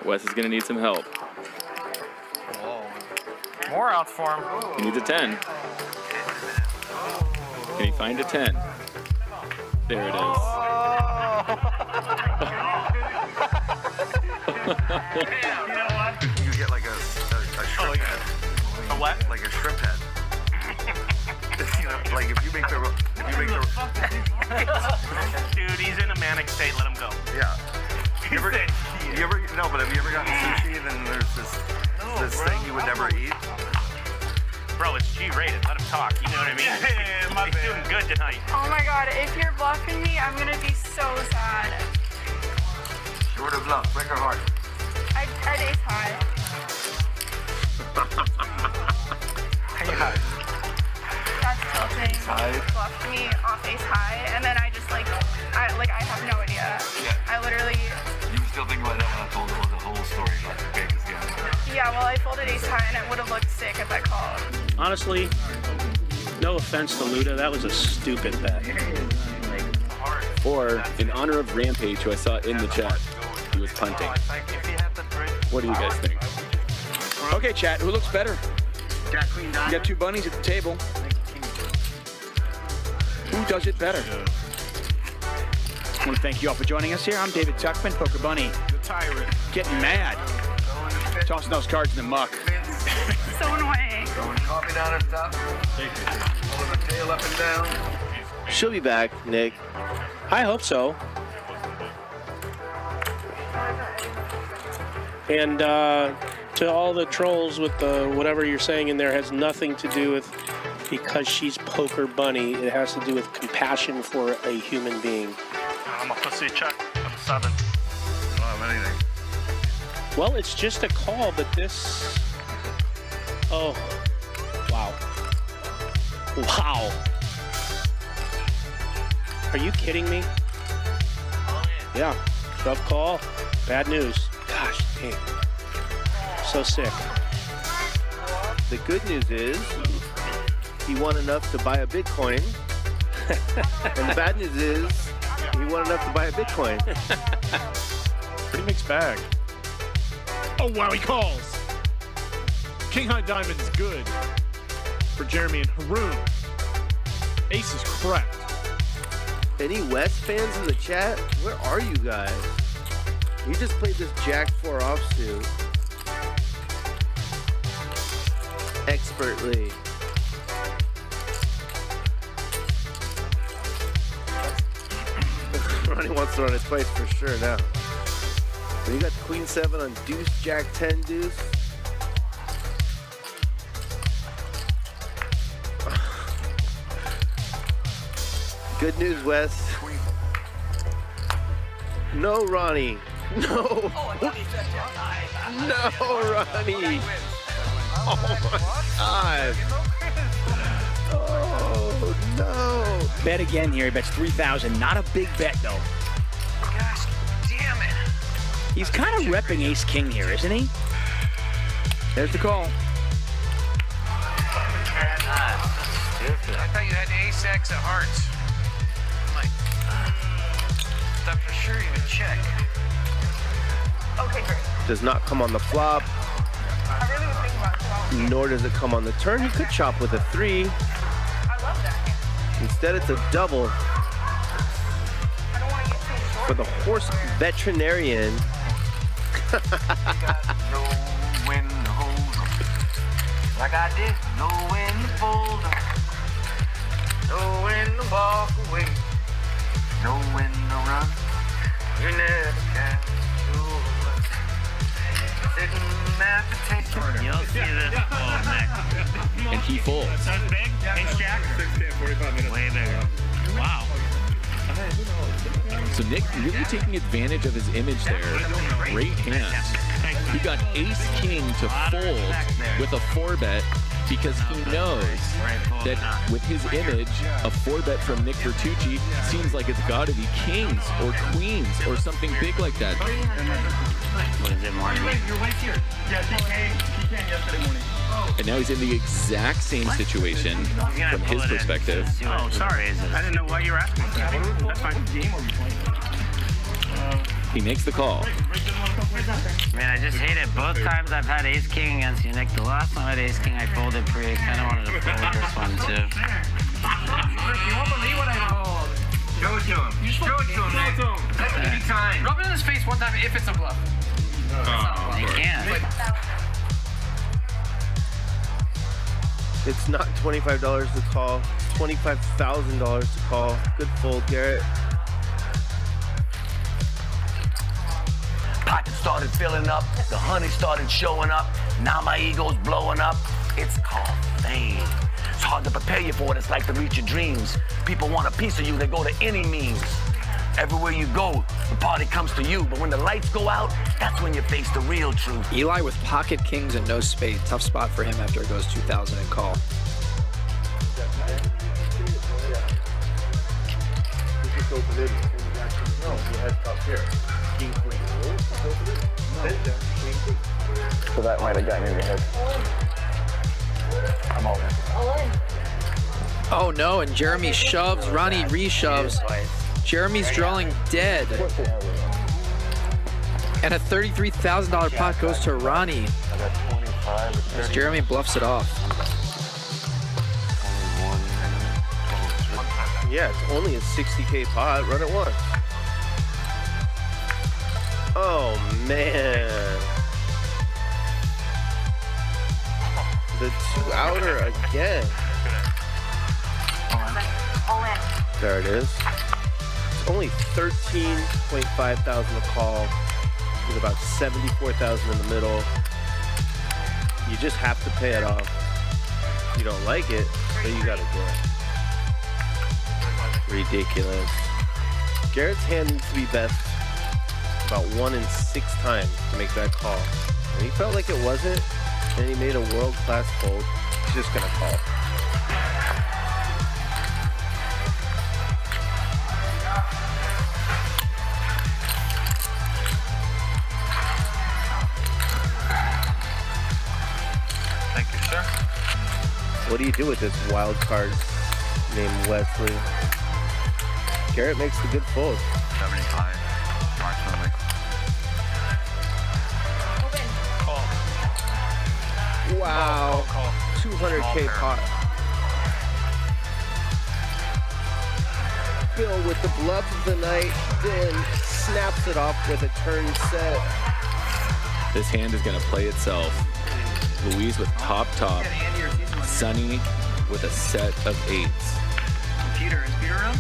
Wes is gonna need some help. Whoa. More outs for him. He needs a 10. Can he find a 10? There it is. You get like a shrimp head. A what? Like a shrimp head. You know, like if you make the Dude, he's in a manic state. Let him go. yeah. But have you ever gotten sushi? Then there's this thing you would never eat. Bro, it's G-rated. Let him talk. You know what I mean? He's doing good tonight. Oh my god, if you're bluffing me, I'm gonna be so sad. Short of bluff, break her heart. I'd ace high. Yeah. That's tilting. Bluffed me off ace high, and then I just I have no idea. Yeah. I literally. You were still thinking about that when I told the whole story about the Vegas game. Yeah, well, I folded ace high, and it would have looked sick if I called. Honestly, no offense to Luda, that was a stupid bet. Or in honor of Rampage, who I saw in the chat, he was punting. What do you guys think? Okay, chat, who looks better? You got two bunnies at the table. Who does it better? I want to thank you all for joining us here. I'm David Tuckman, Poker Bunny. The tyrant. Getting mad. Tossing those cards in the muck. So annoying. Throwing coffee down her top. Pulling the tail up and down. She'll be back, Nick. I hope so. And to all the trolls with the whatever you're saying in there has nothing to do with because she's Poker Bunny. It has to do with compassion for a human being. I'm a pussy check. I'm 7. I don't have anything. Well, it's just a call, but this... Oh. Wow. Wow. Are you kidding me? Yeah. Shove call. Bad news. Gosh, dang. So sick. The good news is he won enough to buy a Bitcoin. And the bad news is he won enough to buy a Bitcoin. Pretty mixed bag. Oh, wow, he calls. King High Diamond's good for Jeremy and Haroon. Ace is correct. Any West fans in the chat? Where are you guys? We just played this Jack 4 offsuit expertly. Ronnie wants to run his place for sure now. So you got Queen 7 on Deuce, Jack 10 Deuce. Good news, Wes. No, Ronnie. No. No, Ronnie. Oh my God. Oh no. Bet again here. He bets 3,000. Not a big bet though. Gosh, damn it. He's kind of repping Ace King here, isn't he? There's the call. I thought you had ace X at hearts. I'm like, thought for sure you would check. Okay, great. Does not come on the flop, I really was thinking about it. So nor does it come on the turn. He could chop with a 3. I love that. Instead, it's a double I don't want to get too short. for the horse veterinarian. Got no win to hold 'em. Like I did, no win to fold 'em. No win to walk away. No win to run. You never can. Sitting at the table. You'll see this fold next. And he folds. So it's big? Ace Jack? 45 minutes. Way bigger. Wow. So Nick really taking advantage of his image there. Great hands. He got Ace King to fold with a 4-bet because he knows that with his image, a 4-bet from Nick Vertucci seems like it's got to be kings or queens or something big like that. What is it, Marty? And now he's in the exact same situation from his perspective. Oh, sorry. I didn't know what you were asking. That's fine. He makes the call. Man, I just hate it. Both times I've had ace king against you, Nick. The last time I had ace king, I folded pre. Kind of wanted to fold this one too. You won't believe what I fold. Show it to him. You show it to him, man. Anytime. Rub it in his face one time if it's a bluff. You can't. It's not $25 to call. It's $25,000 to call. Good fold, Garrett. Pocket started filling up. The honey started showing up. Now my ego's blowing up. It's called fame. It's hard to prepare you for it. It's like to reach your dreams. People want a piece of you. They go to any means. Everywhere you go, the party comes to you. But when the lights go out, that's when you face the real truth. Eli with pocket kings and no spade. Tough spot for him after it goes 2,000 and call. So that might have gotten in your head. I'm all in. Oh no, and Jeremy shoves, Ronnie re-shoves. Jeremy's drawing dead. And a $33,000 pot goes to Ronnie. As Jeremy bluffs it off. Yeah, it's only a 60K pot. Run it once. Oh, man. The two outer again. All in. There it is. It's only 13.5 thousand to call with about 74,000 in the middle. You just have to pay it off. If you don't like it, then you gotta do it. Ridiculous. Garrett's hand needs to be best about 1 in 6 times to make that call. And he felt like it wasn't, and he made a world-class fold. He's just gonna call. Thank you, sir. What do you do with this wild card named Wesley? Garrett makes the good fold. 75. Approximately. Wow. 200K pot. Bill with the bluff of the night. Dylan snaps it off with a turn set. This hand is going to play itself. Louise with top. Sonny with a set of 8s. Peter, is Peter around?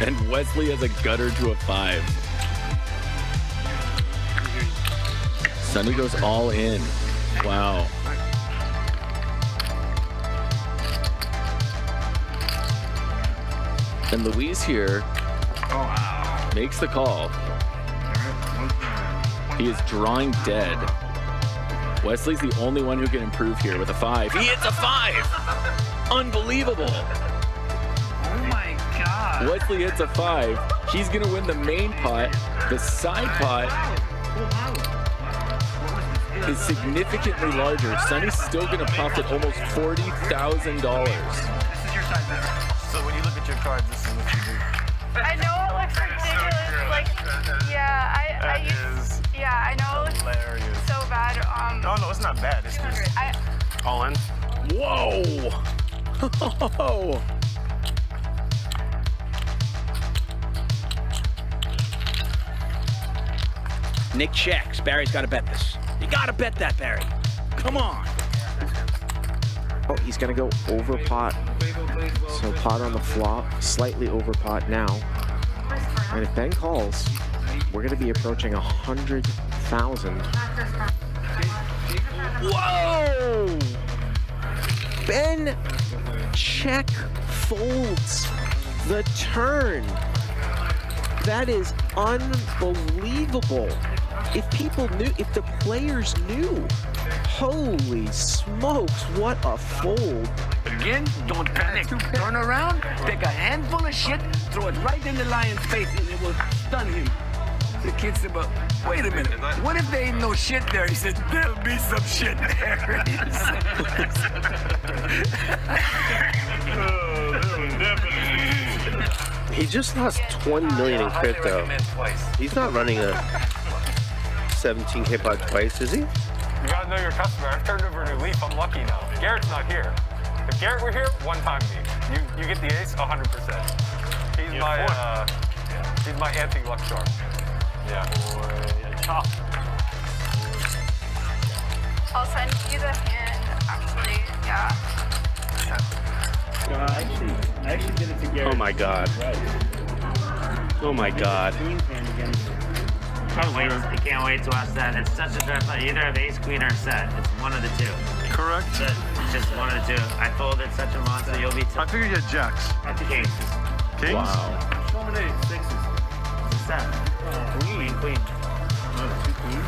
And Wesley has a gutter to a 5. Sonny goes all in. Wow. And Louise here makes the call. He is drawing dead. Wesley's the only one who can improve here with a 5. He hits a 5! Unbelievable! Oh my God. Wesley hits a 5. He's gonna win the main pot. The side pot is significantly larger. Sonny's still gonna profit almost $40,000. This is your side better. So when you look at your cards, this is what you do. I know it looks ridiculous. Like, yeah, I know it looks Hilarious. so bad. No, it's not bad. It's just all in. Whoa! Nick checks. Barry's got to bet this. You got to bet that, Barry. Come on. Oh, he's going to go over pot. So pot on the flop, slightly over pot now. And if Ben calls, we're going to be approaching 100,000. Whoa! Ben check folds the turn. That is unbelievable. If people knew, if the players knew, holy smokes, what a fold. Again, don't panic. Turn around, take a handful of shit, throw it right in the lion's face, and it will stun him. The kid said, but wait a minute, what if there ain't no shit there? He said, there'll be some shit there. He just lost 20 million in crypto. He's not running a 17K pot twice, is he? You gotta know your customer. I've turned over a new leaf. I'm lucky now. Garrett's not here. If Gerry were here, one time me. You get the ace 100%. He's my anti-luck charm. Yeah. I'll send you the hand, actually. Yeah. I actually did it to Gerry. Oh my god. Oh my god. I can't wait to watch that. It's such a draft. Either have ace, queen, or set. It's one of the two. Correct. It's just one of the two. I folded such a monster. You'll be. I figured you had jacks. At the kings. Kings? Wow. So many sixes. It's a seven. Queen, queen.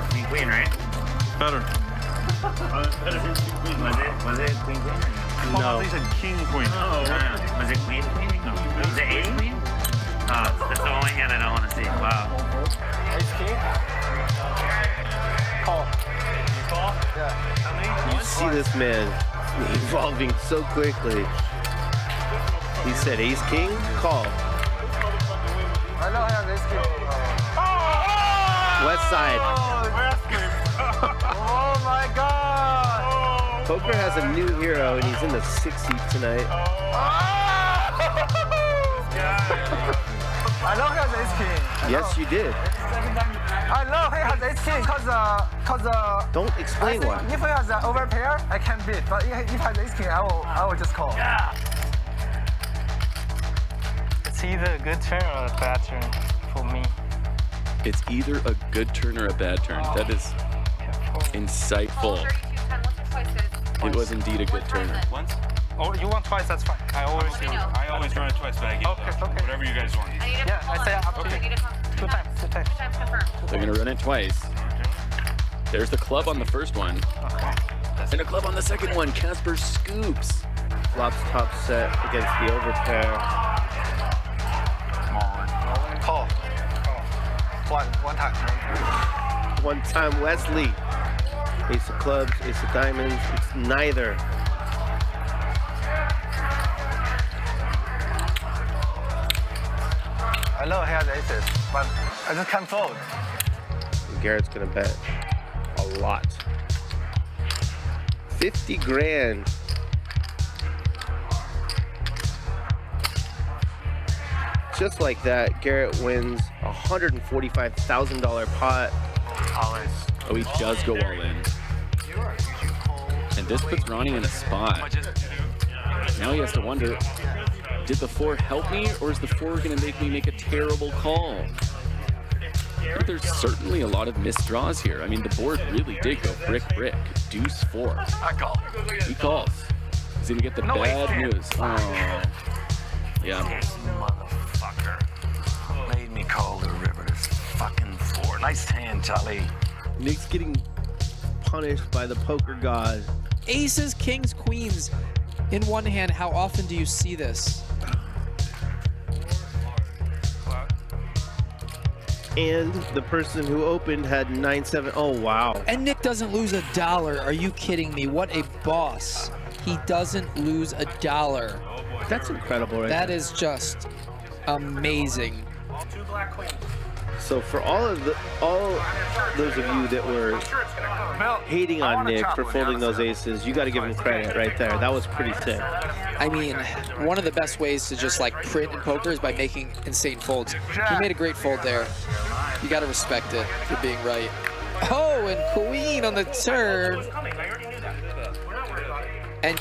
Queen, queen, right? Better. Better than queen. Was it queen, queen? No. He said king, queen. No. Was it queen, queen? No. Was it ace, queen? Oh, that's the only hand I don't want to see. Wow. Ace king? Call. You call? Yeah. How many? You see this man evolving so quickly. He said ace king, call. I know I have ace king. West side. Oh my god! Poker has a new hero and he's in the 6th seat tonight. I know he has ace king. Yes, you did. I know he has ace king because Don't explain why. if he has an overpair, I can beat. But if he has ace king, I will just call. Yeah. It's either a good turn or a bad turn for me. It's either a good turn or a bad turn. That is insightful. It was indeed a good turn. Once? Oh, you want twice? That's fine. I always run it twice, but I get Okay. whatever you guys want. Yeah, I say up to you. Two times. They're going to run it twice. There's the club on the first one. And a club on the second one. Casper scoops. Flops top set against the overpair. Call. One time. One time Wesley. Ace of clubs, ace of diamonds. It's neither. I know he has aces, but I just can't fold. And Garrett's gonna bet a lot. 50 grand. Just like that, Garrett wins a $145,000 pot. Oh, he does go all in. And this puts Ronnie in a spot. Now he has to wonder, did the 4 help me, or is the 4 going to make me make a terrible call? But there's certainly a lot of missed draws here. I mean, the board really did go brick, brick. Deuce 4. I call. He calls. He's going to get the bad news. Oh. Yeah. Motherfucker. Made me call the river to fucking 4. Nice hand, Charlie. Nick's getting punished by the poker god. Aces, kings, queens in one hand. How often do you see this? And the person who opened had 9-7. Oh, wow. And Nick doesn't lose $1. Are you kidding me? What a boss. He doesn't lose $1. That's incredible, right? That is just amazing. So for all those of you that were hating on Nick for folding those aces, you got to give him credit right there. That was pretty sick. I mean, one of the best ways to just like print in poker is by making insane folds. He made a great fold there. You got to respect it for being right. Oh, and queen on the turn. And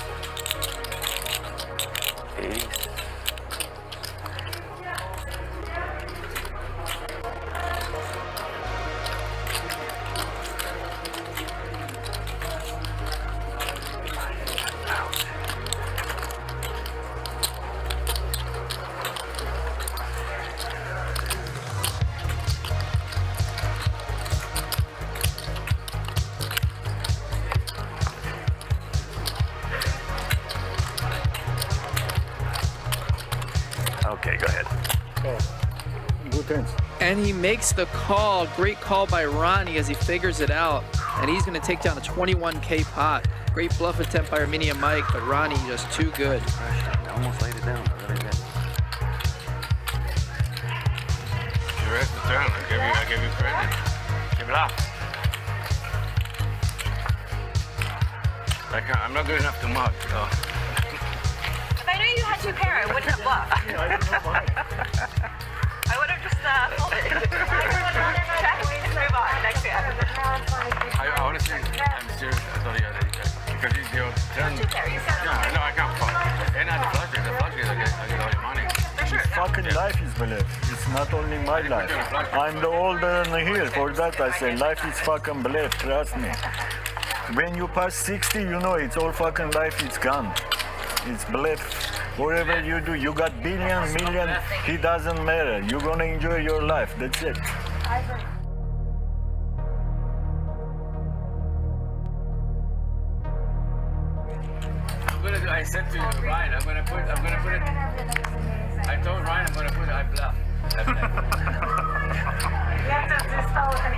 Okay, go ahead. And he makes the call. Great call by Ronnie as he figures it out. And he's going to take down a 21K pot. Great bluff attempt by Armenia Mike, but Ronnie just too good. I almost laid it down. I really did. it's the turn. I give you credit. Give it up. I'm not good enough to mug, so. If I knew you had two pair, I wouldn't have bluffed. I would have just folded. Check, move on, next hand. I honestly, I'm serious. I thought you had it. Because your turn. Two pair, you said. Yeah, no, I can't fuck. And I flush it. I get all your money. His fucking life is belief. It's not only my life. I'm the older one here. For that I say life is fucking belief. Trust me. When you pass 60, you know it's all fucking life. It's gone. It's belief. Whatever you do, you got billion, million. It doesn't matter. You're gonna enjoy your life. That's it. I said to Ryan, I'm gonna put it. I told Ryan I'm gonna put it. I bluff. You have to just spell with an E.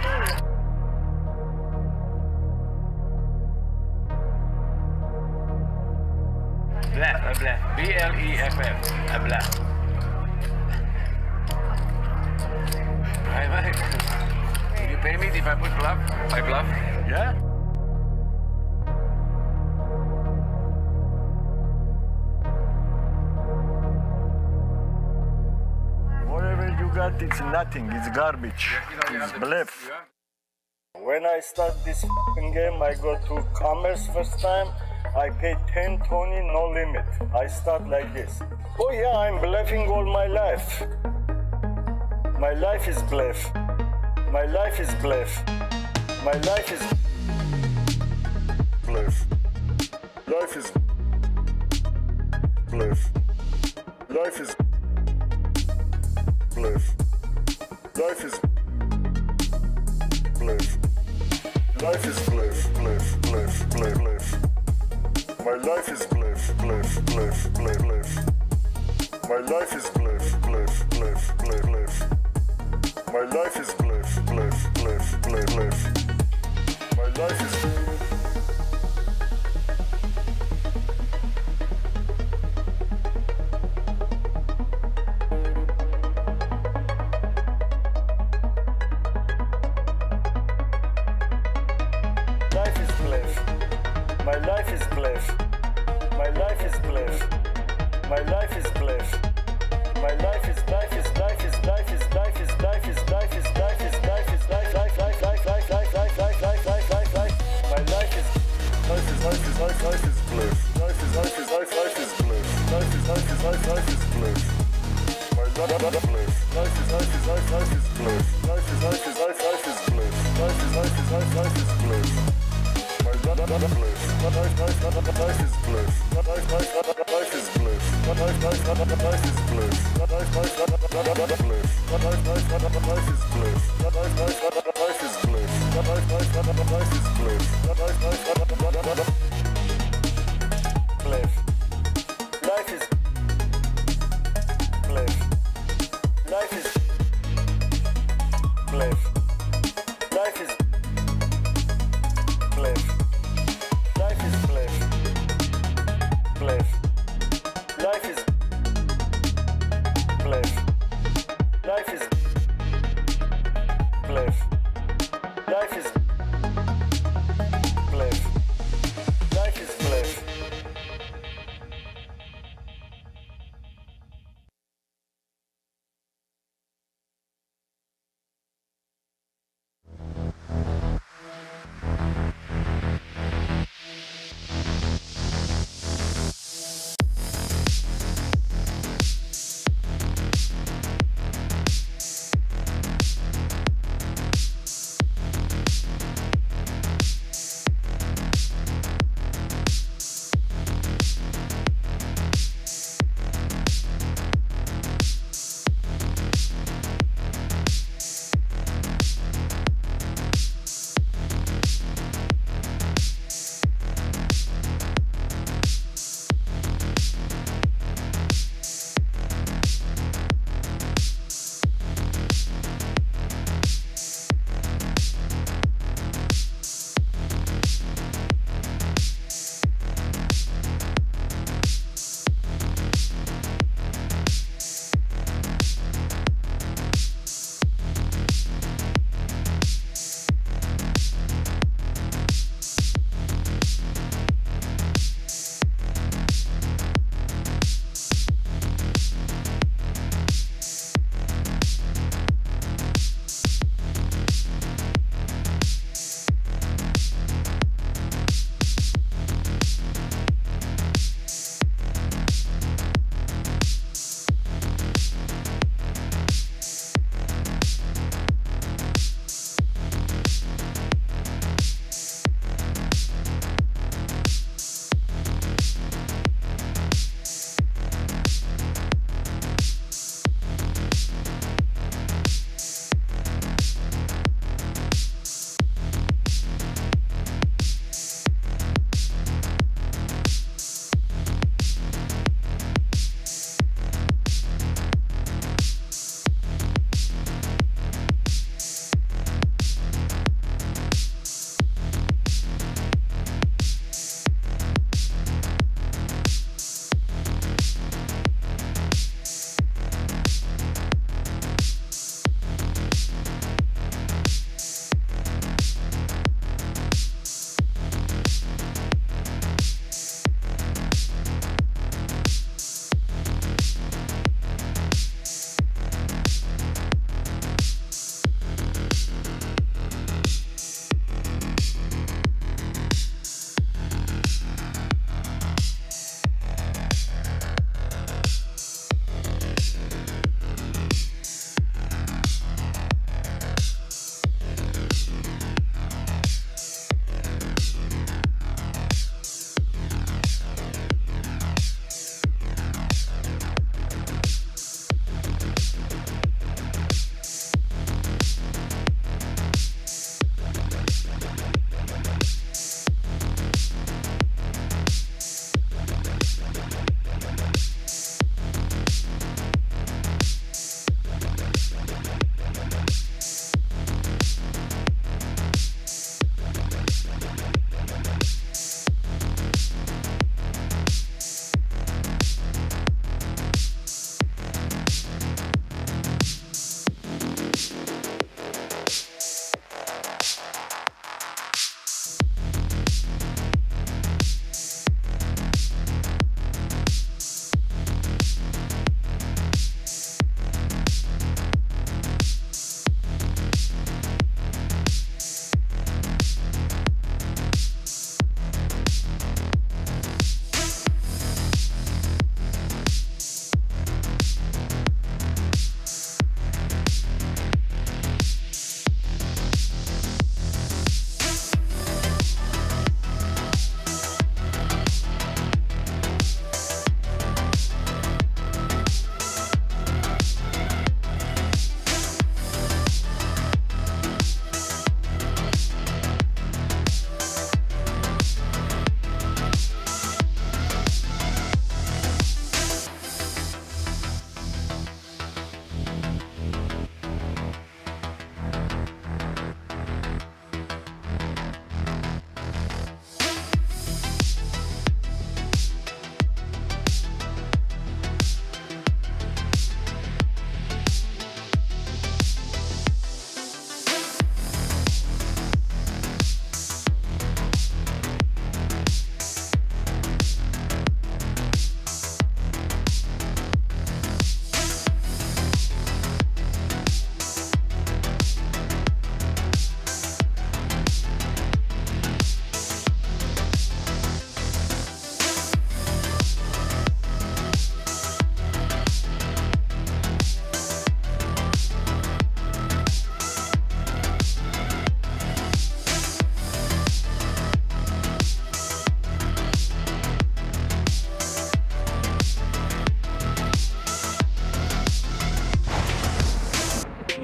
Bluff, I bluff. B-L-E-F-F. I bluff. Will you pay me if I put bluff? I bluff? Yeah. Whatever you got, it's nothing. It's garbage. It's bluff. When I start this fucking game, I go to commerce first time. I pay 10, 20, no limit. I start like this. Oh yeah, I'm bluffing all my life. My life is bluff. My life is bluff. My life is bluff. Life is bluff. Life is bluff. Life is bluff. Life is bluff, bluff, bluff, bluff, bluff. My life is bluff, bluff, bluff, bluff, bluff. My life is bluff, bluff, bluff, bluff, bluff. My life is bluff, bluff, bluff, bluff, bluff. My life is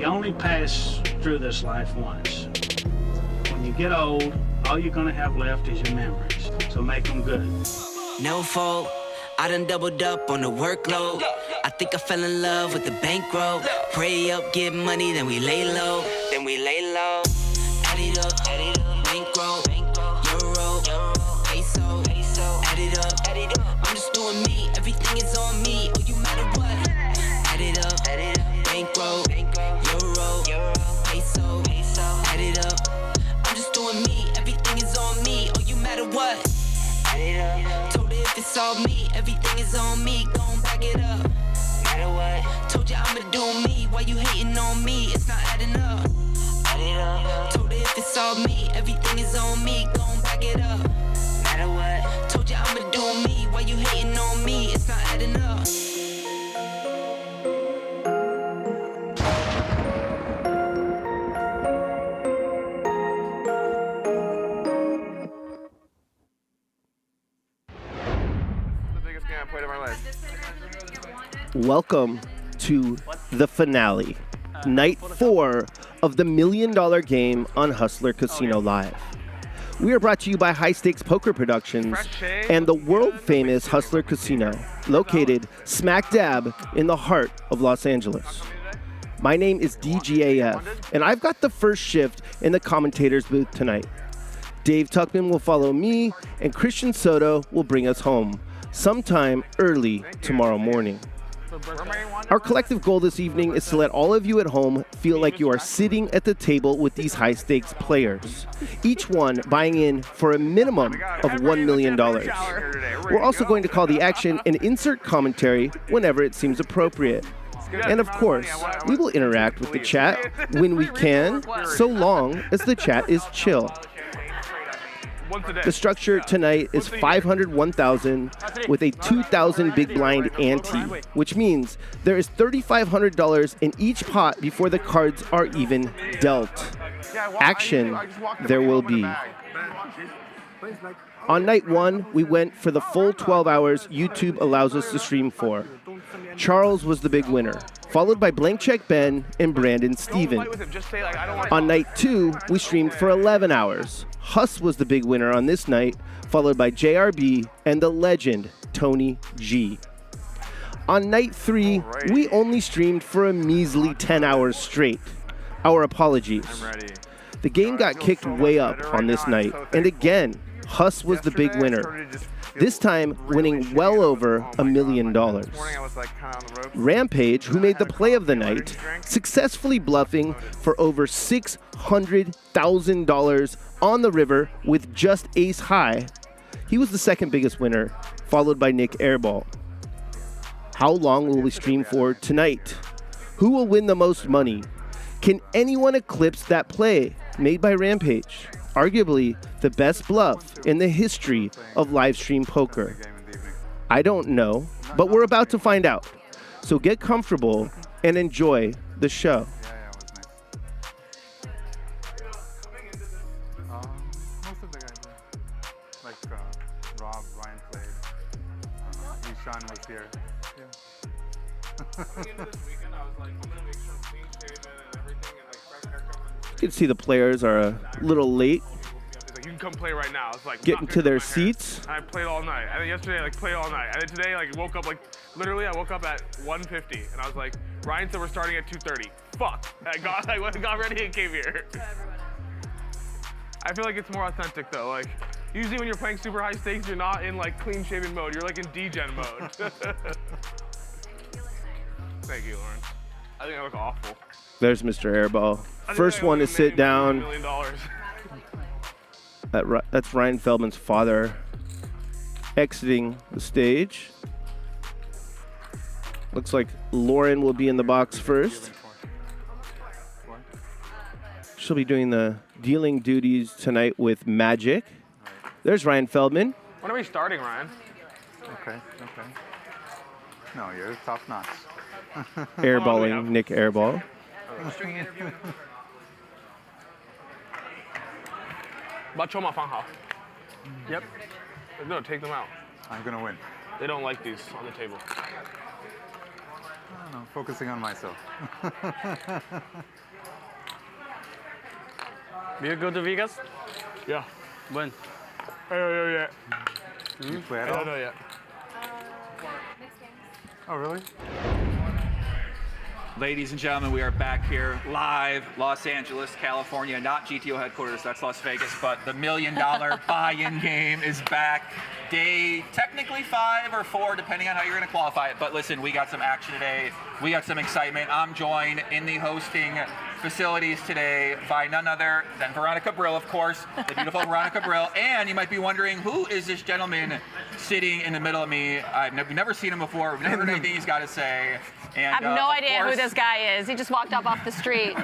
You only pass through this life once. When you get old, all you're gonna have left is your memories. So make them good. No fault, I done doubled up on the workload. I think I fell in love with the bankroll. Pray up, get money, then we lay low. Add it up, bankroll, euro, peso, add it up. I'm just doing me, everything is on me. Oh, you matter what? Add it up, bankroll, euro, peso, add it up. I'm just doing me, everything is on me. Oh, you matter what? Add it up. Told her if it's all me, everything is on me. Gon' back it up. Matter what? Told you I'ma do me. Why you hating on me? It's not adding up. Add it up. Told her if it's all me, everything is on me. Gon' back it up. Matter what? Told you I'ma do me. Why you hating on me? It's not adding up. Welcome to the finale, night 4 of the $1 Million Game on Hustler Casino Live. We are brought to you by High Stakes Poker Productions and the world-famous Hustler Casino, located smack dab in the heart of Los Angeles. My name is DGAF, and I've got the first shift in the commentator's booth tonight. Dave Tuckman will follow me, and Christian Soto will bring us home sometime early tomorrow morning. Our collective goal this evening is to let all of you at home feel like you are sitting at the table with these high-stakes players, each one buying in for a minimum of $1 million. We're also going to call the action and insert commentary whenever it seems appropriate. And of course, we will interact with the chat when we can, so long as the chat is chill. The structure tonight is 501,000 with a 2,000 big blind ante, which means there is $3,500 in each pot before the cards are even dealt. Action there will be. On night 1, we went for the full 12 hours YouTube allows us to stream for. Charles was the big winner, followed by Blank Check Ben and Brandon Steven. On night 2, we streamed for 11 hours. Huss was the big winner on this night, followed by JRB and the legend Tony G. On night 3, we only streamed for a measly 10 hours straight. Our apologies. The game got kicked way up on this night, and again, Huss was the big winner, this time winning well over $1 million. Rampage, who made the play of the night, successfully bluffing for over $600,000 on the river with just ace high. He was the second biggest winner, followed by Nick Airball. How long will we stream for tonight? Who will win the most money? Can anyone eclipse that play made by Rampage? Arguably the best bluff in the history of live stream poker. I don't know, but we're about to find out. So get comfortable and enjoy the show. Most of the guys, like Rob, Ryan played. Shaun was here. You can see the players are a little late. You can come play right now. It's like getting to their seats. I played all night. And then yesterday, I played all night. And then today, woke up literally, I woke up at 1:50, and I was like, Ryan said we're starting at 2:30. Fuck. I got ready and came here. I feel like it's more authentic though. Usually when you're playing super high stakes, you're not in clean shaven mode. You're in degen mode. Thank you, Lawrence. I think I look awful. There's Mr. Airball. First one to sit down. $1 million. That's Ryan Feldman's father exiting the stage. Looks like Lauren will be in the box first. She'll be doing the dealing duties tonight with Magic. There's Ryan Feldman. When are we starting, Ryan? Okay. No, you're top notch. Airballing Nick Airball. Yep. No, take them out. I'm gonna win. They don't like these on the table. No, focusing on myself. You go to Vegas? Yeah. When? I don't know yet. You play at I all? don't know yet. Oh, really? Ladies and gentlemen, we are back here live, Los Angeles, California, not GTO headquarters, that's Las Vegas, but the $1 million buy-in game is back. Day technically 5 or 4, depending on how you're going to qualify it. But listen, we got some action today. We got some excitement. I'm joined in the hosting facilities today by none other than Veronica Brill, of course, the beautiful Veronica Brill. And you might be wondering, who is this gentleman sitting in the middle of me? We've never seen him before. We've never heard anything he's got to say. And, I have no idea course, who this guy is. He just walked up off the street.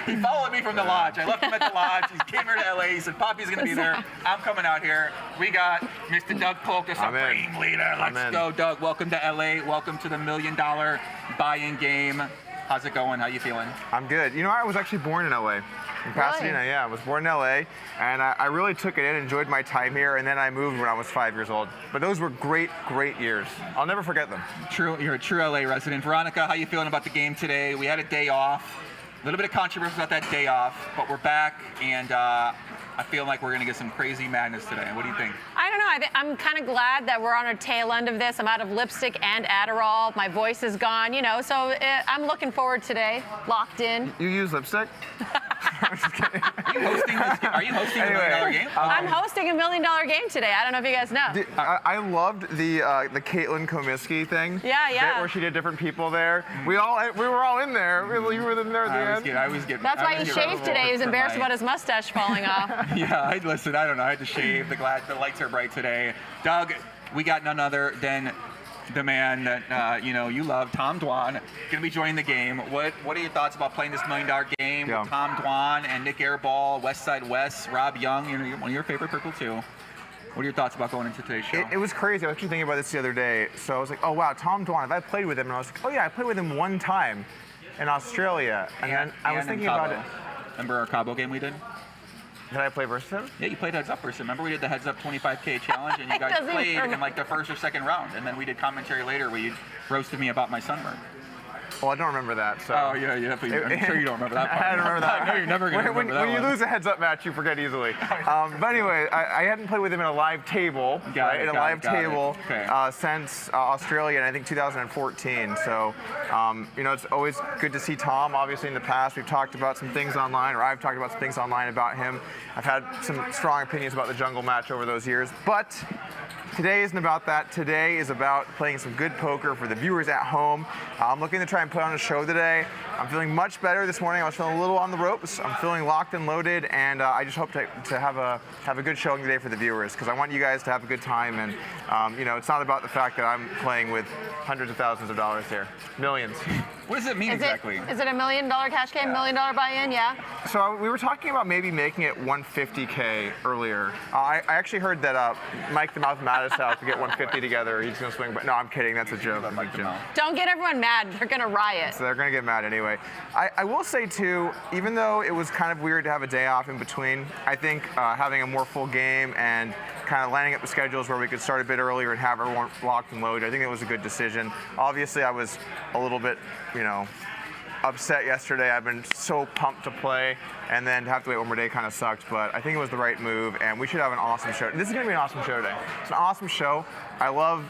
He followed me from the lodge. I left him at the lodge. He came here to LA. He said, Poppy's going to be there. I'm coming out here. We got Mr. Doug Polk, the Supreme Leader. Let's go, Doug. Welcome to LA. Welcome to the $1 million buy-in game. How's it going? How you feeling? I'm good. You know, I was actually born in LA. In Pasadena, yeah. I was born in LA, and I really took it in, enjoyed my time here, and then I moved when I was 5 years old. But those were great, great years. I'll never forget them. True, you're a true LA resident. Veronica, how you feeling about the game today? We had a day off. A little bit of controversy about that day off, but we're back, and I feel like we're going to get some crazy madness today. What do you think? I don't know. I'm kind of glad that we're on a tail end of this. I'm out of lipstick and Adderall. My voice is gone, you know, so I'm looking forward today. Locked in. You use lipstick? Are you hosting a $1 million game? I'm hosting a $1 million game today. I don't know if you guys know. I loved the Caitlin Comiskey thing. Yeah, yeah. Bit where she did different people there. We were all in there. You were in there at the end. That's why he shaved today. He was embarrassed about his mustache falling off. Yeah, listen, I don't know. I had to shave. The lights are bright today. Doug, we got none other than the man that you love, Tom Dwan, going to be joining the game. What are your thoughts about playing this $1 million game with Tom Dwan and Nick Airball, West Side West, Rob Young, one of your favorite people too? What are your thoughts about going into today's show? It was crazy. I was actually thinking about this the other day. So I was like, oh wow, Tom Dwan. I played with him, and I was like, oh yeah, I played with him one time in Australia, and then I was thinking about it. Remember our Cabo game we did? Did I play versus him? Yeah, you played heads up versus him. Remember we did the heads up 25K challenge, and you guys played in like the first or second round, and then we did commentary later where you roasted me about my sunburn. Well, I don't remember that. So. Oh yeah, I'm sure you don't remember that part. I don't remember that. I know you're never going to remember that When you lose a heads-up match, you forget easily. But anyway, I hadn't played with him in a live table, since Australia, in I think 2014. So, it's always good to see Tom. Obviously, in the past, we've talked about some things online, or I've talked about some things online about him. I've had some strong opinions about the jungle match over those years, but today isn't about that. Today is about playing some good poker for the viewers at home. I'm looking to try and put on a show today. I'm feeling much better this morning. I was feeling a little on the ropes. I'm feeling locked and loaded, and I just hope to have a good showing today for the viewers, because I want you guys to have a good time. And it's not about the fact that I'm playing with hundreds of thousands of dollars here, millions. What does it mean exactly? Is it a $1 million cash game, $1 million buy-in? Yeah. So we were talking about maybe making it 150K earlier. I actually heard that Mike the Mouth Mattis to get 150 together. He's gonna swing, but no, I'm kidding. That's a joke. Don't get everyone mad. They're gonna riot. So they're gonna get mad anyway. I will say too, even though it was kind of weird to have a day off in between, I think having a more full game and kind of lining up the schedules where we could start a bit earlier and have everyone locked and loaded, I think it was a good decision. Obviously, I was a little bit, upset yesterday. I've been so pumped to play, and then to have to wait one more day kind of sucked, but I think it was the right move, and we should have an awesome show. This is going to be an awesome show today. It's an awesome show. I love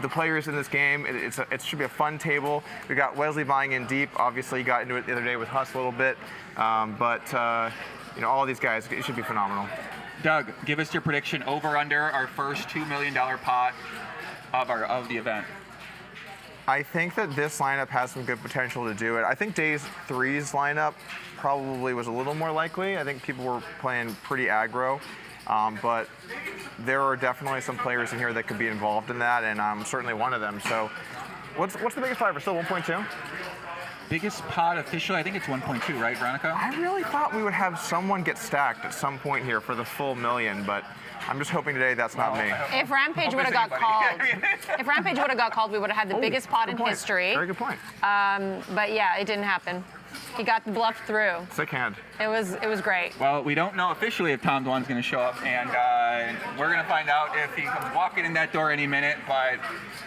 the players in this game. It should be a fun table. We got Wesley buying in deep. Obviously, got into it the other day with Huss a little bit, but all these guys, it should be phenomenal. Doug, give us your prediction over/under our first $2 million pot of the event. I think that this lineup has some good potential to do it. I think Day 3's lineup probably was a little more likely. I think people were playing pretty aggro, but there are definitely some players in here that could be involved in that, and I'm certainly one of them. So what's the biggest pot? Still 1.2? Biggest pot officially, I think it's 1.2, right, Veronica? I really thought we would have someone get stacked at some point here for the full $1 million, but I'm just hoping today that's not me. If Rampage would have got called, we would have had the biggest pot in history. Very good point. But yeah, it didn't happen. He got the bluff through. Sick hand. It was great. Well, we don't know officially if Tom Dwan's going to show up, and we're going to find out if he comes walking in that door any minute. But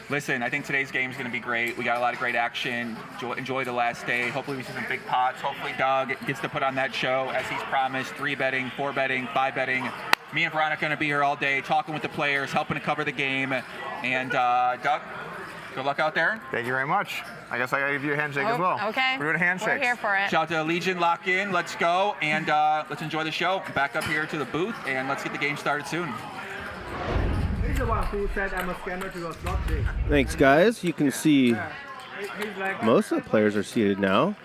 listen, I think today's game is going to be great. We got a lot of great action. Enjoy the last day. Hopefully we see some big pots. Hopefully Doug gets to put on that show as he's promised. 3 betting, 4 betting, 5 betting. Me and Veronica are going to be here all day talking with the players, helping to cover the game. And Doug, good luck out there. Thank you very much. I guess I gotta give you a handshake as well. Okay. We're doing handshakes. We're here for it. Shout out to Legion, lock in, let's go, and let's enjoy the show. Back up here to the booth, and let's get the game started soon. He's the one who said I'm a scammer to us, not me. Thanks, guys. You can see He's like, most of the players are seated now.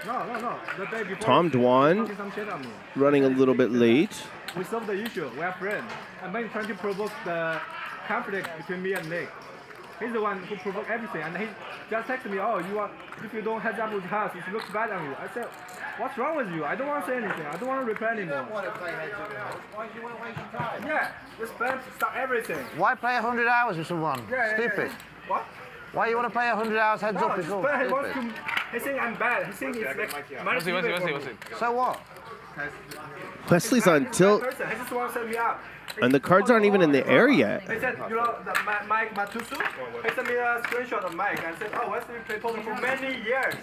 No. The day before, Tom Dwan talking some shit on me. running a little bit late. We solved the issue. We are friends. I'm trying to provoke the conflict between me and Nick. He's the one who provoked everything, and he just texted me, "Oh, if you don't heads up with us, it looks bad on you." I said, "What's wrong with you? I don't want to say anything. I don't want to reply anymore." Want to play heads up? Why do you want to waste your time? Yeah, respect, stop everything. Why play 100 hours with someone? Stupid. What? Why you want to play 100 hours heads up? It's all He wants stupid. to. He think I'm bad. He think it's like Wesley. So what? Wesley's on tilt, He just wants to set me up. and the cards aren't even in the air yet. He said, Mike Matusu. He sent me a screenshot of Mike and said, "Oh, Wesley played poker for many years."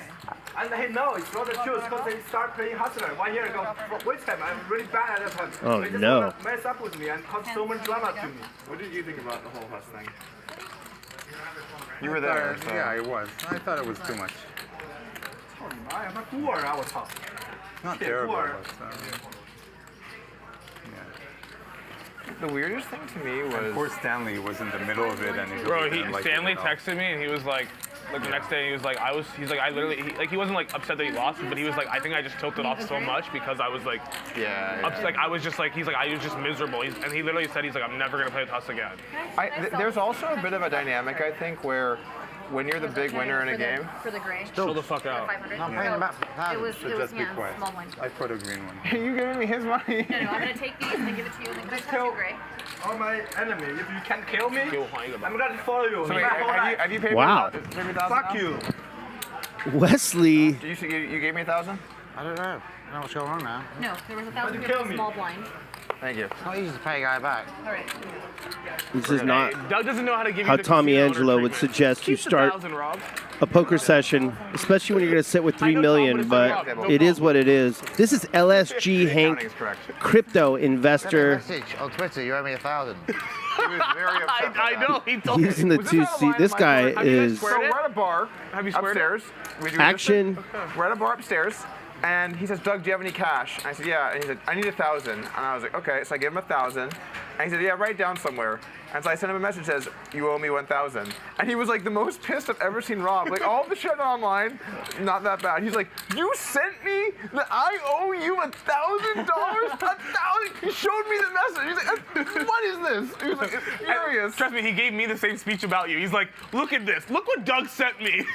And he knows it's not the truth because they start playing Hustler 1 year ago. With him, I'm really bad at that time. Oh, they just no. wanna mess up with me and cause so much drama to me. What did you think about the whole Hus thing? You were there. Yeah, it was. I thought it was too much. I'm a poor, I was tough. Not Yeah, terrible, poor. but The weirdest thing to me was... and poor Stanley was in the middle of it, and he Bro, really didn't like Stanley it at all. texted me and he was like the next day he was like, he wasn't like upset that he lost, but he was like, I think I just tilted off so much because I was like, like I was just like, he's like, I was just miserable. And he literally said, he's like, I'm never gonna play with Hus again. There's also a bit of a dynamic, I think, where when you're the big winner in a game, For the gray. Chill the fuck out. I'm paying him back for the It was, So it was just be hands, quiet. small one. I put a green one. you giving me his money? No, I'm gonna take these and give it to you, and then can I touch your gray? All my enemy. If you can't kill me, I'm gonna follow you. So wait, have you paid Wow. me 1,000? Fuck you. Wesley. You gave me 1,000? I don't know. I don't know what's going on now. No, there was 1,000 you here kill for me? small blind. Thank you. It's not easy to pay a guy back. All right. This is not Doug doesn't know how to give how you the Tommy casino Angelo owner would treatment. suggest you Keep the start 1,000, Rob. a poker session, especially when you're going to sit with 3 million, but it is what it is. This is LSG Hank, crypto investor. Send a message on Twitter, you owe me 1,000. He was very upset. I know, he told me. He's in the 2 seat. This guy is So we're at a bar upstairs. action. We're at a bar upstairs, and he says, "Doug, do you have any cash?" And I said, "Yeah." And he said, "I need 1,000." And I was like, "Okay." So I gave him 1,000, and he said, "Yeah, write it down somewhere." And so I sent him a message that says, "You owe me 1,000." And he was like the most pissed I've ever seen Rob. Like all the shit online, not that bad. He's like, "You sent me that I owe you $1,000? 1,000?" He showed me the message. He's like, "What is this?" He was like furious. Trust me, he gave me the same speech about you. He's like, look at this. Look what Doug sent me.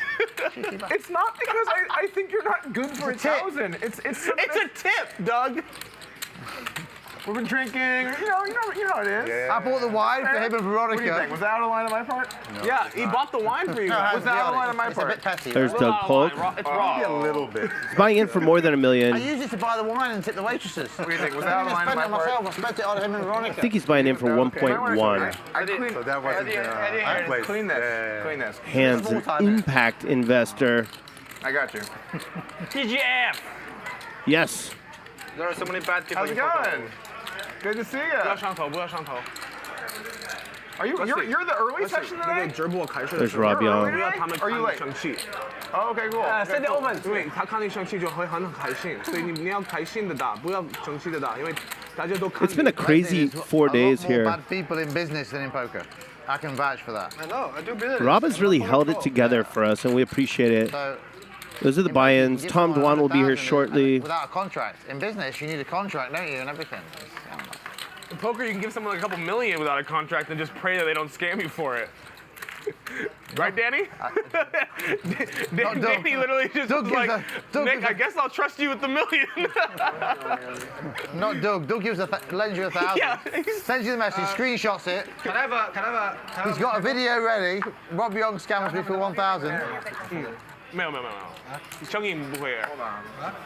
It's not because I think you're not good for 1,000. It's a tip, Doug. We've been drinking. You know how it is. I bought the wine for him and Veronica. What do you think? Was that out of line on my part? No, yeah, he bought the wine for you. No, Was that out of line on my it's a part? bit petty. There's right? Doug Polk. It's raw. Maybe a little bit. He's buying in for more than $1 million. I used it to buy the wine and tip the waitresses. What do you think? Was that out of line on I my spent it part? myself. I spent it on him and Veronica. I think he's buying in for 1.1. I cleaned. So that wasn't I place. clean this. Yeah. Clean this. Hands an impact investor. I got you. TGF. Yes. There are so many bad people. How's it going? Good to see you. 不要上头，不要上头。 Are you? You're the early section today? There's Rob Yong. Are you late? Oh, okay, cool. 现在 open，因为他看你生气就会很开心，所以你要开心的打，不要生气的打，因为大家都看。 It's been a crazy 4 days A lot more here. bad people in business than in poker. I can vouch for that. I know, I do business. Rob has really held it together for us, and we appreciate it. So, Those are the buy-ins. give Tom someone Dwan will be here 100,000 shortly. Without a contract. In business, you need a contract, don't you, and everything. In poker, you can give someone like a couple million without a contract and just pray that they don't scam you for it. Right, Danny? Danny literally just was like, Nick, I guess I'll trust you with the million. Not Doug. Doug lends you 1,000. Yeah. Sends you the message, screenshots it. Can I have a He's got a video ready. Rob Young scams me for 1,000. 没有，声音不会 air，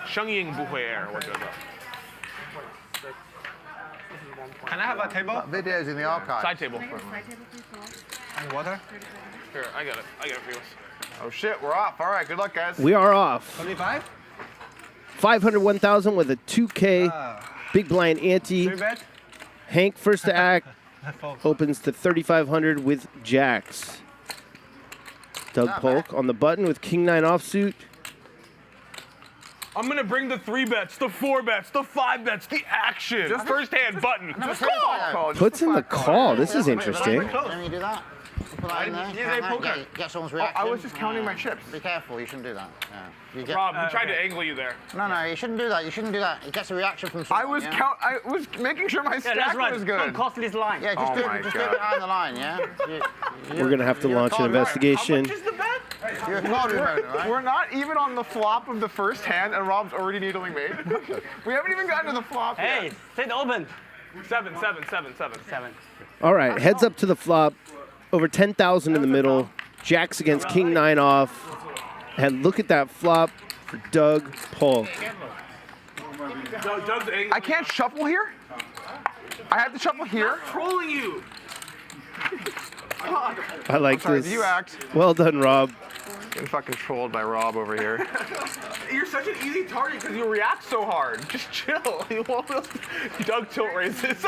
声音不会 air， 我觉得。Can I have a table? Videos in the archive. Side table. And water? Here, I got it for you. Oh shit, we're off. All right, good luck, guys. We are off. 25? 501,000 with a 2K big blind ante. Hank first to act opens to 3,500 with jacks. Doug Polk on the button with King 9 offsuit. I'm gonna bring the 3 bets, the 4 bets, the 5 bets, the action. Just first hand button. Just call. Puts in the call. This is interesting. Can you do that? Put that in there. Get someone's reaction. I was just counting my chips. Be careful, you shouldn't do that. Yeah. Rob, he tried to angle you there. No, you shouldn't do that. You shouldn't do that. It gets a reaction from someone. I was making sure my stack was good. Don't cross this line. Yeah, just do it behind the line, yeah? We're going to have to launch an investigation. How much is the bet? You're a card owner, right? We're not even on the flop of the first hand, and Rob's already needling me. We haven't even gotten to the flop yet. Hey, sit open. 7. All right, heads up to the flop. Over 10,000 in the middle. Jacks against King 9 off. And look at that flop for Doug Polk. I can't shuffle here? I have to shuffle here? I'm trolling you. I like this. You act. Well done, Rob. Getting fucking trolled by Rob over here. You're such an easy target because you react so hard. Just chill. You won't. Doug tilt raises.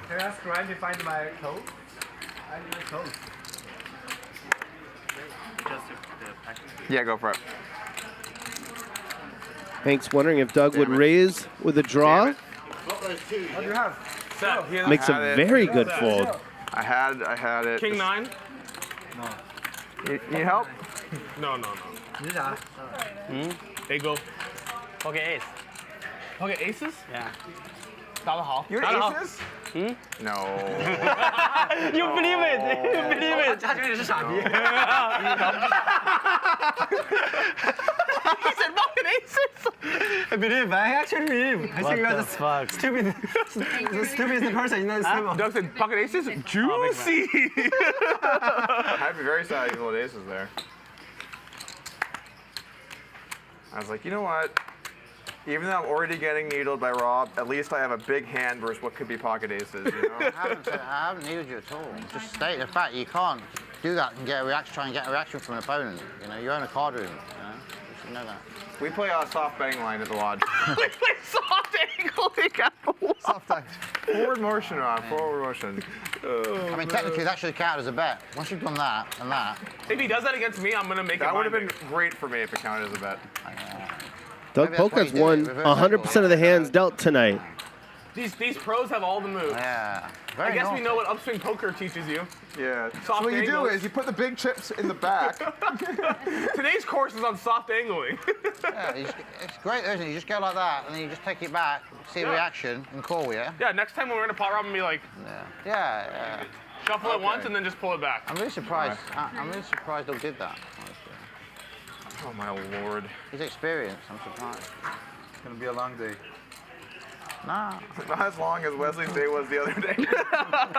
Can I ask Ryan to find my code? I need a code. Yeah, go for it. Hank's wondering if Doug would raise with a draw. What do you have? Makes a very good fold. I had it. King 9? No. You need help? No. Ego. Okay, ace. Okay, aces? Yeah. 打得好. You're aces? No. You believe it? You believe it? 他觉得你是傻逼。He said fucking aces. I believe. I actually believe. I think you're the stupid, the stupidest person in this table. Doug said pocket aces? Juicy. I'd be very sad you rolled aces there. I was like, you know what? Even though I'm already getting needled by Rob, at least I have a big hand versus what could be pocket aces, you know? I haven't needed you at all. Just state the fact you can't do that and get a reaction, try and get a reaction from an opponent. You know, you own a card room, you know? You should know that. We play a soft betting line at the lodge. We play soft angling at the lodge. Soft angle. Forward motion, Rob, forward motion. I mean, technically that should count as a bet. Once you've done that and that. If he does that against me, I'm going to make it. That would have been great for me if it counted as a bet. Doug Polk has won 100% of the hands dealt tonight. These pros have all the moves. Yeah. I guess we know what upswing poker teaches you. Yeah. Soft So what you do angles. is you put the big chips in the back. Today's course is on soft angling. Yeah, it's great, isn't it? You just go like that, and then you just take it back, see a reaction, and call, yeah? Yeah, next time when we're in a pot rob, I'm going to be like, Yeah. shuffle it once and then just pull it back. I'm really surprised. I'm really surprised Doug did that. Oh my lord. He's experienced, I'm surprised. It's gonna be a long day. Nah. Not as long as Wesley's day was the other day.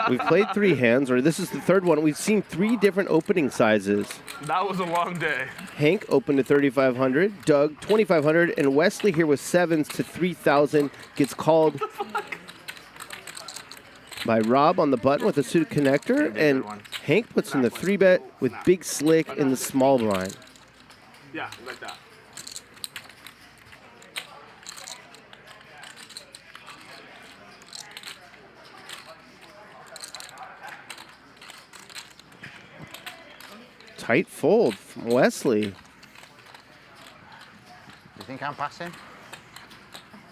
We've played 3 hands, or this is the 3rd one. We've seen 3 different opening sizes. That was a long day. Hank opened to 3,500, Doug 2,500, and Wesley here with 7s to 3,000 gets called by Rob on the button with a suited connector, and Hank puts in the 3-bet with Big Slick in the small blind. Yeah, like that. Tight fold from Wesley. You think I'm passing?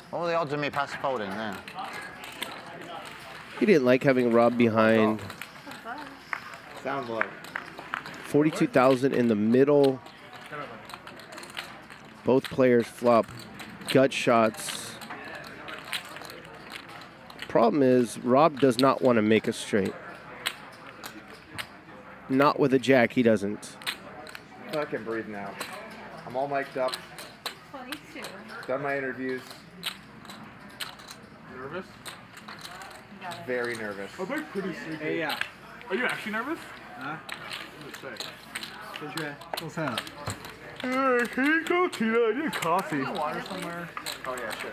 What were the odds of me folding then? He didn't like having Rob behind. Sounds like. 42,000 in the middle. Both players flop gut shots. Problem is, Rob does not want to make a straight. Not with a jack, he doesn't. I can breathe now. I'm all mic'd up. 22. Done my interviews. Nervous? Very nervous. I'm pretty sleepy. Hey, yeah. Are you actually nervous? Huh? Can you go, Tina? I need coffee. Is there water somewhere? Oh, yeah, shit.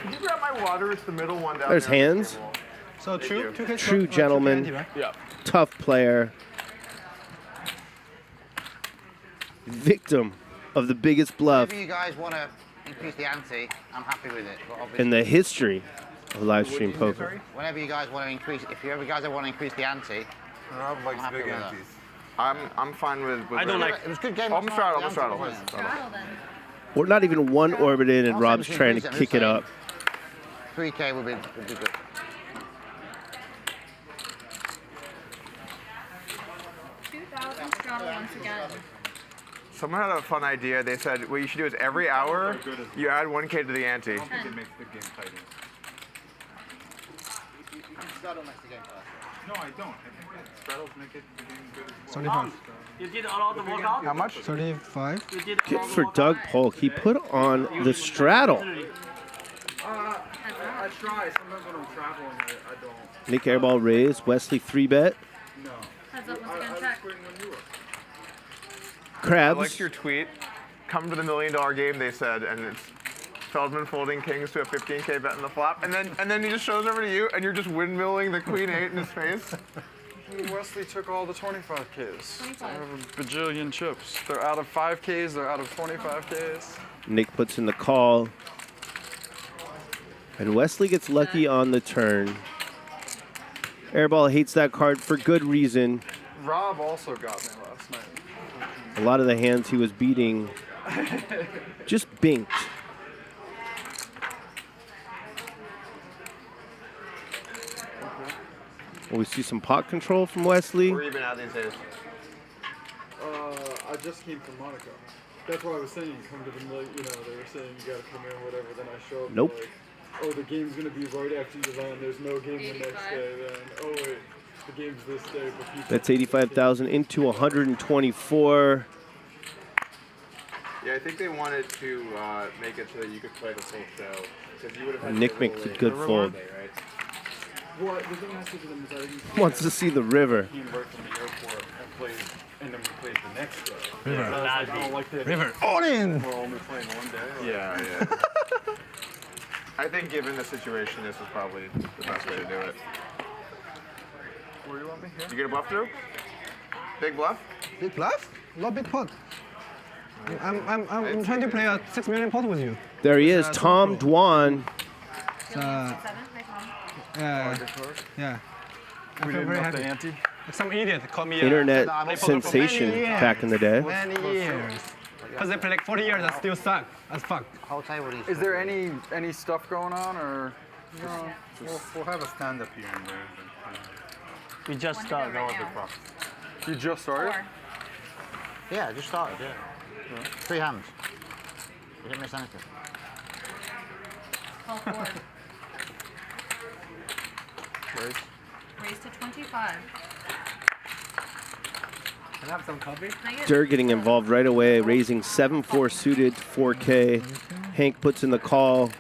Can you grab my water? It's the middle one down There's there. hands. So True gentleman. Yeah. Tough player. Victim of the biggest bluff Whenever you guys want to increase the ante, I'm happy with it. But in the history of live stream poker. whenever you guys want to increase, if you ever guys ever want to increase the ante, Rob likes happy big with that. antes. I'm fine with I don't whatever. like- It was a good game Oh, I'm last straddle. night. I'm straddle. The ante was We're not even one orbit in, and Rob's trying to kick it up. 3K would be good. Once again. Someone had a fun idea. They said what you should do is every hour you add 1K to the ante. It makes the game tighter. No, I don't. I think straddles make it the game good as well. 75. You did a lot of workout? How much? 35. Good for Doug Polk. He put on the straddle. I try. Sometimes when I'm traveling, I don't. Nick Airball raised. Wesley 3-bet. No. Heads up once again, check. Crabs. I liked your tweet. Come to the $1 million game, they said, and it's Feldman folding kings to a 15K bet in the flop, and then he just shows over to you, and you're just windmilling the queen 8 in his face. Wesley took all the 25Ks. I have a bajillion chips. They're out of 5Ks, they're out of 25Ks. Nick puts in the call. And Wesley gets lucky on the turn. Airball hates that card for good reason. Rob also got me last night. A lot of the hands he was beating just binked. Well, we see some pot control from Wesley. Where you been at these days? I just came from Monaco. That's why I was saying come to the million. You know, they were saying you got to come in, whatever. Then I show up. Nope. Like, oh, the game's gonna be right after you land. There's no game the next day. Then oh wait, the game's this day. But people That's 85,000 into 124. Yeah, I think they wanted to make it so that you could play the full show. Because you would have had Nick to makes a good fold. Right? Well, the thing I said to them is I didn't. Wants to see the river. Came right from the airport and played, and then we played the next day. River. So I was like, I don't like that. River. All in. We're only playing one day. Yeah, yeah. I think given the situation, this is probably the best way to do it. Where do you want me? Here? You get a bluff through? Big bluff? Big bluff? Not big pot. I'm trying to play a 6 million pot with you. There he is, Tom Dwan. Yeah. We didn't up the ante? Some idiot called me Internet sensation back in the day. Many years. Because they play like 40 years, I still suck as fuck. Is there any stuff going on, or? No. We'll have a stand-up here and there. We just started. No other problems. You just started? Yeah, just started, yeah. 3 hands. You didn't miss anything. Call forward. Raise. Raise to 25. Can I have some coffee? Dirk getting involved right away, raising 7-4 suited, 4K. Hank puts in the call,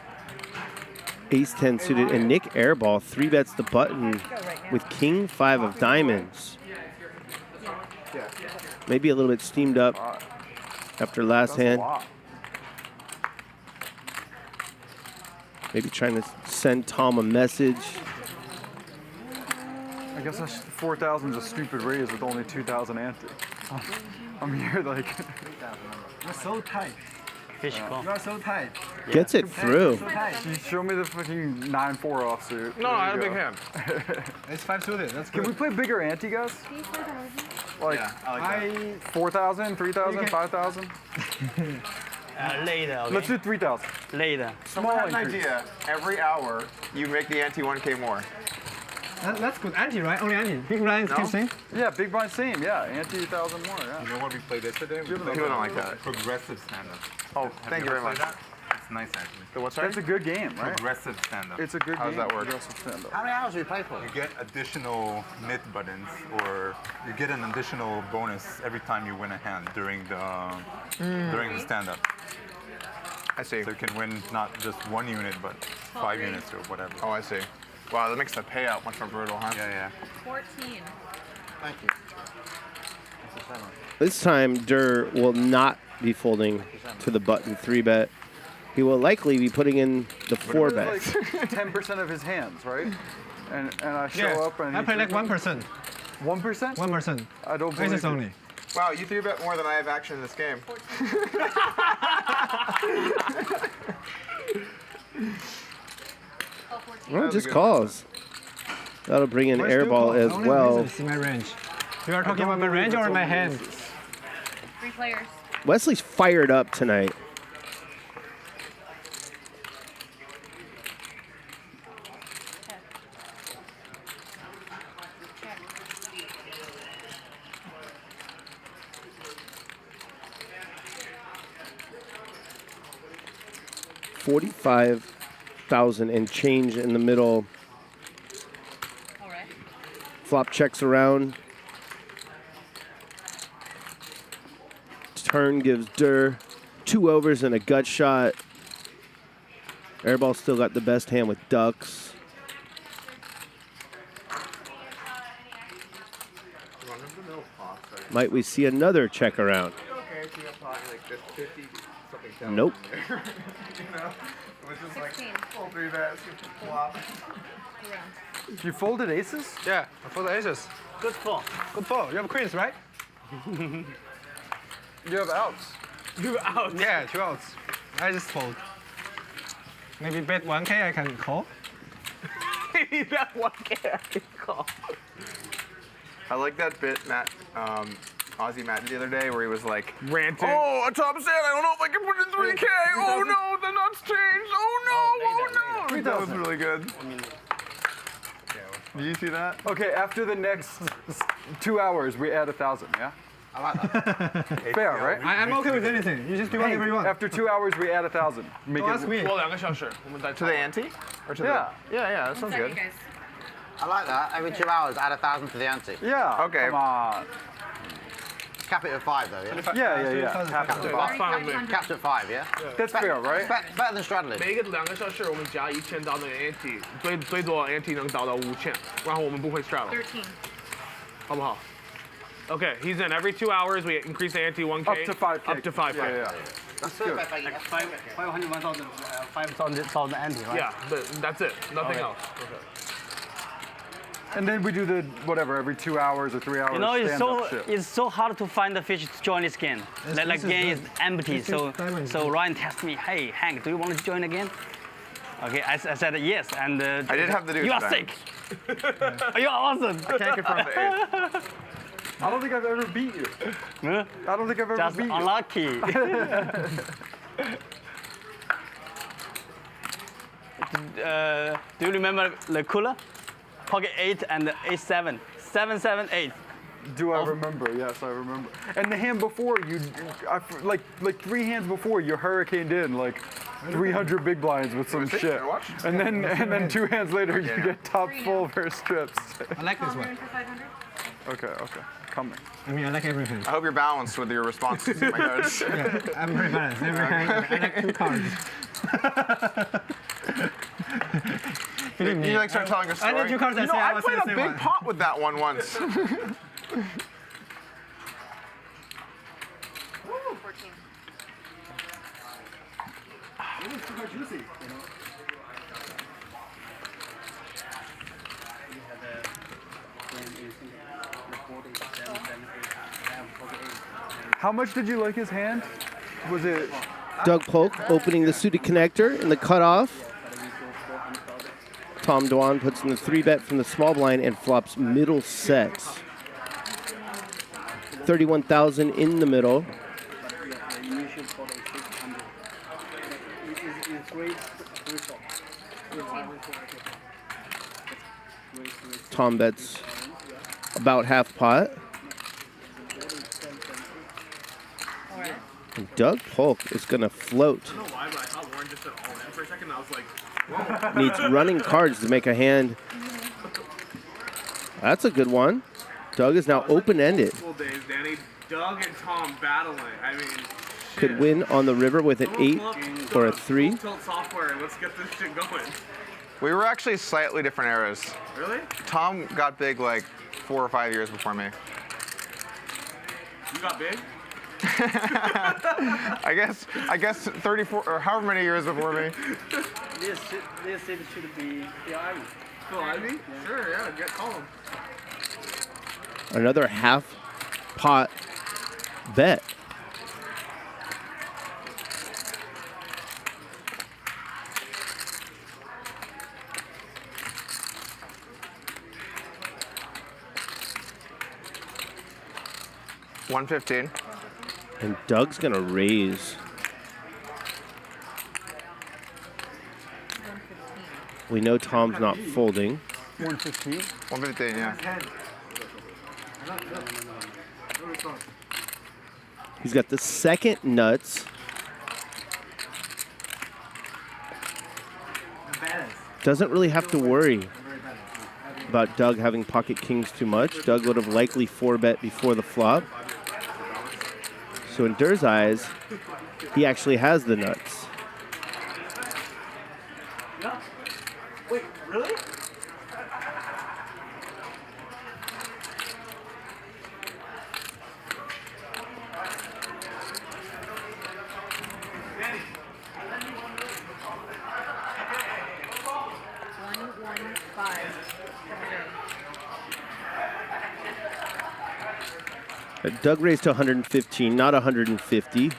ace-10 suited, and Nick Airball 3-bets the button with king 5 of diamonds. Maybe a little bit steamed up after last hand. Maybe trying to send Tom a message. I guess 4,000 is a stupid raise with only 2,000 ante. I'm here like. You're so tight. Fish call. You are so tight. Gets it through. You show me the fucking 9-4 offsuit. No, I had a big hand. It's 5 suited. That's Can good. we play bigger ante, guys? Like, Yeah, I like 4,000, 3,000, 5,000? Later, okay? Let's do 3,000. Later. Someone had an idea. Every hour, you make the ante 1K more. That's good ante, right? Only ante. Big blind is No? same. Yeah, big blind same. Yeah, ante 1,000 more. Yeah. You know what we played yesterday? People don't like that. Progressive stand-up. Oh, thank you very much. It's nice actually. The what's That's a good game, right? Progressive stand-up. It's a good How does game. that work? Progressive stand-up. How many hours do you play for? You get additional mid buttons, or you get an additional bonus every time you win a hand during the stand-up. I see. So you can win not just 1 unit, but 5 units or whatever. Oh, I see. Wow, that makes the payout much more brutal, huh? Yeah, yeah. 14. Thank you. This time, Durr will not be folding to the button 3-bet. He will likely be putting in the 4-bet. Like 10% of his hands, right? And I show up and I play like 1%. 1%? 1%. I don't believe Aces it. only. Wow, you 3-bet more than I have action in this game. Well, just calls. That'll bring in Airball as Only well. aces in my range. You are talking about my range or my hand? 3 players. Wesley's fired up tonight. $45,000 and change in the middle. All right. Flop checks around. Turn gives Durr 2 overs and a gut shot. Airball still got the best hand with ducks. Might we see another check around? Nope. You know, it was just like full 3-bets, flop. You folded aces? Yeah, I fold the aces. Good pull. Good pull. You have queens, right? You have outs. You have outs? Yeah, 2 outs. I just fold. Maybe bet 1K I can call. Maybe bet 1K I can call. I like that bit Matt, Aussie Matt did the other day where he was like, ranting. Oh, a top set, I don't know if I can put in 3K. Oh no, the nuts changed. Oh no, That was really good. Did you see that? Okay, after the next 2 hours, we add 1,000, yeah? I like that. Fair, right? I'm okay with anything. You just do whatever you want. After 2 hours, we add 1,000. Make Don't ask me. To the ante? Or to Yeah. Yeah, that sounds good. I like that. Every 2 hours, add 1,000 to the ante. Yeah. Okay. Come on. Cap it at 5 though, yeah? Yeah. Cap it at 5. Capped at 5, yeah? That's fair, right? Better than straddling. 每一个2个小时，我们加1000刀的 ante， 最多 ante 能达到5000，然后我们不会 straddle， 13. 好不好 ？Okay, he's in. Every 2 hours, we increase the ante 1K. Up to 5K. Up to 5K. Yeah. That's good. 500,000 ante, right? Yeah, but that's it. Nothing else. Okay. And then we do the whatever every 2 hours or 3 hours. You know, stand-up shit. it's so hard to find the fish to join this game. Like game is empty. So Ryan texted me, hey Hank, do you want to join again? Okay, I said yes, and I did have the dudes you are back. sick. You're awesome. I can't confirm the 8. I don't think I've ever beat you. Huh? I don't think I've ever Just beat unlucky. Do you remember the cooler? Pocket 8 and 8-7. 7-7-8. Do I remember? Yes, I remember. And the hand before you, like 3 hands before, you hurricaned in like 300 big blinds with some shit, and then 2 hands later you get top full versus strips. I like this one. Okay, coming. I mean, I like everything. I hope you're balanced with your responses to my cards. Yeah, I'm very balanced. Every hand, I like 2 cards. You like start telling a story? I need 2 cards. You know, I played a big pot with that one once. 14. It's super juicy, you know. How much did you like his hand? Was it? Doug Polk opening the suited connector in the cutoff. Tom Dwan puts in the 3-bet from the small blind and flops middle set. 31,000 in the middle. Tom bets about half pot. And Doug Polk is going to float. I don't know why, but I thought Warren just said all in for a second. I was like, whoa. Needs running cards to make a hand. That's a good one. Doug is now open-ended. Full days, Danny. Doug and Tom battling. I mean, Could win on the river with an 8 or a 3. Tilt software and let's get this shit going. We were actually slightly different eras. Really? Tom got big like 4 or 5 years before me. You got big? I guess 34 or however many years before me. This it should be the Ivy. Phil Ivy? Sure, yeah, call him. Another half pot bet. $115. And Doug's gonna raise. We know Tom's not folding. 115. 115, yeah. He's got the second nuts. Doesn't really have to worry about Doug having pocket kings too much. Doug would have likely 4-bet before the flop. So in Dur's eyes, he actually has the nuts. Yeah. Wait, really? Doug raised to 115, not 150.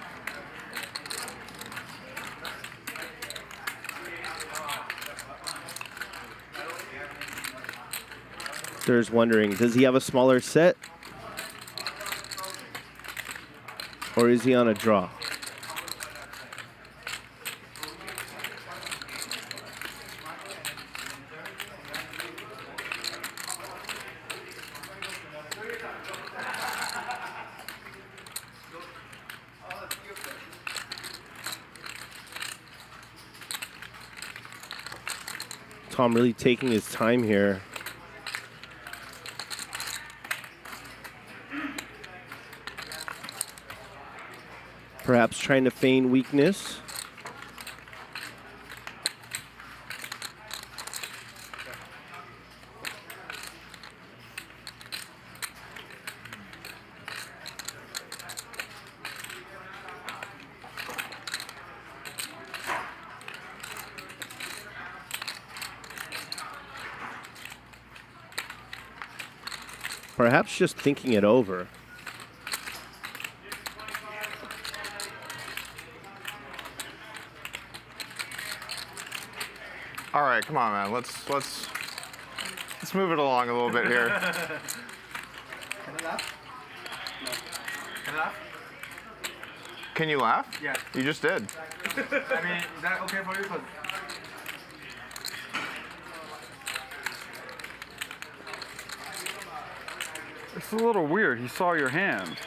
Dur's wondering, does he have a smaller set? Or is he on a draw? Tom really taking his time here. Perhaps trying to feign weakness. Perhaps just thinking it over. All right, come on, man. Let's move it along a little bit here. Can I laugh? No. Can I laugh? Can you laugh? Yeah. You just did. I mean, is that okay for you? It's a little weird. He saw your hand.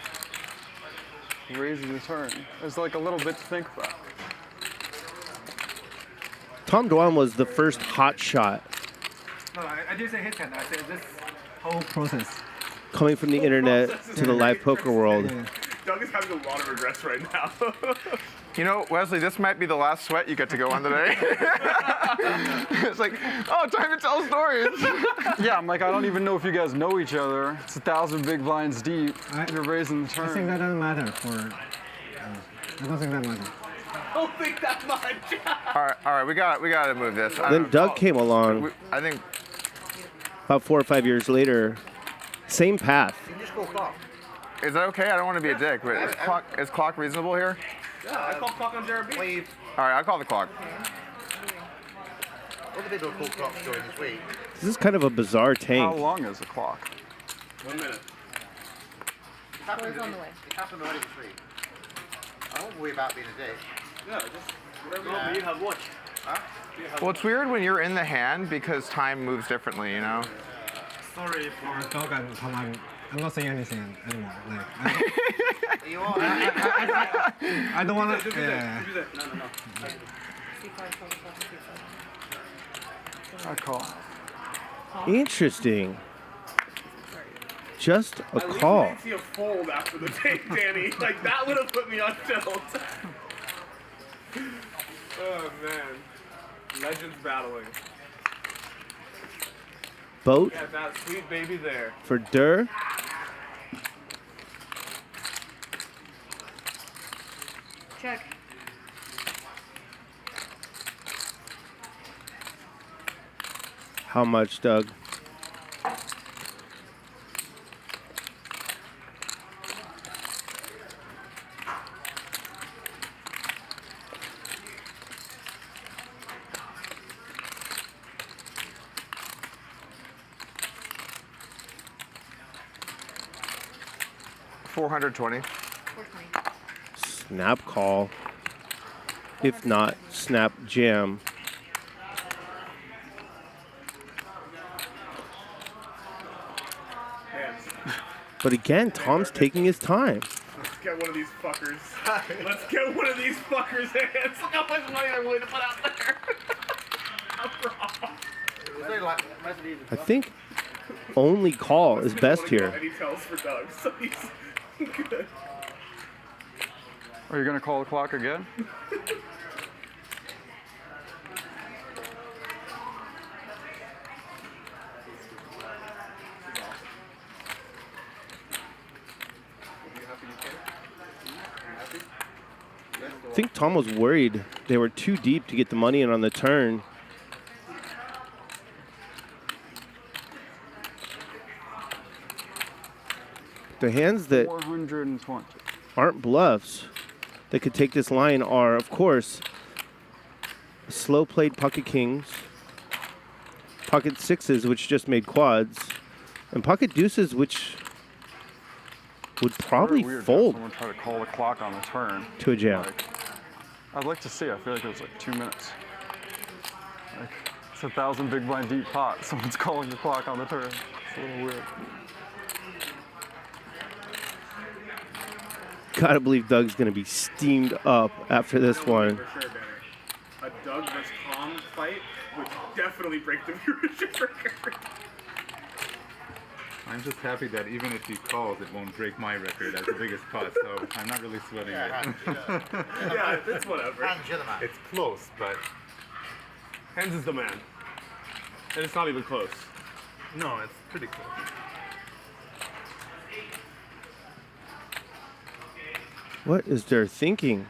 He raises the turn. There's like a little bit to think about. Tom Dwan was the first hot shot No, I didn't say his hand. I said this whole process. coming from the internet to the live poker world. Doug is having a lot of regrets right now. You know, Wesley, this might be the last sweat you get to go on today. It's like, oh, time to tell stories. Yeah, I'm like, I don't even know if you guys know each other. It's 1,000 big blinds deep. You're raising the turn. I think that doesn't matter for. I don't think that matters. I don't think that much. All right, we got to move this. Then Doug came along. I think about 4 or 5 years later, same path. You just go clock. Is that okay? I don't want to be a dick, but is clock reasonable here? Yeah, I call clock on Gerry. All right, I'll call the clock. What do people call clocks during this week? This is kind of a bizarre tank. How long is the clock? 1 minute. It happens on the way. It happens already this week. I won't worry about being a dick. Yeah, just whatever you have watch. Huh? Well, it's weird when you're in the hand because time moves differently, you know? Sorry for Doug and Tom. I'm not saying anything anymore. Like, I don't want to. Yeah. No. I call. Interesting. Just a At call. least we didn't see a fold after the tape, Danny. Like, that would have put me on tilt. Oh, man. Legends battling. Boat Got that sweet baby there. for Dur. Check. How much, Doug? $420. Snap call. If not, snap jam. But again, Tom's taking his time. Let's get one of these fuckers. Let's get one of these fuckers' hands. Look how much money they're willing to put out there. I think only call is best here. Any tells for Doug, so he's good. Are you going to call the clock again? I think Tom was worried they were too deep to get the money in on the turn. The hands that 420. aren't bluffs that could take this line are, of course, slow played pocket kings, pocket sixes, which just made quads, and pocket deuces, which would probably Very weird fold to have someone try to call the clock on the turn. to a jam. I'd like to see. I feel like it was like 2 minutes. Like, it's 1,000 big blind deep pot. Someone's calling the clock on the turn. It's a little weird. Gotta believe Doug's gonna be steamed up after this one. For sure, Benny. A Doug versus Tom fight would definitely break the viewership record. I'm just happy that even if he calls, it won't break my record as the biggest pot, so I'm not really sweating it. Yeah, it's whatever. It's close, but Hands is the man. And it's not even close. no, it's pretty close. What is their thinking?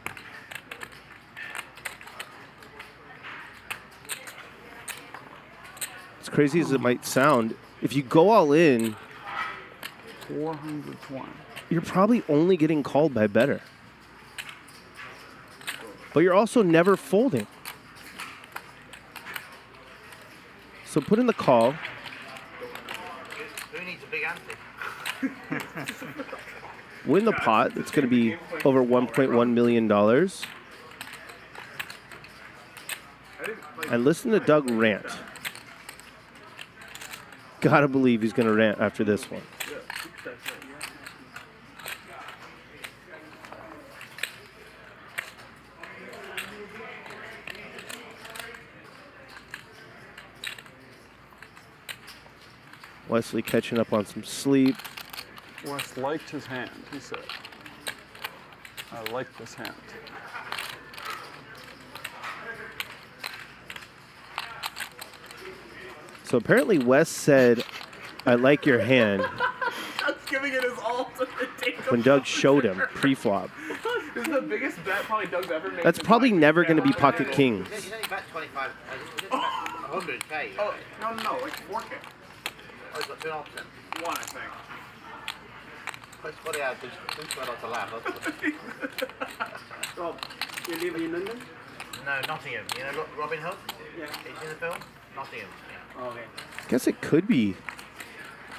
As crazy as it might sound, if you go all in, 420. you're probably only getting called by better. But you're also never folding. So put in the call. Who needs a big ante? Win the pot. It's going to be over $1.1 million. And listen to Doug rant. Gotta believe he's going to rant after this one. Wesley catching up on some sleep. Wes liked his hand, he said. I like this hand. So apparently Wes said, I like your hand, Doug's giving it his all to take when Doug showed him pre-flop. This is the biggest bet probably Doug's ever made. That's probably never going to be pocket kings. He's only bet 25. 100k. Oh, no, like 4K. Oh, he's got 2.5%. One, I think. That's funny how two square not to laugh. Rob, you live in London? No, Nottingham. You know Robin Hood? Yeah. He's in the film? Nottingham. Yeah. Oh, okay. Guess it could be.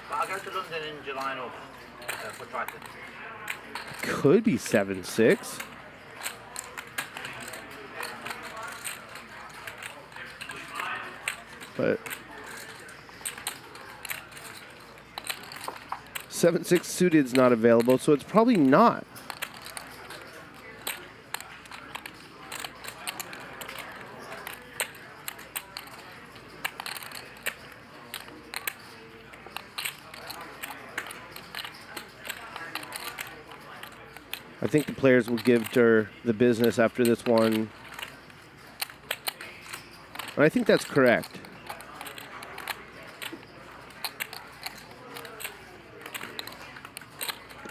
But I'll go to London in July and August for Triton. Could be 7-6. But 7-6 suited is not available, so it's probably not. I think the players will give her the business after this one. And I think that's correct.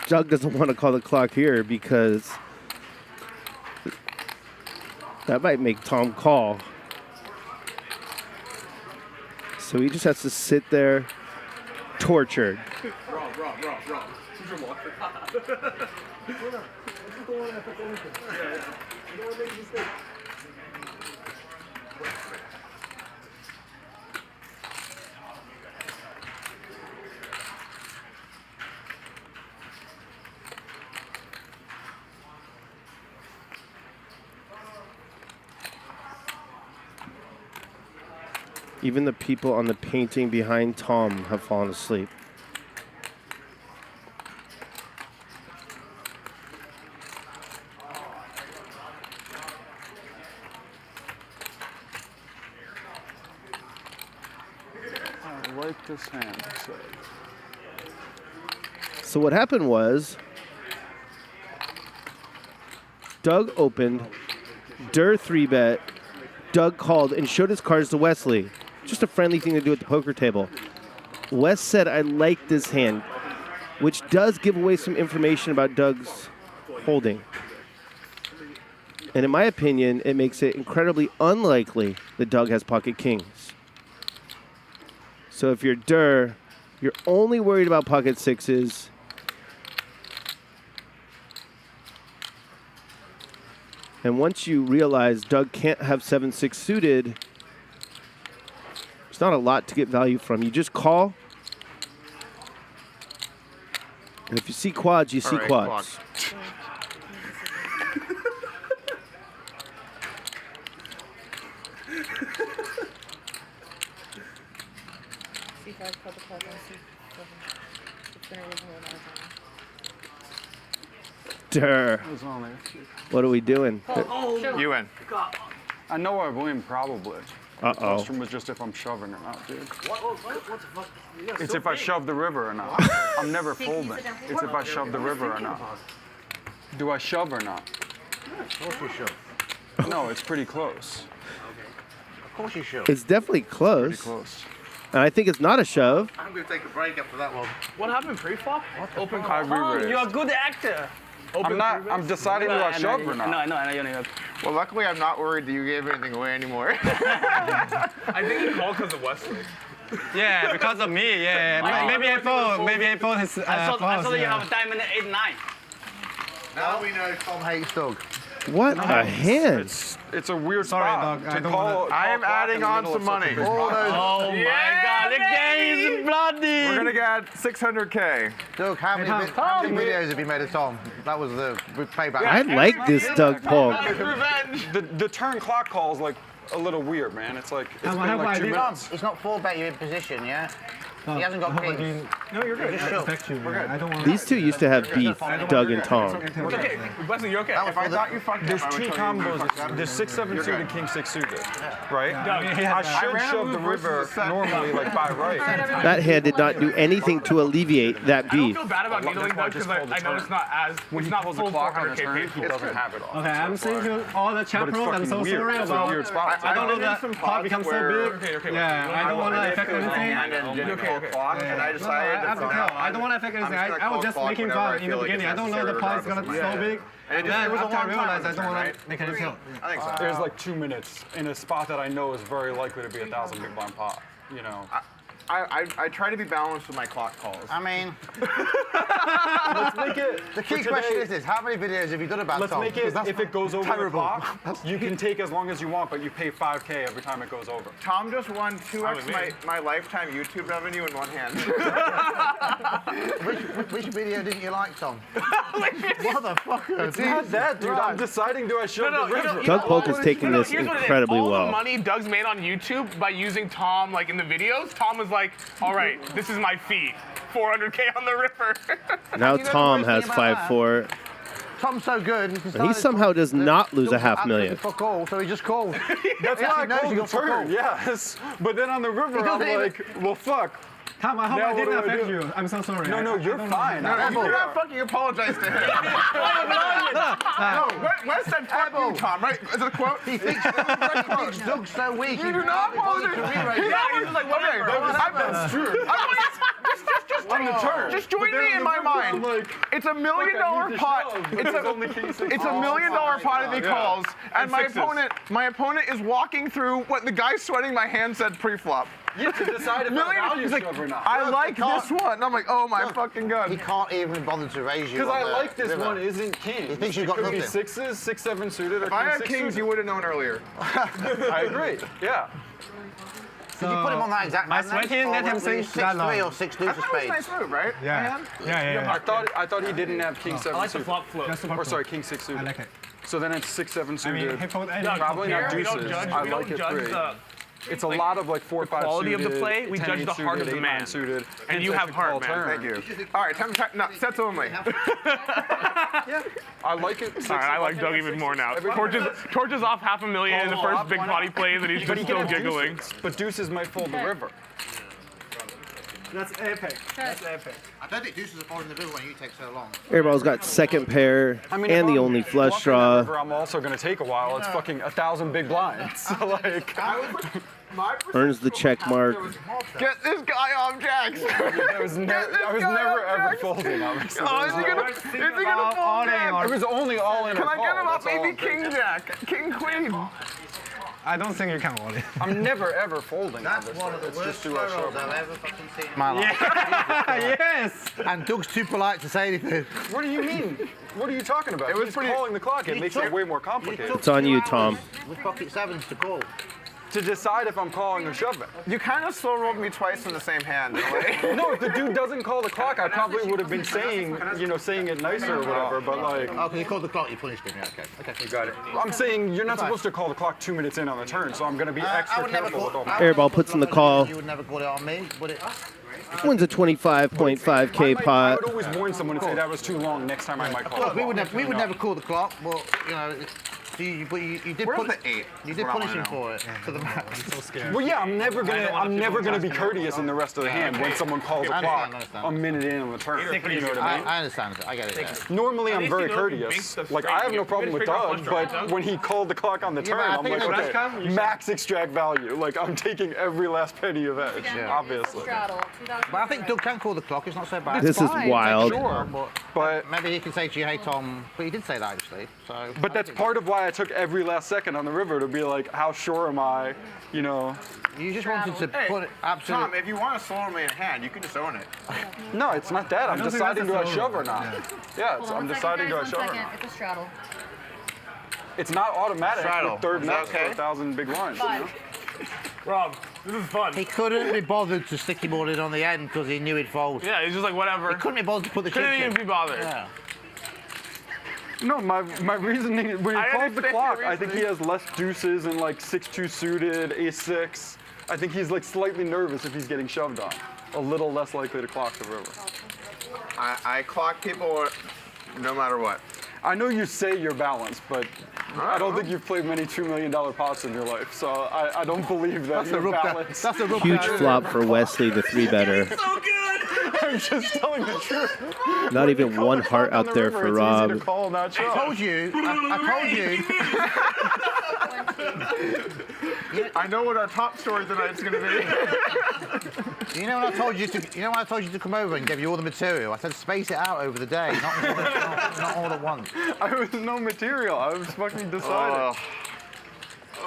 Doug doesn't want to call the clock here because That might make Tom call. So he just has to sit there, tortured. Even the people on the painting behind Tom have fallen asleep. I like this hand. So what happened was Doug opened, Durr 3-bet, Doug called and showed his cards to Wesley. Just a friendly thing to do at the poker table. Wes said, I like this hand, which does give away some information about Doug's holding. And in my opinion, it makes it incredibly unlikely that Doug has pocket kings. So if you're Durr, you're only worried about pocket sixes. And once you realize Doug can't have 7-6 suited, there's not a lot to get value from. You just call. And if you see quads, you see quads. Durr. What are we doing? You win. I know I win probably. Uh-oh. The question was just if I'm shoving or not, dude. What the fuck? It's if I shove the river or not. I'm never folding. It's if I shove the river or not. Do I shove or not? Of course you shove. No, it's pretty close. Of course you shove. It's definitely close. Pretty close. And I think it's not a shove. I'm going to take a break after that one. What happened pre-flop? Open I call. re-raised. You're a good actor. I'm deciding do I shove or not. No, I know. Well, luckily I'm not worried that you gave anything away anymore. I think he called because of Wesley. Yeah, because of me, yeah. Maybe I fold. Maybe I fold his I saw that you have a diamond 8-9. Now we know Tom hates Doug. What a hand. It's a weird spot. Dog, I am adding on some money. Oh my God, the game is bloody. We're going to get 600K. Doug, how many videos have you made of Tom? That was the payback. I like this Doug Polk. The turn clock call is like a little weird, man. It's like, it's been like 2 minutes. It's not 4-bet you in position, yeah? He hasn't got kings. No, you're good. I don't want These two used to have beef, Doug and Tom. Okay, Wesley, you're okay. If I thought you fucked There's up, I would two tell you combos. There's 6-7 suited, king 6 suited, right? Yeah. I should shove the river normally, like by right. That hand did not do anything to alleviate that I don't beef. feel bad about needling Doug because I know it's not as When he not pulls the full clock on the 400K turn, paid he doesn't have it all. Okay, I'm saying to all the chat But it's pros, I'm so fucking weird. sorry It's a about. weird spot. I don't know that pot becomes so big. Okay. Yeah, I don't want to affect anything. And I decided I don't want to affect anything. I was just making fun in the beginning. I don't know the pot is gonna be so big. And then after I realized I don't want to make any kill. I think so. There's like 2 minutes in a spot that I know is very likely to be 1,000 big blind pot. You know. I try to be balanced with my clock calls. I mean, Let's make it. the key question is this: how many videos have you done about Let's Tom? make it. If it goes over terrible. the clock, you can take as long as you want, but you pay 5K every time it goes over. Tom just won 2x my lifetime YouTube revenue in one hand. Which video didn't you like, Tom? Motherfucker. It's not that, dude. I'm deciding do I shove the river. Doug Polk is taking this Here's what it is. incredibly All well. the money Doug's made on YouTube by using Tom like in the videos, Tom was like, all right, this is my fee. 400K on the river. Now Tom has 5-4. Tom's so good. And he somehow does not lose a $500,000. Fuck all, so he just called. That's why I called the turn, yes. But then on the river, I'm like, well, fuck. Tom, I hope I didn't affect you. I'm so sorry. No, you're fine. No, you do not fucking apologize to him. No, Wes said fuck you, Tom, right? Is it a quote? He thinks Doug's so weak. You do not apologize. Yeah, he was like, whatever. That's true. On the turn. Just join me in my mind. It's $1 million pot. It's $1 million pot if he calls, and my opponent is walking through what the guy sweating my hand said pre-flop. Yeah, to decide if I value shove or not. I like this one. And I'm like, oh my fucking god. He can't even bother to raise you. Because I like this one isn't king. He thinks you've got nothing. It could be 6s, 6, 7 suited, or if I had kings, you would have known earlier. I agree. Yeah. Did you put him on that exact my sweat here, let him sing 6-3 or 6 deuce of spades? Nice move, right? Yeah. I thought he didn't have king 7 I like the suited. flop flow. Or sorry, king 6 suited. I like it. So then it's 6, 7 suited. Probably not deuces. I like it 3. It's a lot of like 4, 5 quality suited, of the play. We 10, judge the heart of the 8, man. 9 suited, and you have heart, man. Thank you. All right, time. No, sets only. Yeah, I like it. All right, I like Doug even more now. Torches off $500,000 in the first big pot he plays, and he's just still giggling. But deuces might fold the river. That's epic. That's epic. I don't think deuces are folding the river when you take so long. Airball's got second pair and the only flush draw. River, I'm also going to take a while. It's fucking 1,000 big blinds. So like, Earns the check mark. Get this guy off jacks. I was never ever folding, obviously. Oh, is he gonna fold jack? It was only all in. Can I get him up? Maybe king jack, king queen. I don't think you can hold it. I'm never ever folding. That's one of the worst throw rolls I've ever fucking seen in my life. Yes. And Doug's too polite to say anything. What do you mean? What are you talking about? It was calling the clock. It makes it way more complicated. It's on you, Tom. With pocket sevens to call. To decide if I'm calling or shoving. You kind of slow rolled me twice in the same hand. No, if the dude doesn't call the clock, I probably would have been saying it nicer or whatever, but like... Oh, because you called the clock, you punished him, yeah, okay. You got it. I'm saying you're not supposed to call the clock 2 minutes in on the turn, so I'm going to be extra careful with all my... Airball puts in the call. You would never call it on me, would it? Wins a 25.5K pot. I would always warn someone and say that was too long, next time I might call Well, we would never call the clock, but, you did Where's the 8? You did punish him for it. To the max. I'm so scared. Well, yeah, I'm never gonna be courteous in the rest of the hand when someone calls a clock a minute in on the turn. You know what I mean? I understand. I get it. Yeah. Normally, I'm very courteous. Like, I have no problem with Doug, but when he called the clock on the turn, I'm like, okay, max extract value. Like, I'm taking every last penny of edge, obviously. But I think Doug can call the clock. It's not so bad. This is wild. Sure, but maybe he can say to you, hey, Tom, but he did say that, actually. So. But that's part of why I took every last second on the river to be like, how sure am I, You just wanted to put it absolutely... Tom, if you want to slow me in hand, you can just own it. No, it's not that. I'm deciding do I shove or not. Yeah, I'm deciding do I shove or not. It's a straddle. It's not automatic with third net for 1,000 big lines. Rob, this is fun. He couldn't be bothered to stick him all in on the end because he knew he'd fold. Yeah, he's just like, whatever. He couldn't be bothered to put the chips in. Couldn't even be bothered. Yeah. No, my reasoning, when he calls the clock, I think he has less deuces and like 6-2 suited, ace-6. I think he's like slightly nervous if he's getting shoved on. A little less likely to clock the river. I clock people no matter what. I know you say you're balanced, but I don't think you've played many $2 million pots in your life, so I don't believe that you're balanced. That's a Huge flop for Wesley, the 3-better. So good! I'm just telling the truth. Not even one heart out there for Rob. I told you. I know what our top story tonight is going to be. You know when I told you to come over and give you all the material? I said space it out over the day, not all at once. I was no material. I was fucking deciding.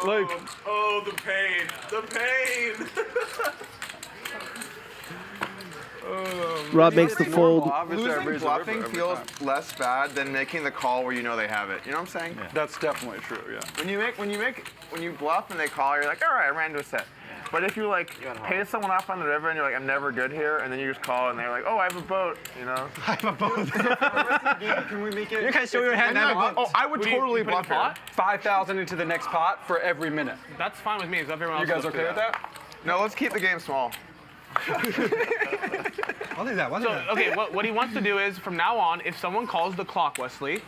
Oh, the pain. The pain. Rob makes the fold. Losing bluffing feels less bad than making the call where you know they have it. You know what I'm saying? Yeah. That's definitely true. Yeah. When you bluff and they call, you're like, all right, I ran into a set. But if you pay someone off on the river and you're like, I'm never good here, and then you just call and they're like, oh, I have a boat, I have a boat. Can we make it? You can show your hand. Oh, I would totally bluff it. 5,000 into the next pot for every minute. That's fine with me. Is everyone else? You guys okay with that? No, let's keep the game small. What is that? Okay, what he wants to do is, from now on, if someone calls the clock, Wesley,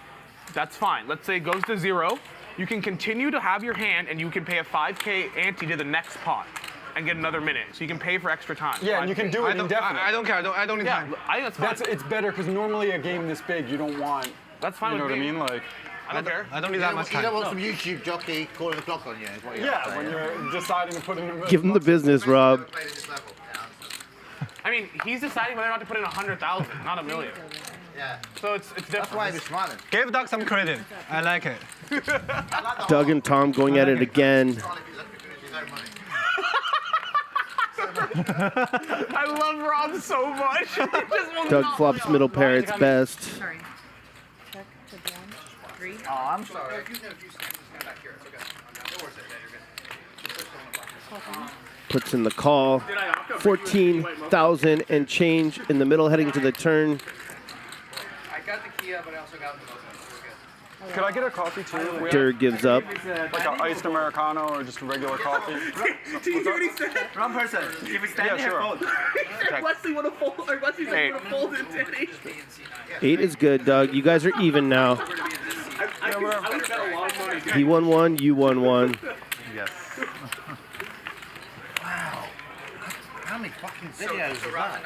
that's fine. Let's say it goes to 0. You can continue to have your hand, and you can pay a 5K ante to the next pot and get another minute. So you can pay for extra time. Yeah, and you can do it indefinitely. I don't care. I don't need time. I think that's fine. It's better because normally a game this big, you don't want. That's fine. You know what I mean? Like. I don't care. I don't need that much time. You don't want some YouTube jockey calling the clock on you. Yeah, when you're deciding to put in a... Give him the business, Rob. I mean, he's deciding whether or not to put in 100,000, not a million. Yeah. So it's different. That's why he's smiling. Give Doug some credit. I like it. Doug and Tom going at it again. I love Rob so much. Doug flops middle pair, it's best. Sorry. Check to Dwan. 3. Oh, I'm sorry. Puts in the call. 14,000 and change in the middle heading to the turn. I got the Kia, but I also got the Could I get a coffee too? Durr gives up. Like an iced Americano or just a regular coffee? Do you hear what he said? Wrong person. If we stand Yeah, here, sure. fold. Wesley would have folded. Or Wesley said would have folded, did he? 8 is good, Doug. You guys are even now. I would have got a long money. He won 1, you won 1. Yes. Wow. How many fucking videos is that?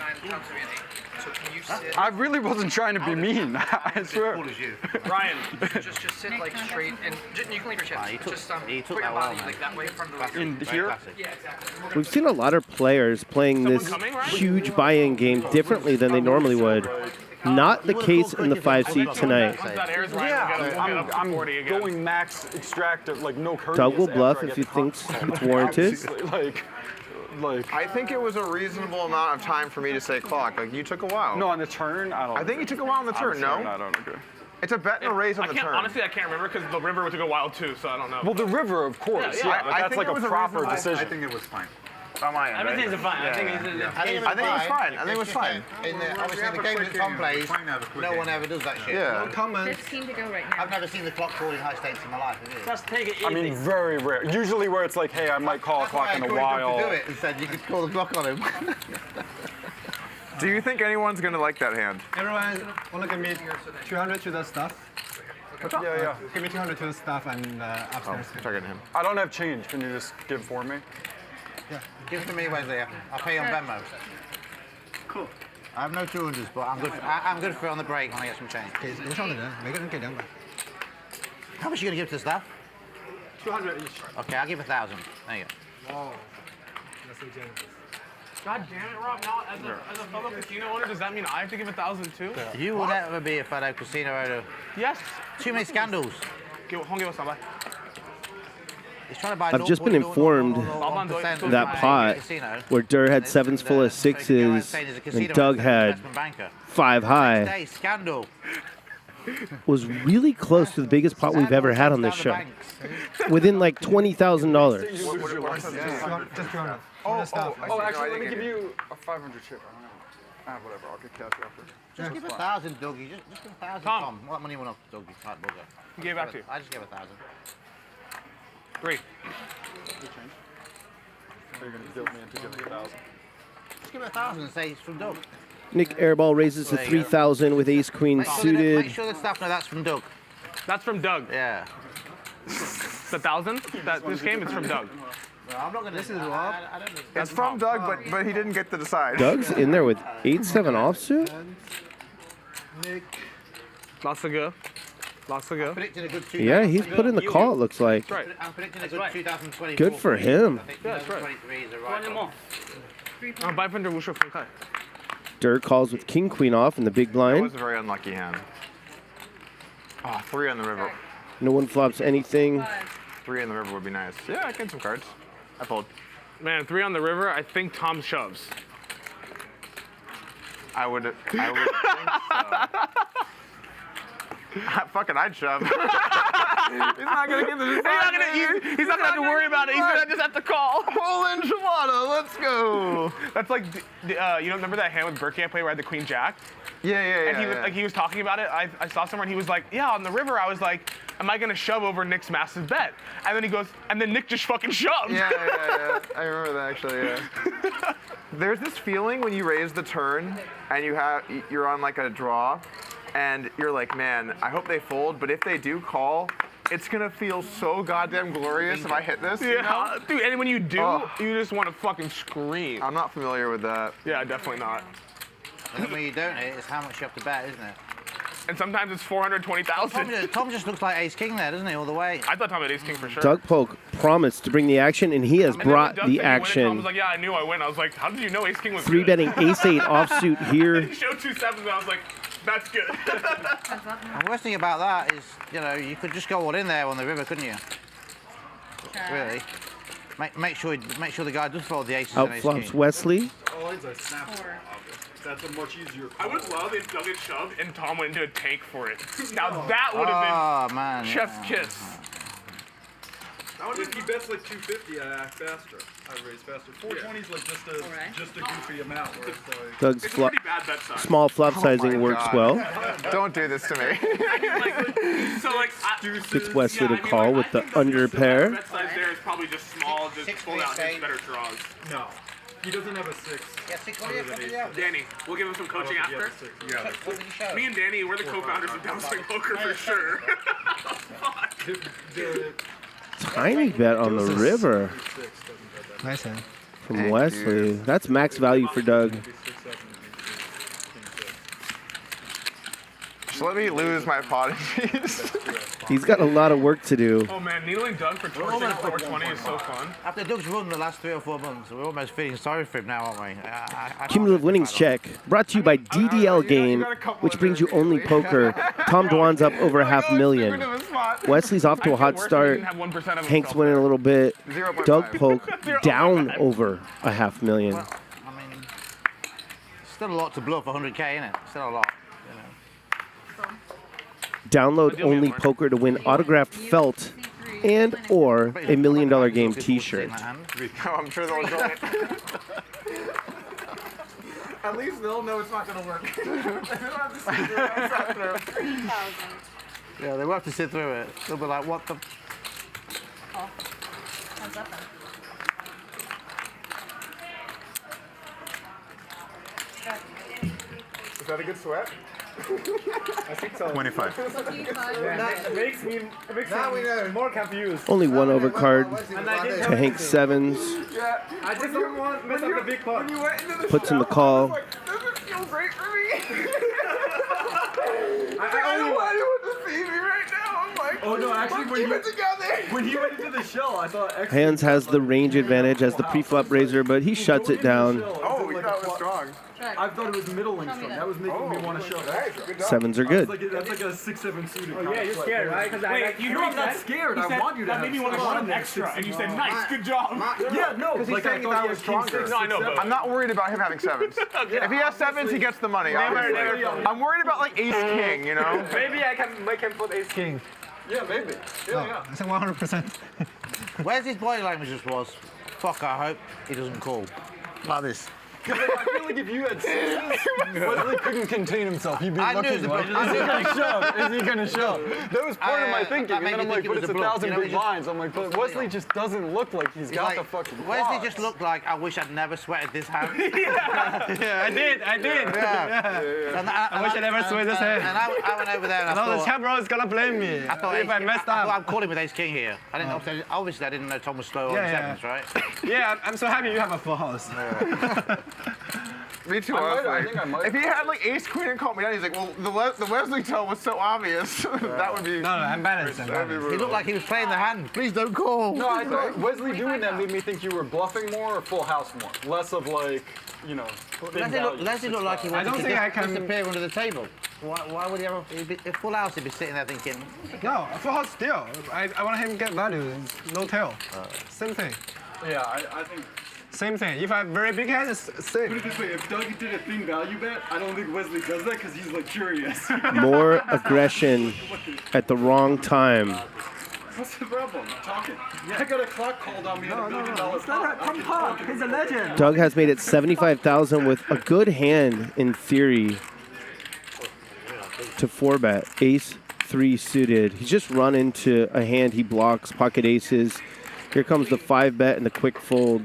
So can you sit? I really wasn't trying to be mean. I swear. Ryan. just sit like straight and you can leave your chips. Just he took put your that well, body man. like that way from the record. In here? Yeah, exactly. We've seen a lot of players playing this huge buy-in game differently than they normally would. Not the case in the 5-seat tonight. Yeah, I'm going max extractive, like no courteous. Doug will bluff after I if get he the thinks call. it's warranted. Like, I think it was a reasonable amount of time for me to say clock. Like, you took a while. No, on the turn, I don't. I think you took a while on the turn, no? I don't agree. It's a bet and a raise on the turn. Honestly, I can't remember because the river took a while too, so I don't know. Well, the river, of course. Yeah, but that's like a proper decision. I think it was fine. On my end, Everything's right? fine. Yeah. I think it was fine. I think it was fine. Obviously, in the game that Tom plays, no one ever does that shit. Yeah. No comment. 15 to go right now. I've never seen the clock call in high stakes in my life. Just take it easy. I mean, very rare. Usually where it's like, hey, I might call a clock in a while. To do it and said you could call the clock on him. Do you think anyone's gonna like that hand? Everyone, want to give me 200 to the stuff? Yeah. Give me 200 to the stuff and upstairs. Target him. I don't have change. Can you just give for me? Yeah. Give it to me, Wesley. I'll pay you on Venmo. Cool. I have no 200s, but I'm good. I'm good for it on the break when I get some change. How much are you gonna give to the staff? 200 each. Okay, I'll give 1,000. There you go. Wow. That's so generous. God damn it, Rob. Now, as a fellow casino owner, does that mean I have to give 1,000 too? You will never be a fellow casino owner. Yes. Too many scandals. I've just been informed that pot where Durr had 7s full of 6s and Doug had 5 high was really close to the biggest pot we've ever had on this show. Within like $20,000. Actually, let me give you a 500 chip. I don't know. Whatever, I'll get cash after. Just give 1,000, Dougie. Just give 1,000, Tom. What money went off Dougie? Tight bugger. He gave back to you. I just gave 1,000. 3. You're going to guilt me into giving 1,000. Just give 1,000 and say it's from Doug. Nick Airball raises to 3,000 with ace queen suited. Make sure the staff know that's from Doug. That's from Doug. Yeah. The 1,000? This game is from Doug. Well, I'm not going to. This is Rob. It's from Doug, but he didn't get to decide. Doug's in there with 8-7 offsuit. Nick. Lots to go. Yeah, he's put in the call, it looks like. That's right. I'm predicting a good 2024. Good for him. Yeah, that's right. 2023 is the right one. Durr calls with king queen off in the big That blind. was a very unlucky hand. Oh, 3 on the river. No one flops anything. 3 on the river would be nice. Yeah, I get some cards. I pulled. Man, 3 on the river. I think Tom shoves. I would think so. Fucking, I'd shove. He's not gonna get the decide. He's not gonna have to worry about it. He's gonna just have to call. Whole enchilada, let's go. That's like, you don't remember that hand with Berkey I played where I had the Queen Jack? Yeah. And he was talking about it. I saw somewhere and he was like, yeah, on the river. I was like, am I gonna shove over Nick's massive bet? And then he goes, and then Nick just fucking shoved. Yeah. I remember that actually. Yeah. There's this feeling when you raise the turn and you're on like a draw, and you're like, man, I hope they fold, but if they do call, it's gonna feel so goddamn glorious if I hit this. Yeah, you know? dude, and when you do, you just want to fucking scream. I'm not familiar with that. Yeah, definitely not. And then when you don't hit, it's how much you have to bet, isn't it? And sometimes it's 420,000. Tom just looks like ace king there, doesn't he, all the way? I thought Tom had ace king for sure. Doug Polk promised to bring the action, and he has brought the action. Tom was like, yeah, I knew I win. I was like, how did you know ace king was Three good? betting ace-8 offsuit here. He showed 2 sevens, and I was like, that's good. The worst thing about that is, you know, you could just go all in there on the river, couldn't you? Really. Make sure the guy does follow the aces and ace Outflops king. Wesley. Oh, it's a snap. That's a much easier call. I would love if Doug had shoved and Tom went into a tank for it. Now that would have been man, chef's kiss. That would if he bets like 250, I act faster. I raise faster. 420 is like just a goofy amount. Where it's like Doug's it's a pretty bad bet size. small flop sizing works well. Don't do this to me. So like, Gets Wesley to call with the under pair. bet size there is probably just small, just pull out his better draws. No. He doesn't have a 6. Yeah, 6 what do you have? Danny, we'll give him some coaching after. Yeah. Me and Danny, we're the co-founders of Downswing Poker for sure. Tiny bet on the river Nice hand. from Wesley. That's max value for Doug. Just let me lose my pot. He's got a lot of work to do. Oh man, needling Doug for 420 is so fun. After Doug's run the last 3 or 4 months, we're almost feeling sorry for him now, aren't we? Cumulative winnings check brought to you by DDL Game, which brings you only poker. Tom Dwan's up over $500,000. Wesley's off to a hot start. Hank's winning a little bit. Doug Polk down over $500,000. Well, I mean, still a lot to bluff, 100K, isn't it? Still a lot. Download only poker to win autographed felt and or a $1 million game t-shirt. I'm sure they'll enjoy it. At least they'll know it's not going to work. Yeah, they will have to sit through it. They'll be like, what the... Oh. How's that then? Is that a good sweat? I think so. 25. It makes me more confused. Only one overcard to Hank's sevens. Yeah, I just don't want to mess up the big pot. Puts in the call. Doesn't feel great for me. I don't want anyone to see me right now. I'm like, oh no, actually when he went into the shell, I thought Hands has the range advantage as the pre-flop raiser, but he shuts it down. Oh, you thought it was strong. I thought it was middling strong. That was making me want to show. Sevens are good. That's like a 6-7 suited. Oh yeah, you're scared, right? Wait, you know I'm not scared. I want you to have. Maybe you want to run an extra, and you said, nice, good job. Yeah, no, like I thought he was stronger. No, I know, but I'm not worried about him having sevens. If he has sevens, he gets the money. Obviously. I'm worried about like ace king, you know? Maybe I can make him put ace king. Yeah, maybe. Yeah. I think 100%. Where's his body language just was? Fuck, I hope he doesn't call. Like this. I feel like if you had sixes, Wesley couldn't contain himself. He'd be looking like, is he going to shove? Is he going to shove? That was part of my thinking. And then I'm like, but it's 1,000 big blinds. I'm like, but Wesley just doesn't look like he's got the fucking Wesley just looked like, I wish I'd never sweated this hand. Yeah, I did. Yeah. I wish I never sweated this hand. And I went over there and I thought... the champ bro is going to blame me. I thought if I messed up. I thought I'm calling with ace king here. Obviously, I didn't know Tom was slow on sevens, right? Yeah, I'm so happy you have a full house. Me too, honestly. If he had like ace queen and called me down, he's like, well, the Wesley tell was so obvious. That would be... No, I'm bad at it. He looked like he was playing the hand. Please don't call. No, I thought Wesley doing that made me think you were bluffing more or full house more. Less of like, you know, Leslie looked like he wanted to disappear under the table. Why would he ever... If full house, he'd be sitting there thinking... No, full house still. I want him to get value. No tail. Same thing. Yeah, I think... Same thing. If I have very big hand, it's same. Put it this way, if Doug did a thin value bet, I don't think Wesley does that because he's like curious. More aggression at the wrong time. What's the problem? I'm talking. Yeah. I got a clock called on me at $1 million. Come Polk. He's a legend. Doug has made it 75,000 with a good hand in theory to 4-bet. Ace 3 suited. He's just run into a hand he blocks, pocket aces. Here comes the 5-bet and the quick fold.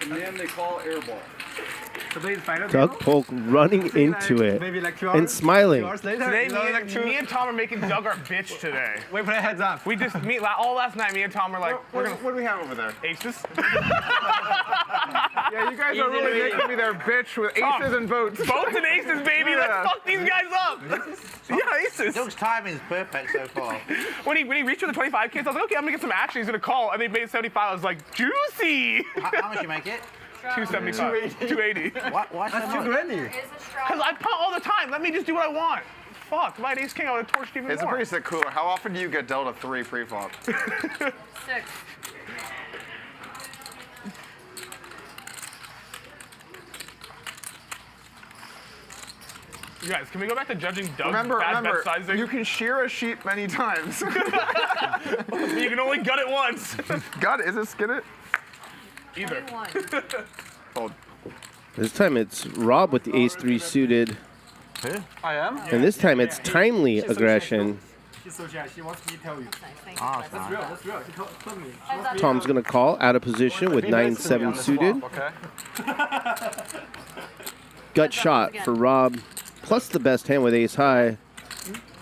And then they call airball. Doug Polk running into it and smiling. Today, me and Tom are making Doug our bitch today. Wait for the heads up. We just all last night. Me and Tom were like, what do we have over there? Aces. Yeah, you guys are really making me their bitch with aces and boats. Boats and aces, baby. Yeah. Let's fuck these guys up. Yeah, aces. Doug's timing is perfect so far. When he reached for the 25 kids, I was like, okay, I'm gonna get some action. He's gonna call, and they made 75. I was like, juicy. How much you make it? 275. 280. Why That's so too much? trendy. Because I punt all the time. Let me just do what I want. Fuck, if I had ace king, I would have torched even It's a more. pretty sick cooler. How often do you get dealt a 3 pre-flop? 6. You guys, can we go back to judging Doug's Remember, bad bet sizing? you can shear a sheep many times. You can only gut it once. Gut? Is it skin it? Either. Hold. This time it's Rob with the ace-3 suited. I am? And this time it's timely aggression. She's so shy. She wants me to tell you. That's real. That's real. She told me. Tom's going to call out of position with 9-7 suited. Okay. Gut shot for Rob, plus the best hand with ace high.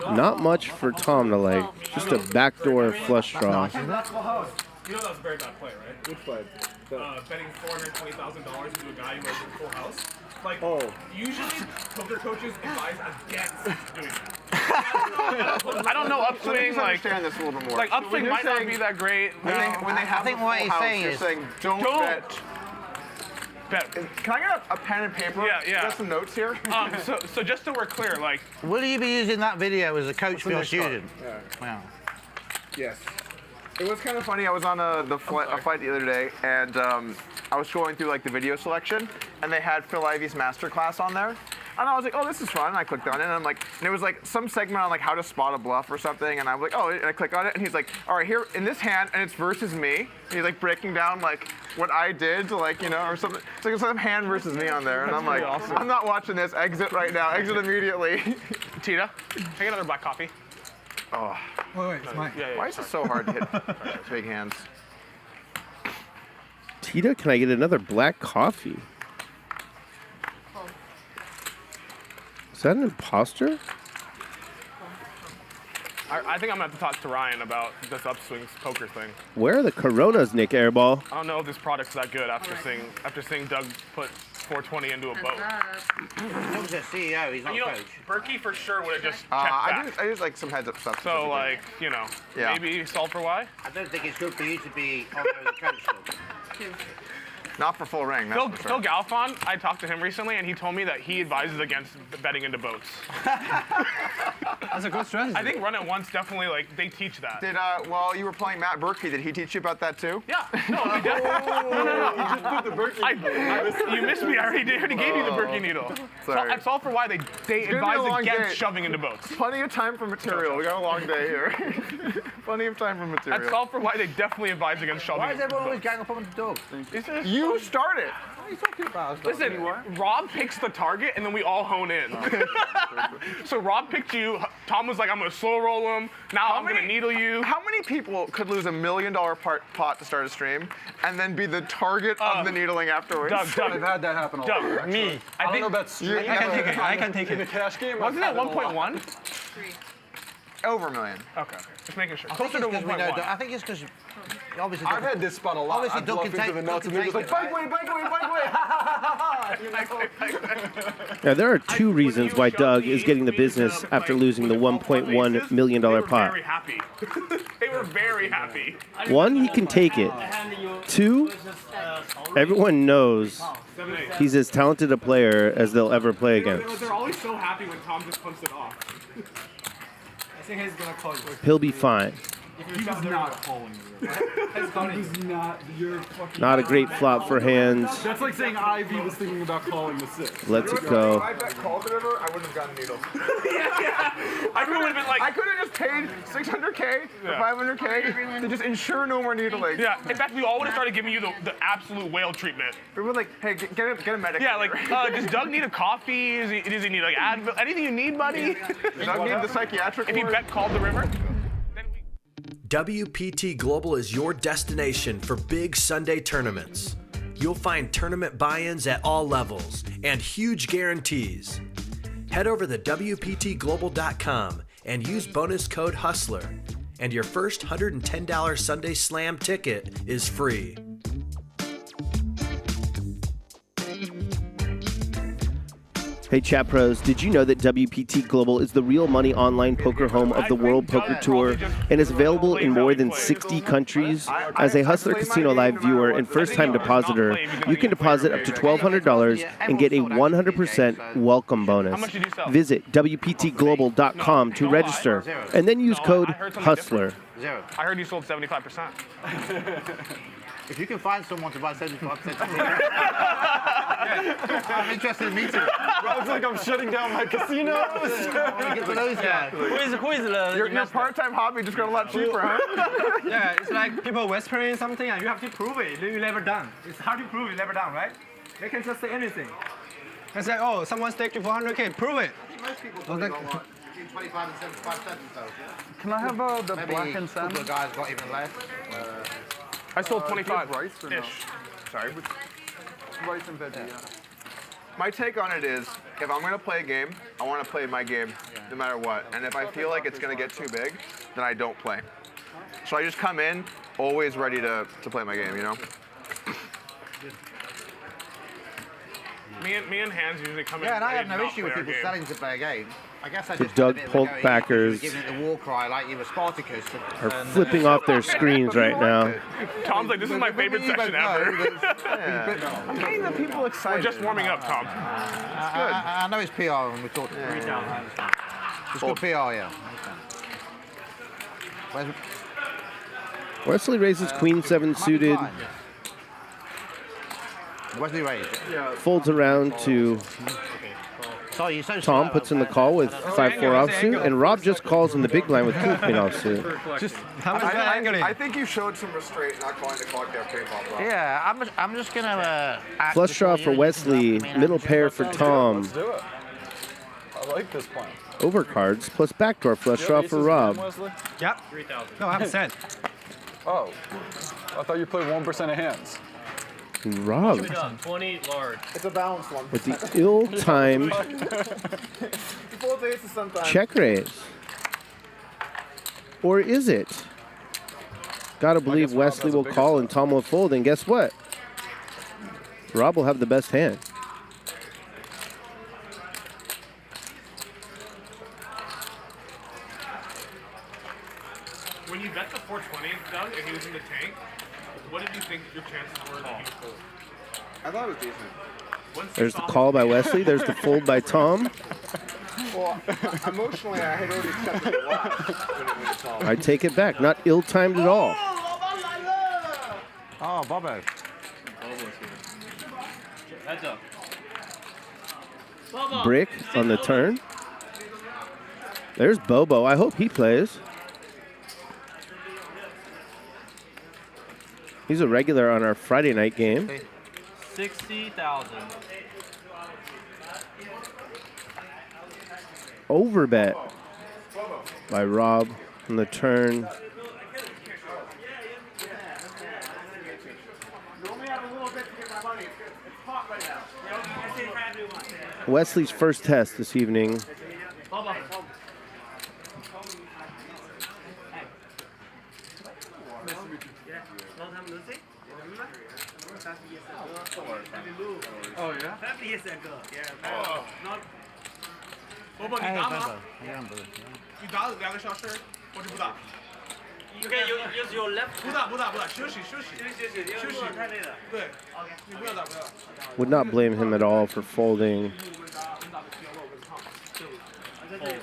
Not much for Tom to like. Just a backdoor flush draw. You know that was a very bad play, right? Which play? Betting $420,000 into a guy who has a full house. Like, usually poker coaches advise against doing that. I don't know upswing, like, understand this a little more. Like, upswing When might you're not saying- be that great. When they have I think a what full he's house, saying you're is- saying don't bet. Can I get a pen and paper? Yeah. Got some notes here? So just so we're clear, like... Will you be using that video as a coach for your student? Yeah. Wow. Yes. It was kind of funny. I was on a fight the other day, and I was scrolling through like the video selection, and they had Phil Ivey's masterclass on there. And I was like, oh, this is fun. And I clicked on it, and I'm like, and it was like some segment on like how to spot a bluff or something. And I was like, oh, and I click on it, and he's like, all right, here in this hand, and it's versus me. And he's like breaking down like what I did to like, you know, or something. It's like some hand versus me on there, and I'm like, awesome. I'm not watching this. Exit right now. Exit immediately. Tita, take another black coffee. Oh. Wait, it's mine. Yeah, Why is it so hard to hit big hands? Tita, can I get another black coffee? Is that an imposter? I think I'm gonna have to talk to Ryan about this upswings poker thing. Where are the Coronas, Nick Airball? I don't know if this product's that good after seeing Doug put 420 into a boat. Doug's a CEO, he's not a coach. Berkey for sure would have just checked I back. did like some heads up stuff. So like, you know, Yeah. maybe solve for why? I don't think it's good for you to be on the coach still. Not for full ring. That's for sure. Phil Galfond, I talked to him recently, and he told me that he advises against betting into boats. That's a good strategy. I think Run It Once definitely, like, they teach that. Did while you were playing Matt Berkey, did he teach you about that too? Yeah. No, he definitely. No. You just put the Berkey. You missed me. I already gave you the Berkey needle. Sorry. That's all for why they It's gonna be a advise long against day. shoving into boats. Plenty of time for material. We got a long day here. Plenty of time for material. That's all for why they definitely advise against shoving. Why is into everyone always boats. gang up on the dog? You started. What are you talking about? Listen, Rob picks the target, and then we all hone in. So Rob picked you. Tom was like, I'm going to slow roll him. Now I'm going to needle you. How many people could lose $1 million pot to start a stream and then be the target of the needling afterwards? Doug. I've had that happen a lot. Doug, me. I think don't know about stream. I can take it. In the cash game, Wasn't it I've had it a lot. 1.1? 3. Over $1 million. Okay, just making sure. I think Closer to it's 'cause we know 1.1. I think it's because obviously I've had this spot a lot. Obviously, I've Doug bluffed can into the take- nuts, Doug and they're can just like, take bike way. Now, there are two reasons why Doug is getting the business after losing the $1.1 million pot. Very happy. They were very happy. One, he can take it. Two, everyone knows he's as talented a player as they'll ever play against. They're always so happy when Tom just punts it off. I think he's gonna call you. He'll be fine. He was not calling you. He's not. You're fucking. Not a great flop for hands. That's like saying Ivy was thinking about calling the 6. Lets it go. If I bet called it ever, I wouldn't have gotten needles. I could have been like. I could have just paid $600K or $500K to just ensure no more needling. Yeah, in fact, we all would have started giving you the absolute whale treatment. We were like, hey, get a medic. Yeah, like, does Doug need a coffee? Does he need like Advil? Anything you need, buddy? Does Doug need the psychiatric If he ward? bet called the river? WPT Global is your destination for big Sunday tournaments. you'll find tournament buy-ins at all levels and huge guarantees. Head over to WPTglobal.com and use bonus code HUSTLER, and your first $110 Sunday Slam ticket is free. Hey chat pros, did you know that WPT Global is the real money online poker home of the World Poker Tour and is available in more than 60 countries? As a Hustler Casino Live viewer and first-time depositor, you can deposit up to $1,200 and get a 100% welcome bonus. Visit WPTglobal.com to register and then use code HUSTLER. I heard you sold 75%. If you can find someone to buy 75%, I'm interested in meeting. It's like I'm shutting down my casinos. Get to those guys. Who is your part-time hobby just got a lot cheaper, huh? Yeah, it's like people whispering something and you have to prove it. You never done. It's hard to prove you never done, right? They can just say anything. It's like, oh, someone staked you 400K. Prove it. I think most people don't know what between 25 and 75% themselves. Can I have the Maybe black and a salmon? couple of guys got even less. I sold 25 rice or no? Sorry. Rice and veggie, yeah. My take on it is, if I'm gonna play a game, I want to play my game no matter what. And if I feel like it's gonna get too big, then I don't play. So I just come in, always ready to play my game, you know? Me and Hans usually come in. Yeah, and I have ready no to issue not with play people our selling to play a game. I guess I The just Doug had a bit of a Polk go at you backers giving it the war cry like you were Spartacus. are flipping off their screens right now. Tom's like, this is my favorite section ever. I'm getting the people excited. We're just warming up, Tom. I know it's PR when we talk. It's good PR, yeah. Wesley raises Queen 7 suited, Wesley raised. folds around to Tom, puts in the call with 5-4 offsuit, and Rob just calls in the big blind with King Queen offsuit. I think you showed some restraint not calling the clock there paintball. Yeah, I'm just gonna Flush draw for Wesley, middle pair for Tom. Let's do it. I like this plan. Overcards plus backdoor flush draw for Rob. Yep. 3,000. No, I'm set. Oh, I thought you played 1% of hands. Rob 20 large. It's a balanced one. with the ill-timed Both aces sometimes. check raise. Or is it? Gotta believe Wesley will call and Tom will fold, and guess what? Rob will have the best hand. When you bet the 420, Doug, and he was in the tank, what did you think your chances were that he would fold? I thought it was decent. There's the call by Wesley. There's the fold by Tom. Well, emotionally, I had already accepted the last when it called. I take it back. Not ill-timed at all. Oh, Bobo. Heads up. Brick on the turn. There's Bobo. I hope he plays. He's a regular on our Friday night game. 60,000. Overbet by Rob on the turn. Wesley's first test this evening. Oh, yeah? 5 years ago. Yeah. Oh. Not. 伯伯，你打吗？你打2个小时，或者不打？ You can use your left. 不打，休息。太累了。对，你不要打。 Would not blame him at all for folding.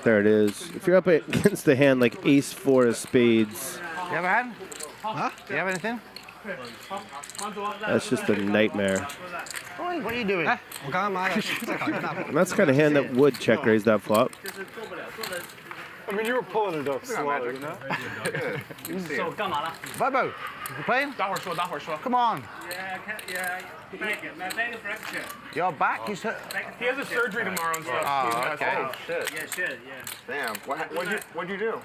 There it is. If you're up against the hand like ace-4 of spades, You have a hand? Huh? Do you have anything? that's just a nightmare. What are you doing? And that's the kind of hand that would check raise that flop. I mean, you were pulling it up slow, you know? So, Bobo, you playing? 待会儿说。 Come on. My back fracture. Your back is hurt. He has a surgery tomorrow and stuff. Oh, okay. Oh, shit. Yeah, shit, yeah. Damn. What'd you do?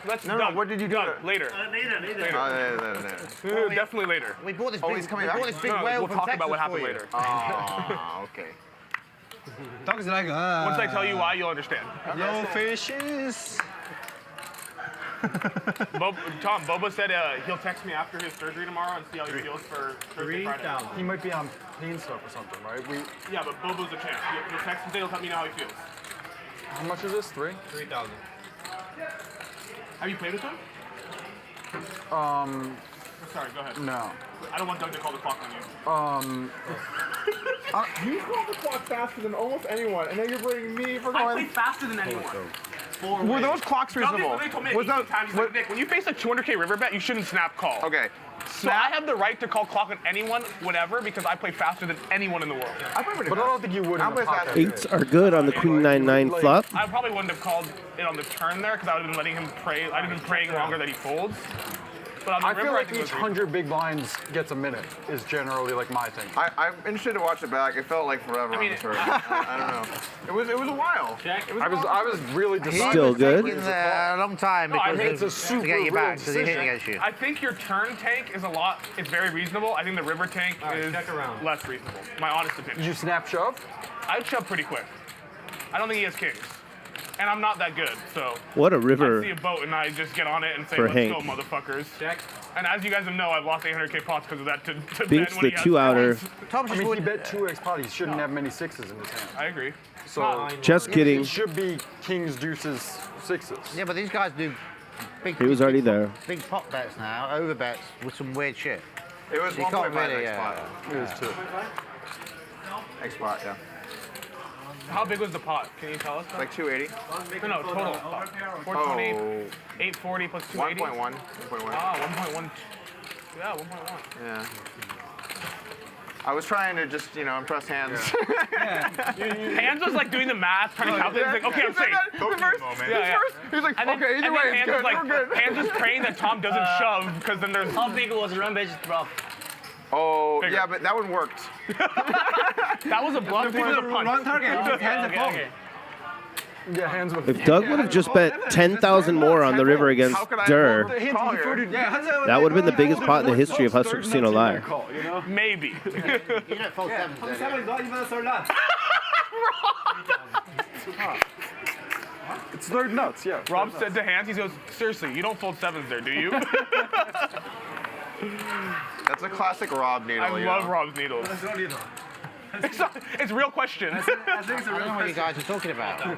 Let's No, Doug, what did you do? Doug, later. Later. Later. Definitely later. We bought this big, he's coming we back? bought this big No, whale we'll from talk Texas about what happened for you. later. Oh, okay. Dog's like, Once I tell you why, you'll understand. no fishes. Tom, Boba said he'll text me after his surgery tomorrow and see how he feels for Thursday, Friday. He might be on pain stuff or something, right? Yeah, but Boba's a champ. He'll text me, he'll let me know how he feels. How much is this? 3? 3,000. Have you played with him? Sorry, go ahead. No. I don't want Doug to call the clock on you. You call the clock faster than almost anyone, and then you're bringing me for I going. play faster than anyone. Were those clocks reasonable? Doug told me Was that, times, he's like, Nick, when you face a 200K river bet, you shouldn't snap call. okay. So I have the right to call clock on anyone, whatever, because I play faster than anyone in the world. I play pretty But I fast. don't think you would. I'll in play a pocket. faster. Eights are good on the Queen 9-9 flop. I probably wouldn't have called it on the turn there, because I would have been letting him pray. I'd have been praying longer that he folds. But on the I river, feel like think it each was 100 big blinds gets a minute is generally like my thing. I'm interested to watch it back. It felt like forever on the turn. I don't know. It was a while. I was really decided. Still good. Taking a long time I because think it's a of, super to get you real back because he hit decision. against you. I think your turn tank is it's very reasonable. I think the river tank is less reasonable. My honest opinion. You snap shove? I'd shove pretty quick. I don't think he has kings. And I'm not that good, so. What a I river see a boat and I just get on it and say, for let's Hank. go, motherfuckers. And as you guys know, I've lost 800K pots because of that to Binks Ben when the he has 2-outer. Tom's I just mean, he wouldn't. bet 2x pot. He shouldn't have many sixes in his hand. I agree. So Just kidding. it should be kings, deuces, sixes. Yeah, but these guys do big. He was already there. Big pot bets now, over bets with some weird shit. It was You can't 1.5 really, X pot. It was 2. X pot, yeah. How big was the pot? Can you tell us that? Like 280. No, total. 420, 840 plus 280. 1.1. 1.1. Ah, 1.1. Yeah, 1.1. Yeah. I was trying to just, impress hands. Hands was like doing the math, trying to calculate. He's like, okay, I'm safe. He's like, And then, okay, either and way, then it's Hands good. was like, We're good. Hands was praying that Tom doesn't shove, because then there's. How big was Ramirez drop? Oh, Bigger. yeah, but that one worked. That was a bluff. This is a punch. Wrong target. Hands are full. Yeah, hands with. If Doug would have just bet 10,000 more on the river against Durr, that would have been the biggest pot in the history of Hustler Casino Live. Maybe. You don't fold sevens. Seven is not even a third nut. It's third nuts, yeah. Rob said to Hands, he goes, seriously, you don't fold sevens there, do you? That's a classic Rob needle. I love Rob's needles. It's a real question. I think it's a real question. What you guys are talking about.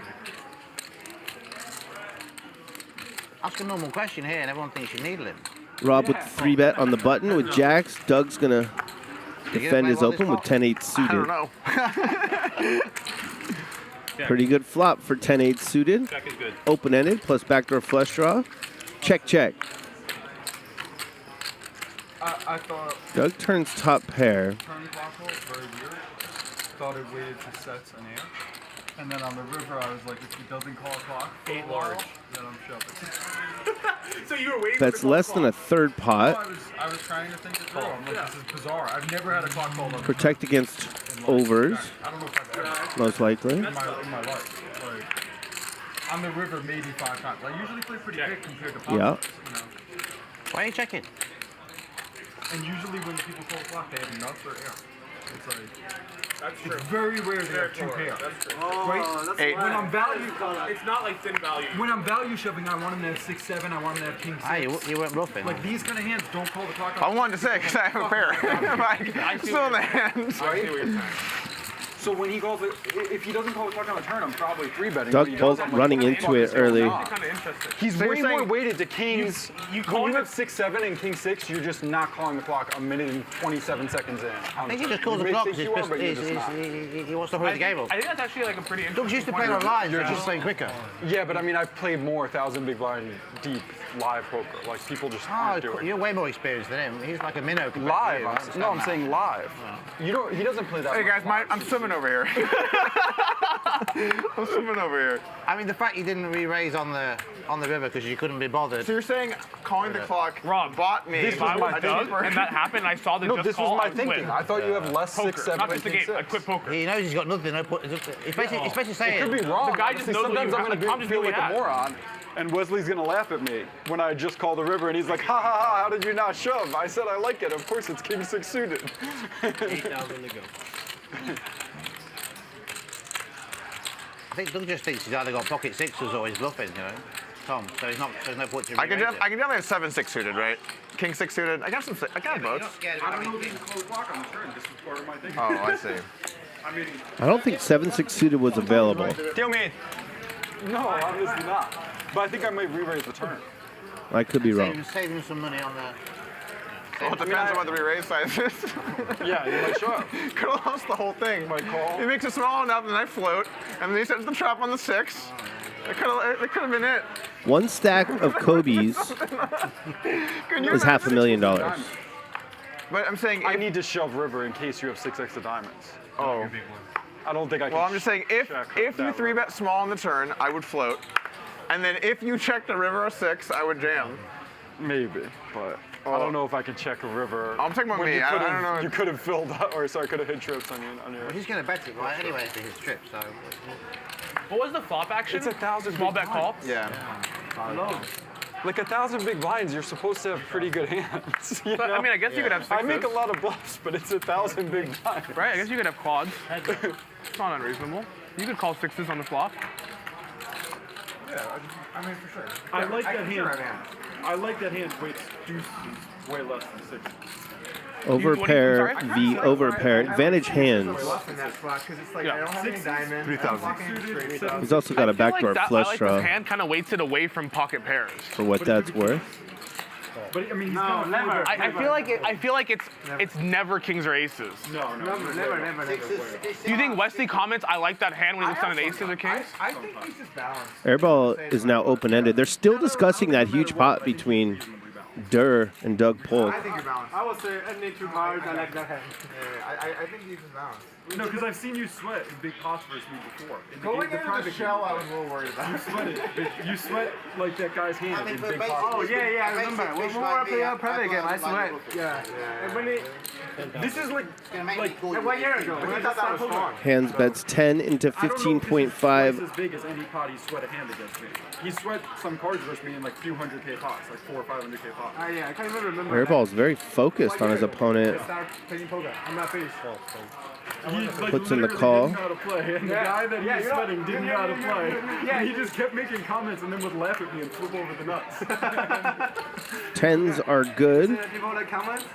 Ask a normal question here and everyone thinks you needle him. Rob with 3-bet on the button with jacks. Doug's going to defend his open with 10-8 suited. I don't know. Pretty good flop for 10-8 suited. Check is good. Open-ended plus backdoor flush draw. Check, check. I thought Doug turns top pair. turn clock very weird. Thought it waited to sets an air. And then on the river, I was like, if he doesn't call a clock, Eight large. then I'm shoving. So you were waiting That's less than a third pot. I was trying to think it through. I'm like, this is bizarre. I've never had a clock called on Protect against overs, I don't know if I've ever most likely. in my life. Like, on the river, maybe 5 times. I usually play pretty big compared to pot. Yeah. You know? Why are you checking? And usually when people call clock, they have nuts or air. It's like, it's very rare they have 2 pair. That's true. Right? Eight. When I'm value, It's not like thin value. when I'm value shoving, I want them to have 6-7. I want them to have king 6. Ah, you weren't bluffing. Like these kind of hands don't call the clock I on. wanted to say, because I have a pair. Like, still in the hands. Right? So when he calls it, if he doesn't call the clock on a turn, I'm probably 3-betting. Doug When he Polk does, I'm like, running what the into fuck it is going early. on? Kind of interesting. He's So you're way more saying- weighted to kings. you When you have 6-7 and king 6, you're just not calling the clock a minute and 27 seconds in. I think he just calls the clock because he wants to hurry the game up. I think that's actually like a pretty interesting Doug's used to point. play online, so just playing quicker. Yeah, but I mean, I've played more 1,000 big blind deep live poker. Like people just aren't doing. You're way more experienced than him. He's like a minnow. compared to Live. you, I understand No, I'm that. saying live. You don't. He doesn't play that. Hey much guys, live. I'm swimming over here. I'm swimming over here. I mean, the fact you didn't re-raise on the river because you couldn't be bothered. So you're saying calling the clock Rob bought me. If I was Doug and that happened, I saw the No, just this call, was my I would thinking. quit. I thought you have less Poker, 6-7 not and just the king game. I 6. quit poker. He knows he's got nothing. It's basically It saying. could be wrong. The guy just Honestly, knows what sometimes you I'm have. going Tom to just feel knew like he a had. moron. And Wesley's gonna laugh at me when I just call the river, and he's like, ha ha ha, how did you not shove? I said I like it. Of course it's king 6 suited. 8,000 to go. I think Doug just thinks he's either got pocket sixes or he's bluffing, you know, Tom. So he's not. There's no point to. I can definitely have 7-6 suited, right? King 6 suited. I got some. I got both. I don't know if you can close block on the turn. This is part of my thing. Oh, I see. I mean, I don't think 7-6 suited was available. Deal me. no, obviously not. But I think I might re-raise the turn. I could be wrong. Saving some money on the. Well, it depends on what the re-raise size is. Yeah, you might show up. Could have lost the whole thing. Might call. He makes it small enough, and I float, and then he sets the trap on the 6. That could have been it. One stack of Kobe's is $500,000. But I'm saying I need to shove river in case you have 6x of diamonds. Oh. I don't think I can. Well, I'm just saying if you 3-bet small on the turn, I would float, and then if you checked a river or 6, I would jam. Maybe, but I don't know if I can check a river. I'm talking about when me. You I could don't have, know. You could have filled up, or sorry, could have hit trips on your. Well, he's going to bet it right anyway for his trip, so. What was the flop action? It's 1,000 small big bet call. Yeah. Like 1,000 big blinds, you're supposed to have pretty good hands. You know? I mean, I guess you could have I sixes. make a lot of bluffs, but it's 1,000 big blinds. Right, I guess you could have quads. It's not unreasonable. You could call 6s on the flop. Yeah, I mean for sure. I like that hand. I like that hand weights deuces way less than 6. Overpair v overpair. Advantage hands. He's also got a backdoor flush I like draw this hand kind of weights it away from pocket pairs. for what that's worth. But I mean, he's I feel like it's never kings or aces. No, never. Do you think Wesley comments I like that hand when he looks on an aces or kings? I think he's just balanced. Airball is now open-ended. They're still discussing that huge pot between Durr and Doug Polk. I think you're balanced. I would say any 2 cards, I like that hand. Yeah, I think he's just balanced. No, because I've seen you sweat in big pots versus me before. Going into the shell, I was a little worried about. You sweated. You sweat like that guy's hand in big pots. Oh, yeah, I remember. When we were playing private game, I sweat. Yeah. And when this is like 1 year ago. When I thought that was fun. Hands bets 10 into 15.5. Twice as big as any pot he sweat a hand against me. He sweat some cards versus me in like few 100K pots, like 400 or 500K pots. Yeah, I can't even remember. Airball's very focused on his opponent. I'm not finished. Puts in the call. Didn't know how to play, and the guy that he was sweating didn't know how to play. And he just kept making comments and then would laugh at me and flip over the nuts. 10s are good. People that comment,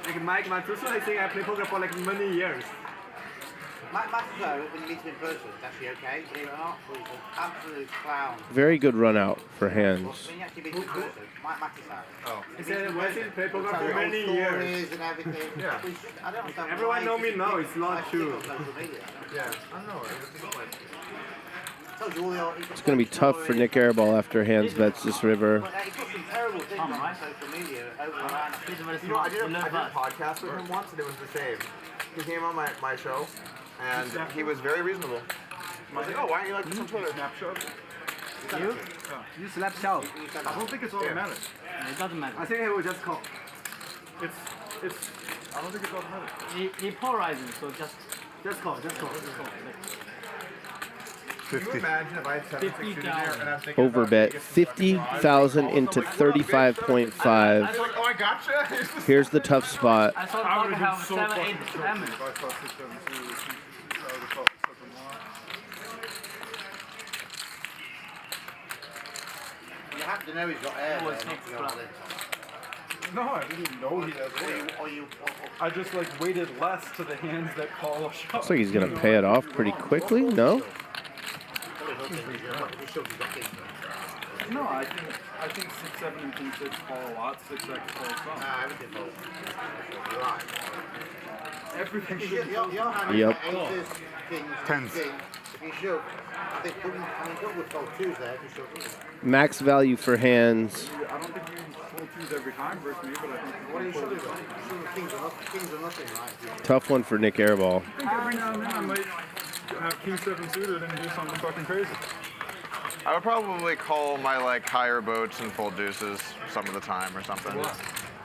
like Mike Matuso, I think I played poker for like many years. Mike Matuso, when you meet him in person, it's actually okay, believe it or not, but he's an absolute clown. Very good run out for hands. When you actually meet him in person, Mike Matuso. Oh. He said Wesley played poker for many years. And everything. Yeah. I don't understand. Everyone know me now, it's not true. Yeah, I don't know. It's going to be tough for Nick Airball after hands bets this river. He put some terrible things on social media over around. You know, I did a podcast with him once, and it was the same. He came on my show, and he was very reasonable. I was like, oh, why don't you like this on Twitter? You slap shout. I don't think it's all that matters. It doesn't matter. I think he will just call. I don't think it's all that matters. He polarizing, so just call. 50. Can you imagine if I had 7-6 in there and I'm thinking Overbet 50,000 into 35.5. oh, I gotcha. Here's the tough spot. I saw the poker have 7, 8 diamonds. You have to know he's got air. No, I didn't know he has air. I just like waited less to the hands that call a shot. Looks like he's going to pay it off pretty quickly. No? No, I think 6, 7, and King 6 call a lot. 6X calls some. Everything falls. You're right. Everything should Your hand Yep. is aces, kings, Tens. king. If you shove, I think Doug would fold 2s there if you shove. Max value for hands. I don't think you fold 2s every time versus me, but I think What are you shoving? Kings are nothing, right? Tough one for Nick Airball. every now and then I might have King 7 suited and do something fucking crazy. I would probably call my like higher boats and fold deuces some of the time or something.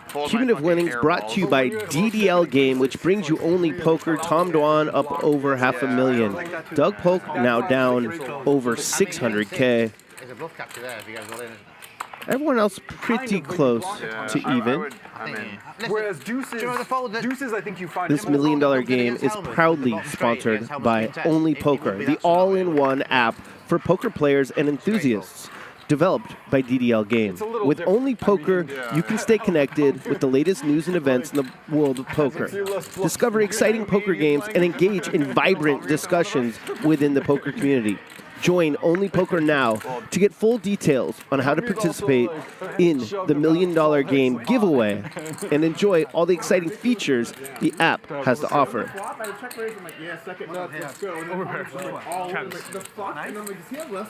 Fold my Cumulative fucking winnings brought to you by DDL Game, which brings you only poker. Tom Dwan up over $500,000. Doug Polk now down over 600K. There's a bluff capture there if he goes all in. Everyone else pretty close to even. Whereas deuces, I think you find This $1 million game is proudly sponsored by Only Poker, the all-in-one app for poker players and enthusiasts. Developed by DDL Game. With Only Poker, you can stay connected with the latest news and events in the world of poker. Discover exciting poker games and engage in vibrant discussions within the poker community. Join Only Poker now to get full details on how to participate in the $1 million game giveaway and enjoy all the exciting features the app has to offer.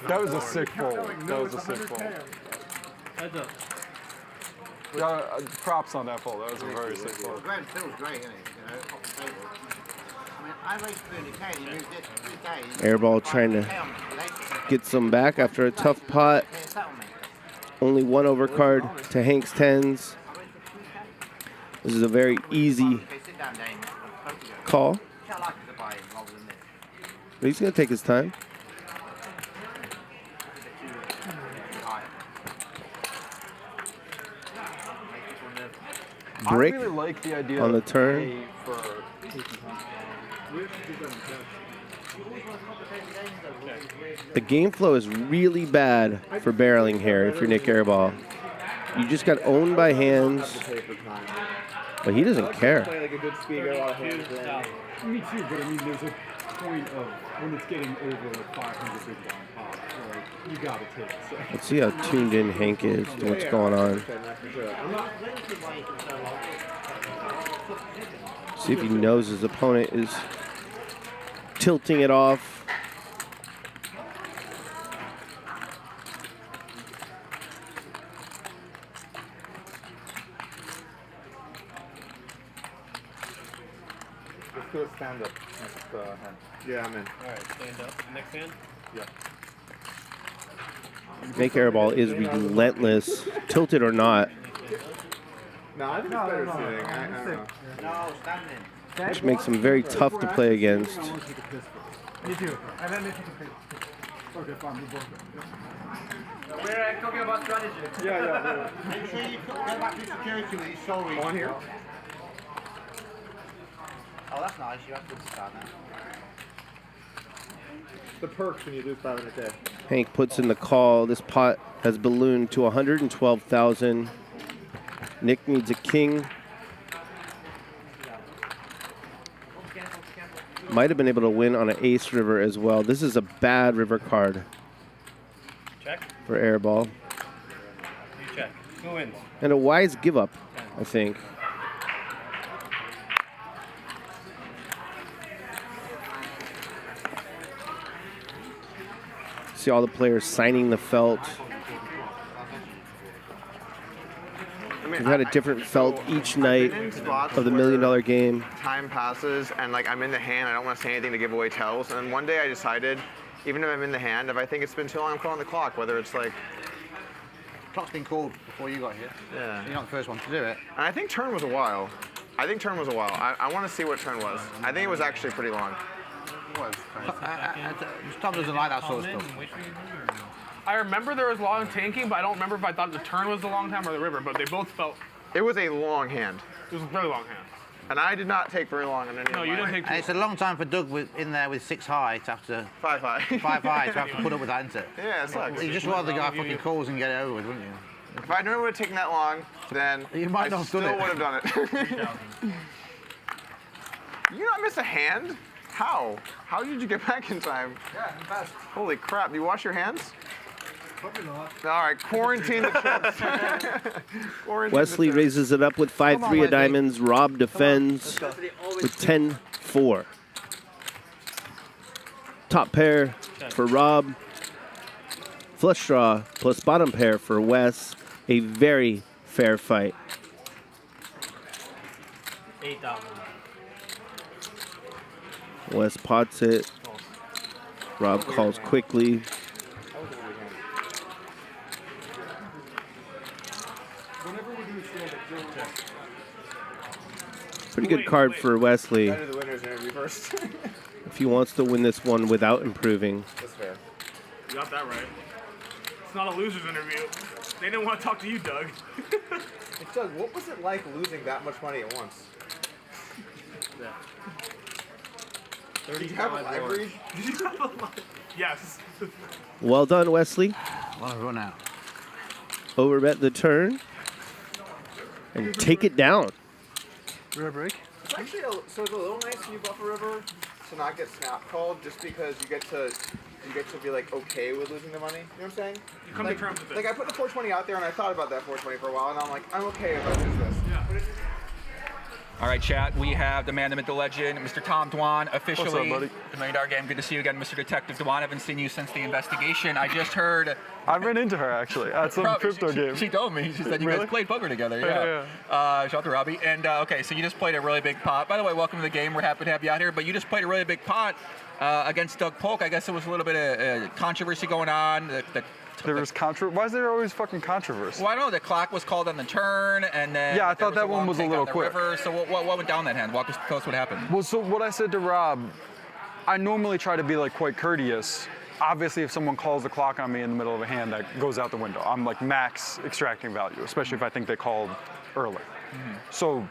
That was a sick fold. That was a sick fold. Props on that fold. That was a very sick fold. Grand feels great, isn't it? You know, off the table. I mean, I raced 300k, he moved it 3 days. Airball trying to get some back after a tough pot. Only one overcard to Hank's 10s. This is a very easy call. But he's going to take his time. Brick I really like the idea on the turn. The game flow is really bad for barreling here if you're Nick Airball. You just got owned by hands, but he doesn't care. Me too, but I mean, there's a point of when it's getting over like 500 big blind pops, like you gotta take it. So. Let's see how tuned in Hank is to what's going on. See if he knows his opponent is tilting it off. Let's do a stand up next hand. Yeah, I'm in. All right, stand up. Next hand? Yeah. Nick Airball is relentless, tilted or not. No, I think it's better sitting. I don't know. No, standing. Which makes him very tough to play against. Me too. And then if you can pick. Okay, fine, we both. We're talking about strategy. Yeah. Make sure you go back to security with your soul reach. On here. Oh, that's nice. You have to start now. The perks when you do 500k. Hank puts in the call. This pot has ballooned to 112,000. Nick needs a king. Might have been able to win on an ace river as well. This is a bad river card. Check. For Airball. You check. Who wins? And a wise give up, I think. See all the players signing the felt. We've had a different felt each night of the $1 million game. Time passes and like I'm in the hand, I don't want to say anything to give away tells. And then one day I decided, even if I'm in the hand, if I think it's been too long, I'm calling the clock. Whether it's like Clock's been called before you got here. Yeah. You're not the first one to do it. And I think turn was a while. I want to see what turn was. I think it was actually pretty long. It was. Tom doesn't like that sort of stuff. I remember there was long tanking, but I don't remember if I thought the turn was the long time or the river, but they both felt... It was a long hand. It was a very long hand. And I did not take very long on any of No, you didn't take And it's a long time for Doug in there with 6 high to have to... 5 high. 5 high to have to put up with that, isn't it? Yeah, it sucks. You'd just rather the guy fucking calls and get it over with, wouldn't you? If I knew it would have taken that long, then you might not I have still done it. would have done it. You not miss a hand? How? How did you get back in time? Yeah, I'm fast. Holy crap, you wash your hands? Probably not. All right, quarantine the chips. Wesley raises it up with 5-3 of diamonds. Rob defends with 10-4. Top pair for Rob. Flush draw plus bottom pair for Wes. A very fair fight. 8,000. Wes pots it. Rob calls quickly. Pretty good card for Wesley if he wants to win this one without improving. That's fair. You got that right. It's not a loser's interview. They didn't want to talk to you, Doug. Hey, Doug, what was it like losing that much money at once? Yeah. Did you have a live read? Did you have a live? Yes. Well done, Wesley. Well run out. Overbet the turn and take it down. River break. It's actually so it's a little nice when you bluff a river to not get snap called, just because you get to be like okay with losing the money. You know what I'm saying? You come like, to terms with it. Like I put the 420 out there and I thought about that 420 for a while, and I'm like, I'm okay if I lose this. Yeah. All right, chat. We have the man, the myth, the legend, Mr. Tom Dwan, officially. What's up, buddy? The $1 Million Game. Good to see you again, Mr. Detective Dwan. I haven't seen you since the investigation. I just heard. I ran into her actually at some crypto game. She told me. She said you Really? guys played poker together. Yeah. Shout out to Robbie. And okay, so you just played a really big pot. By the way, welcome to the game. We're happy to have you out here. But you just played a really big pot against Doug Polk. I guess there was a little bit of controversy going on. There was Why is there always fucking controversy? Well, I don't know. The clock was called on the turn, and then Yeah, I thought that one was a little quick. River. So what went down that hand? Tell us what happened. Well, so what I said to Rob, I normally try to be like quite courteous. Obviously, if someone calls the clock on me in the middle of a hand, that goes out the window. I'm like max extracting value, especially if I think they called early. Mm-hmm. So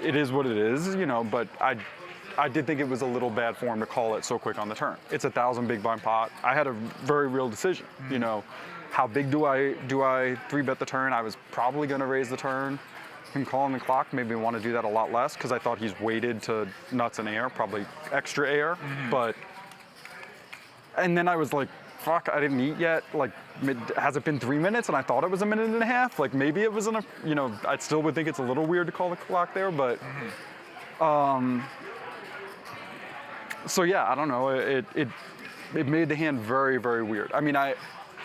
it is what it is, you know. But I did think it was a little bad form to call it so quick on the turn. It's 1,000 big blind pot. I had a very real decision. You know, how big do I 3-bet the turn? I was probably going to raise the turn. Him calling the clock made me want to do that a lot less because I thought he's weighted to nuts and air, probably extra air. And then I was like, fuck, I didn't eat yet. Like, has it been 3 minutes? And I thought it was 1.5 minutes. Like, maybe it was enough. You know, I still would think it's a little weird to call the clock there, but. So yeah, I don't know. It made the hand very, very weird. I mean,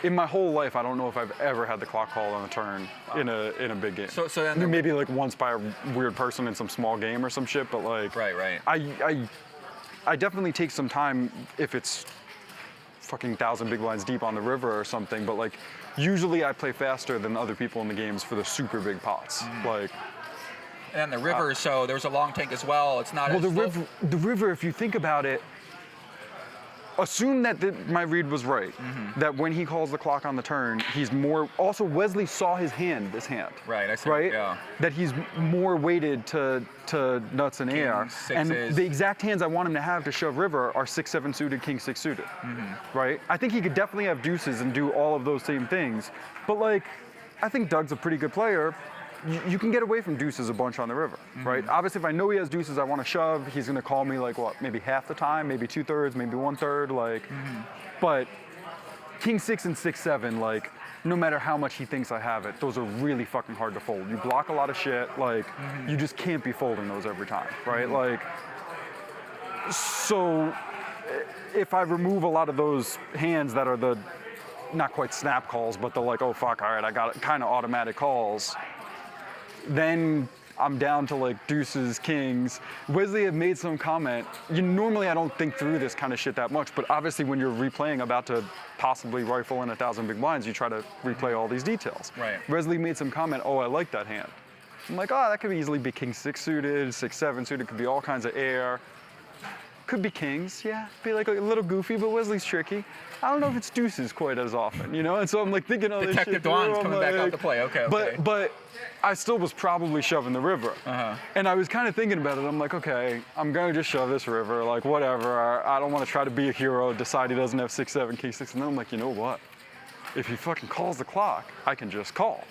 in my whole life, I don't know if I've ever had the clock call on a turn in a big game. So then maybe like once by a weird person in some small game or some shit, but like. Right. I definitely take some time if it's fucking 1,000 big blinds deep on the river or something, but like usually I play faster than other people in the games for the super big pots. Like. And the river, so there's a long tank as well. It's not. Well, the river, if you think about it, assume that my read was right. That when he calls the clock on the turn, he's more. Also, Wesley saw his hand. This hand. Right. I see. Right. Yeah. That he's more weighted to nuts and air. And the exact hands I want him to have to shove river are 6-7 suited, king 6 suited. Right. I think he could definitely have deuces and do all of those same things. But like, I think Doug's a pretty good player. You can get away from deuces a bunch on the river, right? Obviously, if I know he has deuces, I want to shove. He's going to call me like what, maybe half the time, maybe 2/3, maybe 1/3, like. But king 6 and 6-7, like, no matter how much he thinks I have it, those are really fucking hard to fold. You block a lot of shit, like, you just can't be folding those every time, right? Like, so if I remove a lot of those hands that are the not quite snap calls, but the like, oh fuck, all right, I got it, kind of automatic calls. Then I'm down to like deuces, kings. Wesley had made some comment. Normally I don't think through this kind of shit that much, but obviously when you're replaying about to possibly rifle in 1,000 big blinds, you try to replay all these details. Right. Wesley made some comment, oh, I like that hand. I'm like, oh, that could easily be king 6 suited, 6-7 suited, could be all kinds of air. Could be kings, yeah. Be like a little goofy, but Wesley's tricky. I don't know if it's deuces quite as often, you know? And so I'm like thinking all this shit. Detective Dwan's coming back out to play, okay. But I still was probably shoving the river. And I was kind of thinking about it. I'm like, okay, I'm gonna just shove this river, like whatever. I don't want to try to be a hero, decide he doesn't have 6-7, king 6. And then I'm like, you know what? If he fucking calls the clock, I can just call.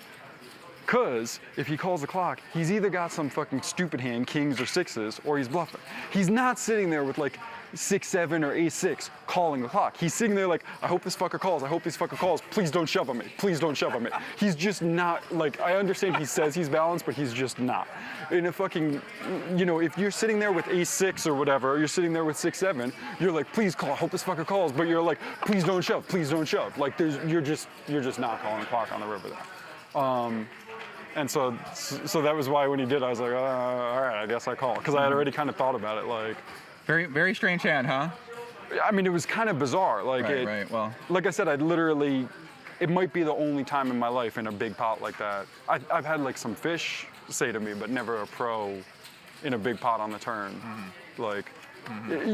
Because if he calls the clock, he's either got some fucking stupid hand, kings or 6s, or he's bluffing. He's not sitting there with like 6-7 or ace-6 calling the clock. He's sitting there like, I hope this fucker calls, I hope this fucker calls, please don't shove on me, please don't shove on me. He's just not, like, I understand he says he's balanced, but he's just not. In a fucking, you know, if you're sitting there with ace-6 or whatever, or you're sitting there with 6-7, you're like, please call, I hope this fucker calls, but you're like, please don't shove, please don't shove. Like, you're just not calling the clock on the river there. And so that was why when he did, I was like, all right, I guess I call. Because I had already kind of thought about it, like. Very, very strange hand, huh? I mean, it was kind of bizarre. Like, right, well. Like I said, it might be the only time in my life in a big pot like that. I've had like some fish say to me, but never a pro in a big pot on the turn. Like,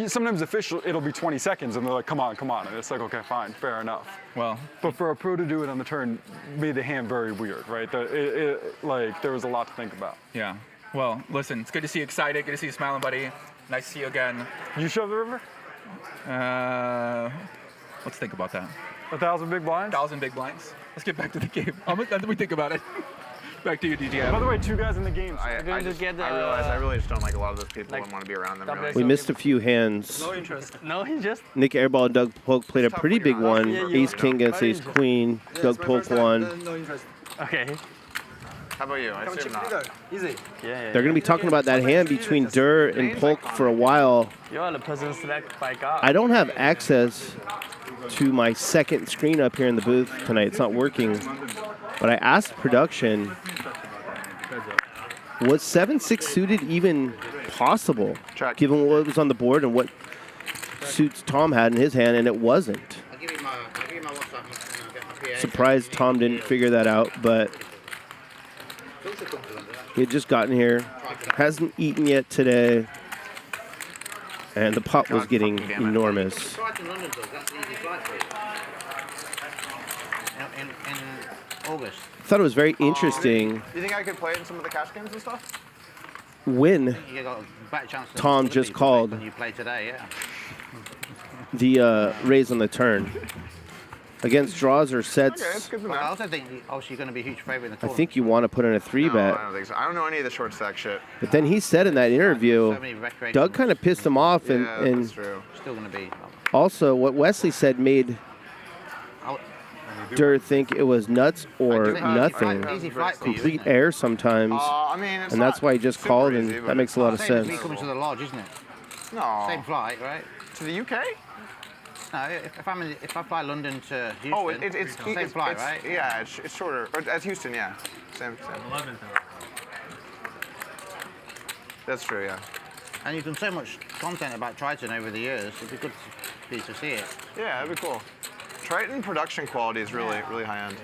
Sometimes official, it'll be 20 seconds, and they're like, come on, come on. And it's like, okay, fine, fair enough. Well. But for a pro to do it on the turn made the hand very weird, right? Like, there was a lot to think about. Yeah. Well, listen, it's good to see you excited. Good to see you smiling, buddy. Nice to see you again. You shove the river? Let's think about that. 1,000 big blinds? 1,000 big blinds. Let's get back to the game. Let me think about it. Back to you, DJ. By the way, 2 guys in the game. I realize I really just don't like a lot of those people and want to be around them. Really. We missed a few hands. No interest. No interest. Nick Airball and Doug Polk played a pretty big one. Ace King against Ace Queen. Doug Polk won. No interest. Okay. How about you? I assume not. Easy. Yeah. They're going to be talking about that hand between Dur and Polk for a while. You are the person selected by God. I don't have access to my second screen up here in the booth tonight. It's not working. But I asked production, was 7-6 suited even possible, given what was on the board and what suits Tom had in his hand, and it wasn't. Surprised Tom didn't figure that out, but he had just gotten here, hasn't eaten yet today, and the pot was getting enormous. In August. I thought it was very interesting Do you think I could play it in some of the cash games and stuff? when You got a better chance than Tom other just people called when you play today, yeah. the raise on the turn. Against draws or sets, Okay, that's good to know. I also think obviously you're going to be a huge favorite in the I tournament. think you want to put in a 3-bet. No, I don't think so. I don't know any of the short stack shit. But then he said in that interview, So many recreational- Doug kind of pissed him off, and, Yeah, and that's true. Still going to be. also what Wesley said made Dur think it was nuts or nothing. Easy flight for you, Complete isn't it? air sometimes. I mean, it's and that's not why he just super called, easy, and but that makes a lot of Same as sense. me coming to the lodge, isn't it? No. Same flight, right? To the UK? No, if I fly London to Houston, Oh, it's same flight, right? Yeah, it's shorter. Or at Houston, yeah. Same. 11th. That's true, yeah. And you've done so much content about Triton over the years. It'd be good to see it. Yeah, that'd be cool. Triton production quality is really high end.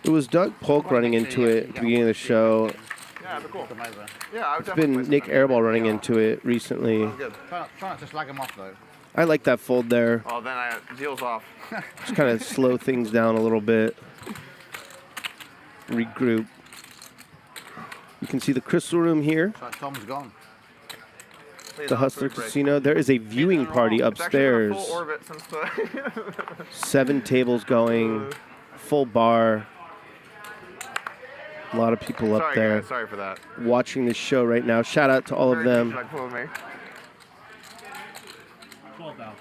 It was Doug Polk running into it at the beginning of the show. Yeah, that'd be cool. Yeah, I would It's been Nick Airball running into it recently. Try not to slag them off, though. I like that fold there. Oh, then deal's off. Just kind of slow things down a little bit. Regroup. You can see the crystal room here. So Tom's gone. The Hustler Casino. There is a viewing party upstairs. Full orbit since the 7 tables going. Full bar. A lot of people up Sorry, there guys, sorry for that. watching this show right now. Shout out to all of them. Like, pull me. 12,000.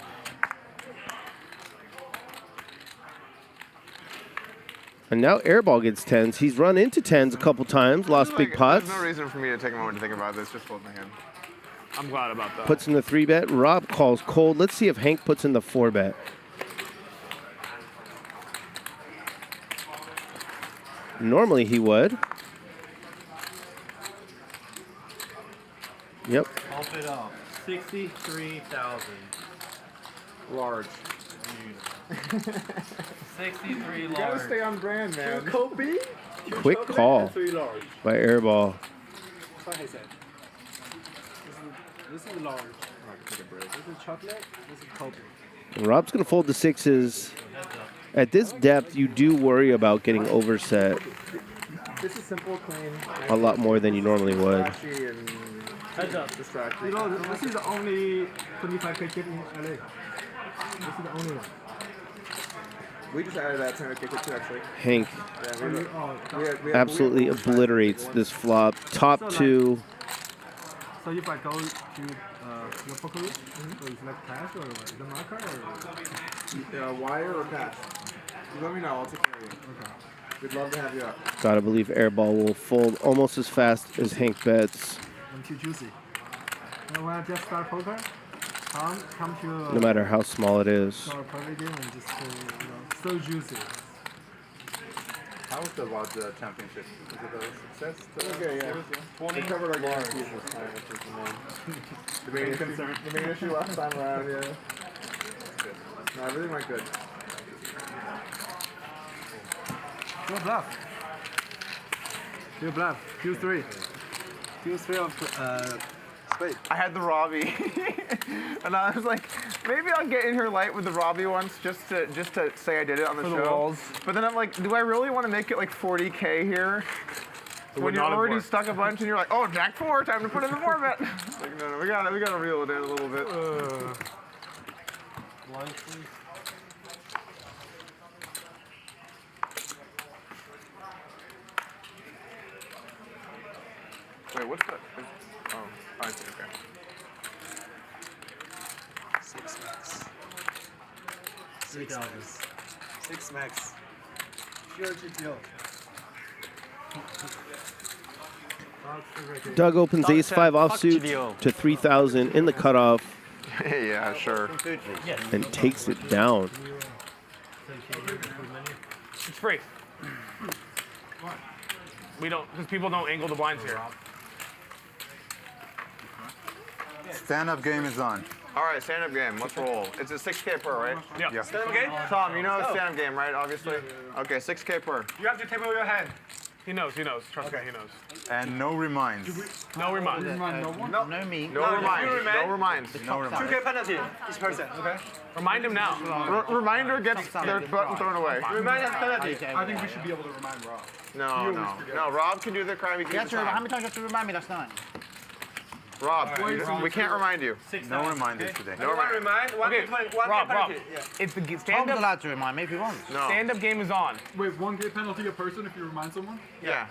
And now Airball gets 10s. He's run into 10s a couple times, lost big pots. There's no reason for me to take a moment to think about this. Just fold my hand. I'm glad about that. Puts in the 3-bet. Rob calls cold. Let's see if Hank puts in the 4-bet. Normally he would. Yep. Pump it up. 63,000. Large. 63 You large. gotta stay on brand, man. Kobe? Quick call by Airball. That's what I said. This is large. This is chocolate. This is Kobe. And Rob's going to fold the 6s. At this depth, you do worry about getting overset This is simple, clean. a lot more than you normally would. Flashy and Heads up. distracting. You know, this is the only 25K kit in LA. This is the only one. We just added that 10K kit too, actually. Hank We absolutely obliterates this flop. Top 2. So if I go to your poker room, so you select cash or the marker or wire or cash? You let me know. I'll take care of you. Okay. We'd love to have you up. Gotta believe Airball will fold almost as fast as Hank bets, I'm too juicy. And when I just start poker, come to no matter how small it is. our private game and just so juicy. How was the Lodge Championship? Was it a success? Okay, yeah. 20 We covered our large. guarantees this time, which is the main issue. The main issue last time around, yeah. No, everything went good. Go bluff. You bluff. Q3. 2, 3 of spade. I had the Robbie, and I was like, maybe I'll get in here light with the Robbie once, just to say I did it on the For show. the walls. But then I'm like, do I really want to make it like 40K here? When you're already stuck a bunch and you're like, oh, Jack 4, time to put in the 4 bet. Like, no, we gotta reel it in a little bit. Wait, what's that? Oh, I see, okay. 6 max. 6 max. Sure GTO. Doug opens ace-5 offsuit to 3,000 in the cutoff Yeah, sure. and takes it down. It's free. We don't, because people don't angle the blinds here. Stand-up game is on. All right, stand-up game. Let's roll. It's a 6K per, right? Yeah. Stand-up game? Tom, you know stand-up game, right? Obviously. Okay, 6K per. You have to table your hand. He knows. Trust me, he knows. And no reminds. No reminds. No one? No. No me. No reminds. No reminds. No reminds. 2K penalty each person, okay? Remind him now. Reminder gets their button thrown away. Remind us penalty. I think we should be able to remind Rob. No, Rob can do the crime. He You can have do to, the how time. many times do you have to remind me last night? Rob, we can't remind you. No reminders today. No One remind. remind, Okay, Rob. penalty. Yeah. It's the Tom's stand-up. allowed to remind me if he wants. No. Stand-up game is on. Wait, 1K penalty a person if you remind someone? Yeah.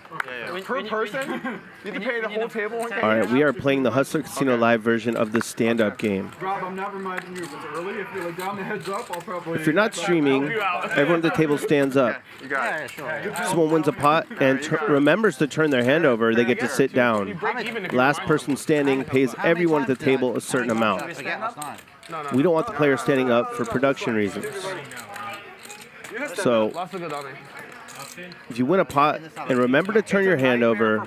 Per person? You have to pay the whole table 1K? All right, we are playing the Hustler Casino Live version of the stand-up game. Rob, I'm not reminding you if it's early. If you're like down the heads up, I'll probably. If you're not streaming, everyone at the table stands up. You got it. Someone wins a pot and remembers to turn their hand over, they get to sit down. Last person standing pays everyone at the table a certain amount. We don't want the player standing up for production reasons. So, if you win a pot and remember to turn your hand over,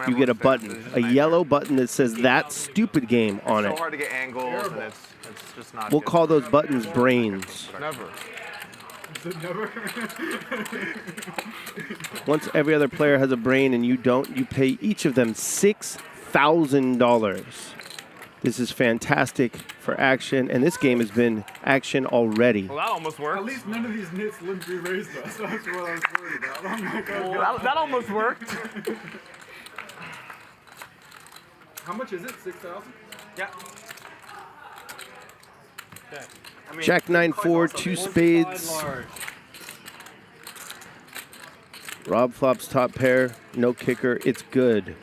you get a button, a yellow button that says "That Stupid Game" on It's so it. hard to get angles, and it's just not. We'll call those buttons brains. Never. Once every other player has a brain and you don't, you pay each of them $6,000. This is fantastic for action, and this game has been action already. Well, that almost worked. At least none of these nits Limpy raised us. That's what I was worried about. I'm like, oh, Well, that almost worked. How much is it? 6,000? Yeah. Jack 9-4, 2 spades. Rob flops top pair, no kicker, it's good.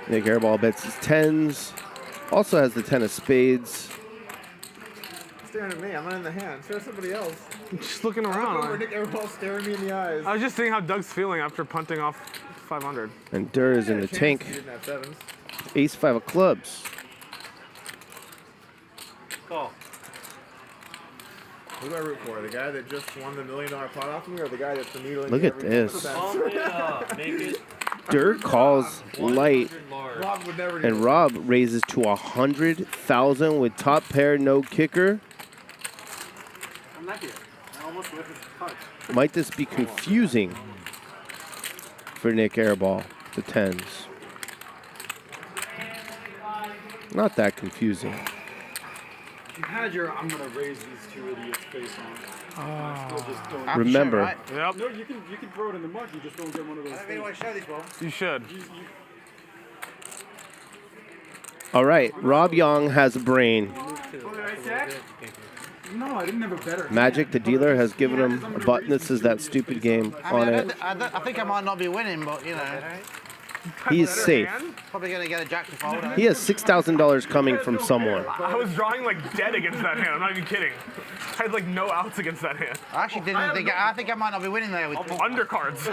Nick Airball bets his 10s. Also has the 10 of spades. Staring at me, I'm not in the hand. Show somebody else. Just looking I look around. over Nick Airball staring me in the eyes. I was just seeing how Doug's feeling after punting off 500. And Durr is in the tank. Ace-5 of clubs. Call. Who do I root for? The guy that just won the $1 million pot off me, or the guy that's the needling? Look at this. Durr calls light, Rob would never do and this. Rob raises to 100,000 with top pair, no kicker. I'm not here. I almost whipped his punch. Might this be confusing for Nick Airball, the 10s? Not that confusing. You had your I'm gonna raise these two idiots face on. Still just don't. Remember, Yep. No, you can throw it in the mud. You just don't get one of those. I don't want to show these balls. You should. all right, Rob Yong has a brain. No, I didn't have a better. Magic, the dealer, has given him a button that says "That Stupid Game" on it. I think I might not be winning, but you know. He's safe. Probably gonna get a jack to fold. He has $6,000 coming from someone. I was drawing like dead against that hand. I'm not even kidding. I had like no outs against that hand. I actually didn't think. I think I might not be winning there with undercards.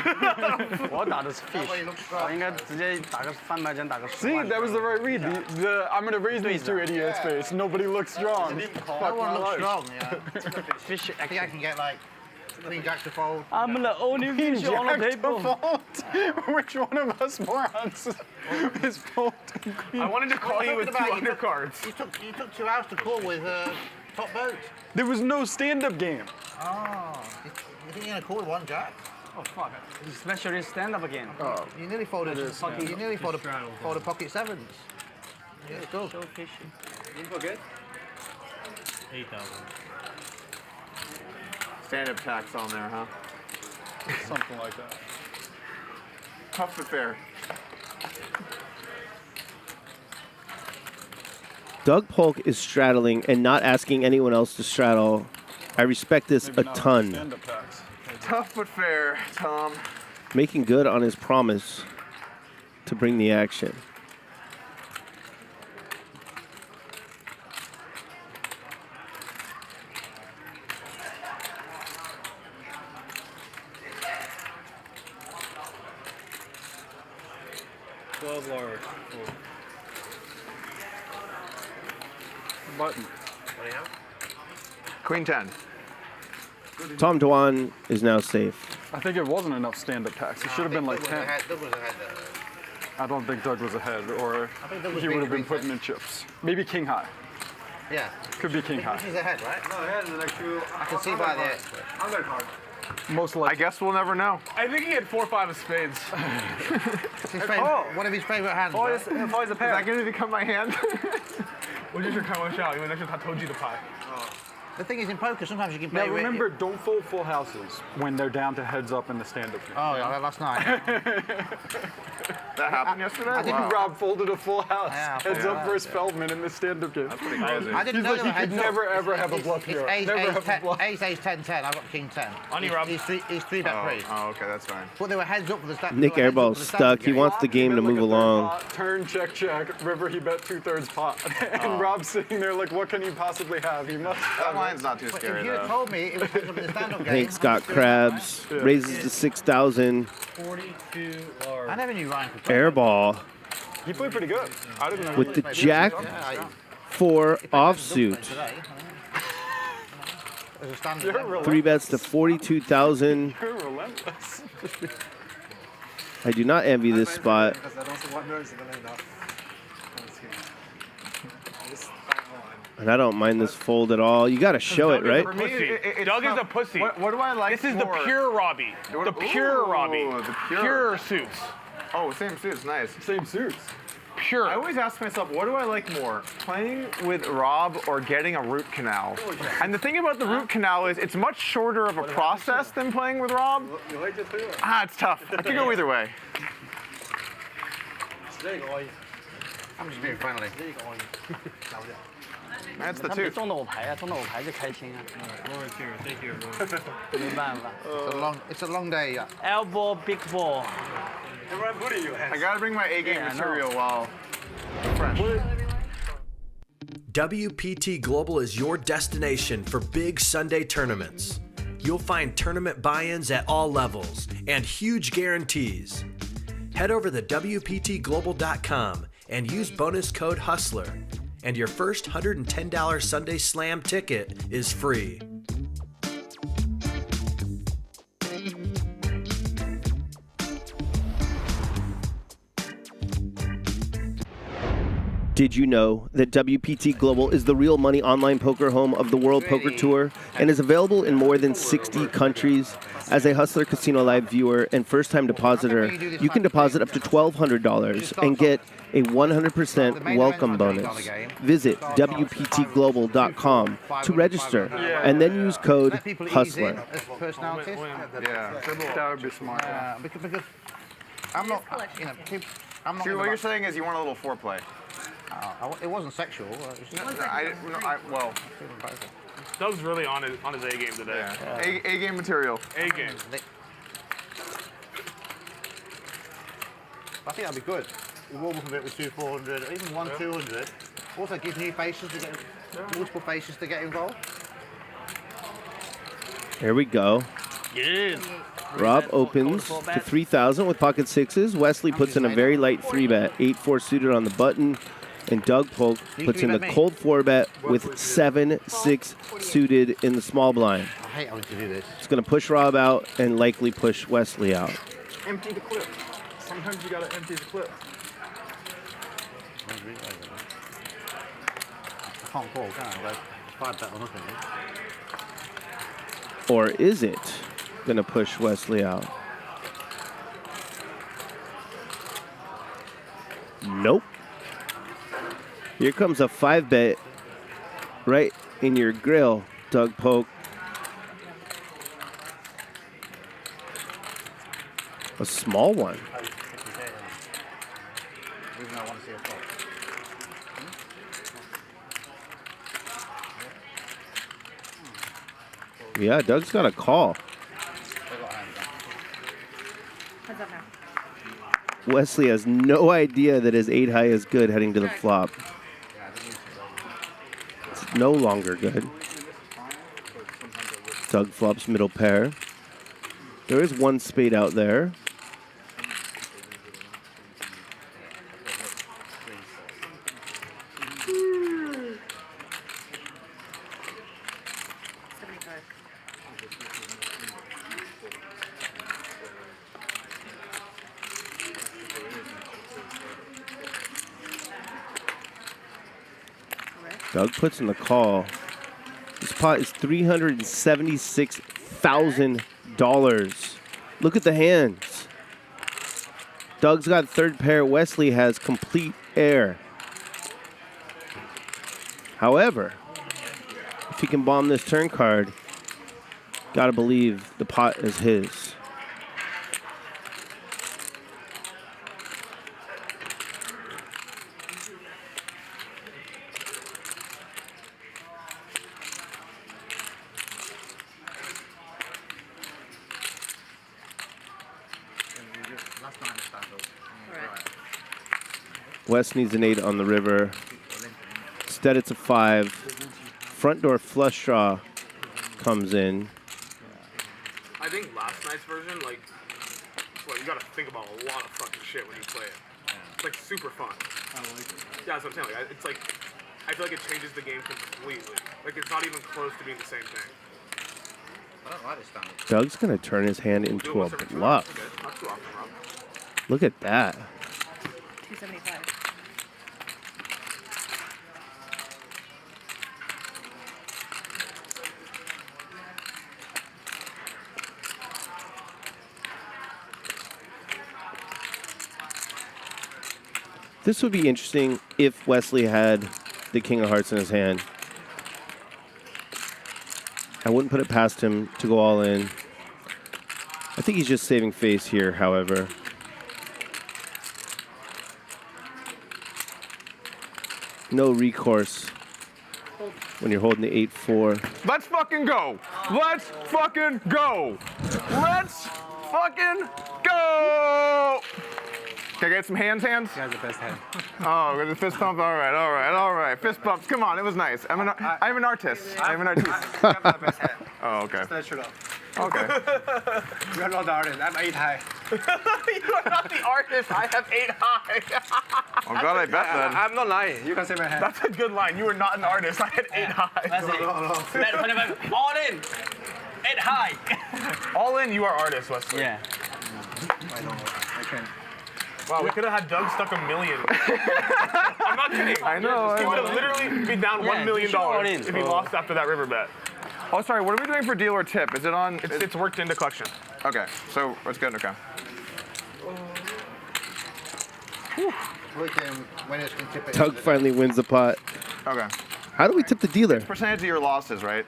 我打的是 fish，我应该直接打个3百针，打个10 See, 万。 that was the right read. I'm gonna raise these two idiots face. Nobody looks strong. No one looks strong. Yeah. Fish. I think I can get like queen jack to fold. I'm the only fish on the table. Which one of us morons is folding queen? I wanted to call you with 2 undercards. You took 2 outs to call with top boat. There was no stand-up game. Oh, you think you're gonna call one, Jack? Oh fuck! Especially stand up again. Oh, you nearly folded. You nearly folded pocket sevens. Yeah, it's good. So fishy. You forget? 8,000. Stand-up tax on there, huh? Something like that. Tough affair. Doug Polk is straddling and not asking anyone else to straddle. I respect this a ton. Tough but fair, Tom. Making good on his promise to bring the action. Large. Button. Queen 10. Tom Dwan is now safe. I think it wasn't enough stand-up tax. It should have been like 10. I don't think Doug was ahead, or he would have been putting in chips. Maybe king high. Yeah. Could be king high. He's ahead, right? No, ahead is like two. I can see by the undercard. Most likely. I guess we'll never know. I think he had 4 or 5 of spades. One of his favorite hands. Is that going to become my hand? 我就是开玩笑，因为那是他投机的牌。 The thing is, in poker, sometimes you can play. Now remember, don't fold full houses when they're down to heads up in the stand-up game. Oh, yeah, last night. That happened yesterday? I think Rob folded a full house. Yeah, heads up versus Feldman in the stand-up game. That's pretty crazy. I didn't He's know like, there he were could heads never up. ever have a bluff here. Ace, Never have a bluff. Ace, 10, 10. I've got king 10. On you, Rob. He's 3-bet raise. Oh, okay, that's fine. But they were heads up for the stand. Nick Airball's stuck. He wants the game to move along. Pot, turn, check, check. River, he bet 2/3 pot. And Rob's sitting there like, what can he possibly have? He must have. That line's not too scary, If you had told me it was heads up in the stand-up game. Hank's got crabs. Raises to 6,000. 42 large. I never knew Ryan could play. Airball. He played pretty good. I didn't know. With the Jack 4 offsuit. 3 bets to 42,000. You're relentless. I do not envy this spot. And I don't mind this fold at all. You got to show it, right? Doug is a pussy. What do I like This is the more? pure Robbie. The pure Robbie. The pure suits. Oh, same suits, nice. Same suits. Pure. I always ask myself, what do I like more, playing with Rob or getting a root canal? And the thing about the root canal is it's much shorter of a process than playing with Rob. It's tough. I could go either way. I'm just being friendly. That's the 他 two. 没中到我牌啊，中到我牌就开心啊。没办法。 It's a long day. Airball, big ball. I gotta bring my A-game material while fresh. WPT Global is your destination for big Sunday tournaments. You'll find tournament buy-ins at all levels and huge guarantees. Head over to WPTglobal.com and use bonus code HUSTLER, and your first $110 Sunday Slam ticket is free. Did you know that WPT Global is the real money online poker home of the World Poker Tour and is available in more than 60 countries? As a Hustler Casino Live viewer and first-time depositor, you can deposit up to $1,200 and get a 100% welcome bonus. Visit WPTglobal.com to register and then use code HUSTLER. Yeah, that would be smart. Because I'm not, you know, I'm not. See, what you're saying is you want a little foreplay. It wasn't sexual. Well, Doug's really on his A game today. Yeah. A-game material. A game. I think that'd be good. We warm up a bit with 2-400, even 1-200. Also gives new faces to get, multiple faces to get involved. Here we go. Yes. Rob opens to 3,000 with pocket sixes. Wesley puts in a very light 3-bet, 8-4 suited on the button. And Doug Polk puts in the cold 4-bet with 7-6 suited in the small blind. I hate having to do this. It's going to push Rob out and likely push Wesley out. Empty the clip. Sometimes you gotta empty the clip. I can't call, can I? 5-bet or nothing. Or is it going to push Wesley out? Nope. Here comes a 5-bet right in your grill, Doug Polk. A small one. Yeah, Doug's got a call. Wesley has no idea that his 8-high is good heading to the flop. It's no longer good. Doug flops middle pair. There is one spade out there. Doug puts in the call. This pot is $376,000. Look at the hands. Doug's got third pair. Wesley has complete air. However, if he can bomb this turn card, gotta believe the pot is his. West needs an 8 on the river. Instead, it's a 5. Front door flush draw comes in. I think last night's version, like, well, you gotta think about a lot of fucking shit when you play it. It's like super fun. I like it. Yeah, that's what I'm saying. Like, it's like, I feel like it changes the game completely. Like, it's not even close to being the same thing. I don't like this standard. Doug's gonna turn his hand into a bluff. Not too often, Rob. Look at that. 275. This would be interesting if Wesley had the King of Hearts in his hand. I wouldn't put it past him to go all in. I think he's just saving face here, however. No recourse when you're holding the 8-4. Let's fucking go. Let's fucking go. Let's fucking go. Can I get some hands? You guys the best hand. Oh, with the fist pump. All right. Fist bumps. Come on, it was nice. I'm an artist. I'm an artist. I have the best hand. Oh, okay. Just natural. Okay. You're not the artist. I'm 8-high. You are not the artist. I have 8-high. I'm glad I bet then. I'm not lying. You can say my hand. That's a good line. You are not an artist. I had 8-high. All in. 8-high. All in, you are artist, Wesley. Yeah. I don't know. I can. Wow, we could have had Doug stuck $1 million. I'm not kidding. I know. He would have literally been down $1 million if he lost after that river bet. Oh, sorry. What are we doing for deal or tip? Is it on? It's worked into collection. Okay. So let's get okay. Doug finally wins the pot. Okay. How do we tip the dealer? Percentage of your losses, right?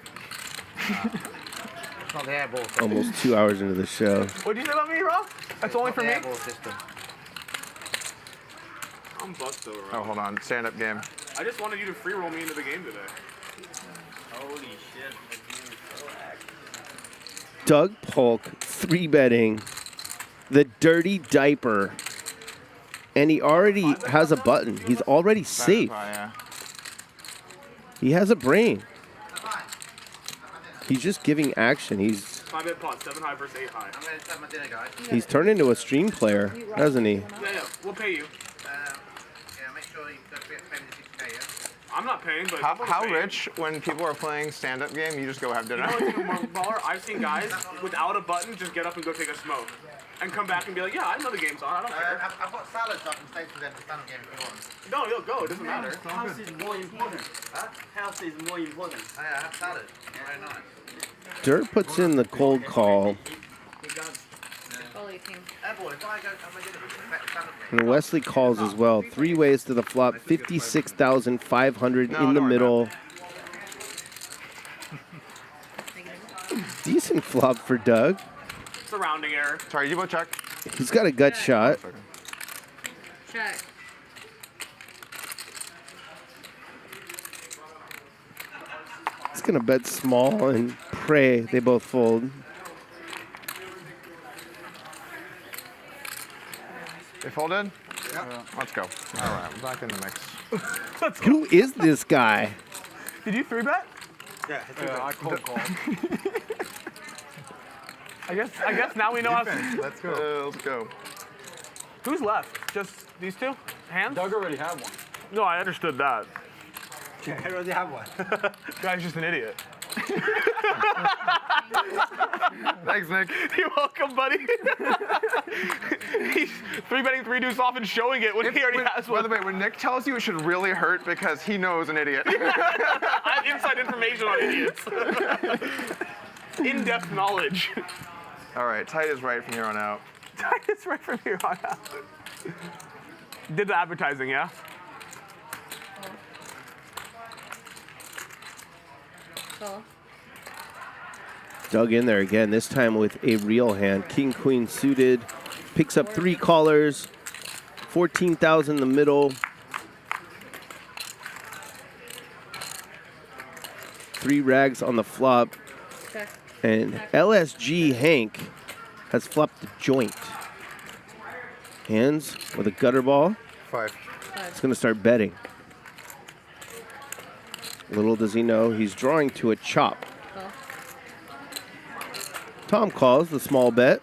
It's not the airball system. Almost 2 hours into the show. What did you say about me, Rob? That's only for me? Airball system. I'm bucked though, Rob. Oh, hold on. Stand-up game. I just wanted you to free roll me into the game today. Holy shit. Doug Polk 3-betting the dirty diaper. And he already has a button. He's already safe. He has a brain. He's just giving action. He's 5-bet pot, 7-high versus 8-high. I'm going to have my dinner, guys. he's turned into a stream player, hasn't he? Yeah, we'll pay you. Yeah, make sure you don't forget to pay me the 6K, yeah? I'm not paying, but How rich, when people are playing stand-up game, you just go have dinner? You know what's even more baller? I've seen guys without a button just get up and go take a smoke. and come back and be like, yeah, I know the game's on. I don't care. I've got salad, so I can stay to the stand game if you want. No, you'll go. It doesn't matter. Health is more important. Huh? Health is more important. Oh, yeah, have salad. Very nice. Dirt puts in the cold call. And Wesley calls as well. 3 ways to the flop, 56,500 in the middle. Decent flop for Doug. It's a rounding error. Sorry, you want to check? He's got a gut shot. Check. He's going to bet small and pray they both fold. They folded? Yeah. Let's go. All right, I'm back in the mix. Who is this guy? Did you 3-bet? Yeah, I cold call. I guess now we know how. Let's go. Let's go. Who's left? Just these two? Hands? Doug already had one. No, I understood that. Yeah, I already have one. Guy's just an idiot. Thanks, Nick. You're welcome, buddy. He's 3-betting 3 deuce off and showing it when he already has one. By the way, when Nick tells you, it should really hurt because he knows an idiot. I have inside information on idiots. In-depth knowledge. All right, tight is right from here on out. Tight is right from here on out. Did the advertising, yeah? Cool. Doug in there again, this time with a real hand. King, queen suited. Picks up 3 callers. 14,000 in the middle. 3 rags on the flop. Okay. And LSG Hank has flopped the joint. Hands with a gutter ball. 5. It's going to start betting. Little does he know, he's drawing to a chop. Cool. Tom calls the small bet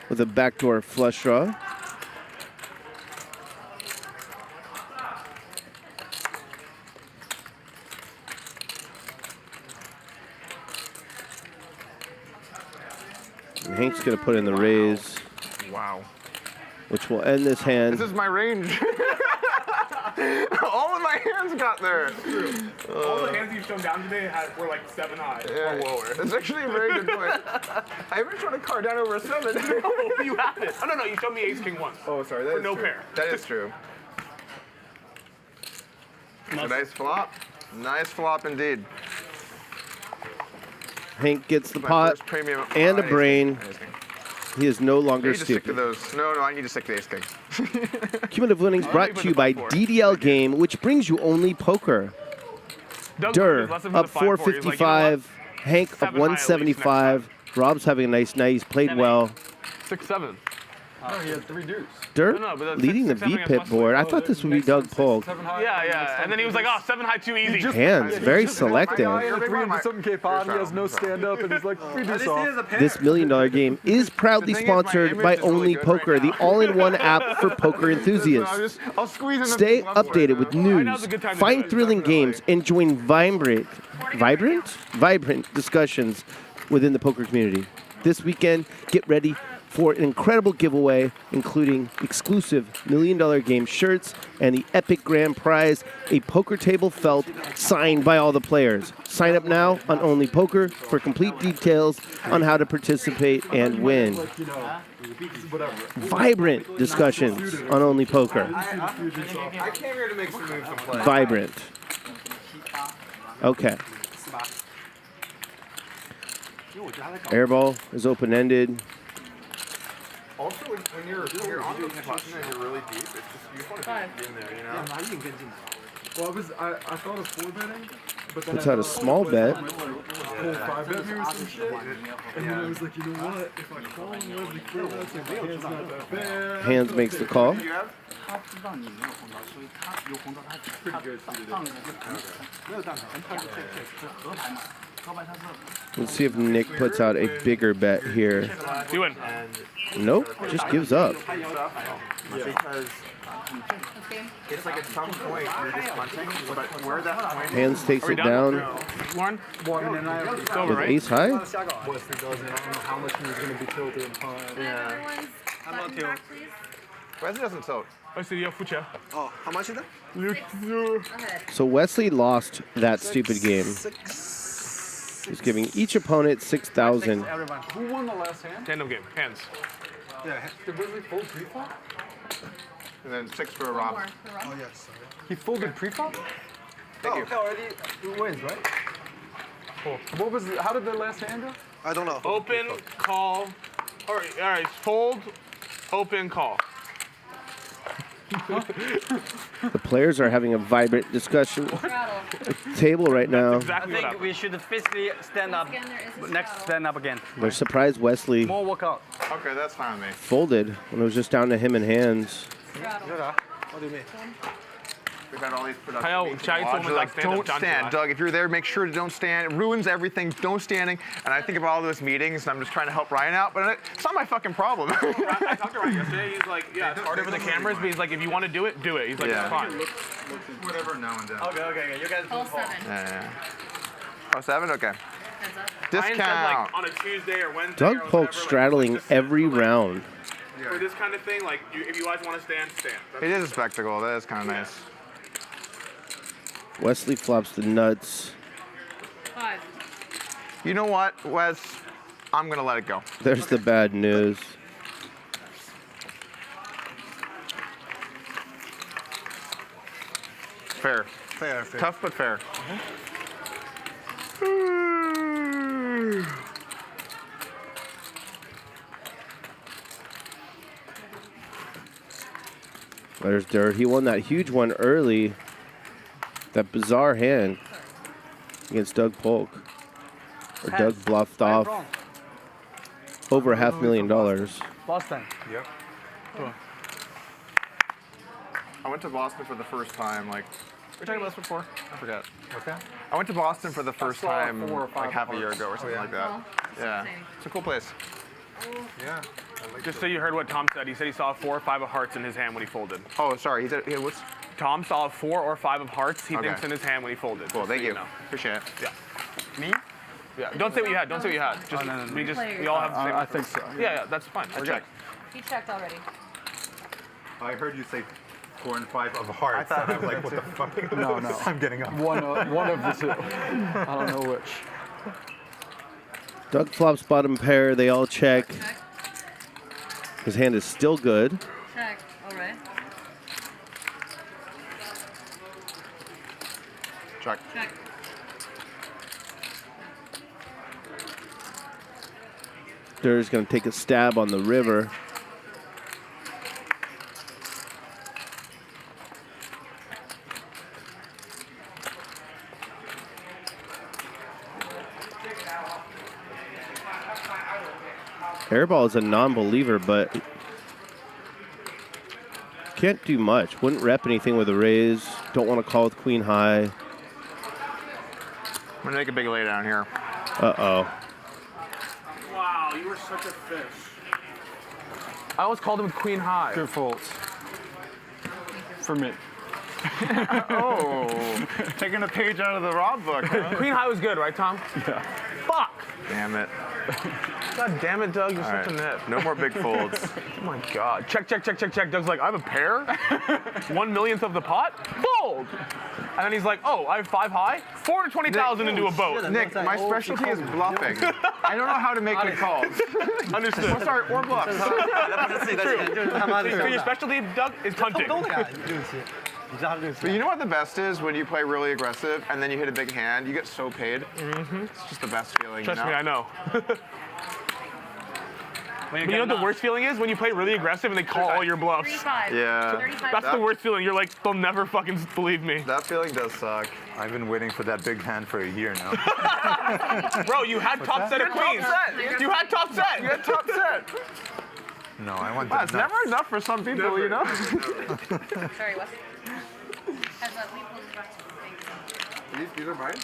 with a backdoor flush draw. And Hank's going to put in the raise. Wow. Which will end this hand. This is my range. All of my hands got there. All the hands you've shown down today were like 7 high or lower. That's actually a very good point. I haven't shown a card down over a 7. No, you haven't. Oh, no, you showed me ace king once. Oh, sorry. That For is no true. pair. That is true. A nice flop. Nice flop indeed. Hank gets the My pot first premium. and a Ace brain. king. Ace king. He is no I longer need to stick to stupid. those. No, I need to stick to ace king. Cumulative winnings brought to you by DDL Game, which brings you only poker. Durr up 455, Hank up 175. Rob's having a nice night. He's played well. 6-7. No, he had 3 deuce. Dirt No, but that's leading the 6-7 against V-pip Wesley. board. I thought this would be Doug Polk. Yeah. And then he was like, oh, 7 high too easy. Hands, very selective. Guy in a 300-something-K pot, he has no stand-up, and he's like, 3 deuce off. This $1 million game is proudly sponsored by Only Poker, the all-in-one app for poker enthusiasts. I'll squeeze in Stay updated with news, find thrilling games, and join vibrant discussions within the poker community. This weekend, get ready for an incredible giveaway, including exclusive $1 million game shirts and the epic grand prize, a poker table felt signed by all the players. Sign up now on Only Poker for complete details on how to participate and win. Vibrant discussions on Only Poker. I came here to make some moves and play. Vibrant. Okay. Airball is open-ended. Also, when you're on the button and you're really deep, it's just beautiful to be in there, you know? Well, I thought of 4-betting, but then Puts out a small bet. Whole 5-bet here or some shit. And then I was like, you know what? If I call him Wesley 4-bets, like, my hand's not that bad. Hands makes the call. Pretty good suited. Let's see if Nick puts out a bigger bet here. Doing. Nope, just gives up. Because it's like at some point you're just punching, but where that point Hands takes it down. One. It's over, With right? ace high? Wesley doesn't know how much he's going to be tilted in pawn. Yeah. I'm not tilt. Wesley doesn't tilt. Wesley, you have fucha. Oh, how much is that? So Wesley lost that stupid game. He's giving each opponent 6,000. Who won the last hand? Tandem game. Hands. Yeah. Did Wesley fold pre-flop? And then 6 for a Rob. Oh, yes. He folded pre-flop? Thank you. Okay, already who wins, right? Cool. What was? How did the last hand go? I don't know. Open, call. All right. Fold, open, call. The players are having a vibrant discussion at the table right now. I think we should physically stand up. Next, stand up again. They're surprised Wesley More workout. Okay, that's fine with me. folded when it was just down to him in hands. What do you mean? We've had all these production Kyle, meetings. Chai told me, like, stand up, Don't John stand, July. Doug. If you're there, make sure to don't stand. It ruins everything. Don't standing. And I think of all those meetings, and I'm just trying to help Ryan out, but it's not my fucking problem. I talked to Ryan yesterday. He's like, yeah, it's harder for the cameras, but he's like, if you want to do it, do it. He's like, Yeah. it's fine. Whatever now and then. Okay. You guys Hole 7. Yeah. Oh, 7? Okay. Ryan Discount. said, like, on a Tuesday or Wednesday Doug or Polk whatever, straddling every round. for this kind of thing, like, if you guys want to stand, stand. It is a spectacle. That is kind of nice. Wesley flops the nuts. 5. You know what, Wes? I'm going to let it go. There's the bad news. Fair. Fair. Tough, but fair. There's Dirt. He won that huge one early. That bizarre hand against Doug Polk. Or Doug bluffed off over $500,000. Boston. Yep. Cool. I went to Boston for the first time, like, we talking about this before? I forget. Okay. I went to Boston for the first saw time 4 or 5 like half a year parts. ago or something Oh, like yeah. that. Yeah. It's a cool place. Yeah. Just so you heard what Tom said, he said he saw 4 or 5 of hearts in his hand when he folded. Oh, sorry. He said, what's? Tom saw 4 or 5 of hearts, he Okay. thinks, in his hand when he folded. Cool, just thank so you. know. Appreciate it. Yeah. Me? Yeah. Don't say what you had. Don't say what you had. Just, no. we all have the same. I think so. Yeah, that's fine. I checked. He checked already. I heard you say 4 and 5 of hearts. I thought I'm like, what the fuck? No. I'm getting up. One of the two. I don't know which. Doug flops bottom pair. They all check. His hand is still good. Check. All right. Check. Check. Dirt's going to take a stab on the river. Airball is a non-believer, but can't do much. Wouldn't rep anything with a raise. Don't want to call with queen high. I'm going to make a big lay down here. Uh-oh. Wow, you were such a fish. I almost called him queen high. Good faults. For me. Oh, taking a page out of the Rob book. Huh? Queen high was good, right, Tom? Yeah. Fuck. Damn it. God damn it, Doug. You're All such right. a nit. No more big folds. Oh my God. Check. Doug's like, I have a pair. 1/millionth of the pot. Fold. And then he's like, oh, I have 5 high. 420,000 into a boat. Nick, my specialty is bluffing. I don't know how to make good calls. Understood. Well, sorry, or bluffs. So your specialty, Doug, is punting. But you know what the best is? When you play really aggressive and then you hit a big hand, you get so paid. Mm-hmm. It's just the best feeling. Trust you know? me, I know. But you know what the worst feeling is? When you play really aggressive and they call all your bluffs. 35. Yeah. 35. That's the worst feeling. You're like, they'll never fucking believe me. That feeling does suck. I've been waiting for that big hand for a year now. Bro, you had top set of queens. You had top set. You had top set. No, I want Wow, that it's nuts. never enough for some people, you know? Sorry, Wesley. Has a leave close These are mine?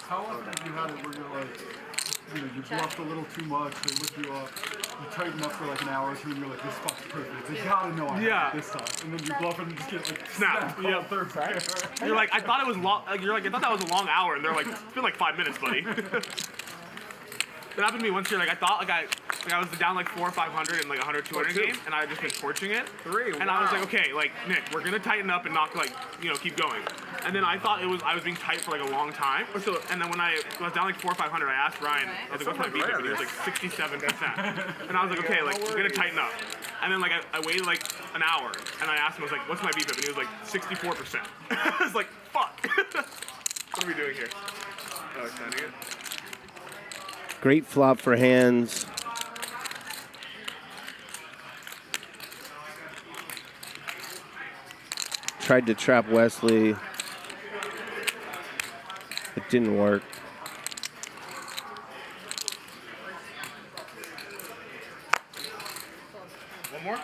How often have you had it where you're like, you know, you bluffed a little too much, they look you up, you tighten up for like an hour or two, and you're like, this spot's perfect. They gotta know I have it this time. And then you bluff and just get like Snap. Yeah, third pair. You're like, I thought it was long. Like, you're like, I thought that was a long hour, and they're like, it's been like 5 minutes, buddy. That happened to me once year. Like I thought, like I was down like 400 or 500 in like 100, 200 game, and I had just been torching it. And I was like, okay, like Nick, we're gonna tighten up and not like, you know, keep going. And then I thought I was being tight for like a long time. So, and then when I was down like 400 or 500, I asked Ryan, I was like, what's my BPIP? And he was like 67%. And I was like, okay, like we're gonna tighten up. And then like I waited like an hour, and I asked him, I was like, what's my BPIP? And he was like 64%. I was like, fuck. What are we doing here? Oh, extending it. Great flop for hands. Tried to trap Wesley. It didn't work. One more?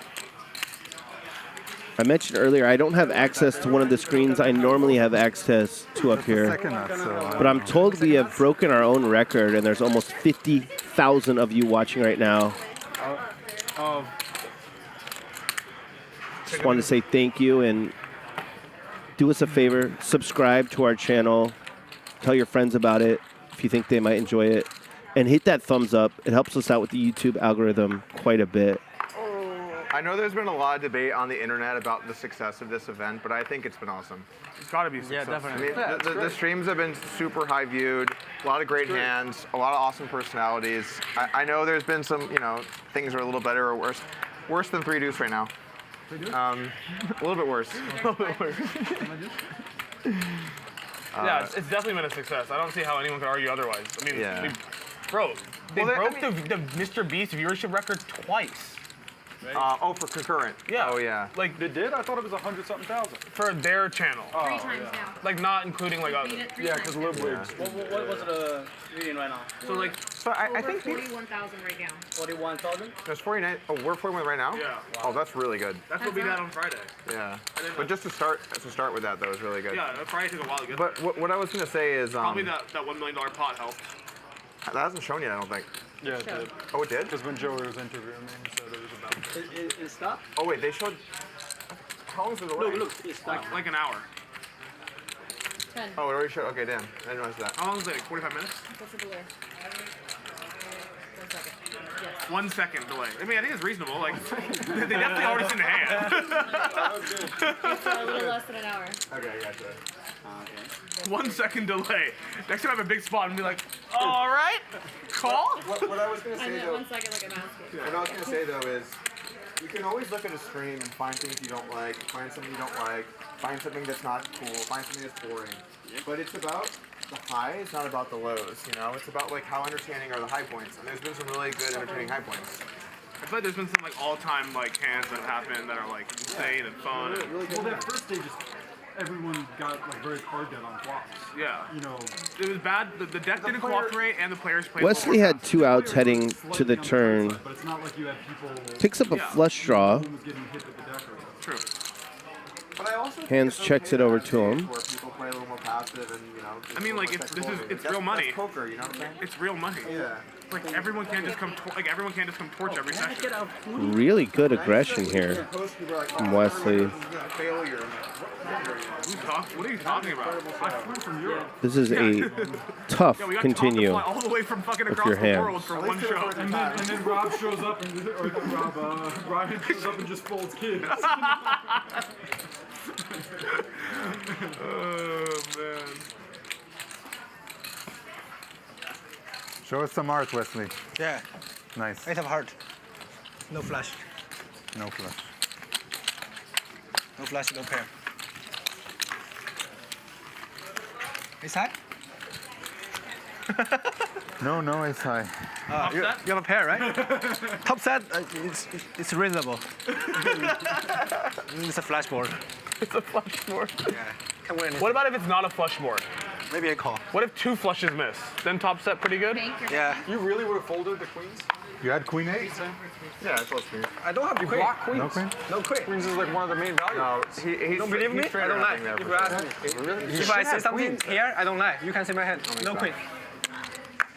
I mentioned earlier I don't have access to one of the screens I normally have access to up here. But I'm told we have broken our own record, and there's almost 50,000 of you watching right now. Just wanted to say thank you, and do us a favor, subscribe to our channel, tell your friends about it if you think they might enjoy it, and hit that thumbs up. It helps us out with the YouTube algorithm quite a bit. I know there's been a lot of debate on the internet about the success of this event, but I think it's been awesome. It's got to be successful. Yeah, definitely. I mean, the streams have been super high viewed, a lot of great hands, a lot of awesome personalities. I know there's been some, you know, things are a little better or worse. Worse than 3 deuce right now. A little bit worse. A little bit worse. Yeah, it's definitely been a success. I don't see how anyone could argue otherwise. I mean, bro, they broke the Mr. Beast viewership record twice. Right? For concurrent. Yeah. Oh, yeah. Like, they did? I thought it was 100-something thousand. For their channel. Oh, 3 times now. Like, not including, like, other. Yeah, because Liv Wigs. What was the reading right now? So, like, I think 41,000 right now. 41,000? There's 49. Oh, we're 41 right now? Yeah. Wow. Oh, that's really good. That's what we got on Friday. Yeah. But just to start with that, though, is really good. Yeah, Friday took a while to get But what I was going to say is... probably that $1 million pot helped. That hasn't shown yet, I don't think. Yeah, it did. Oh, it did? Because when Joey was interviewing me, he said it was about... It stopped? Oh, wait, they showed... How long is the delay? Look, it stopped. Like an hour. 10. Oh, it already showed... Okay, damn. I didn't notice that. How long is it? 45 minutes? What's the delay? 1 second. Yes. 1 second delay. I mean, I think it's reasonable. Like, they definitely already seen the hand. It's a little less than an hour. Okay, gotcha. 1 second delay. Next time I have a big spot and be like, all right, call? What I was going to I say, meant though... 1 second like a mouse. What I was going to say, though, is you can always look at a stream and find things you don't like, find something you don't like, find something that's not cool, find something that's boring. But it's about the highs, not about the lows, you know? It's about, like, how entertaining are the high points. And there's been some really good entertaining high points. I feel like there's been some, like, all-time, like, hands that have happened that are, like, insane and fun. Well, that first day just... Everyone got like very card dead on flops. Yeah. You know, it was bad. The deck didn't cooperate, and the players played. Wesley had 2 outs heading to the turn. but it's not like you had people... Picks up a flush draw. True. But I also Hands checks it over to him. where people play a little more passive and, you know... I mean, like, it's real money. That's poker, you know what I'm saying? It's real money. Yeah. Like, everyone can't just come torch every session. Really good aggression here from Wesley. What are you talking about? I flew from Europe. This is a tough Yeah, we got continue all the way from fucking with across your the world hands. for one show. And then Rob shows up, Ryan shows up and just folds kids. Oh, man. Show us some art, Wesley. Yeah. Nice. I have heart. No flash. No flush. No flash, no pair. Ace high? No ace high. You have a pair, right? Top set, it's reasonable. It's a flash board. It's a flush board. Yeah. Can win. What about if it's not a flush board? Maybe I call. What if 2 flushes miss? Then top set pretty good? Yeah. You really would have folded the queens? You had queen 8? Yeah, it's supposed to be. I don't have You queen. block queens? No queen? No queen. Queens is like one of the main values. No, he's Don't believe me? I don't lie. If you ask me. Really? If I say something here, I don't lie. You can see my hand. No queen.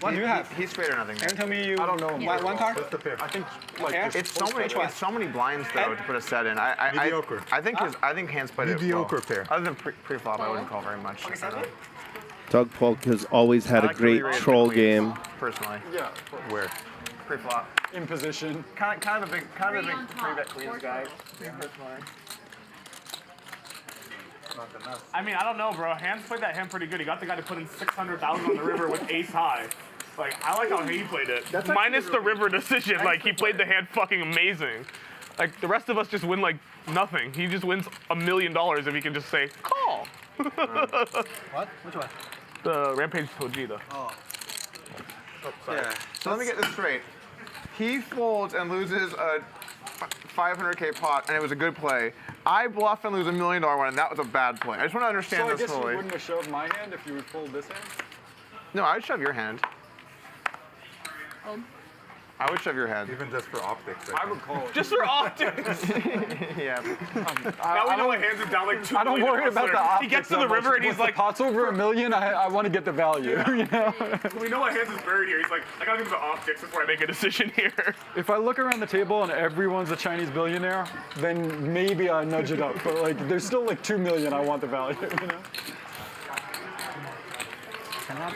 What do you have? He's straight or nothing. Can you tell me you? I don't know. One card? What's the pair? I think like Pair? It's so many blinds though to put a set in. Mediocre. I think hands played it Mediocre well. pair. Other than pre-flop, I wouldn't call very much. Doug Polk has always had I a like great really rated troll queens, game. Personally. Yeah. Where? Pre-flop. In position. Kind of a big 3-bet queens guy. Personally. I mean, I don't know, bro. Hands played that hand pretty good. He got the guy to put in 600,000 on the river with ace high. Like, I like how he played it. Minus the river decision. Like, he played the hand fucking amazing. Like, the rest of us just win, like, nothing. He just wins $1 million if he can just say, call. What? Which one? The Rampage Tojita. Oh. Yeah. So let me get this straight. He folds and loses a 500K pot, and it was a good play. I bluff and lose $1 million one, and that was a bad play. I just want to understand So I this guess you fully. wouldn't have shoved my hand if you would fold this hand? No, I would shove your hand. I would shove your hand. Even just for optics. I would call it. Just for optics. Yeah. Now we know what hands is down like 2 I don't million worry about the hustler. optics. He gets to that the much. river and he's Once like, the pot's over $1 million, I want to get the value. You know? we know what hands is buried here. He's like, I gotta give him the optics before I make a decision here. If I look around the table and everyone's a Chinese billionaire, then maybe I nudge it up. But like, there's still like 2 million I want the value, you know?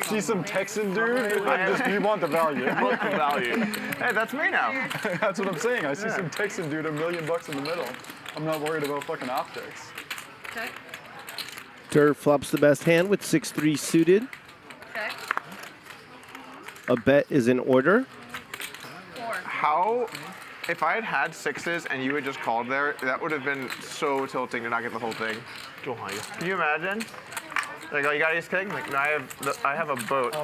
See some Texan dude, and just, you want the value. Want the value. Hey, that's me now. That's what I'm saying. I see some Texan dude $1 million in the middle. I'm not worried about fucking optics. Okay. Tur flops the best hand with 6-3 suited. Okay. A bet is in order. 4. How, if I had had 6s and you had just called there, that would have been so tilting to not get the whole thing. Can you imagine? Like, oh, you got ace king? Like, no, I have a boat.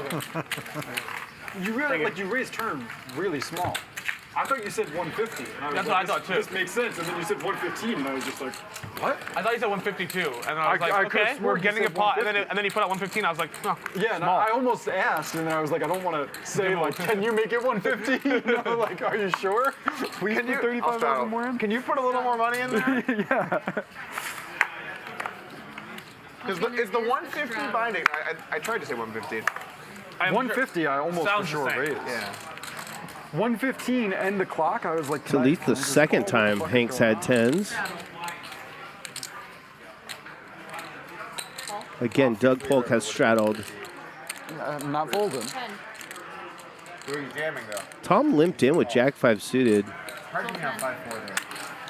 You really, like, you raised turn really small. I thought you said 150. That's what I thought too. This makes sense, and then you said 115, and I was just like, what? I thought you said 152, and I was like, I okay, we're getting a pot, and then he put out 115. I was like, oh, yeah, and I almost asked, and then I was like, I don't want to say like, can you make it 150? You know, like, are you sure? We can do 35,000 more in. Can you put a little more money in there? Yeah. Because is the 150 binding? I tried to say 115. 150, I almost for sure raised. Yeah. 115 and the clock, I was like, It's at least the second time Hank's had 10s. Again, Doug Polk has straddled. I'm not folding. Who are you jamming though? Tom limped in with Jack 5 suited. Hard to have 5-4 there.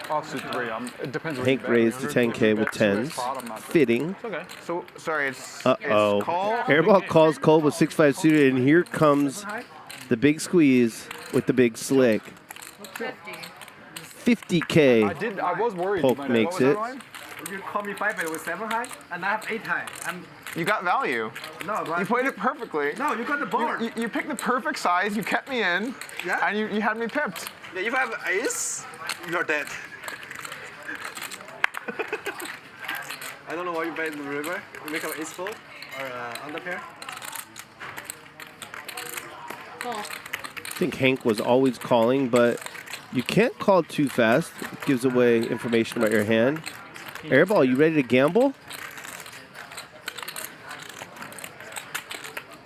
Offsuit 3. It depends. Hank raised to 10K with 10s. Fitting. Okay. So, sorry, it's Uh-oh. It's call. Airball calls cold with 6-5 suited, and here comes the big squeeze with the big slick. 50K. I was worried. Polk makes it. You call me 5-bet with 7 high, and I have 8 high. You got value. No, but you played it perfectly. No, you got the board. You picked the perfect size. You kept me in. Yeah. And you had me pipped. Yeah, if I have ace, you're dead. I don't know why you bet in the river. You make an ace fold or under pair. I think Hank was always calling, but you can't call too fast. It gives away information about your hand. Airball, you ready to gamble?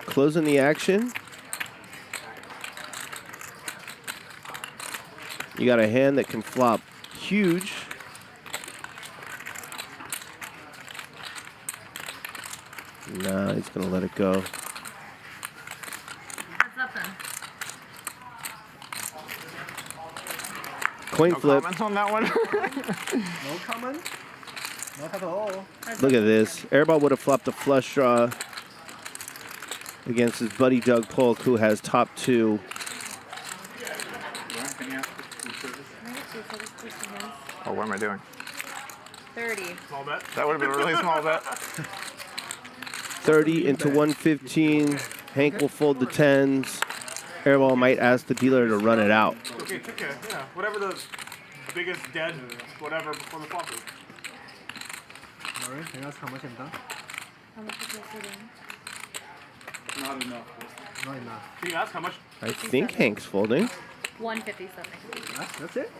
Closing the action. You got a hand that can flop huge. Nah, he's gonna let it go. What's up then? Coin flip. Comments on that one? No comment? Not at all. Look at this. Airball would have flopped a flush draw against his buddy Doug Polk, who has top 2. Oh, what am I doing? 30. Small bet. That would have been a really small bet. 30 into 115. Hank will fold the 10s. Airball might ask the dealer to run it out. Okay, yeah. Whatever the biggest dead, whatever before the flop is. Alright, can I ask how much I'm done? How much is this sitting? Not enough. Not enough. Can you ask how much? I think Hank's folding. 157. That's it?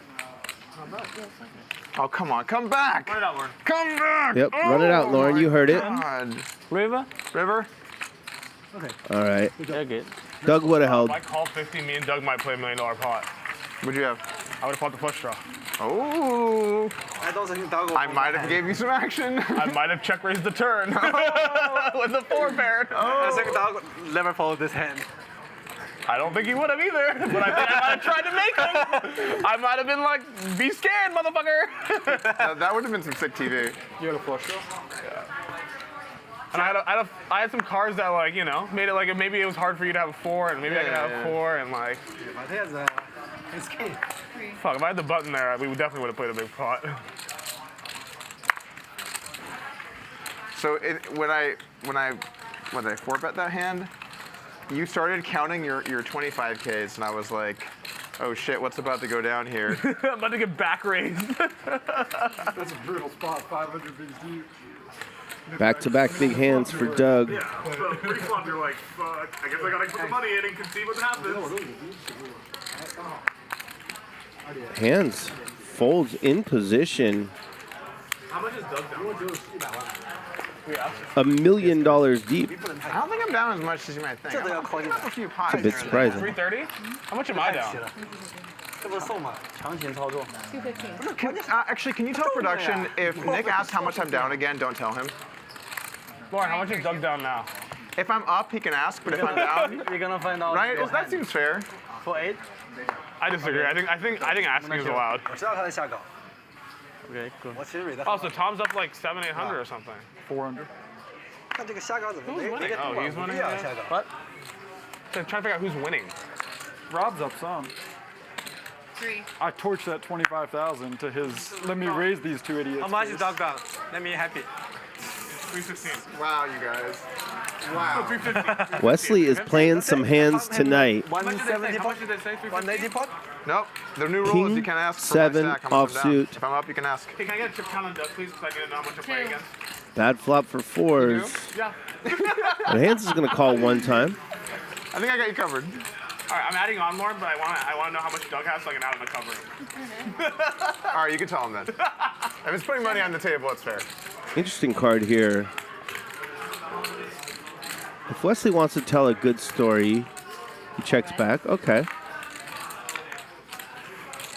Oh, come on. Come back. Run it out, Lauren. Come back. Yep, run it out, Lauren. You heard it. God. River? River? Okay. All right. Yeah, good. Doug would have held. If I call 50, me and Doug might play $1 million pot. What'd you have? I would have fought the flush draw. Oh. I don't think Doug I might have gave you some action. I might have check raised the turn with the 4 pair. I think Doug never followed this hand. I don't think he would have either, but I think I might have tried to make him. I might have been like, be scared, motherfucker. That would have been some sick TV. You had a flush draw? Yeah. And I had some cards that, like, you know, made it like maybe it was hard for you to have a 4, and maybe I could have a 4, and like. But here's his king. Fuck, if I had the button there, we definitely would have played a big pot. So when I 4-bet that hand, you started counting your 25Ks, and I was like, oh shit, what's about to go down here? I'm about to get back raised. That's a brutal spot, 500 bigs deep. Back-to-back big hands for Doug. Yeah, so pre-flop, you're like, fuck, I guess I gotta put the money in and can see what happens. Hands folds in position. How much is Doug down? $1 million deep. I don't think I'm down as much as you might think. I'm up a few pots. It's a bit surprising. 330? How much am I down? 215. Actually, can you tell production if Nick asks how much I'm down again, don't tell him? Lauren, how much is Doug down now? If I'm up, he can ask, but if I'm down, You're gonna find out. right? That seems fair. For 8? I disagree. I think asking is allowed. Okay, cool. Oh, so Tom's up like 700-800 or something. 400. Who's winning? Oh, he's winning. What? I'm trying to figure out who's winning. Rob's up some. 3. I torched that 25,000 to his. Let me raise these two idiots. How much is first. Doug down? Let me happy. 316. Wow, you guys. Wow. 350. Wesley is playing some hands tonight. 170 How pot? much did they say? 180 pot? Nope. The new rule King is you can ask for 7 my stack how much I'm down. offsuit. If I'm up, you can ask. Hey, can I get a chip count on Doug, please? Because I need to know how much I'm playing against. Bad flop for 4s. Yeah. And Hands is going to call one time. I think I got you covered. All right, I'm adding on more, but I want to know how much Doug has so I can add him to cover him. All right, you can tell him then. If it's putting money on the table, it's fair. Interesting card here. If Wesley wants to tell a good story, he checks back. Okay.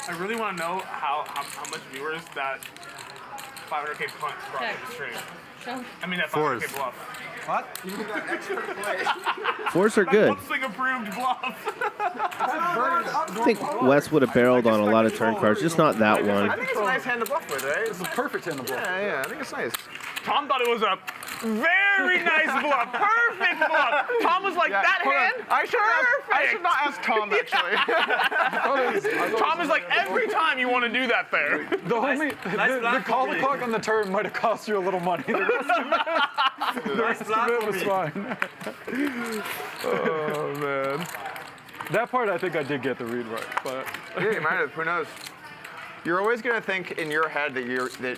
I really want to know how much viewers that 500K punt brought to the stream. I mean that 500K bluff. What? Fours are good. What's approved bluff? I think Wes would have barreled on a lot of turn cards, just not that one. I think it's a nice hand to bluff with, right? It's a perfect hand to bluff. Yeah, I think it's nice. Tom thought it was a very nice bluff. Perfect bluff. Tom was like, that hand? I should not ask Tom, actually. Tom is like, every time you want to do that there. The call the clock on the turn might have cost you a little money. The rest of it was fine. Oh, man. That part I think I did get the read right, but Yeah, you might have. Who knows? You're always gonna think in your head that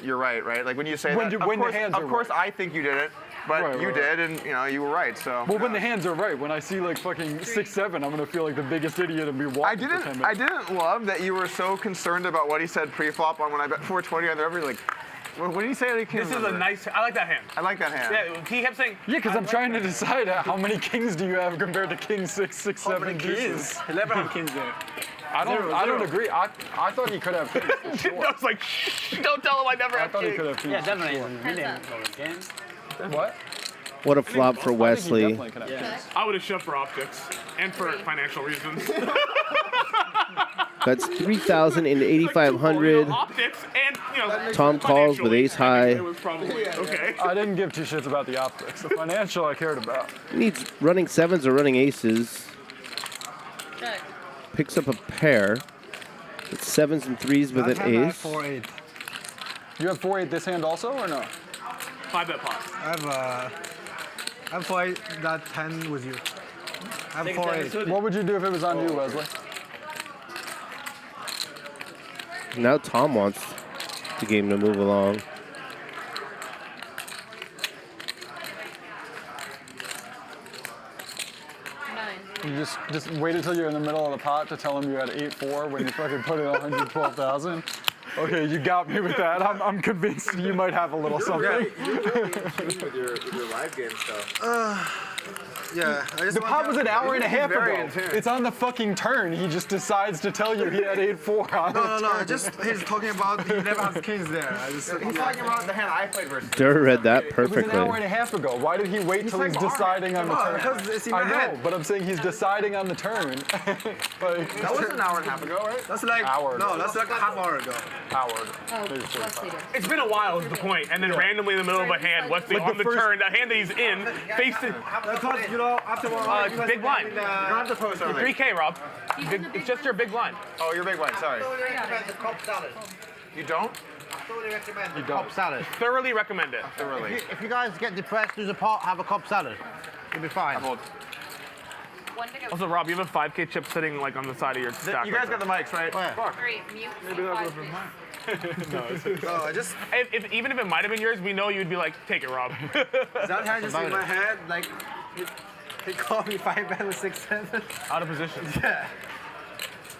you're right? Like when you say When that. you- when the hands of are course, right. I think you did it, but Right, you right, did, and you were right. So. well, when the hands are right, when I see like fucking 6-7, I'm gonna feel like the biggest idiot and be walking for 10 minutes. I didn't love that you were so concerned about what he said pre-flop on when I bet 420 on the river. Like, what did he say? I can't This is a remember. nice, I like that hand. I like that hand. Yeah, he kept saying. Yeah, because I'm trying to decide how many kings do you have compared to king 6, 6, 7 deuces. He never have kings there. I don't agree. I thought he could have kings. For sure. I was like, shh, don't tell him I never I have thought he kings. could have kings. Yeah, for definitely. sure. What? What a flop for Wesley. Definitely could have kings. I would have shoved for optics and for financial reasons. That's 3,000 into 8,500. Optics and, Tom calls with ace high. It was probably okay. I didn't give two shits about the optics. The financial I cared about. He needs running 7s or running aces. Picks up a pair. It's 7s and 3s with an ace. 4-8. You have 4-8 this hand also, or no? 5-bet pot. I have 4-8 that 10 with you. I have 4-8. What would you do if it was on you, Wesley? Now Tom wants the game to move along. You just wait until you're in the middle of the pot to tell him you're at 8-4 when you fucking put in 112,000. Okay, you got me with that. I'm convinced you might have a little something. You're really with your live game stuff. Yeah. The pot was an hour and a half ago. It's on the fucking turn. He just decides to tell you he had 8-4 on the turn. No. He's talking about he never has kings there. He's talking about the hand I played versus. Dur read that It was perfectly. an hour and a half ago. Why did he wait till he's deciding on the turn? Because it's in my I know, head. but I'm saying he's deciding on the turn. Like, That was an hour and a half ago, right? That's like that's like a half hour ago. It's been a while is the point, and then randomly in the middle of a hand, Wesley on the turn, the hand that he's in, facing Because you know after big blind. You don't have to post on 3K, Rob. It's just your big blind. Oh, you're big blind. Sorry. You don't? You don't. Cobb salad. Thoroughly recommend it. Thoroughly. If you guys get depressed, lose a pot, have a Cobb salad. You'll be fine. Also, Rob, you have a 5K chip sitting like on the side of your stack. You guys got the mics, right? Fuck. Maybe that would have been mine. No, I just. Even if it might have been yours, we know you'd be like, take it, Rob. That hand just in my head, like he called me 5 bet with 6-7. Out of position. Yeah.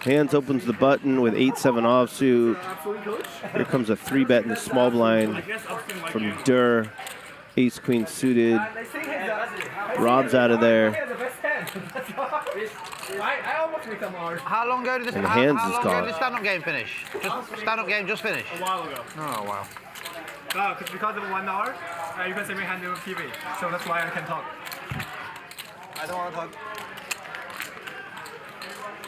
Hands opens the button with 8-7 offsuit. Here comes a 3-bet in the small blind from Dur. Ace queen suited. Rob's out of there. How long ago did this? And the How hands long is ago gone. did the stand-up game finish? Stand-up game just finished. A while ago. Oh wow. No, because of 1 hour, you can see me hand over TV, so that's why I can talk. I don't want to talk.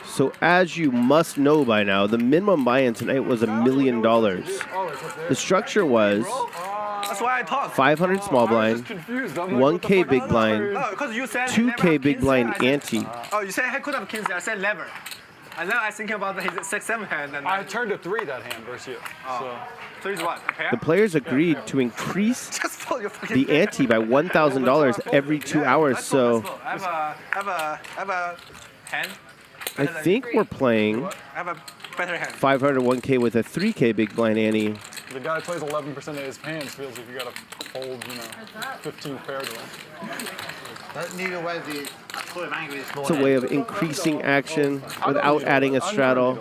So as you must know by now, the minimum buy-in tonight was $1 million. The structure was That's why I talk. 500 small blind, 1K big blind, No, because you said 2K big blind ante. Oh, you said I could have kings there. I said lever. And then I was thinking about his 6-7 hand. And I turned to 3 that hand versus you. so he's what? A pair? The players agreed to increase Just pull your fucking the ante by $1,000 every 2 hours. So I have a hand. I think we're playing I have a better hand. 500 1K with a 3K big blind ante. The guy plays 11% of his hands feels like you gotta hold, 15 pair to him. Neither way, I saw him angry this It's a morning. way of increasing action without adding a straddle.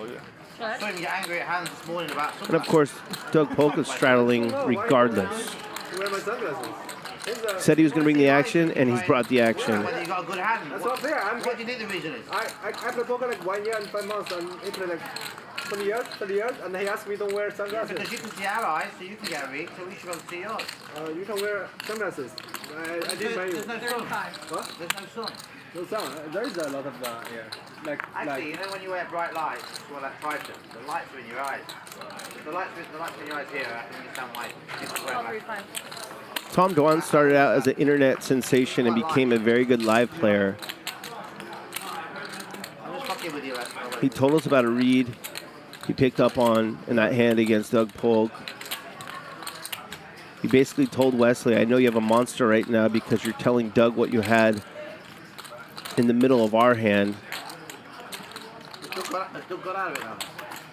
I saw him get angry at hands this morning about something. And of course, Doug Polk is straddling regardless. Where are my sunglasses? Said he was going to bring the action, and he's brought the action. Whether you got a good hand. That's not fair. What do you think the reason is? I play poker like 1 year and 5 months, and he played like 20 years, 30 years, and he asked me don't wear sunglasses. Because you can see our eyes, so you can get a read, so we should be able to see yours. You can wear sunglasses. I did my. There's no sun. What? There's no sun. No sun. There is a lot of like. Actually, when you wear bright lights, well, that tries to. The lights are in your eyes. The lights in your eyes here, I think you sound like people wear that. Tom Dwan started out as an internet sensation and became a very good live player. I'm just fucking with you. He told us about a read he picked up on in that hand against Doug Polk. He basically told Wesley, I know you have a monster right now because you're telling Doug what you had in the middle of our hand. Still got out of it now.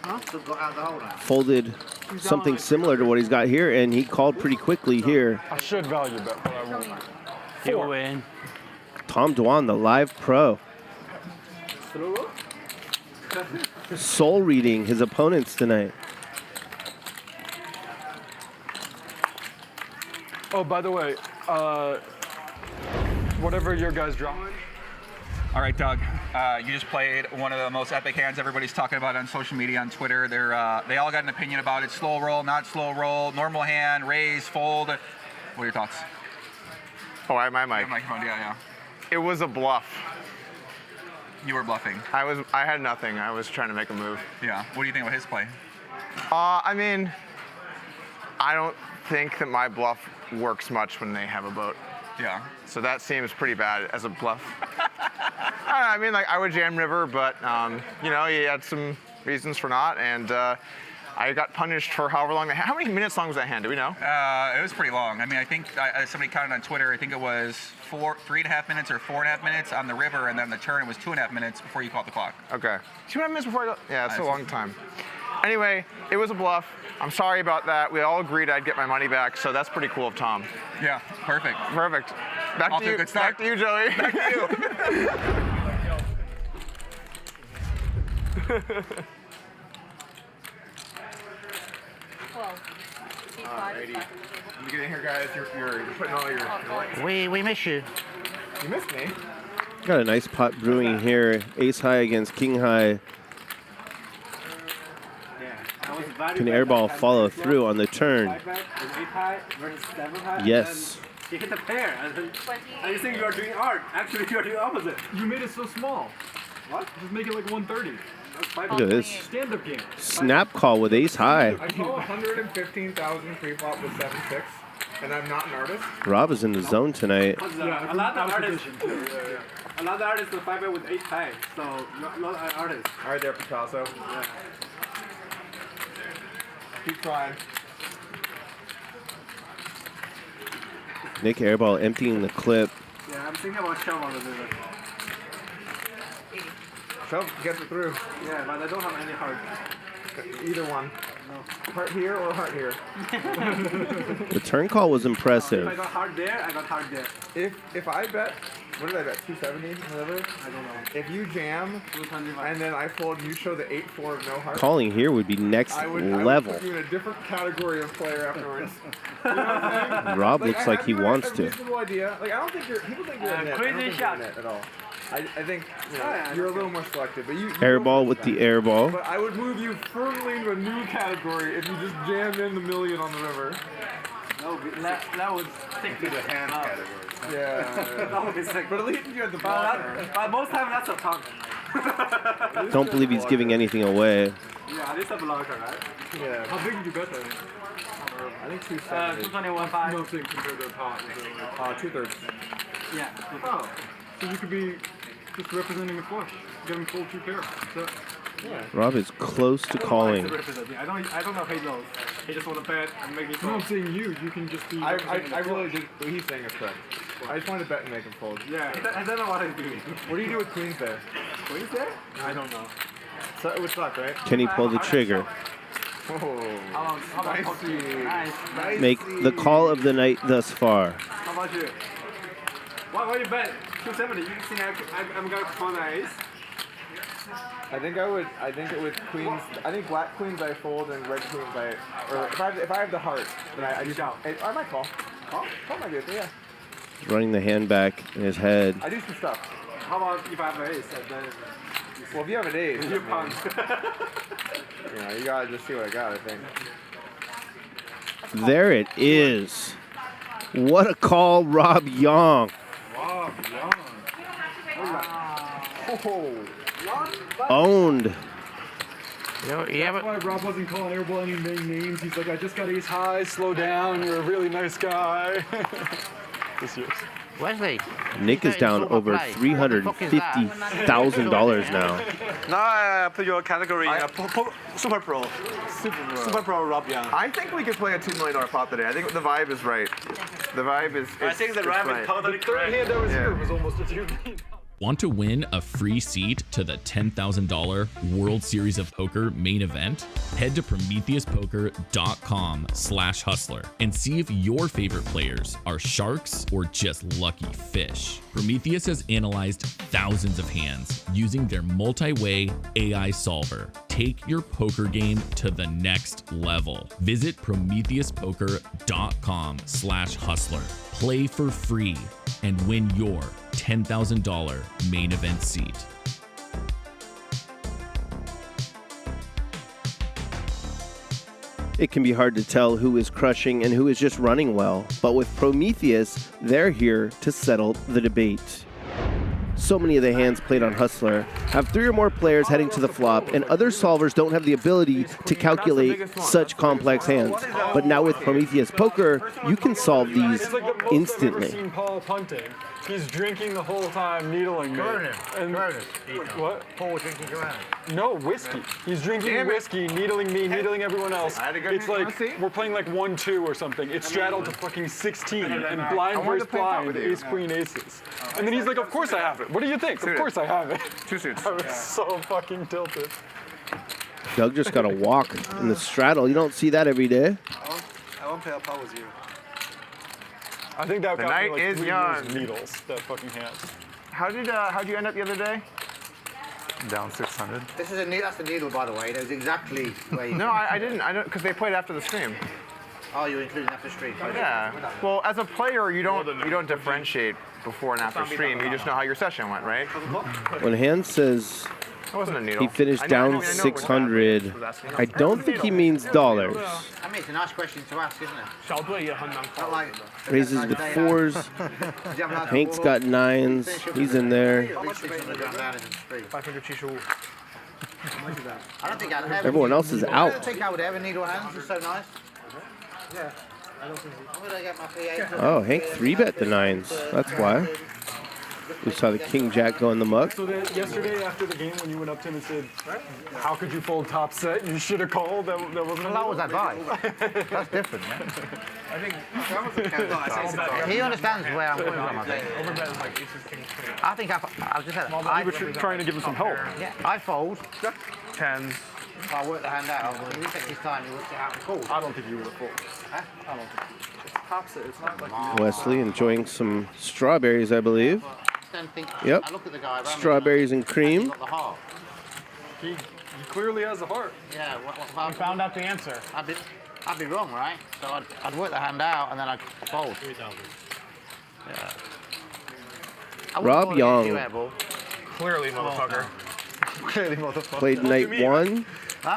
Huh? Still got out of the hole now. Folded something similar to what he's got here, and he called pretty quickly here. I should value bet, but I won't. You win. Tom Dwan, the live pro. Soul reading his opponents tonight. Oh, by the way, whatever your guys draw. All right, Doug, you just played one of the most epic hands everybody's talking about on social media, on Twitter. They all got an opinion about it. Slow roll, not slow roll, normal hand, raise, fold. What are your thoughts? Oh, I have my mic. Yeah. It was a bluff. You were bluffing. I had nothing. I was trying to make a move. Yeah. What do you think about his play? I mean, I don't think that my bluff works much when they have a boat. Yeah. So that seems pretty bad as a bluff. I mean, like I would jam river, but he had some reasons for not, and I got punished for however long. How many minutes long was that hand? Do we know? It was pretty long. I mean, I think somebody counted on Twitter. I think it was 3.5 minutes or 4.5 minutes on the river, and then the turn was 2.5 minutes before you called the clock. Okay. 2.5 minutes before I go? Yeah, it's a long time. Anyway, it was a bluff. I'm sorry about that. We all agreed I'd get my money back, so that's pretty cool of Tom. Yeah, perfect. Perfect. Back to you, Joey. Back to you. Alrighty. Let me get in here, guys. You're putting all your. We miss you. You missed me. Got a nice pot brewing here. Ace high against king high. Can Airball follow through on the turn? Yes. You hit the pair, and you think you are doing art. Actually, you are doing opposite. You made it so small. What? Just make it like 130. Look at this. Stand-up game. Snap call with ace high. I call 115,000 pre-flop with 7-6, and I'm not an artist. Rob is in the zone tonight. Yeah, a lot of artists. A lot of artists will 5-bet with 8 high, so not an artist. All right, there, Picasso. Yeah. Keep trying. Nick Airball emptying the clip. Yeah, I'm thinking about shove on the river. Shove gets it through. Yeah, but I don't have any heart. Either one. No. Heart here or heart here. The turn call was impressive. If I got heart there, I got heart there. If I bet, what did I bet? 270 whatever? I don't know. If you jam and then I fold, you show the 8-4 of no heart. Calling here would be next I would level. put you in a different category of player afterwards. You know what I'm saying? Rob looks like he wants to. Reasonable idea. Like I don't think people think you're a net. I don't think you're a net at all. I think you're a little more selective, but you Airball with the airball. But I would move you firmly into a new category if you just jammed in the million on the river. No, that would stick to the hand category. Yeah. That would be sick. But at least you had the blocker. But most time that's a pump. Don't believe he's giving anything away. Yeah, it's a blocker, right? Yeah. How big did you bet that? I think 270. 221.5. Nothing compared to the pot. 2/3. Yeah. Oh. So you could be just representing a flush, getting full 2 pair. So, yeah. Rob is close to calling. I don't know if he knows. He just want to bet and make me no, fold. I'm saying you. You can just be. I really did. What he's saying is correct. I just wanted to bet and make him fold. Yeah, I don't know what I'm doing. What do you do with queens there? Queens there? I don't know. So it would suck, right? Can he pull the trigger? Oh, nice. Make the call of the night thus far. How about you? What you bet? 270. You think I'm gonna call the ace? I think it would queens. I think black queens I fold and red queens I. Or if I have the heart, then I just out. I might call. Call might be okay. Yeah. Running the hand back in his head. I do some stuff. How about if I have an ace? Well, if you have an ace, you punt. You gotta just see what I got. I think. There it is. What a call, Rob Yong. Wow, Yong. Owned. That's why Rob wasn't calling Airball any names. He's like, I just got ace high, slow down, you're a really nice guy. This year's. Wesley. Nick is down over $350,000 now. Now I put your category Super Pro. Super Pro Rob Young. I think we could play a $2 million pot today. I think the vibe is right. The vibe is. I think the vibe is totally correct. The third hand I was here was almost a $2 million. Want to win a free seat to the $10,000 World Series of Poker main event? Head to PrometheusPoker.com/hustler and see if your favorite players are sharks or just lucky fish. Prometheus has analyzed thousands of hands using their multi-way AI solver. Take your poker game to the next level. Visit PrometheusPoker.com/hustler. Play for free and win your $10,000 main event seat. It can be hard to tell who is crushing and who is just running well, but with Prometheus, they're here to settle the debate. So many of the hands played on Hustler have 3 or more players heading to the flop, and other solvers don't have the ability to calculate such complex hands. But now with Prometheus Poker, you can solve these It's like the most instantly. I've ever seen Paul punting. He's drinking the whole time, needling me. And what? Paul was drinking Corona. No, whiskey. He's drinking whiskey, needling me, needling everyone else. It's like, we're playing like 1-2 or something. It's straddled to fucking 16, and blind versus blind, ace, queen, aces. And then he's like, of course I have it. What do you think? Of course I have it. 2 suits. I was so fucking tilted. Doug just got a walk in the straddle. You don't see that every day. I won't play a pot with you. I think that The got me night like is 3 young. years of needles, that fucking hand. How'd you end up the other day? down 600. This is that's the needle, by the way. Knows exactly where you. No, I didn't. I don't, because they played after the stream. Oh, you're including after stream. Yeah. Well, as a player, you don't differentiate before and after stream. You just know how your session went, right? When Hans says That wasn't a needle. he finished down 600, I don't think he means dollars. I mean, it's a nice question to ask, isn't it? Not like Raises to 4s. Hank's got 9s. He's in there. 500 I don't think I'd ever. Everyone else is I out. don't think I would ever needle hands. It's so nice. Yeah. I don't think I'm gonna get my P8. Oh, Hank 3-bet the 9s. That's why. We saw the King Jack go in the muck. So then yesterday after the game, when you went up to him and said, "How could you fold top set? You should have called." That wasn't. Well, that was advice. That's different, man. I think that was He understands where I'm coming from. I think. Overbet is like aces, kings, queens. I think I just said You were trying to give him some help. Yeah, I fold. Tens. If I work the hand out, when he takes his time, he works it out and calls. I don't think you would have folded. Huh? I don't think. It's top set. It's not like Wesley enjoying some strawberries, I believe. Yep. I look at the guy around Strawberries and cream. got the heart. He clearly has a heart. Yeah. We found out the answer. I'd be wrong, right? So I'd work the hand out and then I'd fold. 3,000. Yeah. Rob Yong Clearly, motherfucker. Clearly, motherfucker. played night 1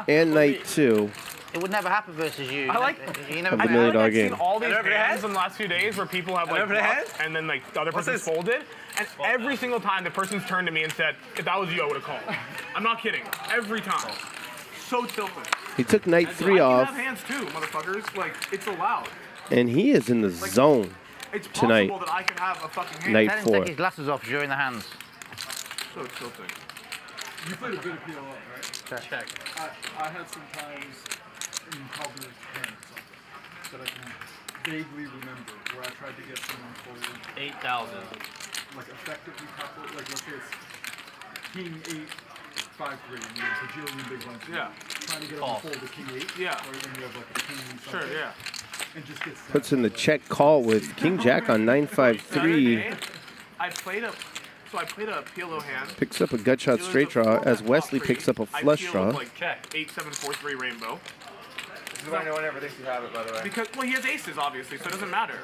and night 2. It would never happen versus you. I like you never of the $1 million I've game. seen all these hands in the last few days where people have like bluffed and then like the other person's folded, and every single time the person's turned to me and said, "If that was you, I would have called." I'm not kidding. Every time. So tilted. He took night 3 I off, can have hands too, motherfuckers. Like it's allowed. and he is in the zone It's tonight. possible that I can have a fucking hand. Night Let him 4. take his glasses off during the hands. So tilting. You played a bit of PLO, right? Check. I had some times in public hands that I can vaguely remember where I tried to get someone folded. 8,000. Like effectively couple, like let's say it's King 8, 5-3, and you're bajillion big ones. Yeah. Trying to get Call. them to fold the King 8. Yeah. Or when you have like a King Sure, something, yeah. And just get Puts in the check call with King Jack on 9-5-3. I played a PLO hand. Picks up a gut shot straight draw as Wesley picks up a flush draw. Like check 8-7-4-3 rainbow. This is why no one ever thinks you have it, by the way. Because well, he has aces obviously, so it doesn't matter.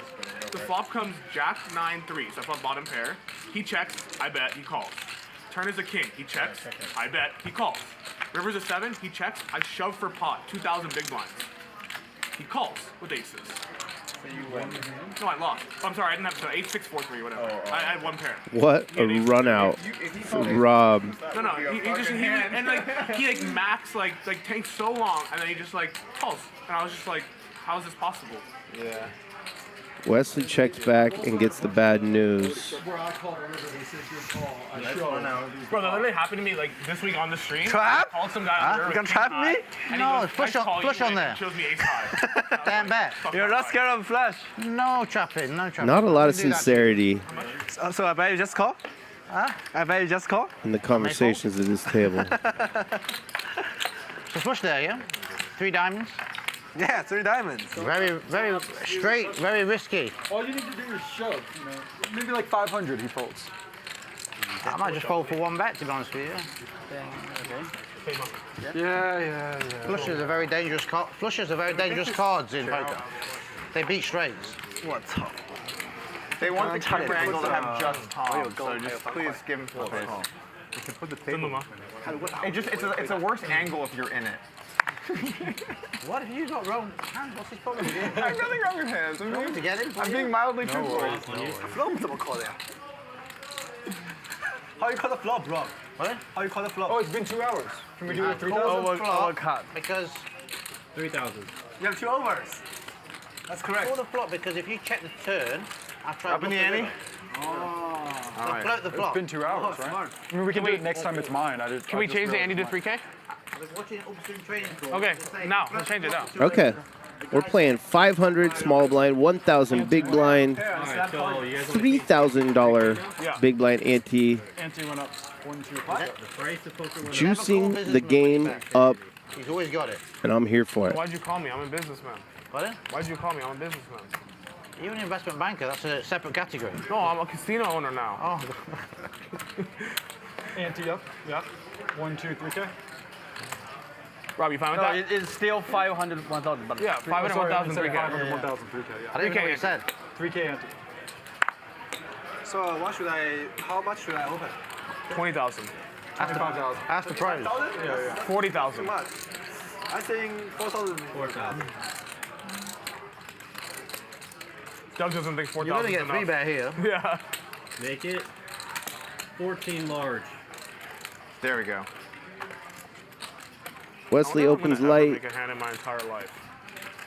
The flop comes Jack 9-3, so I flop bottom pair. He checks, I bet, he calls. Turn is a king, he checks, I bet, he calls. River's a 7, he checks, I shove for pot, 2,000 big blinds. He calls with aces. So you win. No, I lost. Oh, I'm sorry, I didn't have 8-6-4-3, whatever. I had one pair. What a run out from Rob. No, he like max like tanks so long, and then he just like calls, and I was just like, how is this possible? Yeah. Wesley checks back and gets the bad news. Where I called whenever they said good call, I That's show. Bro, that literally happened to me like this week on the stream. Trap? I called some guy. Huh? You gonna trap me? No, flush on there. Shows me ace high. Damn bet. You're not scared of flush? No trapping, no trapping. Not a lot of sincerity So I bet you just call? Huh? I bet you just call? in the conversations at this table. So flush there, yeah? 3 diamonds? Yeah, 3 diamonds. Very straight, very risky. All you need to do is shove, you know. Maybe like 500 he folds. I might just fold for 1 bet, to be honest with you. Yeah. Flushes are very dangerous cards. Flushes are very dangerous cards in poker. They beat straights. What's up? They want the camera angle to have just Tom, so just please give him full face. You can put the table. It's a worse angle if you're in it. What have you got wrong? What's his problem? I have nothing wrong with hands. I'm being mildly truthful. How you call the flop, Rob? What? How you call the flop? Oh, it's been 2 hours. Can we do it 3,000? Because 3,000. You have 2 overs. That's correct. Call the flop because if you check the turn, I'll try Up in the ante? So float the flop. It's been 2 hours, right? I mean, we can do it next time it's mine. Can we change the ante to 3K? I was watching an upstream training course. Okay, now let's change it now. Okay. We're playing 500 small blind, 1,000 big blind, $3,000 big blind ante, Ante went up 1, 2, juicing the game up, He's always got it. and I'm here for it. Why'd you call me? I'm a businessman. What? Why'd you call me? I'm a businessman. You're an investment banker. That's a separate category. No, I'm a casino owner now. Oh. Ante up. Yeah. 1, 2, 3K. Rob, you fine with that? It's still 500, 1,000. But Yeah, 500, 1,000, 3K. 500, 1,000, 3K. Yeah. I didn't know what you said. 3K ante. So how much should I open? 20,000. 25,000. Ask the price. Yeah. 40,000. Too much. I think 4,000. 4,000. Doug doesn't think 4,000 You're gonna is get enough. 3-bet here. Yeah. Make it 14 large. There we go. Wesley I don't opens think I'm gonna ever light. make a hand in my entire life.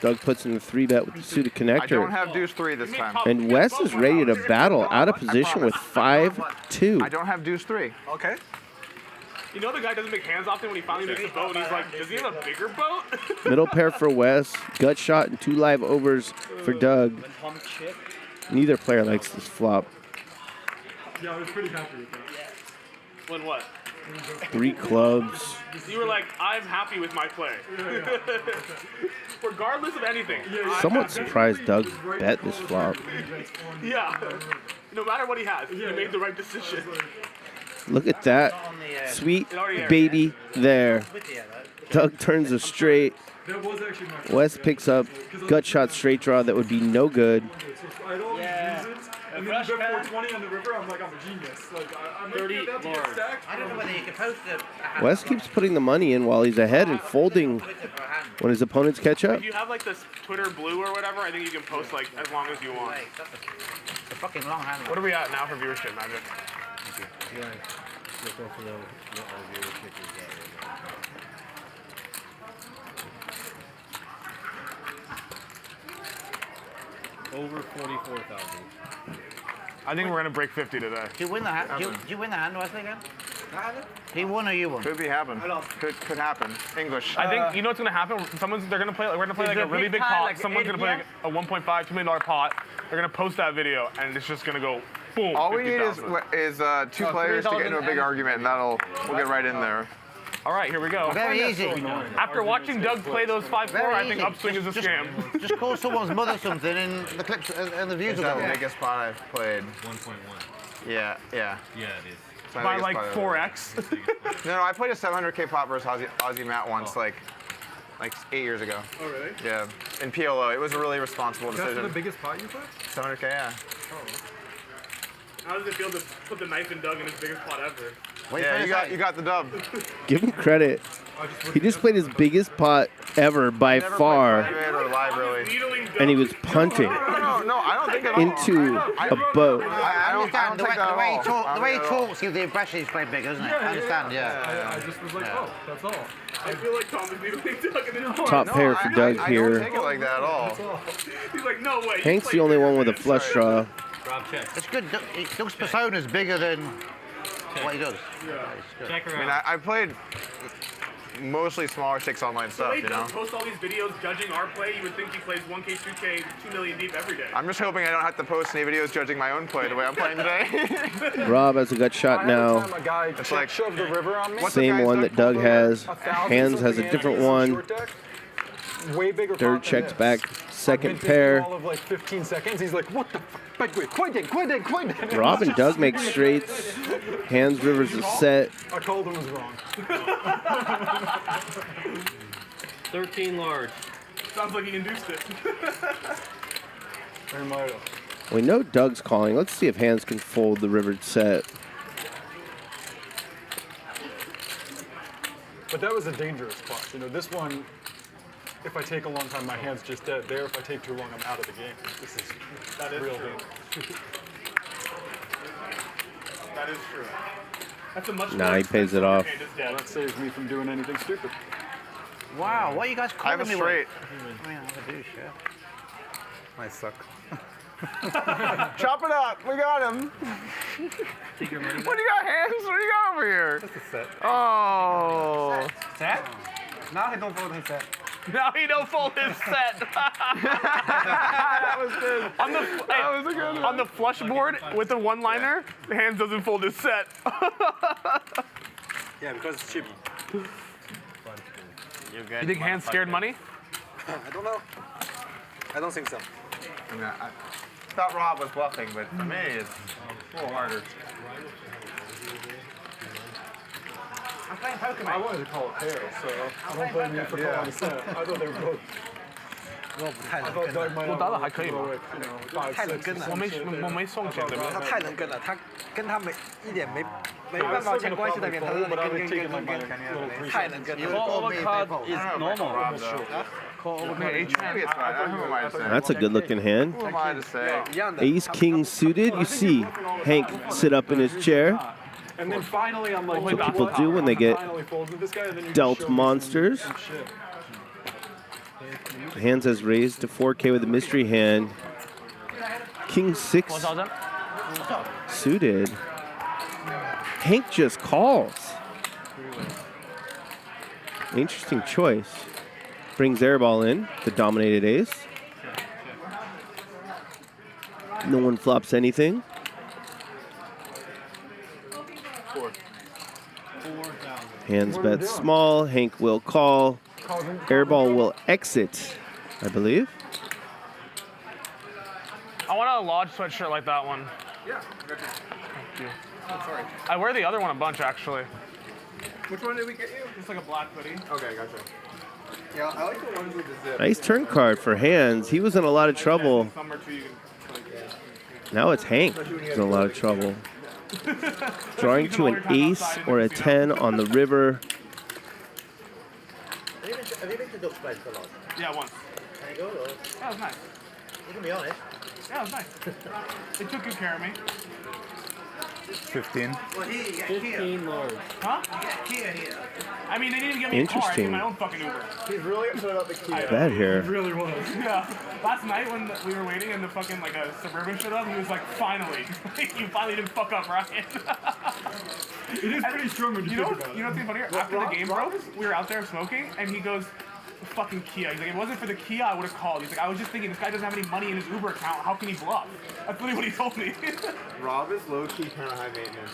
Doug puts in the 3-bet with the suited connector. I don't have deuce 3 this time. And Wes is ready to battle out of position with 5-2. I don't have deuce 3. Okay. You know the guy doesn't make hands often when he finally makes a boat, and he's like, does he have a bigger boat? Middle pair for Wes. Gut shot and 2 live overs for Doug. Neither player likes this flop. Yeah, I was pretty happy with that. When what? 3 clubs. You were like, I'm happy with my play. Regardless of anything. Somewhat surprised Doug bet this flop. Yeah. No matter what he has, he made the right decision. Look at that sweet baby there. Doug turns a straight. Wes picks up gut shot straight draw that would be no good. I don't use it. And then you bet 420 on the river, I'm like, I'm a genius. Like, I'm 30 about to get large. stacked. I don't know whether you can post it. Wes keeps putting the money in while he's ahead and folding when his opponents catch up. If you have like this Twitter blue or whatever, I think you can post like as long as you want. It's a fucking long hand. What are we at now for viewership, Magic? Over 44,000. I think we're gonna break 50 today. Do you win the hand? Do you win the hand, Wesley, again? He won or you won? Could be happen. Could happen. English. I think you know what's gonna happen. They're gonna play. We're gonna play like a really big pot. like Someone's gonna play like a 1.5, $2 million pot. They're gonna post that video, and it's just gonna go boom. All we need 50,000. is 2 players to get into a big argument, and we'll get right in there. All right, here we go. Very easy. After watching Doug play those 5-4, I think upswing is a scam. Just call someone's mother something, and the clips and the views Is will that go the up. biggest pot I've played? 1.1. Yeah. Yeah, it is. It's my By biggest like pot ever. 4x. No, I played a 700K pot versus Aussie Matt once, like 8 years ago. Oh really? Yeah, in PLO. It was a really responsible That's decision. the biggest pot you played? 700K, yeah. How does it feel to put the knife in Doug in his biggest pot ever? Yeah, you got the dub. Give him credit. He just played his biggest pot ever by far, Or live, really. and he was punting No, I don't think at all. into a boat. I don't understand think that at all. the way he talks gives the impression he's played big, doesn't it? I understand, yeah. I just was like, oh, that's all. I feel like Tom is needling Doug in the Top pair for Doug I here. don't take it like that at all. He's like, no way. Hank's the only one with a flush draw. Rob, check. It's good. Doug's persona is bigger than what he does. Check her I mean, out. I played mostly smaller stakes online The stuff, way you know? Doug posts all these videos judging our play, you would think he plays 1K, 2K, 2 million deep every day. I'm just hoping I don't have to post any videos judging my own play the way I'm playing today. Rob has a gut shot now. A guy It's like- shoved the river on me. Same one that Doug has. Hands has a different one. Way bigger Third pot than checks this. back, I've second been pair. all of like 15 seconds. He's like, what the fuck? Wait, quit it. Rob and Doug make straights. Hands rivers a set. I called him was wrong. 13 large. Sounds like he induced it. We know Doug's calling. Let's see if Hands can fold the rivered set. But that was a dangerous spot. You know, this one, if I take a long time, my hand's just dead. There, if I take too long, I'm out of the game. This is real dangerous. That is true. That's a much Nah, more he pays it off. Well, that saves me from doing anything stupid. Wow, what are you guys I have calling a me straight. with? I mean, I'm a douche, yeah. I suck. Chop it up. We got him. Take your money What do you got, Hands? What do you got over here? Just a set. Oh. Set? Now he don't fold his set. Now he don't fold his set. That was good. That was a good one. On the flush board with the one-liner, Hands doesn't fold his set. Yeah, because it's cheap. You think Hands scared money? I don't know. I don't think so. I mean, I thought Rob was bluffing, but to me, it's a little harder. I wanted to call it pair, so I don't blame you for calling the set. I thought they were both. I thought Doug might 我打得还可以吧？ 太能跟了，我没送钱，对不对？他太能跟了，他跟他一点没半毛钱关系那边，他跟，太能跟了。Call overcard is normal. That's a good-looking hand. Who am I to say? Ace King suited. You see Hank sit up in his chair. And then finally, I'm like, What people do when they get dealt monsters. Hands has raised to 4K with a mystery hand. King 6 suited. Hank just calls. Interesting choice. Brings Airball in, the dominated ace. No one flops anything. Hands bet small. Hank will call. Airball will exit, I believe. I want a Lodge sweatshirt like that one. Yeah. Thank you. Sorry. I wear the other one a bunch, actually. Which one did we get you? It's like a black hoodie. Okay, gotcha. Yeah, I like the ones with the zip. Nice turn card for Hands. He was in a lot of trouble. Now it's Hank who's in a lot of trouble. Drawing to an ace or a 10 on the river. Have you been to Duck's place for long? Yeah, once. There you go, though. That was nice. You can be honest. Yeah, it was nice. They took good care of me. 15. Well, here you get 15 lords. Huh? You get Kia here. I mean, they didn't even get me a car. I took Interesting. my own fucking Uber. He's really upset about the key. Bad here. He really was. Yeah. Last night when we were waiting and the fucking like a Suburban showed up, he was like, finally. You finally didn't fuck up, Ryan. It is pretty strong when you think about it. You know what's even funnier? After the game broke, we were out there smoking, and he goes, fucking Kia. He's like, if it wasn't for the Kia, I would have called. He's like, I was just thinking, this guy doesn't have any money in his Uber account. How can he bluff? That's literally what he told me. Rob is low-key kind of high maintenance.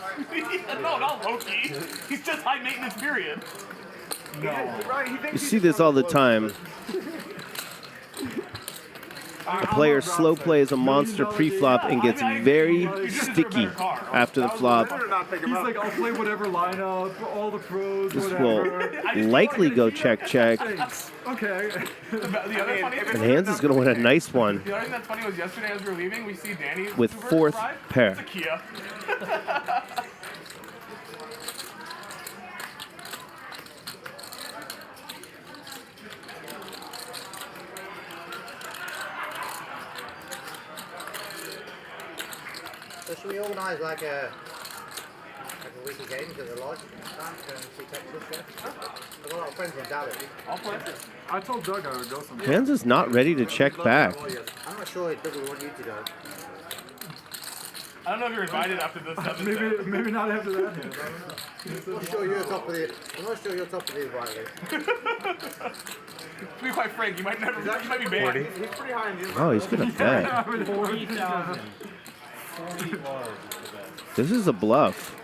No, not low-key. He's just high maintenance, period. No. Right, he You thinks see this all the time. A player slow plays a monster pre-flop and gets very sticky after the flop. He's like, I'll play whatever lineup, all the pros, This whatever. will likely go check-check. Okay. And Hands is going to win a nice one The other thing that's funny was yesterday as we were leaving, we see Danny with Subaru fourth drive. pair. It's a Kia. So should we organise like a weekly games at the lodge? Go and see Texas, yeah? I've got a lot of friends in Dallas. I'll play. I told Doug I would go sometime. Hands is not ready to check back. I'm not sure Doug would want you to go. I don't know if you're invited after this. Maybe not after that. I'm not sure you're top of the. I'm not sure you're top of the invite list. To be quite frank, you might never. You might be banned. He's pretty high in the Oh, he's going to bet. 40,000. 40 large. This is a bluff.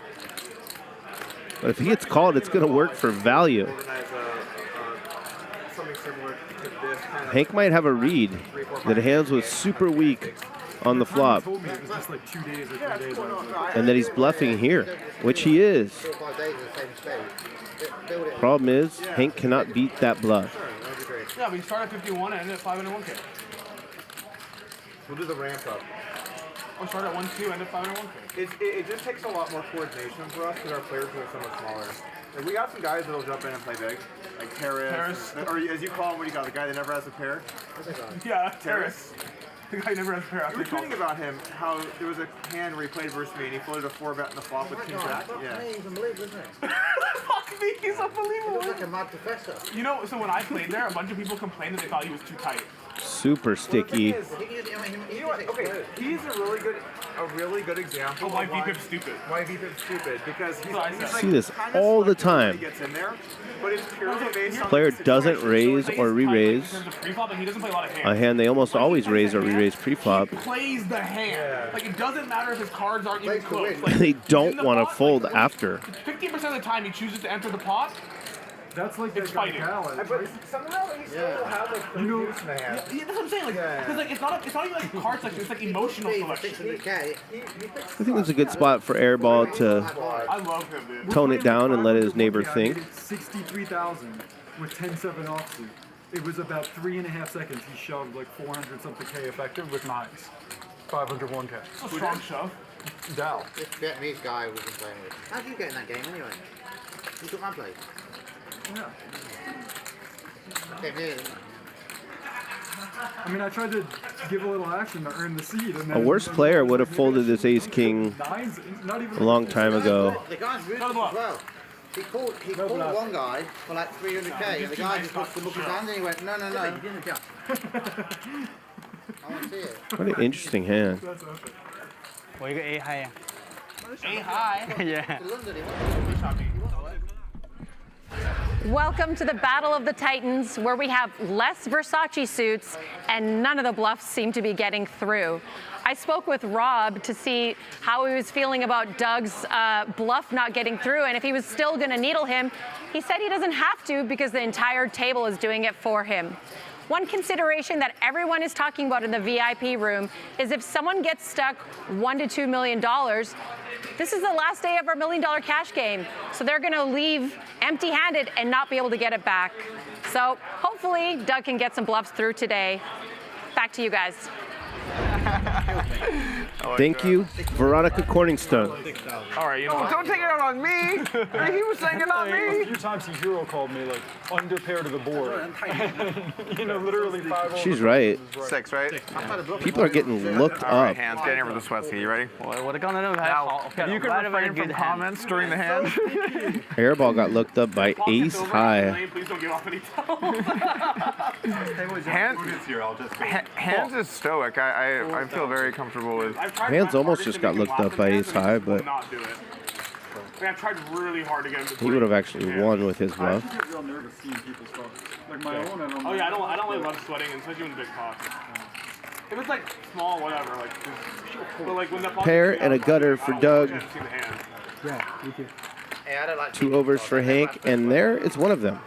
But if he gets called, it's going to work for value. something similar to this. Kind of Hank might have a read that Hands was super weak on the flop. Told me it was just like 2 days or 3 days. And that he's bluffing here, which he is. 4 or 5 days in the same state. Problem is, Hank cannot beat that bluff. Yeah, we start at 51 and end at 501K. We'll do the ramp up. Or start at 1-2, end at 501K. It just takes a lot more coordination for us because our players are so much smaller. Like, we got some guys that'll jump in and play big, like Terrace. Or as you call him, what do you call the guy that never has a pair? Yeah, Terrace. The guy never has a pair. You were tweeting about him, how there was a hand where he played versus me and he floated a 4-bet in the flop with King Jack. Yeah. He's unbelievable, isn't he? Fuck me, he's unbelievable. He looks like a mad professor. You know, so when I played there, a bunch of people complained that they thought he was too tight. Super sticky. You know what? Okay, he's a really good example of why VPIP's stupid. Why VPIP's stupid because he's See this all the time. He gets in there, but it's purely based on Player doesn't raise or re-raise a hand they almost always raise or re-raise pre-flop. Plays the hand. Like, it doesn't matter if his cards aren't even close. Like, They don't want to fold after. 50% of the time he chooses to enter the pot, That's like It's that guy fighting. Dahl. But somehow he still has like the juice in the hand. Yeah, that's what I'm saying. Like, because like it's not even like card selection. It's like emotional selection. I think it's a good spot for Airball to I love him, dude. tone it down and let his neighbor Yeah, I think. made it 63,000 with 10-7 offsuit. It was about 3.5 seconds. He shoved like 400 something K effective with nines. 501K. It's a strong shove. Dahl. This Vietnamese guy we've been playing with. How did you get in that game anyway? You took my place. Yeah. Came here. I mean, I tried to give a little action to earn the seed. And then, A worse player would have folded this ace king nines, not even a long time ago. The guy's ruthless as well. He called one guy for like 300K, and the guy just wants to look his hand, and he went, no. I want to see it. What an interesting hand. 我一个 A high 啊。 A high. Yeah. Welcome to the Battle of the Titans, where we have less Vertucci suits and none of the bluffs seem to be getting through. I spoke with Rob to see how he was feeling about Doug's bluff not getting through and if he was still going to needle him. He said he doesn't have to because the entire table is doing it for him. One consideration that everyone is talking about in the VIP room is if someone gets stuck $1 to $2 million, this is the last day of our $1 million cash game. So they're going to leave empty-handed and not be able to get it back. So hopefully Doug can get some bluffs through today. Back to you guys. Thank you, Veronica Corningstone. All right, you know what? Don't take it out on me. He was saying it on A me. few times he hero called me like under pair to the board. You know, literally 5 She's right. 6, right? People are getting looked All right, up. hands, getting over the sweat ski. You ready? What are gonna do? Now, you can refrain from comments during the hand. Airball got looked up by ace high. Please don't give off any tells. Hands is stoic. I feel very comfortable with. Hands almost just got looked up by ace high, but Not do it. Like, I've tried really hard to get him to he would have actually won with his I bluff. get real nervous seeing people start. Like my own, I don't. Oh yeah, I don't really love sweating, especially when big pots. If it's like small, whatever, like. But like when the Pair and a gutter for Doug. Yeah, me too. Hey, I don't like 2 overs for Hank, and there is one of them.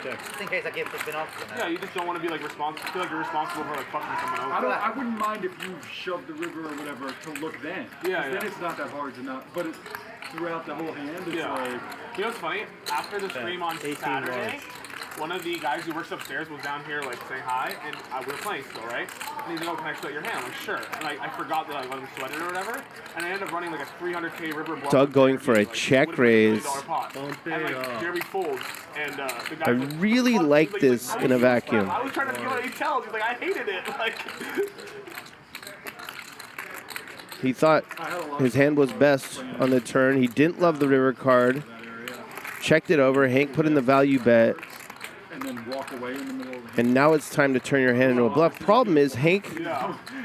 just in case I get flipping off. Yeah, you just don't want to be like responsible. Feel like you're responsible for like fucking someone else. I wouldn't mind if you shoved the river or whatever to look then. Yeah, Then it's not that hard to not. But it, throughout the whole hand, it's like. You know what's funny? After the stream on Saturday, one of the guys who works upstairs was down here like saying hi, and we were playing still, right? And he's like, "Oh, can I sweat your hand?" I'm like, "Sure." And I forgot that I wasn't sweating or whatever, and I ended up running like a 300K river block. Doug going for a check raise. And like Gerry folds, and the guy. I really like this in a vacuum. I was trying to feel what he tells. He's like, "I hated it." Like. He thought his hand was best on the turn. He didn't love the river card. Checked it over. Hank put in the value bet. And then walk away in the middle of the And now it's time to turn your hand into a bluff. Problem is, Hank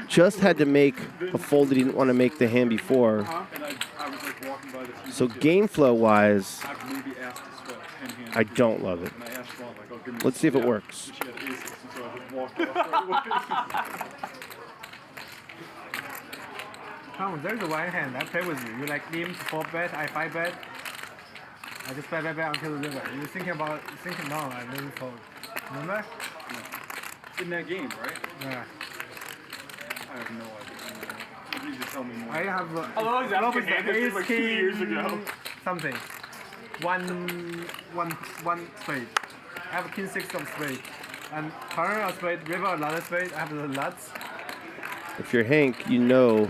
just had to make a fold he didn't want to make the hand before. And I was like walking by the TV. So game flow wise, I've maybe asked to sweat 10 hands. I don't love it. And I asked Ron, like, oh, give me Let's see if it works. She had aces, and so I just walked off right away. Shaun, there's a one hand I play with you. You like him 4 bet, I 5 bet. I just bet until the river. You thinking no, I never fold. Remember? In that game, right? Yeah. I have no idea. You need to tell me more. I have I love with hand the this ace like 2 years ago. Something. One spade. I have king 6 of spade. And turn a spade, river another spade. I have the nuts. If you're Hank, you know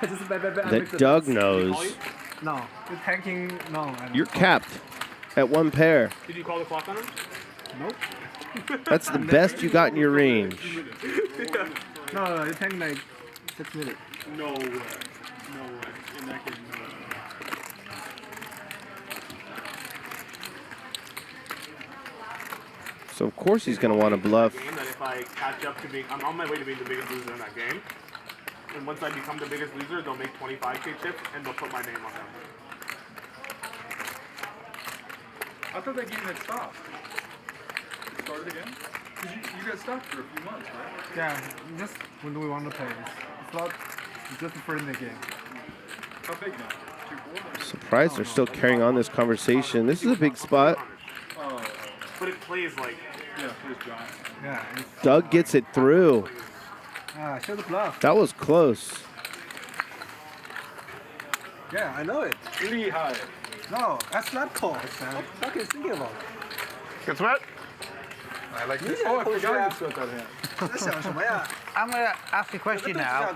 Just bet, that Doug knows No, you're tanking. No. I don't. you're capped at 1 pair. Did you call the clock on him? Nope. That's the best you got in your range. No, you're tanking like 6 minutes. No way. No way. In that game, no way. So of course he's going to want to bluff. That if I catch up to being, I'm on my way to being the biggest loser in that game. And once I become the biggest loser, they'll make 25K chips and they'll put my name on them. I thought that game had stopped. It started again? Because you got stopped for a few months, right? Yeah, just when do we want to play? It's not. It's just a friendly game. How big now? 2-4? Surprised they're still carrying on this conversation. This is a big spot. Oh, but it plays like. Yeah, plays dry. Yeah. Doug gets it through. Show the bluff. That was close. Yeah, I know it. Really high. No, that's not call. What the fuck are you thinking about? Good sweat? I like this. Oh, I forgot you sweat that hand. I'm going to ask you a question now.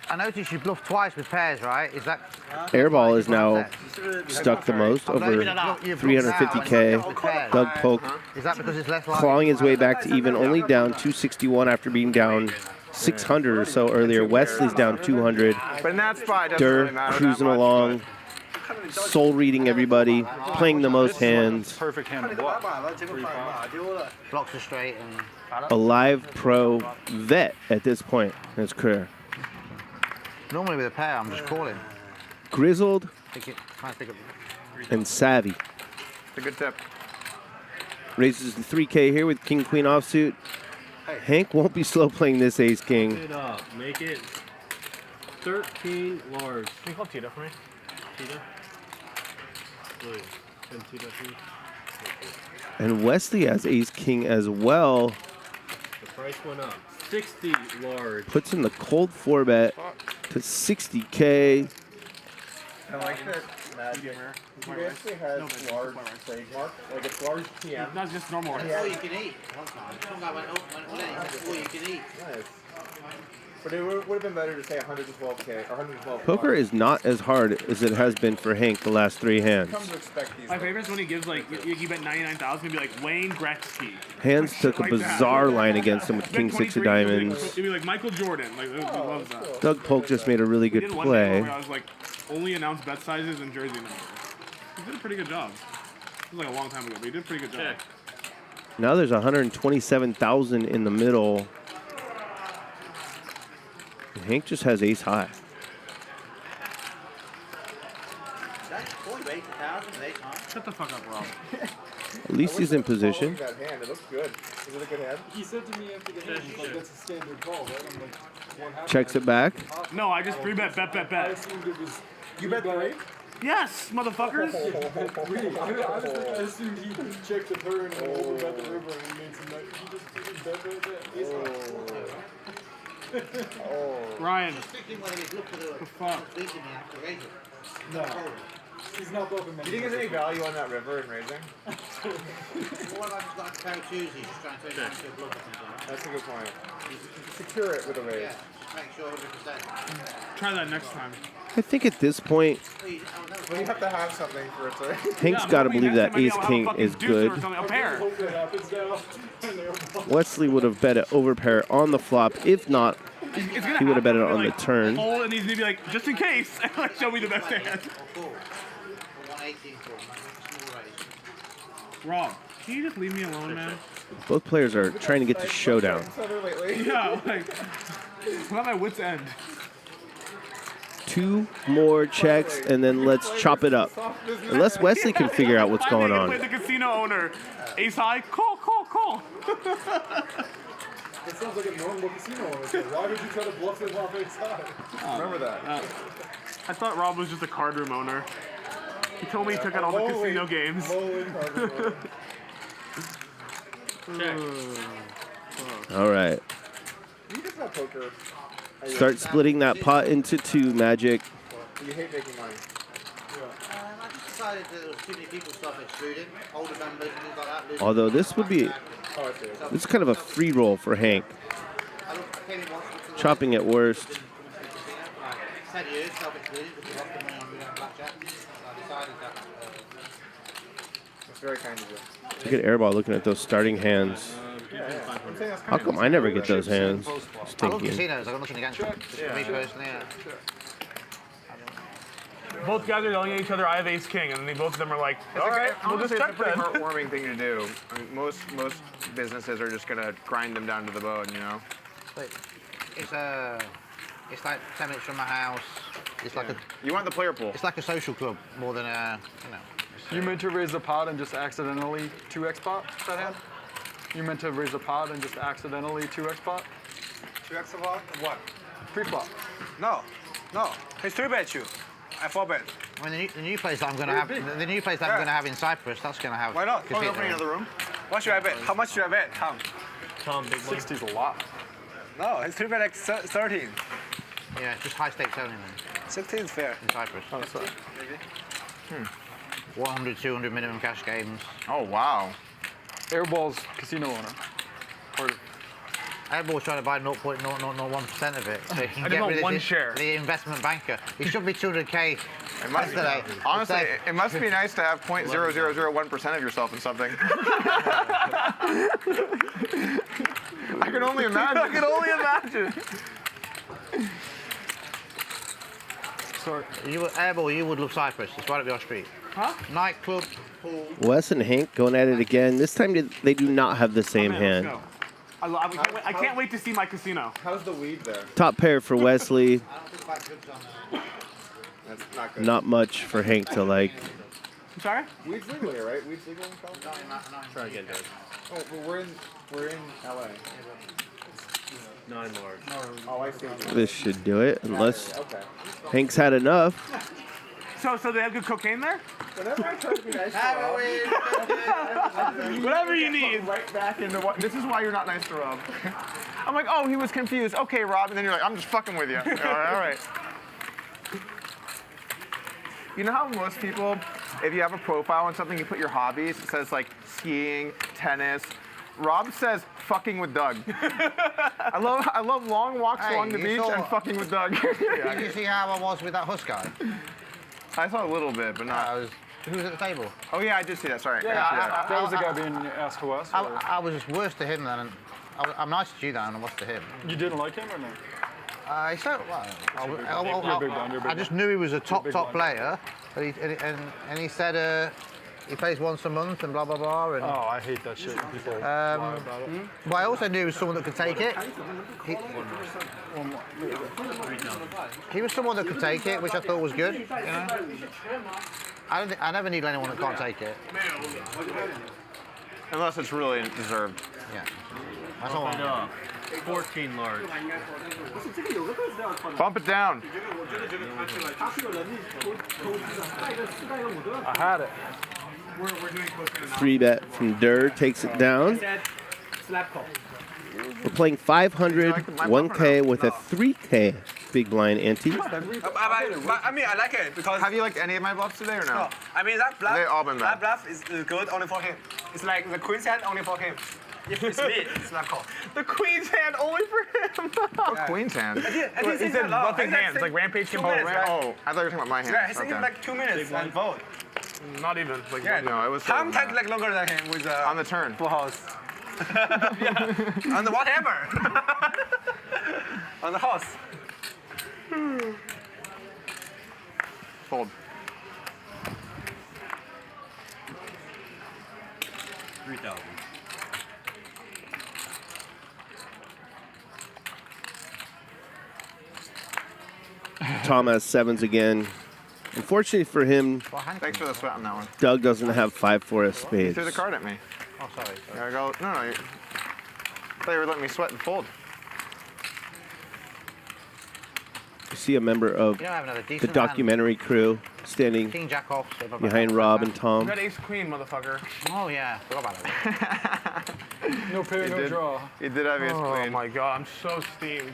I noticed you bluffed twice with pairs, right? Is that... Airball is now stuck the most, over 350K. Doug Polk Is that because it's less likely? clawing his way back to even, only down 261 after being down 600 or so earlier. Wesley's down 200. But in that spot, it doesn't really matter cruising that much, along, soul reading everybody, playing the most hands. Perfect hand to block. Blocks are straight and... A live pro vet at this point in his career. Normally with a pair, I'm just calling. Grizzled Trying to pick up. and savvy. It's a good tip. Raises the 3K here with King Queen offsuit. Hank won't be slow playing this ace king. It up. Make it 13 large. Can you call Tito for me? Tito? Wait, send Tito for me. And Wesley has ace king as well. The price went up. 60 large. Puts in the cold 4-bet to 60K. I like that He basically has large trademark, like it's large TM. Not just normal. That's all you can eat. Some guy went, that's all you can eat. Nice. But it would have been better to say 112K or 112. Poker is not as hard as it has been for Hank the last 3 hands. My favorite is when he gives like you bet 99,000, he'd be like Wayne Gretzky. Hands took a bizarre line against him with King 6 of diamonds. It'd be like Michael Jordan. Like he loves that. Doug Polk just made a really good We did one day play. where I was like only announced bet sizes and jersey numbers. He did a pretty good job. It was like a long time ago, but he did a pretty good job. Now there's 127,000 in the middle. And Hank just has ace high. Shut the fuck up, Rob. At least he's in position. That hand, it looks good. Is it a good hand? He said to me after the hand, he's like, that's a standard call, right? I'm like, what happened? Checks it back. No, I just pre-bet, bet. You bet the rate? Yes, motherfuckers. I assumed he checked the turn and overbet the river and he made some nice. He just didn't bet. Ryan. The fuck? No. He's not broken. Do you think there's any value on that river in raising? That's a good point. Secure it with a raise. Try that next time. I think at this point, Well, you have to have something for it to. Hank's got to believe that ace king is good. A pair. Wesley would have bet it over pair on the flop. If not, he would have bet it on the turn. And he's gonna be like, just in case, show me the best hand. Rob, can you just leave me alone, man? Both players are trying to get to showdown. Yeah, like, I'm at my wit's end. 2 more checks, and then let's chop it up. Unless Wesley can figure out what's going on. Play the casino owner. Ace high, call. It sounds like a normal casino owner. Why would you try to bluff him off ace high? Remember that. I thought Rob was just a card room owner. He told me he took out all the casino games. All right. You just have poker. Start splitting that pot into 2, Magic. You hate making money. I just decided that there was too many people stuff excluding, older members, things like that. Although this would be, this is kind of a free roll for Hank. Chopping at worst. 10 years self-excluded because of the money on blackjack. So I decided that. That's very kind of you. Look at Airball looking at those starting hands. How come I never get those hands? I love Stinking. casinos. I got nothing against them. Just for me personally, yeah. Both guys are yelling at each other, I have ace king, and then both of them are like, all right, we'll just check It's a pretty that. heartwarming thing to do. I mean, most businesses are just gonna grind them down to the bone, you know. But it's like 10 minutes from my house. It's like You want the player pool. It's like a social club more than a, You meant to raise a pot and just accidentally 2x pot that hand? You meant to raise a pot and just accidentally 2x pot? 2x pot? What? Pre-flop. No. He's 3-bet you. I 4-bet. I mean, the new place that I'm going to have, the new place that I'm going to have in Cyprus, that's going to have. Why not? casino. Open another room. What should I bet? How much should I bet, Tom? Tom, big blind. 60's a lot. No, it's 3 bet like 13. Yeah, just high stakes only then. 16 is fair. In Cyprus. Oh, sorry. 100, 200 minimum cash games. Oh, wow. Airball's casino owner. Part of Airball's trying to buy 0.0001% of it. So he can I get just rid want of one this- share. The investment banker. He should be 200K yesterday. Honestly, it must be nice to have 0.0001% of yourself in something. I can only imagine. I can only imagine. Sorry. Airball, you would love Cyprus. It's right up your street. Huh? Nightclub, pool. Wes and Hank going at it again. This time they do not have the same hand. Let's go. I can't wait to see my casino. How's the weed there? Top pair for Wesley. That's not good. Not much for Hank to like. I'm sorry? Weed's legal here, right? Weed's legal in California? Try again, Dad. Oh, but we're in LA. Not in large. Oh, I see. This should do it, unless Okay. Hank's had enough. So they have good cocaine there? Whenever I try to be nice to Rob, Whatever you need. Right back into what? This is why you're not nice to Rob. I'm like, oh, he was confused. Okay, Rob. And then you're like, I'm just fucking with you. All right. You know how most people, if you have a profile on something, you put your hobbies. It says like skiing, tennis. Rob says fucking with Doug. I love long walks along the beach and fucking with Doug. Did you see how I was with that Huss guy? I saw a little bit, but not. Who was at the table? Oh yeah, I did see that. Sorry. Yeah, that was the guy being asked to us. I was just worse to him than I'm nice to you than I was to him. You didn't like him or no? He said, well, You're a big man, you're a big I just man. knew he was a top big man. player, but he said he plays once a month and blah blah blah. And, Oh, I hate that shit when people lie about it. but I also knew he was someone that could take it. He was someone that could take it, which I thought was good. You know? I never need anyone that can't take it. Unless it's really deserved. Yeah. That's all I know. 14 large. Bump it down. I had it. 3-bet from Durr takes it down. We're playing 500, 1K with a 3K big blind ante. I mean, I like it because. Have you liked any of my bluffs today or no? No, I mean that bluff. They've all been bad. That bluff is good only for him. It's like the queen's hand only for him. If it's me, it's not called. The queen's hand only for him. Queen's hand. I didn't He say said that long. bluffing I hands, like Rampage can two hold minutes, ramp. right? Oh, I thought you were talking about my hand. Yeah, it's Okay. like 2 minutes and vote. Not even. Like, Yeah, No, it was Tom shorter than takes like longer than him with on the turn. full house. On the whatever. On the house. Fold. 3,000. Tom has sevens again. Unfortunately for him, Thanks for the sweat on that one. Doug doesn't have 5-4 of You spades. threw the card at me. Oh, sorry. There I go. No. I thought you were letting me sweat and fold. You see a member of You don't have another the decent documentary crew standing King Jack off. So not behind bad. Rob and You Tom. got ace queen, motherfucker. Oh yeah, forgot about that. No pair, no draw. He did have his Oh queen. my god, I'm so steamed.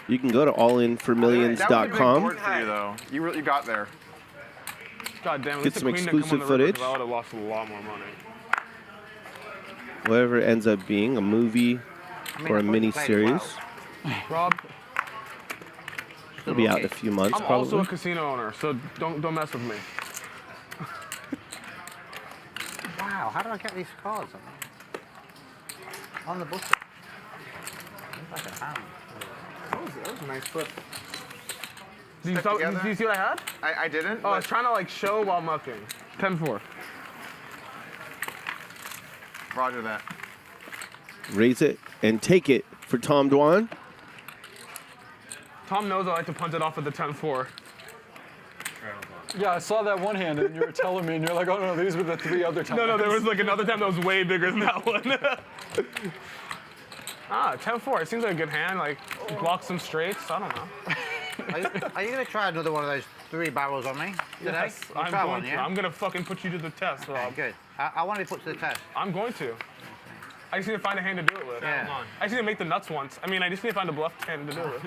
You can go to That was a big allinformillions.com. board for you, though. You got there. God damn it. Get the some queen didn't come exclusive on the river, footage. 'cause I would have lost a lot more money. Whatever it ends up being, a movie or a mini series. Rob, It'll be out in a few months, I'm also probably. a casino owner, so don't mess with me. Wow, how did I get these cards on the button? Looks like a hand. That was a nice flip. Do you see what I had? I didn't. Oh, I was trying to like show while mucking. 10-4. Roger that. Raise it and take it for Tom Dwan. Tom knows I like to punt it off at the 10-4. Yeah, I saw that one hand and you were telling me, and you're like, oh no, these were the 3 other times. No, there was like another time that was way bigger than that one. 10-4. It seems like a good hand. Like, block some straights. I don't know. Are you going to try another one of those 3 barrels on me? Yes, You I'm try going one, to. yeah? I'm gonna fucking put you to the test, Rob. Good. I want to be put to the test. I'm going to. I just need to find a hand to do it with. Yeah. I just need to make the nuts once. I mean, I just need to find a bluff hand to do it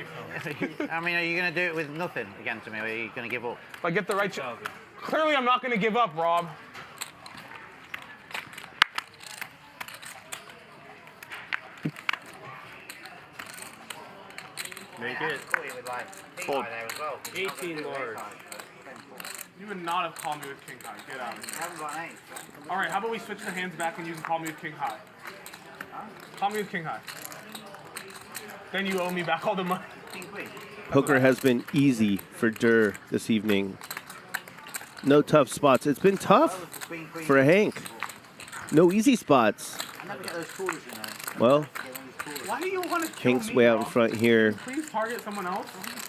with. I mean, are you going to do it with nothing against me, or are you going to give up? If I get the right shot. Clearly, I'm not going to give up, Rob. Make it. Fold. 18 large. You would not have called me with king high. Get out of here. I haven't got an 8. All right, how about we switch the hands back and you can call me with king high? Call me with king high. Then you owe me back all the money. Poker has been easy for Durr this evening. No tough spots. It's been tough for Hank. No easy spots. I never get those coolers in there. Well, Why do you want to kill Hank's me, way out in Rob? front here. Please target someone else.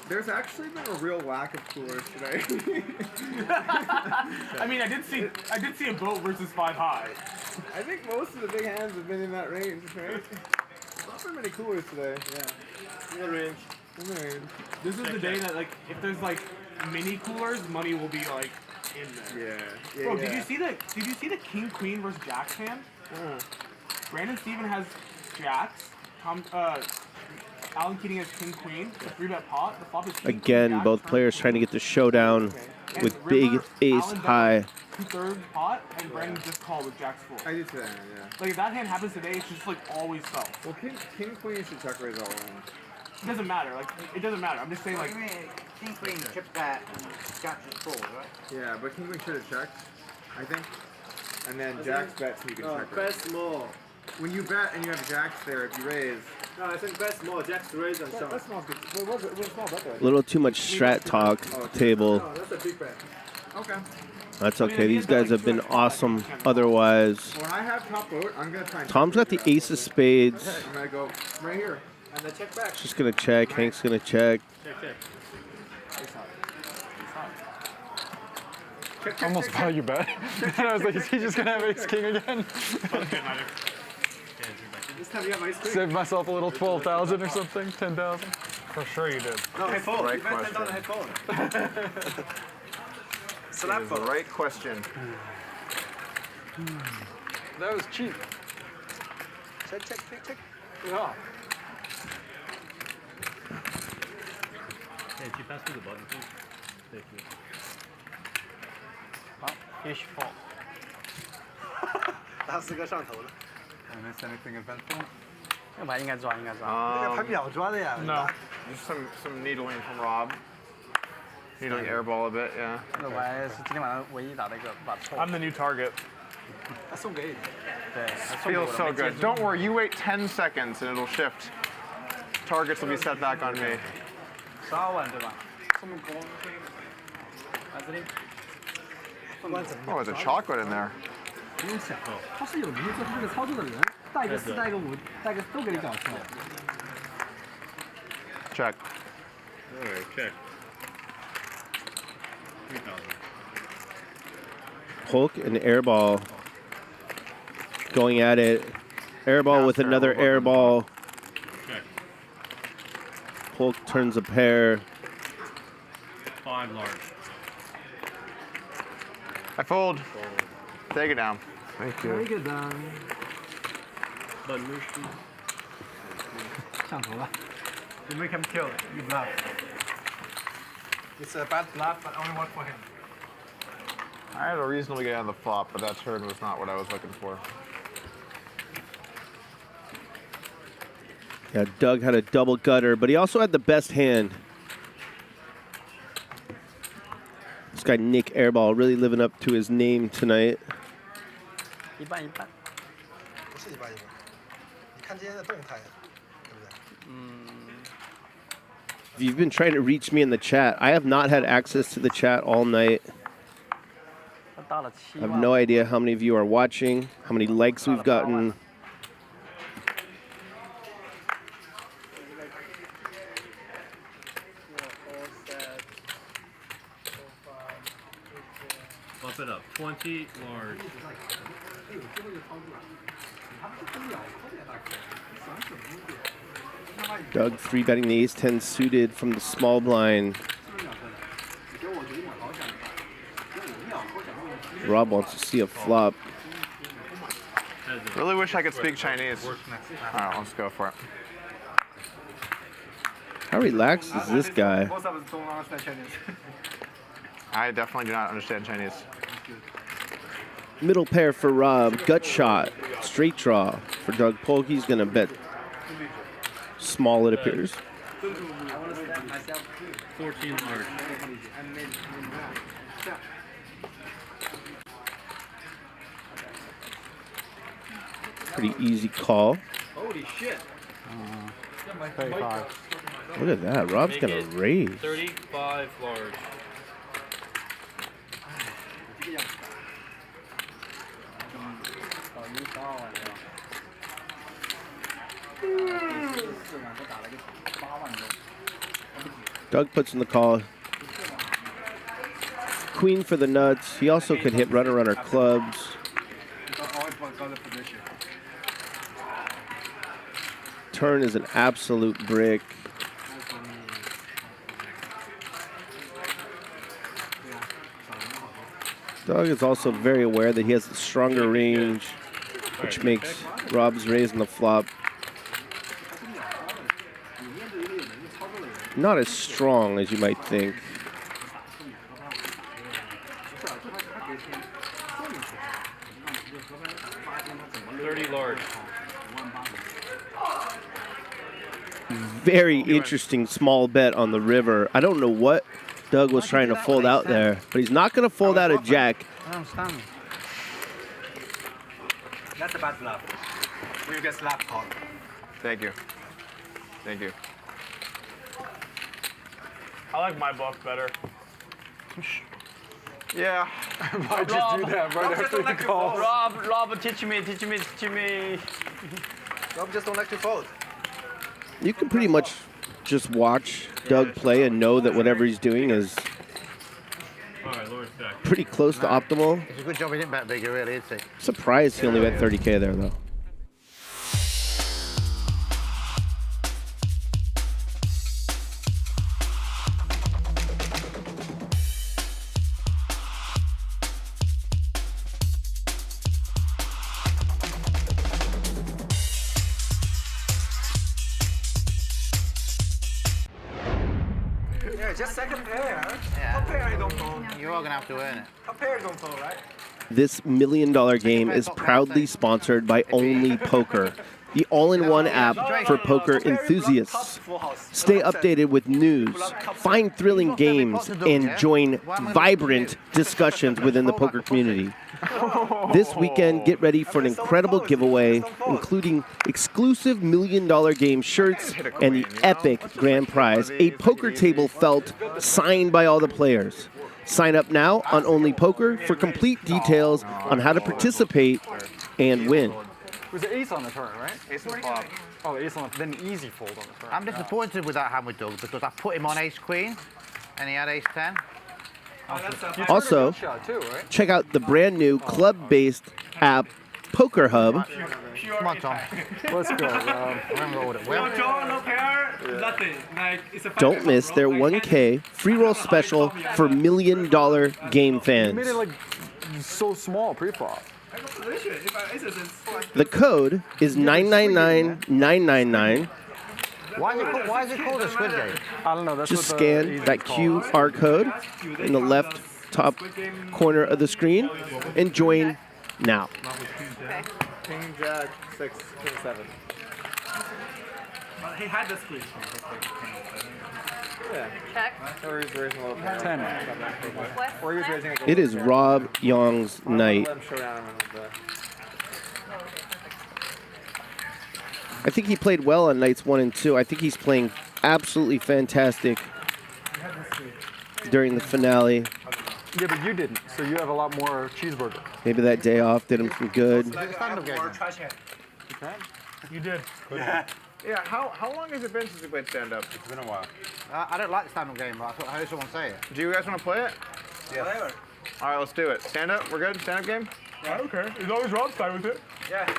There's actually been a real lack of coolers today. I mean, I did see a boat versus 5 high. I think most of the big hands have been in that range, right? Not very many coolers today. Yeah. In the range. In the range. This is the day that, like, if there's like mini coolers, money will be like in there. Yeah. Bro, did you see the king queen versus jacks hand? Brandon Steven has jacks. Alan Keating has king queen. The 3-bet pot. The flop is king, Again, queen, both jack, players trying to get the showdown And with River, big ace Allen high. 2/3 pot, and Brandon just called with jacks full. I did see that hand, yeah. Like, if that hand happens today, it's just like always sells. Well, king queen should check raise all in. It doesn't matter. Like, it doesn't matter. I'm just saying, like. King queen chips bet and jacks is full, right? Yeah, but king queen should have checked, I think. And then jacks bets and you can check Bet raise. small. When you bet and you have jacks there, if you raise. No, I think bet small. Jacks raise and shove. That's small. What was it? What was small bet there? A little too much strat talk table. No, that's a big bet. Okay. That's okay. These guys have been awesome otherwise. When I have top boat, I'm gonna try and Tom's got the ace of spades. I'm gonna go right here. And then check back. Just gonna check. Hank's gonna check. I almost value bet. And I was like, is he just gonna have ace king again? This time you have ice cream. Save myself a little 12,000 or something, 10,000. For sure you did. No, head fold. Right You bet question. $10 head fold. That is the right question. That was cheap. Check, check, check, check. Yeah. Hey, you pass me the button, please? Thank you. Fish fall. 大四哥上头了。 I miss anything eventful? 这牌应该抓，应该抓。Um, 这个牌秒抓的呀。 No. Just some needling from Rob. Needling airball a bit, yeah. 这个牌是今天晚上唯一打的一个把错。 I'm the new target. 他送给你。对， Feels so good. Don't worry, you wait 10 seconds and it'll shift. Targets will be set back on me. 12万对吧？ Oh, there's a chocolate in there. 不用想，他是有能力做出这个操作的人，带一个4，带一个5，带个都给你搞出来。 Check. Alright, check. Polk and Airball going at it. Airball with another airball. Check. Polk turns a pair. 5 large. I fold. Take it down. Thank you. Take it down. 上头了。You make him kill. You bluff. It's a bad bluff, but only one for him. I had a reasonably good hand on the flop, but that turn was not what I was looking for. Yeah, Doug had a double gutter, but he also had the best hand. This guy Nick Airball really living up to his name tonight. 一半一半。不是一半一半。你看今天的动态，对不对？ If you've been trying to reach me in the chat, I have not had access to the chat all night. 他大了7 I have 万。 no idea how many of you are watching, how many likes we've gotten. Bump it up. 20 large. Doug 3-betting the ace-10 suited from the small blind. Rob wants to see a flop. Really wish I could speak Chinese. All right, let's go for it. How relaxed is this guy? Most of us don't understand Chinese. I definitely do not understand Chinese. Middle pair for Rob. Gut shot. Straight draw for Doug Polk. He's going to bet small, it appears. 14 large. Pretty easy call. Holy shit. 35. Look at that. Rob's going to raise. 35 large. Doug puts in the call. Queen for the nuts. He also could hit runner clubs. Turn is an absolute brick. Doug is also very aware that he has a stronger range, which makes Rob's raise on the flop not as strong as you might think. Large. Very interesting small bet on the river. I don't know what Doug was trying to fold out there, but he's not going to fold out a jack. I don't understand. That's a bad bluff. Will you get slapped, Polk? Thank you. Thank you. I like my bluff better. Yeah. Why just do that right after the call? Rob, teach me. Rob just don't like to fold. You can pretty much just watch Doug play and know that whatever he's doing is pretty close to optimal. It's a good job he didn't bet bigger, really, isn't it? Surprised he only bet 30K there, though. Just second pair. A pair I don't fold. You are going to have to earn it. A pair don't fold, right? This $1 million game is proudly sponsored by Only Poker, the all-in-one app for poker enthusiasts. Stay updated with news, find thrilling games, and join vibrant discussions within the poker community. This weekend, get ready for an incredible giveaway, including exclusive $1 million game shirts and the epic grand prize, a poker table felt signed by all the players. Sign up now on Only Poker for complete details on how to participate and win. Was it ace on the turn, right? Ace on the flop. Oh, ace on the, then easy fold on the turn. I'm disappointed with that hand with Doug because I put him on ace queen and he had ace 10. Also, check out the brand new club-based app, Poker Hub. Come on, Tom. Let's go. No draw, no pair, nothing. Like, it's a Don't miss their 1K free roll special for $1 million game You fans. made it like so small pre-flop. The code is 999999. Why is it called a squid game? I don't know. That's Just what the scan agent that calls QR code in the left top corner of the screen and join now. King, Jack, 6, King, 7. He had the squeeze. Yeah. Check. Or he's raising a little bit. 10. Or he's raising a It is Rob Yong's night. Let him show down on the... I think he played well on nights 1 and 2. I think he's playing absolutely fantastic during the finale. Yeah, but you didn't, so you have a lot more cheeseburger. Maybe that day off did him some good. You did. Yeah. Yeah, how long has it been since you played stand-up? It's been a while. I don't like the stand-up game, but I heard someone say it. Do you guys want to play it? Yeah. All right, let's do it. Stand-up, we're good? Stand-up game? I don't care. As long as Rob's fine with it. Yeah.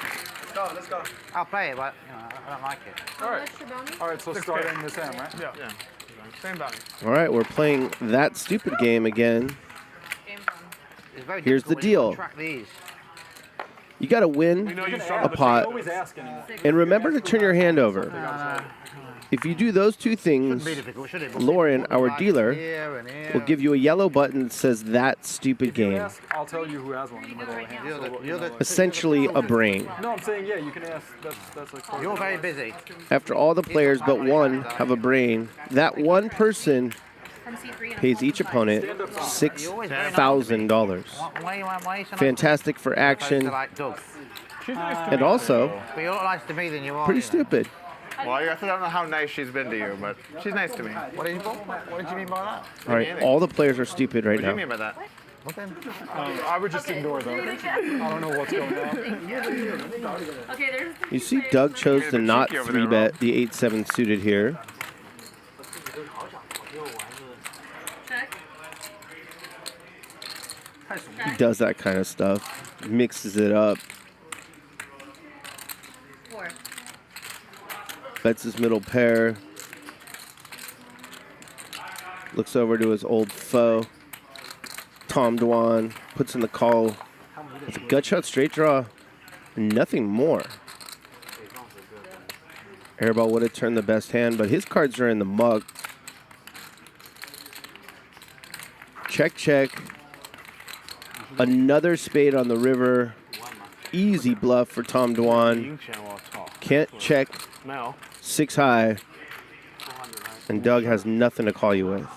Let's go. I'll play it, but I don't like it. All right. All right, so starting this hand, right? Yeah. Same bounty. All right, we're playing That Stupid Game again. it's very Here's the difficult when you deal. track these. You got to win a pot, and remember to turn your hand over. If you do those two things, Lauren, our dealer, will give you a yellow button that says that stupid game. I'll tell you who has one in the middle of the hand. Essentially a brain. No, I'm saying, yeah, you can ask. That's like. You're very busy. After all the players but one have a brain, that one person pays each opponent $6,000. Fantastic for action, and also But you're not nice to me than you are. pretty you know. stupid. Well, I guess I don't know how nice she's been to you, but she's nice to me. What did you mean by that? All right, all the players are stupid right What do you now. mean by that? I would just ignore them. I don't know what's going on. You see Doug chose to not 3-bet the 8-7 suited here. He does that kind of stuff, mixes it up. Bets his middle pair. Looks over to his old foe, Tom Dwan. Puts in the call. It's a gut shot straight draw. Nothing more. Airball would have turned the best hand, but his cards are in the mug. Check, check. Another spade on the river. Easy bluff for Tom Dwan. Can't check. 6 high. And Doug has nothing to call you with.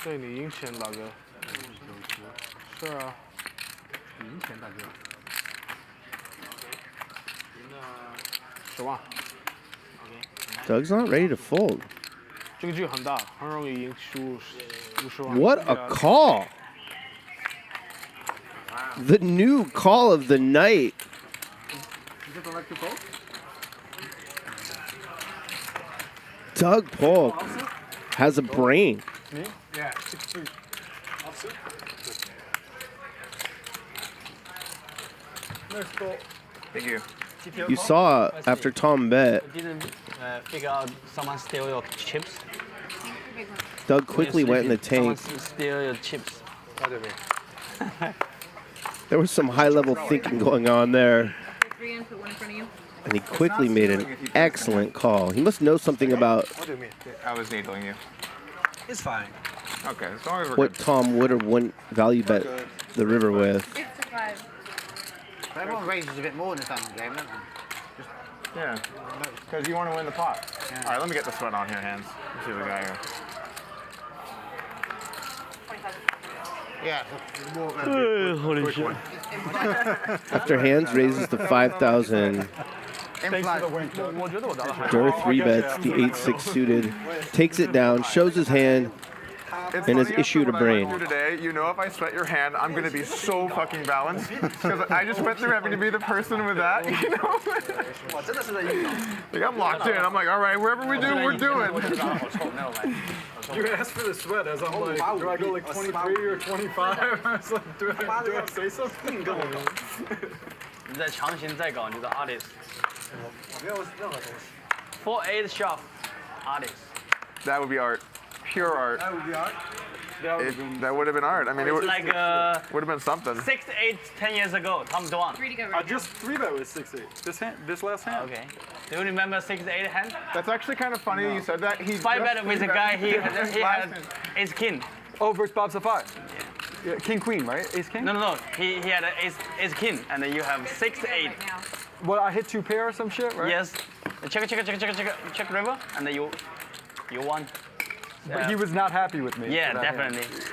对你赢钱，大哥。是啊。赢钱，大哥。10万。 Doug's not ready to fold. 这个局很大，很容易赢50万。 What a call! The new call of the night. Doug Polk has a brain. Me? Yeah, 6-3. Offsuit. Nice call. Thank you. You saw after Tom bet, Didn't figure out someone steal your chips. Doug quickly went in the tank. Someone steal your chips. There was some high-level thinking going on there. And he quickly made an excellent call. He must know something about What do you mean? I was needling you. It's fine. Okay, as long as we're what good. Tom would or wouldn't value bet the river with. But everyone raises a bit more in this diamond game, don't they? Yeah, because you want to win the pot. All right, let me get the sweat on here, hands. Let's see what we got here. Yeah. Holy shit. After hands raises to 5,000, Dur 3-bets the 8-6 suited, takes it down, shows his hand, and has issued a brain. Today, you know, if I sweat your hand, I'm gonna be so fucking balanced because I just went through having to be the person with that. You know, like I'm locked in. I'm like, all right, wherever we do, we're doing. You asked for the sweat as I'm like, do I go like 23 or 25? I was like, do I say something? 你再强行再搞，你的 artist。4-8 shove, artist. That would be art, pure art. That would be art. That would have been art. I mean, it would It's like would have been something. 6-8 10 years ago. Tom Dwan. I just 3-bet with 6-8. This last hand. Okay. Do you remember 6-8 hand? That's actually kind of funny you said that. He 5-bet with a guy he had ace king. Oh, versus Bob Sapphire. Yeah, king queen, right? Ace king. No. He had an ace king, and then you have 6-8. Well, I hit 2 pair or some shit, right? Yes. Check river, and then you won. But he was not happy with me. Yeah, for that definitely. hand.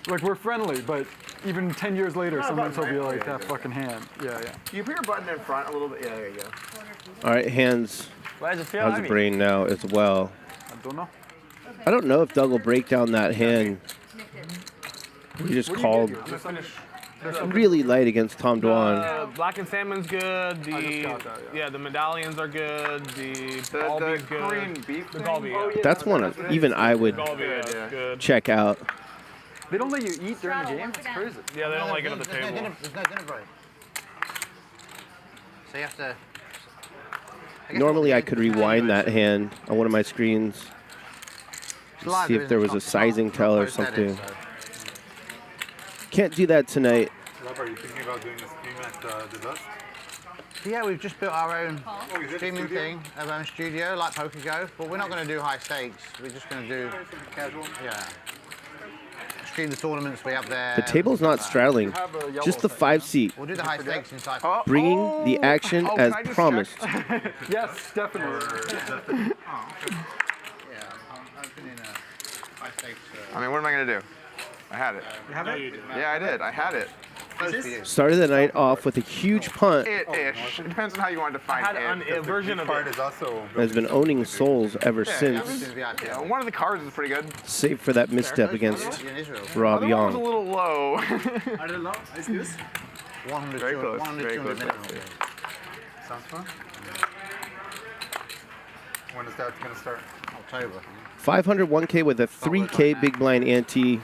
Like we're friendly, but even 10 years later, sometimes he'll be like that fucking hand. Yeah. You put your button in front a little bit. Yeah, there you go. All right, hands has a brain now as well. I don't know. I don't know if Doug will break down that hand. We just called really light against Tom Dwan. Black and salmon's good. The medallions are good. The galbi's good. Korean beef. The galbi. Yeah. That's one even I would Good. check out. They don't let you eat during the game? It's crazy. Yeah, they don't like it at the There's table. no dinner break. So you have to... Normally I could rewind that hand on one of my screens. See if there was a sizing tell or something. Can't do that tonight. Rob, are you thinking about doing a stream at the Dust? Yeah, we've just built our own streaming thing, our own studio, like Poker Go, but we're not going to do high stakes. We're just going to do casual. Yeah. Stream the tournaments we have there. The table's not straddling, just the 5-seat. We'll do the high stakes inside. Bringing the action as promised. Yes, definitely. I mean, what am I going to do? I had it. You have it? Yeah, I did. I had it. Started the night off with a huge punt. It-ish. It depends on how you want to define it. A version of it. Is also Has been owning souls ever since. Yeah, one of the cards is pretty good. Save for that misstep against Rob Other one was a Yong. little low. Are they low? Is this? 100, Very close. 100, Very 200 close. minimum. Sounds fun. When is that going to start? October. 501K with a 3K big blind ante.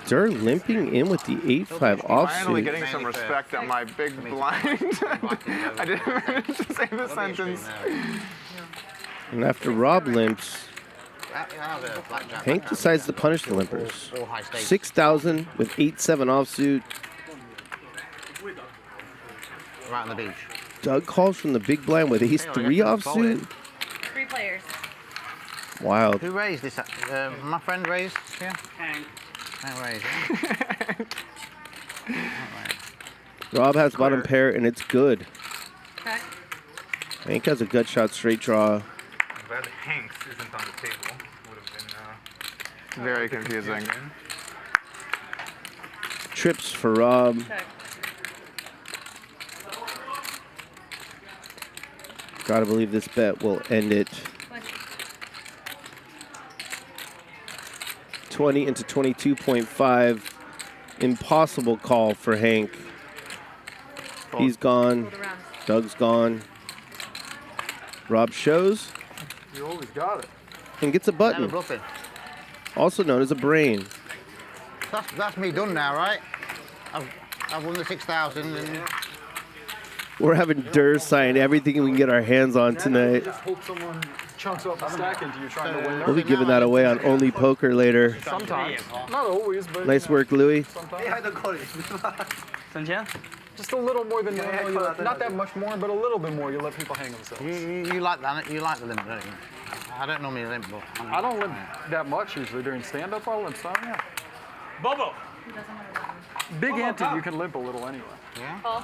They're limping in with the 8-5 Finally offsuit. getting some respect at my big blind. I didn't manage to say the sentence. And after Rob limps, Hank decides to punish the limpers. 6,000 with 8-7 offsuit. Right on the beach. Doug calls from the big blind with ace-3 offsuit. 3 players. Wild. Who raised this? My friend raised here? Hank. Hank raised. Rob has bottom pair, and it's good. Okay. Hank has a gut shot straight draw. I'm glad Hanks isn't on the table. Would have been very confusing. Trips for Rob. Okay. Gotta believe this bet will end it. 20 into 22.5. Impossible call for Hank. He's gone. Doug's gone. Rob shows You always got it. and gets a button, also known as a brain. That's me done now, right? I've won the 6,000 and We're having Durr sign everything we can get our hands on tonight. Just hope someone chunks up a stack into you trying to win. We'll be giving that away on Only Poker later. Sometimes. Not always, but... Nice work, Louis. Just a little more than normal. Not that much more, but a little bit more. You let people hang themselves. you like that? You like the limp, don't you? I don't normally limp, but I don't limp that much usually during stand-up. I'll limp some, yeah. Bobo. Big ante, you can limp a little anyway. Yeah.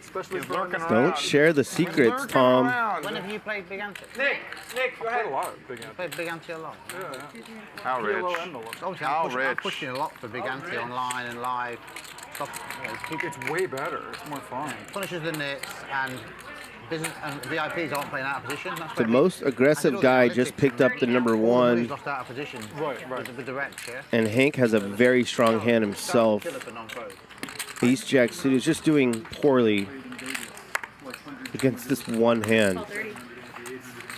Especially He's lurking around. Don't share the secrets, Tom. When have you played big ante? Nick, go ahead. I played a lot of big ante. Played big ante a lot. Yeah. How rich? Obviously, How I'm rich? pushing a lot for big ante online and live. It's way better. It's more fun. Punishes the nits and business and VIPs aren't playing out of position. That's The most aggressive guy just picked up the number one, lost out of position. Right. With the wrecks, yeah. and Hank has a very strong hand himself. Ace Jack City is just doing poorly against this one hand.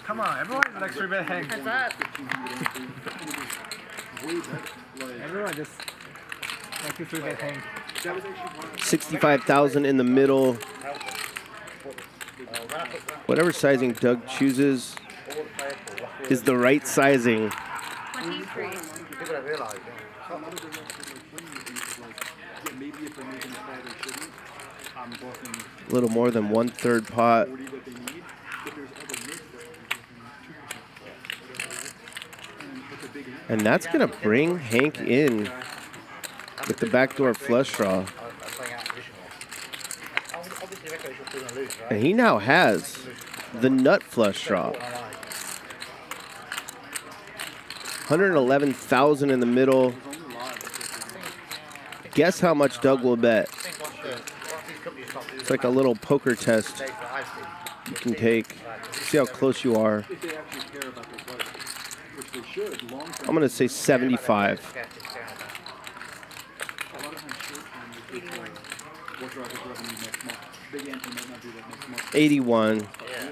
Come on, everyone's an extra bit hang. Heads up. Everyone just like you through that hang. 65,000 in the middle. Whatever sizing Doug chooses is the right sizing. 23. People don't realize. A little more than 1/3 pot. And that's going to bring Hank in with the backdoor flush draw. And he now has the nut flush draw. 111,000 in the middle. Guess how much Doug will bet. It's like a little poker test you can take. See how close you are. I'm going to say 75. 81.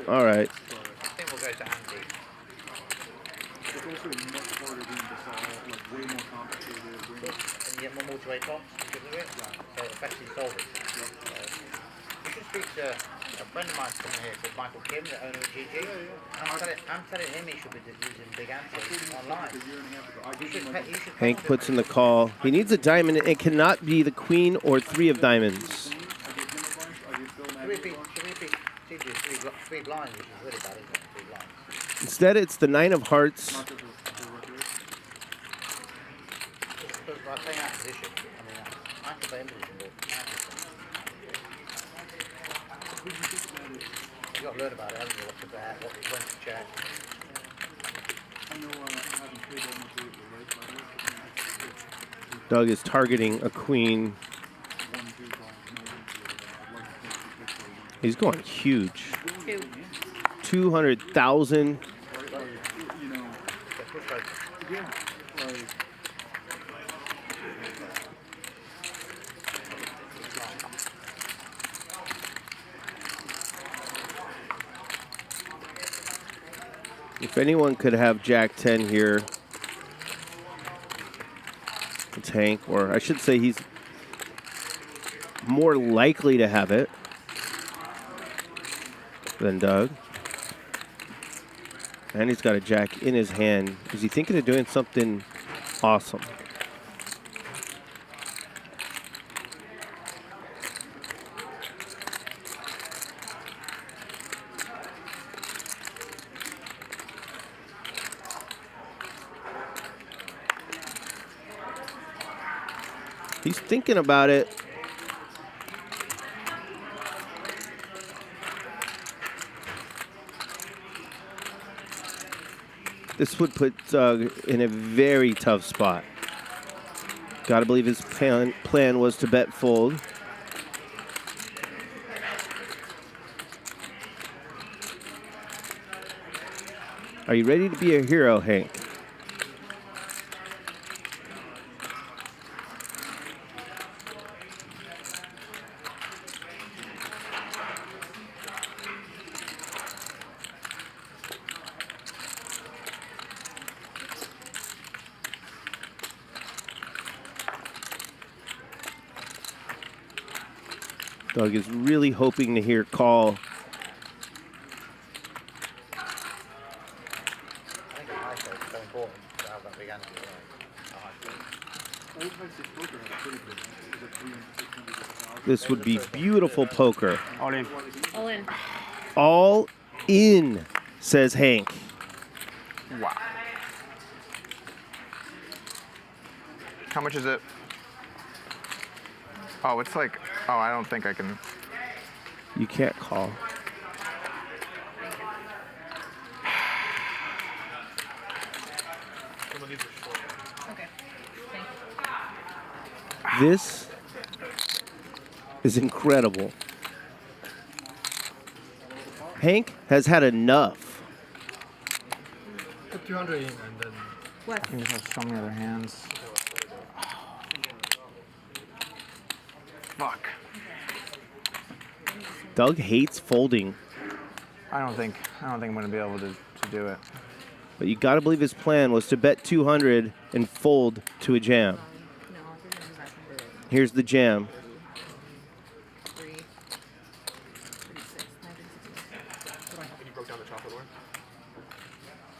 All right. speak to a friend of mine coming here called Michael Kim, the owner of GG. I'm telling him he should be using big anti online. Hank puts in the call. He needs a diamond. It cannot be the queen or 3 of diamonds. Three blinds, which is really bad, isn't it? 3 blinds. Instead, it's the 9 of hearts. By playing out position, I mean, I can play in position, but you've got to learn about it, haven't you? What to bet, when to check. Doug is targeting a queen. He's going huge. 200,000. If anyone could have Jack 10 here, it's Hank, or I should say he's more likely to have it than Doug. And he's got a Jack in his hand. Is he thinking of doing something awesome? He's thinking about it. This would put Doug in a very tough spot. Gotta believe his plan was to bet fold. Are you ready to be a hero, Hank? Doug is really hoping to hear call. I think a high shot is so important to have that big anti. This would be beautiful poker. All in. All in. All in, says Hank. Wow. How much is it? Oh, it's like, oh, I don't think I can. You can't call. Okay. This is incredible. Hank has had enough. Put 200 in and then. What? You just have so many other hands. Fuck. Doug hates folding, I don't think I'm gonna be able to do it. but you gotta believe his plan was to bet 200 and fold to a jam. Here's the jam.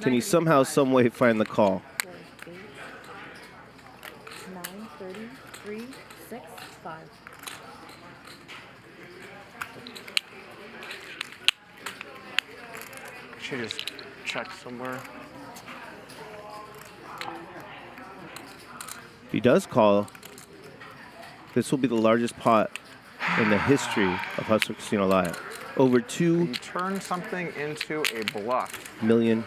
Can you somehow, some way find the call? 9, 30, 3, 6, 5. Should just check somewhere. If he does call, this will be the largest pot in the history of Hustler Casino Live. Over $2 You turn something into a bluff. million.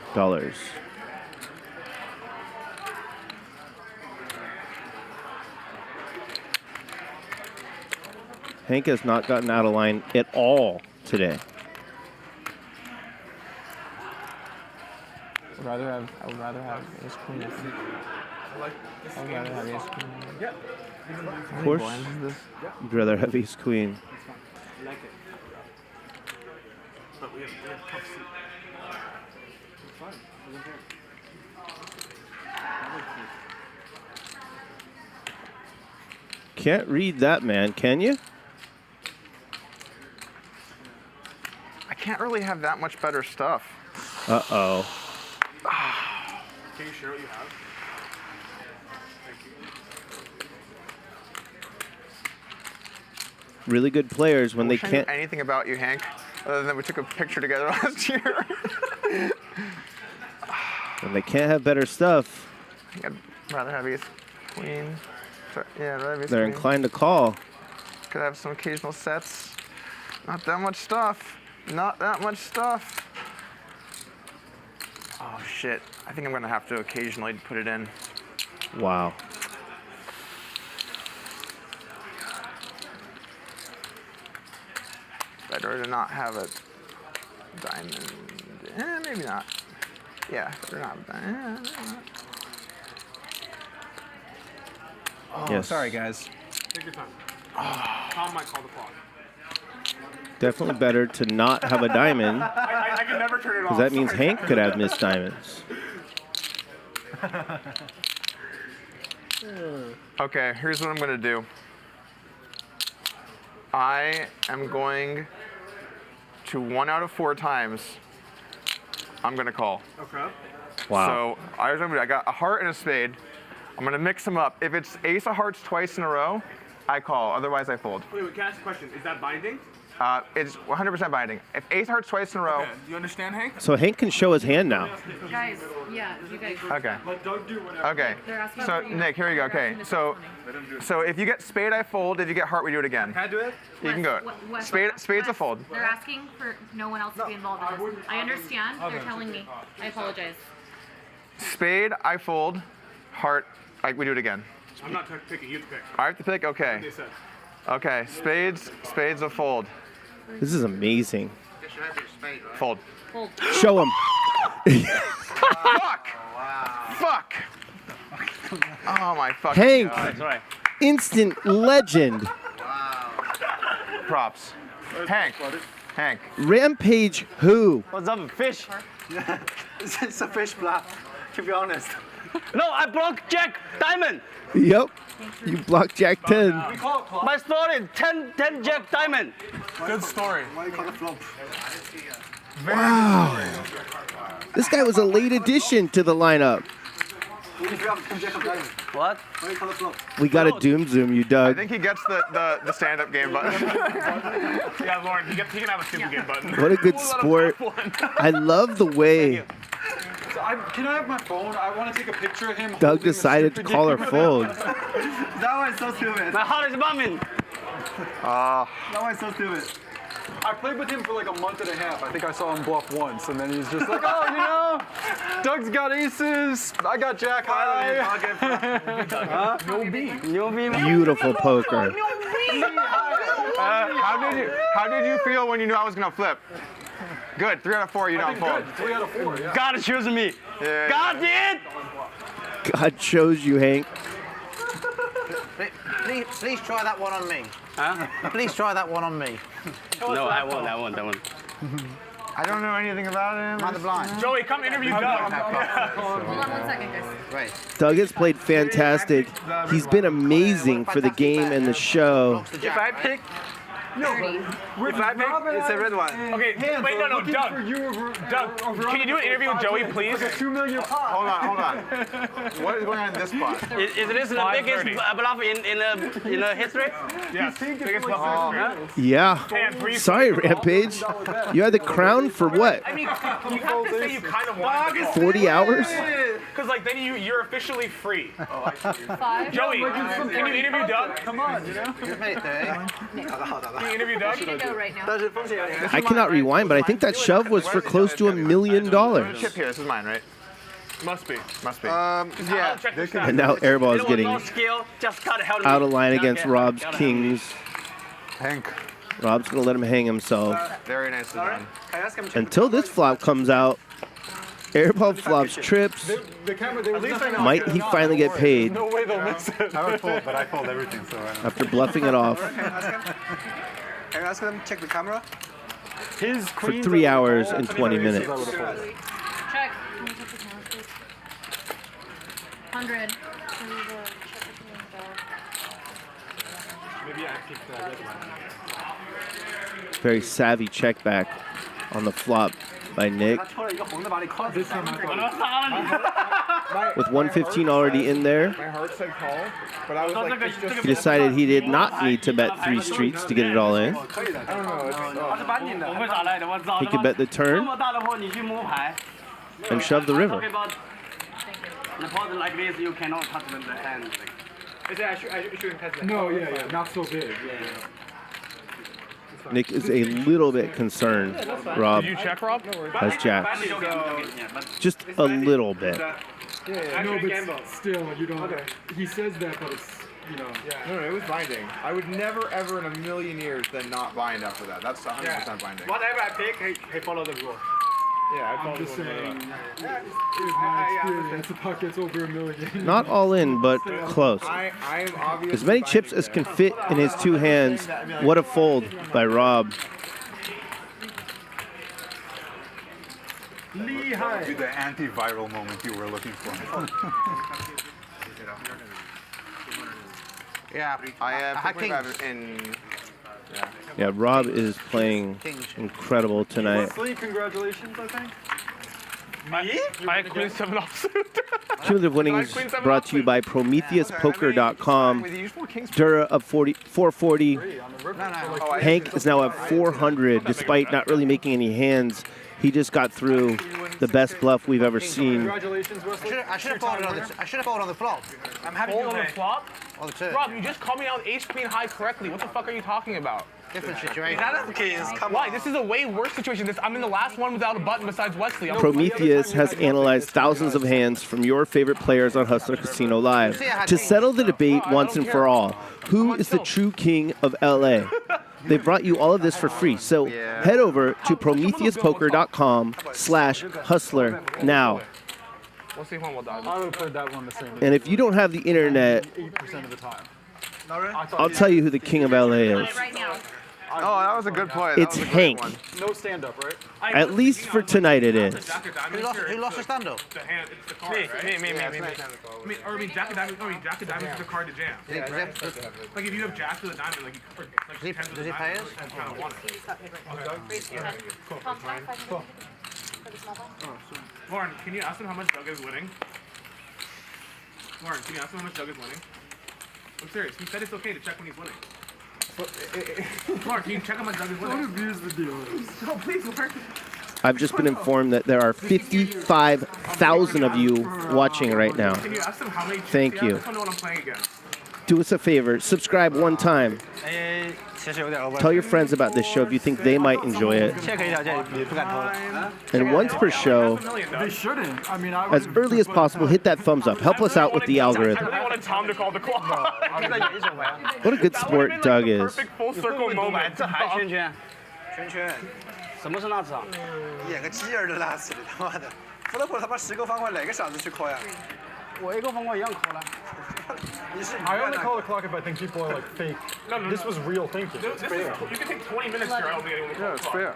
Hank has not gotten out of line at all today. I would rather have ace queen. I would rather have ace queen. Yeah. Of course, you'd rather have ace queen. I like it. But we have tough seat. It's fine. I don't care. Can't read that, man, can you? can't really have that much better stuff. Uh-oh. Can you share what you have? Really good players when I they wish I can't. knew anything about you, Hank, other than we took a picture together last year. When they can't have better stuff, I think I'd rather have ace queen. Sorry, yeah, I'd rather have ace they're queen. inclined to call. Could have some occasional sets. Not that much stuff. Not that much stuff. Oh shit! I think I'm gonna have to occasionally put it in. Wow. Better to not have a diamond. Maybe not. Yeah, better not have a diamond. Oh, Yes. sorry, guys. Take your time. Tom might call the clock. Definitely better to not have a diamond, I can never turn it off. because that means Hank could have missed diamonds. Okay, here's what I'm gonna do. I am going to 1 out of 4 times. I'm gonna call. Okay. Wow. So I got a heart and a spade. I'm gonna mix them up. If it's ace of hearts twice in a row, I call. Otherwise, I fold. Wait, can I ask a question? Is that binding? It's 100% binding. If ace of hearts twice in a row. Okay. Do you understand, Hank? So Hank can show his hand now. Guys, yeah, you guys. Okay. Let Doug do whatever. Okay. They're asking So for you. Nick, here you go. Okay. So if you get spade, I fold. If you get heart, we do it again. Can I do it? You can go. Spade's a fold. They're asking for no one else to be involved in this. I understand. They're telling me. I apologize. Spade, I fold. Heart, we do it again. I'm not picking. You have to pick. I have to pick. Okay. They said. Okay. Spades a fold. This is amazing. Fold. Fold. Show him. Fuck! Fuck! Oh my fucking Hank, God. instant legend. Props. Hank. Rampage who? What's up, fish? It's a fish bluff, to be honest. No, I blocked Jack Diamond. Yep. You blocked Jack 10. My story, 10 Jack Diamond. Good story. Why you call it flop? Wow. This guy was a late addition to the lineup. What? Why you call it flop? We got to doom zoom you, I Doug. think he gets the stand-up game button. Yeah, Lauren, he can have a super game button. What a good sport. I love the way So can I have my phone? I want to take a picture of him. Doug decided to call her fold. That one's so stupid. My heart is bumming. Ah. That one's so stupid. I played with him for like a month and a half. I think I saw him bluff once, and then he's just like, oh, you know, Doug's got aces. I got jack high. Huh? No B. No B. Beautiful poker. How did you feel when you knew I was gonna flip? Good. 3 out of 4. You don't fold. 3 out of 4. Yeah. God chooses me. Yeah. God did. God chose you, Hank. Please try that one on me. Huh? Please try that one on me. No, I won't. I don't know anything about him. Mind the blind. Joey, come interview Doug. Hold on 1 second, guys. Right. Doug has played fantastic. He's been amazing for the game and the show. If I pick, no, if I pick, it's a red one. Okay, wait, no, Doug. Doug, can you do an interview with Joey, please? $2 million pot. Hold on. What is going on in this spot? Is this the biggest bluff in history? Yes, biggest bluff in history. Yeah. Sorry, Rampage. You had the crown for what? I mean, you have to say you kind of want it. 40 hours? Because like then you're officially free. Oh, I see. 5. Joey, can you interview Doug? Come on, you know. You've made it there. Can you interview Doug? You can go right now. I cannot rewind, but I think that shove was for close to $1 million. Chip here. This is mine, right? Must be. Yeah. And now Airball is getting No skill, just gotta help out me. of line against Okay. Rob's Gotta kings. Hank. Rob's going to let him hang himself. Very nicely done. Until this flop comes out, Airball flops trips. The camera, they were Might he finally get paid No way they'll miss it. I would fold, but I fold everything, so I don't. after bluffing it off Can I ask them to check the camera? His for 3 hours and 20 minutes. Check. Can you check the camera, please? 100. Maybe I keep the red one. Very savvy check back. on the flop by Nick. With 115 already in there, My heart said call, but I was like, just he decided he did not need to bet 3 streets to get it all in. I don't know. He could bet the turn and shove the river. In a pot like this, you cannot touch the hand. I shouldn't touch that. No, yeah, not so big. Nick is a little bit concerned, Rob. Did you check, Rob? Has jacks. Just a little bit. No, but still, you don't. He says that, but it's, you know. No, it was binding. I would never, ever in a million years then not bind after that. That's 100% binding. Whatever I pick, he follow the rule. Yeah, I'm just saying, in my experience, the puck gets over a million. Not all in, but close. As many chips as can fit in his 2 hands. What a fold by Rob. Be the antiviral moment you were looking for. Yeah, I Kings. Yeah, Rob is playing incredible tonight. Wesley, congratulations, I think. Me? I had Queen 7 offsuit. Cumulative winnings brought to you by PrometheusPoker.com. Dura up 440. Hank is now at 400, despite not really making any hands. He just got through the best bluff we've ever seen. Congratulations, Wesley. I should have folded on the flop. I'm having on the flop? On the turn. Rob, you just called me out ace queen high correctly. What the fuck are you talking about? Different situation. That is the case. Why? This is a way worse situation. I'm in the last one without a button besides Wesley. Prometheus has analyzed thousands of hands from your favorite players on Hustler Casino Live to settle the debate once and for all. Who is the true king of LA? They brought you all of this for free, so head over to PrometheusPoker.com/hustler now. We'll see when we'll die. I would have played that one the same. And if you don't have the internet, 8% of the time. I'll tell you who the king of LA is. Oh, that was a good play. It's Hank. No stand-up, right? At least for tonight it is. Who lost the stand-up? The hand, it's the card, right? Me. I mean, Jack of Diamonds is the card to jam. Like if you have Jack with a diamond, like you tens with a diamond, you kind of want it. Cool. Lauren, can you ask him how much Doug is winning? Lauren, can you ask him how much Doug is winning? I'm serious. He said it's okay to check when he's winning. Lauren, can you check how much Doug is winning? Don't abuse the deal. No, please, Lauren. I've just been informed that there are 55,000 of you watching right now. Can you ask him how many Thank you. I just want to know what I'm playing against. Do us a favor, subscribe one time. Tell your friends about this show if you think they might enjoy it. And once per show, They shouldn't. I mean, I as early as possible, hit that thumbs up. Help us out with the algorithm. I wanted Tom to call the clock. What a good sport Doug is. Perfect full circle moment. 什么是辣子啊？演个鸡儿的辣子，他妈的！弗勒普他妈10个方块哪个傻子去抠呀？我一个方块一样抠了。 I only call the clock if I think people are like fake. No. This was real thinking. This is, you can take 20 minutes here. I don't think anyone will call Yeah, the it's clock. fair.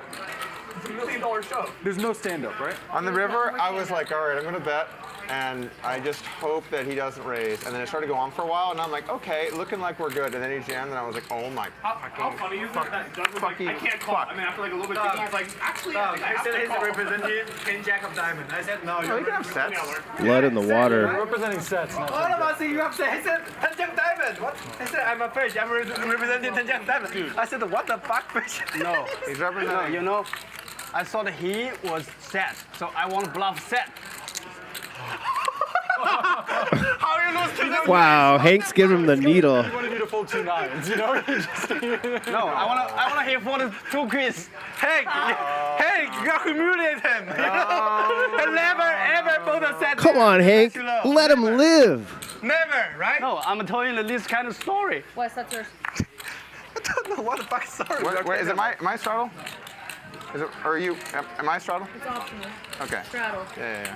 It's $1 million show. There's no stand-up, right? On the river, I was like, all right, I'm going to bet. And I just hope that he doesn't raise. And then it started to go on for a while, and I'm like, okay, looking like we're good. And then he jammed, and I was like, oh my How funny is that Doug was like, I can't call. And then after like a little bit, he's like, actually, I think I have said to he's call. representing 10 jack of diamond. I said no. Oh, you can have sets. Blood in the water. We're representing sets, not All of us you have said. He said 10 jack diamond. What? I said I'm a fish. I'm representing 10 jack diamond. I said what the fuck fish? No. He's representing. You know, I thought he was set, so I want bluff set. How are you lose to them? Wow, Hank's giving him the needle. You wanted you to fold 2 nines, you know? No, I wanna hit for the 2 queens. Hank, you humiliate him. He never ever fold a set. Come on, Hank. Let him live. Never, right? No, I'm telling you this kind of story. What's that yours? I don't know what the fuck story. Wait, is it my straddle? Is it, or are you? Am I straddle? It's optional. Okay. Straddle. Yeah.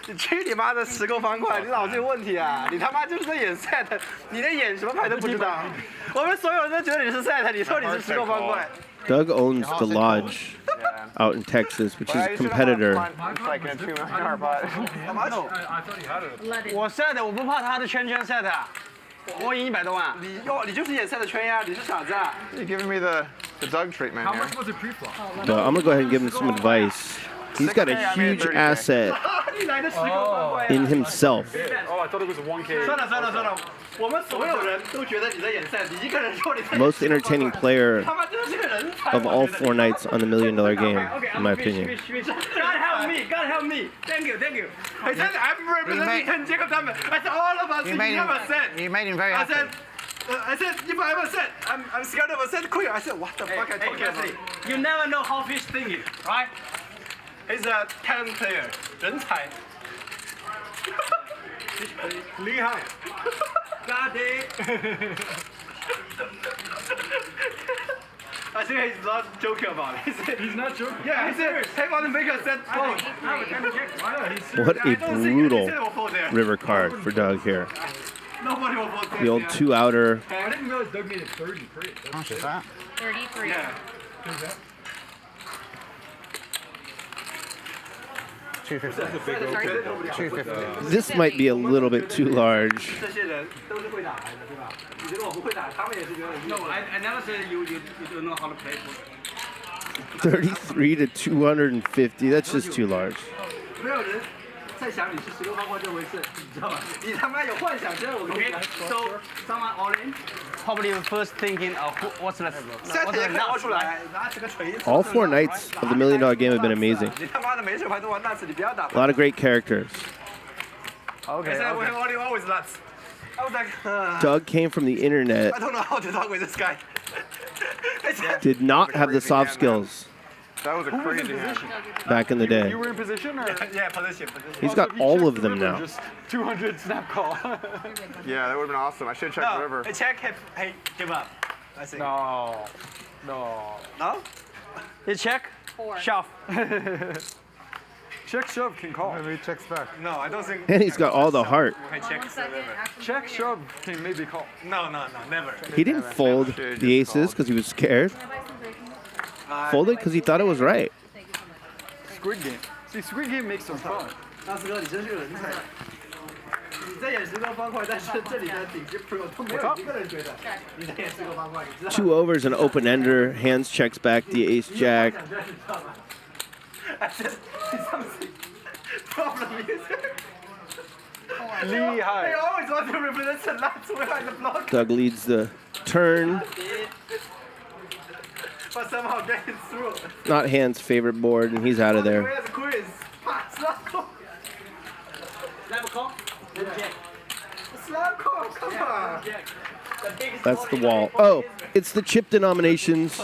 你去你妈的10个方块！你脑子有问题啊！你他妈就是在演 set， 你连演什么牌都不知道。我们所有人都觉得你是 set， 你说你是10个方块。 Doug owns the lodge out in Texas, which is a competitor. Like in a 2 million pot. No. 我 set， 我不怕他的圈圈 set， 我赢100多万。你就是演 set 圈呀，你是傻子啊 You giving me the The Doug treatment How here. much was it pre-flop? But I'm gonna go ahead and give him some advice. He's got a huge asset in himself. Oh, I thought it was a 1K. 算了算了算了，我们所有人都觉得你在演赛，你一个人说你在演。 Most entertaining player 他妈真的是个人才。 of all 4 nights on the $1 million game, in my opinion. God help me, God help me. Thank you, thank you. I said I'm representing Jacob Diamond. I said all of us. You made him very happy. I said if I ever said I'm scared of a set queer. I said what the fuck I talking about? You never know how fish thinking, right? He's a talent player, 人才。厉害。God damn. I think he's not joking about it. He's not joking. Yeah, he said, hey, want to make a set fold. What a brutal river card for Doug here. Nobody will vote The old 2-outer. I didn't realize Doug made it 33. How much is that? 33. Yeah. 250. This might be a little bit too large. 这些人都是会打牌的，对吧？你觉得我不会打，他们也是觉得。No, I never said you don't know how to play. 33 to 250. That's just too large. 没有人在想你是16方块这回事，你知道吗？你他妈有幻想症，我跟你讲。So someone all in. Probably first thinking of what's the nuts, right? All 4 nights of the $1 million game have been amazing. 你他妈的每手牌都玩 nuts， 你不要打。 A lot of great characters. Okay. I said we have always nuts. I was like, Doug came from the internet, I don't know how to talk with this guy. did not have the soft skills That was a crazy hand. back in the day. You were in position, or? Yeah, position. He's got all of them now. Just 200 snap call. Yeah, that would have been awesome. I should have checked the river. No, check. Hey, give up. I think. No. No. No? You check? 4. Shove. Check shove can call. Maybe he checks back. No, I don't think. And he's got all the heart. I check the river. Check shove can maybe call. No, never. He didn't fold the aces because he was scared. Folded because he thought it was right. Squid Game. See, Squid Game makes some fun. 大师哥，你真是个人才。你在演16方块，但是这里的顶级 pro 都没有一个人觉得你在演16方块，你知道吗？ 2 overs and open ender. Hands checks back the ace jack. I said something. Problem is. Lee high. They always want to represent the nuts behind the block. Doug leads the turn. But somehow getting through. Not Hand's favorite board, and he's out of there. Where's the quiz? Slap call. Slap call? Slap call, come on. That's the wall. Oh, it's the chip denominations.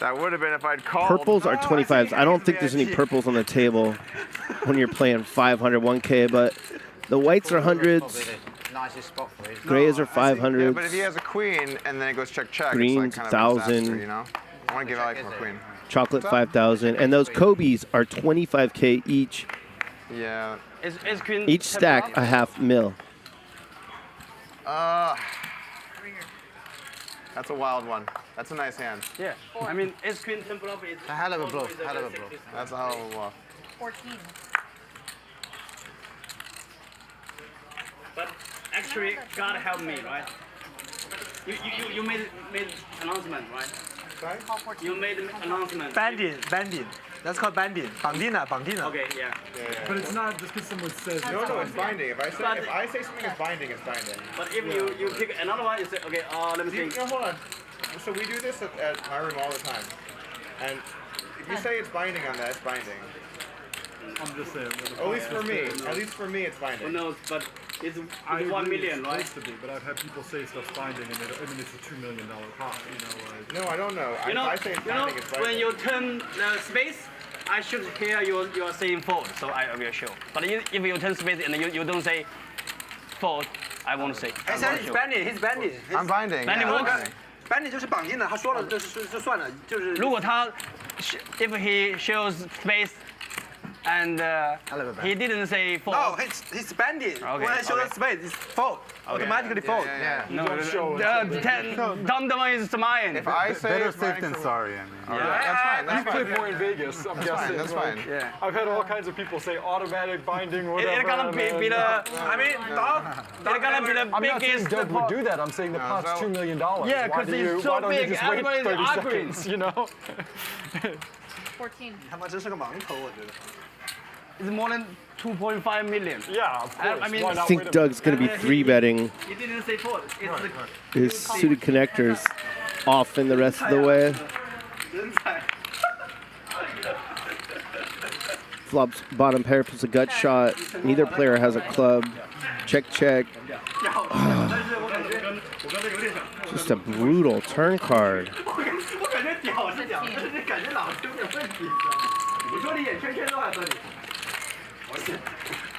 That would have been if I'd called. Purples are 25s. I don't think there's any purples on the table when you're playing 500 1K, but the whites are hundreds. Nicest spot for it. Grays are 500s. Yeah, but if he has a queen and then it goes check, Greens, it's like kind of a 1,000. disaster, you know? I want to give Alex a queen. Chocolate 5,000. And those Kobe's are 25K each. Yeah. Is queen Each stack a half mil. That's a wild one. That's a nice hand. Yeah. I mean, is queen temple of it? A hell of a bluff. Hell of a bluff. That's a hell of a bluff. 14. But actually, God help me, right? You made announcement, right? Sorry? You made announcement. Banding. That's called banding. 绑定了，绑定了。 Okay, yeah. But it's not just because someone says. No, it's binding. If I say something is binding, it's binding. But if you pick another one, you say, okay, let me think. No, hold on. So we do this at my room all the time. And if you say it's binding on that, it's binding. I'm just saying. At least for me. At least for me, it's binding. Who knows? But it's 1 million, it's right? supposed to be, but I've had people say stuff's binding, and it's a $2 million pot. You know, like. No, I don't know. I say it's binding, it's binding. When you turn the space, I should hear you are saying fold, so I will show. But if you turn space and you don't say fold, I won't say. I said he's banding. He's banding. I'm binding. Banding works. banding 就是绑定的，他说了就算了，就是。如果他 if he shows space and he didn't say fold. No, he spent it. Okay, When I showed okay. the spade, it's fold. Automatically fold. No, Dom is mine. If I say Better it's safe mine, than so- sorry, I mean. That's fine. That's You play fine. more in Vegas, I'm That's guessing. fine, that's like, fine. Yeah. I've had all kinds of people say automatic binding, whatever. It's gonna be and the. then- I mean, it's gonna be the I'm not saying biggest. Doug would do that. I'm saying the No, pot's so- $2 million. Yeah, 'cause it's so why don't big, you just wait everybody's 30 arguing. seconds, you know? 14. 他妈真是个盲头，我觉得。 It's more than 2.5 million. Yeah, of course. I mean, Why I not think wait a Doug's going to be 3-betting He didn't say fold. It's the. his suited connectors off in the rest of the way. 人才。 Flops bottom pair, puts a gut shot. Neither player has a club. Check, check. Just a brutal turn card. 我感觉屌是屌，但是感觉老是有点问题。你说你眼圈圈都还这里。我去。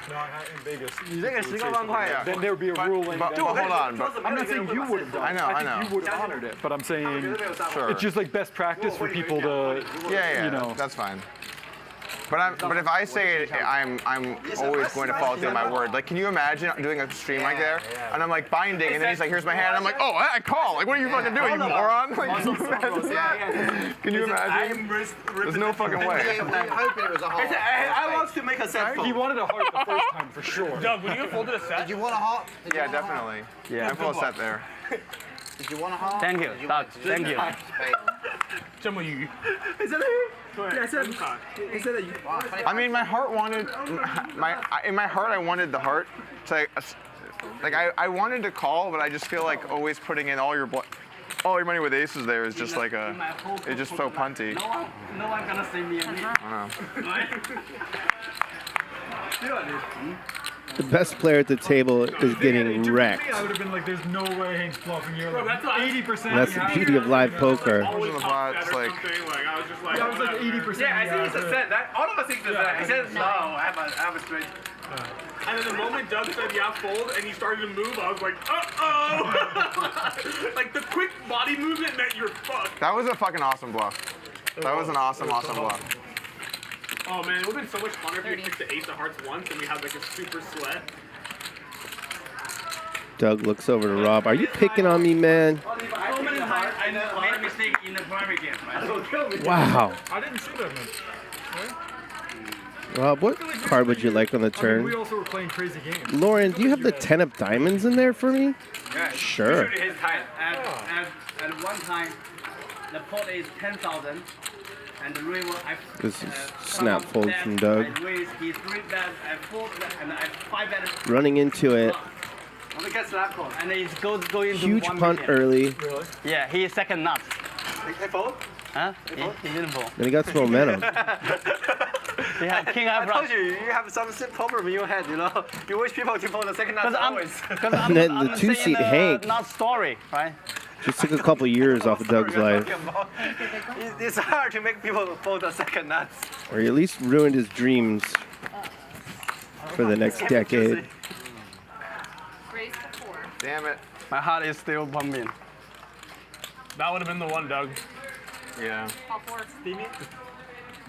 No, in Vegas. 你这个10个万块呀。 Then there would be a ruling. But hold on. But I'm not saying you would have done it. I think know. you would have honored it. But I'm saying Sure. it's just like best practice for people to, Yeah, you know. that's fine. But if I say it, I'm always going to follow through my word. Like, can you imagine doing a stream like there, and I'm like binding, and then he's like, "Here's my hand." I'm like, "Oh, I call." Like, what are you fucking doing, you moron? Like, can you imagine that? Can you imagine? There's no fucking way. I'm hoping it was a heart. I want to make a set. He wanted a heart the first time for sure. Doug, would you have folded a set? Did you want a heart? Yeah, definitely. Yeah. I'm full set there. Did you want a heart? Thank you, Doug. Thank you. 这么鱼。 Is that yeah, I said that you. I mean, my heart wanted in my heart I wanted the heart to like I wanted to call, but I just feel like always putting in all your money with aces there is just like it's just so punty. No one gonna see me. I don't know. The best player at the table is getting wrecked. I would have been like, there's no way Hank's bluffing. You're like 80%. That's the beauty of live poker. In the pot, it's like I was just like. Yeah, I was like 80%. Yeah, I think it's a set. All of us think it's a set. He says no. I have a straight. And then the moment Doug said yeah, fold, and he started to move, I was like, uh-oh! Like, the quick body movement meant you're fucked. that was a fucking awesome bluff. That was an awesome bluff. Oh, man, it would have been so much funner if we picked the ace of hearts once and we had, like, a super sweat. Doug looks over to Rob. Are you picking on me, man? So many times I made a mistake in the private game, right? Wow. I didn't see that much. Rob, what card would you like on the I mean, turn? we also were playing crazy games. Lauren, do you have the 10 of diamonds in there for me? Yeah. Sure. Usually his time. At one time, the pot is 10,000, and the river I. This is snap fold from Doug. I raise, he 3-bet, I 4-bet, and I 5-bet. Running into it. Only gets that call. And he's going into Huge 1 punt million. early. Really? Yeah, he is second nuts. He fold? Huh? He didn't fold. Then he got some momentum. He had king I high told flush. you have some problem in your head, you know. You wish people to fold the second nuts always. And then the two-seat Hank Not story, right? just took a couple years off of Doug's life. It's hard to make people fold the second nuts. Or he at least ruined his dreams for the next decade. Damn it. My heart is still pumping. That would have been the one, Doug. Yeah. Steamy?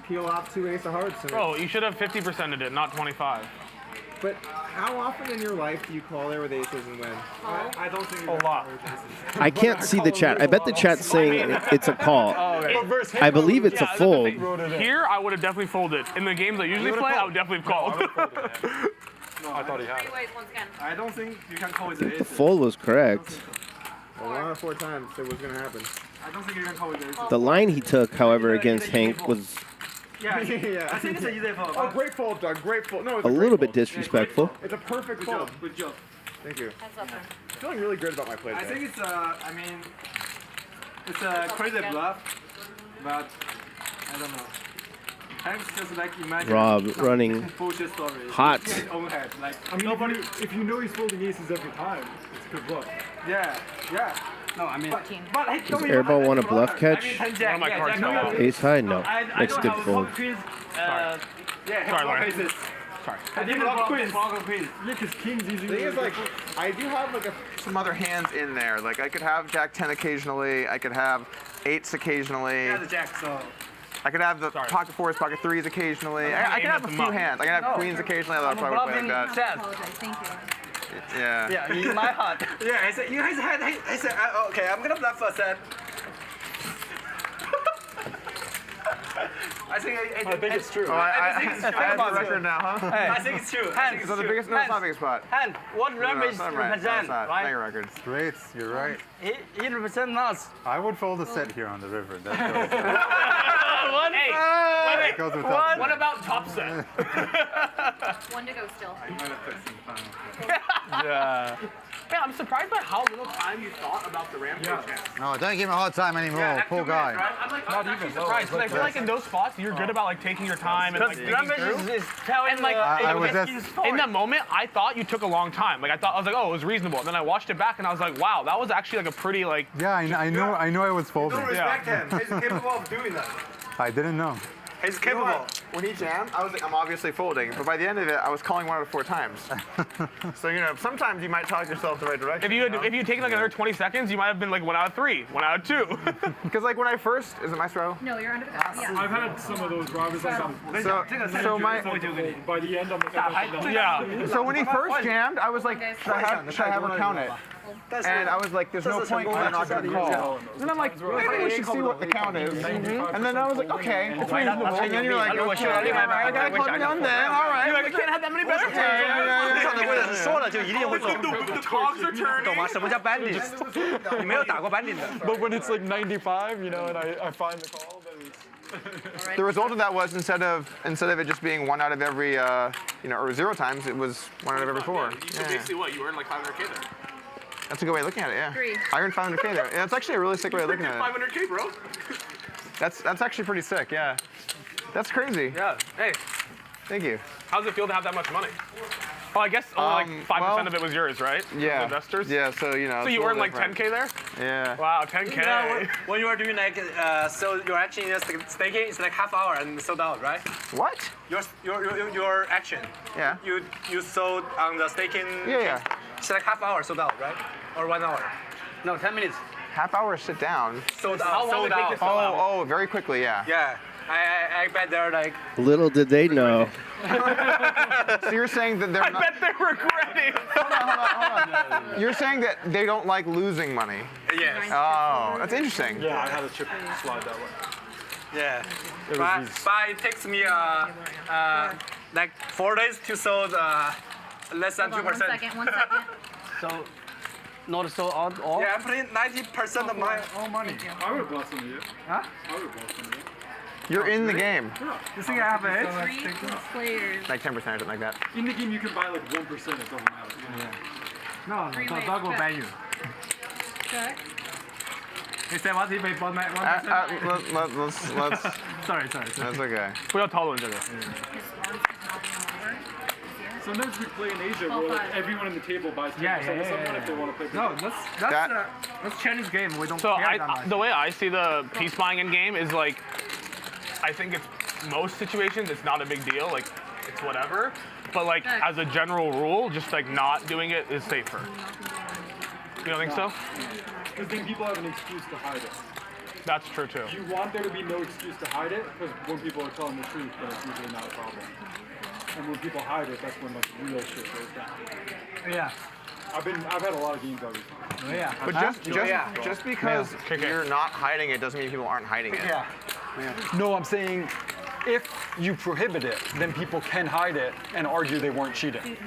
Peel off 2 ace of hearts. Bro, you should have 50%ed it, not 25. But how often in your life do you call there with aces and win? I don't think a lot. I can't see the chat. I bet the chat's saying it's a call. Oh, okay. I believe it's a fold. Here, I would have definitely folded. In the games I usually play, I would definitely have called. No, I thought he had it. I don't think you can call with the The aces. fold was correct. Well, 1 out of 4 times it was going to happen. I don't think you can call with the aces. The line he took, however, against Hank was Yeah, I think it's a easy fold. Oh, great fold, Doug. Great fold. No, it's a a great little bit fold. disrespectful. It's a perfect Good fold. job. Good job. Thank you. Heads up there. I'm feeling really good about my play I today. think it's I mean, it's a crazy bluff, but I don't know. Hank's just like imagine Rob some running bullshit stories. hot. In his own head. Like, I mean, if you know he's folding aces every time, it's good luck. yeah. No, I mean, but he Does told me Airball want a bluff catch? I mean, Jack, Jack, no. Ace high? No. I Makes don't good have fold. queens. Yeah, Sorry, Lauren. aces. Sorry. I didn't block queens. Yeah, because kings usually. The thing is, like, I do have like some other hands in there. Like, I could have Jack 10 occasionally. I could have 8s occasionally. Yeah, the Jack. So I could have the pocket fours, pocket threes occasionally. I can have a few hands. I can have queens occasionally. I'll probably play like that. Thank you. Yeah. Yeah, in my heart. Yeah, I said, you guys had, I said, okay, I'm gonna bluff for a set. I think it's true. I have the record now, huh? I think it's true. I think it's So the true. biggest, no, it's not the biggest spot. And what Ramirez represent, Not right? your records. Great, you're right. He represents us. I would fold a set here on the river. That goes Hey, without what about top set? One to go still. Yeah. Yeah, I'm surprised by how little time you thought about the rampage chance. No, don't give him a hard time anymore. Poor guy. Right? I'm like, not even surprised. Because I feel like in those spots, you're good about like taking your time and like thinking through. And like, in that moment, I thought you took a long time. Like I was like, oh, it was reasonable. And then I watched it back and I was like, wow, that was actually like a pretty like. Yeah, I know I was folding. Don't respect him. He's capable of doing that. I didn't know. He's capable. When he jammed, I was like, I'm obviously folding. But by the end of it, I was calling 1 out of 4 times. So, you know, sometimes you might talk yourself the right direction. If you taken like another 20 seconds, you might have been like 1 out of 3, 1 out of 2. Because like when I first, is it my throw? No, you're under the gun. Yeah. I've had some of those where I was like, So my, by the end, I'm like, yeah. So when he first jammed, I was like, should I have her count it? And I was like, there's no point because I'm not going to call. And I'm like, maybe we should see what the count is. And then I was like, okay, it's reasonable. And then you're like, okay, I got to calm down then, all right. You're like, I can't have that many best players. The cogs are turning. 懂吗？什么叫 bandit？ 你没有打过 bandit 的。 But when it's like 95, you know, and I find the call, then it's... The result of that was instead of it just being 1 out of every, you know, or 0 times, it was 1 out of every 4. So basically what? You earned like 500K there. That's a good way of looking at it, yeah. Agree. I earned 500K there. Yeah, it's actually a really sick way of looking at it. 500K, bro. That's actually pretty sick, yeah. That's crazy. Yeah. Hey. Thank you. How does it feel to have that much money? Well, I guess only like 5% of it was yours, right? Yeah. Investors? Yeah, so, you know. So you earned like 10K there? Yeah. Wow, 10K. You know, when you are doing like, so you're actually just staking, it's like half hour and sold out, right? What? Your action. Yeah. You sold on the staking. Yeah. It's like half hour sold out, right? Or 1 hour? No, 10 minutes. Half hour sit down. Sold out. How long Sold did it take out. to sell out? Oh, very quickly, yeah. Yeah. I bet they're like. Little did they know. So you're saying that they're I not. bet they regret it. Hold on. You're saying that they don't like losing money. Yes. Oh, that's interesting. Yeah, I had a chip slide that way. Yeah. But it takes me like 4 days to sold less than 2%. 1 second, 1 second. So, not so odd or? Yeah, I'm putting 90% of my own money. I would have bought some of you. Huh? I would have bought some of you. You're in the game. You think I have an edge? 3 players. Like 10% or something like that. In the game, you can buy like 1%. It doesn't matter. No, Three the ways, dog will check. buy you. Check. He said what? He paid 1%? Let's. Sorry. That's okay. 不要讨论这个。 Sometimes we play in Asia where like everyone in the table buys 10% of someone if they want to play. No, that's Chinese game. We don't So care that much. the way I see the piece buying in game is like, I think it's most situations it's not a big deal. Like it's whatever. But like as a general rule, just like not doing it is safer. You don't think so? Because then people have an excuse to hide it. That's true too. You want there to be no excuse to hide it because when people are telling the truth, then it's usually not a problem. And when people hide it, that's when like real shit goes down. Yeah. I've had a lot of games already. Yeah. But just because you're not hiding it doesn't mean people aren't hiding it. Yeah. No, I'm saying if you prohibit it, then people can hide it and argue they weren't cheating.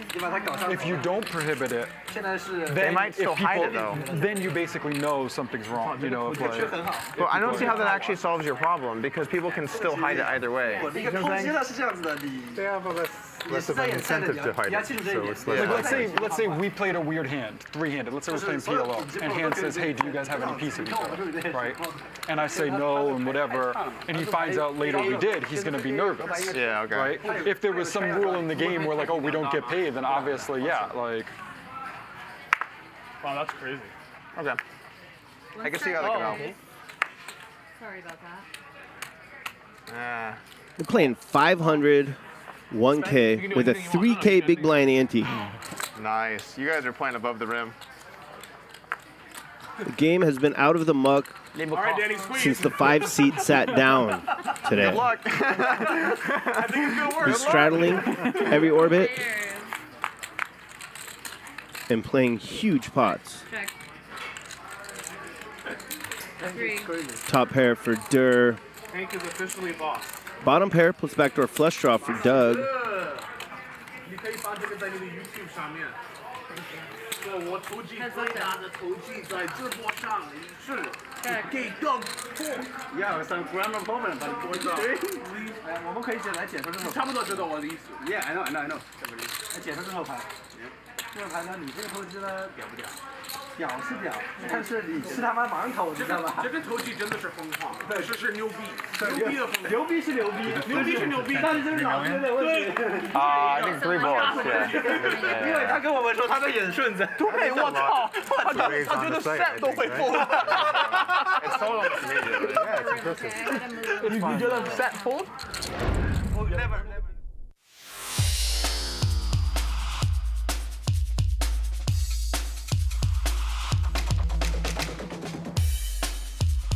If you don't prohibit it, then they might still hide it though. Then you basically know something's wrong. You know, if like. Well, I don't see how that actually solves your problem because people can still hide it either way. You know what I'm saying? They have a less of an incentive to hide it. So it's Like, let's say we played a weird hand, 3-handed. Let's say we're playing PLO, and hand says, "Hey, do you guys have any piece of each other?" Right? And I say no and whatever, and he finds out later we did. He's going to be nervous. Yeah. Okay. Right? If there was some rule in the game where like, oh, we don't get paid, then obviously, yeah, like. Wow, that's crazy. Okay. I can see how that could help. Sorry about that. We're playing 500, 1K with a 3K big blind ante. Nice. You guys are playing above the rim. The game has been out of the muck All right, Danny, squeeze. since the 5-seat sat down today. Good luck. I think it's gonna work. He's straddling every orbit and playing huge pots. Check. 3. Top pair for Durr. Hank is officially boss. Bottom pair plus backdoor flush draw for Doug. 你可以把这个在你的 YouTube 上面。我投机最大的投机在直播上是给 Doug Polk。Yeah, some grammar problem, but 我们可以来解说这手。差不多知道我的意思。 Yeah, I know. 来解说这手牌。这手牌呢，你这个投机呢屌不屌？屌是屌，但是你是他妈盲投，知道吧？这个投机真的是疯狂，是牛逼，牛逼的疯狂。牛逼是牛逼，牛逼是牛逼，但是这是脑子有点问题。I think 3 bullets. 因为他跟我们说他在演顺子。对，我操，他觉得 set 都会fold。It's totally immediately. Yeah, it's impressive. 你觉得 set fold? Never.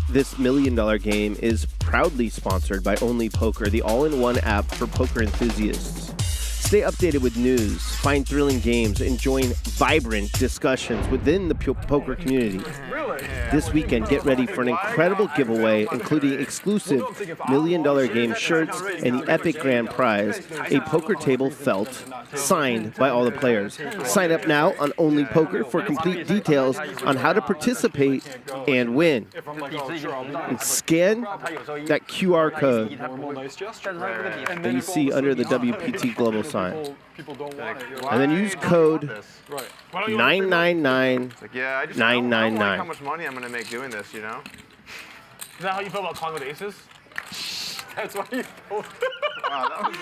This $1 million game is proudly sponsored by Only Poker, the all-in-one app for poker enthusiasts. Stay updated with news, find thrilling games, and join vibrant discussions within the poker community. This weekend, get ready for an incredible giveaway, including exclusive $1 million game shirts and the epic grand prize, a poker table felt, signed by all the players. Sign up now on Only Poker for complete details on how to participate and win. And scan that QR code that you see under the WPT Global sign. And then use code 999 Yeah, I just don't like 999. how much money I'm gonna make doing this, you know? Is that how you feel about calling with aces? That's why you pulled. Wow, that was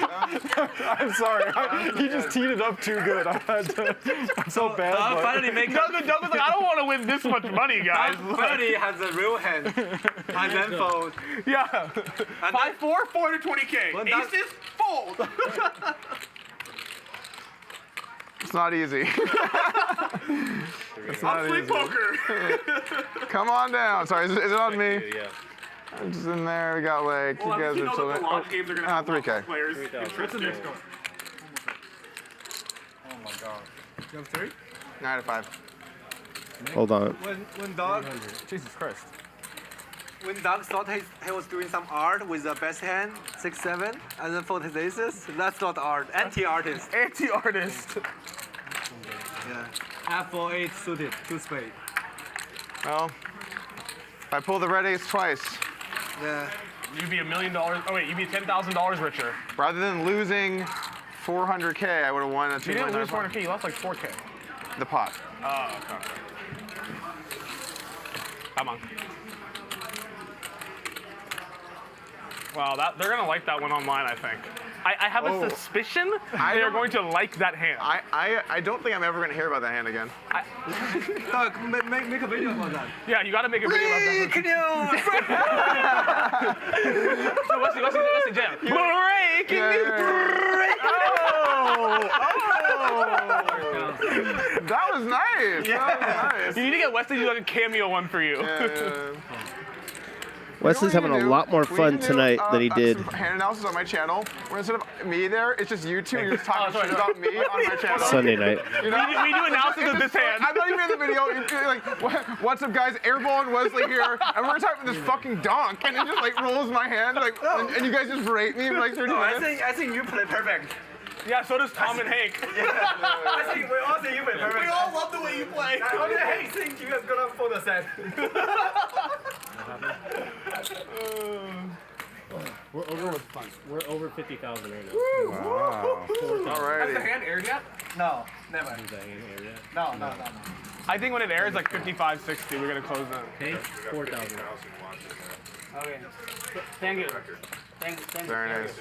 I'm sorry. He just teed it up too good. I had to. I'm so bad. Finally make Doug was like, I don't want to win this much money, guys. Finally has a real hand. And then fold. Yeah. 5-4, 420K. Aces, fold. It's not easy. It's not I'll easy. poker. Come on down. Sorry, is it on me? Yeah. I'm just in there. We got like, Well, you guys you are know still that in. the lodge games are going to have 3K. players. What's the next one? Oh my god. You have 3? 9 out of 5. Hold on. When Doug, Jesus Christ. when Doug thought he was doing some art with the best hand, 6-7, and then fold his aces, that's not art. Anti-artist. Anti-artist. Yeah. F4-8 suited, 2 spade. Well, I pull the red ace twice. Yeah. You'd be $1 million. Oh wait, you'd be $10,000 richer. Rather than losing 400K, I would have won a 2.9. You didn't lose 400K. You lost like 4K. The pot. Oh, okay. Come on. Wow, they're gonna like that one online, I think. I have a suspicion they are going to like that hand. I don't think I'm ever gonna hear about that hand again. Doug, make a video about that. Yeah, you gotta make a video about that. Breaking news! So Wesley, jam. Breaking news! That was nice. Yeah. That was nice. You need to get Wesley to do like a cameo one for you. Yeah. Wesley's having a lot more fun tonight than he did. Some hand analysis on my channel, where instead of me there, it's just you two. You're just talking shit about me on my channel. Sunday night. You know? We do analysis of this hand. I'm not even in the video. You're like, what's up, guys? Airball and Wesley here, and we're talking about this fucking donk, and it just like rolls my hand, like, and you guys just berate me for like 30 minutes. I think you play perfect. Yeah, so does Tom and Hank. I think we all think you play perfect. We all love the way you play. Only Hank thinks you guys gonna fold a set. We're over 50,000 right now. Wow. Has the hand aired yet? No, never. Is that hand aired yet? No. I think when it airs like 55, 60, we're gonna close that. Okay, 4,000. Okay. Thank you. Thank you. Very nice.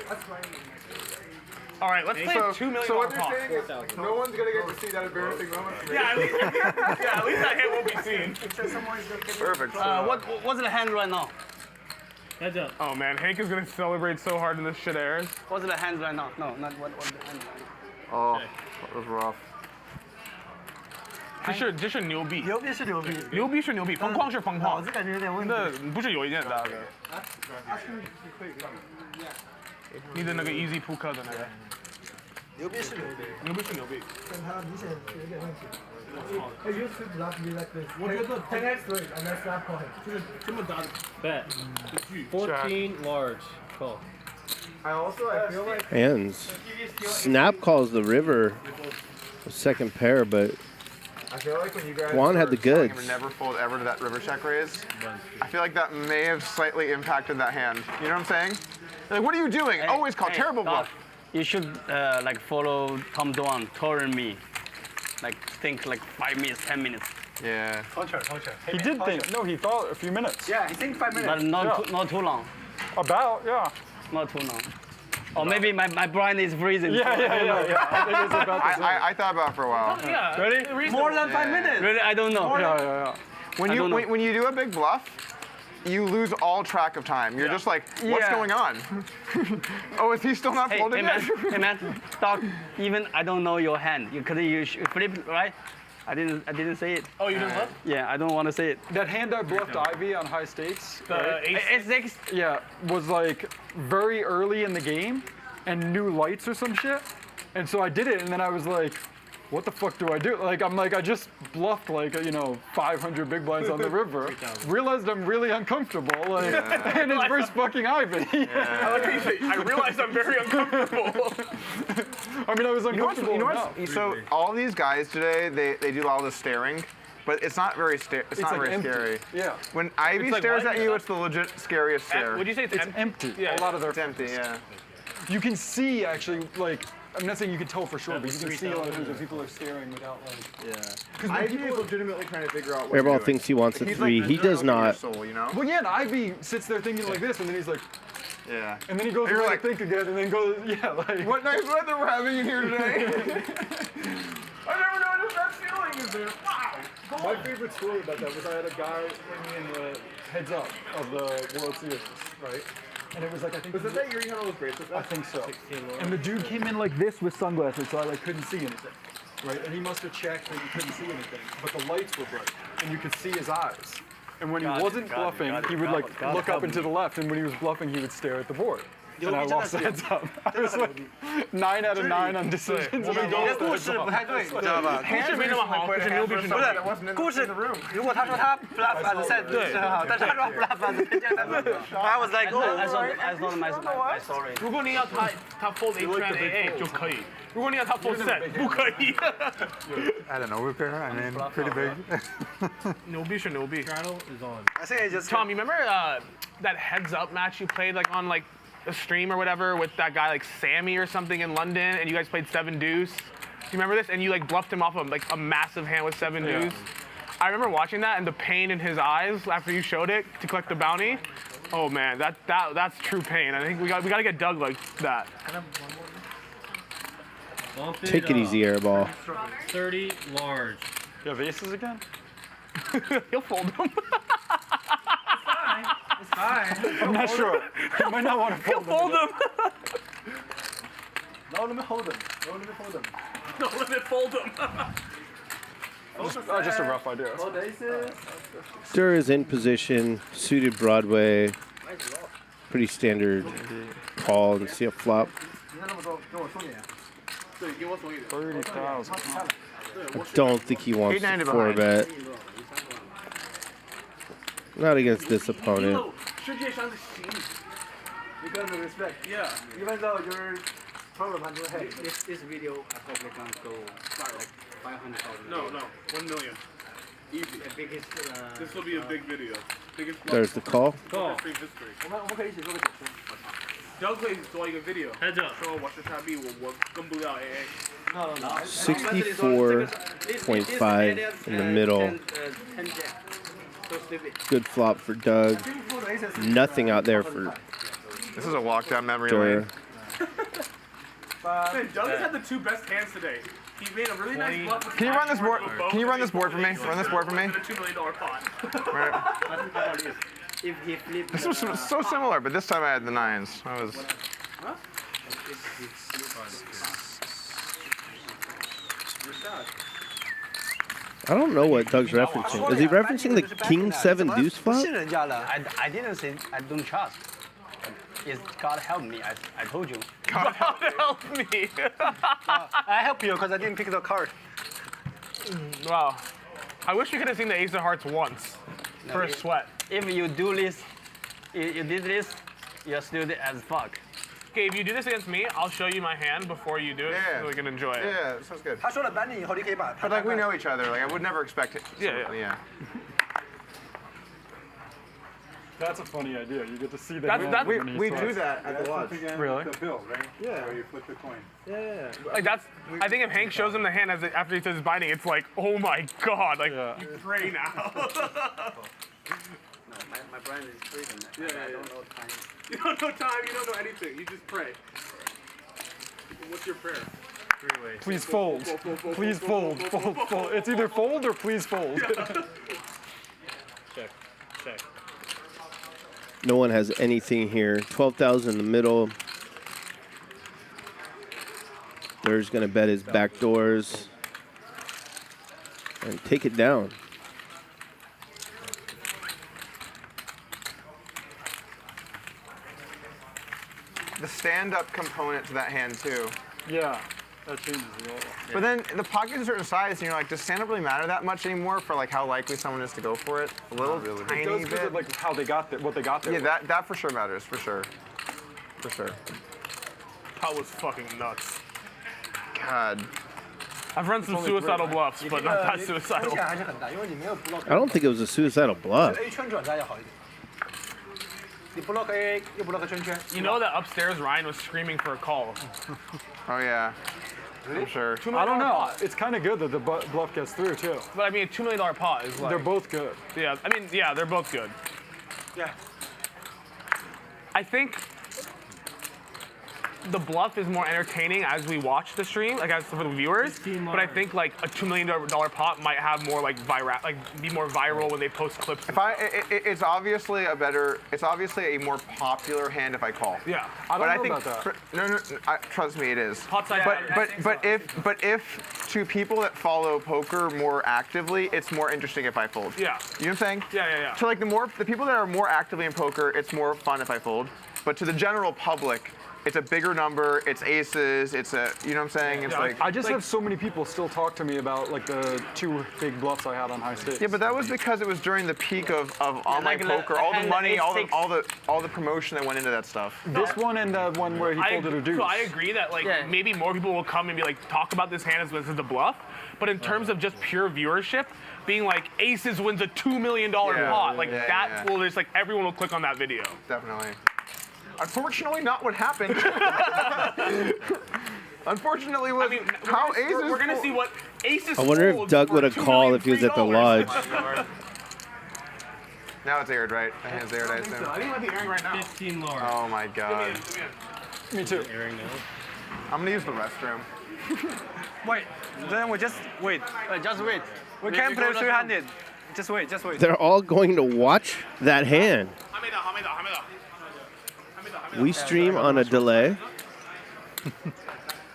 All right, let's play So, $2 million so what pot. they're saying is, no one's gonna get to see that embarrassing moment. Yeah, at least that hand won't be seen. Perfect. What's the hand right now? Heads up. Oh man, Hank is gonna celebrate so hard when this shit airs. What's the hand right now? No, not what the hand right now. Oh, that was rough. 这是牛逼。牛逼是牛逼，牛逼是牛逼，疯狂是疯狂。脑子感觉有点问题。那不是有一点大的。你的那个 easy pull cut 的那个。牛逼是牛逼，牛逼是牛逼。但他明显有点问题。Hey, you should block me like this. 我觉得 10x straight and then snap call him. 就是这么大的 Bet. 14 large call. I feel like Hands. Snap calls the river. The second pair, but I feel like when you guys Dwan had the telling him goods. to never fold ever to that river check raise, I feel like that may have slightly impacted that hand. You know what I'm saying? Like, what are you doing? Always call terrible bluff. You should like follow Tom Dwan, taller than me. Like think like 5 minutes, 10 minutes. Yeah. He did think. No, he thought a few minutes. Yeah, he think 5 minutes. But not too long. About, yeah. Not too long. Or maybe my brain is freezing. Yeah. I think it's about the same. I thought about it for a while. Yeah. Really? More than 5 minutes. Really? I don't know. Yeah. When you do a big bluff, you lose all track of time. You're just like, what's going on? Oh, is he still not folding yet? Hey man, Doc, even I don't know your hand. You flip, right? I didn't say it. Oh, you didn't bluff? Yeah, I don't want to say it. That hand I bluffed Ivy on high stakes. The A6. Yeah, was like very early in the game and new lights or some shit. And so I did it, and then I was like, what the fuck do I do? Like, I just bluffed like, 500 big blinds on the river. Realized I'm really uncomfortable, like, and it's versus fucking Ivy. I like how you say, I realized I'm very uncomfortable. I mean, I was uncomfortable enough. So all these guys today, they do all this staring, but it's not very it's not like very empty. scary. Yeah. When Ivy It's like stares what? at you, it's the legit scariest stare. Would you say it's empty? Yeah. A lot of their It's empty, yeah. You can see actually, like, I'm not saying you can tell for sure, but you can see a lot of times that people are staring without like. Yeah. Ivy is legitimately trying to figure out what Airball you're doing. thinks he wants a He's three. like, He does not. Soul, you know? Well, yeah, and Ivy sits there thinking like this, and then he's like, Yeah. and then he goes You're away like, to think again, and then goes, yeah, like. What nice weather we're having in here today. I never noticed that ceiling is there. Wow. My favorite story about that was I had a guy bring me in the heads up of the World Series, right? And it was like, I think. Was it that year you had all those bracelets? I think so. And the dude came in like this with sunglasses, so I like couldn't see anything, right? And he must have checked and he couldn't see anything, but the lights were bright, and you could see his eyes. And when he wasn't bluffing, he would like look up and to the left, and when he was bluffing, he would stare at the board. And I lost heads up. I was like 9 out of 9 on decisions. 你的故事不太对，你知道吧？故事没那么好，可是牛逼是牛逼。不是故事，如果他说他 bluff as a set 是很好，但是他说 bluff as a I was like, oh, I thought my sorry. 如果你要他 fold H and AA 就可以，如果你要他 fold set 不可以。 I don't know, we're I mean, pretty big. 牛逼是牛逼。 Straddle is on. I think it's just Tom, you remember that heads up match you played like on like a stream or whatever with that guy like Sammy or something in London, and you guys played 7 deuce? Do you remember this? And you like bluffed him off of like a massive hand with 7 deuce. I remember watching that and the pain in his eyes after you showed it to collect the bounty. Oh man, that's true pain. I think we gotta get Doug like that. Take it easy, Airball. 30 large. You have aces again? He'll fold them. it's fine. I'm not sure. He might not want to He'll fold them. No limit hold them. No limit hold them. No limit fold them. Just a rough idea. Stir is in position, suited Broadway. Pretty standard call and see a flop. 30,000. I don't think he wants to 4 bet. Not against this opponent. Because of respect. Yeah. Even though you're problem on your head. This video I probably can't go like 500,000. No, 1 million. Easy. The biggest. This will be a big video. Biggest. There's the call. Call. Stream history. 我们可以一起做个解说。 Doug 会做一个 video. Heads up. 说我是傻逼，我跟不了 AA. 64.5 in the middle. Good flop for Doug. Nothing out there for. This is a walk down memory Stir. lane. Man, Doug has had the 2 best hands today. He made a really nice bluff. Can you run this board? Can you run this board for me? Run this board for me. A $2 million pot. If he flipped. This was so similar, but this time I had the 9s. I was. Huh? I don't know what Doug's referencing. Is he referencing the King 7 deuce flop? I didn't say I don't trust. It's God help me. I told you. God help me. I help you because I didn't pick the card. Wow. I wish we could have seen the Ace of Hearts once. For a sweat. If you do this, you did this, you're stupid as fuck. Okay, if you do this against me, I'll show you my hand before you do it Yeah. so we can enjoy it. Yeah, that sounds good. 他说了板你以后，你可以把 But like we know each other. Like I would never expect it. Yeah. That's a funny idea. You get to see the We do that at the lodge. Really? The bill, right? Yeah. Where you flip the coin. Yeah. Like that's, I think if Hank shows him the hand after he says his binding, it's like, oh my god, like you pray now. My brain is freezing. I don't know time. You don't know time, you don't know anything, you just pray. What's your prayer? Please fold. Please fold. Fold. Fold. It's either fold or please fold. Check. Check. No one has anything here. 12,000 in the middle. There's going to bet his back doors and take it down. The stand-up component to that hand too. Yeah, that changes a lot. But then the pocket's a certain size, and you're like, does stand-up really matter that much anymore for like how likely someone is to go for it? A little tiny It does because bit. of like how they got there, what they got there. Yeah, that for sure matters, for sure. For sure. That was fucking nuts. God. I've run some suicidal bluffs, but not that suicidal. I don't think it was a suicidal bluff. You know that upstairs Ryan was screaming for a call. Oh yeah. I'm sure. I don't know. It's kind of good that the bluff gets through too. But I mean, a $2 million pot is like. They're both good. Yeah, I mean, yeah, they're both good. Yeah. I think the bluff is more entertaining as we watch the stream, like as for the viewers. But I think like a $2 million pot might have more like be more viral when they post clips. It's obviously it's obviously a more popular hand if I call. Yeah, I don't know about that. No, trust me, it is. Pot size But if to people that follow poker more actively, it's more interesting if I fold. Yeah. You know what I'm saying? Yeah. So like the people that are more actively in poker, it's more fun if I fold. But to the general public, it's a bigger number, it's aces, it's a, you know what I'm saying? It's like I just have so many people still talk to me about like the 2 big bluffs I had on high stakes. Yeah, but that was because it was during the peak of online poker, all the money, all the promotion that went into that stuff. This one and the one where he folded a deuce. So I agree that like maybe more people will come and be like talk about this hand as this is a bluff, but in terms of just pure viewership, being like aces wins a $2 million pot, like that will just like everyone will click on that video. Definitely. Unfortunately, not what happened. Unfortunately, how aces. We're gonna see what aces. I wonder if Doug would have called if he was at the lodge. Now it's aired, right? The hand's aired, I assume. I think it might be airing right now. 15 lower. Oh my god. Me too. Airing now. I'm gonna use the restroom. Wait, then we just wait. Just wait. We can't play 300. Just wait, just wait. They're all going to watch that hand. We stream on a delay.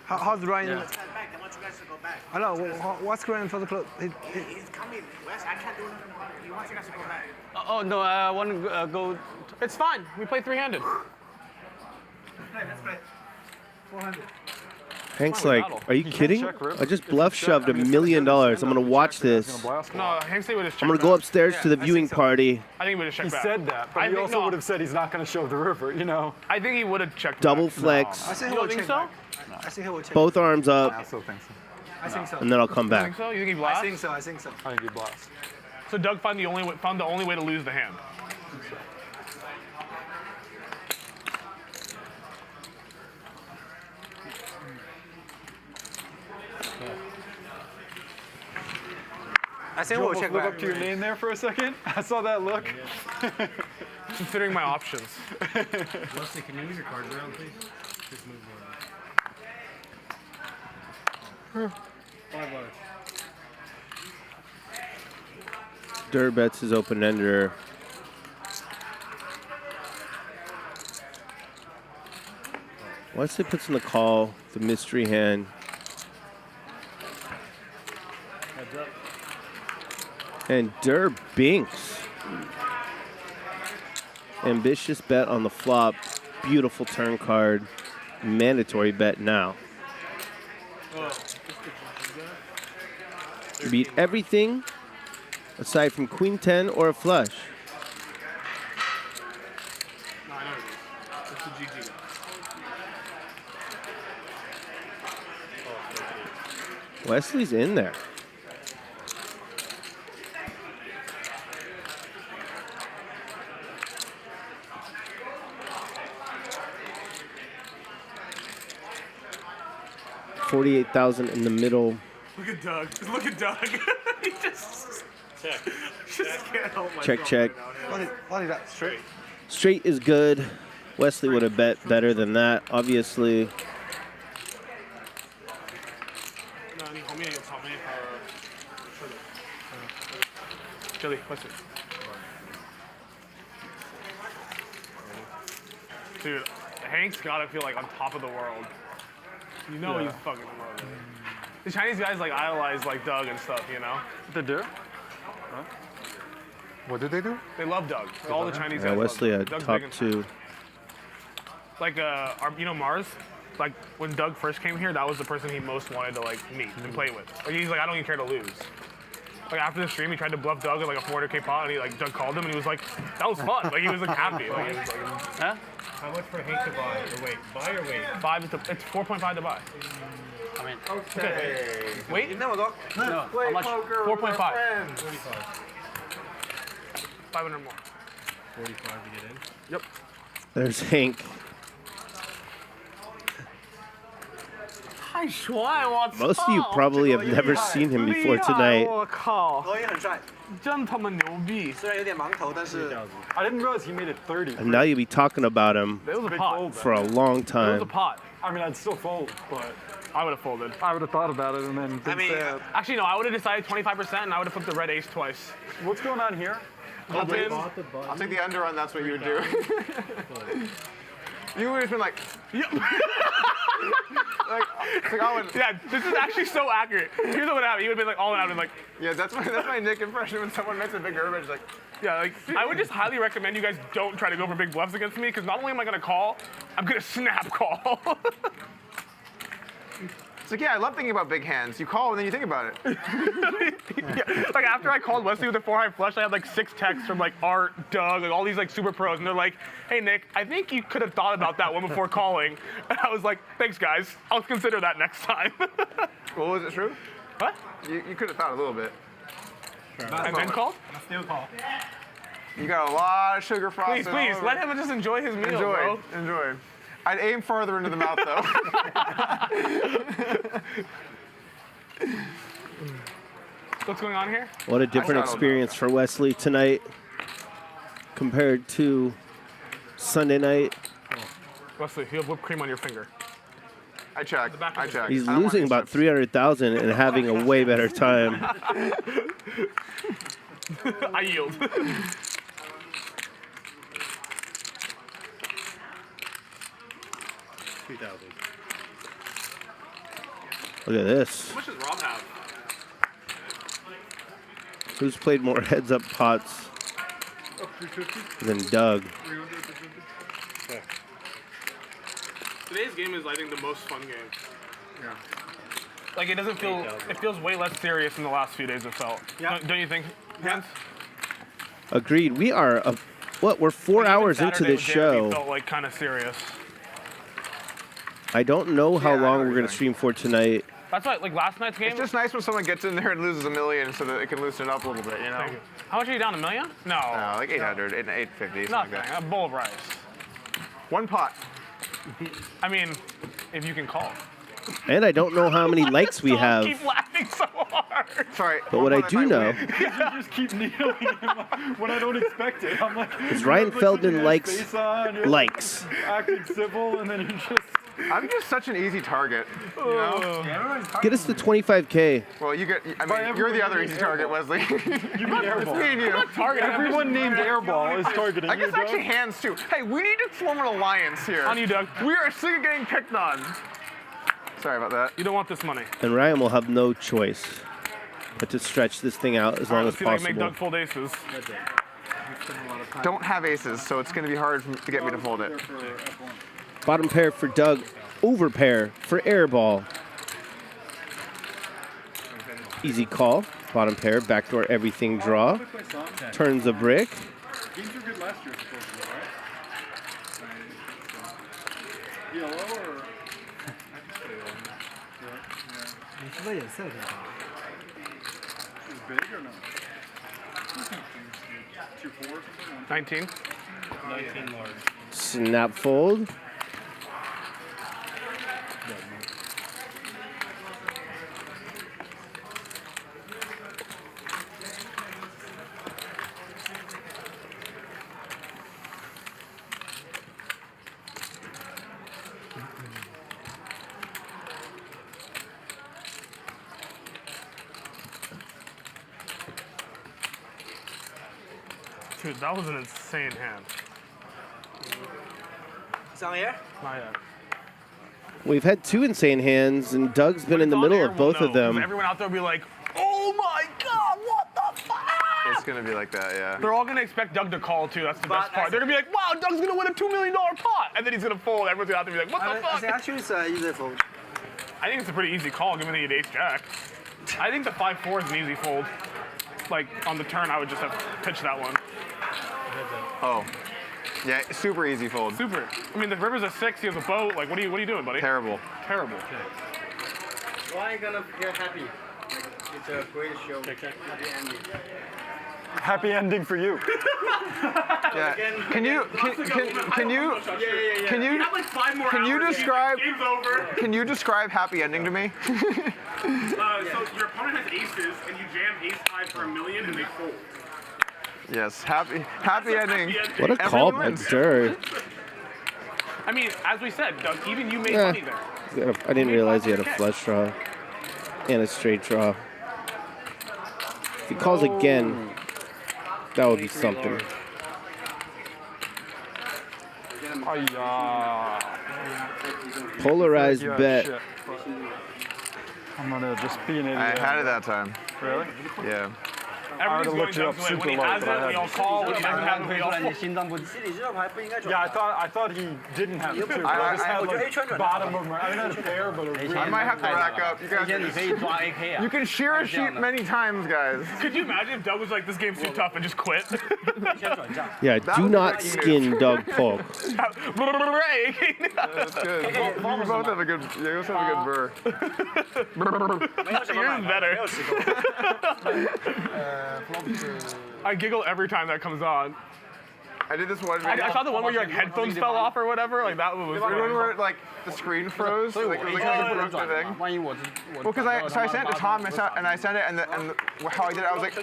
How's Ryan? I know. What's going on for the club? He's coming. Wes, I can't do nothing about it. He wants you guys to go back. Oh no, I want to go. It's fine. We play three-handed. Let's play. 400. Hank's like, are you kidding? I just bluff shoved $1 million. I'm going to watch this. No, Hank said we just check I'm going to go upstairs to the viewing party. I think we would have checked He back. said that, but he also would have said he's not going to shove the river, you know? I think he would have checked Double back. flex. I think You don't think so? I think he will check. Both arms up. I also think so. I think so. And then I'll come You back. think so? You think he blasts? I think so. I think so. I think he blasts. So Doug found the only way to lose the hand. I think You we'll almost check live back. up to your name there for a second. I saw that look. Considering my options. Wesley, can you move your cards around, please? Just move them. 5 bars. Dirt bets his open-ender. Wesley puts in the call, the mystery hand. Heads up. And Binks. Ambitious bet on the flop. Beautiful turn card. Mandatory bet now. Beat everything aside from Queen 10 or a flush. No, I know it is. It's a GG. Wesley's in there. $48,000 in the middle. Look at Doug. Just look at Doug. He just can't help myself. Check. What is that? Straight. Straight is good. Wesley would have bet better than that, obviously. Gerry, Wesley. Dude, Hank's gotta feel like on top of the world. You know he's fucking world. The Chinese guys like idolize like Doug and stuff, you know? They do? Huh? What did they do? They love Doug. All the Chinese guys Wesley love at Doug. top Doug's big in- 2. Like, you know Mars? Like, when Doug first came here, that was the person he most wanted to, like, meet and play with. Like, he's like, I don't even care to lose. Like, after the stream, he tried to bluff Doug at, like, a 400K pot, and Doug called him, and he was like, that was fun. Like, he was, like, happy. Like, he was like, huh? How much for Hank to buy? Or wait, buy or wait? It's 4.5 to buy. I mean, okay. Wait? No, how much? 4.5. 500 more. 45 to get in? Yep. There's Hank. Most of you probably have never seen him before tonight. I didn't realize he made it 30. And now you'll be talking about him It was a pot. for a long It was a time. pot. I mean, I'd still fold, but I would have folded. I would have thought about it and then been sad. Actually, no, I would have decided 25%, and I would have flipped the red ace twice. What's going on here? I'll take the under on that's what you would do. You would have been like, yep. Yeah, this is actually so accurate. Here's what would happen. You would have been like all in out and like, yeah, that's my Nick impression when someone makes a big urban. It's like, yeah, like I would just highly recommend you guys don't try to go for big bluffs against me because not only am I gonna call, I'm gonna snap call. It's like, yeah, I love thinking about big hands. You call and then you think about it. Yeah, like after I called Wesley with the 4-high flush, I had like 6 texts from like Art, Doug, like all these like super pros, and they're like, "Hey Nick, I think you could have thought about that one before calling." And I was like, "Thanks guys, I'll consider that next time." Well, was it true? What? You could have thought a little bit. And then called? Still call. You got a lot of sugar frosting. Please, let him just enjoy his meal, bro. Enjoy. I'd aim farther into the mouth, though. What's going on here? What a different experience for Wesley tonight compared to Sunday night. Wesley, you have whipped cream on your finger. I checked. He's losing about 300,000 and having a way better time. I yield. 3,000. Look at this. How much does Rob have? Who's played more heads-up pots than Doug? Okay. Today's game is, I think, the most fun game. Yeah. Like, it doesn't feel, it feels way less serious than the last few days have felt. Yeah. Don't you think, Hans? Agreed. We are, we're 4 hours into this show. Felt like kind of serious. I don't know how long we're going to stream for tonight. That's why, like last night's game. It's just nice when someone gets in there and loses $1 million so that it can loosen it up a little bit, you know? How much are you down, $1 million? No. No, like 800, 850. Nothing, like that. a bowl of rice. One pot. I mean, if you can call. And I don't know how many likes we have. Keep laughing so hard. Sorry. But what I do know You just keep needling him when I don't expect it. I'm like, is Ryan Feldman likes face on, you're likes. acting civil, and then you just. I'm just such an easy target, you know? Get us to 25K. Well, you get, I mean, you're the other easy target, Wesley. You mean Airball. Me and you. Everyone named Airball is targeting I guess you, actually Doug. hands too. Hey, we need to form an alliance here. On you, Doug. We are sick of getting picked on. Sorry about that. You don't want this money. And Ryan will have no choice. but to stretch this thing out as long as Let's see if I can make possible. Doug fold aces. Don't have aces, so it's going to be hard to get me to fold it. Bottom pair for Doug, over pair for Airball. Easy call. Bottom pair, backdoor everything draw. Turns a brick. Games were good last year, supposedly, right? Yellow or? Is big or no? 2-4 or something? 19. 19 large. Snap fold. Dude, that was an insane hand. It's on here? Not yet. We've had two insane hands, and Doug's been in the middle of both of them. Everyone out there will be like, oh my God, what the fuck? It's going to be like that, yeah. They're all going to expect Doug to call, too. That's the best part. They're going to be like, wow, Doug's going to win a $2 million pot. And then he's going to fold. Everyone's going to have to be like, what the fuck? Actually, it's easy fold. I think it's a pretty easy call, given that you had ace-jack. I think the 5-4 is an easy fold. Like, on the turn, I would just have pitched that one. Oh. Yeah, super easy fold. Super. I mean, the river's a 6, he has a boat. Like, what are you doing, buddy? Terrible. Terrible. Why are you gonna get happy? Like, it's a great show. Happy ending. Happy ending for you. Yeah. Can you describe happy ending to me? So your opponent has aces, and you jam ace-5 for $1 million, and they fold. Yes, happy ending. What a call by Gerry. I mean, as we said, Doug, even you made money there. I didn't realize he had a flush draw and a straight draw. If he calls again, that would be something. Polarized bet. Shit. I'm gonna just be an idiot. I had it that time. Really? Yeah. I would have looked you up super low, but I we all call. When he doesn't have it, we all fold. Yeah, I thought he didn't have it too. I just had like bottom of my. I had a pair, but it really I might have to rack up. You guys. You can shear a sheep many times, guys. Could you imagine if Doug was like, this game's too tough and just quit? Yeah, do not skin Doug Polk. That's good. You both have a good. You both have a good burr. Yours is better. I giggle every time that comes on. I did this one. I saw the one where your like headphones fell off or whatever. Like that one was. The one where like the screen froze. Like it was like a broke thing. Well, because I sent it to Tom and I sent it and how I did it, I was like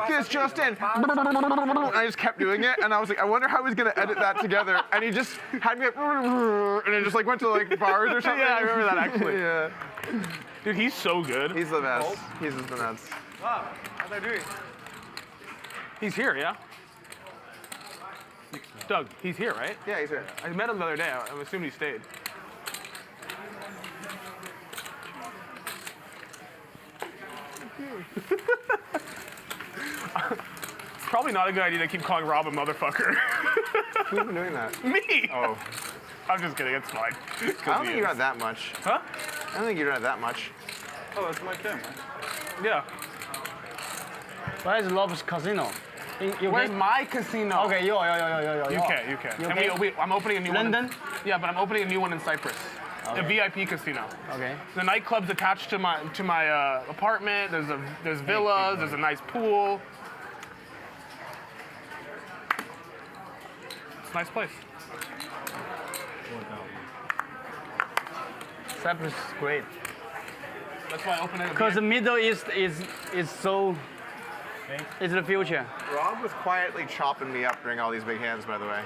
this just in. And I just kept doing it and I was like, I wonder how he's gonna edit that together. And he just had me like, and it just like went to like bars or something. Yeah, I remember that actually. Yeah. Dude, he's so good. He's the best. He's just the nuts. Wow, how's that doing? He's here, yeah? Doug, he's here, right? Yeah, he's here. I met him the other day. I'm assuming he stayed. Probably not a good idea to keep calling Rob a motherfucker. Who's been doing that? Me! Oh. I'm just kidding, it's fine. I don't think you got that much. Huh? I don't think you got that much. Oh, that's my camera. Yeah. Where's Rob's casino? Where's my casino? Okay, yo. UK. And I'm opening a new one. London? Yeah, but I'm opening a new one in Cyprus. Okay. A VIP casino. Okay. The nightclub's attached to my apartment. There's villas. There's a nice pool. It's a nice place. Cyprus is great. That's why I opened it. Because the Middle East is so. It's the future. Rob was quietly chopping me up during all these big hands, by the way.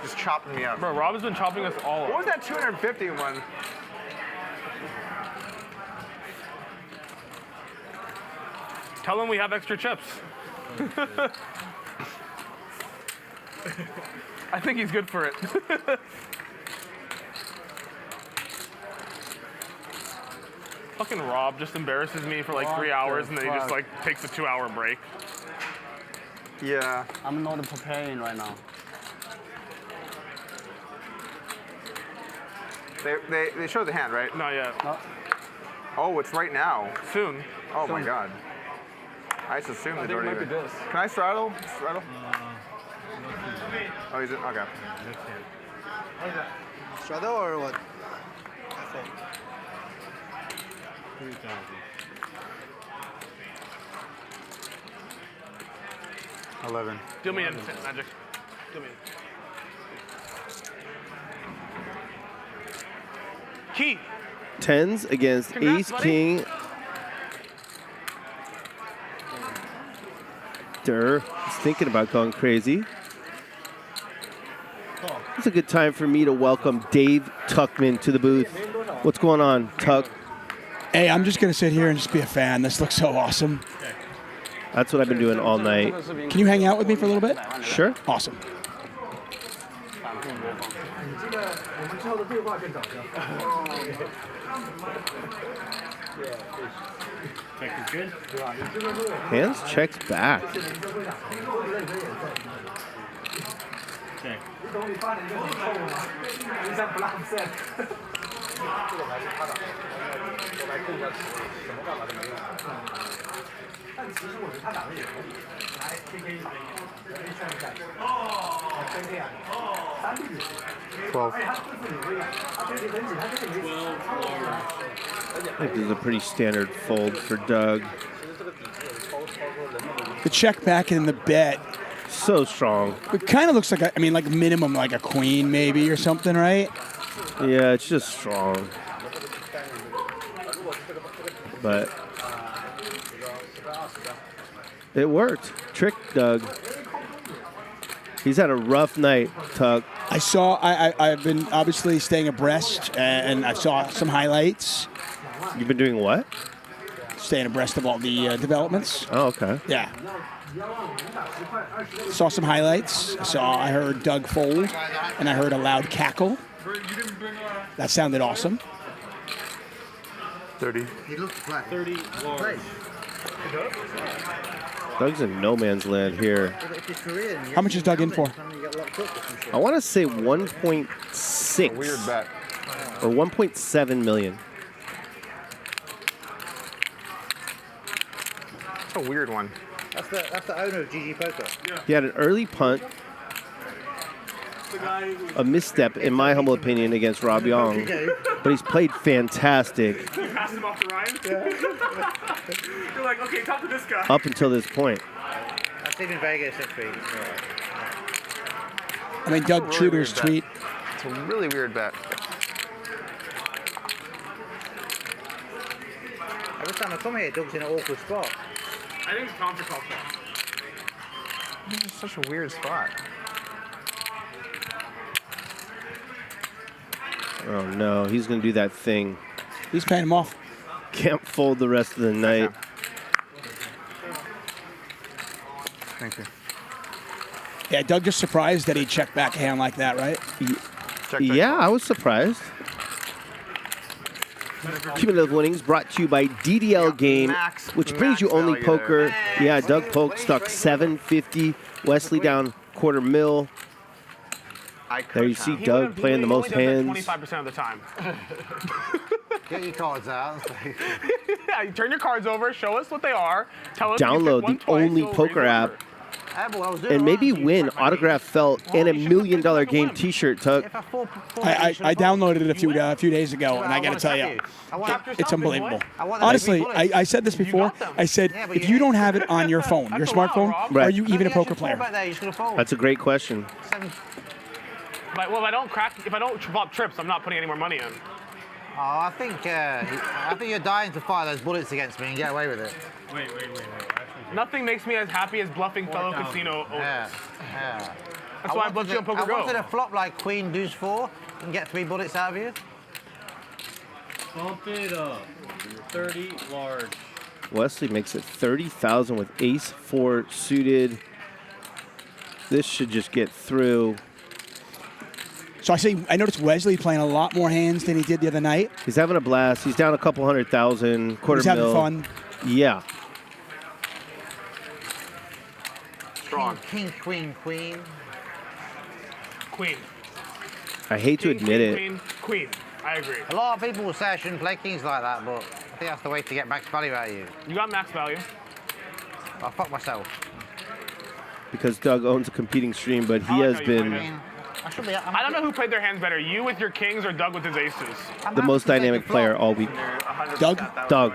Just chopping me up. Bro, Rob has been chopping us all up. What was that 250 one? Tell him we have extra chips. I think he's good for it. Fucking Rob just embarrasses me for like 3 hours and then he just like takes a 2-hour break. Yeah. I'm not preparing right now. They showed the hand, right? Not yet. No. Oh, it's right now. Soon. Oh my God. I just assumed I they think it don't might even. be this. Can I straddle? Straddle? Oh, he's in. Okay. Straddle or what? 3,000. $11. Deal me in, Magic. Deal me in. Key. Tens against Congrats, Ace buddy. King. Durr is thinking about going crazy. It's a good time for me to welcome Dave Tuckman to the booth. What's going on, Tuck? Hey, I'm just going to sit here and just be a fan. This looks so awesome. That's what I've been doing all night. Can you hang out with me for a little bit? Sure. Awesome. Check is good. Hands checks back. Check. 12. I think this is a pretty standard fold for Doug. The check back in the bet. So strong. It kind of looks like, I mean, like minimum like a queen maybe or something, right? Yeah, it's just strong. But it worked. Tricked Doug. He's had a rough night, Tuck. I saw, I've been obviously staying abreast, and I saw some highlights. You've been doing what? Staying abreast of all the developments. Oh, okay. Yeah. Saw some highlights. I heard Doug fold, and I heard a loud cackle. That sounded awesome. 30. He looks flat. 30 large. Doug's in no man's land here. How much is Doug in for? I want to say 1.6. Weird bet. Or 1.7 million. That's a weird one. That's the owner of GG Poker. He had an early punt, a misstep, in my humble opinion, against Rob Yong. But he's played fantastic You passed him off to Ryan? You're like, okay, talk to this guy. up until this point. I've seen him in Vegas next week. I mean, Doug Truder's tweet. It's a really weird bet. Every time I come here, Doug's in an awkward spot. I think it's Tom's call. This is such a weird spot. Oh no, he's going to do that thing. He's paying him off. Can't fold the rest of the night. Thank you. Yeah, Doug just surprised that he checked back a hand like that, right? Yeah, I was surprised. Cumulative winnings brought to you by DDL Game, which brings you only poker. Yeah, Doug Polk stuck 750. Wesley down $250,000. There you see Doug playing the most hands. 25% of the time. Get your cards out. Yeah, you turn your cards over, show us what they are. Tell us Download the only poker app. And maybe win autograph felt and $1 million game T-shirt, Tuck. I downloaded it a few days ago, and I got to tell you, it's unbelievable. Honestly, I said this before. I said, if you don't have it on your phone, your smartphone, are you even a poker player? That's a great question. But, well, if I don't flop trips, I'm not putting any more money in. Oh, I think you're dying to fire those bullets against me and get away with it. Wait. Nothing makes me as happy as bluffing fellow casino owners. Yeah. That's why I bluffed you on Poker Go. I wanted a flop like Queen Deuce 4 and get 3 bullets out of you. Bump it up. 30 large. Wesley makes it 30,000 with Ace 4 suited. This should just get through. So I noticed Wesley playing a lot more hands than he did the other night. He's having a blast. He's down a couple 100,000, quarter He's having mil. fun. Yeah. Strong. King, queen, queen. Queen. I hate to admit it. Queen. I agree. A lot of people will say I shouldn't play kings like that, but I think that's the way to get max value out of you. You got max value. I'll fuck myself. Because Doug owns a competing stream, but he has been I don't know who played their hands better, you with your kings or Doug with his aces. the most dynamic player all week. Doug? Doug.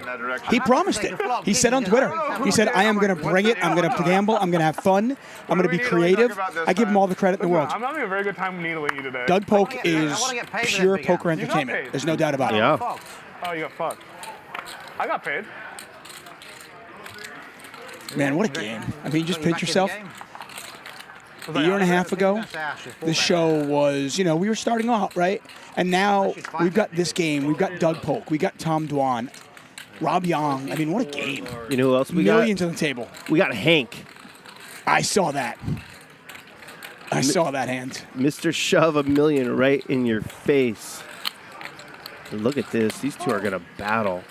He promised it. He said on Twitter, he said, I am going to bring it. I'm going to gamble. I'm going to have fun. I'm going to be creative. I give him all the credit in the world. I'm having a very good time needling you today. Doug Polk is pure poker entertainment. There's no doubt about it. Yeah. Oh, you got fucked. I got paid. Man, what a game. I mean, just pinch yourself. A year and a half ago, the show was, you know, we were starting off, right? And now we've got this game. We've got Doug Polk. We got Tom Dwan. Rob Yong. I mean, what a game. You know who else we got? Millions on the table. We got Hank. I saw that. I saw that hand. Mr. Shove a million right in your face. Look at this. These two are going to battle.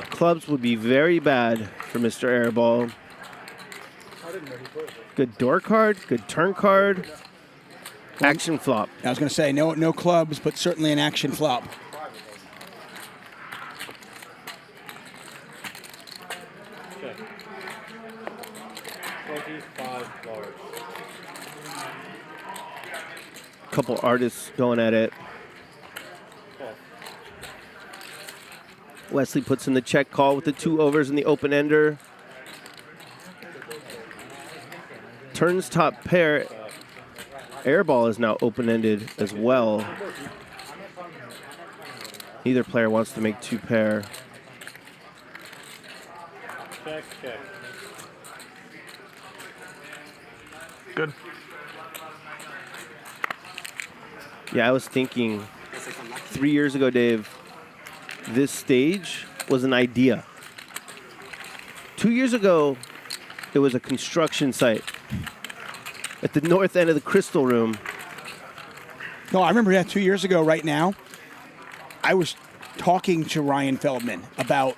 Clubs would be very bad for Mr. Airball. Good door card, good turn card, action flop. I was going to say, no clubs, but certainly an action flop. Okay. 25 large. Couple artists going at it. Wesley puts in the check call with the 2 overs in the open ender. Turns top pair. Airball is now open-ended as well. Neither player wants to make 2 pair. Check, check. Good. Yeah, I was thinking 3 years ago, Dave, this stage was an idea. 2 years ago, it was a construction site at the north end of the Crystal Room. No, I remember that 2 years ago right now. I was talking to Ryan Feldman about,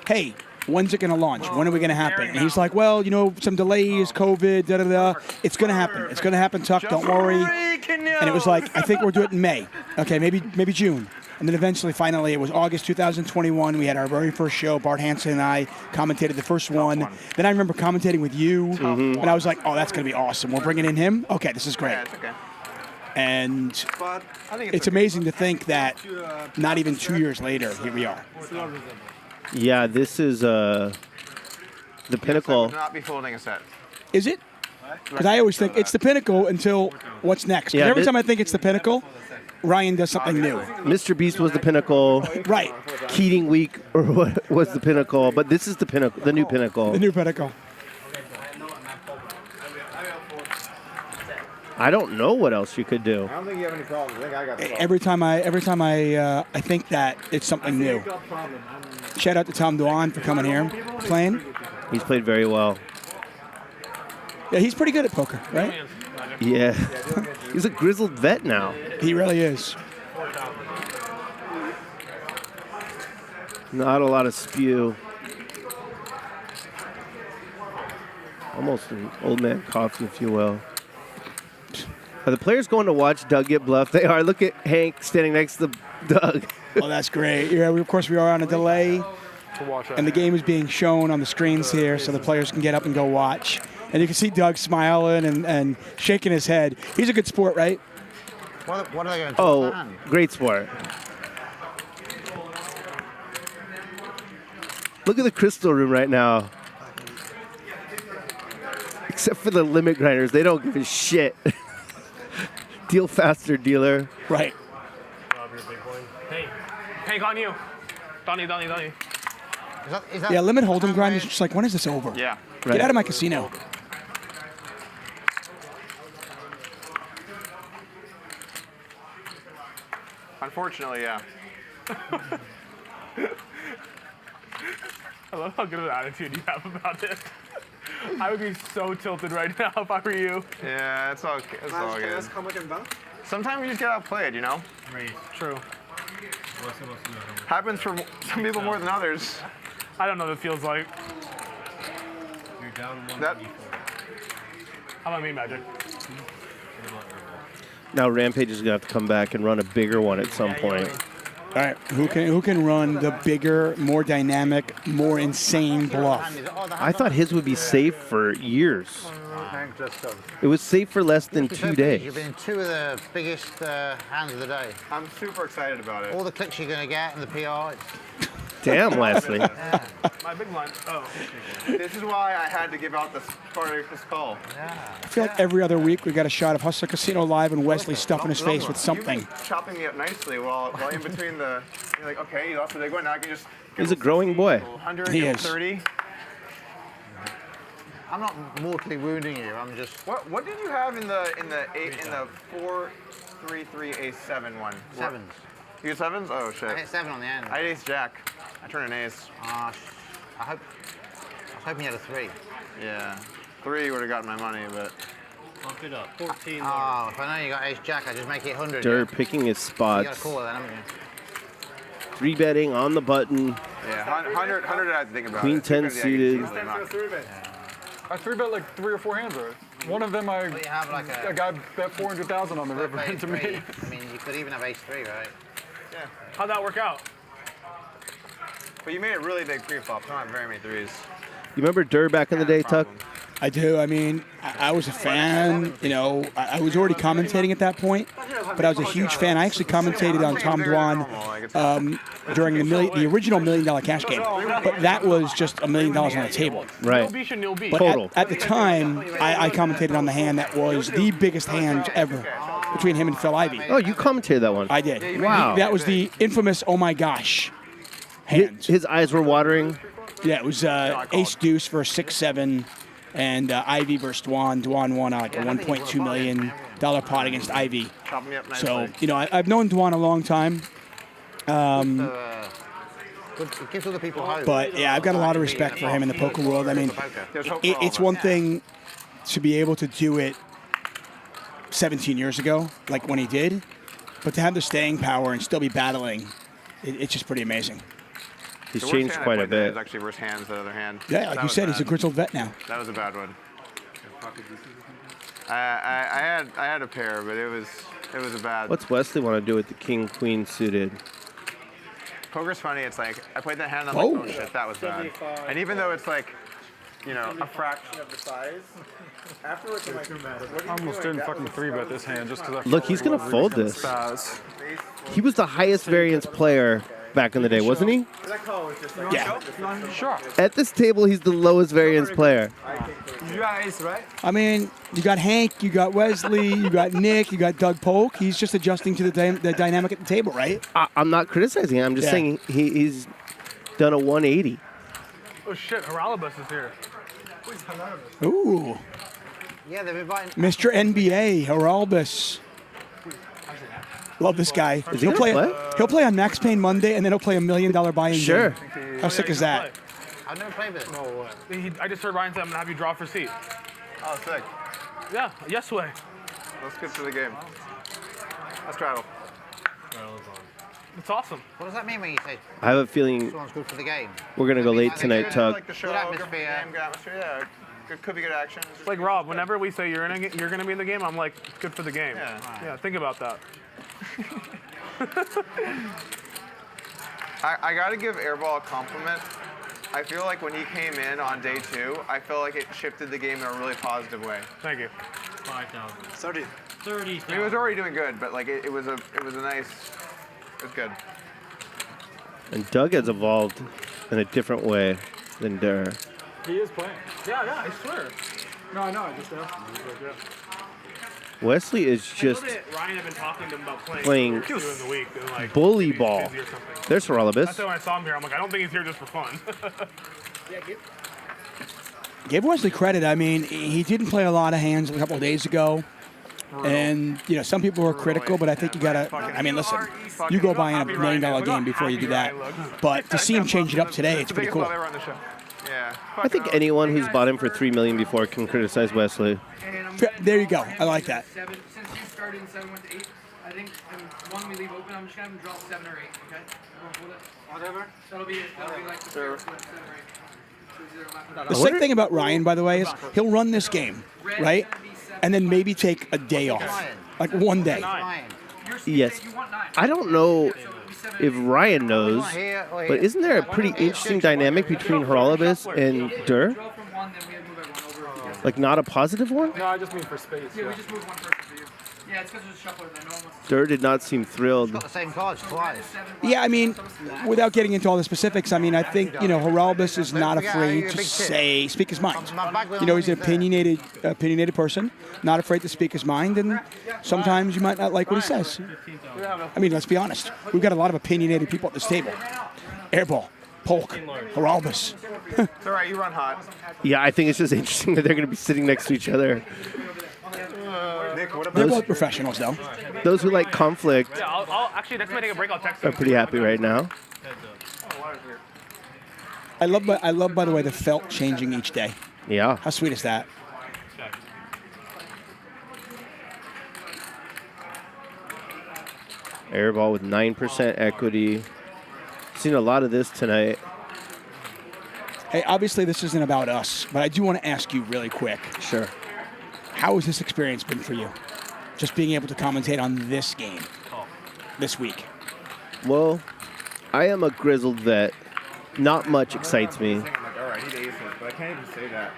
hey, when's it going to launch? When are we going to happen? And he's like, well, you know, some delays, COVID, da-da-da. It's going to happen. It's going to happen, Tuck. Don't worry. And it was like, I think we'll do it in May. Okay, maybe June. And then eventually, finally, it was August 2021. We had our very first show. Bart Hansen and I commentated the first one. Then I remember commentating with you. And I was like, oh, that's going to be awesome. We're bringing in him? Okay, this is great. And it's amazing to think that not even 2 years later, here we are. Yeah, this is the pinnacle. Would not be folding a set. Is it? Because I always think it's the pinnacle until what's next. Yeah, every time I think it's the pinnacle, Ryan does something new. Mr. Beast was the pinnacle. Right. Keating Week or what was the pinnacle, but this is the pinnacle, the new pinnacle. The new pinnacle. I don't know what else you could do. I don't think you have any problems. I think I got the Every time I think that it's something new. Shout out to Tom Dwan for coming here, playing. He's played very well. Yeah, he's pretty good at poker, right? Yeah. He's a grizzled vet now. He really is. Not a lot of spew. Almost an old man coffee, if you will. Are the players going to watch Doug get bluffed? They are. Look at Hank standing next to Doug. Oh, that's great. Yeah, of course, we are on a delay. And the game is being shown on the screens here so the players can get up and go watch. And you can see Doug smiling and shaking his head. He's a good sport, right? What are they going to do? Oh, great sport. Look at the Crystal Room right now. Except for the limit grinders. They don't give a shit. Deal faster, dealer. Right. Hey, Hank on you. Donnie. Is that Yeah, limit hold'em grind is just like, when is this over? Yeah. Get out of my casino. Unfortunately, yeah. I love how good of an attitude you have about it. I would be so tilted right now if I were you. Yeah, it's all good. Sometimes you just get outplayed, you know? True. Happens for some people more than others. I don't know what it feels like. You're down 1 That- How about me, Magic? Now Rampage is gonna have to come back and run a bigger one at some point. All right, who can run the bigger, more dynamic, more insane bluff? I thought his would be safe for years. It was safe for less than 2 days. You've been two of the biggest hands of the day. I'm super excited about it. All the clicks you're going to get and the PR. Damn, Wesley. My big line. Oh. This is why I had to give out the Spartacus call. I feel like every other week we got a shot of Hustler Casino Live and Wesley stuffing his face with something. You've been chopping me up nicely while in between the. You're like, okay, you lost the big one. Now I can just. He's a growing boy. 100, He is. 30. I'm not mortally wounding you. I'm just. What did you have in the 4-3-3 ace 7 one? Sevens. You get sevens? Oh shit. I hit 7 on the end. I had ace jack. I turned an ace. I was hoping you had a 3. Yeah. 3 would have gotten my money, but. Bump it up. 14. Oh, if I know you got ace jack, I just make it 100. Dirt picking his You got to spots. call it then, haven't you? 3 betting on the button. Yeah, 100 I had to think about. Queen it. 10 suited. I 3-bet like 3 or 4 hands already. One of them Well, you have like a guy bet 400,000 on the river bet into 3. me. I mean, you could even have ace 3, right? Yeah. How'd that work out? But you made it really big pre-flop. Don't have very many threes. You remember Durr back in the day, Tuck? I do. I mean, I was a fan. You know, I was already commentating at that point, but I was a huge fan. I actually commentated on Tom Dwan during the original $1 Million Cash Game, but that was just $1 million on the table. Right. But at the time, I commentated on the hand that was the biggest hand ever between him and Phil Ivey. Oh, you commentated that one. I did. Wow. That was the infamous "Oh my gosh" hand. His eyes were watering. Yeah, it was ace deuce versus 6-7, and Ivy versus Dwan. Dwan won like a $1.2 million pot against Ivy. So, you know, I've known Dwan a long time. It gives other people hope. But yeah, I've got a lot of respect for him in the poker world. I mean, it's one thing to be able to do it 17 years ago, like when he did, but to have the staying power and still be battling, it's just pretty amazing. He's changed quite a bit. It's actually worse hands than other hand. Yeah, like you said, he's a grizzled vet now. That was a bad one. I had a pair, but it was a bad. What's Wesley want to do with the king queen suited? Poker's funny. It's like I played that hand. I'm like, oh shit, that was bad. And even though it's like, you know, a fraction of the size, afterwards I'm like, what I almost didn't fucking 3-bet this hand just because I. Look, he's gonna fold this. He was the highest variance player back in the day, wasn't he? Yeah. Sure. At this table, he's the lowest variance player. You got ace, right? I mean, you got Hank, you got Wesley, you got Nick, you got Doug Polk. He's just adjusting to the dynamic at the table, right? I'm not criticizing him. I'm just saying he's done a 180. Oh shit, Haralabus is here. Ooh. Yeah, they've invited. Mr. NBA, Haralbus. Love this guy. Is he gonna play? He'll play on Max Payne Monday, and then he'll play $1 million buy-in Sure. game. How sick is that? I've never played with it. No way. I just heard Ryan say I'm gonna have you draw for seat. Oh, sick. Yeah, yes way. Let's get to the game. Let's travel. It's awesome. What does that mean when you say I have a feeling someone's good for the game? we're gonna go late tonight, Tug. Like the show, Good atmosphere. Good atmosphere. Yeah, could be good action. Like Rob, whenever we say you're gonna be in the game, I'm like, good for the game. Yeah. Yeah, think about that. I gotta give Airball a compliment. I feel like when he came in on day 2, I felt like it shifted the game in a really positive way. Thank you. 5,000. 30. 30. He was already doing good, but like it was a nice. It was good. And Doug has evolved in a different way than Durr. He is playing. Yeah, I swear. No, I just asked him. He's like, yeah. Wesley is just Ryan had been talking to him about playing two in the week, and like bully maybe he's ball. busy or something. There's Haralabus. That's why when I saw him here, I'm like, I don't think he's here just for fun. Give Wesley credit. I mean, he didn't play a lot of hands a couple of days ago. And, you know, some people were critical, but I think you got to, I mean, listen, you go buy in $1 million game before you do that. But to see him change it up today, it's pretty cool. Yeah. I think anyone who's bought him for $3 million before can criticize Wesley. There you go. I like that. Since you started in 7 went to 8, I think one we leave open. I'm just gonna have him draw 7 or 8. Okay. Whatever. That'll be like the 7 or 8. The sick thing about Ryan, by the way, is he'll run this game, right? And then maybe take a day off, like one day. Yes. I don't know if Ryan knows, but isn't there a pretty interesting dynamic between Haralabos and Dur? Like, not a positive one? No, I just mean for space. Yeah, we just moved one person for you. Yeah, it's because there's a shuffler there. No one wants Dur did not seem thrilled. Got the same cards twice. Yeah, I mean, without getting into all the specifics, I mean, I think, Haralabos is not afraid to speak his mind. He's an opinionated person, not afraid to speak his mind, and sometimes you might not like what he says. I mean, let's be honest. We've got a lot of opinionated people at this table. Airball, Polk, Haralabos. It's all right, you run hot. Yeah, I think it's just interesting that they're going to be sitting next to each other. Nick, what about They're both professionals, though. Those who like conflict Yeah, I'll actually, next time I take a break, I'll text are him. pretty happy right now. I love, by the way, the felt changing each day. Yeah. How sweet is that? Airball with 9% equity. Seen a lot of this tonight. Hey, obviously this isn't about us, but I do want to ask you really quick. Sure. How has this experience been for you? Just being able to commentate on this game this week. Well, I am a grizzled vet. Not much excites me. All right, he'd ace it, but I can't even say that.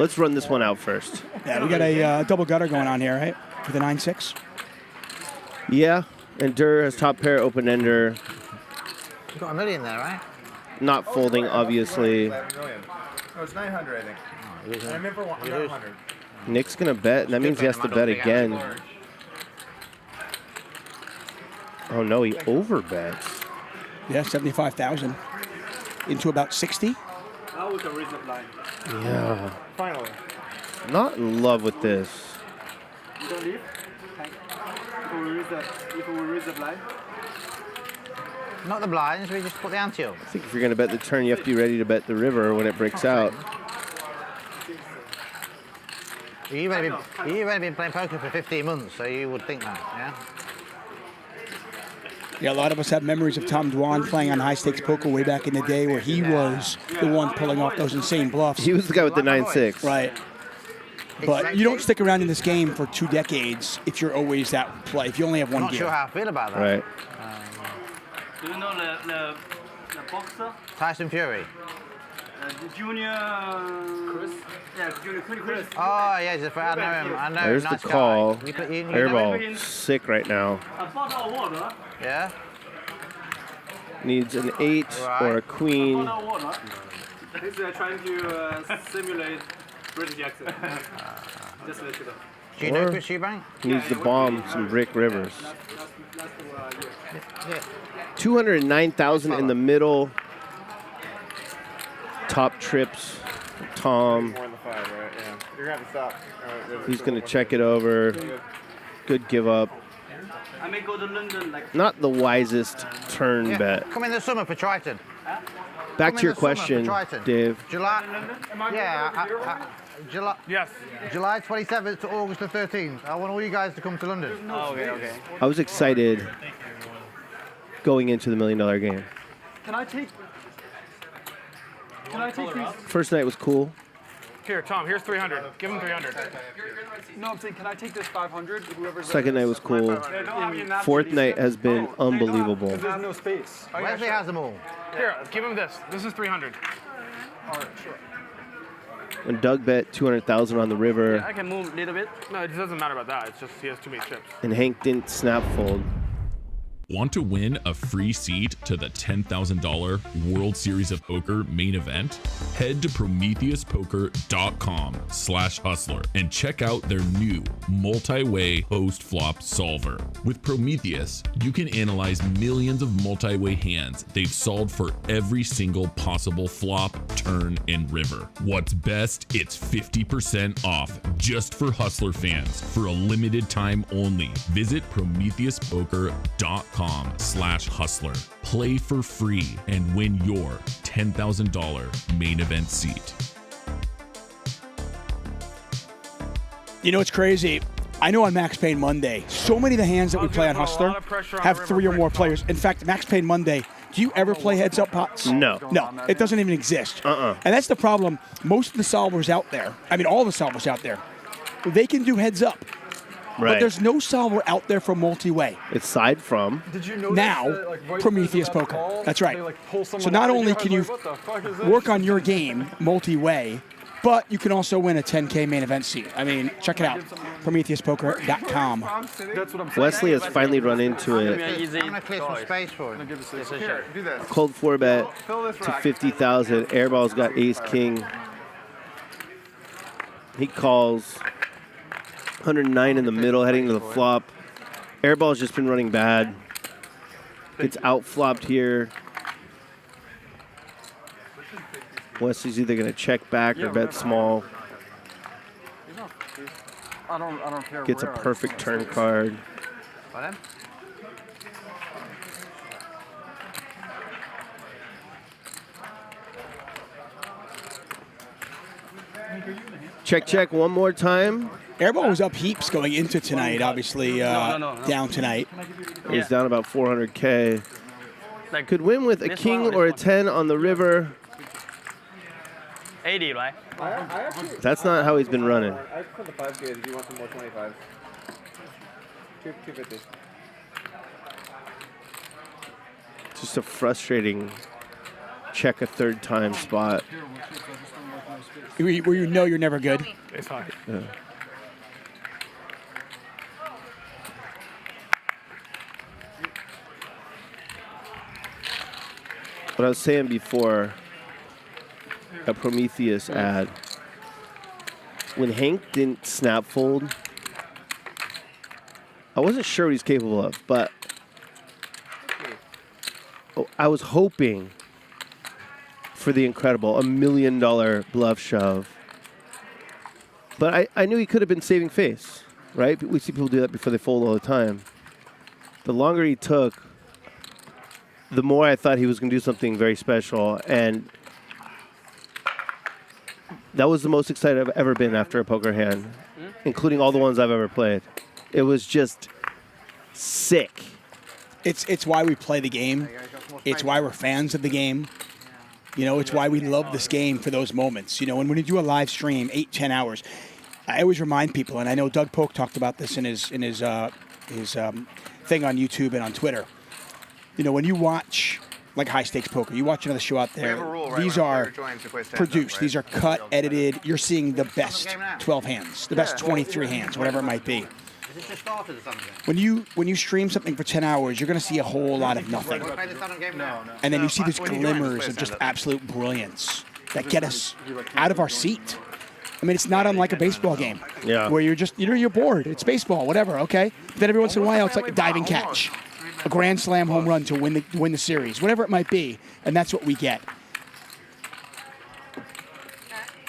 Let's run this one out first. Yeah, we got a double gutter going on here, right? For the 9-6. Yeah, and Dur has top pair, open ender. You got $1 million there, right? Not folding, obviously. 11 million. Oh, it's 900, I think. I remember 100. Nick's gonna bet, and that means he has to bet again. Oh no, he overbets. Yeah, 75,000 into about 60. That was a reason line. Yeah. Finally. Not in love with this. You don't leave? If we raise the blind? Not the blinds, we just put the ante up. I think if you're gonna bet the turn, you have to be ready to bet the river when it breaks out. You've only been playing poker for 15 months, so you would think that, yeah? Yeah, a lot of us have memories of Tom Dwan playing on high-stakes poker way back in the day where he was the one pulling off those insane bluffs. He was the guy with the 9-6. Right. But you don't stick around in this game for 2 decades if you're always that play, if you only have one I'm not gear. sure how I feel about that. Right. Do you know the boxer? Tyson Fury. The junior... Chris? Yeah, junior Chris. Oh, yeah, he's I know him. I know There's him. Nice the call. Guy. You know Airball, him? sick right now. Yeah? Needs an 8 or a queen. They're trying to simulate British accent. Just let you know. Do you know Chris Eubank? Needs to bomb some brick rivers. 209,000 in the middle. Top trips. Tom. More than the 5, right? Yeah. You're gonna have to stop. He's gonna check it over. Good give up. I may go to London like... Not the wisest turn bet. Come in the summer for Triton. Back to your question, Dave. July. Yeah. July. Yes. July 27th to August the 13th. I want all you guys to come to London. Okay. I was excited going into the $1 million game. Can I take these? First night was cool. Here, Tom, here's 300. Give him 300. No, I'm saying, can I take this 500? Second night was cool. Fourth night has been unbelievable. There's no space. Wesley has them all. Here, give him this. This is 300. All right, sure. When Doug bet 200,000 on the river, I can move a little bit. No, it doesn't matter about that. It's just he has too many chips. and Hank didn't snap fold. Want to win a free seat to the $10,000 World Series of Poker main event? Head to PrometheusPoker.com/hustler and check out their new multi-way post-flop solver. With Prometheus, you can analyze millions of multi-way hands they've solved for every single possible flop, turn, and river. What's best, it's 50% off just for Hustler fans for a limited time only. Visit PrometheusPoker.com hclclips.com/hustler. Play for free and win your $10,000 main event seat. You know, it's crazy. I know on Max Payne Monday, so many of the hands that we play on Hustler have 3 or more players. In fact, Max Payne Monday, do you ever play heads-up pots? No. No, it doesn't even exist. And that's the problem. Most of the solvers out there, I mean all the solvers out there, they can do heads-up. Right. But there's no solver out there for multi-way. Aside from now, Prometheus Poker. That's right. So not only can you work on your game multi-way, but you can also win a 10K main event seat. I mean, check it out, PrometheusPoker.com. Wesley has finally run into it. I'm going to clear some space for him. Cold 4-bet to 50,000. Airball's got ace king. He calls 109 in the middle, heading to the flop. Airball's just been running bad. Gets out-flopped here. Wesley's either going to check back or bet small. I don't care. Gets a perfect turn card. Check, check one more time. Airball was up heaps going into tonight, obviously down tonight. He's down about 400K. Could win with a king or a 10 on the river. 80, right? That's not how he's been running. I put the 5K. Did you want some more 25s? 250. Just a frustrating check a third time spot. Where you know you're never good. It's high. Yeah. What I was saying before, a Prometheus ad, when Hank didn't snap fold, I wasn't sure what he's capable of, but I was hoping for the incredible $1 million bluff shove. But I knew he could have been saving face, right? We see people do that before they fold all the time. The longer he took, the more I thought he was going to do something very special. And that was the most excited I've ever been after a poker hand, including all the ones I've ever played. It was just sick. It's why we play the game. It's why we're fans of the game. You know, it's why we love this game for those moments. You know, and when you do a live stream, 8-10 hours, I always remind people, and I know Doug Polk talked about this in his thing on YouTube and on Twitter. You know, when you watch like high stakes poker, you watch another show out there. These are produced. These are cut, edited. You're seeing the best 12 hands, the best 23 hands, whatever it might be. When you stream something for 10 hours, you're going to see a whole lot of nothing. And then you see these glimmers of just absolute brilliance that get us out of our seat. I mean, it's not unlike a baseball game where you're just, you're bored. It's baseball, whatever, okay? But then every once in a while, it's like a diving catch, a grand slam home run to win the series, whatever it might be. And that's what we get.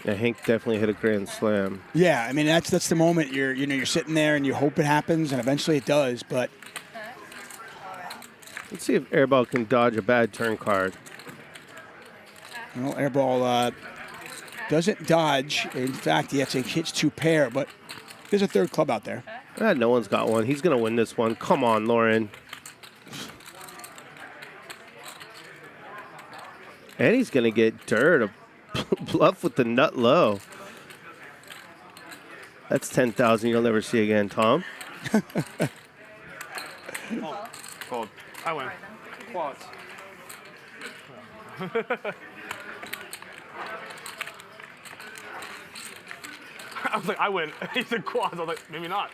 Yeah, Hank definitely hit a grand slam. Yeah, I mean that's the moment you're sitting there and you hope it happens and eventually it does. But let's see if Airball can dodge a bad turn card. Well, Airball doesn't dodge. In fact, he actually hits 2 pair, but there's a third club out there. No one's got one. He's gonna win this one. Come on, Lauren. And he's gonna get dirt. Bluff with the nut low. That's 10,000 you'll never see again, Tom. Fold. I win. Quads. I was like, I win. He said quads. I was like, maybe not.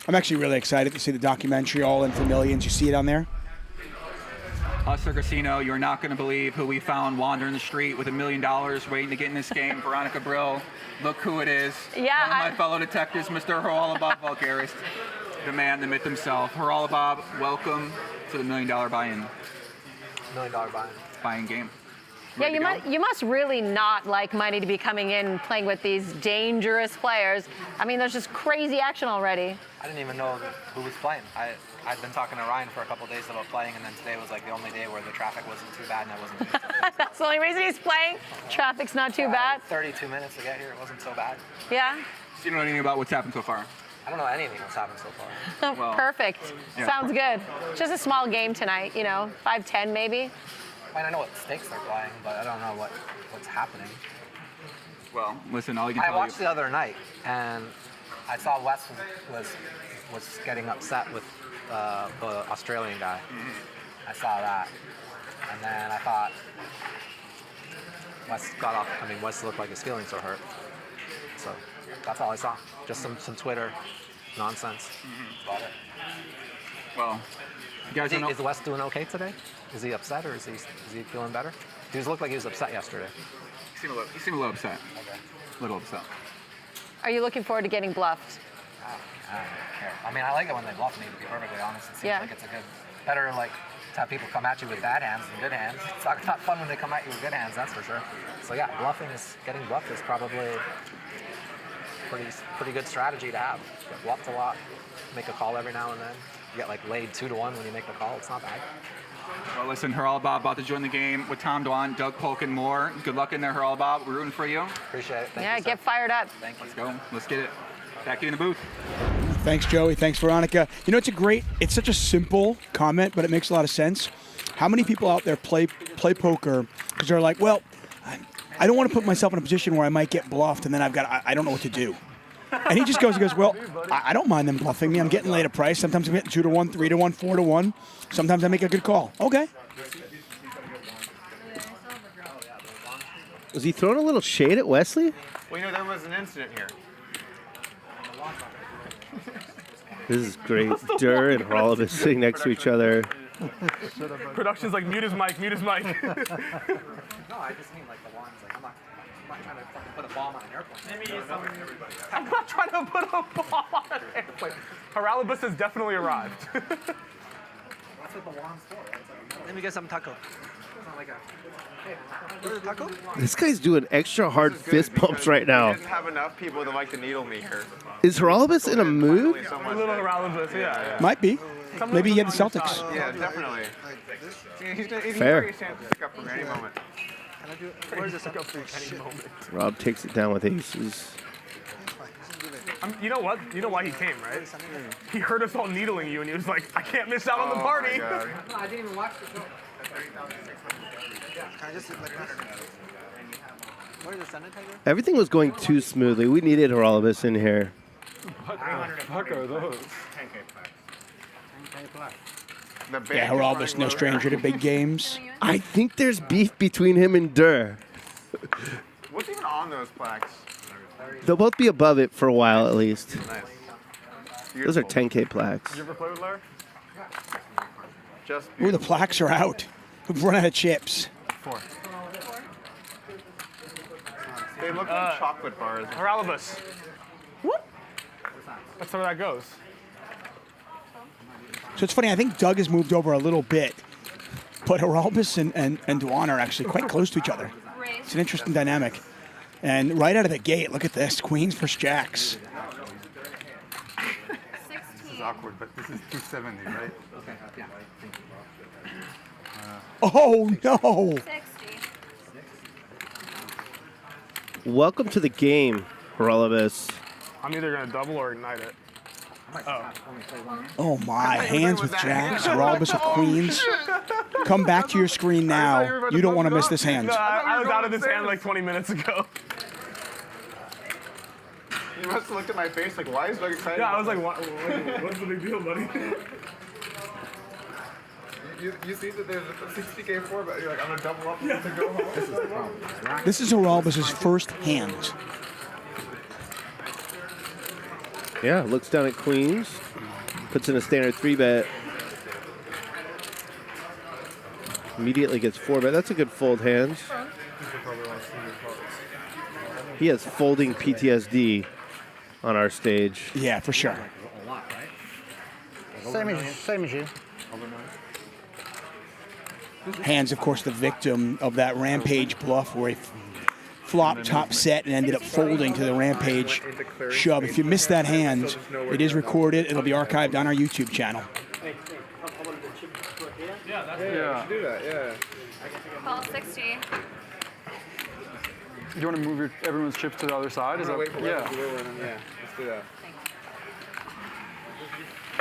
I'm actually really excited to see the documentary All In for Millions. You see it on there? Hustler Casino, you're not going to believe who we found wandering the street with $1 million waiting to get in this game. Veronica Brill. Look who it is. Yeah. One of my fellow detectives, Mr. Haralabob Vulgaris, the man, the myth himself. Haralabob, welcome to the $1 million buy-in. $1 million buy-in. Buy-in game. Yeah, you must really not like money to be coming in playing with these dangerous players. I mean, there's just crazy action already. I didn't even know who was playing. I'd been talking to Ryan for a couple days about playing, and then today was like the only day where the traffic wasn't too bad and I wasn't. That's the only reason he's playing. Traffic's not too bad. 32 minutes to get here. It wasn't so bad. Yeah. So you don't know anything about what's happened so far? I don't know anything that's happened so far. Well, perfect. yeah. Sounds good. Just a small game tonight, you know, 5-10 maybe. I mean, I know what stakes they're playing, but I don't know what's happening. Well, listen, all I can I tell watched the other night, and I saw Wes was getting upset with the Australian guy. I saw that, and then I thought Wes got off. I mean, Wes looked like his feelings were hurt. So that's all I saw. Just some Twitter nonsense. About it. Well, you guys is Wes doing okay today? Is he upset or is he feeling better? He looked like he was upset yesterday. He seemed a little upset. Okay. A little upset. Are you looking forward to getting bluffed? I don't care. I mean, I like it when they bluff me, to be perfectly honest. It seems like it's better like to have people come at you with bad hands than good hands. It's not fun when they come at you with good hands, that's for sure. So yeah, getting bluffed is probably pretty good strategy to have. Get bluffed a lot, make a call every now and then. You get like laid 2-1 when you make the call. It's not bad. Well, listen, Haralabab about to join the game with Tom, Dwan, Doug, Polk, and more. Good luck in there, Haralabab. We're rooting for you. Appreciate it. Yeah, get fired up. Thank you. Let's go. Let's get it. Back to you in the booth. Thanks, Joey. Thanks, Veronica. You know, it's such a simple comment, but it makes a lot of sense. How many people out there play poker because they're like, well, I don't want to put myself in a position where I might get bluffed and then I don't know what to do. And he goes, well, I don't mind them bluffing me. I'm getting laid a price. Sometimes I'm getting 2-1, 3-1, 4-1. Sometimes I make a good call. Okay. Was he throwing a little shade at Wesley? Well, you know, there was an incident here. This is great. Durr and Haralabab sitting next to each other. Production's like, mute his mic, mute his mic. No, I just mean like the ones, like I'm not trying to fucking put a bomb on an airplane. I'm not trying to put a bomb on an airplane. Haralabab has definitely arrived. That's what the wand's for. Let me get some taco. Hey, taco? This guy's doing extra hard fist pumps right now. He doesn't have enough people that like to needle me here. Is Haralabab in a mood? A little Haralabab, yeah. Might be. Maybe he had the Celtics. Yeah, definitely. He's Fair. a chance to pick up from any moment. Where's this up from any moment? Rob takes it down with aces. You know what? You know why he came, right? He heard us all needling you, and he was like, I can't miss out on the party. No, I didn't even watch the show. Can I just sit like that? Where's the sanitizer? Everything was going too smoothly. We needed Haralabab in here. What the fuck are those? Yeah, Haralabab's no stranger to big games. I think there's beef between him and Durr. What's even on those plaques? They'll both be above it for a while at least. Nice. Those are 10K plaques. Did you ever play with Larry? Just Ooh, the plaques are out. We've run out of chips. 4. They look like chocolate bars. Haralabab. Whoop. That's where that goes. So it's funny, I think Doug has moved over a little bit, but Haralabab and Dwan are actually quite close to each other. It's an interesting dynamic. And right out of the gate, look at this, queens versus jacks. This is awkward, but this is 270, right? Okay, yeah. Oh, no. Welcome to the game, Haralabab. I'm either going to double or ignite it. Oh, my. Hands with jacks, Haralabab with queens. Come back to your screen now. You don't want to miss this hand. No, I was out of this hand like 20 minutes ago. You must have looked at my face like, why is Doug excited? Yeah, I was like, what's the big deal, buddy? You see that there's a 60K 4, but you're like, I'm going to double up to go home. This is Haralabab's first hand. Yeah, looks down at queens. Puts in a standard 3-bet. Immediately gets 4-bet. That's a good fold hand. He has folding PTSD on our stage. Yeah, for sure. Same as you. Hands, of course, the victim of that Rampage bluff where he flopped top set and ended up folding to the Rampage shove. If you missed that hand, it is recorded. It'll be archived on our YouTube channel. Yeah, do that, yeah. Call 60. Do you want to move everyone's chips to the other side? Is that wait for yeah? Yeah, let's do that.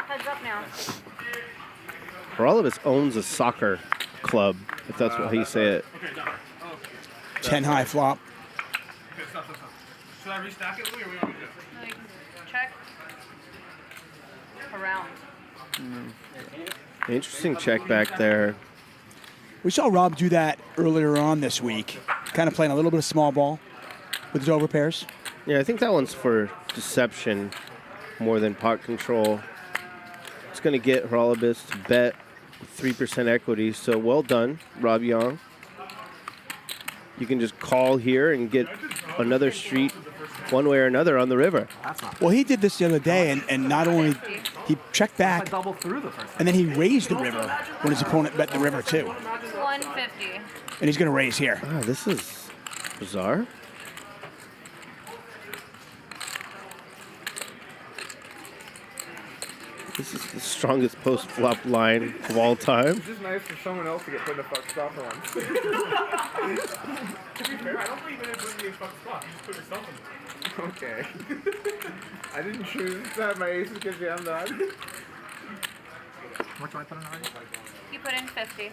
Heads up now. Morales owns a soccer club, if that's how you say it. 10 high flop. Okay, stop. Should I restack it, Louis, or we want to do No, you can check around. Interesting check back there. We saw Rob do that earlier on this week, kind of playing a little bit of small ball with his overpairs. Yeah, I think that one's for deception more than pot control. It's going to get Morales to bet 3% equity, so well done, Rob Yong. You can just call here and get another street one way or another on the river. Well, he did this the other day, and not only he checked back, and then he raised the river when his opponent bet the river too. 150. And he's going to raise here. Ah, this is bizarre. This is the strongest post-flop line of all time. It's just nice for someone else to get put in a fuck spot for once. To be fair, I don't think you put me in a fuck spot. You just put yourself in there. Okay. I didn't choose to have my aces get jammed on. What do I put in already? You put in 50.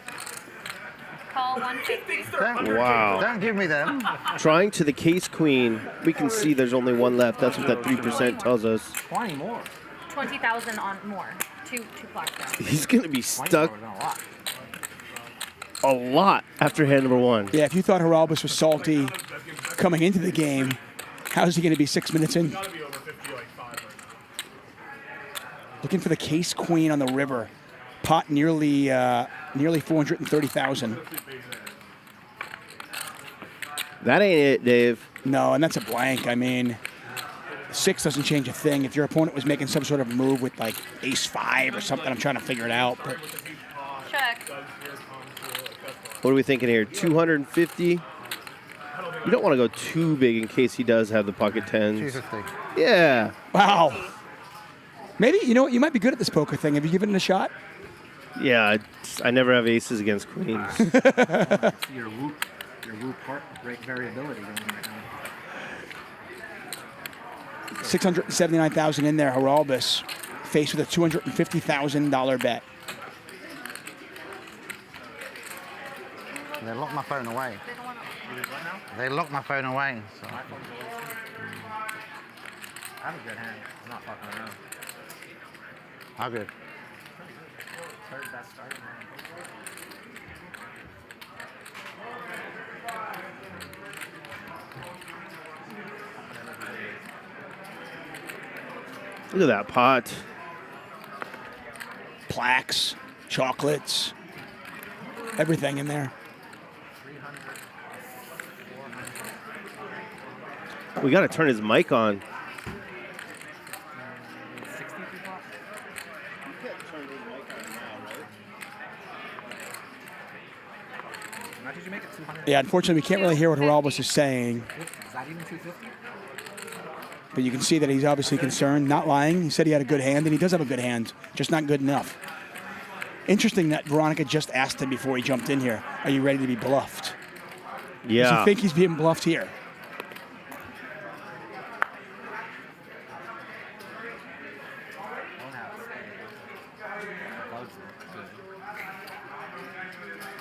Call 150. Wow. Don't give me them. Trying to the case queen, we can see there's only one left. That's what that 3% tells us. 20 more. 20,000 on more. Two clocks down. He's going to be stuck a lot after hand number one. Yeah, if you thought Morales was salty coming into the game, how's he going to be 6 minutes in? Looking for the case queen on the river. Pot nearly 430,000. That ain't it, Dave. No, and that's a blank. I mean, 6 doesn't change a thing. If your opponent was making some sort of move with like ace-5 or something, I'm trying to figure it out. But check. What are we thinking here? 250? You don't want to go too big in case he does have the pocket tens. 250. Yeah. Wow. Maybe, you know what, you might be good at this poker thing. Have you given it a shot? Yeah, I never have aces against queens. Your whoop part break variability going right now. 679,000 in there. Morales faced with a $250,000 bet. They locked my phone away. They locked my phone away. So. I have a good hand. I'm not fucking around. How good? Third best starting hand. Look at that pot. Plaques, chocolates, everything in there. We got to turn his mic on. Did you make it 200? Yeah, unfortunately, we can't really hear what Morales is saying. Is that even 250? But you can see that he's obviously concerned, not lying. He said he had a good hand, and he does have a good hand, just not good enough. Interesting that Veronica just asked him before he jumped in here, are you ready to be bluffed? Yeah. Does he think he's being bluffed here?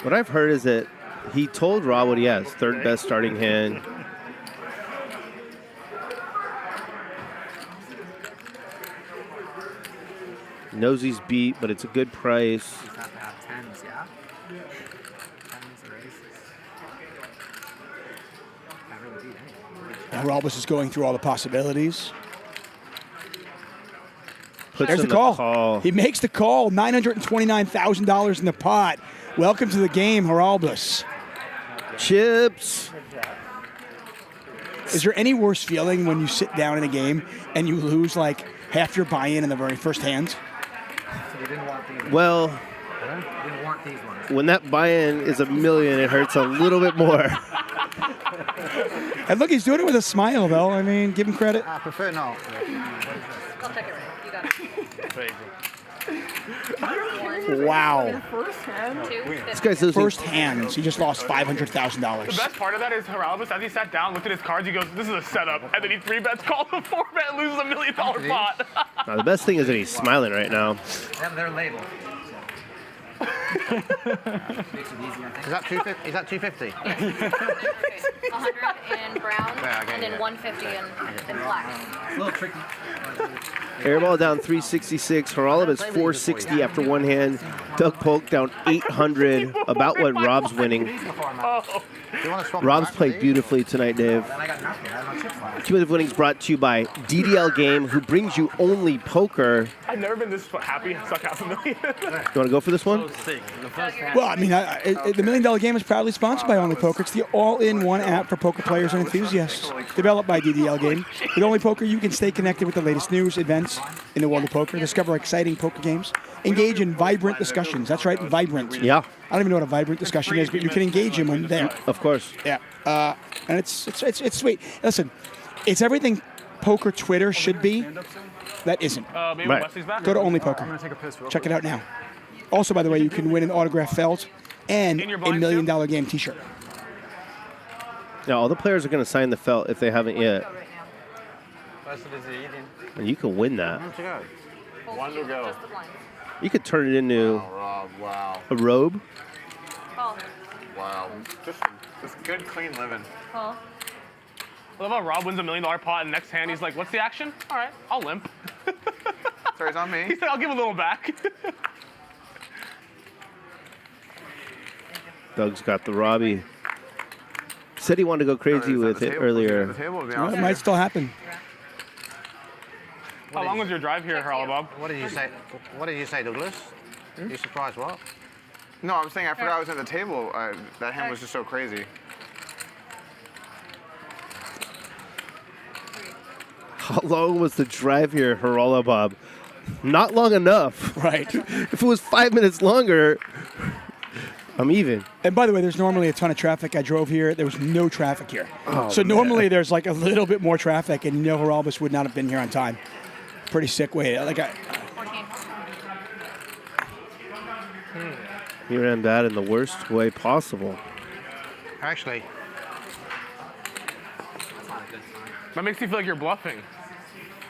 What I've heard is that he told Rob what he has, third best starting hand. Knows he's beat, but it's a good price. You have to have tens, yeah? Tens or aces. Can't really beat anything. Morales is going through all the possibilities. Puts There's in the call. He makes the call. $929,000 in the pot. Welcome to the game, Morales. Chips. Is there any worse feeling when you sit down in a game and you lose like half your buy-in in the very first hand? Well, didn't want these ones. When that buy-in is $1 million, it hurts a little bit more. And look, he's doing it with a smile, though. I mean, give him credit. I prefer not. I'll check it right. You got it. Wow. First hand? This guy's losing. First hands. He just lost $500,000. The best part of that is Ramirez, as he sat down, looked at his cards, he goes, this is a setup. And then he 3-bets, calls a 4-bet, and loses $1 million pot. Now, the best thing is that he's smiling right now. Yeah, they're labeled. Is that 250? Is that 250? 100 in brown, Yeah, okay, and then yeah. 150 in black. It's a little tricky. Airball down 366. Haralab's 460 after one hand. Doug Polk down 800. About what Rob's winning. Rob's played beautifully tonight, Dave. Cumulative winnings brought to you by DDL Game, who brings you only poker. I've never been this happy. Suck $500,000. You want to go for this one? Well, I mean, the $1 Million Game is proudly sponsored by Only Poker. It's the all-in-one app for poker players and enthusiasts. Developed by DDL Game. With Only Poker, you can stay connected with the latest news, events in the world of poker, discover exciting poker games, engage in vibrant discussions. That's right, vibrant. Yeah. I don't even know what a vibrant discussion is, but you can engage in when there. Of course. Yeah. And it's sweet. Listen, it's everything poker Twitter should be. That isn't. Maybe Wesley's back? Go to Only Poker. Check it out now. Also, by the way, you can win an autographed felt and a $1 Million Game T-shirt. Now, all the players are going to sign the felt if they haven't yet. And you can win that. One to go. You could turn it into Wow. a robe. Wow. Just good, clean living. Paul. I love how Rob wins $1 million pot, and next hand he's like, what's the action? All right, I'll limp. Sorry, it's on me. He said, I'll give a little back. Doug's got the Robbie. Said he wanted to go crazy with it earlier. Well, it might still happen. How long was your drive here, Haralabob? What did you say? What did you say, Douglas? You surprised what? No, I'm saying I forgot I was at the table. That hand was just so crazy. How long was the drive here, Haralabob? Not long enough. Right. If it was 5 minutes longer, I'm even. And by the way, there's normally a ton of traffic. I drove here. There was no traffic here. Oh, so man. normally there's like a little bit more traffic, and Haralabas would not have been here on time. Pretty sick way. He ran bad in the worst way possible. Actually. That makes you feel like you're bluffing.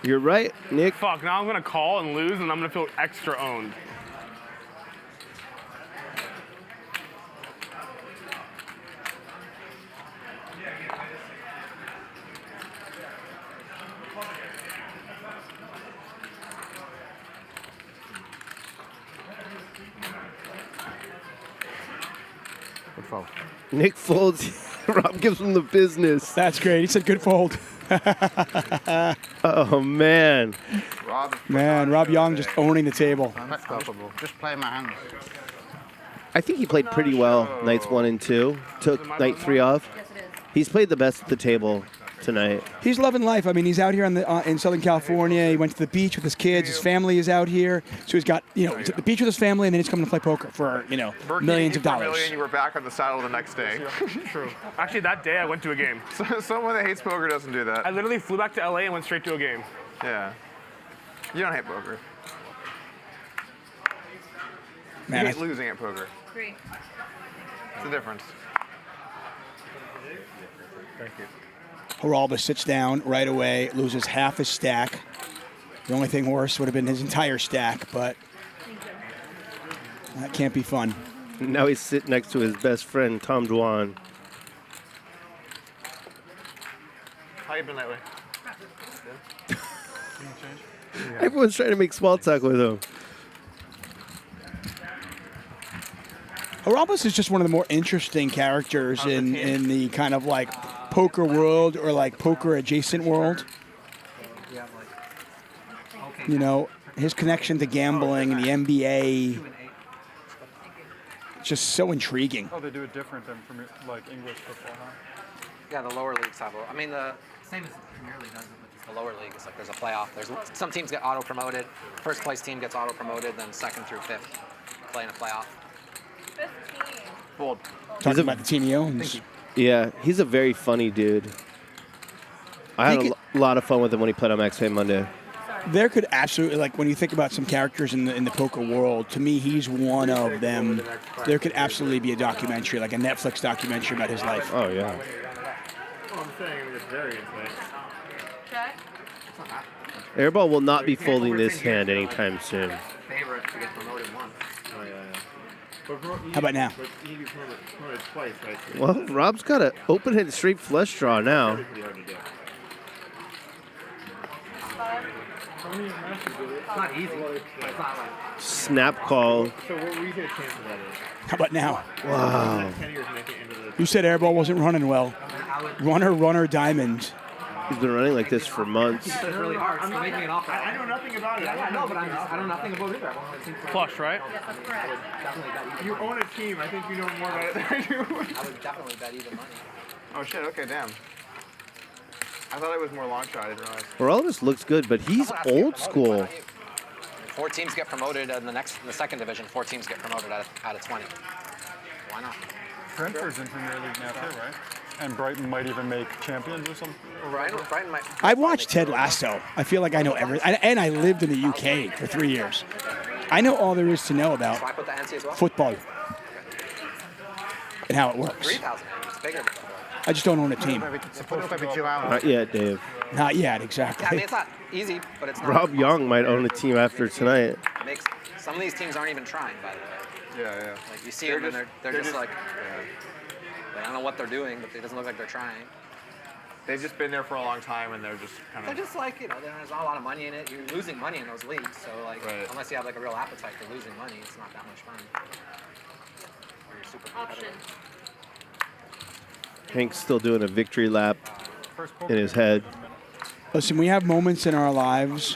You're right, Nick. Fuck, now I'm going to call and lose, and I'm going to feel extra owned. Good fold. Nick folds. Rob gives him the business. That's great. He said good fold. Oh, man. Rob Yong just owning the table. Unstoppable. Just playing my hands. I think he played pretty well nights 1 and 2. Took night 3 off. He's played the best at the table tonight. He's loving life. I mean, he's out here in Southern California. He went to the beach with his kids. His family is out here. So he's got, he's at the beach with his family, and then he's coming to play poker for, millions of dollars. You were back on the saddle the next day. True. Actually, that day I went to a game. Someone that hates poker doesn't do that. I literally flew back to LA and went straight to a game. Yeah. You don't hate poker. Man, you hate losing at poker. Agree. It's the difference. Thank you. Haralba sits down right away, loses half his stack. The only thing worse would have been his entire stack, but that can't be fun. Now he's sitting next to his best friend, Tom Dwan. How you been lately? Everyone's trying to make small talk with him. Haralbas is just one of the more interesting characters in the kind of like poker world or like poker adjacent world. His connection to gambling and the NBA, it's just so intriguing. Oh, they do it different than from like English football, huh? Yeah, the lower leagues have. I mean, the same as the Premier League does it, but just the lower league. It's like there's a playoff. Some teams get auto promoted. First place team gets auto promoted, then second through fifth. play in a playoff. 15. Fold. Talking about the team he owns. Yeah, he's a very funny dude. I had a lot of fun with him when he played on Max Payne Monday. There could absolutely, like, when you think about some characters in the poker world, to me, he's one of them. There could absolutely be a documentary, like a Netflix documentary about his life. Oh, yeah. I'm saying it's very insane. Airball will not be folding this hand anytime soon. Favorite to get promoted once. Oh, yeah. How about now? But he can be promoted twice, right? Well, Rob's got an open-handed straight flush draw now. It's not easy, but it's not like... Snap call. So what do you get a chance of that is? How about now? Wow. 10 years make it into the... You said Airball wasn't running well. Runner, diamond. He's been running like this for months. It's really hard. It's making it off. I know nothing about it. I know, but I know nothing about it either. Flush, right? Yes, that's correct. You own a team. I think you know more about it than I do. I would definitely bet even money. Oh shit, okay, damn. I thought it was more long shot, I didn't realize. Morales looks good, but he's old school. 4 teams get promoted in the second division. 4 teams get promoted out of 20. Why not? Brentford's in Premier League now too, right? And Brighton might even make champions or something. Brighton might. I watched Ted Lasso. I feel like I know everything. And I lived in the UK for 3 years. I know all there is to know about football and how it works. 3,000. It's bigger. I just don't own a team. Not yet, Dave. Not yet, exactly. Yeah, I mean, it's not easy, but it's not. Rob Yong might own a team after tonight. Some of these teams aren't even trying, by the way. Yeah, yeah. Like you see them and they're just like, I don't know what they're doing, but it doesn't look like they're trying. They've just been there for a long time and they're just kind of... They're just like, there's not a lot of money in it. You're losing money in those leagues, so like, unless you have like a real appetite for losing money, it's not that much fun. Or you're super competitive. Hank's still doing a victory lap in his head. Listen, we have moments in our lives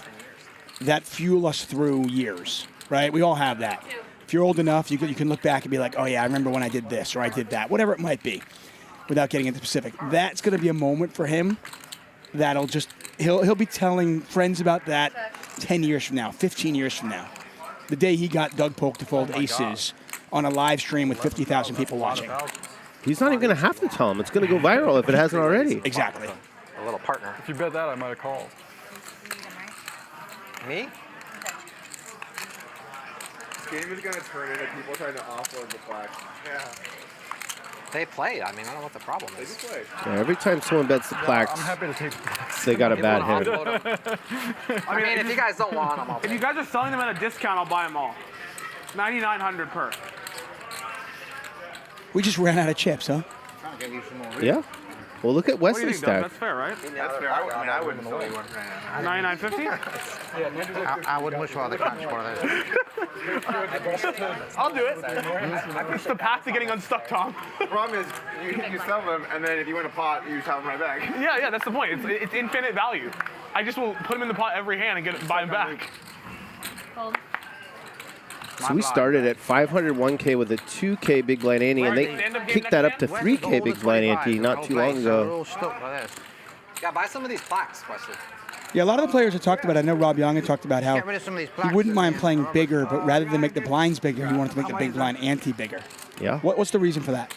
that fuel us through years, right? We all have that. If you're old enough, you can look back and be like, oh yeah, I remember when I did this or I did that, whatever it might be, without getting into specific. That's going to be a moment for him that'll just, he'll be telling friends about that 10 years from now, 15 years from now. The day he got Doug Polk to fold aces on a live stream with 50,000 people watching. He's not even going to have to tell him. It's going to go viral if it hasn't already. Exactly. A little partner. If you bet that, I might have called. Me? This game is going to turn into people trying to offload the flag. Yeah. They play. I mean, I don't know what the problem is. They play. Yeah, every time someone bets the plaques, I'm happy to take the plaques. they got a bad hand. I mean, if you guys don't want them, I'll If you guys are selling them at a discount, I'll buy them all. $9,900 per. We just ran out of chips, huh? Yeah. Well, look at Wesley's stack. That's fair, right? That's fair. I mean, I wouldn't sell you one. $9,950? I would much rather catch one of those. I'll do it. It's the path to getting unstuck, Tom. The problem is you sell them, and then if you win a pot, you just have them right back. Yeah, that's the point. It's infinite value. I just will put them in the pot every hand and buy them back. So we started at 501K with a 2K big blind ante, and they kicked that up to 3K big blind ante not too long ago. Yeah, buy some of these plaques, Wesley. Yeah, a lot of the players have talked about, I know Rob Young had talked about how he wouldn't mind playing bigger, but rather than make the blinds bigger, he wanted to make the big blind ante bigger. Yeah. What's the reason for that?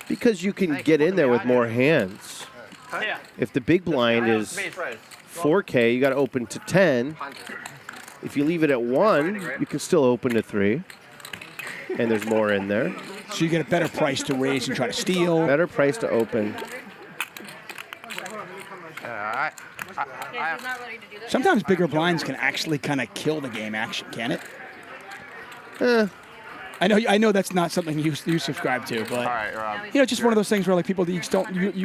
Because you can get in there with more hands. If the big blind is 4K, you got to open to 10. If you leave it at 1, you can still open to 3. And there's more in there. So you get a better price to raise and try to steal. Better price to open. Sometimes bigger blinds can actually kind of kill the game action, can it? I know that's not something you subscribe to, but just one of those things where like people you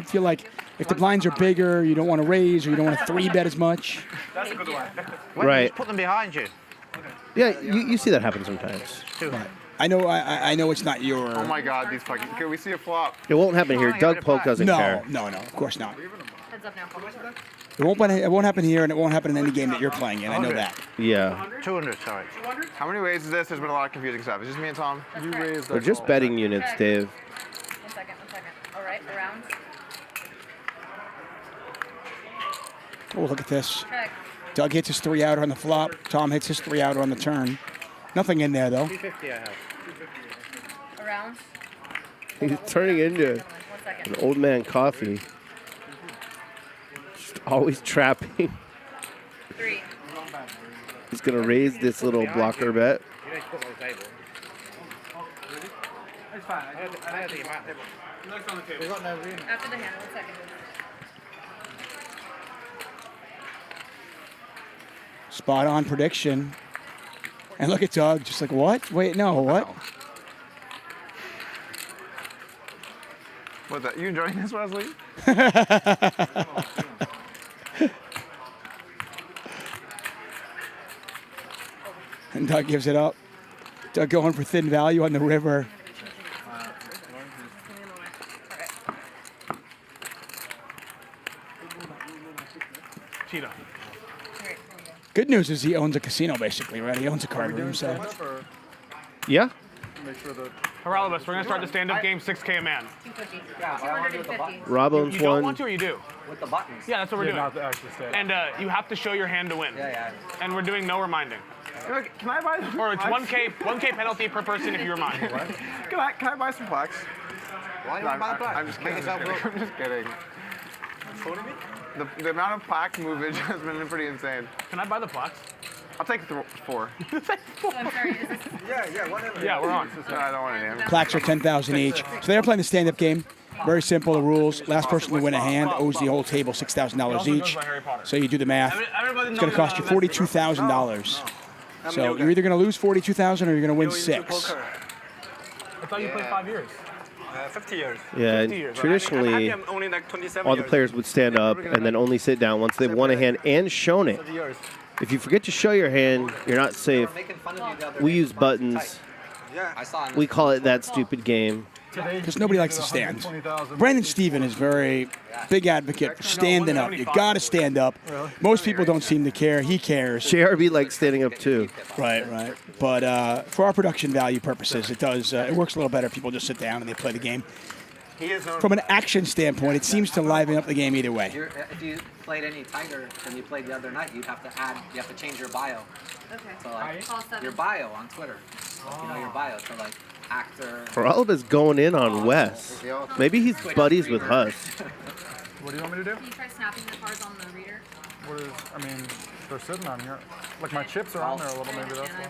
feel like if the blinds are bigger, you don't want to raise or you don't want to 3-bet as much. That's a good one. Right. Put them behind you. Yeah, you see that happen sometimes. Right. I know it's not your. Oh my God, these fucking. Can we see a flop? It won't happen here. Doug Polk doesn't care. No, of course not. Heads up now. It won't happen here, and it won't happen in any game that you're playing in. I know that. Yeah. 200, sorry. How many ways is this? There's been a lot of confusing stuff. Is this me and Tom? They're just betting units, Dave. One second. All right, around. Oh, look at this. Check. Doug hits his 3-outer on the flop. Tom hits his 3-outer on the turn. Nothing in there, though. 250 I have. Around. He's turning into an old man coffee. Just always trapping. 3. He's going to raise this little blocker bet. You don't put on the table. It's fine. I don't think you might. Next on the table. We've got no room. After the hand, 1 second. Spot on prediction. And look at Doug, just like, what? Wait, no, what? What, that? You enjoying this, Wesley? And Doug gives it up. Doug going for thin value on the river. Cheetah. Good news is he owns a casino, basically, right? He owns a card room, so. Yeah. Make sure that. Haralibus, we're going to start the stand-up game 6K a man. 250. Rob owns You don't one. want to or you do? With the buttons. Yeah, that's what we're doing. Not the actual stand. And you have to show your hand to win. Yeah. And we're doing no reminding. Can I buy some Or it's plaques? 1K penalty per person if you remind. Can I buy some plaques? Why do you buy the plaques? I'm just kidding. Make yourself look. I'm just kidding. The amount of plaque movage has been pretty insane. Can I buy the plaques? I'll take 4. I'm sorry, is this? Yeah, whatever. Yeah, we're on. No, I don't want any. Plaques are 10,000 each. So they're playing the stand-up game. Very simple, the rules. Last person to win a hand owes the whole table $6,000 each. So you do the math. It's going to cost you $42,000. So you're either going to lose $42,000 or you're going to win 6. I thought you played 5 years. 50 years. Yeah, 50 years. traditionally, I'm only like 27 all the years. players would stand up and then only sit down once they've won a hand and shown it. If you forget to show your hand, you're not safe. We use buttons. We call it that stupid game. Because nobody likes to stand. Brandon Stephen is very big advocate for standing up. You got to stand up. Most people don't seem to care. He cares. JRB likes standing up too. Right. But for our production value purposes, it does. It works a little better if people just sit down and they play the game. From an action standpoint, it seems to liven up the game either way. If you played any tighter than you played the other night, you have to change your bio. Okay. So like your bio on Twitter. You know your bio. So like actor. Haralibus going in on Wes. Maybe he's buddies with Huss. What do you want me to do? Can you try snapping the cards on the reader? What is? I mean, they're sitting on here. Like my chips are on there a little. Maybe that's why.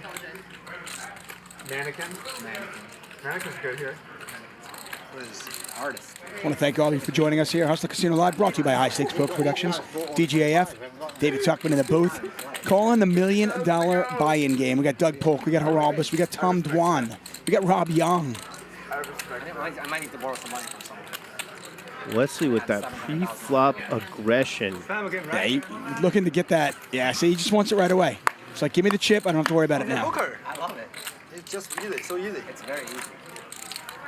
Mannequin? Mannequin's good here. What is artist? I want to thank all of you for joining us here. Hustler Casino Live, brought to you by High Stakes Poker Productions. DGAF, David Tuckman in the booth. Calling the $1 million buy-in game. We got Doug Polk, we got Haralibus, we got Tom Dwan, we got Rob Yong. I might need to borrow some money from someone. Wesley with that pre-flop aggression. Yeah, he's looking to get that. Yeah, see, he just wants it right away. It's like, give me the chip, I don't have to worry about it now. I love it. It's just easy, so easy. It's very easy.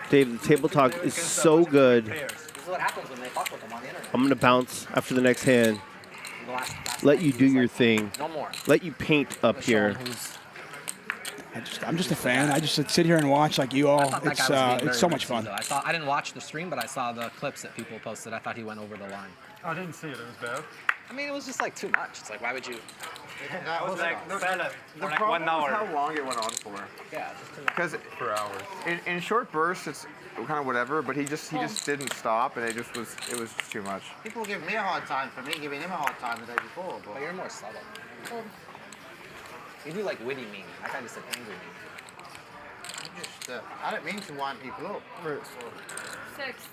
Dave, the table talk is so good. This is what happens when they fuck with them on the internet. I'm going to bounce after the next hand. Let you do your thing. No more. Let you paint up here. I'm just a fan. I just sit here and watch like you all. It's so much fun. I didn't watch the stream, but I saw the clips that people posted. I thought he went over the line. I didn't see it. It was bad. I mean, it was just like too much. It's like, why would you? That was like The like problem 1 hour. is how long it went on for. Yeah, Because for hours. In short bursts, it's kind of whatever, but he just didn't stop, and it was just too much. People give me a hard time for me giving him a hard time the day before. But you're more subtle. You do like witty mean. I kind of said angry mean. I don't mean to wind people up. 6.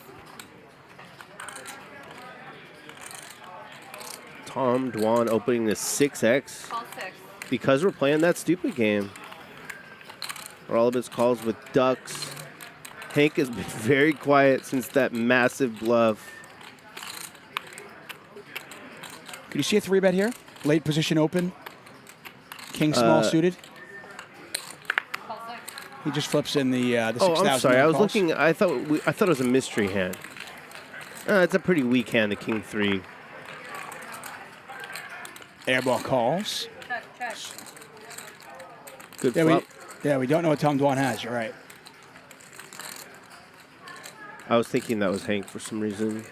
Tom Dwan opening the 6X. Call 6. Because we're playing that stupid game. Haralibus calls with ducks. Hank has been very quiet since that massive bluff. Could you see a 3-bet here? Late position open. King small suited. Call 6. He just flips in the 6,000. Oh, I'm sorry. I was looking. I thought it was a mystery hand. It's a pretty weak hand, the King 3. Airball calls. Check. Good flop. We don't know what Tom Dwan has. You're right. I was thinking that was Hank for some reason.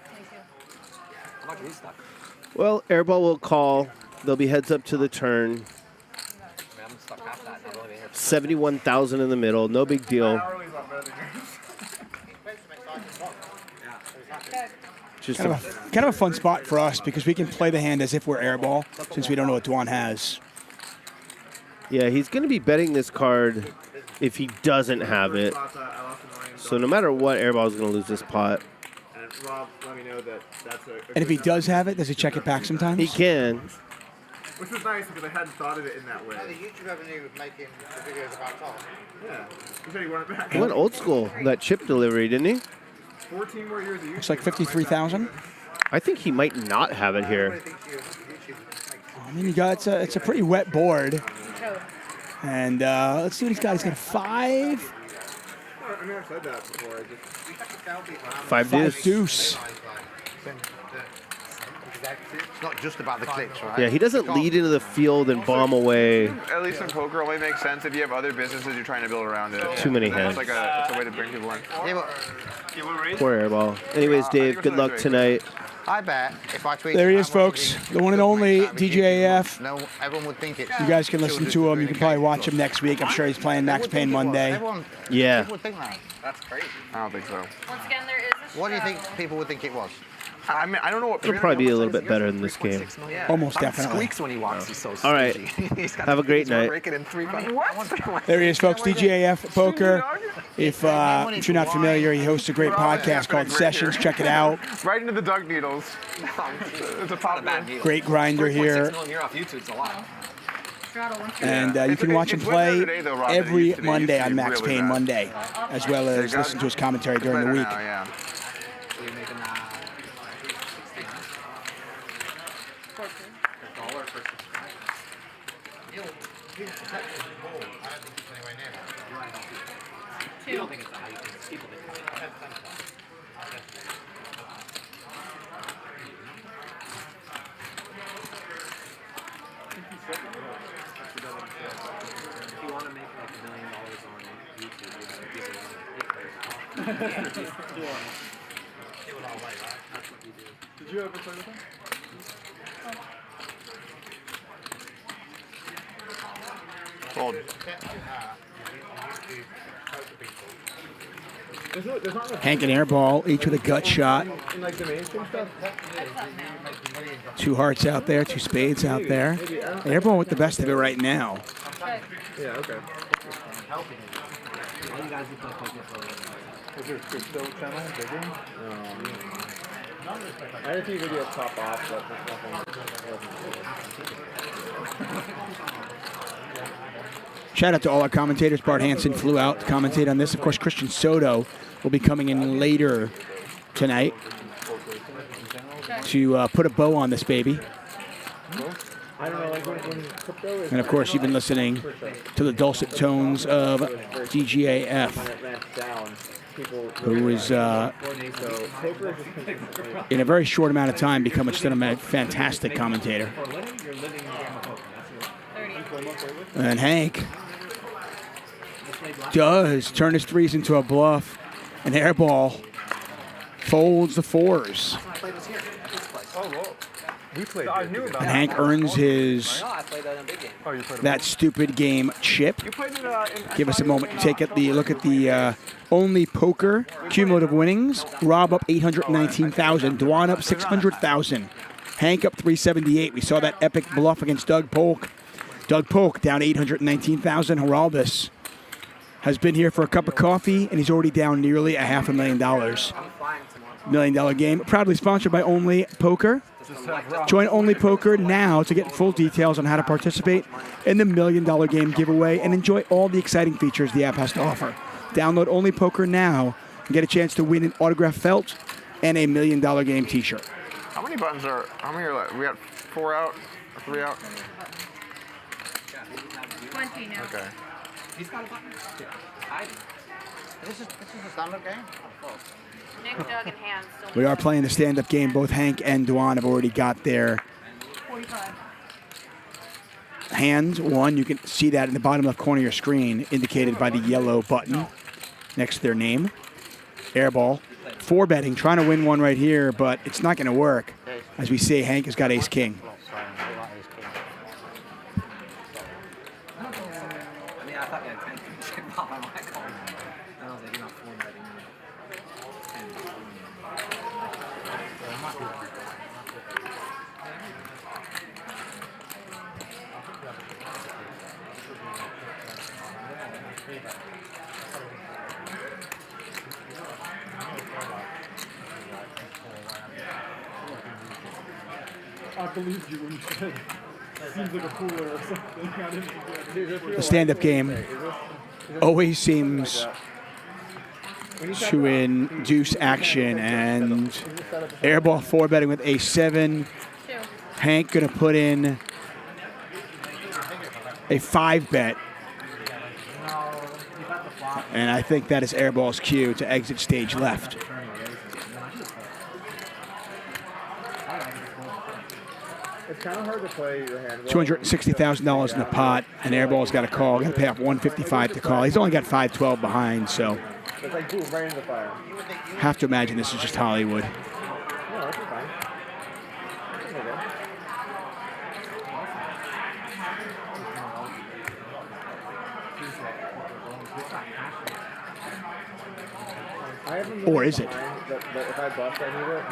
Thank you. Well, Airball will call. There'll be heads up to the turn. 71,000 in the middle. No big deal. Just kind of a fun spot for us because we can play the hand as if we're Airball since we don't know what Dwan has. Yeah, he's going to be betting this card if he doesn't have it. So no matter what, Airball is going to lose this pot. And Rob, let me know that that's a And if he does have it, does he check it back sometimes? He can. Which was nice because I hadn't thought of it in that way. The YouTube revenue was making the videos about Tom. Yeah. He said he wanted back. He went old school, that chip delivery, didn't he? 14 more years of YouTube. Looks like 53,000. I think he might not have it here. I mean, it's a pretty wet board. And let's see what he's got. He's got a 5. I mean, I've said that before. Five deuce. It's not just about the clips, right? Yeah, he doesn't lead into the field and bomb away. At least in poker, only makes sense if you have other businesses you're trying to build around it. Too many hands. It's a way to bring people in. Poor Airball. Anyways, Dave, good luck tonight. I bet if I tweet. There he is, folks. The one and only DJAF. No, everyone would think it's. You guys can listen to him. You can probably watch him next week. I'm sure he's playing Max Payne Monday. Yeah. People would think that. That's crazy. I don't think so. Once again, there is a What do you think people would think it was? I mean, I don't know what. It'll probably be a little bit better than this game. Almost definitely. Squeaks when he walks. He's so All right. Have a great night. There he is, folks. DJAF Poker. If you're not familiar, he hosts a great podcast called Sessions. Check it out. Right into the dug needles. It's a pop bad deal. Great grinder here. Off YouTube's a lot. And you can watch him play every Monday on Max Payne Monday, as well as listen to his commentary during the week. Did you ever play with him? Fold. Hank and Airball, each with a gut shot. Two hearts out there, two spades out there. Airball with the best of it right now. Yeah, okay. Is your crypto channel bigger? I didn't see videos pop off, but Shout out to all our commentators. Bart Hansen flew out to commentate on this. Of course, Christian Soto will be coming in later tonight to put a bow on this baby. And of course, you've been listening to the dulcet tones of DGAF, who is, in a very short amount of time, become a fantastic commentator. And Hank does turn his threes into a bluff, and Airball folds the fours. And Hank earns his that stupid game chip. Give us a moment to take a look at the only poker cumulative winnings. Rob up 819,000. Dwan up 600,000. Hank up 378. We saw that epic bluff against Doug Polk. Doug Polk down 819,000. Geraldus has been here for a cup of coffee, and he's already down nearly $500,000. $1 million game. Proudly sponsored by Only Poker. Join Only Poker now to get full details on how to participate in the $1 million game giveaway and enjoy all the exciting features the app has to offer. Download Only Poker now and get a chance to win an autographed felt and a $1 million game t-shirt. How many buttons are left? We got 4 out or 3 out? 20 now. Okay. He's got a button. This is a stand-up game? Nick, Doug, and Hans still. We are playing the stand-up game. Both Hank and Dwan have already got their 45. hands. One, you can see that in the bottom left corner of your screen, indicated by the yellow button next to their name. Airball. 4 betting, trying to win one right here, but it's not going to work. As we say, Hank has got ace-king. I thought you had 10 things pop on my call. And I was like, you're not 4 betting. I believed you when you said seems like a cooler or something. I didn't The stand-up game always seems to induce action, and Airball 4-betting with ace-7. Hank gonna put in a 5-bet. And I think that is Airball's cue to exit stage left. It's kind of hard to play your hand. $260,000 in the pot, and Airball's got a call. Got to pay off $155 to call. He's only got 512 behind, so It's like boom, right into the fire. have to imagine this is just Hollywood. No, that's fine. I haven't Or is it? That if I bust, I need it.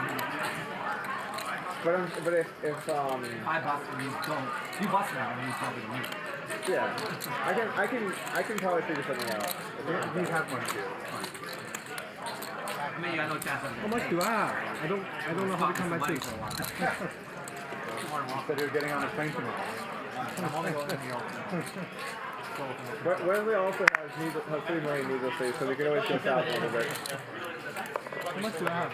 But if I bust and you don't, you bust now and you probably win. Yeah, I can probably figure something out. You have one too. I mean, you got no chance of it. How much do I have? I don't know how to come by 6. But you're getting on a plane tomorrow. I'm only going to New York. But Wesley also has 3 million needles saved, so we can always go south a little bit. How much do I have?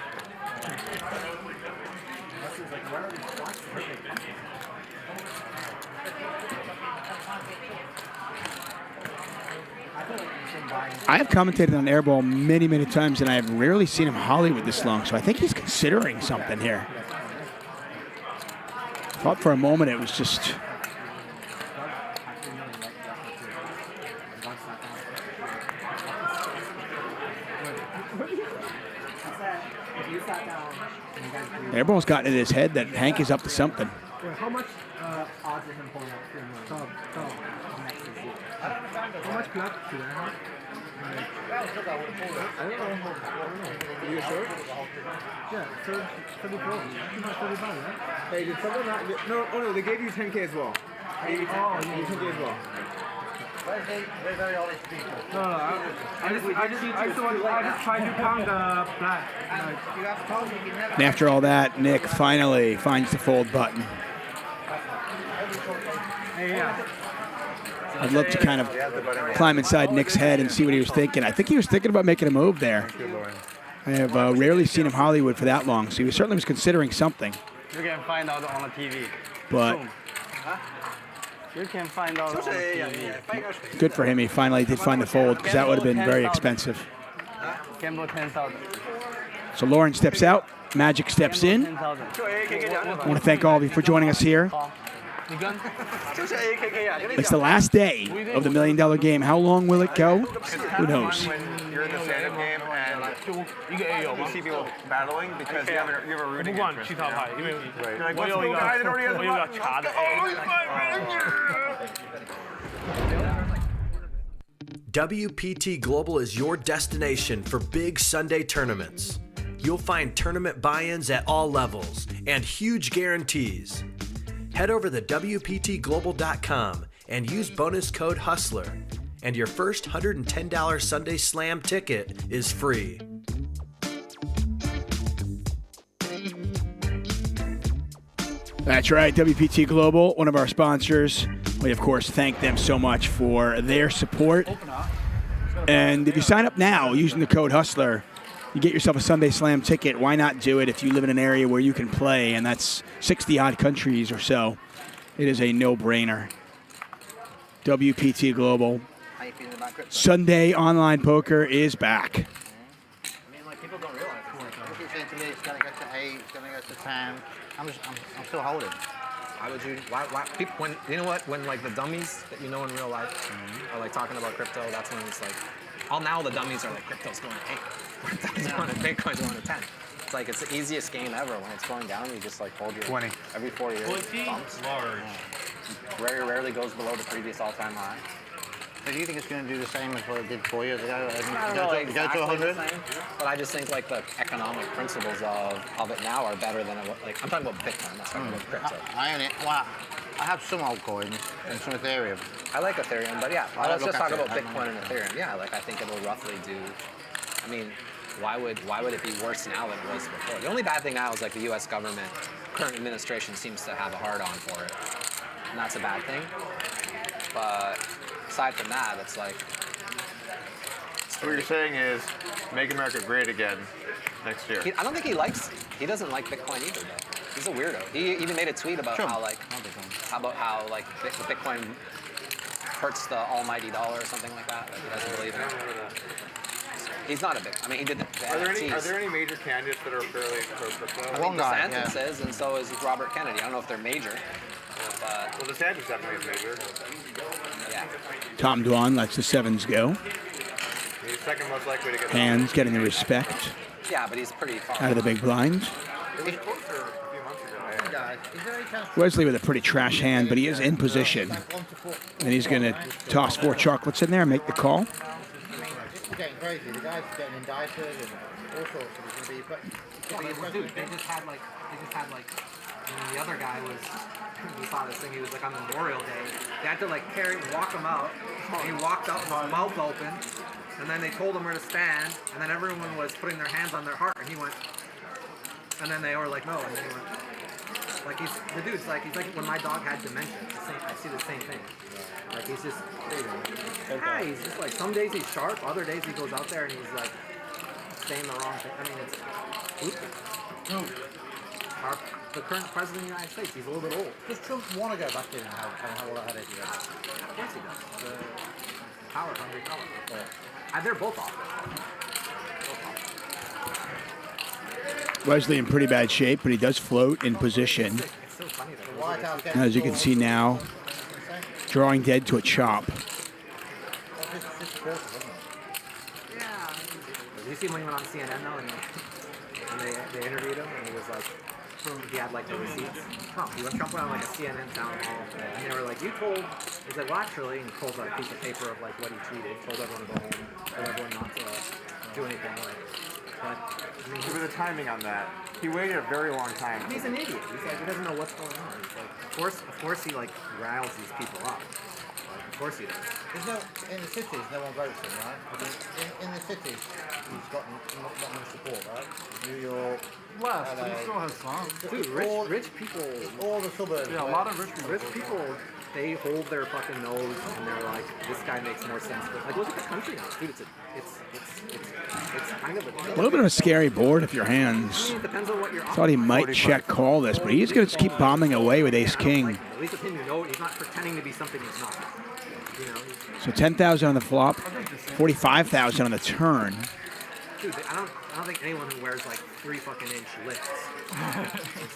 I have commentated on Airball many, many times, and I have rarely seen him Hollywood this long, so I think he's considering something here. Thought for a moment it was just... Airball's gotten in his head that Hank is up to something. Wait, how much odds is him pulling up 3 million? How much black do I have? I don't know. You sure? Yeah, 30 pro. You got 35, right? Hey, did someone not get... No, oh no, they gave you 10K as well. You gave you 10K as well. No, I just tried to count the black. And after all that, Nick finally finds the fold button. I'd love to kind of climb inside Nick's head and see what he was thinking. I think he was thinking about making a move there. I have rarely seen him Hollywood for that long, so he certainly was considering something. You can find out on the TV. But you can find out on the TV. good for him, he finally did find the fold, because that would have been very expensive. Gamble 10,000. So Lauren steps out, Magic steps in. I want to thank all of you for joining us here. It's the last day of the $1 Million Game. How long will it go? Who knows? You're in the stand-up game and you see people battling because you have a rooting interest. You're like, what's the guy that already has WPT Global is your destination for big Sunday tournaments. You'll find tournament buy-ins at all levels and huge guarantees. Head over to WPTglobal.com and use bonus code HUSTLER, and your first $110 Sunday Slam ticket is free. That's right, WPT Global, one of our sponsors. We, of course, thank them so much for their support. And if you sign up now using the code HUSTLER, you get yourself a Sunday Slam ticket. Why not do it if you live in an area where you can play, and that's 60-odd countries or so. It is a no-brainer. WPT Global. Sunday online poker is back. I mean, like, people don't realize it. People saying to me it's going to go to 8, it's going to go to 10. I'm still holding. Why would you? Why people? When you know what? When like the dummies that you know in real life are like talking about crypto, that's when it's like, all now the dummies are like crypto's going to 8, Bitcoin's going to 10. It's like it's the easiest game ever. When it's going down, you just like hold your 20 every 4 years. Bumps. Large. Rarely goes below the previous all-time high. So do you think it's going to do the same as what it did 4 years ago? I don't know exactly the same, but I just think like the economic principles of it now are better than it was. Like I'm talking about Bitcoin. That's talking about crypto. I own it. Well, I have some altcoins and some Ethereum. I like Ethereum, but yeah, let's just talk about Bitcoin and Ethereum. Yeah, like I think it'll roughly do. I mean, why would it be worse now than it was before? The only bad thing now is like the U.S. government, current administration seems to have a hard-on for it, and that's a bad thing. But aside from that, it's like. What you're saying is, make America great again next year. I don't think he doesn't like Bitcoin either, though. He's a weirdo. He even made a tweet about how Bitcoin hurts the almighty dollar or something like that. Like he doesn't believe in it. He's not a big. I mean, he did the Are there any major candidates that are fairly pro-crypto? I think DeSantis is, and so is Robert Kennedy. I don't know if they're major. But well, DeSantis definitely is major. Yeah. Tom Dwan lets the sevens go. He's second most likely to get. Hands getting the respect. Yeah, but he's pretty far out of the big blind. It was closer a few months ago. Wesley with a pretty trash hand, but he is in position. And he's going to toss 4 chocolates in there and make the call. It's getting crazy. The guy's getting indicted and all sorts. It's going to be. Dude, they just had like, and the other guy was. We saw this thing. He was like on Memorial Day. They had to like walk him out. And he walked out with his mouth open. And then they told him where to stand. And then everyone was putting their hands on their heart. And he went. And then they were like, no. And then he went. Like he's like when my dog had dementia. I see the same thing. Like he's just. Yeah, he's just like some days he's sharp. Other days he goes out there and he's like saying the wrong thing. I mean it's. The current president of the United States, he's a little bit old. Does Trump want to go back in and have all that headache again? Of course he does. Hungry power. They're both off. Wesley in pretty bad shape, but he does float in position. It's so funny that As you can see now, drawing dead to a chop. Yeah. Did you see when he went on CNN though, and they interviewed him, and he was like. He had like the receipts. Trump went on like a CNN town hall, and they were like, "You told." He's like, "Well, actually," and he pulls out a piece of paper of like what he tweeted. Told everyone to go home. Told everyone not to do anything. But I mean, Give me the timing on that. He waited a very long time. He's an idiot. He's like, he doesn't know what's going on. He's like, of course, he like riles these people up. Like, of course he does. There's no in the cities. No one votes him, right? In the cities, he's got not much support, right? New York. Less, but he still has some. Dude, rich people. All the suburbs. Yeah, a lot of rich people. Rich people, they hold their fucking nose and they're like, this guy makes more sense. But like, look at the country now, dude. It's kind of A little bit of a scary board if your hands. It depends on what you're. Thought he might check call this, but he's going to keep bombing away with ace king. At least with him, you know, he's not pretending to be something he's not. You know. So 10,000 on the flop, 45,000 on the turn. Dude, I don't think anyone who wears like 3 fucking inch lifts,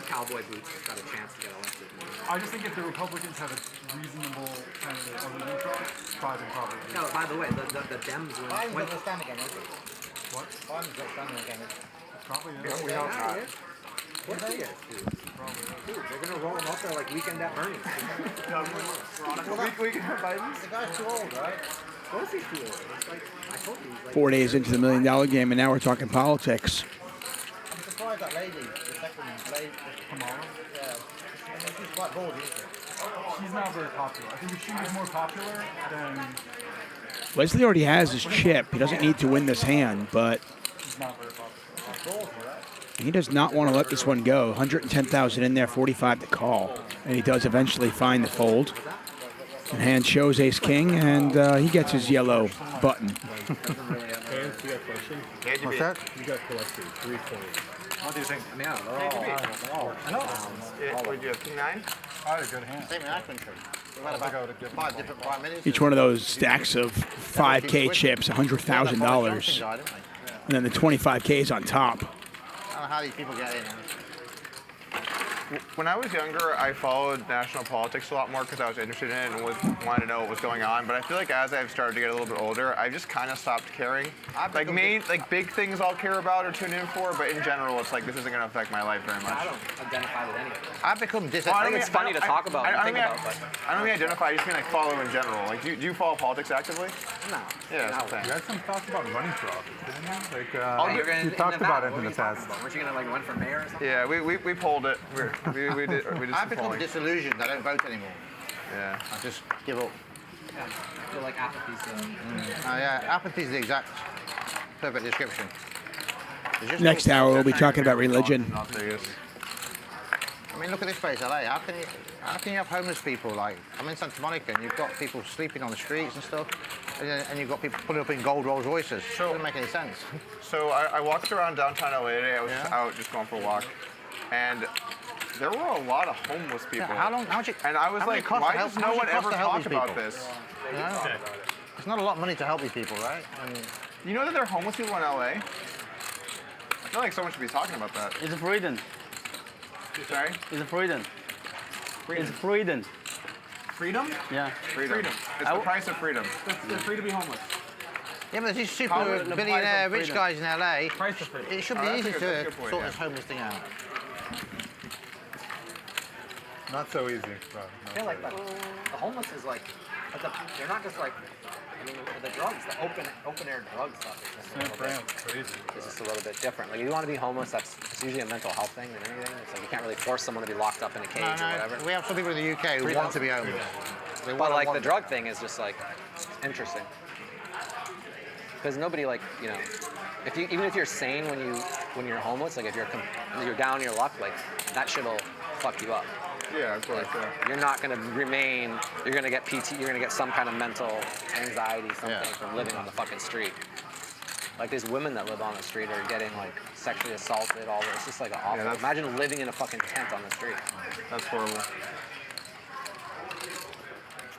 cowboy boots, has got a chance to get elected. I just think if the Republicans have a reasonable candidate other than Trump, Biden probably. No, by the way, the Dems Biden's went. not going to stand again, is he? What? Biden's not standing again. Probably is. Yeah, we hope not. Of course he is, dude. Dude, they're gonna roll him up there like Weekend at Bernie's. Weekend at Biden's? The guy's too old, right? Of course he's too old. It's like, I hope he's like. 4 days into the $1 million game, and now we're talking politics. I'm surprised that lady, the second lady, Kamala. Yeah. I mean, she's quite bored, isn't she? She's not very popular. I think if she was more popular, then. Wesley already has his chip. He doesn't need to win this hand, but She's not very popular. he does not want to let this one go. 110,000 in there, 45 to call. And he does eventually find the fold. And hand shows ace king, and he gets his yellow button. Hands, you got question? What's that? You got collected 3 points. What do you think? I mean, they're all. I know. What did you have? King 9? I had a good hand. Same in Aatmaj. We've had about 5 different prime ministers. Each one of those stacks of 5K chips, $100,000. And then the 25Ks on top. I don't know how these people get in. when I was younger, I followed national politics a lot more because I was interested in it and wanted to know what was going on. But I feel like as I've started to get a little bit older, I've just kind of stopped caring. Like big things I'll care about or tune in for, but in general, it's like this isn't going to affect my life very much. I don't identify with anything. I've become I think it's funny to talk about and think about, but I don't mean identify. I just mean like follow in general. Like, do you follow politics actively? No. Yeah, that's the You thing. had some thoughts about running for office, didn't you? You talked about it in the past. Weren't you gonna like run for mayor or something? Yeah, we polled it. We did I've become polling. disillusioned. I don't vote anymore. Yeah. I just give up. Yeah. I feel like apathy's Yeah, apathy is the exact perfect description. Next hour, we'll be talking about religion. I mean, look at this place, LA. How can you have homeless people? Like, I'm in Santa Monica, and you've got people sleeping on the streets and stuff, and you've got people putting up in gold Rolls Royces. It doesn't make any sense. So I walked around downtown LA today. I was out just going for a walk, and there were a lot of homeless people. Yeah, and I was like, why does no one ever talk about this? You know? It's not a lot of money to help these people, right? You know that there are homeless people in LA? I feel like someone should be talking about that. It's freedom. Sorry? It's freedom. It's freedom. Freedom? Yeah. Freedom. It's the price of freedom. They're free to be homeless. Yeah, but there's these super billionaire rich guys in LA. It should be easy to sort this homeless thing out. Not so easy. I feel like the homeless is like, they're not just like, I mean, the drugs, the open air drug stuff is just a little bit different. Like, if you want to be homeless, it's usually a mental health thing than anything. It's like you can't really force someone to be locked up in a cage or whatever. We have some people in the UK who want to be homeless. But like the drug thing is just like interesting. Because nobody like, you know, even if you're sane when you're homeless, like if you're down on your luck, like that shit'll fuck you up. Yeah, of course. Like, you're not gonna remain. You're gonna get PT. You're gonna get some kind of mental anxiety, something from living on the fucking street. Like these women that live on the street are getting like sexually assaulted. All this. It's just like awful. Yeah, Imagine living in a fucking tent on the street. That's horrible.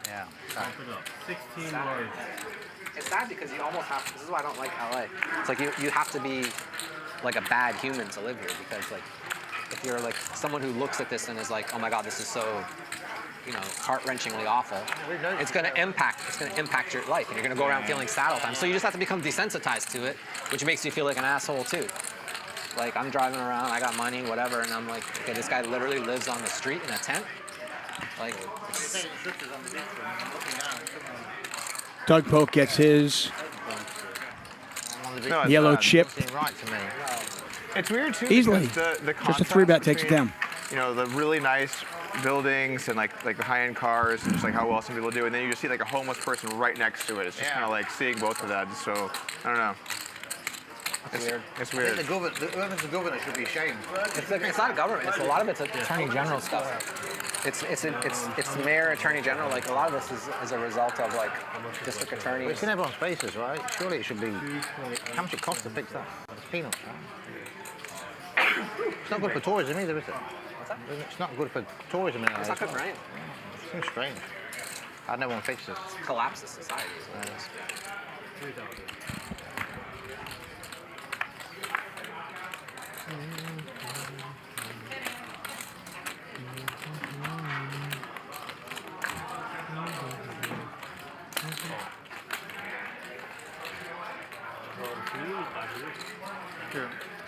Yeah. 16 words. It's sad because you almost have. This is why I don't like LA. It's like you have to be like a bad human to live here because like. If you're like someone who looks at this and is like, oh my God, this is so, you know, heart-wrenchingly awful, it's going to impact your life, and you're going to go around feeling sad all the time. So you just have to become desensitized to it, which makes you feel like an asshole too. Like I'm driving around, I got money, whatever, and I'm like, okay, this guy literally lives on the street in a tent. Like, Doug Polk gets his yellow chip. Right to me. It's weird too. Easily. The Just a 3-bet takes it down. You know, the really nice buildings and like the high-end cars and just like how well some people do, and then you just see like a homeless person right next to it. It's just kind of like seeing both of that. So I don't know. It's weird. It's weird. Whoever's the governor should be ashamed. It's not government. It's a lot of it's attorney general stuff. It's mayor, attorney general. Like a lot of this is a result of like district attorneys. Well, it's in everyone's faces, right? Surely it should be. How much it costs to fix that? It's peanuts, right? It's not good for tourism either, is it? What's that? It's not good for tourism in LA. It's not good for anything. It seems strange. I'd no one fix this. It collapses society. Is what it is.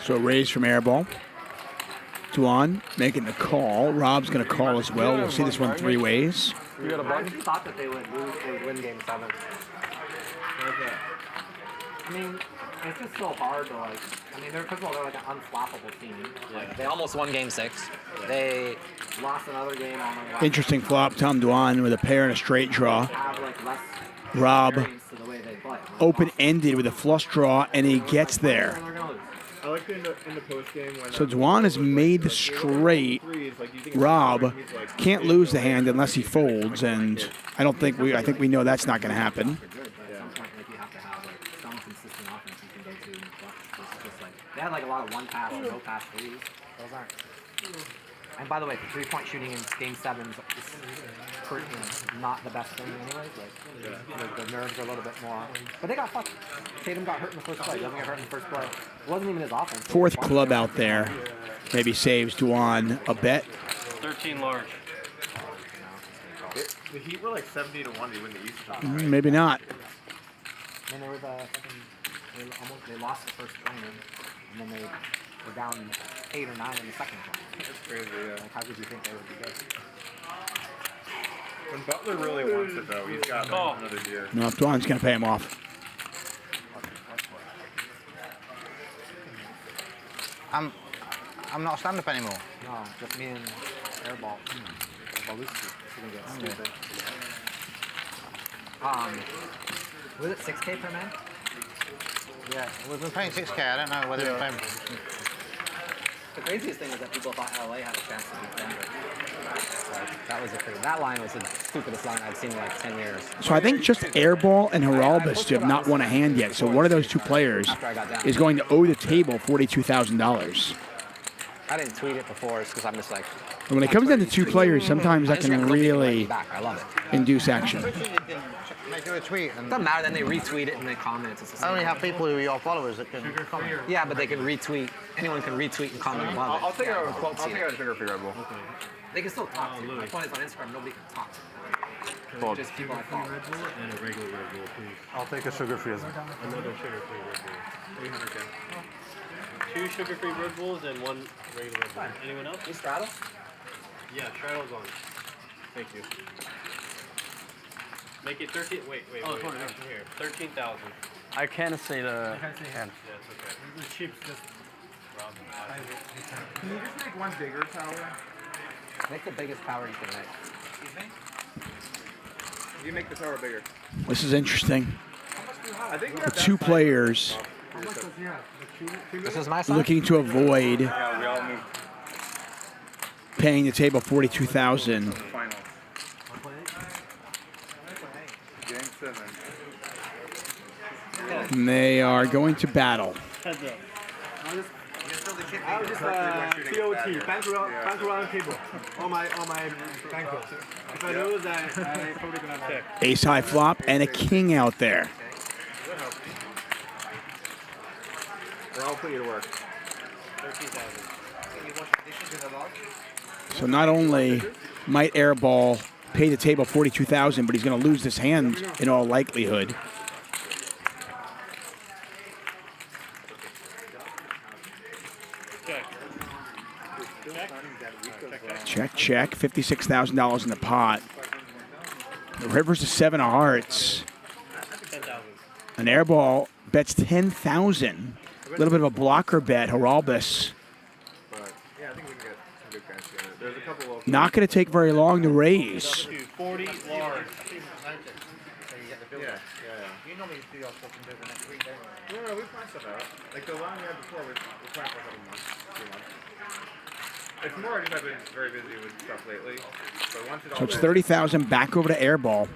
So a raise from Airball. Dwan making the call. Rob's going to call as well. We'll see this one 3 ways. I actually thought that they would win Game 7. I mean, it's just so hard to like. I mean, first of all, they're like an unflappable team. Like, they almost won Game 6. They lost another game on the Interesting flop. Tom Dwan with a pair and a straight draw. Rob open-ended with a flush draw, and he gets there. I like in the post game when. So Dwan has made the straight. Rob can't lose the hand unless he folds, and I think we know that's not going to happen. They had like a lot of one pass and no pass threes. Those aren't. And by the way, 3-point shooting in Game 7 is not the best thing anyways. Like, the nerves are a little bit more. But they got fucked. Tatum got hurt in the first play. He doesn't get hurt in the first play. It wasn't even his offense. 4th club out there. Maybe saves Dwan a bet. 13 large. The Heat were like 70 to 1 to win the East. Maybe not. And they were they lost the first game, and then they were down 8 or 9 in the second one. That's crazy, yeah. Like, how could you think they would be good? When Butler really wants it, though, he's got another year. No, Dwan's going to pay him off. I'm not a stand-up anymore. No, just me and Airball. Peluso. Stupid. Was it 6K per man? Yeah, we've been paying 6K. I don't know whether we're paying. The craziest thing is that people thought LA had a chance to beat Denver. Like, that line was the stupidest line I'd seen in like 10 years. So I think just Airball and Heralbus have not won a hand yet. So one of those two players is going to owe the table $42,000. I didn't tweet it before because I'm just like. And when it comes down to two players, sometimes that can really induce action. Make a tweet. It doesn't matter, then they retweet it and they comment. It's the same. I only have people who are your followers that can comment. Yeah, but they can retweet. Anyone can retweet and comment above it. I'll take out a sugar free Red Bull. They can still talk to you. My point is on Instagram, nobody can talk to you. Just people I follow. Red Bull and a regular Red Bull, please. I'll take a sugar-free as well. Another sugar-free Red Bull. 300K. 2 sugar-free Red Bulls and 1 regular Red Bull. Anyone else? You straddle? Yeah, straddle's on. Thank you. Make it 13. Wait. Here. 13,000. I can't say the. Yeah, it's okay. The chips just. Can you just make one bigger tower? Make the biggest tower you can make. You make the tower bigger. This is interesting. I think The two players This is my side? looking to avoid Yeah, we all moved. paying the table $42,000. Final. Game 7. And they are going to battle. I was just POT, bank run table, on my bankroll. If I lose, I probably gonna check. Ace high flop and a king out there. We're all put you to work. 13,000. So not only might Airball pay the table $42,000, but he's going to lose this hand in all likelihood. Check. $56,000 in the pot. The river's a 7 of hearts. 10,000. An Airball bets $10,000. A little bit of a blocker bet, Heralbus. Yeah, I think we can get some good guys together. There's a couple of. Not going to take very long to raise. 40 large. Yeah. You normally do your stuff and do it the next week, don't you? No, we plan stuff out. Like the one we had before, we planned for a couple months, 2 months. It's more, I just have been very busy with stuff lately. But once it all So it's $30,000 back over to Airball.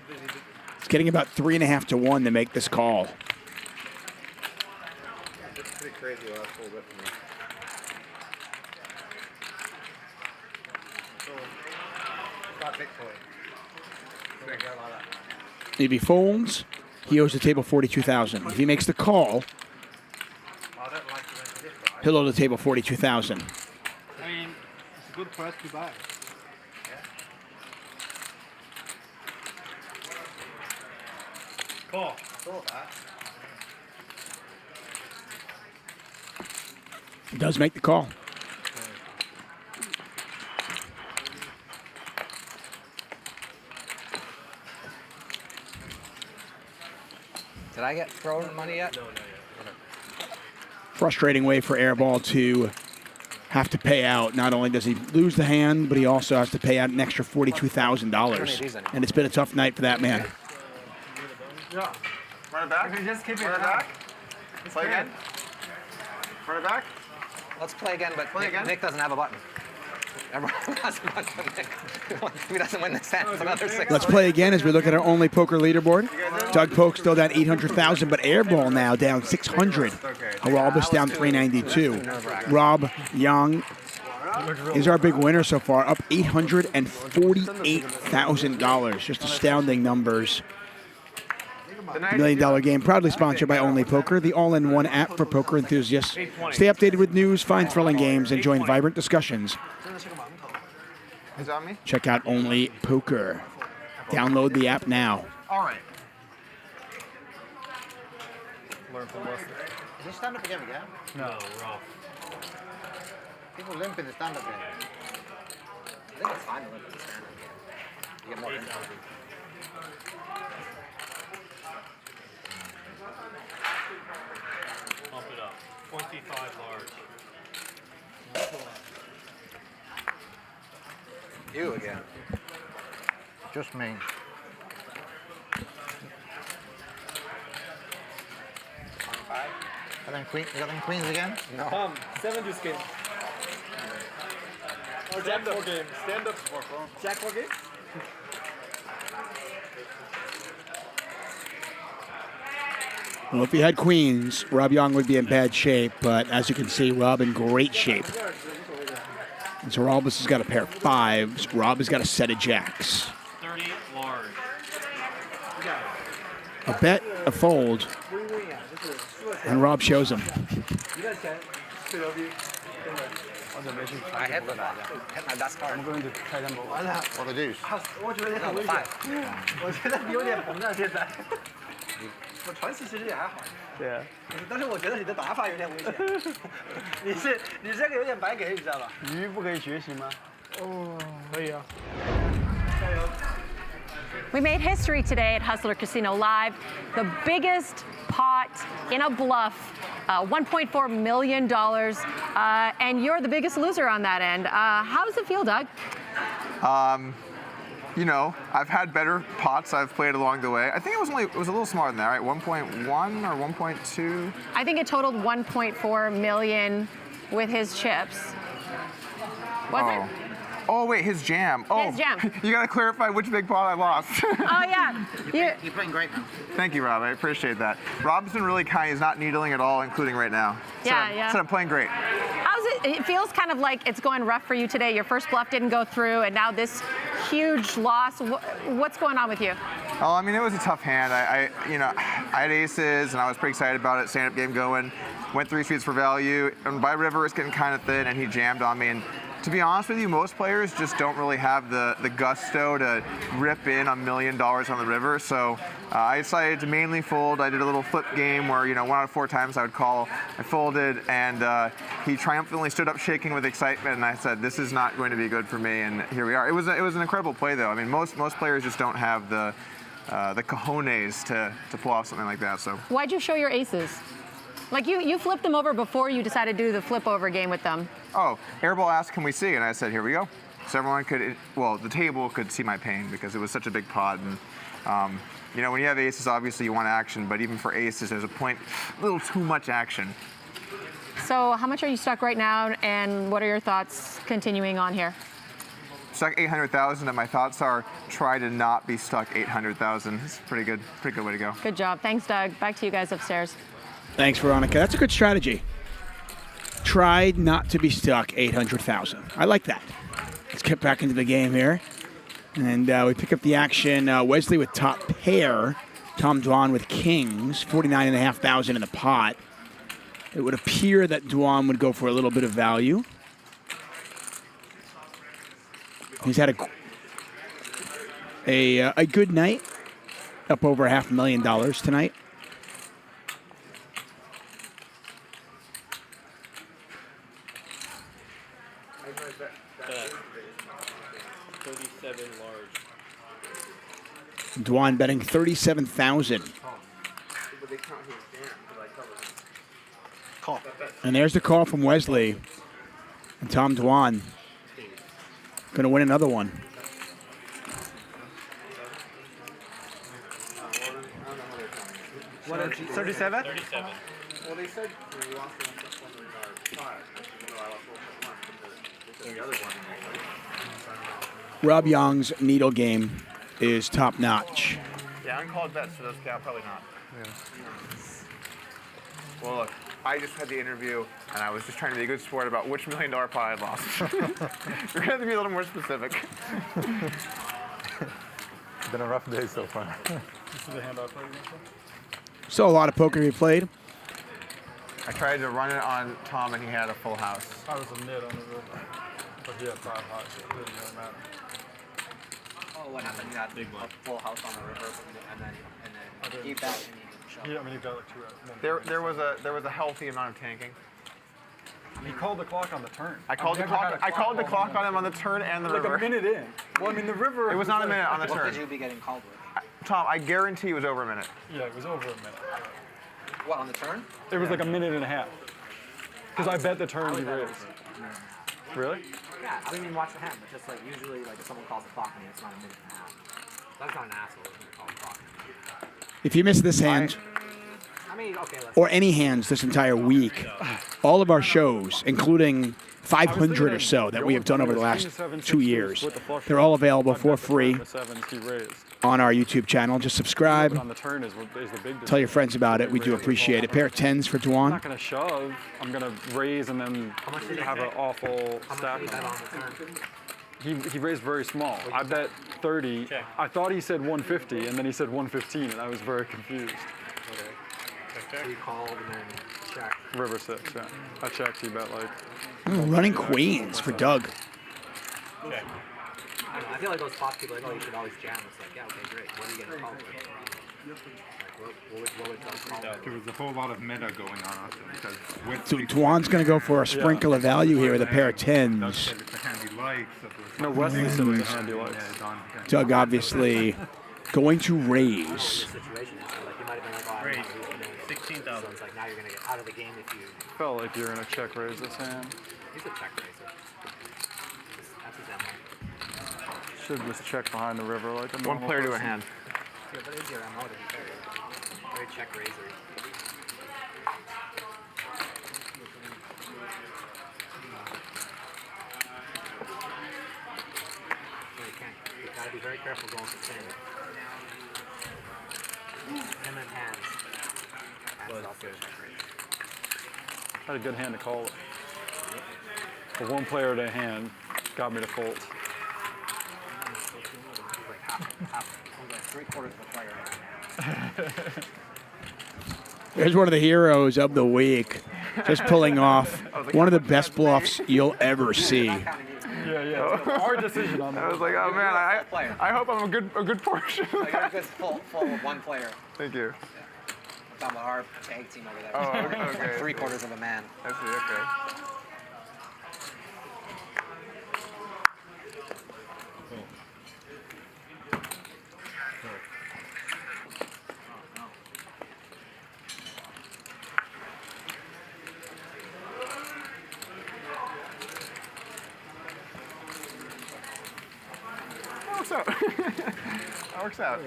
It's getting about 3.5 to 1 to make this call. It's pretty crazy the last little bit for me. Got Bitcoin. If he folds, he owes the table $42,000. If he makes the call, he'll owe the table $42,000. I mean, it's a good price to buy. Call. He does make the call. Did I get thrown money yet? No, not yet. Frustrating way for Airball to have to pay out. Not only does he lose the hand, but he also has to pay out an extra $42,000. And it's been a tough night for that man. Yeah. Run it back. Just keep it Run it back. Play again. Run it back. Let's play again, but Nick doesn't have a button. Everyone has a button for Nick. If he doesn't win this hand, it's another 6. Let's play again as we look at our only poker leaderboard. Doug Polk still down $800,000, but Airball now down $600. Heralbus down $392. Rob Yong is our big winner so far, up $848,000. Just astounding numbers. The $1 Million Game, proudly sponsored by Only Poker, the all-in-one app for poker enthusiasts. Stay updated with news, find thrilling games, and join vibrant discussions Is that me? Check out Only Poker. Download the app now. All right. Learn from Wesley. Is this stand-up again? No, rough. People limp in the stand-up game. I think it's fine to limp in the stand-up game. You get more info. Pump it up. 25 large. You again. Just me. You got them queens again? No. 7 just game. Or Jack 4 game. Stand up. Jack 4 game? Well, if he had queens, Rob Yong would be in bad shape, but as you can see, Rob in great shape. And so Robus has got a pair of 5s. Rob has got a set of jacks. 30 large. A bet, a fold, and Rob shows him. I hit the that. Hit my best card. I'm going to try them both. What the deuce? 我觉得很危险。我觉得你有点膨胀现在。我传奇其实也还好。对啊。但是我觉得你的打法有点危险。你这个有点白给，你知道吧？鱼不可以学习吗？哦，可以啊。加油。 We made history today at Hustler Casino Live. The biggest pot in a bluff, $1.4 million, and you're the biggest loser on that end. How does it feel, Doug? You know, I've had better pots I've played along the way. I think it was a little smaller than that, right? 1.1 or 1.2? I think it totaled 1.4 million with his chips. Was it? Oh, wait, his jam. Oh, his jam. You got to clarify which big pot I lost. Oh, yeah. You're playing great now. Thank you, Rob. I appreciate that. Rob's been really kind. He's not needling at all, including right now. Yeah. So I'm playing great. How's it? It feels kind of like it's going rough for you today. Your first bluff didn't go through, and now this huge loss. What's going on with you? Oh, I mean, it was a tough hand. I had aces, and I was pretty excited about it. Stand-up game going. Went 3 streets for value. And by river, it's getting kind of thin, and he jammed on me. And to be honest with you, most players just don't really have the gusto to rip in $1 million on the river. So I decided to mainly fold. I did a little flip game where, 1 out of 4 times I would call. I folded, and he triumphantly stood up shaking with excitement, and I said, this is not going to be good for me, and here we are. It was an incredible play, though. I mean, most players just don't have the cojones to pull off something like that. So Why'd you show your aces? Like you flipped them over before you decided to do the flip over game with them. Oh, Airball asked, can we see? And I said, here we go. So everyone could, the table could see my pain because it was such a big pot. And, when you have aces, obviously you want action, but even for aces, there's a little too much action. So how much are you stuck right now, and what are your thoughts continuing on here? Stuck 800,000, and my thoughts are try to not be stuck 800,000. It's a pretty good way to go. Good job. Thanks, Doug. Back to you guys upstairs. Thanks, Veronica. That's a good strategy. Try not to be stuck 800,000. I like that. Let's get back into the game here. And we pick up the action. Wesley with top pair. Tom Dwan with kings. 49,500 in the pot. It would appear that Dwan would go for a little bit of value. He's had a good night. Up over $500,000 tonight. Dwan betting 37,000. Call. And there's the call from Wesley. And Tom Dwan going to win another one. What, 37? 37. Well, they said we lost Rob Yong's needle game is top notch. Yeah, uncalled bets for those guys, probably not. Yeah. Well, look, I just had the interview, and I was just trying to be a good sport about which $1 million pot I lost. We're going to have to be a little more specific. Been a rough day so far. This is the hand I played. Still a lot of poker to be played. I tried to run it on Tom, and he had a full house. I was a nit on the road. But he had 5 high, so it didn't really matter. Oh, what happened? You had a full house on the river, and then he bet and he shoved. Yeah, I mean, he bet like 2 rounds. There was a healthy amount of tanking. He called the clock on the turn. I called the clock on him on the turn and the river. Like a minute in. Well, I mean, the river. It was not a minute on the What turn. could you be getting called with? Tom, I guarantee it was over a minute. Yeah, it was over a minute. What, on the turn? It was like a minute and a half. Because I bet the turn he raised. Really? Yeah, I didn't even watch the hand, but just like usually, like if someone calls the clock on you, it's not a minute and a half. That's not an asshole. If you call the clock. If you miss this hand, I mean, okay, let's. or any hands this entire week, all of our shows, including 500 or so that we have done over the last 2 years, they're all available for free on our YouTube channel. Just subscribe. On the turn is the big Tell your friends about it. We do appreciate it. Pair of 10s for I'm Dwan. not going to shove. I'm going to raise and then have an awful stack. He raised very small. I bet 30. I thought he said 150, and then he said 115, and I was very confused. Okay. So you called and then checked. River 6, yeah. I checked, he bet like... Running queens for Doug. I don't know, I feel like those pop people are like, oh, you should always jam. It's like, yeah, okay, great. What are you getting called with? What would Doug call with? There was a whole lot of meta going on because So Dwan's going to go for a sprinkle of value here with a pair of 10s. it's a hand he likes. No, Wesley said it was a hand he likes. Doug obviously going to raise. Raise 16,000. It's like now you're going to get out of the game if you... Felt like you're going to check raise this hand. He's a check raiser. That's his MO. Should just check behind the river like a normal One player to a person. hand. Yeah, but it's your MO to be fair. Very check raiser. You gotta be very careful going for standard. Him and hands. Hands also check raise. Had a good hand to call it. But one player to a hand got me to fold. Like half. Like 3/4 of a player. There's one of the heroes of the week, just pulling off one of the best bluffs you'll ever see. Yeah. Our decision on that. I was like, oh man, I hope I'm a good portion. Like you're a good full one player. Thank you. I'm talking about our tag team over there. Oh, okay. Like 3/4 of a man. I see, okay. That works out.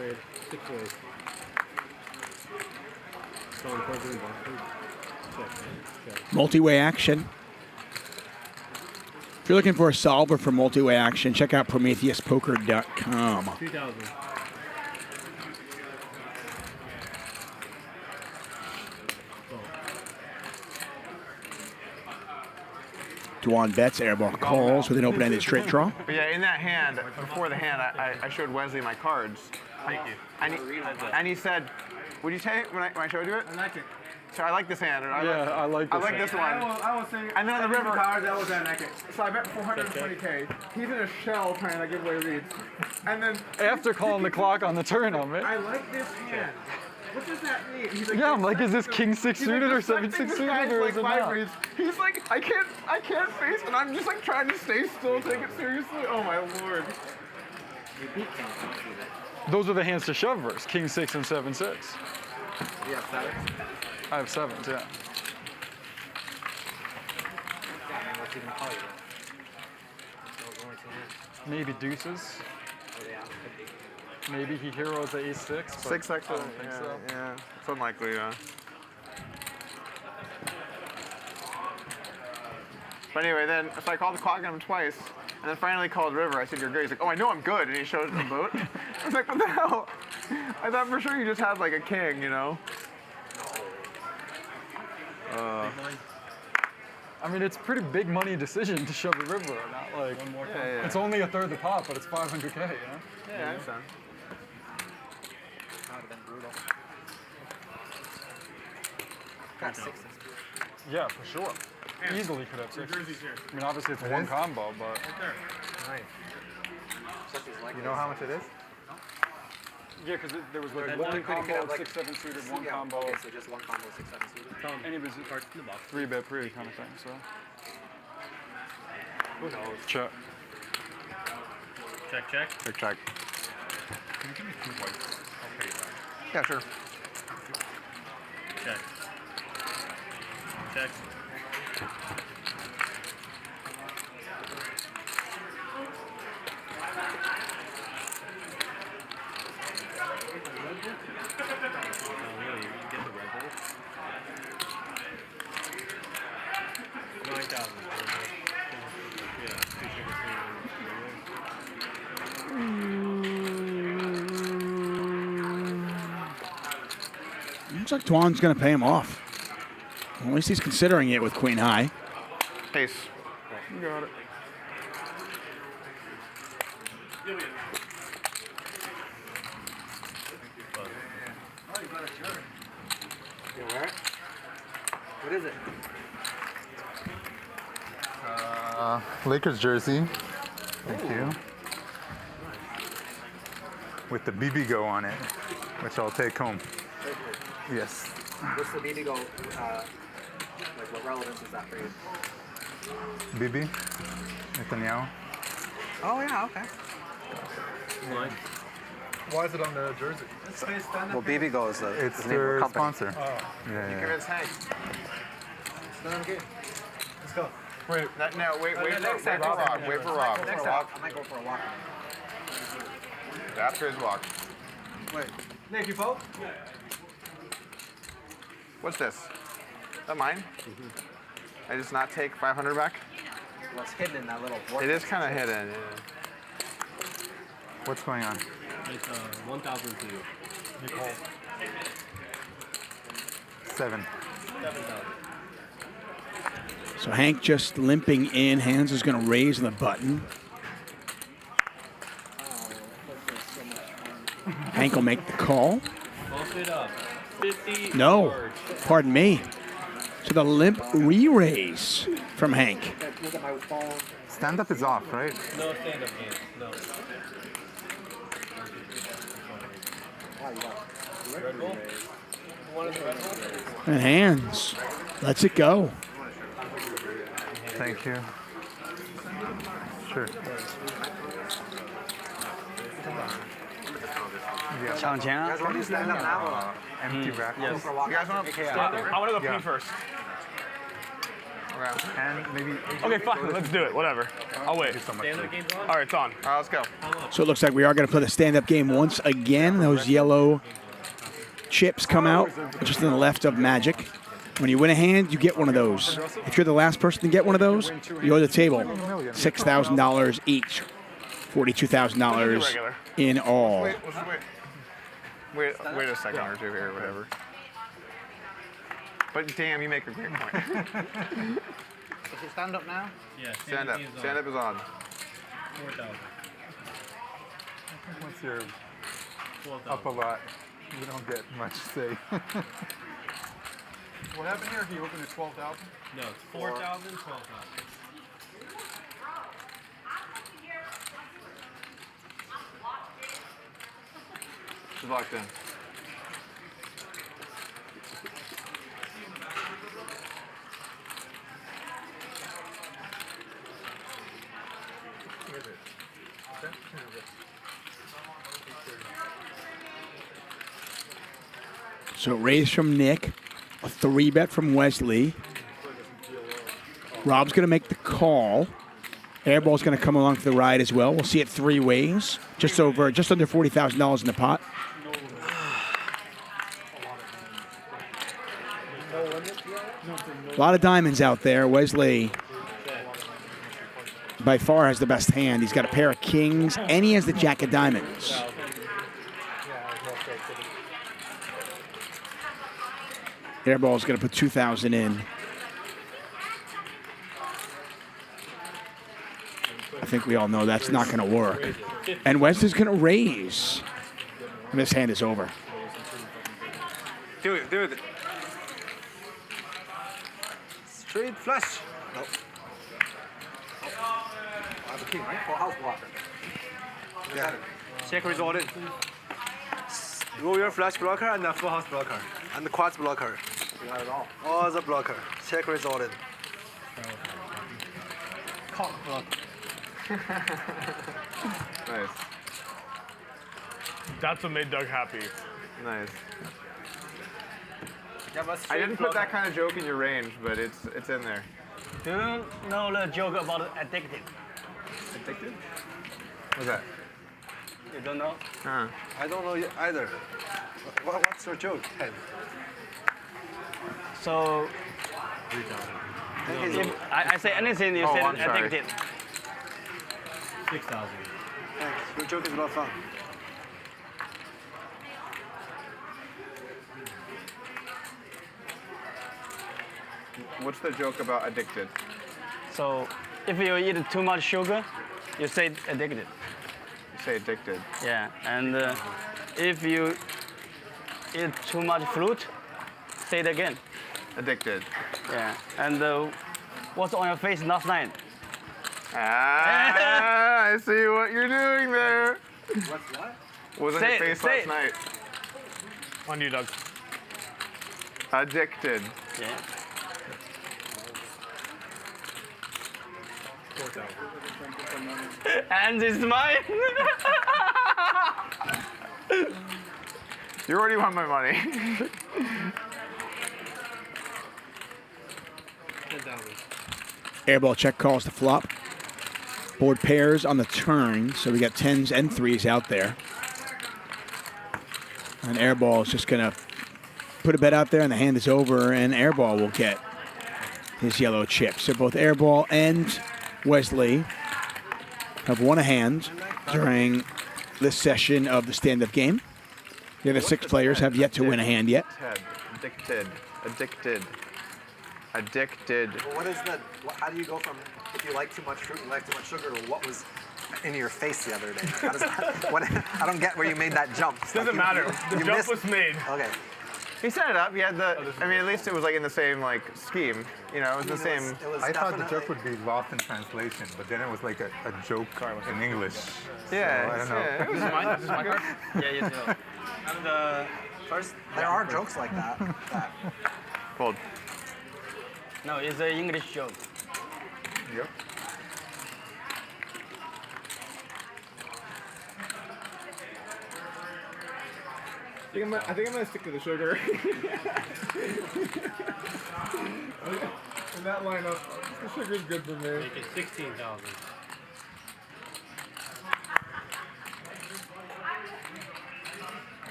Multi-way action. If you're looking for a solver for multi-way action, check out PrometheusPoker.com. 2,000. Dwan bets, Airball calls with an open-ended straight draw. But yeah, in that hand, before the hand, I showed Wesley my cards. Thank you. And he said, "Would you take when I showed you it?" I like it. So I like this hand. And I like this one. I will say. And then on the river, cards, I was like it. so I bet 420K. He's in a shell trying to give away leads. And then After calling the clock on the turn on me. I like this hand. What does that mean? He's like, Yeah, I'm like, is this king 6 suited or 7 6 suited or is it not? He's like, I can't face, and I'm just like trying to stay still, take it seriously. Oh my lord. Those are the hands to shove verse, king 6 and 7 6. You have 7? I have 7s, yeah. Yeah, I mean, what's he gonna call you? Those only 2 hands. Maybe deuces. Oh, yeah, could be. Maybe he heroes the ace 6. but 6 I actually. don't think so. Yeah, it's unlikely. Yeah. But anyway, then so I called the clock on him twice, and then finally called River. I said, "You're good." He's like, "Oh, I know I'm good," and he shows the boat. I was like, "What the hell?" I thought for sure you just had like a king, you know. I mean, it's a pretty big money decision to shove the river, not like, it's only a third the pot, but it's 500K, you know? Yeah, I understand. That would have been brutal. Got 6s. Yeah, for sure. Easily could have six. Jersey's here. I mean, obviously it's It one is? combo, but. Nice. You know how much it is? Yeah, because there was like That one one could combo, have, like, 6-7 suited, one yeah, combo. okay, so just one combo, 6-7 suited. And it was a 3-bet pre kind of thing, so. Who knows? Check. Check, check. Check, check. Can you give me 2 whites? I'll pay you back. Yeah, sure. Check. Check. Looks like Dwan's going to pay him off. At least he's considering it with queen high. Ace. You got it. You wear it? What is it? Lakers jersey. Thank you. With the BB Go on it, which I'll take home. Yes. What's the BB Go, like what relevance is that for you? BB? Netanyahu? Oh yeah, okay. Why is it on the jersey? Well, BB Go is It's the name of their the company. sponsor. Oh. Yeah, You yeah. convince Hank. Stand on the game. Let's go. Wait. No, wait for Rob. Wait for Rob. Next time, I might go for a walk. After his walk. Wait. Nick, you vote? What's this? Is that mine? I just not take 500 back? Well, it's hidden in that little It is kind of hidden. Yeah. What's going on? It's 1,000 to you. You call. 7. 7,000. So Hank just limping in. Hands is going to raise the button. Hank will make the call. Bump it up. 50. No, pardon me. So the limp re-raise from Hank. Stand up is off, right? No stand-up game. No. Red Bull? One of the Red Bull? And Hands lets it go. Thank you. Sure. Shaun China? Empty rack. You guys want to I want to go pee first. And maybe. Okay, fine. Let's do it. Whatever. I'll wait. All right, it's on. All right, let's go. So it looks like we are going to play the stand-up game once again. Those yellow chips come out just on the left of Magic. When you win a hand, you get one of those. If you're the last person to get one of those, you go to the table. $6,000 each. $42,000 in all. Wait a second or two here, whatever. But damn, you make a great point. Is it stand up now? Yeah, Stand up. Stand up is on. 4,000. Once you're 12,000. up a lot, you don't get much say. What happened here? He opened at 12,000? No, it's 4,000, 12,000. She's locked in. So raise from Nick, a 3-bet from Wesley. Rob's going to make the call. Airball's going to come along for the ride as well. We'll see it 3 ways. Just under $40,000 in the pot. A lot of diamonds out there. Wesley by far has the best hand. He's got a pair of kings, and he has the jack of diamonds. Airball's going to put 2,000 in. I think we all know that's not going to work. And Wesley's going to raise. And this hand is over. Do it. 3, flush. Nope. I have a king, right? Full house blocker. Yeah. Check result in. Royal flush blocker and the full house blocker. And the quads blocker. You got it all. All the blocker. Check result in. Cock block. Nice. That's what made Doug happy. Nice. Yeah, but I didn't put that kind of joke in your range, but it's in there. Do you know the joke about addicted? Addicted? What's that? You don't know? Huh. I don't know either. What's your joke, Ted? So, if I say anything, you say I'm sorry. addicted. 6,000. Thanks. Your joke is a lot of fun. What's the joke about addicted? So, if you eat too much sugar, you say addicted. You say addicted. Yeah, and if you eat too much fruit, say it again. Addicted. Yeah, and what's on your face last night? Ah, I see what you're doing there. What's what? What was on your face last night? On you, Doug. Addicted. Yeah. 4,000. And it's mine. You already won my money. 10,000. Airball check calls the flop. Board pairs on the turn, so we got 10s and 3s out there. And Airball is just going to put a bet out there, and the hand is over, and Airball will get his yellow chip. So both Airball and Wesley have won a hand during this session of the stand-up game. The other 6 players have yet to win a hand yet. Addicted. Addicted. Addicted. Well, what is the? How do you go from if you like too much fruit, you like too much sugar, to what was in your face the other day? How does that, what, I don't get where you made that jump. Doesn't matter. The jump was made. Okay. He set it up. He had the. I mean, at least it was like in the same like scheme. You know, it was the same. I thought the joke would be lost in translation, but then it was like a joke in English. Yeah. So, I don't know. Yeah. This is mine. This is my card. Yeah, you do. And first, There are jokes like that. Fold. No, it's an English joke. Yep. I think I'm gonna stick to the sugar. In that lineup, the sugar's good for me. Make it 16,000.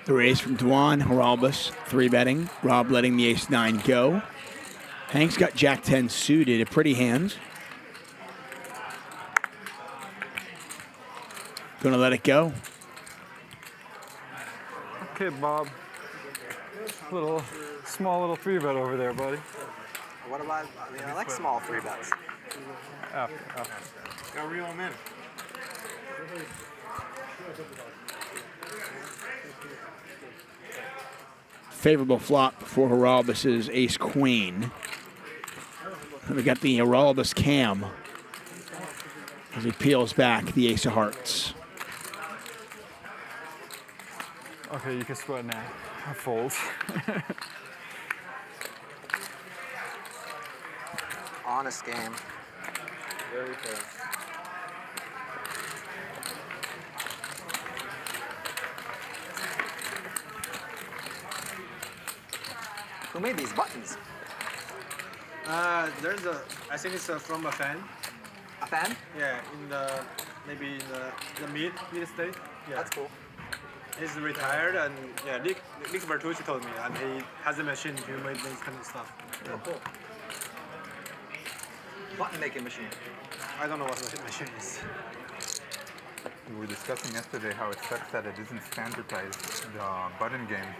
The raise from Dwan, Haralbus, 3-betting. Rob letting the ace-9 go. Hank's got jack-10 suited, a pretty hand. Gonna let it go. Okay, Bob. Small little 3-bet over there, buddy. What about? I mean, I like small 3-bets. Gotta reel him in. Favorable flop for Haralbus's ace-queen. And we got the Haralbus cam as he peels back the ace of hearts. Okay, you can sweat now. I fold. Honest game. Very fair. Who made these buttons? There's I think it's from a fan. A fan? Yeah, maybe in the mid state. Yeah. That's cool. He's retired, and yeah, Nick Vertucci told me, and he has a machine to make this kind of stuff. Oh, cool. Button making machine. I don't know what the machine is. We were discussing yesterday how it sucks that it isn't standardized, the button game.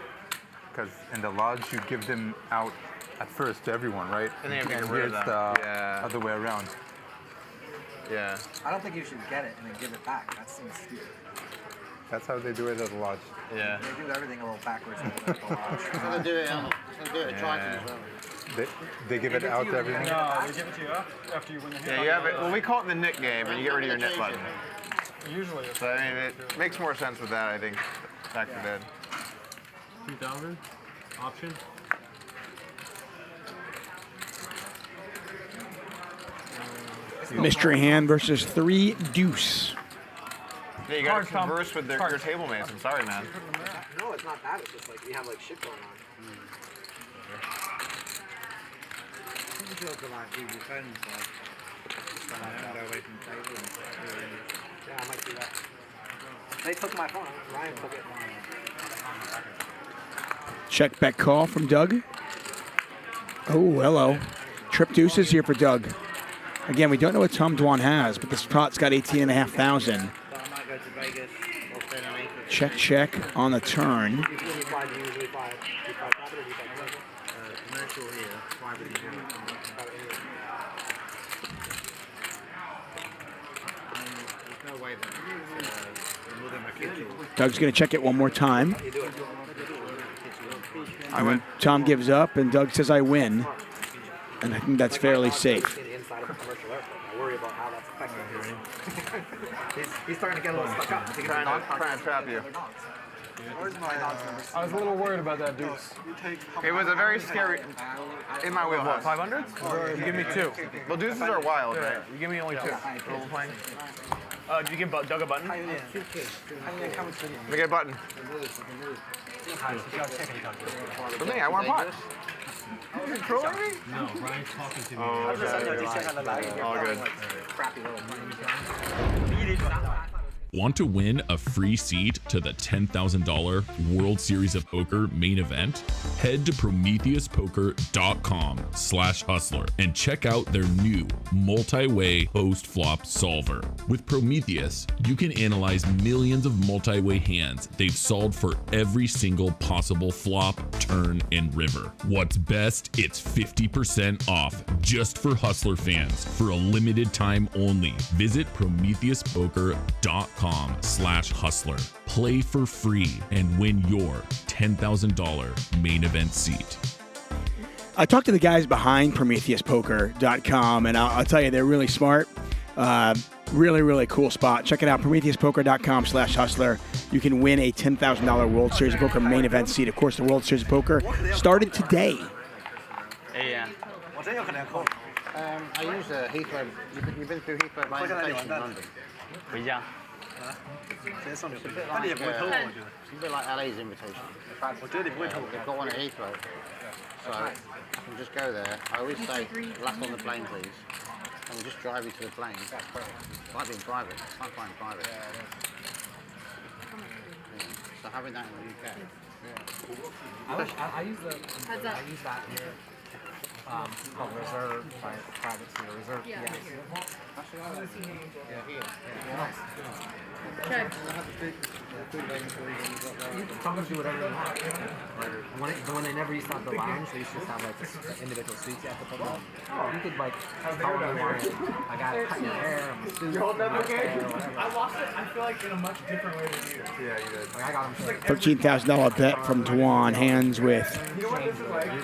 Because in the lodge, you give them out at first to everyone, right? And then you have to get here rid of it's them. the Yeah. other way around. Yeah. I don't think you should get it and then give it back. That seems stupid. That's how they do it at the lodge. Yeah. They do everything a little backwards. So they do it at Triton as well. They give it out to everyone? No, they give it to you after you win the hand. Yeah, you have it. Well, we call it the knit game, and you get rid of your knit button. Usually. So I mean, it makes more sense with that, I think. Factored in. 2,000 option. Mystery hand versus 3 deuce. Yeah, you gotta converse with your table mates. I'm sorry, man. No, it's not that. It's just like we have like shit going on. You feel like leave your phones just away from the table. Yeah, I might do that. They took my phone. Ryan took it. Check bet call from Doug. Oh, hello. Trip deuces here for Doug. Again, we don't know what Tom Dwan has, but this pot's got 18,500. Check, check on the turn. Doug's going to check it one more time. I win. Tom gives up, and Doug says, I win. And I think that's fairly safe. He's starting to get a little stuck up. Trying to trap you. I was a little worried about that deuce. It was a very scary. In my wheelhouse. 500? You give me 2. Well, deuces are wild, right? You give me only 2. Role playing. Did you give Doug a button? Let me get a button. For me, I want a pot. You controlling me? No, Ryan's talking to me. Oh, okay. All good. Want to win a free seat to the $10,000 World Series of Poker main event? Head to PrometheusPoker.com/hustler and check out their new multi-way post flop solver. With Prometheus, you can analyze millions of multi-way hands they've solved for every single possible flop, turn, and river. What's best, it's 50% off just for Hustler fans for a limited time only. Visit PrometheusPoker.com/hustler. Play for free and win your $10,000 main event seat. I talked to the guys behind PrometheusPoker.com, and I'll tell you, they're really smart. Really, really cool spot. Check it out, PrometheusPoker.com/hustler. You can win a $10,000 World Series of Poker main event seat. Of course, the World Series of Poker started today. Yeah. I use Heathrow. You've been through Heathrow by invitation in London. Yeah. It's a bit like LA's invitation. They've got one at Heathrow. So I can just go there. I always say, last on the plane, please. And we'll just drive you to the plane. It's like being private. It's like flying private. Yeah. So having that in the UK. I use that here. Called reserve by private seat, reserve. Yeah. Come and do whatever you want. When they never used to have the lounge, they used to just have like the individual suites you have to put on. You could like tell them you want it. I got to cut your hair, I'm a suit. You holding that okay? I lost it, I feel like, in a much different way than you. Yeah, you did. Like, I got them. $13,000 bet from Dwan, hands with You know what this is like? You know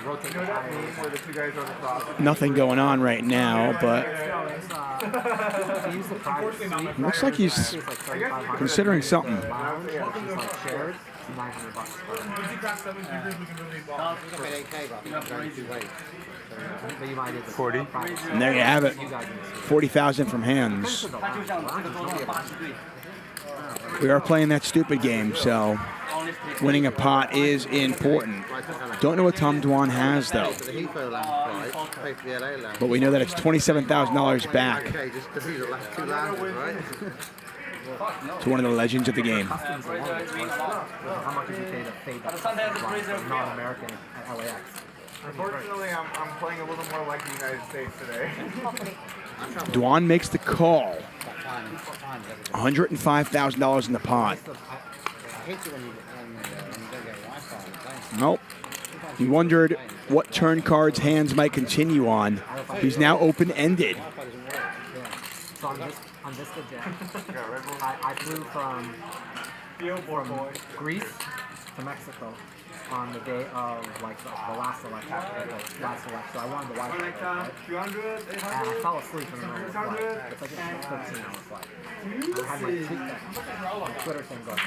that meme where the two guys are on the top? nothing going on right now, but looks like he's considering something. And there you have it, 40,000 from hands. We are playing that stupid game, so winning a pot is important. Don't know what Tom Dwan has, though. But we know that it's $27,000 back to one of the legends of the game. How much did you pay to fade that non-American at LAX? Unfortunately, I'm playing a little more like the United States today. Dwan makes the call. $105,000 in the pot. Nope. He wondered what turn cards hands might continue on. He's now open-ended. So on this legit, I flew from from Greece to Mexico on the day of like the last election, So I wanted to watch it. Right? And I fell asleep in the middle of the flight. It's like a 13-hour flight. And I had my tweet that Twitter thing going.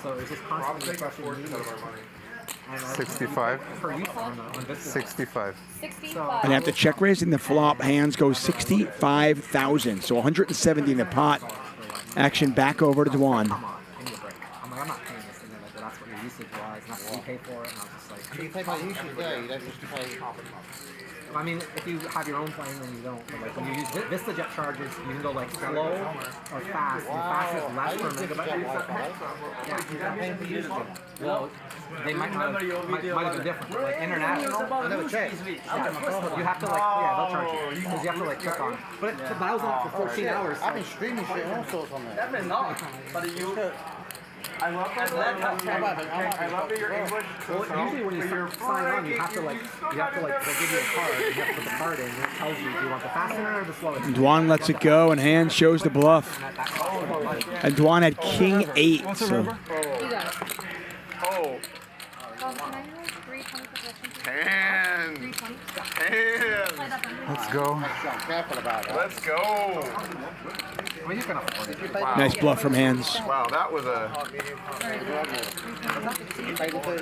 So it was just constantly refreshing me. 65. 65. And after check raising the flop, hands go 65,000. So 170 in the pot. Action back over to Dwan. I'm like, I'm not paying this thing. Like, that's what your usage was. Not what you pay for it. And I was just like, you pay by usage there. You don't just pay. I mean, if you have your own plane, then you don't. But like when you use VistaJet charges, you can go like slow or fast. And fast is less per megabyte. Yeah. Well, they might have been different. Like international, I never checked. You have to like, they'll charge you because you have to like click on. But I was on it for 14 hours. I've been streaming shit and all sorts on there. Definitely not. But you. I love that. I love that you're English. Well, usually when you sign on, you have to like, they'll give you a card. You have to put the card in, and it tells you, do you want the fast internet or the slow internet? Dwan lets it go, and hand shows the bluff. And Dwan had king 8. So. Oh. Hands. Let's go. Let's go. Nice bluff from hands. Wow, that was a.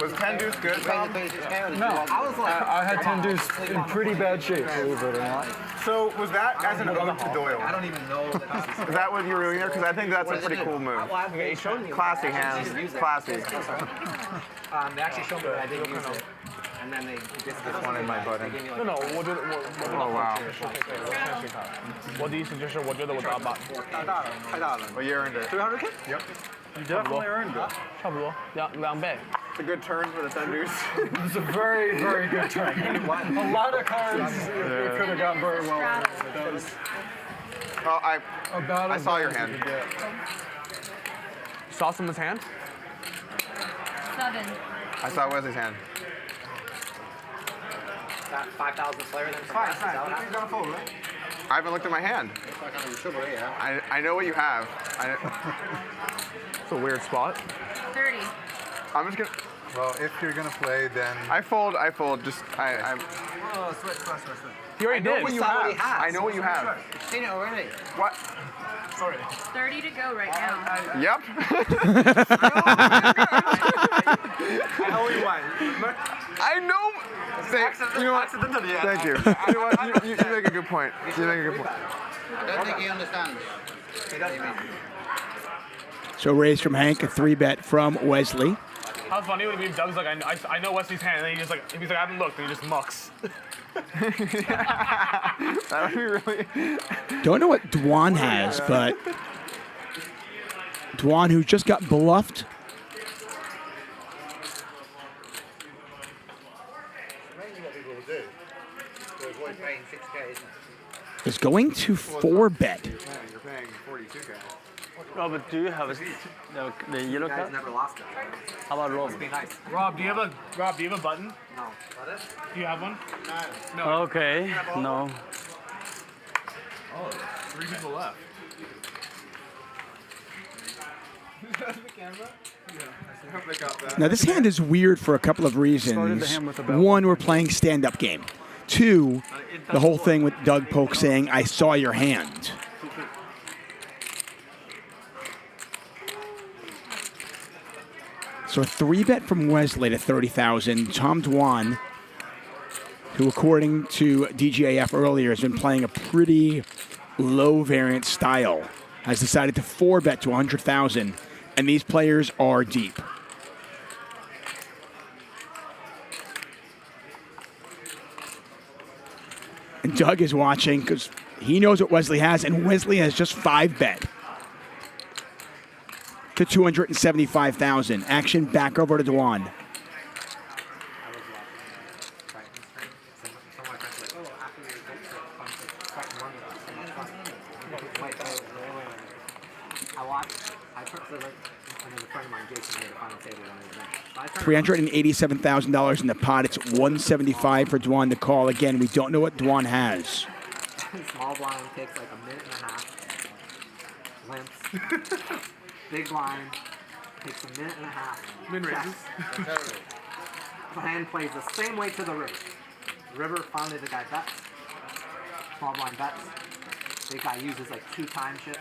Was 10 deuce good? No, I had 10 deuce in pretty bad shape, believe it or not. So was that as an ode to Doyle? I don't even know that. Is that what you were doing there? Because I think that's a pretty cool move. Classy hands, classy. They actually showed me that I didn't use it. And then they This one in my button. No, we'll do it. Oh, wow. What do you suggest? We'll do it with that button. Well, you earned it. 300K? Yep. You definitely earned it. 差不多2倍. It's a good turn for the 10 deuce. It's a very, very good turn. A lot of cards it could have gone very well. Oh, I saw your hand. Saw someone's hand? 7. I saw Wesley's hand. That 5,000 slayer then. Fine. You're gonna fold, right? I haven't looked at my hand. I know what you have. It's a weird spot. 30. I'm just gonna. Well, if you're gonna play, then I fold. Just I'm. Oh, switch. He already did. What you have. I know what you have. You've seen it already. What? Sorry. 30 to go right now. Yep. I owe you one. I know. You know what? Thank you. You know what? You make a good point. You make a good point. I don't think he understands. So raise from Hank, a 3-bet from Wesley. How funny would it be if Doug's like, I know Wesley's hand, and then he's like, I haven't looked, and he just mucks. That would be really. Don't know what Dwan has, but Dwan, who just got bluffed, is going to 4-bet. Yeah, you're paying 42K. Robert, do you have the yellow You guys card? never lost it. How about Rob? Must be nice. Rob, do you have a button? No. Do you have one? No. Okay, no. Oh, 3 people left. Now this hand is weird for a couple of reasons. One, we're playing stand-up game. 2, the whole thing with Doug Polk saying, I saw your hand. So a 3-bet from Wesley to 30,000. Tom Dwan, who according to DGAF earlier has been playing a pretty low variant style, has decided to 4-bet to 100,000, and these players are deep. And Doug is watching because he knows what Wesley has, and Wesley has just 5-bet to 275,000. Action back over to Dwan. $387,000 in the pot. It's 175 for Dwan to call. Again, we don't know what Dwan has. Small blind takes like a minute and a half. Limps. Big blind. Takes a minute and a half. Min raises. The hand plays the same way to the river. River, finally the guy bets. Small blind bets. Big guy uses like 2 time shit.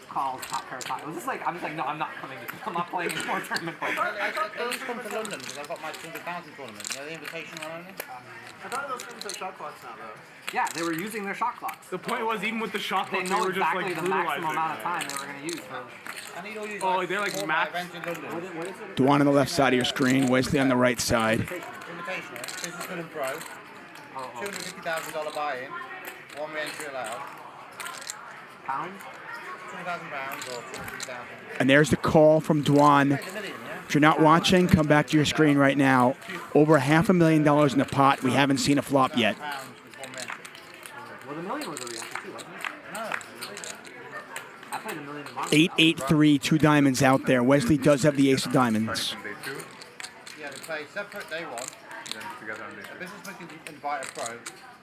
Calls top pair top. It was just like, I'm just like, no, I'm not coming. I'm not playing any more tournament play. I just come to London because I've got my 200,000 tournament. You know, the invitation only. I thought those things are shot clocks now, though. Yeah, they were using their shot clocks. The point was, even with the shot clock, they they know were just exactly like the brutalizing. maximum amount of time they were going to use. I need all you Oh, guys they're like for my max. event in London. What is it? Dwan on the left side of your screen, Wesley on the right side. Invitational, businessman and pro. $250,000 buy-in. 1 re-entry allowed. Pounds? £20,000 or 250,000. And there's the call from Dwan. If you're not watching, come back to your screen right now. Over $500,000 in the pot. We haven't seen a flop yet. Well, the million was a reaction too, wasn't it? No. I played a million in Monaco. 8-8-3, 2 diamonds out there. Wesley does have the ace of diamonds. Yeah, they play separate day one. A businessman can invite a pro.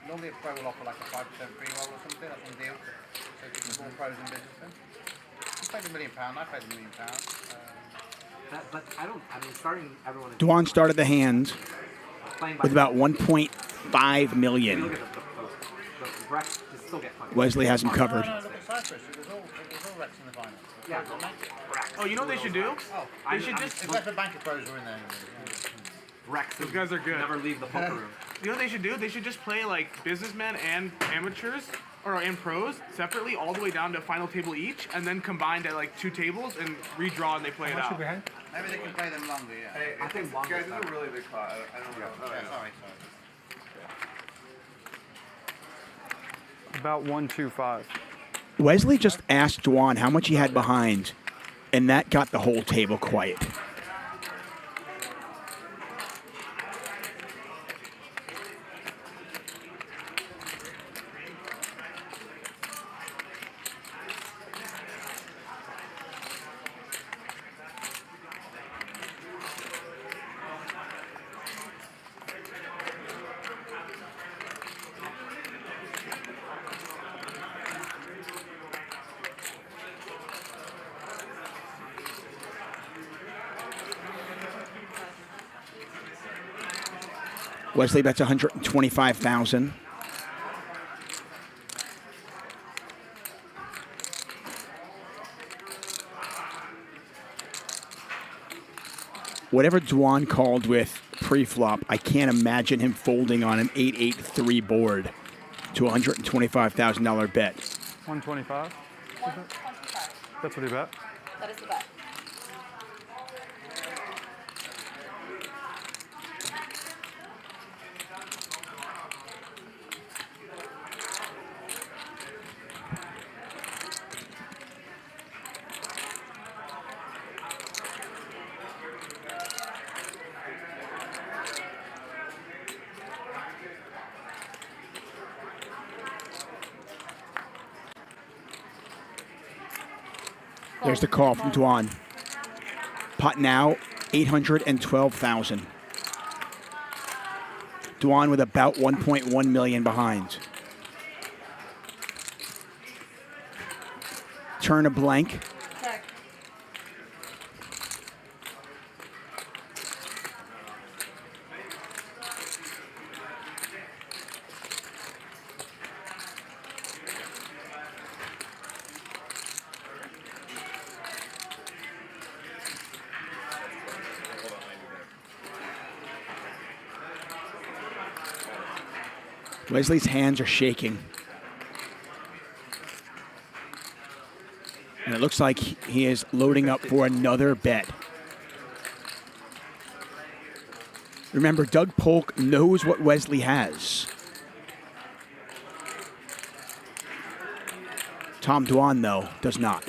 Normally a pro will offer like a 5% free roll or something. That's one deal. So it's small pros and businessmen. You played £1 million. I played £1 million. But I mean, starting everyone. Dwan started the hand with about 1.5 million. Wesley has him covered. No, look at Cyprus. It was all Rex in the final. Yeah. Oh, you know what they should do? They should just. Except for banker pros were in there. Rex. Those guys are good. Never leave the poker room. You know what they should do? They should just play like businessmen and amateurs, or and pros separately, all the way down to final table each, and then combined at like 2 tables and redraw and they play it out. Maybe they can play them longer, yeah. Hey, I think guys, this is a really big pot. I don't know. Yeah, sorry. About 125. Wesley just asked Dwan how much he had behind, and that got the whole table quiet. Wesley bets 125,000. Whatever Dwan called with pre-flop, I can't imagine him folding on an 8-8-3 board to a $125,000 bet. 125? 125. That's what he bet. That is the bet. There's the call from Dwan. Pot now, 812,000. Dwan with about 1.1 million behind. Turn a blank. Check. Wesley's hands are shaking. And it looks like he is loading up for another bet. Remember, Doug Polk knows what Wesley has. Tom Dwan, though, does not.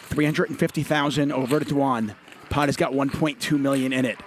$350,000 over to Dwan. Pot has got 1.2 million in it.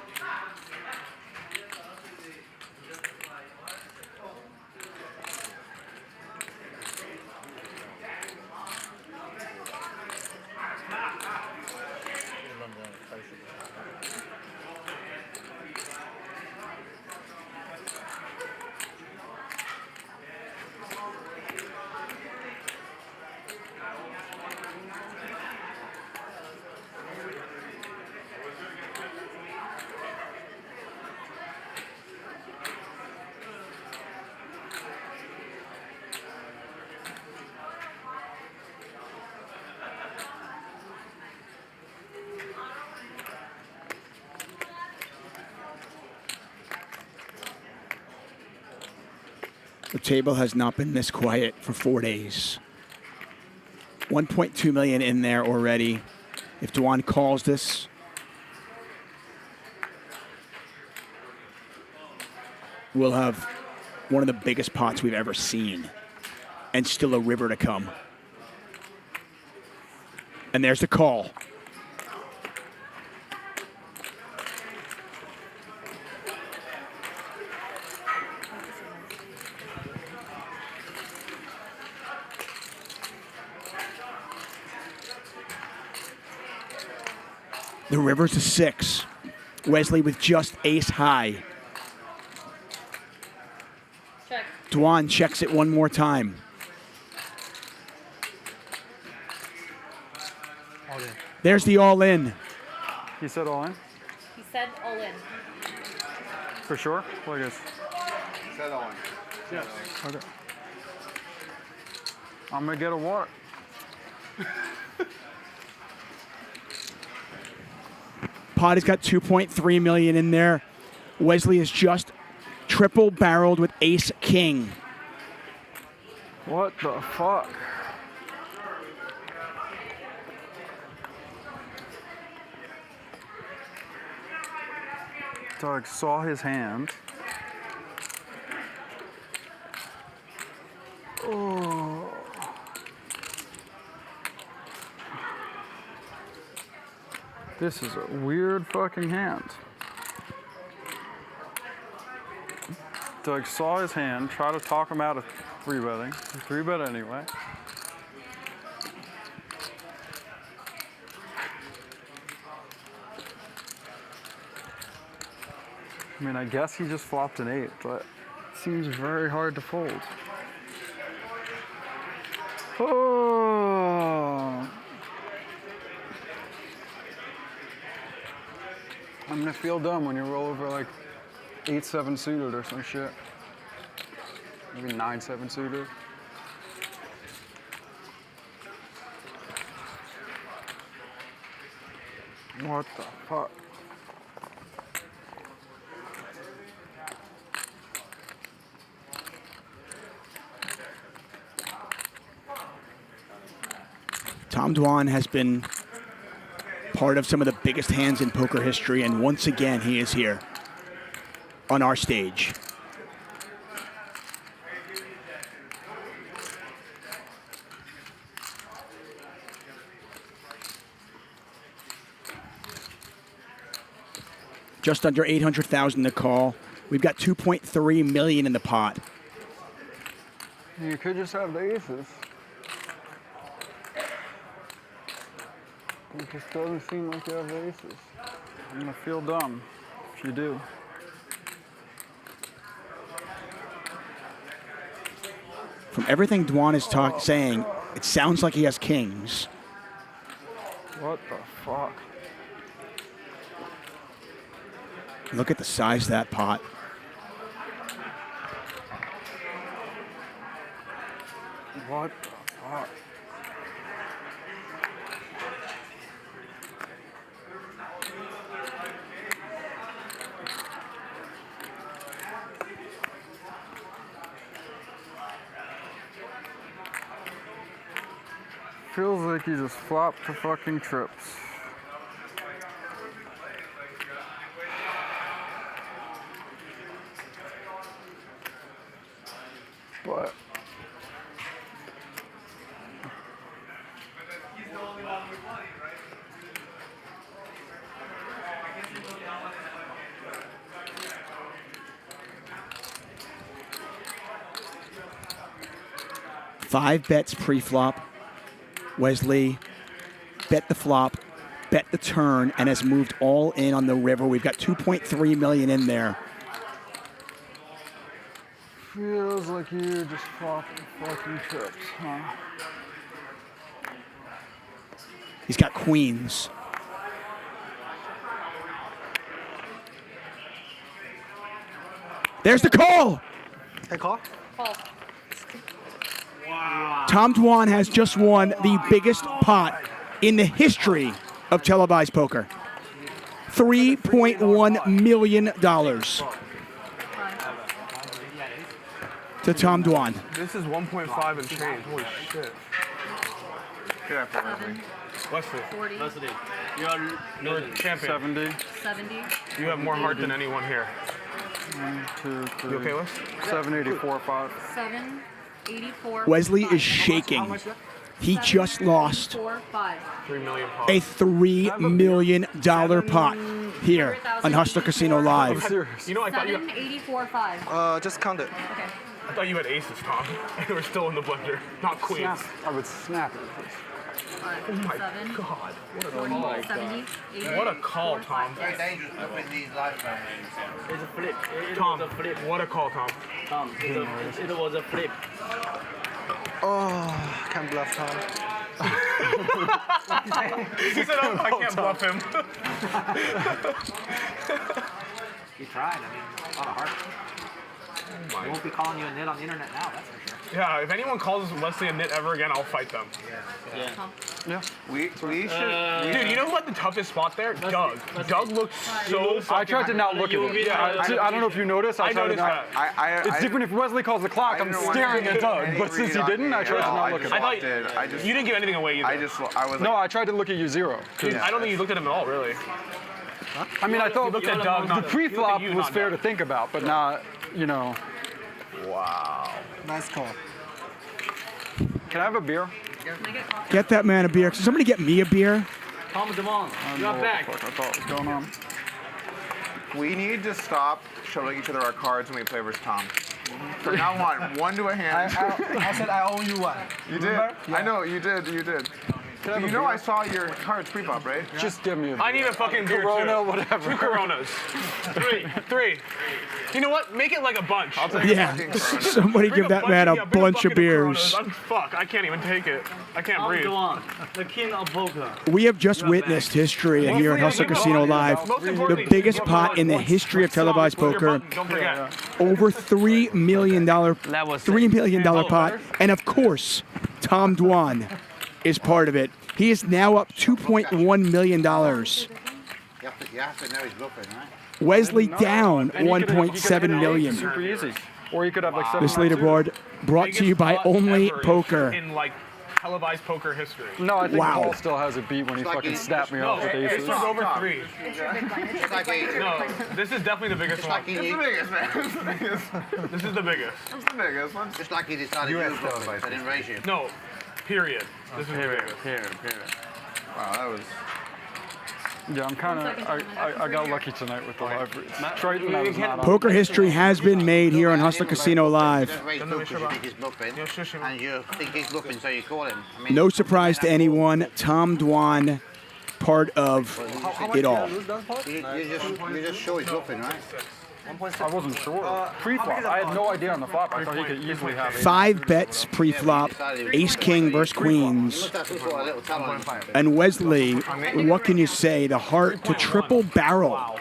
The table has not been this quiet for 4 days. 1.2 million in there already. If Dwan calls this, we'll have one of the biggest pots we've ever seen, and still a river to come. And there's the call. The river's a 6. Wesley with just ace high. Check. Dwan checks it one more time. All in. There's the all in. He said all in? He said all in. For sure? Well, I guess. Said all in. Yes. Okay. I'm gonna get a water. Pot has got 2.3 million in there. Wesley is just triple barreled with ace king. What the fuck? Doug saw his hand. Oh. This is a weird fucking hand. Doug saw his hand, tried to talk him out of 3-betting. 3-bet anyway. I mean, I guess he just flopped an 8, but it seems very hard to fold. Oh! I'm gonna feel dumb when you roll over like 8-7 suited or some shit. Maybe 9-7 suited. What the fuck? Tom Dwan has been part of some of the biggest hands in poker history, and once again, he is here on our stage. Just under 800,000 to call. We've got 2.3 million in the pot. You could just have the aces. It just doesn't seem like you have the aces. I'm gonna feel dumb if you do. From everything Dwan is saying, it sounds like he has kings. What the fuck? Look at the size of that pot. What the fuck? Feels like you just flopped the fucking trips. But Five bets pre-flop. Wesley bet the flop, bet the turn, and has moved all in on the river. We've got 2.3 million in there. feels like you just flopping fucking trips, huh? He's got queens. There's the call. Hey, call? Call. Tom Dwan has just won the biggest pot in the history of televised poker. $3.1 million. to Tom Dwan. This is 1.5 and change. Holy shit. Good effort, Wesley. 40. Wesley, You're a champion. 70. 70. You have more heart than anyone here. 1, 2, 3. You okay, Wes? 784, 5. 784. Wesley is shaking. He just lost 4, 5. 3 million a $3 million pot here on Hustler Casino Live. You know, I thought you 784, 5. Just count it. Okay. I thought you had aces, Tom. And we're still in the blender, not queens. I would snap it. Oh my 7, God. What a 40, call. 70, 80. What a call, Tom. Very dangerous with these lifetimes. It's a flip. Tom, was a flip. what a call, Tom. Tom, it was a flip. Oh, can't bluff Tom. He said, oh, I can't bluff him. You tried. I mean, a lot of heart. They won't be calling you a nit on the internet now, that's for sure. Yeah, if anyone calls Wesley a nit ever again, I'll fight them. Yeah. We should. Dude, you know who had the toughest spot there? Doug. Doug looked so I tried to not look at it. I don't know if you noticed. I tried to not. It's different if Wesley calls the clock. I'm staring at Doug. But since he didn't, I tried to not look at I him. thought you didn't give anything away either. No, I tried to look at you 0. I don't think you looked at him at all, really. I mean, I thought looked at Doug, the pre-flop was fair to think about, but not, you know. Wow. Nice call. Can I have a beer? Get that man a beer. Can somebody get me a beer? Tom DeMond, you're back. I thought was going on. We need to stop showing each other our cards when we play versus Tom. From now on, one to a hand. I said I owe you one. You did. Remember? I know, you did. You know I saw your cards pre-flop, right? Just give me a beer. I need a fucking beer Corona, too. whatever. 2 Coronas. 3. You know what? Make it like a bunch. I'll take Yeah. Somebody give that man a bunch of beers. Fuck, I can't even take it. I can't Tom breathe. Dwan, the king of poker. We have just witnessed history here at Hustler Casino Live. The biggest pot in the history of televised poker. Don't forget. Over $3 million pot. And of course, Tom Dwan is part of it. He is now up $2.1 million. You have to know he's bluffing, right? Wesley down $1.7 million. Super easy. Or you could have like 7. This leaderboard brought to you by Only Poker. In like televised poker history. No, I think Wow. Paul still has a beat when he fucking snapped me off with aces. It's over 3. It's like No, this is definitely the biggest one. It's the biggest, man. This is the biggest. It's the biggest one. Just like he decided you were bluffing, so I didn't raise you. No, period. This is the biggest. Period. Wow, that was. Yeah, I'm kind of. I got lucky tonight with the live reads. Triton, I was not on. Poker history has been made here on Hustler Casino Live. Don't raise Luke because you think he's bluffing, and you think he's bluffing, so you call him. I mean, No surprise to anyone, Tom Dwan, part of it all. you're just sure he's bluffing, right? I wasn't sure. Pre-flop, I had no idea on the flop. I thought he could easily have 5 bets pre-flop, Ace-King versus Queens. And Wesley, what can you say? The heart to triple barrel.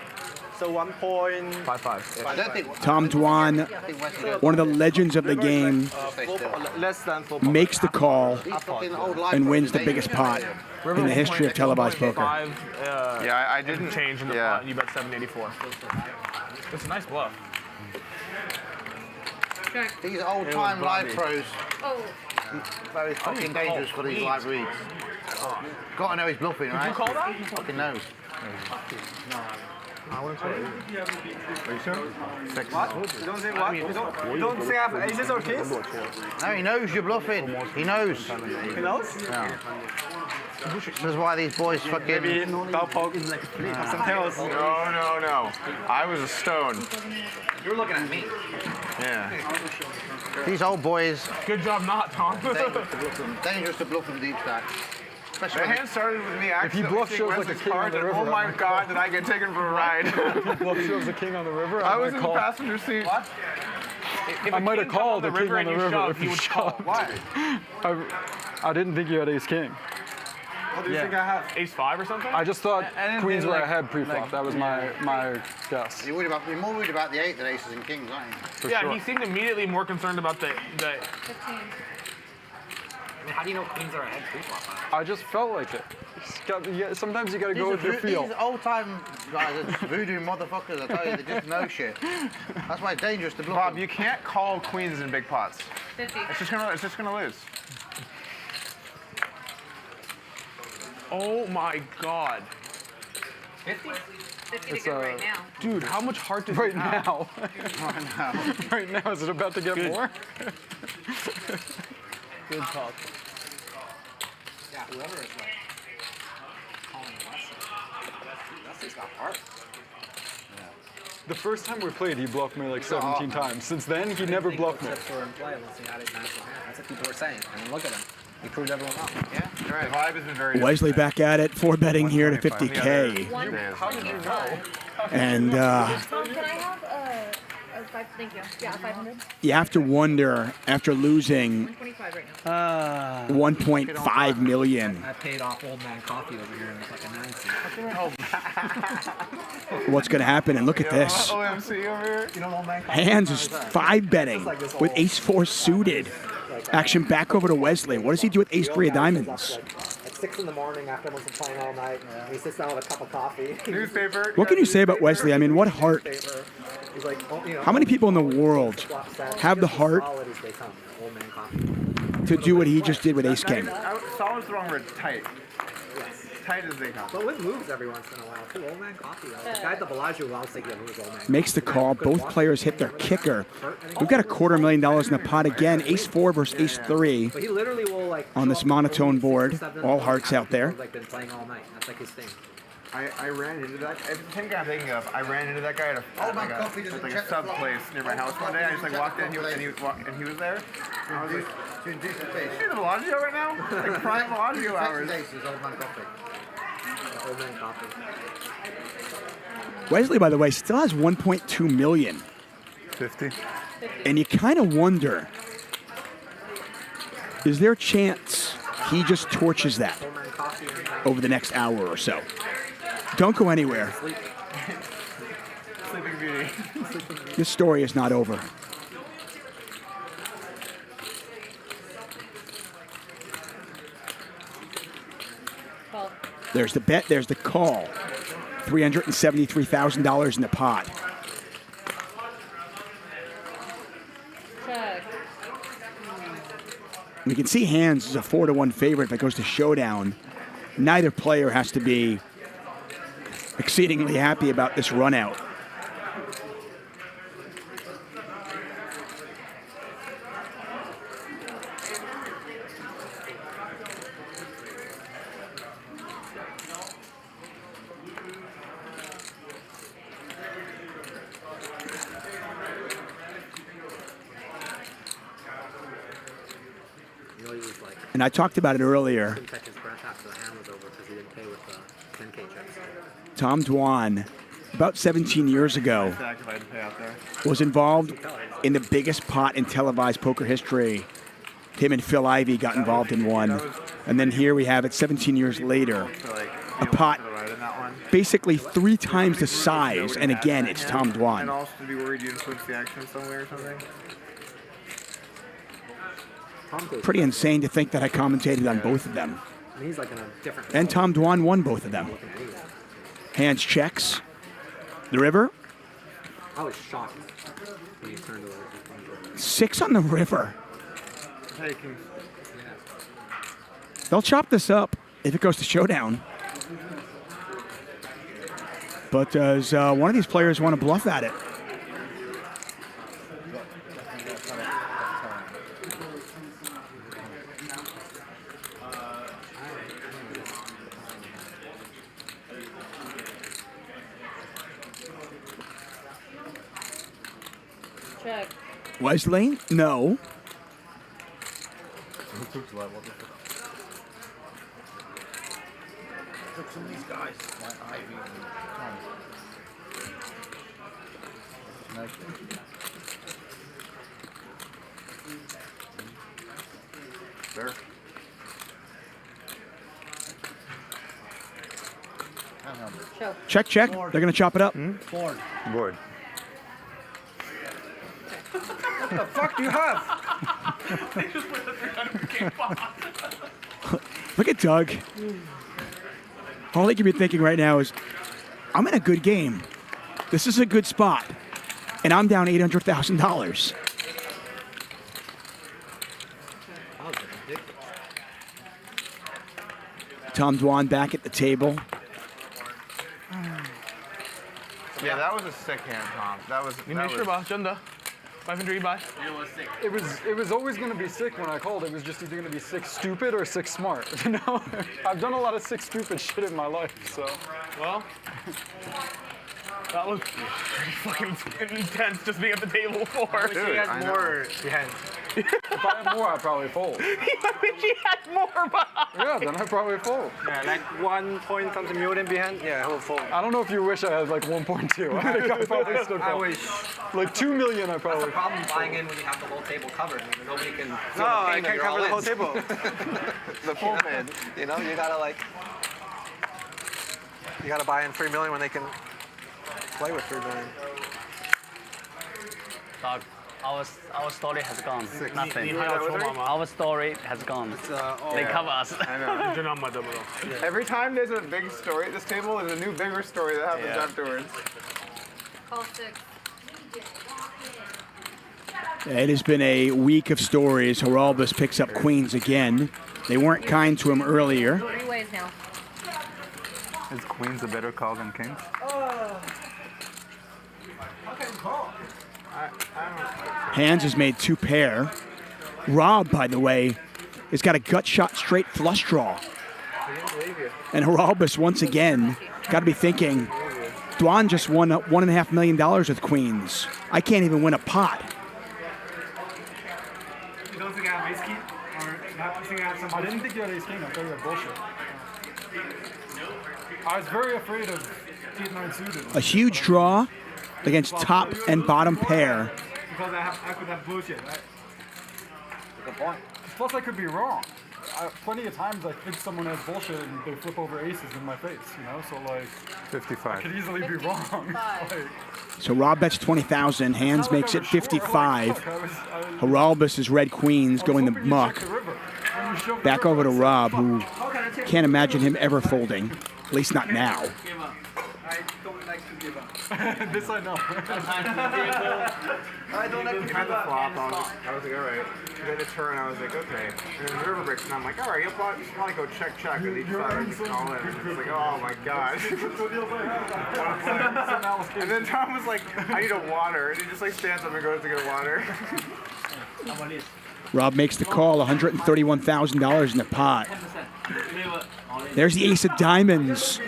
So 1.55. I don't think Tom Dwan, one of the legends of the game, Less than 4. makes the call and wins the biggest pot in the history of televised poker. Yeah, I didn't change in the pot, and you bet 784. It's a nice bluff. these old-time live pros, Oh, very fucking dangerous for these live reads. Gotta know he's bluffing, right? Did you call that? He fucking knows. I wouldn't call it. Are you sure? 6. What? You don't say what? You don't say I have aces or kings? No, he knows you're bluffing. He knows. He knows? Yeah. That's why these boys fucking. Maybe Polk is like Santiago. No. I was a stone. You're looking at me. Yeah. These old boys. Good job not, Tom. Dangerous to bluff from deep stack. The hand started with me If you bluff shows like a Wesley's king on card, the and river. oh my god, did I get taken for a ride? If you bluff shows a king on the river, I was in the call. passenger seat. What? I might have called the king on the river if you you would call. shoved. Why? I didn't think you had ace king. What do you think I have? Ace 5 or something? I just thought And queens then, were like- ahead pre-flop. That was my guess. You're more worried about the 8 than aces and kings, aren't you? Yeah, he seemed immediately more concerned about the I mean, how do you know queens are ahead pre-flop? I just felt like it. Sometimes you gotta go with your feel. These old-time guys are just voodoo motherfuckers, I tell you, they just know shit. That's why it's dangerous to bluff. Bob, you can't call queens in big pots. 50. It's just gonna lose. Oh my God. 50? 50 to It's, get right now. Dude, how much heart does it have? Now. Right now, is it about to get more? Good talk. Yeah, whoever is like calling Wesley's got heart. The first time we played, he bluffed me like 17 times. Since then, he never bluffed me. Chips were in play unless he had his natural hand. That's what people were saying. I mean, look at him. He proved everyone wrong. Yeah, you're right. The vibe has been very Wesley back at it, 4-betting here to 50K. How did you know? And Can I have a 5? Thank you. Yeah, 500. you have to wonder, after losing 125 right now. 1.5 million, I paid off old man coffee over here in the fucking 9 seat. what's going to happen? And look at this. OMC over here. You know old man coffee? Hands is 5-betting with ace-4 suited. Action back over to Wesley. What does he do with ace-3 of diamonds? At 6 in the morning after everyone's been playing all night, he sits down with a cup of coffee. Newspaper. What can you say about Wesley? I mean, what heart? How many people in the world have the heart to do what he just did with ace-king? Solid's the wrong word. Tight. Tight as they come. But with moves every once in a while, too. Old man coffee. The guy at the Bellagio will always take the moves, old man. Makes the call. Both players hit their kicker. We've got $250,000 in the pot again. Ace-4 versus ace-3 But he literally will, like, on this monotone board. All hearts out there. Like been playing all night. That's like his thing. I ran into that. The same guy I'm thinking of. I ran into that guy at a sub place near my house one day. I just like walked in, and he was there. I was like, "You in the Bellagio right now? Like prime Bellagio hours." Wesley, by the way, still has 1.2 million. 50. And you kind of wonder, is there a chance he just torches that over the next hour or so? Don't go anywhere. Sleeping Beauty. This story is not over. There's the bet, there's the call. $373,000 in the pot. Check. We can see hands as a 4-1 favorite if it goes to showdown. Neither player has to be exceedingly happy about this run out. And I talked about it earlier. Tom Dwan, about 17 years ago, was involved in the biggest pot in televised poker history. Him and Phil Ivey got involved in one. And then here we have it 17 years later. A pot basically 3 times the size, and again, it's Tom Dwan. And also to be worried you influence the action somewhere or something. Pretty insane to think that I commentated on both of them. He's like in a different. And Tom Dwan won both of them. Hands checks. The river. I was shocked when he turned away. 6 on the river. They'll chop this up if it goes to showdown. But does one of these players want to bluff at it? Check. Wesley? No. Took some of these guys, like Ivy and Tom. There. Check, check. They're going to chop it up. Board. Board. What the fuck do you have? They just put the 300K pot. Look at Doug. All he could be thinking right now is, I'm in a good game. This is a good spot. And I'm down $800,000. Tom Dwan back at the table. Yeah, that was a sick hand, Tom. That was. It was always going to be sick when I called. It was just either going to be sick stupid or sick smart. You know, I've done a lot of sick stupid shit in my life. So. Well. That was pretty fucking intense just being at the table for. I wish he had more behind. If I had more, I'd probably fold. I wish he had more behind. Yeah, then I'd probably fold. Yeah, like 1 point something million behind. Yeah, he'll fold. I don't know if you wish I had like 1.2. I think I probably still I fold. wish. Like 2 million, I probably. That's the problem buying in when you have the whole table covered. Nobody can. No, I can't cover the whole table. The full bid. You know, you gotta like. You gotta buy in 3 million when they can play with 3 million. Doug, our story has gone. Nothing. Our Our story has gone. They cover us. I know. Every time there's a big story at this table, there's a new bigger story that happens afterwards. Call 6. It has been a week of stories. Heralbus picks up queens again. They weren't kind to him earlier. 3 ways now. Is queens a better call than kings? Hands has made 2 pair. Rob, by the way, has got a gut shot straight flush draw. And Heralbus, once again, got to be thinking, Dwan just won $1.5 million with queens. I can't even win a pot. You don't think I have ace king? Or not think I have some? I didn't think you had ace king. I thought you had bullshit. I was very afraid of 8-9 suited. A huge draw against top and bottom pair. Because I could have bullshit, right? Good point. Plus, I could be wrong. Plenty of times I think someone has bullshit and they flip over aces in my face, you know? So, like, 55. I could easily be wrong. Like, So Rob bets 20,000. Hands makes it 55. Heralbus is red queens going the muck. Back over to Rob, who can't imagine him ever folding. At least not now. I don't like to give up. This I know. I don't like to give Behind the up. flop, I was like, all right. Then the turn, I was like, okay. And then the river breaks, and I'm like, all right, you'll probably go check, and each side I can call in. And it's like, oh my god. And then Tom was like, I need a water. And he just like stands up and goes to get water. Rob makes the call, $131,000 in the pot. There's the ace of diamonds.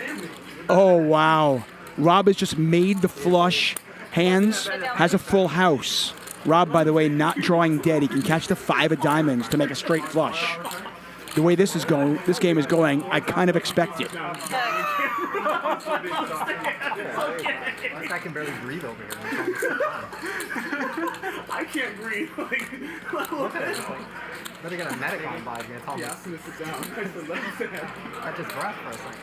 Oh, wow. Rob has just made the flush. Hands has a full house. Rob, by the way, not drawing dead. He can catch the 5 of diamonds to make a straight flush. The way this game is going, I kind of expect it. I can barely breathe over here. I can't breathe. Look at it. Better get a medic on by me. Yeah, I'm gonna sit down. Catch his breath for a second.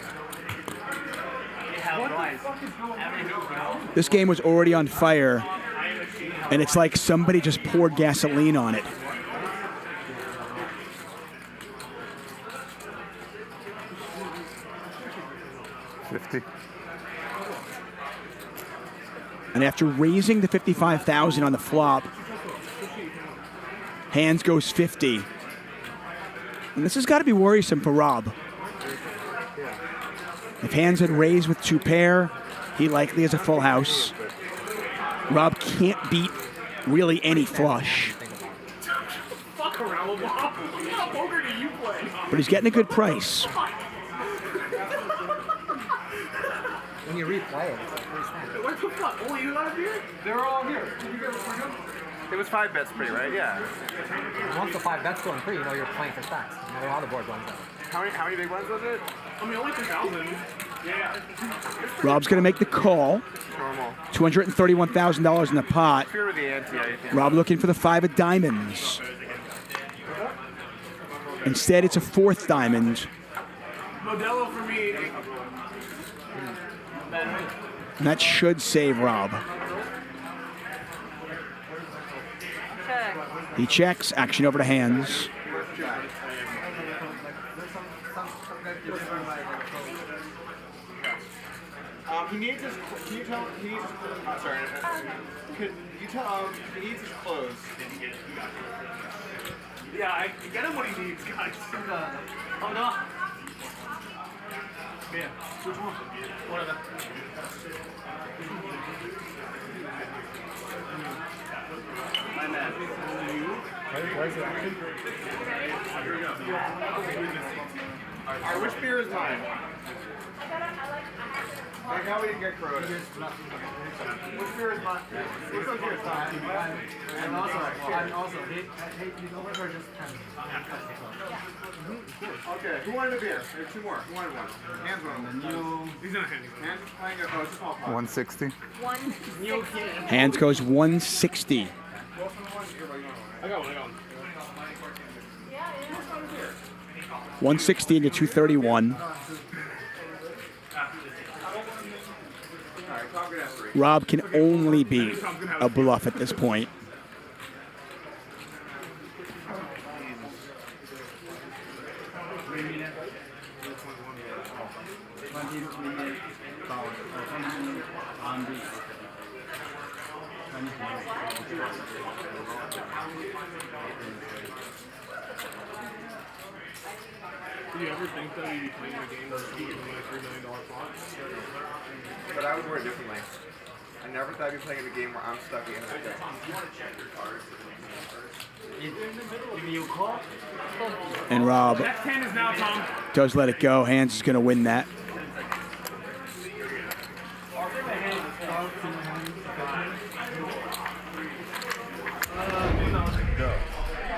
This game was already on fire, and it's like somebody just poured gasoline on it. And after raising the 55,000 on the flop, hands goes 50. And this has got to be worrisome for Rob. If hands had raised with 2 pair, he likely has a full house. Rob can't beat really any flush. Fuck around with Bob. What poker do you play? But he's getting a good price. When you replay it, it's like What the fuck? Only you got here? They're all here. It was 5 bets pre, right? Yeah. Once the 5 bets going pre, you know you're playing for stacks. You know how the board runs out. How many big ones was it? I mean, only 2,000. Yeah. Rob's going to make the call. Normal. $231,000 in the pot. Fear with the ante, I think. Rob looking for the 5 of diamonds. Instead, it's a 4th diamond. Modelo for me. And that should save Rob. He checks. Action over to hands. He needs his. Can you tell? He needs. I'm sorry. Could you tell? He needs his clothes. Yeah, I get him what he needs, guys. Oh no. Yeah. Which one? One of them. My man. Where's the action? Alright, which beer is mine? Like how we didn't get crowed. Which beer is mine? Which one beer is mine? And also, he's over for just 10. Okay, who wanted a beer? There's two more. Who wanted one? Hands one. He's not handing. Hands playing a oh, small pot. 160. Hands goes 160. I got one. 160 into 231. Rob can only be a bluff at this point. Do you ever think that you'd be playing a game where you would win a $3 million pot? But I would word it differently. I never thought I'd be playing in a game where I'm stuck in it. And Rob Next hand is now, Tom. does let it go. Hands is going to win that.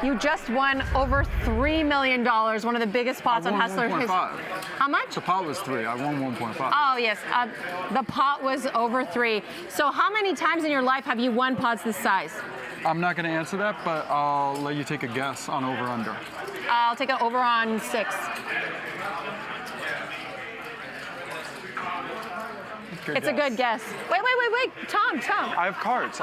You just won over $3 million, one of the biggest pots on Hustler history. How much? The pot was 3. I won 1.5. Oh, yes. The pot was over 3. So how many times in your life have you won pots this size? I'm not going to answer that, but I'll let you take a guess on over/under. I'll take it over on 6. It's a good guess. Wait. Tom. I have cards.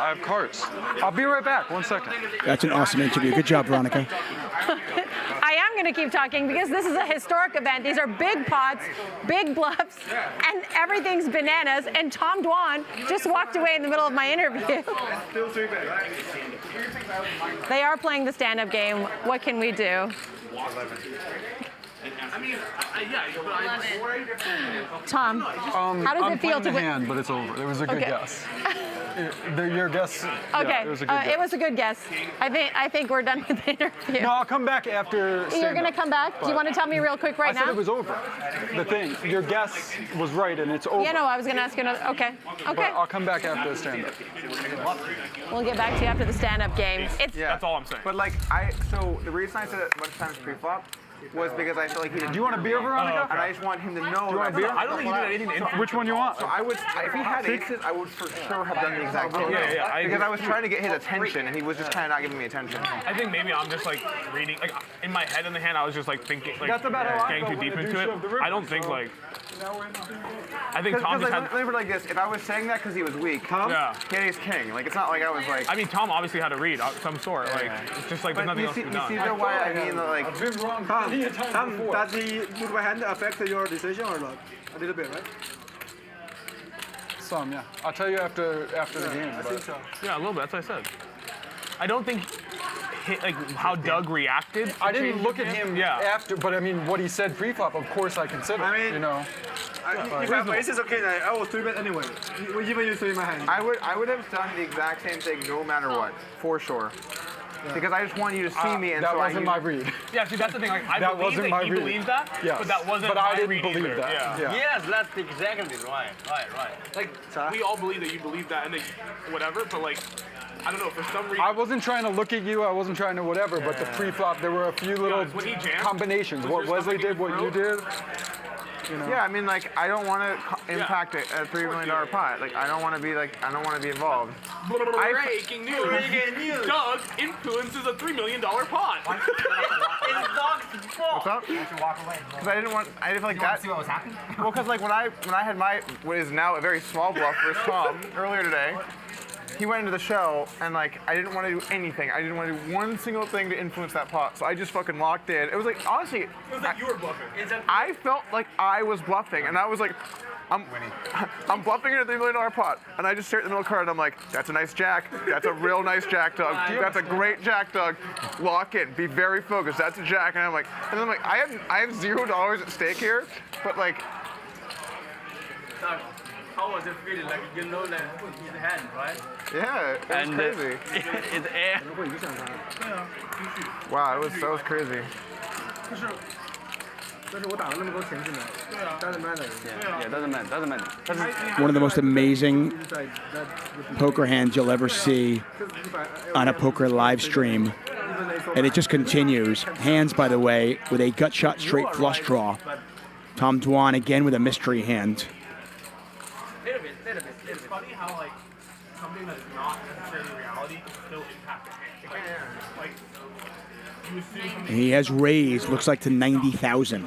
I'll be right back. 1 second. That's an awesome interview. Good job, Veronica. I am going to keep talking because this is a historic event. These are big pots, big bluffs, and everything's bananas. And Tom Dwan just walked away in the middle of my interview. They are playing the stand-up game. What can we do? I mean, yeah, but I Tom, how does it feel to win? Hand, but it's over. It was a good guess. Your guess. Okay, Yeah, it was a good guess. It was a good guess. I think we're done with the interview. No, I'll come back after. You're going to come back? Do you want to tell me real quick right now? I said it was over. The thing, your guess was right, and it's over. Yeah, no, I was going to ask you another. Okay. But I'll come back after the stand-up. We'll get back to you after the stand-up game. Yeah, that's all I'm saying. But so the reason I said it a bunch of times pre-flop was because I felt like he didn't. Do you want a beer, Veronica? And I just want him to know. Do you want a beer? I don't think he did anything to influence. Which one you want? So I would, if he had aces, I would for sure have done the exact same. Yeah, because I was trying to get his attention, and he was just kind of not giving me attention. I think maybe I'm just like reading, like in my head in the hand, I was just like thinking, like That's about how I getting go too deep when I into do it. shove the river, I don't think so- like. I think Tom just had. Let me put it like this: if I was saying that because he was weak, he had ace king. Like it's not like I was like. I mean, Tom obviously had to read of some sort. Like it's just like there's nothing else to be done. You see why I mean like. I've been wrong. Tom, does he put my hand affect your decision or not? A little bit, right? Some, yeah. I'll tell you after the game. I think so. Yeah, a little bit. That's what I said. I don't think like how Doug reacted. I didn't look at him after, but I mean, what he said pre-flop, of course I consider. I mean, you know. If I have aces, okay, I will 3-bet anyway. Even you 3 in my hand. I would have done the exact same thing no matter what, for sure. Because I just want you to see me, and that so wasn't my read. Yeah, see, that's the thing. Like, I That believe wasn't that my he read. believed that, Yes. but that wasn't But I my didn't read believe either. that. Yeah. Yes, that's exactly right. Like, we all believe that you believe that, and that whatever. But like, I don't know, for some reason. I wasn't trying to look at you. I wasn't trying to whatever. But the pre-flop, there were a few little when he jammed, combinations. What Wesley did, what you did. You know. Yeah, I mean, like, I don't want to impact a $3 million pot. Like, I don't want to be involved. Breaking news. Doug influences a $3 million pot. What's up? You should walk away. Because I didn't feel like that. See what was happening? Well, because like when I had my what is now a very small bluff versus Tom earlier today, he went into the show, and like I didn't want to do anything. I didn't want to do one single thing to influence that pot. So I just fucking locked in. It was like honestly, It was like you were bluffing. I felt like I was bluffing, and I was like, I'm bluffing in a $3 million pot, and I just stare at the middle card, and I'm like, that's a nice jack. That's a real nice jack, Doug. That's a great jack, Doug. Lock in. Be very focused. That's a jack. And I'm like, I have $0 at stake here, but like. Doug, how was it feeling? Like you know that his hand, right? Yeah, it was crazy. It's air. Wow, that was crazy. Yeah, doesn't matter. One of the most amazing poker hands you'll ever see on a poker live stream. And it just continues. Hands, by the way, with a gut shot straight flush draw. Tom Dwan again with a mystery hand. It's funny how like something that's not necessarily reality still impacts the hand. Like you assume He has raised, looks like to 90,000.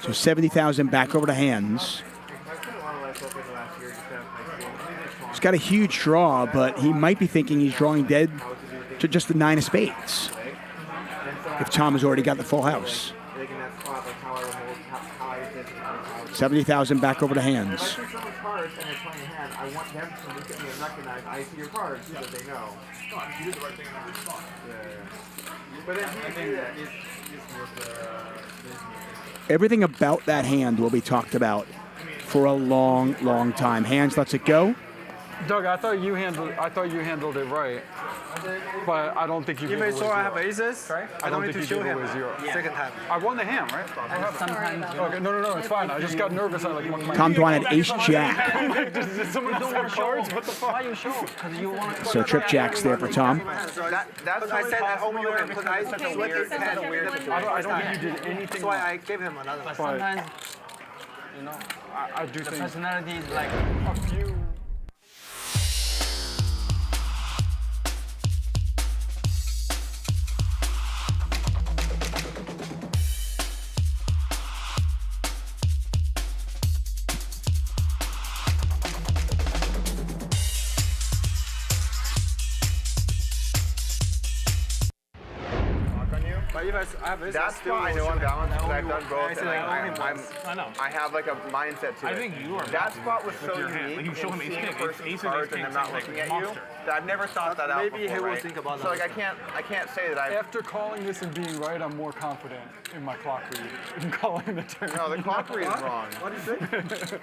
So 70,000 back over to hands. He's got a huge draw, but he might be thinking he's drawing dead to just the 9 of spades. If Tom has already got the full house. 70,000 back over to hands. I want them to look at me and recognize I see your cards so that they know. You did the right thing on the spot. But then Everything about that hand will be talked about for a long, long time. Hands lets it go. Doug, I thought you handled it right, but I don't think you. You made sure I have aces. Sorry? I don't need to show him. Yeah. Second time. I won the hand, right? Sometimes. Okay, no, it's fine. I just got nervous. I like one of my. Tom Dwan had ace jack. Did someone else have cards? What the fuck? Why you show? Because you want. So trip jack's there for Tom. that's I said that only because I such a weird situation. I don't think you did anything. That's why I gave him another one. Sometimes, you know, I do the think personality is like a few. That's why I know I'm balanced because I've done both. And I know. I have like a mindset to it. I think you are that spot was so your hand. unique. Like you show him ace king, ace cards and I'm not looking at you. That I've never thought that out before. Maybe he will think about that. So like I can't say that I. After calling this and being right, I'm more confident in my clock read in calling the turn. No, the clock read is wrong. What do you think?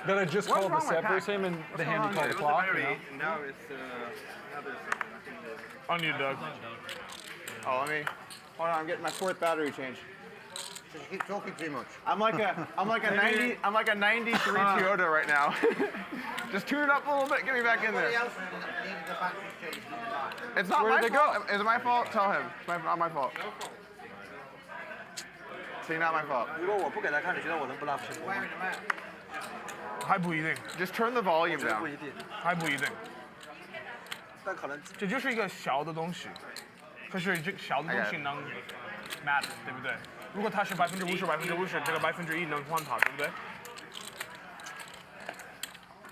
That I just called the separates him and the hand he called the clock. Now it's another. On you, Doug. Oh, let me. Hold on, I'm getting my 4th battery change. You keep talking too much. I'm like a 93 Toyota right now. Just tune it up a little bit, get me back in there. It's not my fault. Is it my fault? Tell him. It's not my fault. See, not my fault. 如果我不给他看，你觉得我能不 bluff 什么？还不一定。 Just turn the volume down. 不一定，还不一定。但可能这就是一个小的东西，可是这小的东西能 matter， 对不对？如果它是50%，这个1%能换它，对不对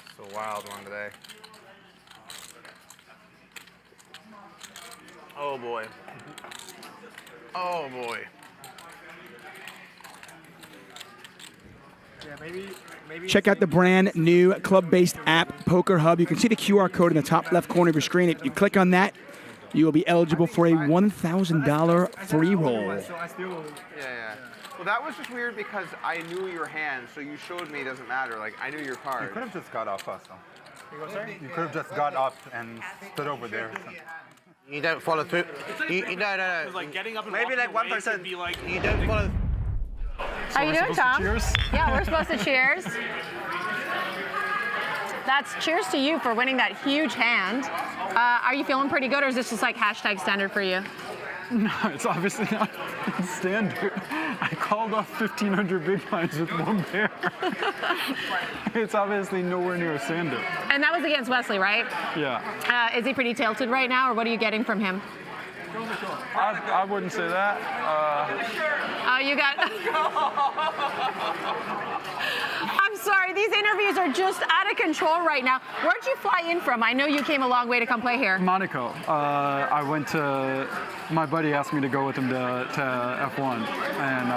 It's a wild one today. Oh boy. Oh boy. Yeah, maybe. Check out the brand new club-based app, Poker Hub. You can see the QR code in the top left corner of your screen. If you click on that, you will be eligible for a $1,000 free roll. Yeah. Well, that was just weird because I knew your hand, so you showed me it doesn't matter. Like, I knew your card. You could have just got off us, though. You could have just got up and stood over there. You don't follow through. No. Like getting up and maybe like 1%. Be like, you don't follow. How you doing, Tom? Yeah, we're supposed to cheers. That's cheers to you for winning that huge hand. Are you feeling pretty good, or is this just like hashtag standard for you? No, it's obviously not standard. I called off 1,500 big blinds with one pair. It's obviously nowhere near a standard. And that was against Wesley, right? Yeah. Is he pretty tilted right now, or what are you getting from him? I wouldn't say that. Oh, you got... I'm sorry. These interviews are just out of control right now. Where'd you fly in from? I know you came a long way to come play here. Monaco. I went to, my buddy asked me to go with him to F1, and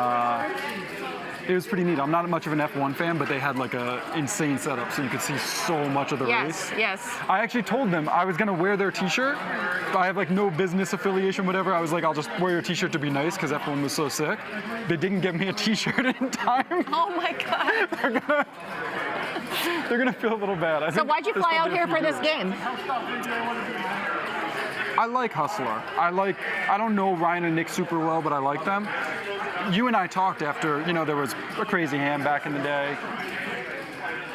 it was pretty neat. I'm not much of an F1 fan, but they had like a insane setup, so you could see so much of the race. Yes. I actually told them I was gonna wear their T-shirt. I have like no business affiliation, whatever. I was like, I'll just wear your T-shirt to be nice because F1 was so sick. They didn't get me a T-shirt in time. Oh my God. They're gonna feel a little bad. So why'd you fly out here for this game? I like Hustler. I don't know Ryan and Nick super well, but I like them. You and I talked after, there was a crazy hand back in the day.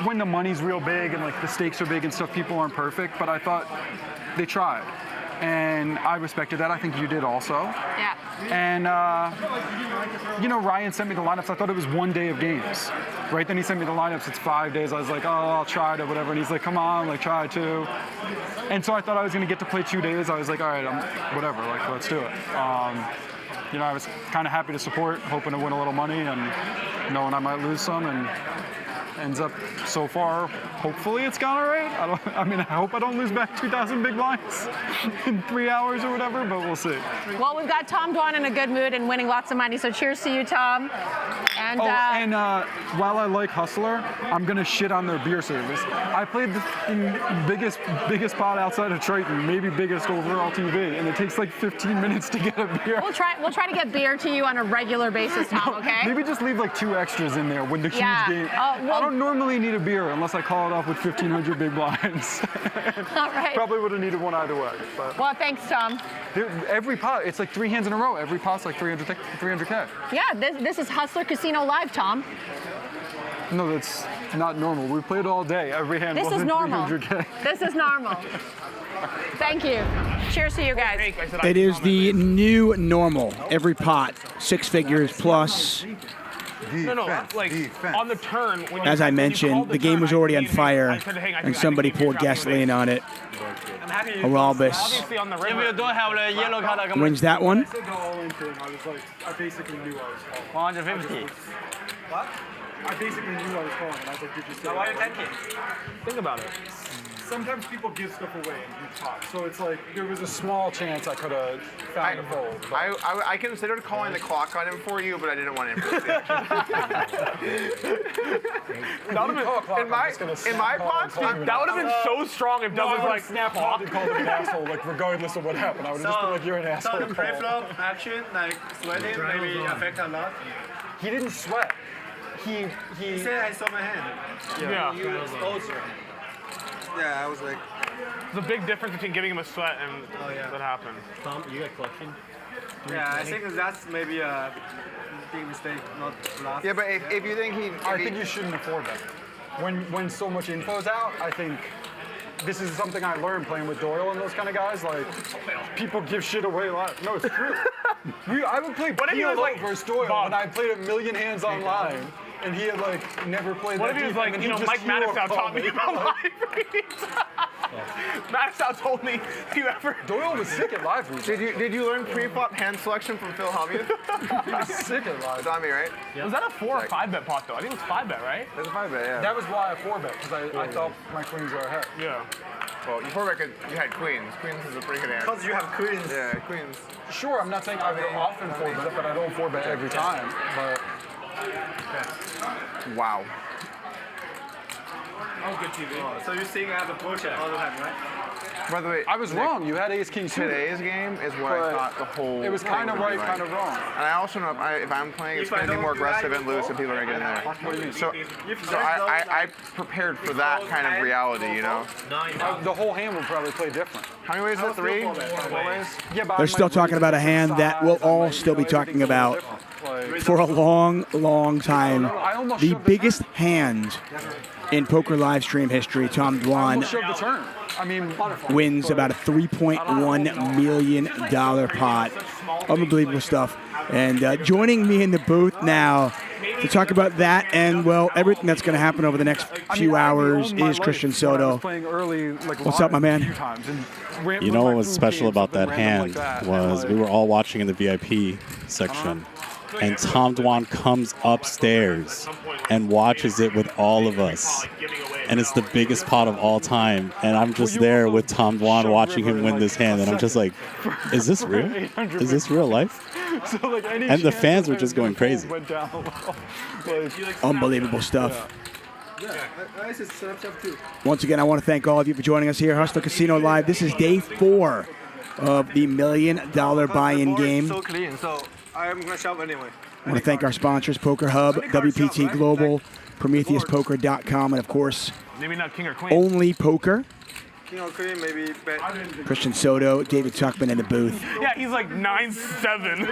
When the money's real big and like the stakes are big and stuff, people aren't perfect, but I thought they tried. And I respected that. I think you did also. Yeah. And, Ryan sent me the lineups. I thought it was 1 day of games, right? Then he sent me the lineups. It's 5 days. I was like, oh, I'll try to whatever. And he's like, come on, like try to. And so I thought I was going to get to play 2 days. I was like, all right, whatever, like let's do it. I was kind of happy to support, hoping to win a little money and knowing I might lose some, and ends up so far, hopefully it's gone all right. I hope I don't lose back 2,000 big blinds in 3 hours or whatever, but we'll see. Well, we've got Tom Dwan in a good mood and winning lots of money, so cheers to you, Tom. And, while I like Hustler, I'm going to shit on their beer service. I played the biggest pot outside of Triton, maybe biggest overall TV, and it takes like 15 minutes to get a beer. We'll try to get beer to you on a regular basis, Tom, okay? Maybe just leave like 2 extras in there when the huge game. I don't normally need a beer unless I call it off with 1,500 big blinds. All right. Probably would have needed one either way. But. Well, thanks, Tom. Every pot, it's like 3 hands in a row. Every pot's like 300K. Yeah, this is Hustler Casino Live, Tom. No, that's not normal. We played all day. Every hand This is wasn't normal. 300K. This is normal. Thank you. Cheers to you guys. It is the new normal. Every pot, 6 figures plus. No, like on the turn. As I mentioned, the game was already on fire, and somebody poured gasoline on it. Aralbus wins that one. I basically knew I was calling. 150. What? I basically knew I was calling, and I was like, did you say? Why are you tanking? Think about it. Sometimes people give stuff away in huge pots, so it's like there was a small chance I could have found a fold. I considered calling the clock on him for you, but I didn't want to influence in my pots, that would have been so strong if Doug was like snap off and called him an asshole, like regardless of what happened. I would have just been like, you're an asshole. So the pre-flop action, like sweating, maybe affect a lot. He didn't sweat. He said I saw my hand. Yeah. You exposed your hand. Yeah, I was like. There's a big difference between giving him a sweat and that happened. Tom, you got collection? Yeah, I think that's maybe a big mistake, not last. Yeah, but if you think I think you shouldn't afford that. When so much info's out, I think this is something I learned playing with Doyle and those kind of guys. Like, people give shit away a lot. No, it's true. I would play PLO versus Doyle when I played 1 million hands online. And he had like never played what that if he was deep, like, Mike Madison taught me about live reads. Madison told me, do you ever? Doyle was sick at live reads. Did you learn pre-flop hand selection from Phil Hobby? He was sick at live. Tommy, right? Yeah. Was that a 4 or 5-bet pot though? I think it was 5-bet, right? It was 5-bet, yeah. That was why I 4-bet, because I thought my queens were ahead. Yeah. Well, you 4-bet because you had queens. Queens is a pretty good hand. Because you have queens. Yeah, queens. Sure, I'm not saying I would often 4-bet, but I don't 4-bet every time. But. Wow. Oh, good TV. So you're seeing I have a bullshit all the time, right? By the way, I was wrong. You had ace king suited. Today's game is what I thought the whole. It was kind of right, kind of wrong. And I also know if I'm playing, it's going to be more aggressive and loose, and people are going to get in there. What do you mean? So I prepared for that kind of reality, you know. The whole hand would probably play different. How many ways is it? 3? 4 ways? Yeah, but They're still talking about a hand that we'll all still be talking about for a long, long time. The biggest hand in poker live stream history, Tom Dwan wins about a $3.1 million pot. Unbelievable stuff. And joining me in the booth now to talk about that and, well, everything that's going to happen over the next few hours is Christian Soto. What's up, my man? You know what was special about that hand was we were all watching in the VIP section. and Tom Dwan comes upstairs and watches it with all of us. And it's the biggest pot of all time. And I'm just there with Tom Dwan watching him win this hand. And I'm just like, is this real? Is this real life? So, like, any And the chance fans that were just going crazy. went down a little. Like, Unbelievable stuff. Yeah, I said Snapchat too. Once again, I want to thank all of you for joining us here, Hustler Casino Live. This is day 4 of the $1 million buy-in game. So clean, so I'm gonna shove anyway. I want to thank our sponsors, Poker Hub, WPT Global, PrometheusPoker.com, and of course, Maybe not king or queen. Only Poker. King or queen, maybe bet. Christian Soto, David Tuckman in the booth. Yeah, he's like 9'7".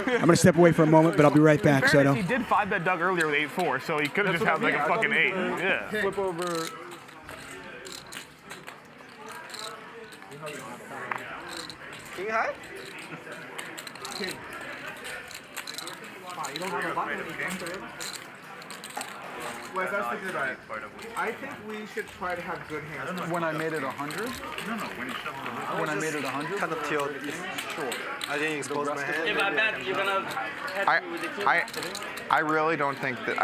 I'm going to step away for a moment, but I'll be right back, Soto. He did 5-bet Doug earlier with 8-4, so he could have just had like a fucking 8. Yeah. Flip over. King high? King. You don't have a button. Wes, I was thinking about it. I think we should try to have good hands. When I made it 100? No, When I made it 100? Kind of tilt. Sure. I didn't expose my hand. If I bet, you're gonna hit me with the king. I really don't think that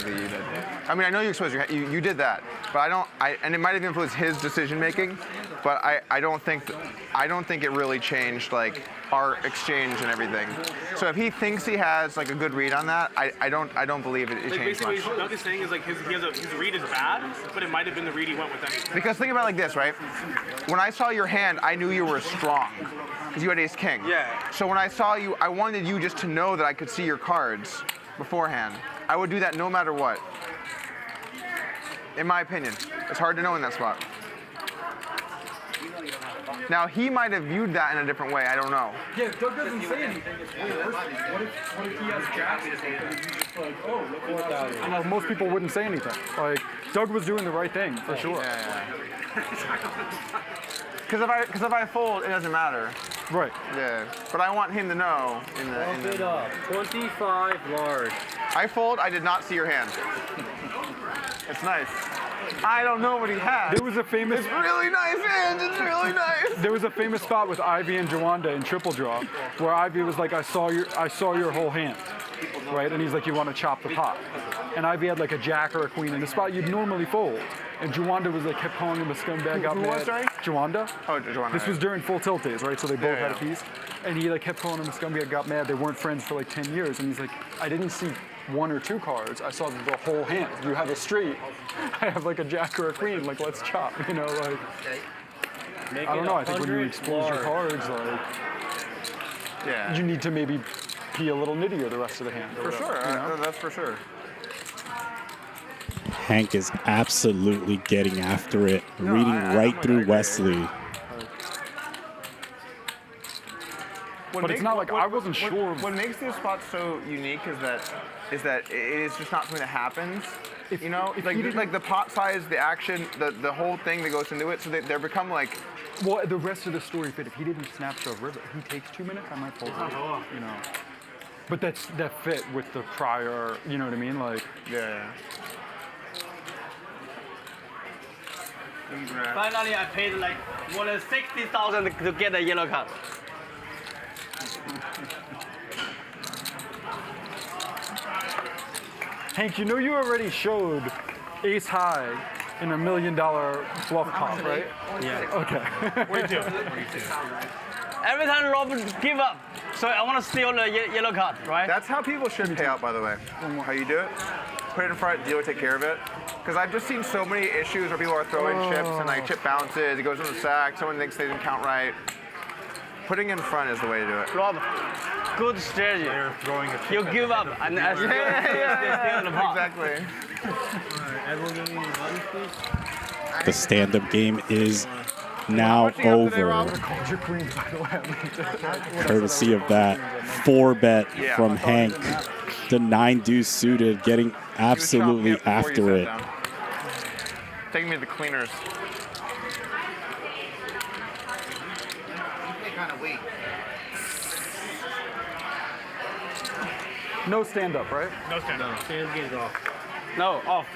you did. I mean, I know you exposed your hand. You did that, but I don't. And it might have influenced his decision making, but I don't think it really changed like our exchange and everything. So if he thinks he has like a good read on that, I don't believe it Like changed basically, much. what Doug is saying is like his read is bad, but it might have been the read he went with anyway. Because think about it like this, right? When I saw your hand, I knew you were strong because you had ace king. Yeah. So when I saw you, I wanted you just to know that I could see your cards beforehand. I would do that no matter what. In my opinion, it's hard to know in that spot. Now he might have viewed that in a different way. I don't know. Yeah, Doug doesn't say anything. What if he has jacks? Like, oh, look what that is. I know most people wouldn't say anything. Like, Doug was doing the right thing for sure. Because if I fold, it doesn't matter. Right. Yeah. But I want him to know. Bump it up. 25 large. I fold. I did not see your hand. It's nice. I don't know what he has. There was a famous. It's really nice hand. It's really nice. There was a famous spot with Ivy and Jawanda in triple draw, where Ivy was like, "I saw your whole hand," right? And he's like, "You want to chop the pot?" And Ivy had like a jack or a queen in the spot you'd normally fold. And Jawanda was like, kept calling him a scumbag. Got mad. Sorry? Jawanda. Oh, Jawanda. This was during full tilt days, right? So they both had a yeah. piece. And he like kept calling him a scumbag. Got mad. They weren't friends for like 10 years. And he's like, I didn't see 1 or 2 cards. I saw the whole hand. You have a straight. I have like a jack or a queen. Like, let's chop. You know, like. I don't know. I think when you expose your cards, like. Yeah. You need to maybe be a little nittier the rest of the hand. For sure. You know? That's for sure. Hank is absolutely getting after it, reading right through Wesley. But it's not like I wasn't sure. What makes these spots so unique is that it is just not something that happens. You know, like the pot size, the action, the whole thing that goes into it. So they become like. Well, the rest of the story fit. If he didn't snap shove river, he takes 2 minutes. I might fold it. You know. But that fit with the prior. You know what I mean? Like. Yeah. Finally, I paid like more than 60,000 to get a yellow card. Hank, you know you already showed ace high in $1 million bluff pop, right? Yeah. Okay. Wait till. Every time Rob give up, so I want to steal the yellow card, right? That's how people should pay out, by the way. How you do it? Put it in front, dealer take care of it. Because I've just seen so many issues where people are throwing chips and like chip bounces, it goes in the sack, someone thinks they didn't count right. Putting in front is the way to do it. Rob, good strategy. They're throwing a You give up and I steal the pot. Exactly. Everyone give me 1, please. The stand-up game is now over, courtesy of that 4-bet from Hank. The 9-deuce suited, getting absolutely after it. Taking me to the cleaners. No stand up, right? No stand up. Stand game's off. No, off.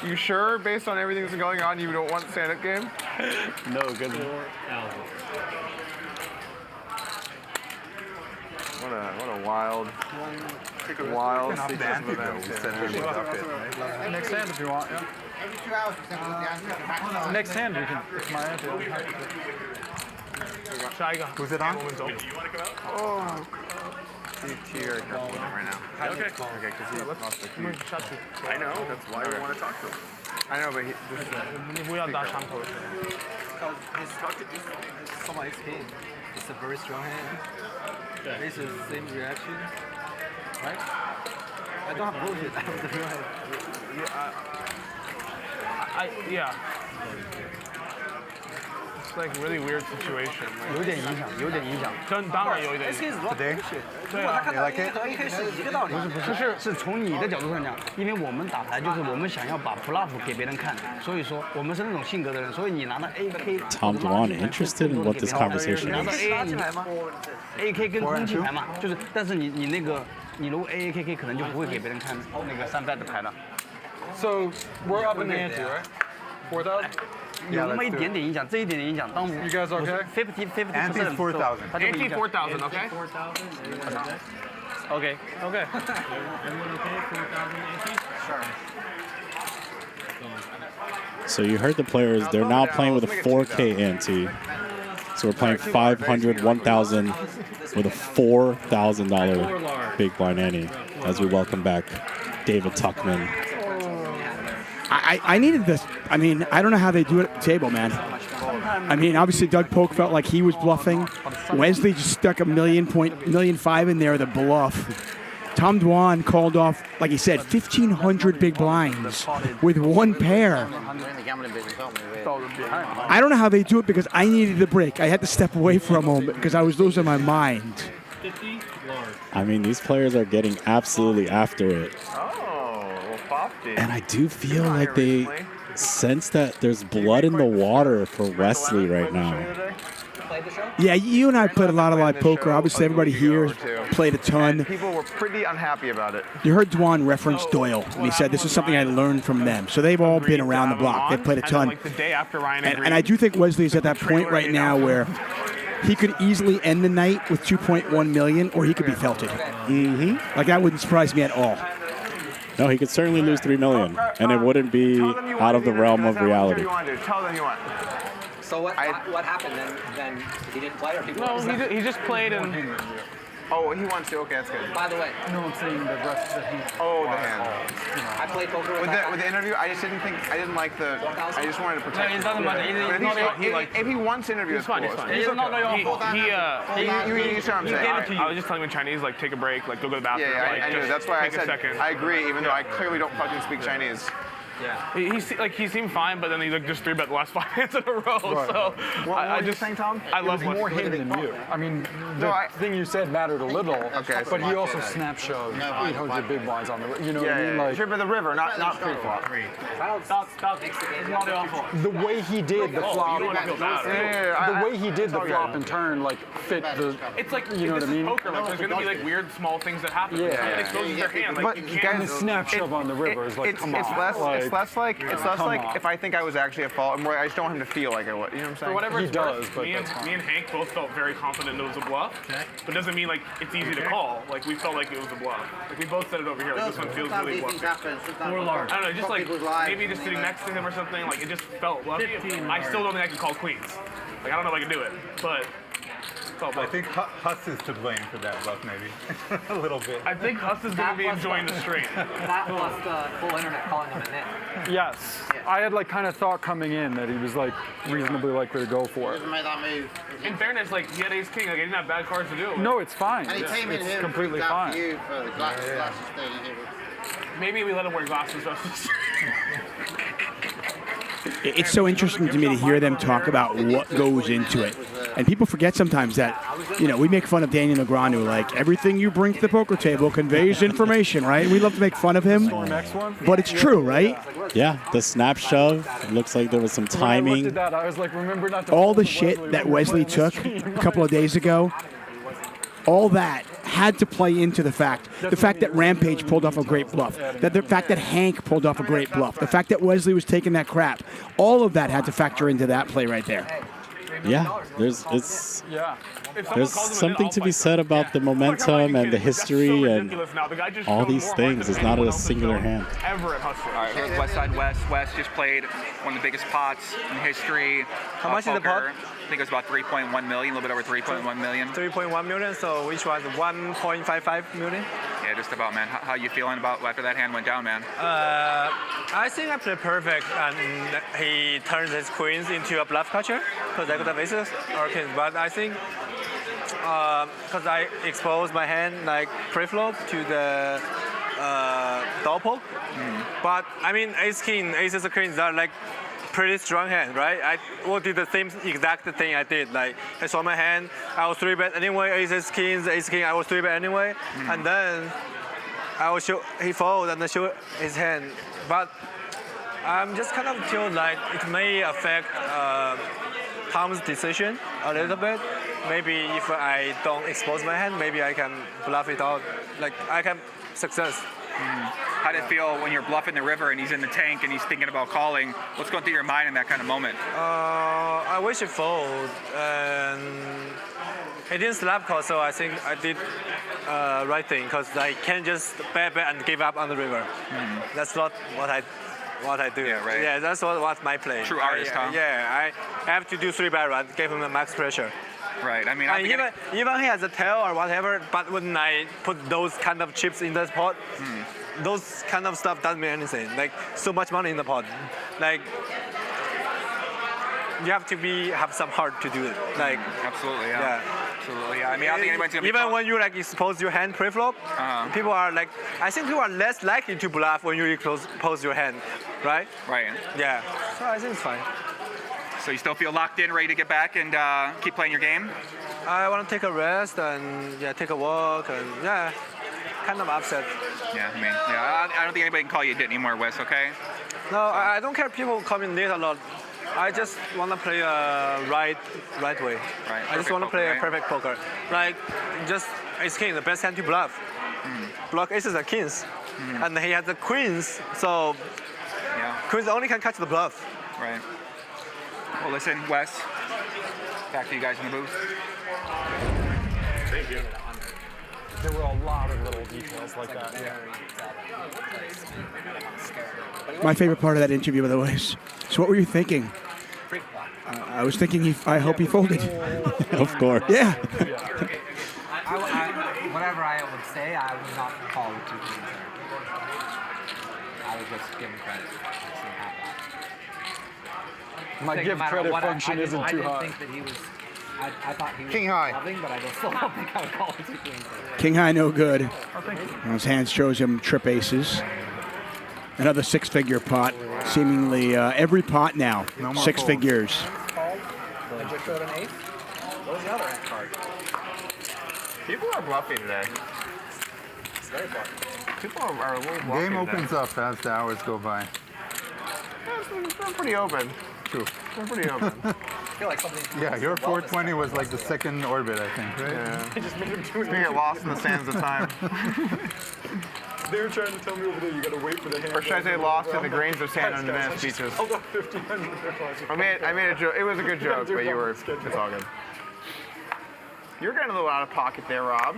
You sure, based on everything that's going on, you don't want stand-up game? No, good. What a wild sequence of events. Next hand if you want, yeah. Every 2 hours, Next hand, you can. It's my ante. Who's it on? Do you want to come out? Oh, here right now. Okay. Okay, because he lost the key. I know, that's why we want to talk to him. I know, but he. Somebody's king. It's a very strong hand. This is the same reaction, right? I don't have bullshit. I have the real hand. Yeah. It's like a really weird situation. 有点影响，有点影响。当然有一点影响。对，对啊，你 like it？ 不是，是从你的角度上讲，因为我们打牌就是我们想要把 bluff 给别人看，所以说我们是那种性格的人，所以你拿到 AK。 Tom Dwan interested in what this conversation 拿到 is. AK 跟空气牌嘛，就是，但是你那个你如果 AAKK 可能就不会给别人看那个3 bet 的牌了。 So we're up in the ante, right? 4,000. 有那么一点点影响，这一点点影响。当 You guys okay? 50%。Ante 4,000. Ante 4,000, okay? Okay. Okay. Everyone okay? 4,000 ante? Sure. So you heard the players, they're now playing with a 4K ante. So we're playing 500, 1,000 with a $4,000 big blind ante as we welcome back David Tuckman. I needed this. I mean, I don't know how they do it at the table, man. I mean, obviously Doug Polk felt like he was bluffing. Wesley just stuck $1.5 million in there, the bluff. Tom Dwan called off, like he said, 1,500 big blinds with one pair. I don't know how they do it because I needed the break. I had to step away for a moment because I was losing my mind. I mean, these players are getting absolutely after it. And I do feel like they sense that there's blood in the water for Wesley right now. Yeah, you and I played a lot of live poker. Obviously, everybody here played a ton. People were pretty unhappy about it. You heard Dwan reference Doyle, and he said this is something I learned from them. So they've all been around the block. They've played a ton. And I do think Wesley is at that point right now where he could easily end the night with 2.1 million, or he could be felted. Like, that wouldn't surprise me at all. No, he could certainly lose $3 million, and it wouldn't be out of the realm of reality. Tell them you want. So what happened then? He didn't play or people? No, he just played and. Oh, he wants to. Okay, that's good. By the way. No, I'm saying the rest of the hand. Oh, the hand. I played poker with the interview. I just didn't like the. I just wanted to protect. No, it doesn't matter. If he wants to interview, it's fine. It's fine. You know what I'm saying? I was just telling him in Chinese, like, take a break, like, go to the bathroom. Yeah, like, I knew. That's why I said second. I agree, even though I clearly don't fucking speak Chinese. Yeah. He seemed fine, but then he just 3-bet the last 5 hands in a row. Right. So what just saying, Tom? I love more him than you. I mean, the thing you said mattered a little. Okay. But he also snap showed 800 big blinds on the. You know what I mean? Like trip of the river, not pre-flop. The way he did the flop. The way he did the flop and turn like fit the. It's like you know what I mean? Poker. Like, there's gonna be like weird small things that happen. Yeah. Someone exposes their hand. Like, you can't. The snap shove on the river is like, come on. It's less like if I think I was actually a fault, more I just don't want him to feel like I was. You know what I'm saying? For whatever he does, but me and Hank both felt very confident it was a bluff. But it doesn't mean like it's easy to call. Like we felt like it was a bluff. Like we both said it over here. Like this one feels really bluffy. More large. I don't know, just like maybe just sitting next to him or something. Like it just felt bluffy. I still don't think I can call queens. Like I don't know if I can do it, but. I think Huss is to blame for that bluff, maybe. A little bit. I think Huss is going to be enjoying the stream. That plus the full internet calling him a nit. Yes. I had like kind of thought coming in that he was like reasonably likely to go for it. In fairness, like he had ace king, like he didn't have bad cards to do. No, it's fine. And he came in it's here completely fine. For the glasses thing. Maybe we let him wear glasses. It's so interesting to me to hear them talk about what goes into it. And people forget sometimes that, you know, we make fun of Daniel Negreanu, like everything you bring to the poker table conveys information, right? We love to make fun of him, but it's true, right? Yeah, the snap shove, looks like there was some timing. When I looked at that, I was like, remember not to all the shit that Wesley took a couple of days ago, all that had to play into the fact that Rampage pulled off a great bluff, the fact that Hank pulled off a great bluff, the fact that Wesley was taking that crap, all of that had to factor into that play right there. Yeah, there's something to be said about the momentum and the history and all these things. It's not a singular hand. Ever at Hustler. All right, here's West Side West. West just played one of the biggest pots in history. How much is the pot? I think it was about 3.1 million, a little bit over 3.1 million. 3.1 million, so which was 1.55 million? Yeah, just about, man. How you feeling about after that hand went down, man? I think I played perfect, and he turned his queens into a bluff catcher because I got the aces or kings. But I think because I exposed my hand like pre-flop to the Dahl Polk. But I mean, ace king, aces or queens are like pretty strong hand, right? I did the same exact thing I did. Like I saw my hand, I was 3-bet anyway. Aces, kings, ace king, I was 3-bet anyway, and then I will show he fold and then show his hand. But I'm just kind of feel like it may affect Tom's decision a little bit. Maybe if I don't expose my hand, maybe I can bluff it out. Like I can success. How did it feel when you're bluffing the river and he's in the tank and he's thinking about calling? What's going through your mind in that kind of moment? I wish it fold, and he didn't slap call, so I think I did right thing because I can't just bet and give up on the river. That's not what I do. Yeah, right. Yeah, that's what my play. True artist, huh? Yeah, I have to do 3-bet run, give him the max pressure. Right. I mean, even he has a tail or whatever, but when I put those kind of chips in the pot, those kind of stuff doesn't mean anything. Like so much money in the pot, like you have to have some heart to do it. Like absolutely, yeah. Absolutely, yeah. I mean, I don't think anybody's gonna even when you like expose your hand pre-flop, people are like, I think people are less likely to bluff when you expose your hand, right? Right. Yeah. So I think it's fine. So you still feel locked in, ready to get back and keep playing your game? I want to take a rest and take a walk and kind of upset. Yeah, I mean, I don't think anybody can call you a dit anymore, Wes. Okay? No, I don't care if people call me Nate a lot. I just want to play right way. Right. I just want to play a perfect poker. Like just ace king, the best hand to bluff. Block aces and kings, and he has the queens, so queens only can catch the bluff. Right. Well, listen, Wes, back to you guys in the booth. Thank you. There were a lot of little details like that. My favorite part of that interview, by the way, is so what were you thinking? I was thinking, I hope he folded. Of course. Yeah. Whatever I would say, I would not call it too clean. I would just give him credit. My give credit function isn't too high. I didn't think that he was. I thought he was King high. loving, but I still don't think I would call it too clean. King high, no good. Oh, thank you. His hand shows him trip aces. Another 6-figure pot. Seemingly every pot now, No more 6 folds. figures. I just showed an ace. What was the other card? People are bluffing today. It's very bluffy. People are a little bluffy Game today. opens up as the hours go by. Yeah, it's been pretty open. True. They're pretty open. I feel like something. Yeah, your 420 was like the second orbit, I think, right? Yeah. I just made him do it. We get lost in the sands of time. They were trying to tell me over there, you gotta wait for the hand. Or should I say lost in the grains of sand on the Venice beaches? Hold on, 1,500. I made a joke. It was a good joke, but you were. It's all good. You're getting a little out of pocket there, Rob.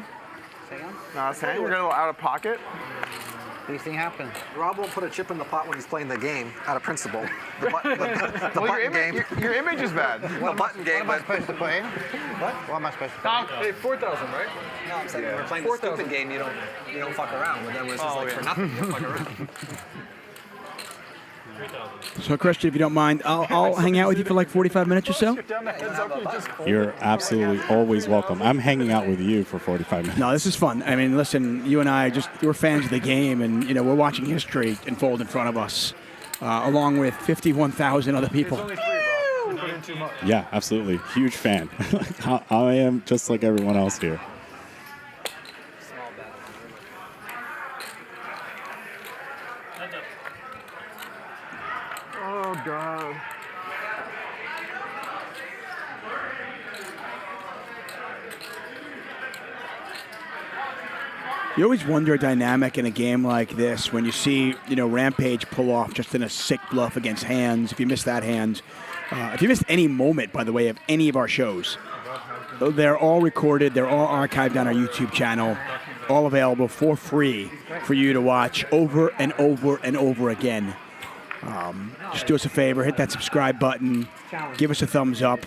Say again? No, I was saying you're getting a little out of pocket. These things happen. Rob won't put a chip in the pot when he's playing the game out of principle. The Well, button game. Your image is bad. What button game, am I but- supposed to put in? What am I supposed to put in? Hey, 4,000, right? No, I'm saying when we're playing the stupid game, you don't fuck around. But then when it's just like for nothing, you fuck around. So, Christian, if you don't mind, I'll hang out with you for like 45 minutes or so. Down the heads up, you just You're absolutely always welcome. I'm hanging out with you for 45 minutes. No, this is fun. I mean, listen, you and I we're fans of the game, and we're watching history unfold in front of us, along with 51,000 other people. It's only 3, bro. You put in too much. Yeah, absolutely. Huge fan. I am just like everyone else here. Oh God. You always wonder a dynamic in a game like this when you see, Rampage pull off just in a sick bluff against hands. If you miss that hand, If you missed any moment, by the way, of any of our shows, they're all recorded. They're all archived on our YouTube channel, all available for free for you to watch over and over and over again. Just do us a favor, hit that subscribe button, give us a thumbs up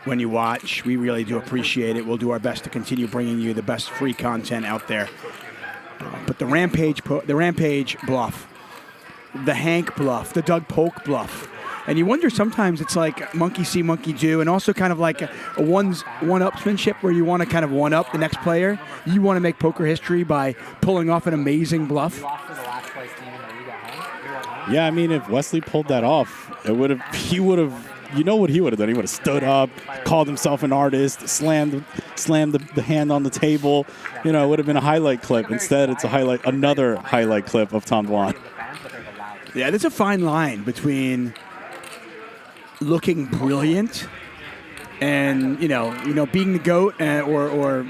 when you watch. We really do appreciate it. We'll do our best to continue bringing you the best free content out there. But the Rampage bluff, the Hank bluff, the Doug Polk bluff. And you wonder sometimes it's like monkey see, monkey do, and also kind of like a one-upsmanship where you want to kind of one-up the next player. You want to make poker history by pulling off an amazing bluff. Yeah, I mean, if Wesley pulled that off, he would have, you know what he would have done? He would have stood up, called himself an artist, slammed the hand on the table. You know, it would have been a highlight clip. Instead, it's another highlight clip of Tom Dwan. Yeah, there's a fine line between looking brilliant and being the GOAT or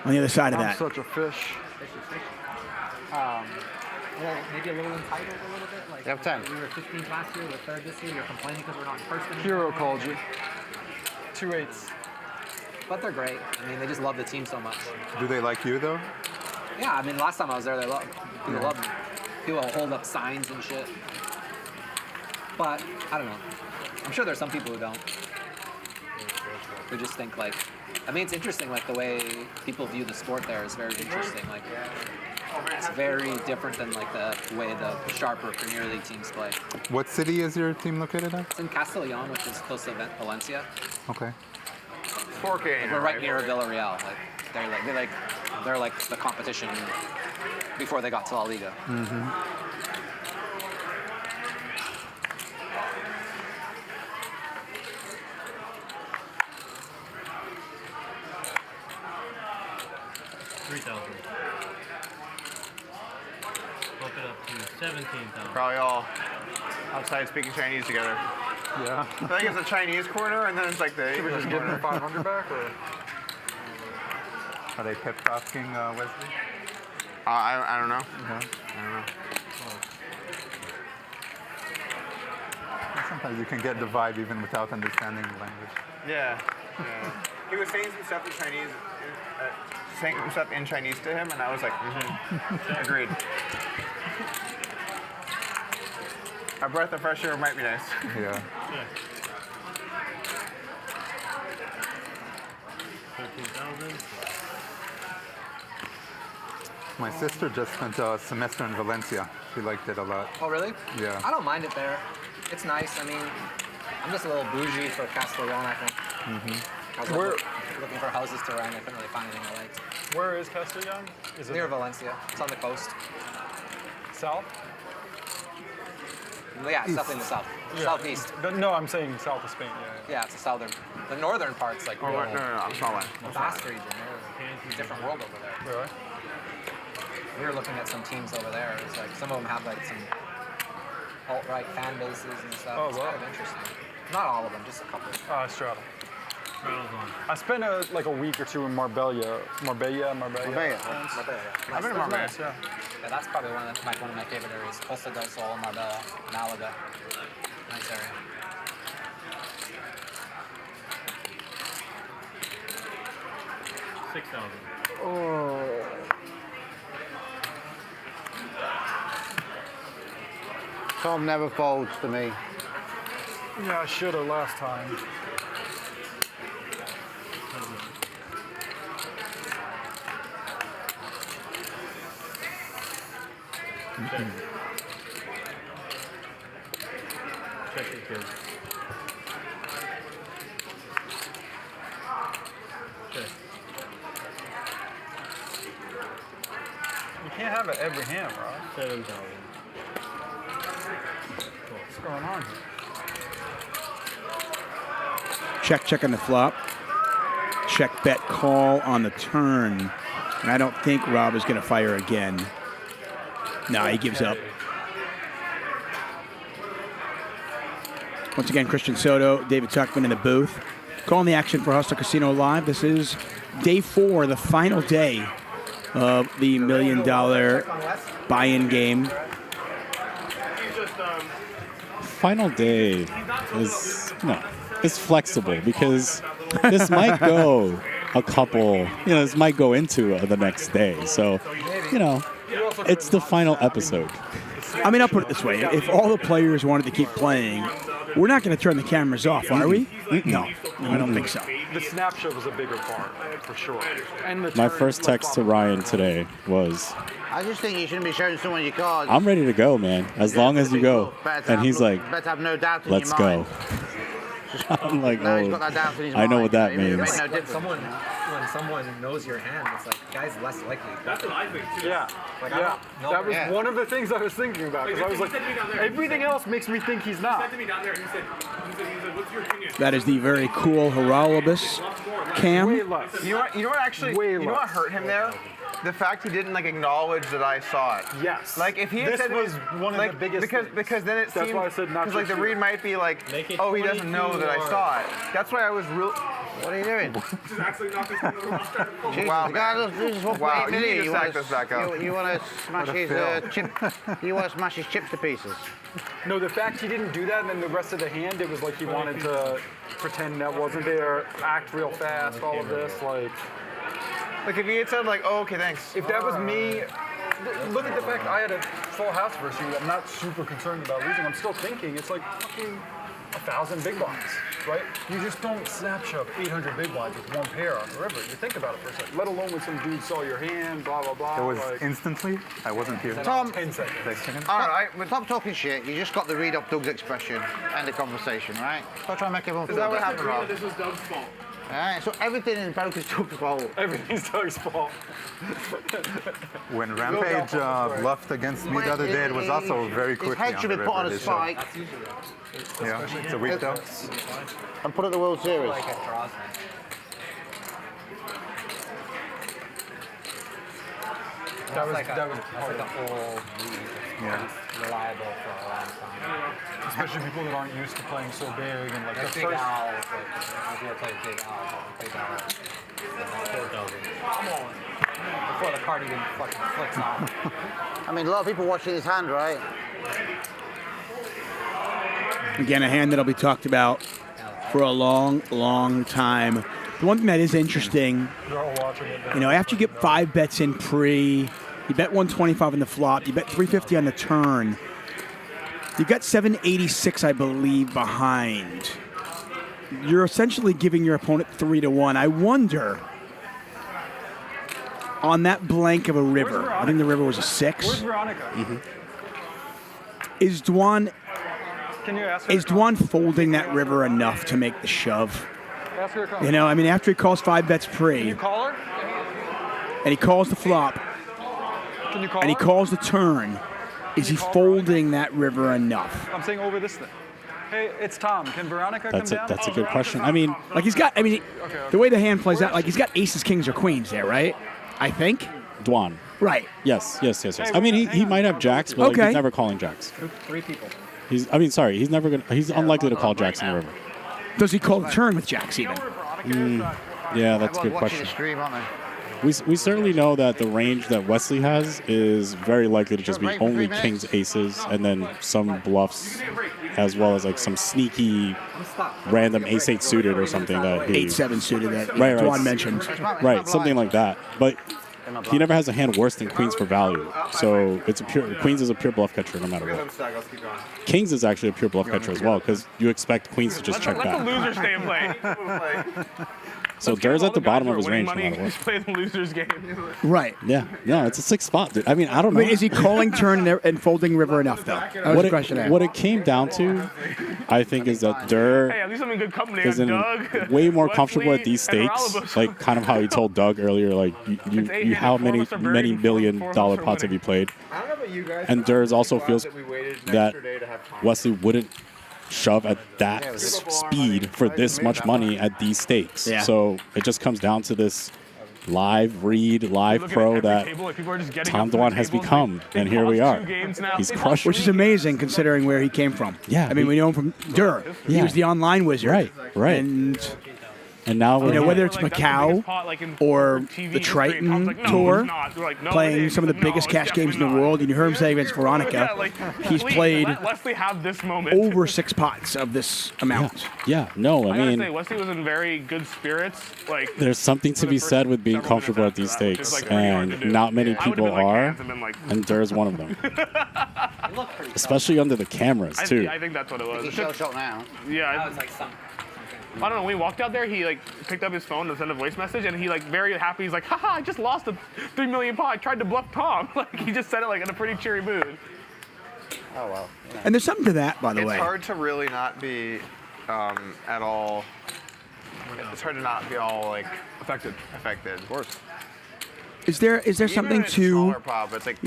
on the other side of that. I'm such a fish. Maybe a little entitled a little bit. Like, have 10. We were 15th last year, we're 3rd this year. You're complaining because we're not in first anymore. Hero called you. 2 8s. But they're great. I mean, they just love the team so much. Do they like you though? Yeah, I mean, last time I was there, people loved me. People hold up signs and shit. But I don't know. I'm sure there's some people who don't. Who just think like, I mean, it's interesting. Like the way people view the sport there is very interesting. Like. It's very different than like the way the sharper Premier League teams play. What city is your team located at? It's in Castellón, which is close to Valencia. Okay. 4K. We're right near Villarreal. They're like the competition before they got to La Liga. Mm-hmm. Bump it up to 17,000. Probably all outside speaking Chinese together. Yeah. I think it's a Chinese corner, and then it's like the English just give corner. them 500 back, or? Are they pep talking Wesley? I don't know. Yeah. I don't know. Sometimes you can get the vibe even without understanding the language. Yeah. He was saying some stuff in Chinese, saying some stuff in Chinese to him, and I was like, agreed. A breath of fresh air might be nice. Yeah. 13,000. My sister just spent a semester in Valencia. She liked it a lot. Oh, really? Yeah. I don't mind it there. It's nice. I mean, I'm just a little bougie for Castellón, I think. Mm-hmm. I was looking for houses to rent. I couldn't really find anything I liked. Where is Castellón? Is it near Valencia? It's on the coast. South? Yeah, it's definitely in the south. Yeah. Southeast. No, I'm saying south of Spain. Yeah, it's the southern. The northern part's like no, I'm sorry. The Basque region. It's a different world over there. Really? We were looking at some teams over there. It's like some of them have like some alt-right fan bases and stuff. Oh, it's wow. kind of interesting. Not all of them, just a couple. Strata. I spent a week or two in Marbella. Marbella. I've been to Marbella. Nice, yeah, that's probably one of my favorite areas. Costa del Sol, Marbella, Malaga. Nice area. $6,000. Oh. Tom never folds to me. Yeah, I should have last time. Check it, kids. Okay. You can't have it every hand, Rob. 7,000. What's going on here? Check on the flop. Check, bet, call on the turn. And I don't think Rob is going to fire again. No, he gives up. Once again, Christian Soto, David Tuckman in the booth. Calling the action for Hustler Casino Live. This is day 4, the final day of the $1 million buy-in game. Final day is it's flexible because this might go a couple. This might go into the next day. So, it's the final episode. I mean, I'll put it this way. If all the players wanted to keep playing, we're not going to turn the cameras off, are we? No, I don't think so. The snapshot was a bigger part, for sure. And My first text to Ryan today was, I just think you shouldn't be showing someone your cards. I'm ready to go, man. As long as you go. And he's like, better have no doubt in let's your mind. go. I'm like, Now he's got that doubt in his I know mind. what that It makes means. no difference. When someone knows your hand, it's like, guy's less likely. That's what I think too. Yeah. Like, That was one of the things I was thinking about because I was like, everything else makes me think he's He not. said to me down there, he said, what's your opinion? That is the very cool Haralabus cam. You know what actually, you know what hurt him there? The fact he didn't acknowledge that I saw it. Yes. Like if he had This said was one of the biggest because then it That's seemed why I said not because just the read might be like, oh, he doesn't know that I saw it. That's why I was real. What are you doing? Just actually not this Wow, the guy does just walk Wow, right you in need here. to stack this back up. You want to smash What a his fail. chip? You want to smash his chips to pieces? No, the fact he didn't do that and then the rest of the hand, it was like he wanted to pretend that wasn't there, act real fast, all of this, like. Like if he had said like, oh, okay, thanks. If that was me, look at the fact I had a full house versus you. I'm not super concerned about losing. I'm still thinking it's like fucking 1,000 big blinds, right? You just don't snap shove 800 big blinds with one pair on the river. You think about it for a second. Let alone when some dude saw your hand, blah blah blah. It was like, instantly. I wasn't here. Tom, 10 seconds. Stop talking shit. You just got the read off Doug's expression and the conversation, right? Stop trying to make everyone feel that what better. happened, Rob? This was Doug's fault. Alright, so everything in poker is Doug's fault. Everything's Doug's fault. When Rampage bluffed against me the other day, it was also very quickly His head on should the be put on a river. spike Yeah, it's a weak though. and put at the World Series. That was like a whole lead. Yeah. Reliable for a long time. Especially people that aren't used to playing so big and like the Big first. Al, if you play Big Al. Come on. Before the card even fucking flicks off. I mean, a lot of people watching his hand, right? Again, a hand that'll be talked about for a long, long time. The one thing that is interesting, after you get 5 bets in pre, you bet 125 on the flop, you bet 350 on the turn, you got 786, I believe, behind. You're essentially giving your opponent 3-1. I wonder, on that blank of a river, I think the river was a 6. Where's Veronica? Mm-hmm. Is Dwan folding that river enough to make the shove? Ask her to come. After he calls 5 bets pre, Can you call her? and he calls the flop, Can you call and he her? calls the turn, is he folding that river enough? I'm saying over this thing. Hey, it's Tom. Can Veronica come down? That's a good question. I mean, the way the hand plays out, he's got aces, kings, or queens there, right? I think. Dwan. Right. Yes. I mean, he might have jacks, but he's never calling jacks. 3 people. He's unlikely to call jacks in the river. Does he call the turn with jacks even? Yeah, that's a good Watching question. the stream, aren't they? We certainly know that the range that Wesley has is very likely to just be only kings, aces, and then some bluffs, as well as like some sneaky random ace-8 suited or something that he 8-7 suited that right. Dwan mentioned. Right, something like that. But he never has a hand worse than queens for value. So it's queens is a pure bluff catcher no matter what. Kings is actually a pure bluff catcher as well because you expect queens to just check Let the back. losers stay and play. So Dur's at the bottom of his range no matter what. Just play the losers game. Right. Yeah, no, it's a 6 spot, dude. I mean, I don't know. Is he calling turn and folding river enough, though? That was the question I had. What it came down to, I think, is that Dur Hey, at least I'm in good company. is Doug, way more comfortable Wesley, at these and stakes, Haralabus. like kind of how he told Doug earlier, like you how many billion-dollar pots have you played? I don't know about you guys. And Durs also feels that we waited an that extra day to have time. Wesley wouldn't shove at that speed for this much money at these stakes. Yeah. So it just comes down to this live read, live pro that Tom Dwan has become, and here we are. He's crushed. Which is amazing considering where he came from. Yeah, I mean, we know him from Dur. He Yeah. was the online wizard. Right. And And now we're whether it's Macau or the Triton Tour, playing some of the biggest cash games in the world, and you heard him say against Veronica, he's played Wesley have this moment. over 6 pots of this amount. Yeah, no, I gotta mean, say, Wesley was in very good spirits. Like, there's something to be said with being comfortable at these stakes, and not many people are, and Dur's one of them. Especially under the cameras, too. I think that's what it was. It's a shell shot now. Yeah. It's like some. I don't know. When we walked out there, he like picked up his phone to send a voice message, and he like very happy. He's like, "Haha! I just lost a 3 million pot. I tried to bluff Tom." Like he just said it like in a pretty cheery mood. Oh well. Yeah. And there's something to that, by the way. It's hard to really not be at all. It's hard to not be all like affected. Of course. Is there something to, pop, it's like,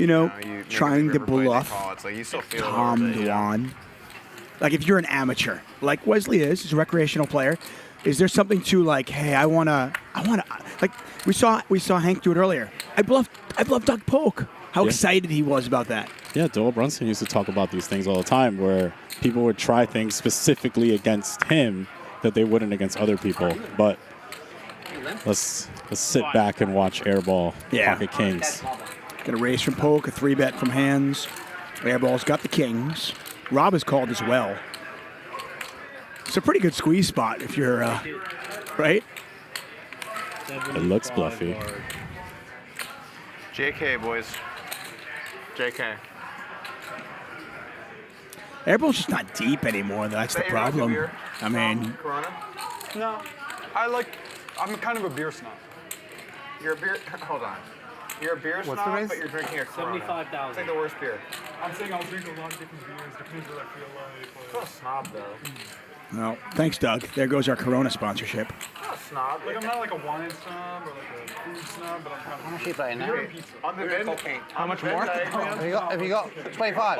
trying to bluff it's like you still feel Tom Dwan? Like if you're an amateur, like Wesley is, he's a recreational player. Is there something to like, hey, I wanna, like we saw Hank do it earlier. I bluffed Doug Polk. How excited he was about that. Yeah, Doyle Brunson used to talk about these things all the time, where people would try things specifically against him that they wouldn't against other people. But let's sit back and watch Airball pocket kings. Got a raise from Polk, a 3-bet from hands. Airball's got the kings. Rob is called as well. It's a pretty good squeeze spot if you're, right? It looks bluffy. JK, boys. JK. Airball's just not deep anymore, though. That's the problem. I mean, No, I'm kind of a beer snob. You're a beer. Hold on. You're a beer snob, but you're drinking a Corona. 75,000. It's like the worst beer. I'm saying I'll drink a lot of different beers, depends what I feel like. It's not a snob, though. no. Thanks, Doug. There goes our Corona sponsorship. It's not a snob. Like, I'm not like a wine snob or like a food snob, but I'm kind of... How much are you playing now? On the Venn, How much more? Have you got 25?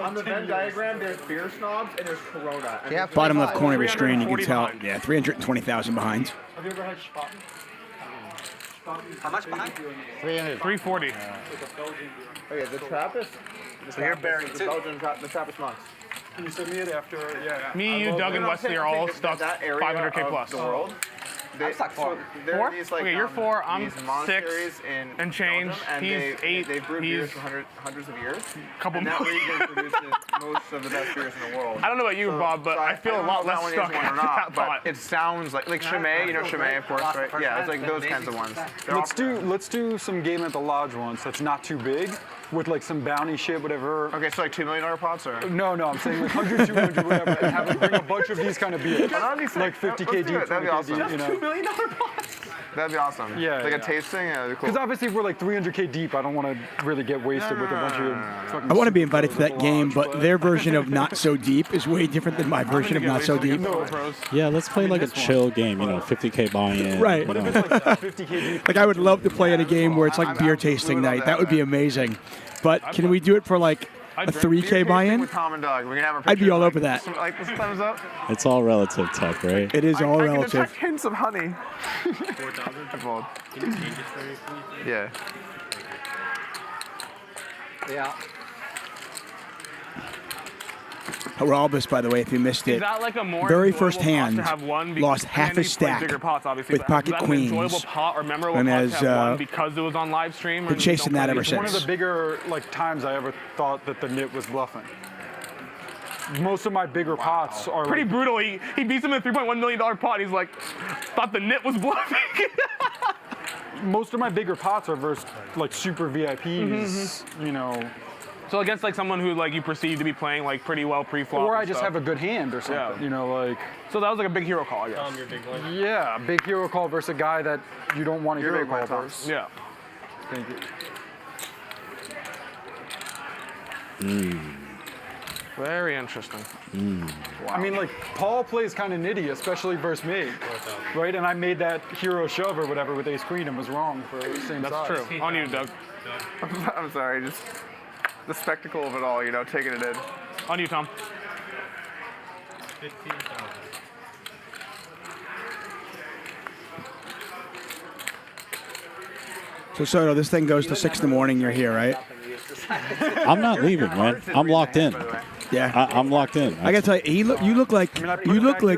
on the Venn diagram, there's beer snobs and there's Corona. And Yeah, Bottom left corner of your screen, you can tell. Yeah, 320,000 behind. Have you ever had Spaten? How much behind? 340. Okay, the Trappist. So you're Barry, the Belgian, the Trappist monks. Can you send me it after? Yeah. Me, you, Doug, and Wesley are all stuck 500K plus. The world. I'm stuck 4. There are these, like, okay, you're 4. I'm 6 in and change. Belgium, and He's 8. They've brewed beers for hundreds of years. And that region produces most of the best beers in the world. I don't know about you, Bob, but I feel a lot less stuck at that pot. It sounds like Chimay, Chimay, of course, right? Yeah, it's like those kinds of ones. Let's do some game at the lodge once that's not too big, with like some bounty shit, whatever. Okay, so like $2 million pots, or? No, I'm saying like 100, 200, whatever, and have them bring a bunch of these kind of beers. Like 50K deep, 20K deep, Just $2 million pots. That'd be awesome. Yeah. Like a tasting, yeah, that'd be cool. Because obviously if we're like 300K deep, I don't want to really get wasted with a bunch of fucking... I want to be invited to that game, but their version of Not So Deep is way different than my version of Not So Deep. Yeah, let's play like a chill game, 50K buy-in. Right. What if it's like 50K deep? Like I would love to play at a game where it's like beer tasting night. That would be amazing. But can we do it for like a 3K buy-in? With Tom and Doug. We can have I'd be all over that. Like this thumbs up. It's all relative, Tuck, right? It is all I relative. can detect hints of honey. 4,000. Can you change it for me, please? Yeah. Yeah. Haralbus, by the way, if you missed Is it, that like a more very enjoyable first pot to hand, have won lost half his stack bigger pots, obviously, with but pocket is that an queens. enjoyable pot or memorable And pot as, to have won because it was on live stream? been chasing that ever It's one of since. the bigger like times I ever thought that the nit was bluffing. Most of my bigger pots are Pretty like, brutal. He beats him in a $3.1 million pot. He's like, thought the nit was bluffing. most of my bigger pots are versus like super VIPs, So against like someone who like you perceive to be playing like pretty well pre-flop. Or I just have a good hand or something, like. So that was like a big hero call, I guess. Your big one. Yeah, a big hero call versus a guy that you don't want to hero call versus. Yeah. Thank you. Very interesting. Wow. I mean, like, Paul plays kind of nitty, especially versus me, right? And I made that hero shove or whatever with ace queen and was wrong for the same That's size. true. On you, Doug. I'm sorry, just the spectacle of it all, taking it in. On you, Tom. 15,000. So Soto, this thing goes to 6 in the morning. You're here, right? I'm not leaving, man. I'm locked in. Yeah. I'm locked in. I gotta tell you, you look like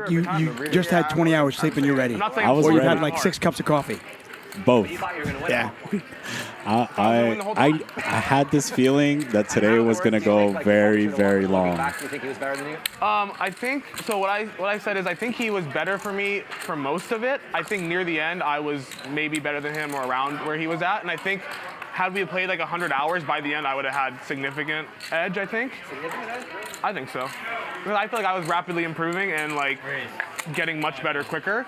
you just had 20 hours sleep and you're ready. I was or you've ready. had like 6 cups of coffee. Both. Yeah. I had this feeling that today was gonna go very, very long. You think he was better than you? I think so. What I said is I think he was better for me for most of it. I think near the end I was maybe better than him or around where he was at, and I think had we played like 100 hours by the end I would have had significant edge. I think. Significant edge? I think so. Because I feel like I was rapidly improving and like getting much better quicker.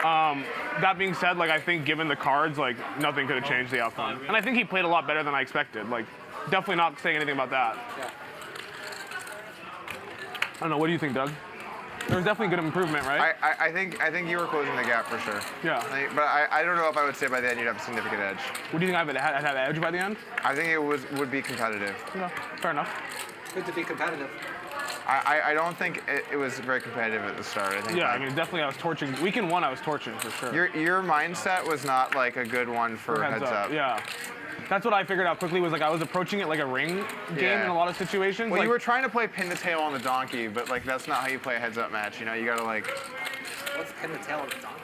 That being said, like I think given the cards, like nothing could have changed the outcome. And I think he played a lot better than I expected. Like definitely not saying anything about that. Yeah. I don't know. What do you think, Doug? There was definitely good improvement, right? I think you were closing the gap for sure. Yeah. But I don't know if I would say by the end you'd have a significant edge. What do you think I had an edge by the end? I think it would be competitive. Yeah, fair enough. Good to be competitive. I don't think it was very competitive at the start. I think. Yeah, I mean, definitely I was torching. Weekend 1, I was torching for sure. Your mindset was not like a good one for heads up. Yeah. That's what I figured out quickly was like I was approaching it like a ring game in a lot of situations. Well, like, you were trying to play pin the tail on the donkey, but like that's not how you play a heads up match. You know, you gotta like. What's pin the tail on the donkey?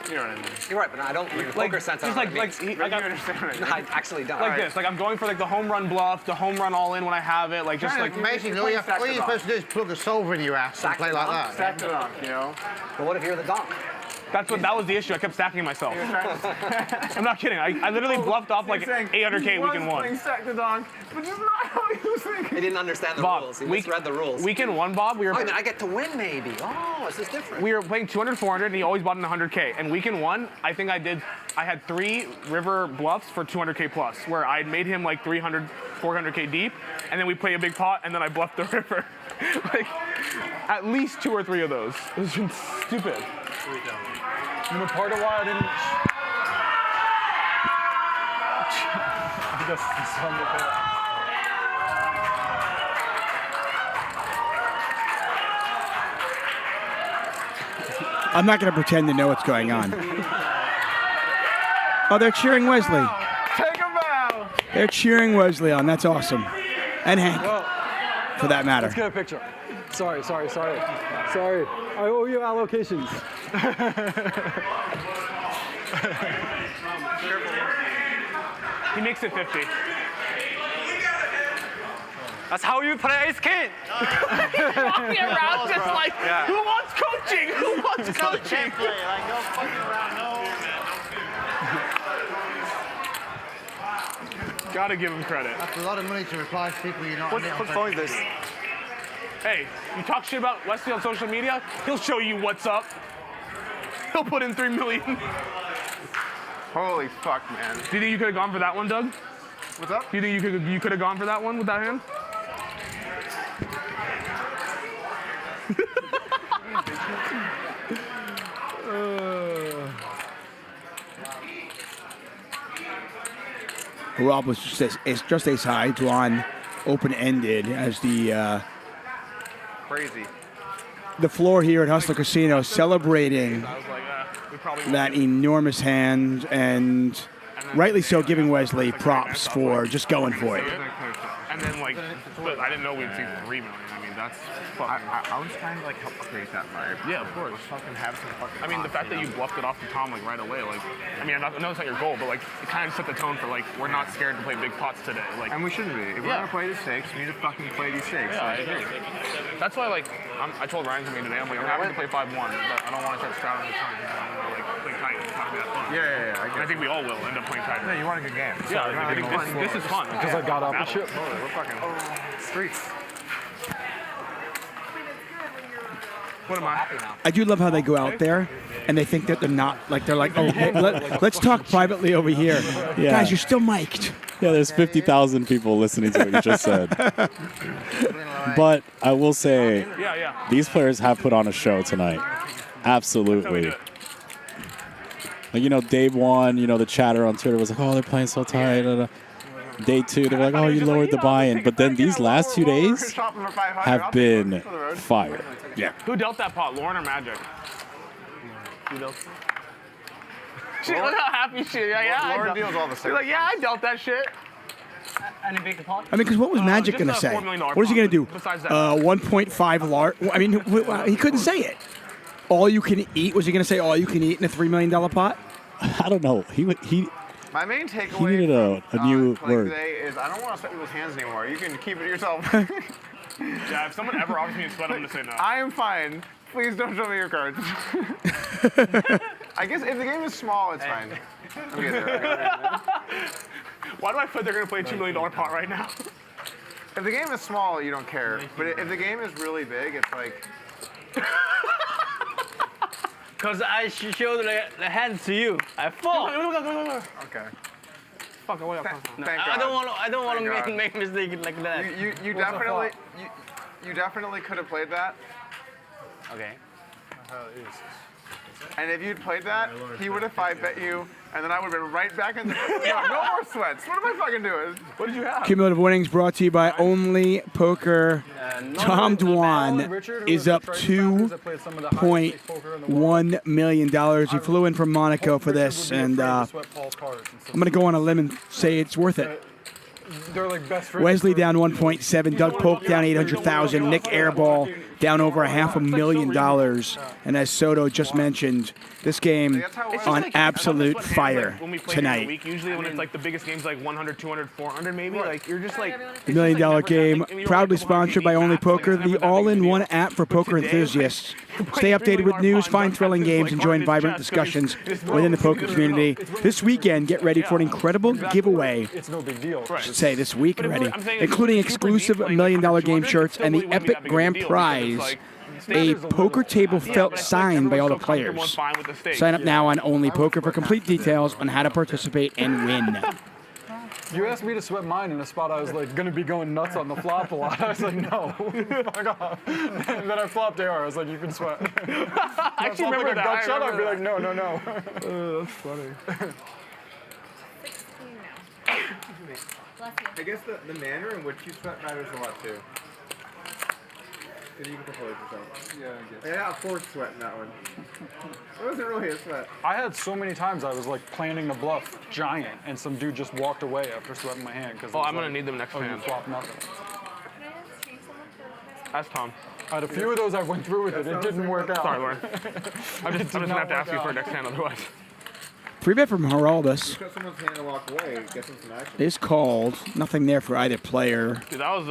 You know what I mean? You're right, but I don't. In poker sense, I don't know what it means. I understand what I mean. No, I actually don't. Like this, like I'm going for like the home run bluff, the home run all in when I have it, like just like. Basically, all you're supposed to do is plug a solver in your ass and play like that. Stack the donk, you know. But what if you're the donk? That was the issue. I kept stacking myself. I'm not kidding. I literally bluffed off like 800K weekend 1. Playing stack the donk, but just not how he was thinking. He didn't understand the rules. He misread the rules. Weekend 1, Bob, we were. Oh, I get to win maybe. Oh, this is different. We were playing 200, 400, and he always bought in 100K. And weekend 1, I think I had 3 river bluffs for 200K plus, where I made him like 300, 400K deep, and then we play a big pot, and then I bluffed the river. Like, at least 2 or 3 of those. It was stupid. You know, part of why I didn't. I guess it's on the ball. I'm not going to pretend to know what's going on. Oh, they're cheering Wesley. Take a bow. They're cheering Wesley on. That's awesome. And Hank, for that matter. Let's get a picture. Sorry. I owe you allocations. He makes it 50. That's how you play ace king. Walking around just like, who wants coaching? Who wants coaching? Gotta give him credit. That's a lot of money to reply to people you're not. What phone is this? Hey, you talk shit about Wesley on social media, he'll show you what's up. He'll put in 3 million. Holy fuck, man. Do you think you could have gone for that one, Doug? What's up? Do you think you could have gone for that one with that hand? Rob was just ace high. Dwan open-ended as the Crazy. the floor here at Hustler Casino celebrating that enormous hand, and rightly so, giving Wesley props for just going for it. And then like, but I didn't know we'd see 3 million. I mean, that's fucking. I was trying to like help create that vibe. Yeah, of course. Fucking have some fucking. I mean, the fact that you bluffed it off to Tom like right away, like, I mean, I know it's not your goal, but like, it kind of set the tone for like, we're not scared to play big pots today. Like, And we shouldn't be. If we're gonna play these stakes, we need to fucking play these stakes. Yeah, I agree. That's why, like, I told Ryan to me today, I'm like, I'm happy to play 5-1, but I don't want to start straddling the time because I don't want to, like, play tight. It's not gonna be that fun. Yeah. I think we all will end up playing tight. Yeah, you want a good game. Yeah, I think this is fun. Because I got up and shit. We're fucking streets. What am I? I do love how they go out there and they think that they're not, like, they're like, oh, hey, let's talk privately over here. Yeah. Guys, you're still mic'd. Yeah, there's 50,000 people listening to what you just said. But I will say, these players have put on a show tonight. Absolutely. Like, you know, day 1, you know, the chatter on Twitter was like, oh, they're playing so tight. Day 2, they were like, oh, you lowered the buy-in. But then these last 2 days have been fire. Yeah. Who dealt that pot, Lauren or Magic? Who dealt? Look how happy she is. Yeah, Lauren deals all the She's like, yeah, I dealt that shit. Any big pot? I mean, because what was Magic going to say? $4 million What is he going to do? Besides that. 1.5 large. I mean, he couldn't say it. All you can eat? Was he going to say all you can eat in a $3 million pot? I don't know. He My main takeaway needed a new word. today is I don't want to sweat people's hands anymore. You can keep it yourself. Yeah, if someone ever offers me a sweat, I'm going to say no. I am fine. Please don't show me your cards. I guess if the game is small, it's fine. Let me get there. Why do I put they're going to play a $2 million pot right now? If the game is small, you don't care. But if the game is really big, it's like... Because I showed the hands to you. I fall. Okay. Fuck, I want no, I don't want to make mistake like that. You definitely could have played that. Okay. And if you'd played that, he would have 5-bet you, and then I would have been right back in the... No more sweats. What am I fucking doing? What did you have? Cumulative winnings brought to you by Only Poker. Tom Dwan is up $2.1 million. He flew in from Monaco for this, and I'm going to go on a limb and say it's worth it. They're like best friends. Wesley down 1.7, Doug Polk down 800,000, Nick Airball down over $500,000, and as Soto just mentioned, this game on absolute fire tonight. Usually when it's like the biggest games, like 100, 200, 400 maybe, like you're just like... The $1 million game, proudly sponsored by Only Poker, the all-in-one app for poker enthusiasts. Stay updated with news, find thrilling games, and join vibrant discussions within the poker community. This weekend, get ready for an incredible giveaway. It's no big deal. I should say this week already, including exclusive $1 million game shirts and the epic grand prize, a poker table felt signed by all the players. Sign up now on Only Poker for complete details on how to participate and win. You asked me to sweat mine in a spot I was like going to be going nuts on the flop a lot. I was like, no, fuck off. And then I flopped AR. I was like, you can sweat. I actually remember that. Gut shot, I'd be like, no. That's funny. I guess the manner in which you sweat matters a lot too. Because you can control yourself. Yeah, I guess. I got forced sweat in that one. It wasn't really a sweat. I had so many times I was like planning to bluff giant, and some dude just walked away after sweating my hand. Oh, I'm going to need them next time. hand. Flop nothing. Ask Tom. I had a few of those I went through with it. It didn't work out. Sorry, Lauren. I'm just going to have to ask you for next hand otherwise. Free bet from Geraldus Cut someone's hand and walk away. Get some action. is called. Nothing there for either player. Dude, that was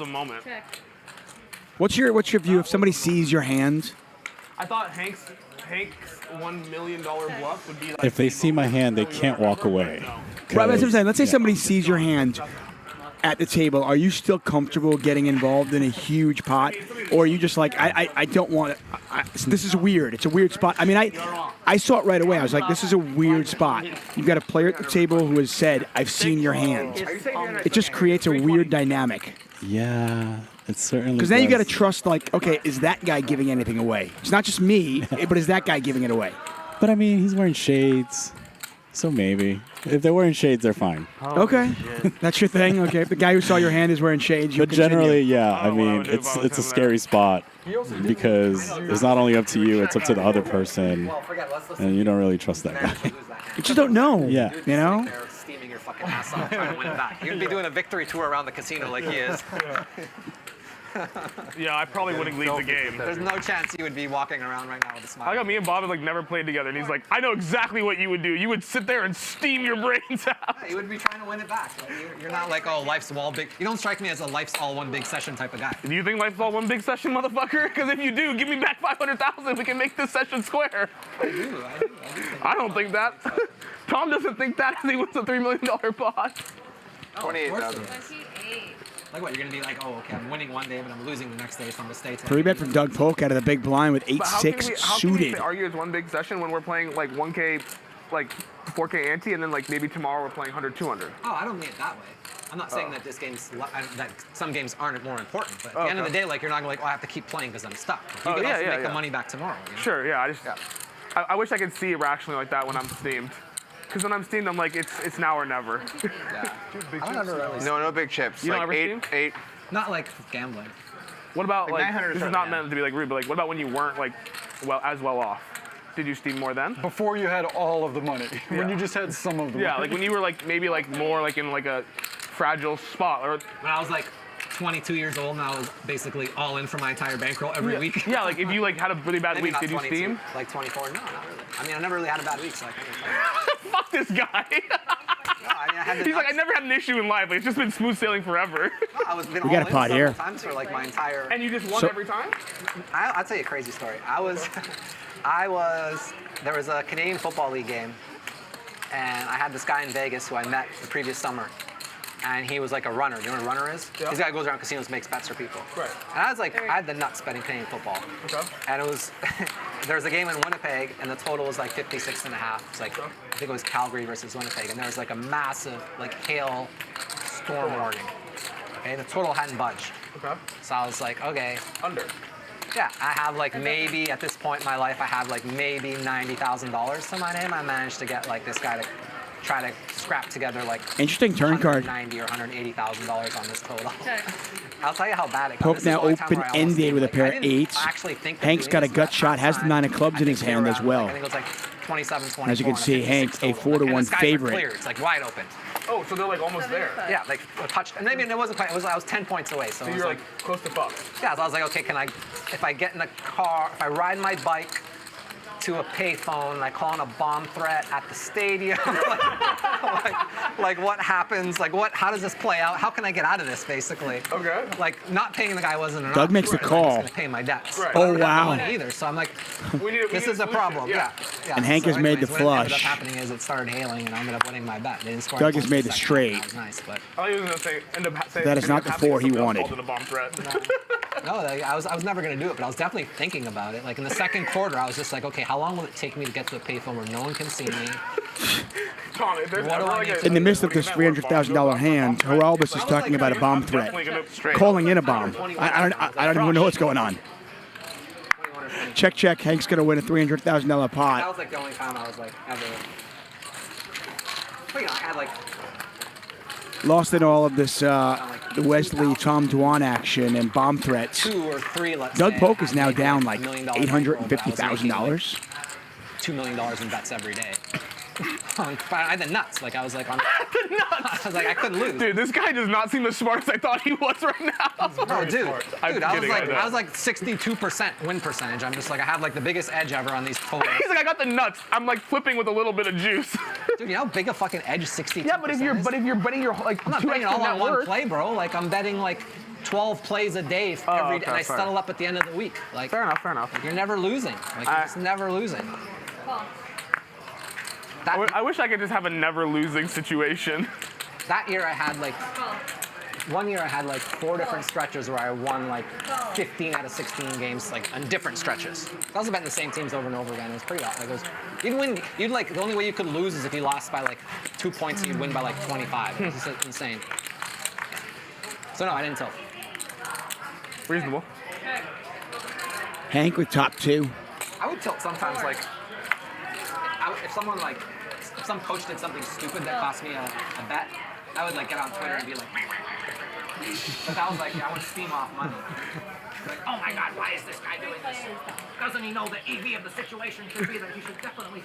a moment. What's your view if somebody sees your hand? I thought Hank's $1 million bluff would be like... If they see my hand, they can't walk away. Right, that's what I'm saying. Let's say somebody sees your hand at the table. Are you still comfortable getting involved in a huge pot? Or are you just like, I don't want it. This is weird. It's a weird spot. I mean, I saw it right away. I was like, this is a weird spot. You've got a player at the table who has said, I've seen your hand. It just creates a weird dynamic. Yeah, it certainly Because now you got to trust, like, okay, is that guy giving anything away? It's not just me, but is that guy giving it away? But I mean, he's wearing shades, so maybe. If they're wearing shades, they're fine. Okay, that's your thing. Okay, if the guy who saw your hand is wearing shades, you But generally, yeah, I mean, it's a scary spot because it's not only up to you, it's up to the other person, and you don't really trust that guy. You just don't know. Yeah. You know? Steaming your fucking ass off trying to win it back. You'd be doing a victory tour around the casino like he is. Yeah, I probably wouldn't leave the game. There's no chance you would be walking around right now with a smile. I got me and Bob have like never played together, and he's like, I know exactly what you would do. You would sit there and steam your brains out. Yeah, you would be trying to win it back. Like, you're not like, oh, life's all big. You don't strike me as a life's all one big session type of guy. Do you think life's all one big session, motherfucker? Because if you do, give me back 500,000. We can make this session square. I do. I don't think that. Tom doesn't think that as he wins a $3 million pot. 28,000. Like what? You're gonna be like, oh, okay, I'm winning one day, but I'm losing the next day from the States. Free bet from Doug Polk out of the big blind with 8-6 How suited. can we argue it's one big session when we're playing like 1K, like 4K ante, and then like maybe tomorrow we're playing 100, 200? Oh, I don't mean it that way. I'm not saying that this game's that some games aren't more important, but at the end of the day, like you're not gonna like, oh, I have to keep playing because I'm stuck. You can also make the money back tomorrow. You know? Sure, yeah. I wish I could see irrationally like that when I'm steamed. Because when I'm steamed, I'm like, it's now or never. Yeah. No big chips. You like don't ever steam? 8. Not like gambling. What about like 900 this is not meant to be like rude, but like what about when you weren't like as well off? Did you steam more then? Before you had all of the money. When you just had some of the money. Yeah, like when you were like maybe like more like in like a fragile spot. Or when I was like 22 years old and I was basically all in for my entire bankroll every week. Yeah, like if you like had a really bad week, did you steam? Like 24? No, not really. I mean, I never really had a bad week, so I can't. Fuck this guy. He's like, I never had an issue in life. Like, it's just been smooth sailing forever. No, I was been We all got a in pot here. several times for like my entire. And you just won every time? I'll tell you a crazy story. There was a Canadian Football League game, and I had this guy in Vegas who I met the previous summer. And he was like a runner. You know what a runner is? Yeah. This guy goes around casinos and makes bets for people. Right. And I was like, I had the nuts betting Canadian football. Okay. And it was, there was a game in Winnipeg, and the total was like 56.5. It's like, I think it was Calgary versus Winnipeg, and there was like a massive like hail storm warning. Okay, the total hadn't budged. Okay. So I was like, okay. Under. Yeah, I have like maybe, at this point in my life, I have like maybe $90,000 to my name. I managed to get like this guy to try to scrap together like Interesting turn card. $190,000 or $180,000 on this total. I'll tell you how bad it got. Polk now open-ended with a pair of 8s. Hank's got a gut shot, has the 9 of clubs in his hand as well. I think it was like 27-24. As you can see, Hank, a 4-1 favorite. Clear. It's like wide open. Oh, so they're like almost there. Yeah, like a touch. And maybe it wasn't quite. I was 10 points away. So you're like close to fuck. Yeah, so I was like, okay, if I get in a car, if I ride my bike to a payphone, and I call in a bomb threat at the stadium, like what happens? Like how does this play out? How can I get out of this, basically? Okay. Like not paying the guy wasn't enough. Doug makes the call. He's gonna pay my debts. Right. Oh, wow. Either. So I'm like, this is a problem. Yeah. And Hank has made the What ended up flush. happening is it started hailing, and I ended up winning my bet. They didn't score. Doug has made the straight. That was nice, but. I thought he was gonna say That is not the 4 he wanted. A bomb threat. No, I was never gonna do it, but I was definitely thinking about it. Like in the second quarter, I was just like, okay, how long will it take me to get to a payphone where no one can see me? In the midst of this $300,000 hand, Heralbus is talking about a bomb threat, calling in a bomb. I don't even know what's going on. Check. Hank's gonna win a $300,000 pot. That was like the only time I was like ever. But, you know, I had like. Lost in all of this the Wesley Tom Dwan action and bomb threats. 2 or 3, let's Doug say, Polk is I now made, down like like $1 million $850,000. $2 million in bets every day. But I had the nuts. Like I was like on. The nuts. I was like I couldn't lose. Dude, this guy does not seem as smart as I thought he was right now. No, dude. I was like 62% win percentage. I'm just like I have like the biggest edge ever on these totals. He's like I got the nuts. I'm like flipping with a little bit of juice. Dude, you know how big a fucking edge 62%? Yeah, but if you're betting your like I'm not betting all on one play, bro. Like I'm betting like 12 plays a day every day, and I settle up at the end of the week. Like fair enough. Like, you're never losing. Like you're just never losing. I wish I could just have a never losing situation. That year I had like, one year I had like 4 different stretches where I won like 15 out of 16 games like on different stretches. I was betting the same teams over and over again. It was pretty awesome. Like you'd like, the only way you could lose is if you lost by like 2 points and you'd win by like 25. It was just insane. So no, I didn't tilt. Reasonable. Hank with top 2. I would tilt sometimes like, if some coach did something stupid that cost me a bet, I would like get on Twitter and be like, but that was like, I would steam off money. Like, oh my God, why is this guy doing this? Doesn't he know the EV of the situation should be that he should definitely.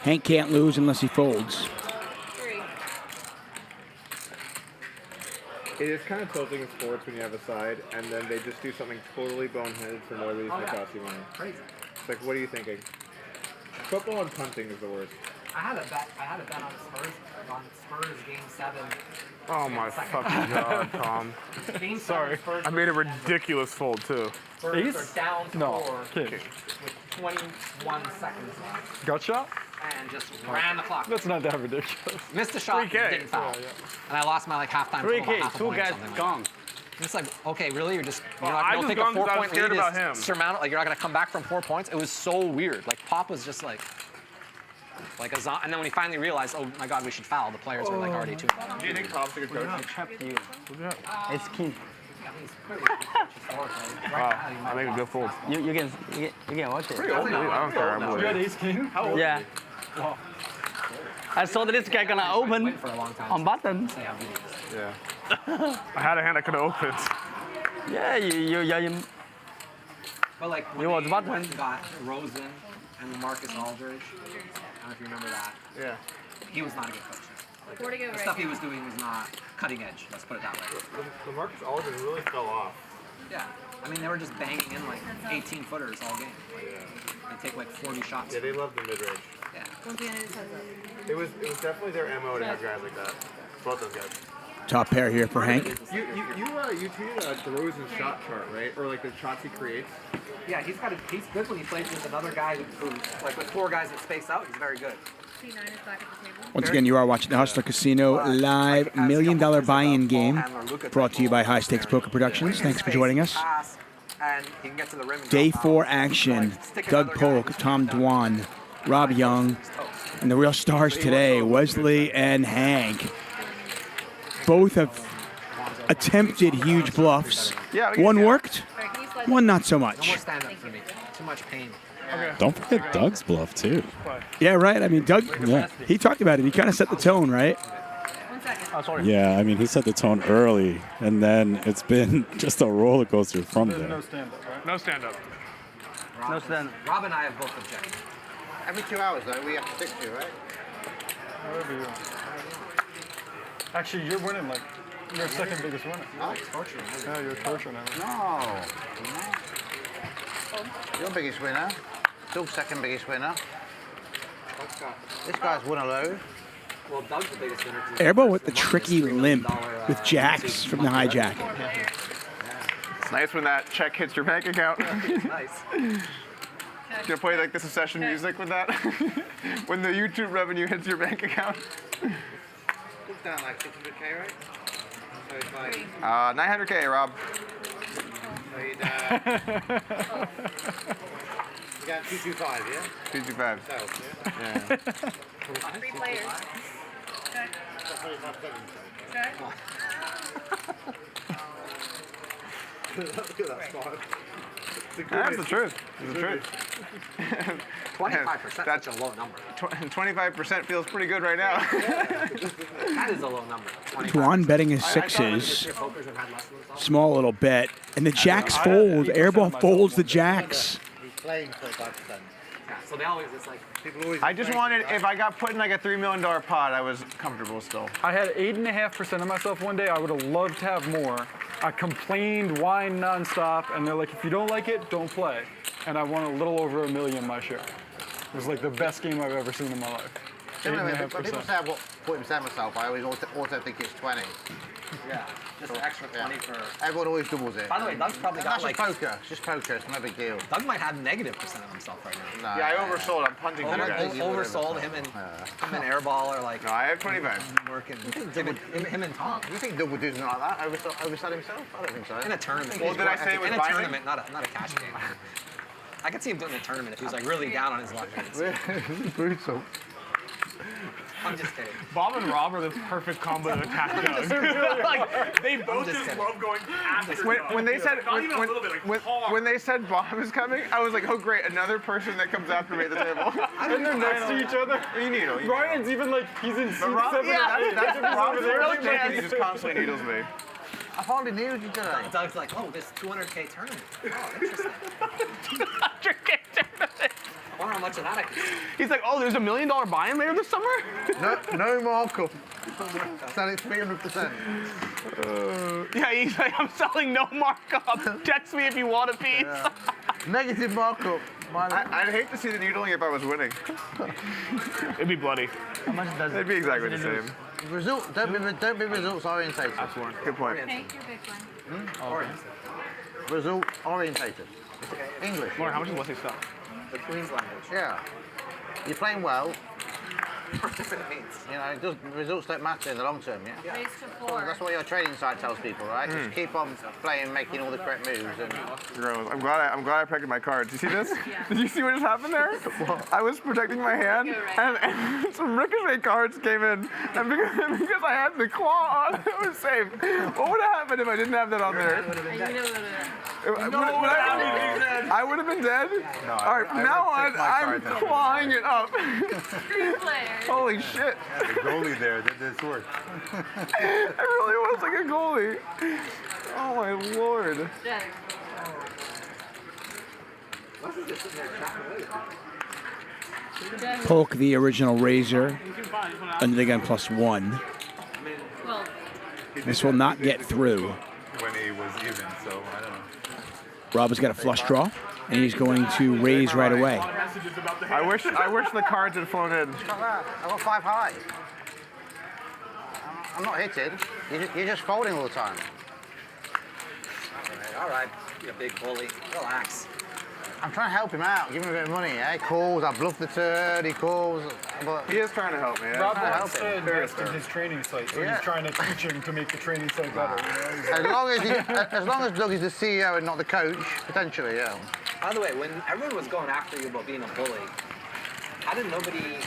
Hank can't lose unless he folds. It is kind of tilting in sports when you have a side, and then they just do something totally boneheaded for no reason to cost you money. Crazy. It's like, what are you thinking? Football and punting is the worst. I had a bet on Spurs game 7. Oh my fucking God, Tom. Sorry. I made a ridiculous fold too. Spurs are down 4 King. with 21 seconds left. Gut shot? And just ran the clock. That's not that ridiculous. Missed a shot, didn't foul. Yeah. And I lost my like halftime. 3K, 2 guys gone. It's like, okay, really? You're not going to take a 4-point lead is surmountable? Like, you're not going to come back from 4 points? It was so weird. Like, Pop was just like a zombie. And then when he finally realized, oh my God, we should foul, the players were like already too. Do you think Pop's a good coach? It's King. I made a good fold. You can watch it. Pretty old, I don't care. You got ace king? How old? Yeah. I saw that this guy gonna open on button. Yeah. I had a hand I could have opened. Yeah, you. But like when you they got Rosen and Marcus Aldridge, I don't know if you remember that. Yeah. he was not a good coach. Like, Where to go the right stuff he now? was doing was not cutting edge. Let's put it that way. The Marcus Aldridge really fell off. Yeah. I mean, they were just banging in like 18 footers all game. Like, they take like 40 shots. Yeah, they love the mid range. Yeah. It was definitely their MO to have guys like that. Both those guys. Top pair here for Hank. You tweeted DeRozan's shot chart, right? Or like the shots he creates. Yeah, he's good when he plays with another guy who like with 4 guys that space out. He's very good. C9 is back at the table. Once again, you are watching the Hustler Casino live $1 Million buy-in game, brought to you by High Stakes Poker Productions. Thanks for joining us. And he can get to the rim and Day drop 4 out. action. Doug Polk, Tom Dwan, Rob Yong, and the real stars today, Wesley and Hank. Both have attempted huge bluffs. One worked, one not so No much. more stand up for me. Too much pain. Don't forget Doug's bluff, too. Yeah, right. I mean, Doug, he talked about it. He kind of set the tone, right? Yeah, I mean, he set the tone early, and then it's been just a roller coaster from there. No stand-up, right? No stand-up. No stand-up. Rob and I have both objected. Every 2 hours, though, we have to stick to, right? Whatever you want. Actually, you're winning, like, you're second biggest winner. No. Yeah, you're torturing him. No. You're biggest winner. Doug's second biggest winner. This guy's won a load. Well, Doug's the biggest winner. Airball with the tricky limp with jacks from the hijack. It's nice when that check hits your bank account. Nice. Gonna play like the Secession music with that? When the YouTube revenue hits your bank account. Doug's down like 600K, right? So it's like... 900K, Rob. So you'd, you got 225, yeah? 225. Sales, Yeah. 3 players. Check. Check. Look at that spot. That's the truth. That's the truth. 25%, that's a low number. 25% feels pretty good right now. That is a low number. Dwan betting his sixes. Small little bet. And the jacks fold. Airball folds the jacks. He's playing 25%. So they always, it's like, people always... I just wanted, if I got put in like a $3 million pot, I was comfortable still. I had 8.5% of myself one day. I would have loved to have more. I complained, whined nonstop, and they're like, if you don't like it, don't play. And I won a little over $1 million my share. It was like the best game I've ever seen in my life. When people say I've got 40% myself, I always auto think it's 20. yeah, just an extra 20 for... Everyone always doubles it. By the way, Doug's probably And got that's like... just poker. It's just poker. It's no big deal. Doug might have negative % of himself right now. No, Yeah, I oversold. I'm punting you guys. Oversold him and Airball are like... No, I have 25. Working. Him and Tom. You think Doug would do something like that? Oversell himself? I don't think so. In a tournament. Well, did I say it was in a binding? tournament, not a cash game. I could see him doing it in a tournament if he was like really down on his luck. Brutal. I'm just kidding. Bob and Rob are this perfect combo to attack Doug. Like, they both just love going after When they said Not even a little bit, like when they said Bob is coming, I was like, oh great, another person that comes after me at the table. And they're next to each other. You needle. Ryan's even like, he's in seat 7. That's Rob's really chance. He just constantly needles me. I hardly needed you today. Doug's like, oh, this 200K tournament. Oh, interesting. 200K tournament. I wonder how much of that I can see. He's like, oh, there's $1 million buy-in later this summer? No markup. Selling 300%. Yeah, he's like, I'm selling no markup. Text me if you want a piece. Yeah. Negative markup. I'd hate to see the needling if I was winning. It'd be bloody. How much does it? It'd be exactly the same. Don't be results orientated. That's one. Good point. Thank you, big one. Result orientated. English. Lauren, how much is Wesley stuff? The Queen's language. Yeah. You're playing well. What does it mean? You know, results don't matter in the long term, yeah? Raise to 4. That's what your trading side tells people, right? Just keep on playing, making all the correct moves. And Gross. I'm glad I protected my cards. You see this? Did you see what just happened there? I was protecting my hand, and some ricochet cards came in, and because I had the claw on, it was safe. What would have happened if I didn't have that on there? I would have been dead? No, all right, from now on, I'm clawing it up. Holy shit. Yeah, the goalie there did this work. It really was like a goalie. Oh my lord. Polk, the original raiser, under the gun +1. This will not get through. When he was even, so I don't know. Rob has got a flush draw, and he's going to raise right away. I wish the cards had flown in. I got 5 high. I'm not hitting. You're just folding all the time. All right, you big bully. Relax. I'm trying to help him out, give him a bit of money. He calls, I bluff the turn, he calls. But he is trying to help me. Yeah. Rob wants to invest in his training site, so he's trying to teach him to make the training site better. You know? As long as Doug is the CEO and not the coach, potentially, yeah. By the way, when everyone was going after you about being a bully, how did nobody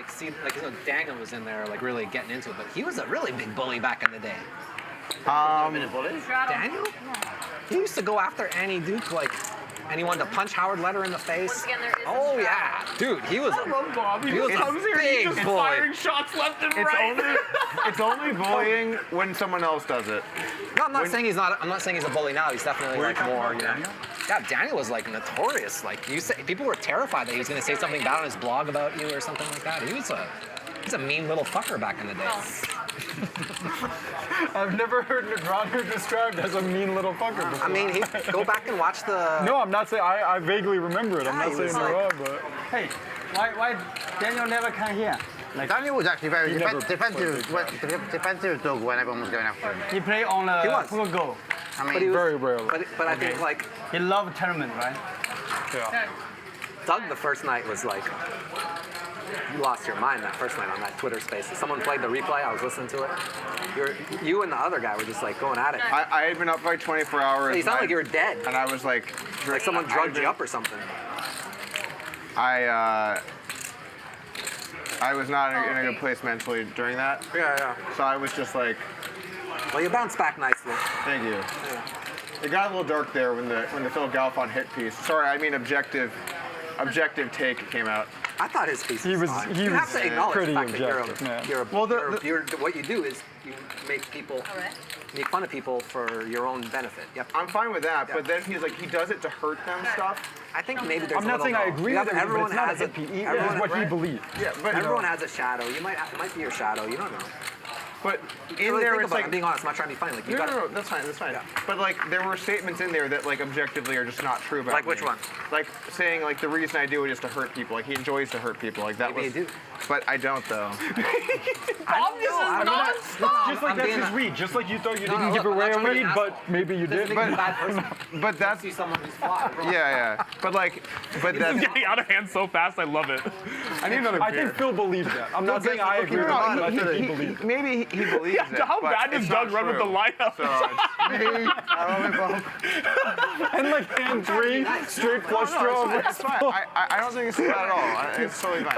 see Daniel was in there really getting into it, but he was a really big bully back in the day. Daniel? He used to go after Annie Duke and he wanted to punch Howard Letter in the face. Oh yeah, dude, he was a big bully. Firing shots left and right. It's only bullying when someone else does it. No, I'm not saying he's not. I'm not saying he's a bully now. He's definitely more. Yeah, Daniel was notorious. People were terrified that he was going to say something bad on his blog about you or something like that. He's a mean little fucker back in the day. I've never heard Roger described as a mean little fucker before. I mean, go back and watch the... No, I'm not saying... I vaguely remember it. I'm not saying you're wrong, but... Hey, why Daniel never come here? Daniel was actually very defensive Doug when everyone was going after him. He played on a full go. I mean, very rarely. But I think he loved tournament, right? Yeah. Doug the first night was you lost your mind that first night on that Twitter space. Someone played the replay. I was listening to it. You and the other guy were just going at it. I had been up for 24 hours. You sound like you were dead. And I was like someone drugged you up or something. I was not in a good place mentally during that. Yeah. So I was just like. Well, you bounced back nicely. Thank you. Yeah. It got a little dark there when the Phil Galfond hit piece. Sorry, I mean objective take came out. I thought his piece was fine. You have to acknowledge the fact objective. what you do is you make fun of people for your own benefit. Yep. I'm fine with that, but then he does it to hurt them stuff. I think maybe there's I'm not saying I agree with it, everyone but it's has not it's what he believes. Yeah, but everyone has a shadow. It might be your shadow. You don't know. But in there, it's I'm being honest. I'm not trying to be funny. No, that's fine. Yeah. But there were statements in there that objectively are just not true about me. Which one? Saying the reason I do it is to hurt people. He enjoys to hurt people. That maybe was. You do. But I don't though. Just like that's his read. Just like you thought you didn't give away a read, but maybe you did. But that's. See someone who's flawed. Yeah. But that's getting out of hand so fast. I love it. I need another beer. I think Phil believes that. I'm not saying I agree with that. I think he believes it. Maybe he believes it. How bad does Doug run with the lineup? And hand 3, straight flush draw. It's fine. I don't think it's bad at all. It's totally fine.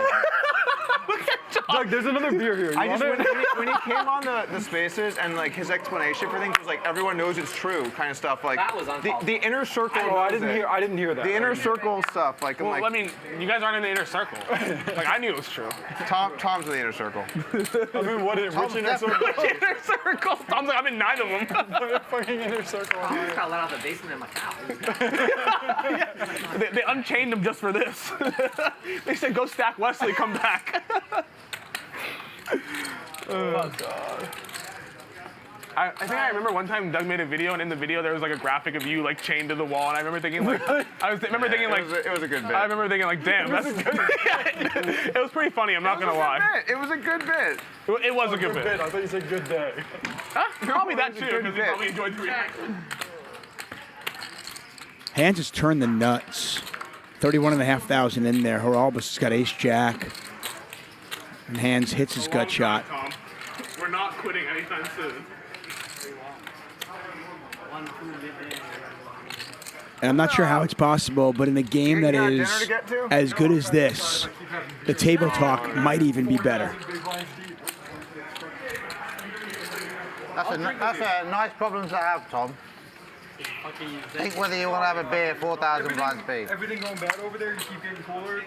Doug, there's another beer here. When he came on the spaces and his explanation for things was everyone knows it's true kind of stuff. That was the inner circle. I didn't hear that. The inner circle stuff. I mean, you guys aren't in the inner circle. I knew it was true. Tom's in the inner circle. I mean, which inner circle? Which inner circle? Tom's I'm in 9 of them. Fucking inner circle. I just got let out the basement in my cow. They unchained him just for this. They said, go stack Wesley, come back. Oh my God. I think I remember one time Doug made a video, and in the video there was a graphic of you chained to the wall, and I remember thinking it was a good bit. I remember thinking damn, that's it was pretty funny. I'm not gonna lie. It was a good bit. It was a good bit. I thought you said good day. Huh? Call me that too, because you probably enjoyed the reaction. Hands has turned the nuts. 31,500 in there. Horalbus has got ace jack. And Hands hits his gut shot. Tom. We're not quitting anytime soon. And I'm not sure how it's possible, but in a game that is as good as this, the table talk might even be better. That's a nice problem to have, Tom. Think whether you want to have a beer 4,000 blinds speed. Everything going bad over there? You keep getting cooler?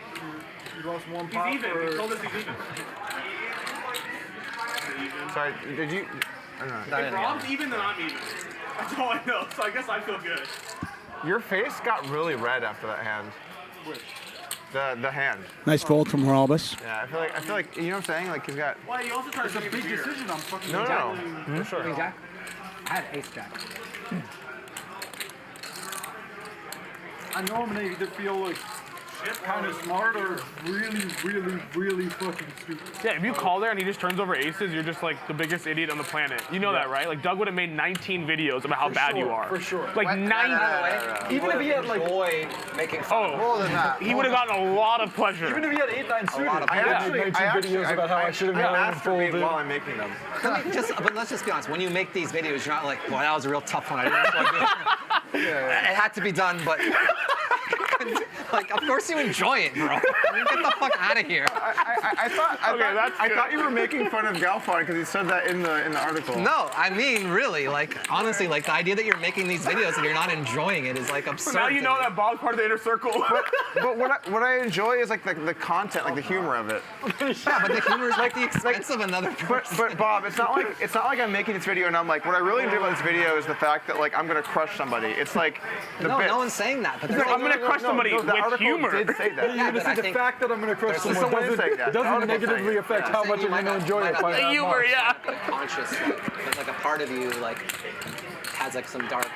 You lost one pot? He's even. He told us he's even. Sorry, did you? If Rob's even, then I'm even. That's all I know, so I guess I feel good. Your face got really red after that hand. Which? The hand. Nice fold from Moralbus. Yeah, I feel like, you know what I'm saying? Like he's got. Well, you also tried to make a big decision on fucking. No. Mm-hmm. Sure. King Jack? I had ace jack. I normally either feel like kind of smart or really fucking stupid. Yeah, if you call there and he just turns over aces, you're just like the biggest idiot on the planet. You know that, right? Like Doug would have made 19 videos about how bad you are. For sure. Like 9. Even if he had like making fun more than that, he would have gotten a lot of pleasure. Even if he had 8-9 suited, I made 19 videos about how I should have I never folded. while I'm making them. But let's just be honest. When you make these videos, you're not like, well, that was a real tough one. I didn't like it. It had to be done, but like, of course you enjoy it, bro. I mean, get the fuck out of here. I thought you were making fun of Galfon because he said that in the article. No, I mean, really, like, honestly, like, the idea that you're making these videos and you're not enjoying it is, like, absurd. Now you know that Bob's part of the inner circle. But what I enjoy is, like, the content, like, the humor of it. Yeah, but the humor is, like, the expense of another person. But Bob, it's not like I'm making this video and I'm like, what I really enjoy about this video is the fact that, like, I'm going to crush somebody. It's like the bit. No one's saying that. But I'm going to crush somebody with humor. Did say that. Yeah, but the fact that I'm going to crush someone doesn't negatively affect how much I'm going to enjoy it. The humor, yeah. Conscious, like, there's like a part of you, like, has like some dark,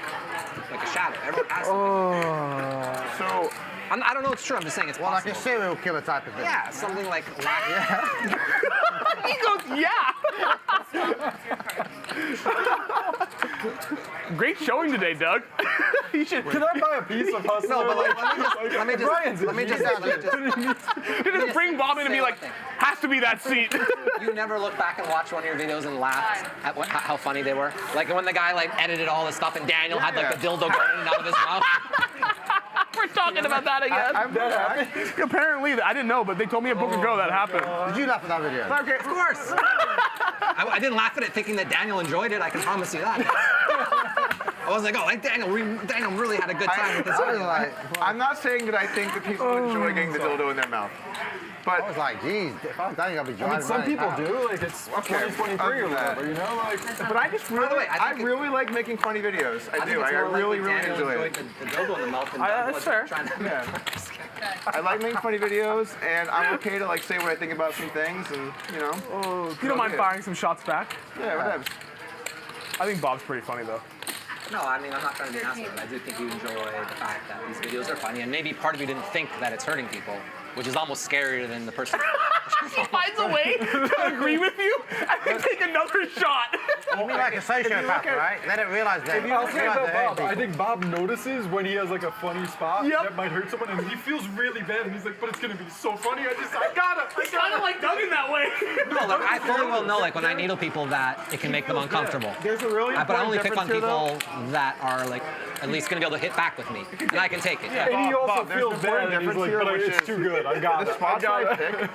like a shadow. Everyone has something. So. I don't know it's true. I'm just saying it's possible. Like a serial killer type of thing. Yeah, something like. He goes, yeah. Great showing today, Doug. You should. Can I buy a piece of Hustler? No, but like, let me just bring Bob in and be like, has to be that seat. You never look back and watch one of your videos and laugh at how funny they were? Like when the guy like edited all this stuff and Daniel had like a dildo going in and out of his mouth. We're talking about that again. Apparently, I didn't know, but they told me a book ago that happened. Did you laugh at that video? Okay, of course. I didn't laugh at it thinking that Daniel enjoyed it. I can promise you that. I was like, oh, like Daniel really had a good time with this video. I'm not saying that I think that people enjoy getting the dildo in their mouth. But I was like, geez, if I was Daniel, I'd be driving. I mean, some people do. Like, it's 2023 or whatever, you know? Like, but I just really, I really like making funny videos. I do. I really enjoy it. The dildo in the mouth. That's fair. Yeah. I like making funny videos, and I'm okay to like say what I think about some things, and you know. You don't mind firing some shots back? Yeah, whatever. I think Bob's pretty funny though. No, I mean, I'm not trying to be nasty, but I do think you enjoy the fact that these videos are funny, and maybe part of you didn't think that it's hurting people, which is almost scarier than the person. He finds a way to agree with you and then take another shot. You mean like a sociopath, right? They don't realize that. I'll say about Bob, I think Bob notices when he has like a funny spot that might hurt someone, and he feels really bad, and he's like, but it's gonna be so funny. I gotta. He's kind of like Doug in that way. No, look, I fully well know, like when I needle people, that it can make them uncomfortable. There's a really but I only pick on difference here, people that are like at least gonna be able to hit back with me, and I can take it. Yeah. And he also feels bad, and he's like, but it's too good. I got it. The spots I pick,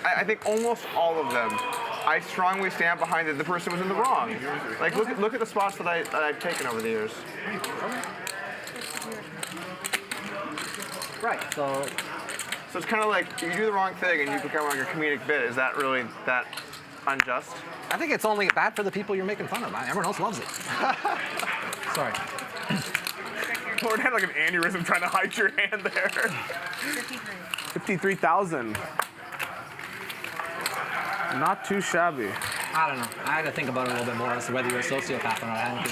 I think almost all of them, I strongly stand behind that the person was in the wrong. Like, look at the spots that I've taken over the years. Right. So it's kind of like if you do the wrong thing and you become like a comedic bit. Is that really that unjust? I think it's only bad for the people you're making fun of. Everyone else loves it. Sorry. Lord had like an aneurysm trying to hide your hand there. 53,000. Not too shabby. I don't know. I had to think about it a little bit more as to whether you're a sociopath or not.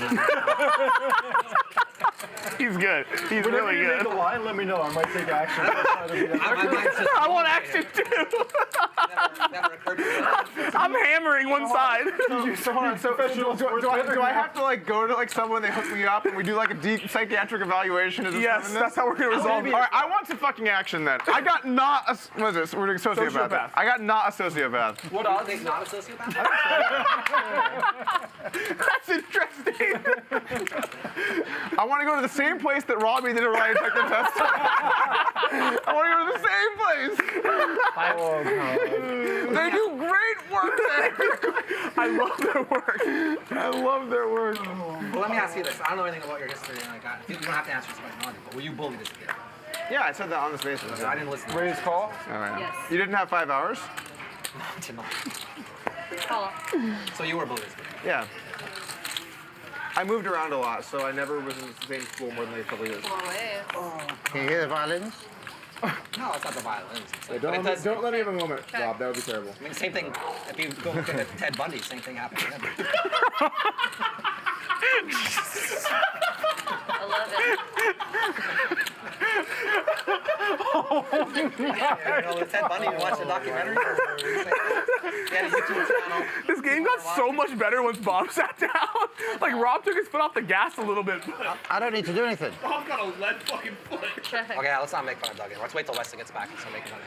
He's good. He's Whenever really you good. make a line, let me know. I might take action. I want action too. Never occurred to me. I'm hammering one side. Do I have to like go to like someone, they hook me up, and we do like a deep psychiatric evaluation? Yes, that's how we're gonna resolve it. All right, I want some fucking action then. I got not a what is this? We're doing sociopath. I got not a sociopath. What are they? Not a sociopath? That's interesting. I want to go to the same place that Robbie did a lie detector test. I want to go to the same place. Oh, God. They do great work there. I love their work. I love their work. Well, let me ask you this. I don't know anything about your history. Like, you don't have to answer this question, but were you bullied as a kid? Yeah, I said that on this basis. Okay, I didn't listen. Raise call? All right. Yes. You didn't have 5 hours? No. Call. So you were bullied as a kid? Yeah. I moved around a lot, so I never was in the same school more than a couple years. Can you hear the violins? No, it's not the violins. It's Yeah, like, don't, but it does, don't let me have a moment, Rob. That would be terrible. I mean, same thing. If you go look at Ted Bundy, same thing happened to him. I love it. Oh you know, with Ted Bundy, you watch the documentary? He had a YouTube channel. This game got so much better once Bob sat down. Like, Rob took his foot off the gas a little bit. I don't need to do anything. Bob's got a lead fucking foot. Okay, let's not make fun of Doug anymore. Let's wait till Wesley gets back and start making fun of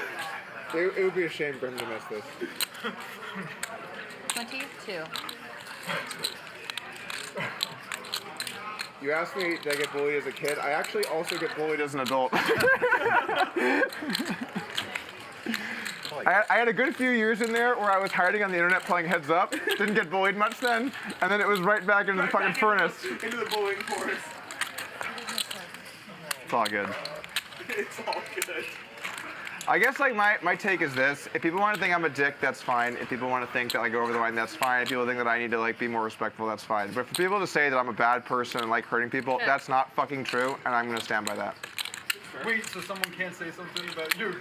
him. It would be a shame for him to miss this. 22. You asked me, did I get bullied as a kid? I actually also get bullied as an adult. I had a good few years in there where I was hiding on the internet playing Heads Up. Didn't get bullied much then, and then it was right back into the fucking furnace. Into the bullying forest. It's all good. It's all good. I guess like my take is this: if people want to think I'm a dick, that's fine. If people want to think that I go over the line, that's fine. If people think that I need to like be more respectful, that's fine. But for people to say that I'm a bad person and like hurting people, that's not fucking true, and I'm gonna stand by that. Wait, so someone can't say something about you?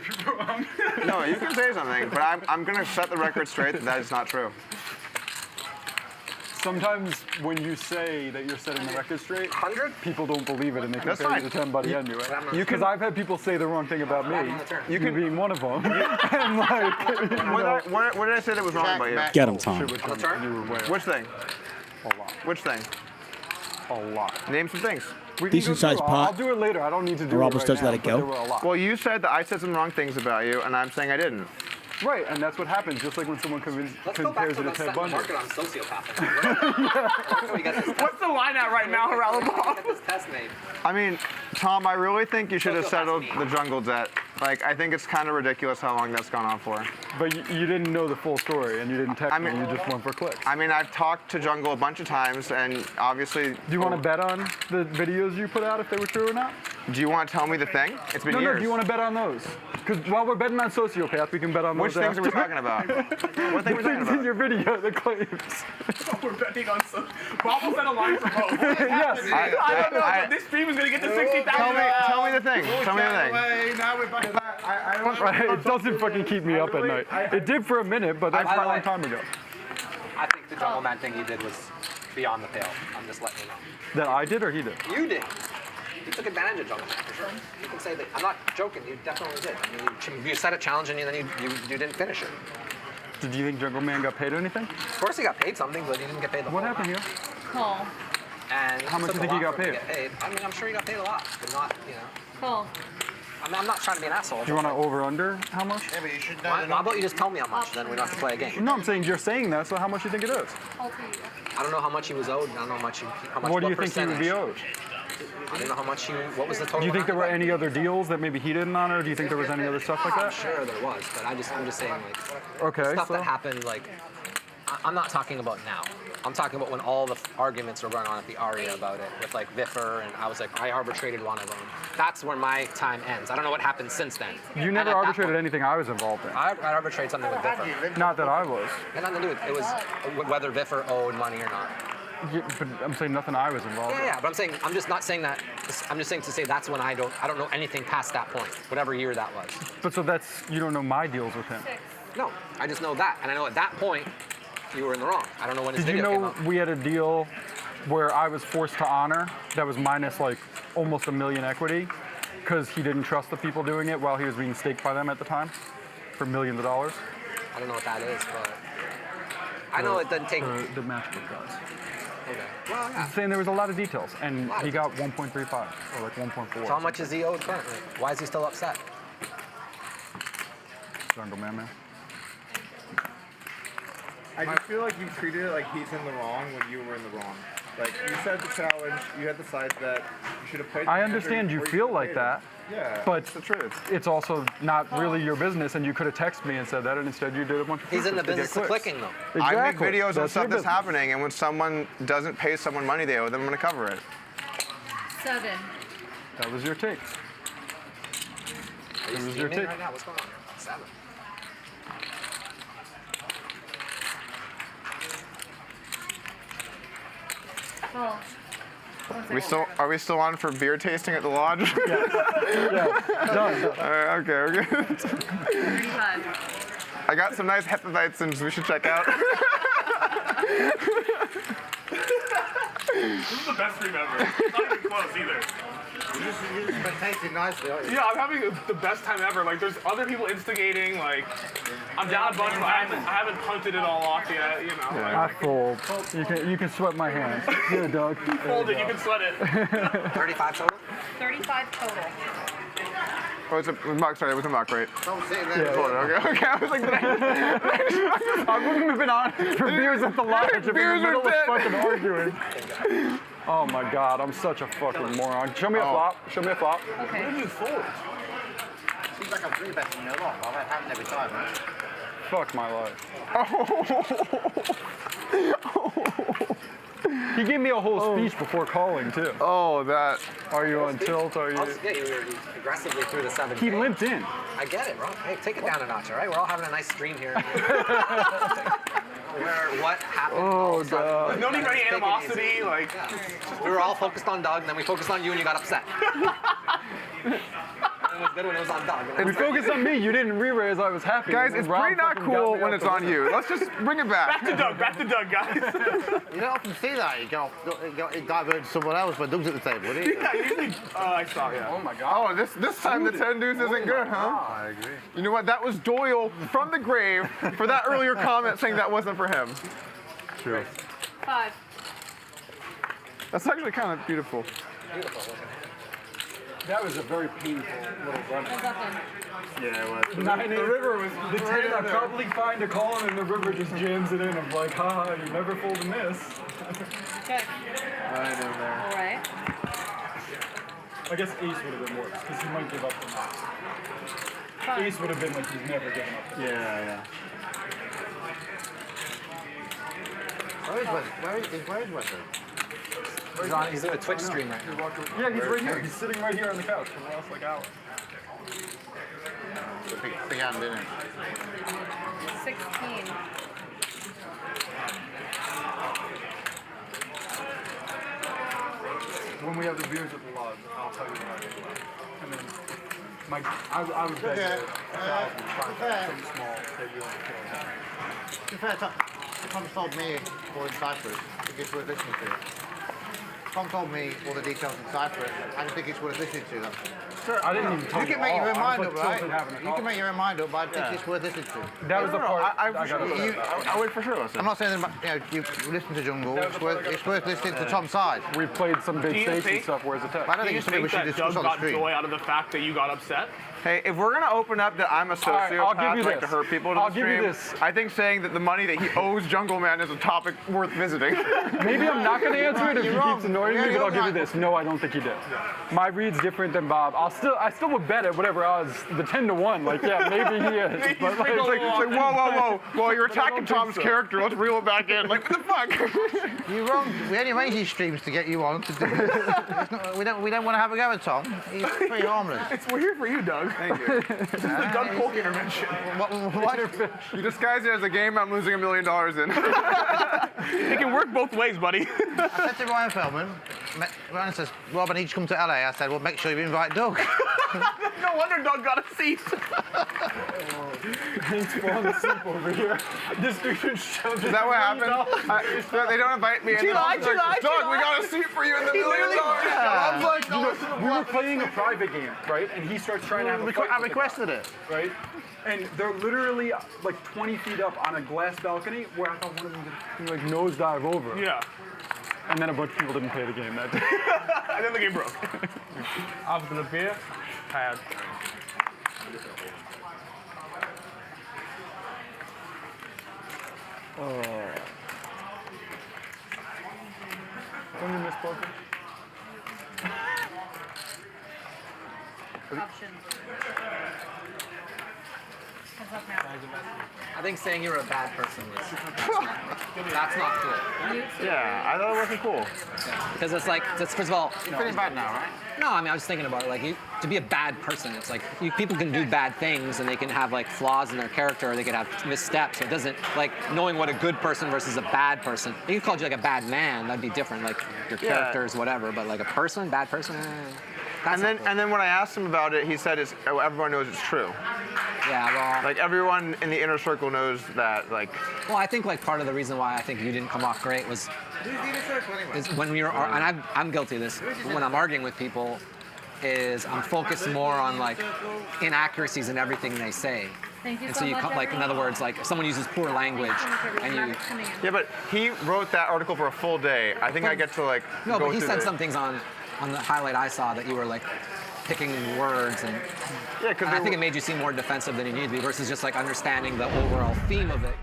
No, you can say something, but I'm gonna set the record straight that that is not true. Sometimes when you say that you're setting the record straight, people don't believe it and they That's compare you fine. to 10 buddy anyway. Because I've had people say the wrong thing about me, you being one of them. And like, What did I say that was wrong about you? Get him, Tom. Which thing? A lot. Which thing? A lot. Name some things. Decent sized pot. I'll do it later. I don't need to do Or it Robles right does now, let it but go. there were a lot. Well, you said that I said some wrong things about you, and I'm saying I didn't. Right, and that's what happens, just like when someone Let's go back compares to you the to Ted Bundy. market on sociopath. What's the line at right now, Ravreby? Get this test made. I mean, Tom, I really think you should have settled the jungle debt. Like, I think it's kind of ridiculous how long that's gone on for. But you didn't know the full story, and you didn't text me, you just went for clicks. I mean, I've talked to Jungle a bunch of times, and obviously... Do you want to bet on the videos you put out, if they were true or not? Do you want to tell me the thing? It's been years. No, do you want to bet on those? Because while we're betting on sociopath, we can bet on Which those things are we talking about? What things are we talking in about? your video, the claims. We're betting on some. Bob will set a line for both. Yes. I don't know, but this stream is going to get to 60,000. Tell me the thing. Tell me the thing. Now we're back to that. I don't Right, it doesn't fucking keep me up at night. It did for a minute, but that's a long time ago. I think the Jungle Man thing you did was beyond the pale. I'm just letting you know. That I did or he did? You did. You took advantage of Jungle Man, for sure. You can say that. I'm not joking. You definitely did. I mean, you set a challenge and then you didn't finish it. Did you think Jungle Man got paid anything? Of course he got paid something, but he didn't get paid the What whole happened amount. here? Cool. And How much took do you a think he lot got for him to get paid. I mean, I'm sure he got paid a lot, but not, you know. Cool. I mean, I'm not trying to be an asshole. Do you want to over/under how much? Yeah, but you should know. Why about you just tell me how much, then we don't have to play a game. No, I'm saying you're saying that, so how much do you think it is? I don't know how much he was owed, and I don't know how much What do you think he would be owed? I don't know how much what was the total Do you think amount there were he any other deals that maybe he didn't honor? Do you think there was any other stuff like I'm that? sure there was, but I'm just saying, like, Okay, stuff so- that happened, like, I'm not talking about now. I'm talking about when all the arguments were going on at the ARIA about it, with like Viffer, and I was like, I arbitrated one of them. That's where my time ends. I don't know what happened since then. You never arbitrated anything I was involved in. I arbitrated something with Viffer. Not that I was. It had nothing to do with it. Was whether Viffer owed money or not. Yeah, but I'm saying nothing I was involved in. Yeah, but I'm just not saying that. I'm just saying to say that's when I don't know anything past that point, whatever year that was. But so you don't know my deals with him. No, I just know that, and I know at that point you were in the wrong. I don't know when his Did you video came know out. we had a deal where I was forced to honor that was minus like almost $1 million equity because he didn't trust the people doing it while he was being staked by them at the time for millions of dollars? I don't know what that is, but I know it doesn't take. The matchbook guys. Okay. Well, yeah. I'm saying there was a lot of details, and he got 1.35 or like 1.4. So how much is he owed currently? Why is he still upset? Jungle Man. I just feel like you treated it like he's in the wrong when you were in the wrong. Like, you said the challenge, you had the side bet, you should have played. I understand you feel like that. Yeah, but it's the truth. It's also not really your business, and you could have texted me and said that, and instead you did a bunch of. He's in the to get business of clicks. clicking, though. Exactly. I make videos of That's stuff your that's business. happening, and when someone doesn't pay someone money they owe them, I'm going to cover it. 7. That was your take. Are you It was your steaming take. right now? What's going on? 7. Cool. Are we still on for beer tasting at the lodge? Yeah. Done. All right, okay. 35. I got some nice Hefeweizens we should check out. This is the best stream ever. It's not even close either. You're just tasting nicely, aren't you? Yeah, I'm having the best time ever. Like, there's other people instigating. Like, I'm down a bunch, but I haven't punted it all off yet. You know. I fold. You can sweat my hands. Here, Doug. Fold it. You can sweat it. 35 total. 35 total. Oh, it was a mock. Sorry, it was a mock, right? Don't sit there. Okay. I was like, I wouldn't have been on for beers at the lodge if in the middle of fucking arguing. Oh my god, I'm such a fucking moron. Show me a flop. Show me a flop. Okay. What did you fold? Seems like I'm 3-betting you a lot. I've happened every time, right? Fuck my life. He gave me a whole speech before calling too. Oh, that. Are you on tilt? Are you? Yeah, you were aggressively through the 7. He limped in. I get it, bro. Hey, take it down a notch, all right? We're all having a nice stream here. Where what happened? Oh god. No need for any animosity. Like, we were all focused on Doug, and then we focused on you, and you got upset. It was good when it was on Doug. We focused on me. You didn't re-raise. I was happy. Guys, it's pretty not cool when it's on you. Let's just bring it back. Back to Doug, guys. You don't often see that. It diverts someone else when Doug's at the table, would he? Yeah, usually. I saw, yeah. Oh my god. Oh, this time the 10 deuce isn't good, huh? I agree. You know what? That was Doyle from the grave for that earlier comment saying that wasn't for him. True. 5. That's actually kind of beautiful. That was a very painful little run. Yeah, it was. The river was the 10. I probably find a call and the river just jams it in. I'm like, haha, you never fold a miss. Okay. Right in there. All right. I guess ace would have been worse because he might give up the miss. 5. Ace would have been like he's never giving up. Yeah. Where is Wesley? He's in a Twitch stream right now. Yeah, he's right here. He's sitting right here on the couch for the last like hour. Big hand, didn't it? 16. When we have the beers at the lodge, I'll tell you what I do. And then I would bet you 1,000 something small that you don't care. To be fair, Tom told me for in Cyprus, if it's worth listening to. Tom told me all the details in Cyprus. I don't think it's worth listening to them. Sure, I didn't even tell you. You can make your own mind up, right? You You can make your own mind up, but I think it's worth listening to. That was the part I would for sure listen. I'm not saying that you listen to Jungle. It's worth listening to Tom's side. We played some big stakes and stuff. Where's the text? I don't think it's something we should discuss on the got stream. joy out of the fact that you got upset? Hey, if we're gonna open up that I'm a sociopath, like to hurt people to the stream, I think saying that the money that he owes Jungle Man is a topic worth visiting. Maybe I'm not gonna answer it if he keeps annoying me, but I'll give you this. No, I don't think he did. My read's different than Bob. I still would bet at whatever odds, the 10-1. Like, yeah, maybe he is. But like, it's like, whoa, you're attacking Tom's character. Let's reel it back in. Like, what the fuck? You're wrong. We only arrange these streams to get you on to do this. We don't want to have a go at Tom. He's pretty harmless. We're here for you, Doug. Thank you. This is the Doug Polk intervention. What? You disguise it as a game I'm losing $1 million in. It can work both ways, buddy. I said to Ryan Feldman, Ryan says, Rob, I need you to come to LA. I said, well, make sure you invite Doug. No wonder Doug got a seat. He's falling asleep over here. This dude shows Is that what happened? They don't invite me. She lied. Doug, we got a seat for you in the $1 million. I'm like, we were playing a private game, right? And he starts trying to have a fight. I requested it. Right? And they're literally like 20 feet up on a glass balcony where I thought one of them would like nosedive over. Yeah. And then a bunch of people didn't play the game that day. And then the game broke. After the beer, had. Don't you miss poker? Option. Heads up now. I think saying you're a bad person that's not cool. Yeah, I thought it wasn't cool. Because it's like, first of all, You're feeling bad now, right? No, I mean, I was thinking about it. Like, to be a bad person, it's like people can do bad things and they can have like flaws in their character, or they can have missteps. So it doesn't like knowing what a good person versus a bad person. They could call you like a bad man. That'd be different. Like your characters, whatever. But like a person, bad person. And then when I asked him about it, he said everyone knows it's true. Yeah, well, like everyone in the inner circle knows that. Like, well, I think like part of the reason why I think you didn't come off great was is when we were, and I'm guilty of this. When I'm arguing with people, is I'm focused more on like inaccuracies in everything they say. Thank you and so so you much, like in other words, like if someone uses poor language, and you. Yeah, but he wrote that article for a full day. I think I get to like. No, go but he through said some things on the highlight I saw that you were like picking words and I think it made you seem more defensive than you need to be versus just like understanding the overall theme of it.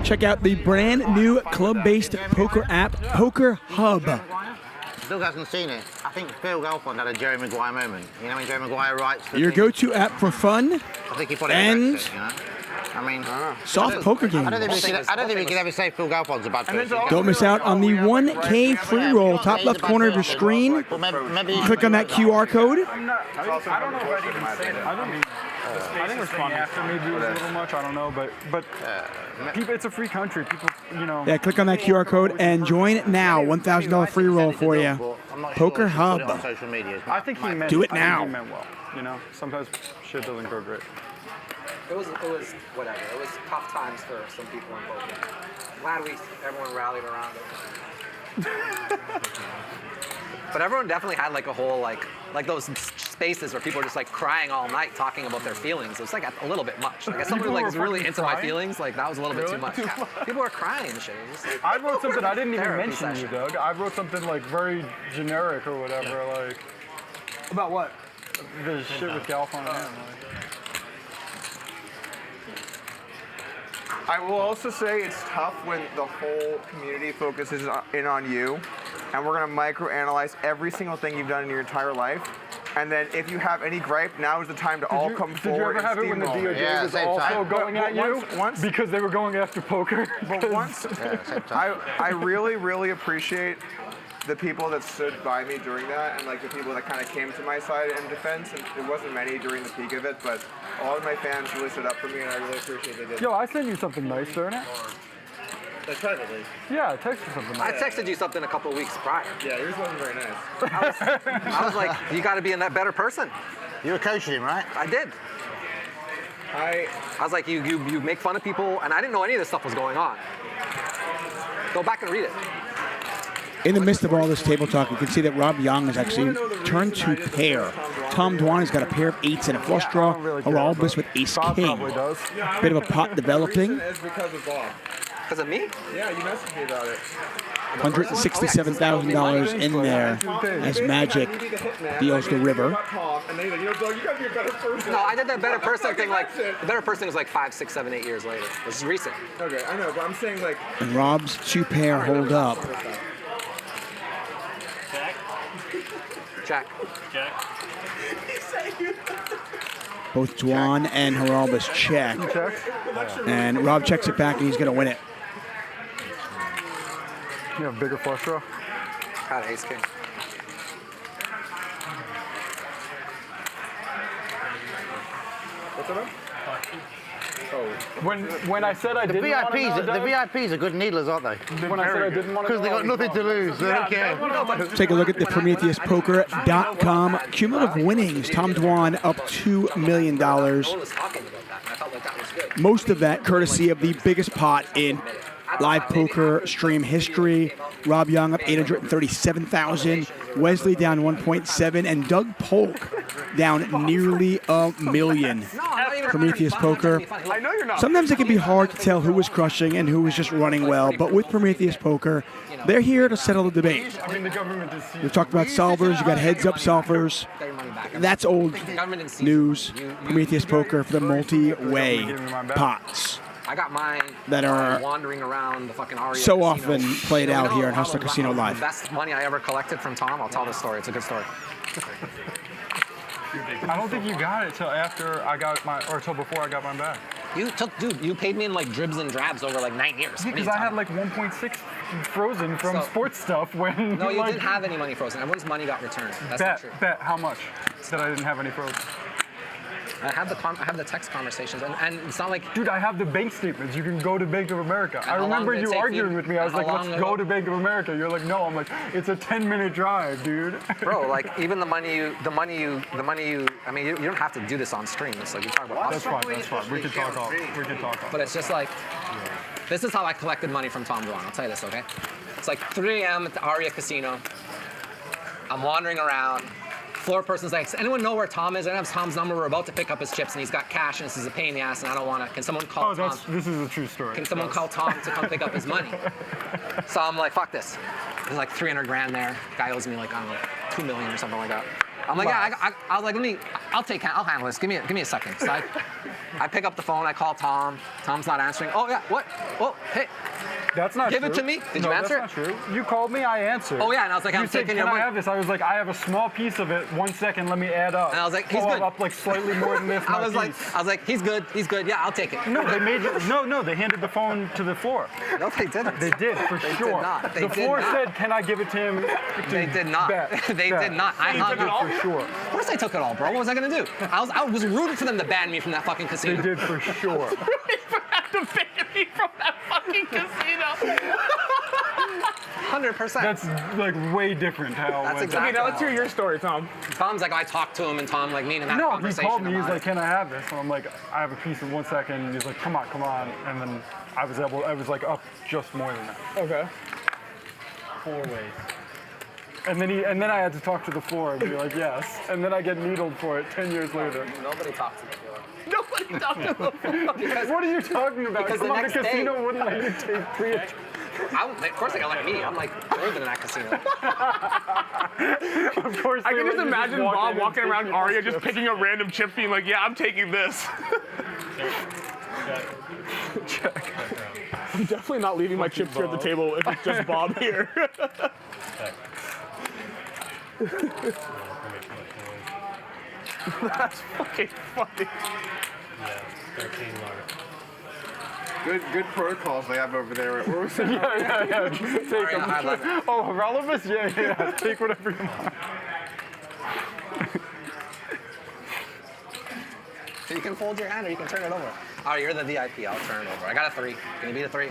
Check out the brand new club-based poker app, Poker Hub. Still hasn't seen it. I think Phil Galfond had a Jerry Maguire moment. You know when Jerry Maguire writes Your go-to app for fun I think he put it and in Brexit, you know? I mean, soft poker games. I don't think we could ever say Phil Galfond's a bad person. Don't miss out on the 1K free roll, top left corner of your screen. Click on that QR code. I don't know if I'd even say that. I think responding after maybe was a little much. I don't know, but people, it's a free country. People, you know. Yeah, click on that QR code and join it now. $1,000 free roll for you. Poker Hub. I think he meant. Do it now. I think he meant well. You know, sometimes shit doesn't go great. It was whatever. It was tough times for some people in poker. Glad everyone rallied around it. But everyone definitely had like a whole like those spaces where people are just like crying all night talking about their feelings. It was like a little bit much. Like as someone who like is really into my feelings, like that was a little bit too much. People were crying and shit. I wrote something I didn't even mention you, Doug. I wrote something like very generic or whatever. Like about what? The shit with Galfond and him. I will also say it's tough when the whole community focuses in on you, and we're gonna microanalyze every single thing you've done in your entire life. And then if you have any gripe, now is the time to all come forward. Did you ever have it when the DOJ was also going at you? Once, because they were going after poker? But once, I really, really appreciate the people that stood by me during that, and like the people that kind of came to my side in defense. And it wasn't many during the peak of it, but all of my fans really stood up for me, and I really appreciate they did. Yo, I sent you something nice during it. Like privately? Yeah, I texted you something nice. I texted you something a couple of weeks prior. Yeah, yours wasn't very nice. I was like, you got to be a better person. You were coaching him, right? I did. I was like, you make fun of people, and I didn't know any of this stuff was going on. Go back and read it. In the midst of all this table talk, you can see that Rob Yong has actually turned to pair. Tom Dwan has got a pair of eights and a flush draw. Haralbus with ace king. Bit of a pot developing. It's because of Bob. Because of me? Yeah, you messaged me about it. $167,000 in there as Magic deals the river. No, I did that better person thing like, the better person was like 5, 6, 7, 8 years later. This is recent. Okay, I know, but I'm saying like. And Rob's two pair hold up. Check. Both Dwan and Haralbus check. And Rob checks it back and he's going to win it. You have a bigger flush draw? Got ace king. What's up? When I said I didn't want to know, the VIPs are good needlers, aren't they? When I said I didn't want to because they got nothing to lose. They don't care. Take a look at the PrometheusPoker.com cumulative winnings. Tom Dwan up $2 million. Most of that courtesy of the biggest pot in live poker stream history. Rob Young up 837,000. Wesley down 1.7, and Doug Polk down nearly $1 million. Prometheus Poker. Sometimes it can be hard to tell who was crushing and who was just running well, but with Prometheus Poker, they're here to settle the debate. We've talked about solvers. You got heads-up solvers. That's old news. Prometheus Poker for the multi-way pots. I got mine that are wandering around the fucking Aria so Casino. often played out here in Hustler Casino Live. The best money I ever collected from Tom. I'll tell this story. It's a good story. I don't think you got it till after I got my, or till before I got mine back. Dude, you paid me in like dribs and drabs over like 9 years. Yeah, because I had like 1.6 frozen from sports stuff when. No, you like, didn't have any money frozen. Everyone's money got returned. That's not true. Bet how much that I didn't have any frozen. I have the text conversations, and it's not like. Dude, I have the bank statements. You can go to Bank of America. I remember you arguing with me. I was like, let's go to Bank of America. You're like, no. I'm like, it's a 10-minute drive, dude. Bro, like even the money you. I mean, you don't have to do this on stream. It's like you talk about. That's fine. We can talk off. But it's just like, this is how I collected money from Tom Dwan. I'll tell you this, okay? It's like 3 a.m. at the Aria Casino. I'm wandering around. Floor person's like, does anyone know where Tom is? I don't have Tom's number. We're about to pick up his chips, and he's got cash, and this is a pain in the ass, and I don't want to. Can someone call Tom? This is a true story. Can someone call Tom to come pick up his money? So I'm like, fuck this. There's like 300 grand there. Guy owes me like, I don't know, 2 million or something like that. I'm like, yeah, I was like, I'll handle this. Give me a second. So I pick up the phone. I call Tom. Tom's not answering. Oh yeah, what? Oh hey. That's not true. Give it to me. Did you answer it? That's not true. You called me, I answered. Oh yeah, and I was like, I'm taking your money. I have this? I was like, I have a small piece of it. 1 second, let me add up. And I was like, he's good. Up like slightly more than this. I was like, he's good. Yeah, I'll take it. No, they made it. No, they handed the phone to the floor. No, they didn't. They did for they sure. Did not. The floor said, "Can I give it to him?" They did not. They did not. I took it all for sure. Of course, I took it all, bro. What was I gonna do? I was rooting for them to ban me from that fucking casino. They did for sure. Rooting for them to ban me from that fucking casino. 100%. That's like way different how. That's exactly. Okay, now let's hear your story, Tom. Tom's like, I talked to him, and Tom like me in that conversation. No, he called me. He's like, "Can I have this?" And I'm like, "I have a piece in 1 second." And he's like, "Come on," and then I was like up just more than that. Okay. 4 ways. And then I had to talk to the floor and be like, yes. And then I get needled for it 10 years later. Nobody talks to the floor. Nobody talks to the floor. What are you talking about? Because Come on, the casino wouldn't let you take 3. Of course they got like me. I'm like further than that casino. Of course. I can just imagine Bob walking around Aria just picking a random chip, being like, "Yeah, I'm taking this." Check. I'm definitely not leaving my chips here at the table if it's just Bob here. That's fucking funny. Yeah, 13 Good protocols they have over there. Where was it? Yeah. Take them. Oh, relevance? Yeah. Take whatever you want. So you can fold your hand or you can turn it over. Oh, you're the VIP. I'll turn it over. I got a 3. Can you beat a 3?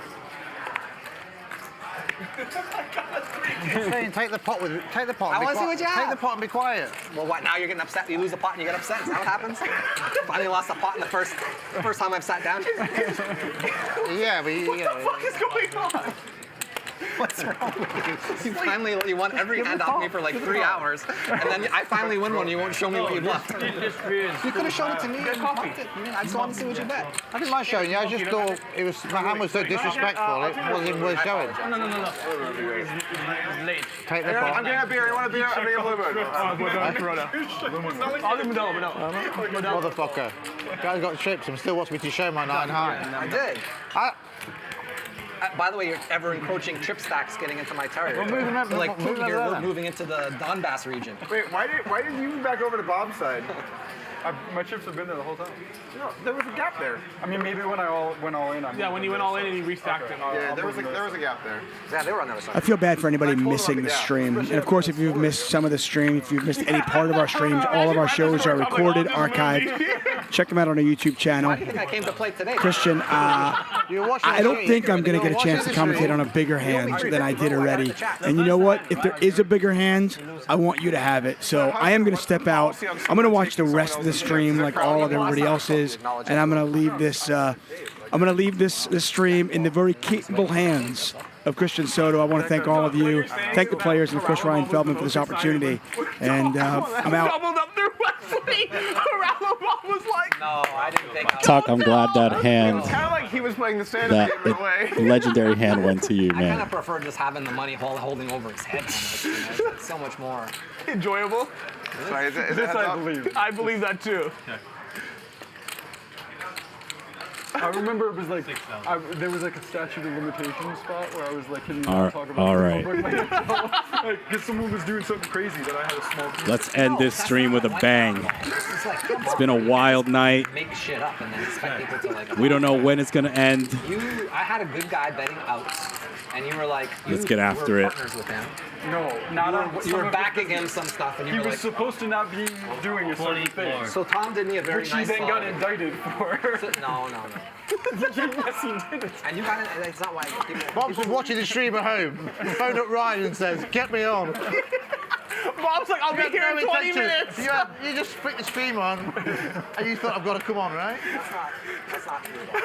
Take the pot with it. Take the pot. I want to see what you have. Take the pot and be quiet. Well, what? Now you're getting upset. You lose the pot and you get upset. Is that what happens? Finally lost the pot in the first time I've sat down. Yeah, but what the fuck is going on? What's wrong with you? You won every hand off me for like 3 hours, and then I finally win one. You won't show me what you bluffed. You could have shown it to me. I just wanted to see what you bet. I didn't mind showing you. I just thought my hand was so disrespectful. It wasn't worth showing. No. It's late. Take the pot. I'm getting a beer. You want a beer? I'm getting a blue moon. I'll give him a Motherfucker. Guys got chips and still wants me to show my 9 high. I did. By the way, you're ever encroaching chip stacks getting into my territory. We're moving up. So like we're moving into the Donbass region. Wait, why did you move back over to Bob's side? My chips have been there the whole time. No, there was a gap there. I mean, maybe when I went all in. Yeah, when you went all in and you restacked them. Yeah, there was a gap there. Yeah, they were on the other side. I feel bad for anybody missing the stream. And of course, if you've missed some of the stream, if you've missed any part of our streams, all of our shows are recorded, archived. Check them out on our YouTube channel. Why do you think I came to play today? Christian, I don't think I'm going to get a chance to commentate on a bigger hand than I did already. And you know what? If there is a bigger hand, I want you to have it. So I am going to step out. I'm going to watch the rest of the stream like all of everybody else is, and I'm going to leave this I'm going to leave this stream in the very capable hands of Christian Soto. I want to thank all of you, thank the players, and of course Ryan Feldman for this opportunity. And I'm out. Doubled up there, Wesley. Ravreby was like, no, I didn't think. Tuck, I'm glad that hand, Kind of like he was playing the stand that in a way. legendary hand went to you, I kind man. of prefer just having the money holding over his head. It's so much more enjoyable. Sorry, is it This I believe. I believe that too. I remember it was like there was like a statute of limitations spot where I was like, can you All- not talk about all it? right. Like, because someone was doing something crazy that I had a small piece. Let's end this stream with a bang. It's been a wild night. make shit up and then expect people to like. We don't know when it's going to end. I had a good guy betting outs, and you were like, Let's get after were it. partners with him. No, not on. You were backing him some stuff, and you He were was like, supposed to not be doing a certain thing. So Tom did me a very Which nice he then got solid. indicted for. No. Yes, he did it. And you got it. That's not why people. Bob's been watching the stream at home. Phoned up Ryan and says, "Get me on." Bob's like, I'll be here in 20 minutes. You just flicked the stream on, and you thought, "I've got to come on, right?" That's not true.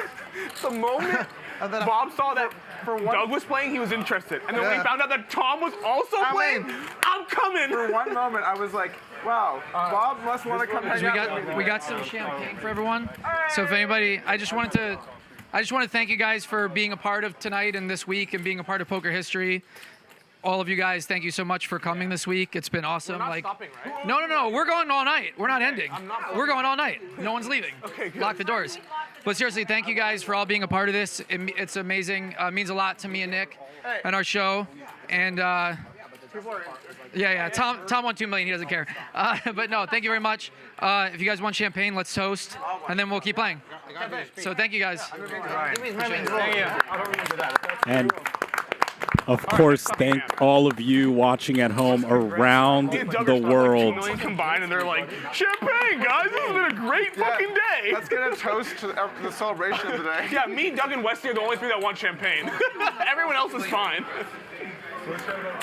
The moment Bob saw that Doug was playing, he was interested. And then when he found out that Tom was also playing, I'm coming. For one moment, I was like, wow, Bob must want to come hang out. We got some champagne for everyone. So if anybody, I just want to thank you guys for being a part of tonight and this week and being a part of poker history. All of you guys, thank you so much for coming this week. It's been awesome. We're not stopping, right? No. We're going all night. We're not ending. We're going all night. No one's leaving. Okay, good. Lock the doors. But seriously, thank you guys for all being a part of this. It's amazing. It means a lot to me and Nick and our show. And yeah. Tom won $2 million. He doesn't care. But no, thank you very much. If you guys want champagne, let's toast, and then we'll keep playing. So thank you guys. And of course, thank all of you watching at home around the world. Combined, and they're like, champagne, guys, this has been a great fucking day. Let's get a toast to the celebration of the day. Yeah, me, Doug, and Wesley are the only three that want champagne. Everyone else is fine.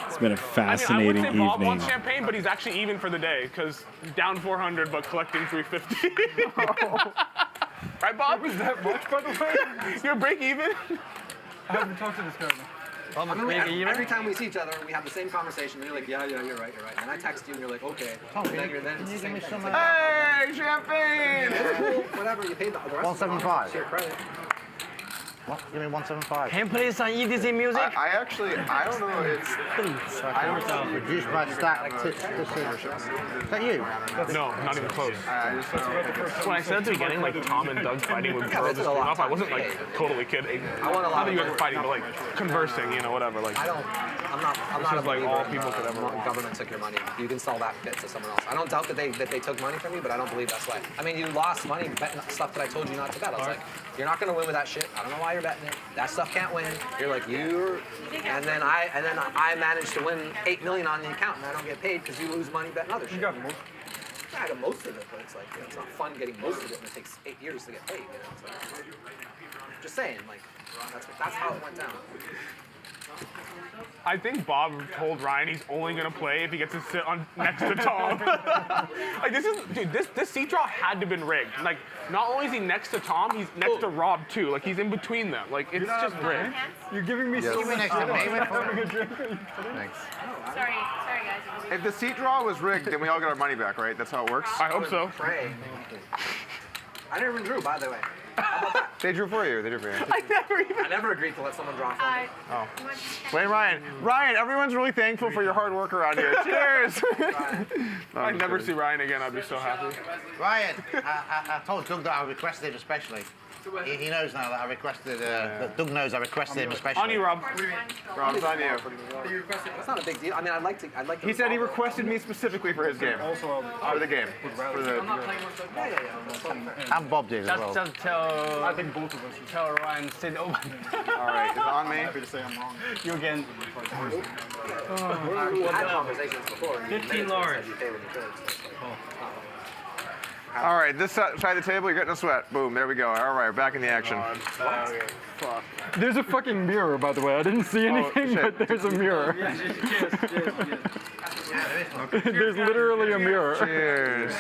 It's been a I fascinating wouldn't say Bob evening. wants champagne, but he's actually even for the day, because down 400, but collecting 350. Right, Bob? Was that much, by the way? You're break even? I haven't talked to this guy. Every time we see each other, we have the same conversation. And you're like, yeah, you're right. And I text you, and you're like, okay. And then it's the same thing. Hey, champagne! It's cool. Whatever, you paid the rest. 175. It's your credit. What? You mean 175? Can you play some EDC music? I don't know. I don't know. Reduced by stack tips to signature. Is that you? No, not even close. When I said at the beginning, like Tom and Doug fighting would throw this thing off, I wasn't like totally kidding. Not that you guys are fighting, but like conversing, whatever. Like I'm not like all people could ever. Government took your money. You can sell that bit to someone else. I don't doubt that they took money from you, but I don't believe that's why. I mean, you lost money betting stuff that I told you not to bet. I was like, you're not going to win with that shit. I don't know why you're betting it. That stuff can't win. You're like and then I managed to win $8 million on the account, and I don't get paid because you lose money betting other shit. You got most. I got most of it, but it's like it's not fun getting most of it, and it takes 8 years to get paid. So, just saying, like that's how it went down. I think Bob told Ryan he's only gonna play if he gets to sit on next to Tom. Like this seat draw had to have been rigged. Like not only is he next to Tom, he's next to Rob too. Like he's in between them. Like it's just rigged. You're giving me so much next to me. Thanks. Sorry, guys. If the seat draw was rigged, then we all get our money back, right? That's how it works? I hope so. Pray. I never even drew, by the way. How about that? They drew for you. I never agreed to let someone draw for me. Oh. Wait, Ryan. Ryan, everyone's really thankful for your hard work around here. Cheers. I'd never see Ryan again. I'd be so happy. Ryan, I told Doug that I requested him especially. He knows now that I requested, that Doug knows I requested him especially. On you, Rob. Rob, it's on you. That's not a big deal. I mean, I'd like to. He said he requested me specifically for his game. For the game. For the. And Bob did as well. Just tell. I think both of us. Tell Ryan sit over. All right, it's on me. Happy to say I'm wrong. You again. We had conversations before. 15 large. All right, this side of the table, you're getting a sweat. Boom, there we go. All right, back in the action. Fuck. There's a fucking mirror, by the way. I didn't see anything, but there's a mirror. There's literally a mirror. Cheers.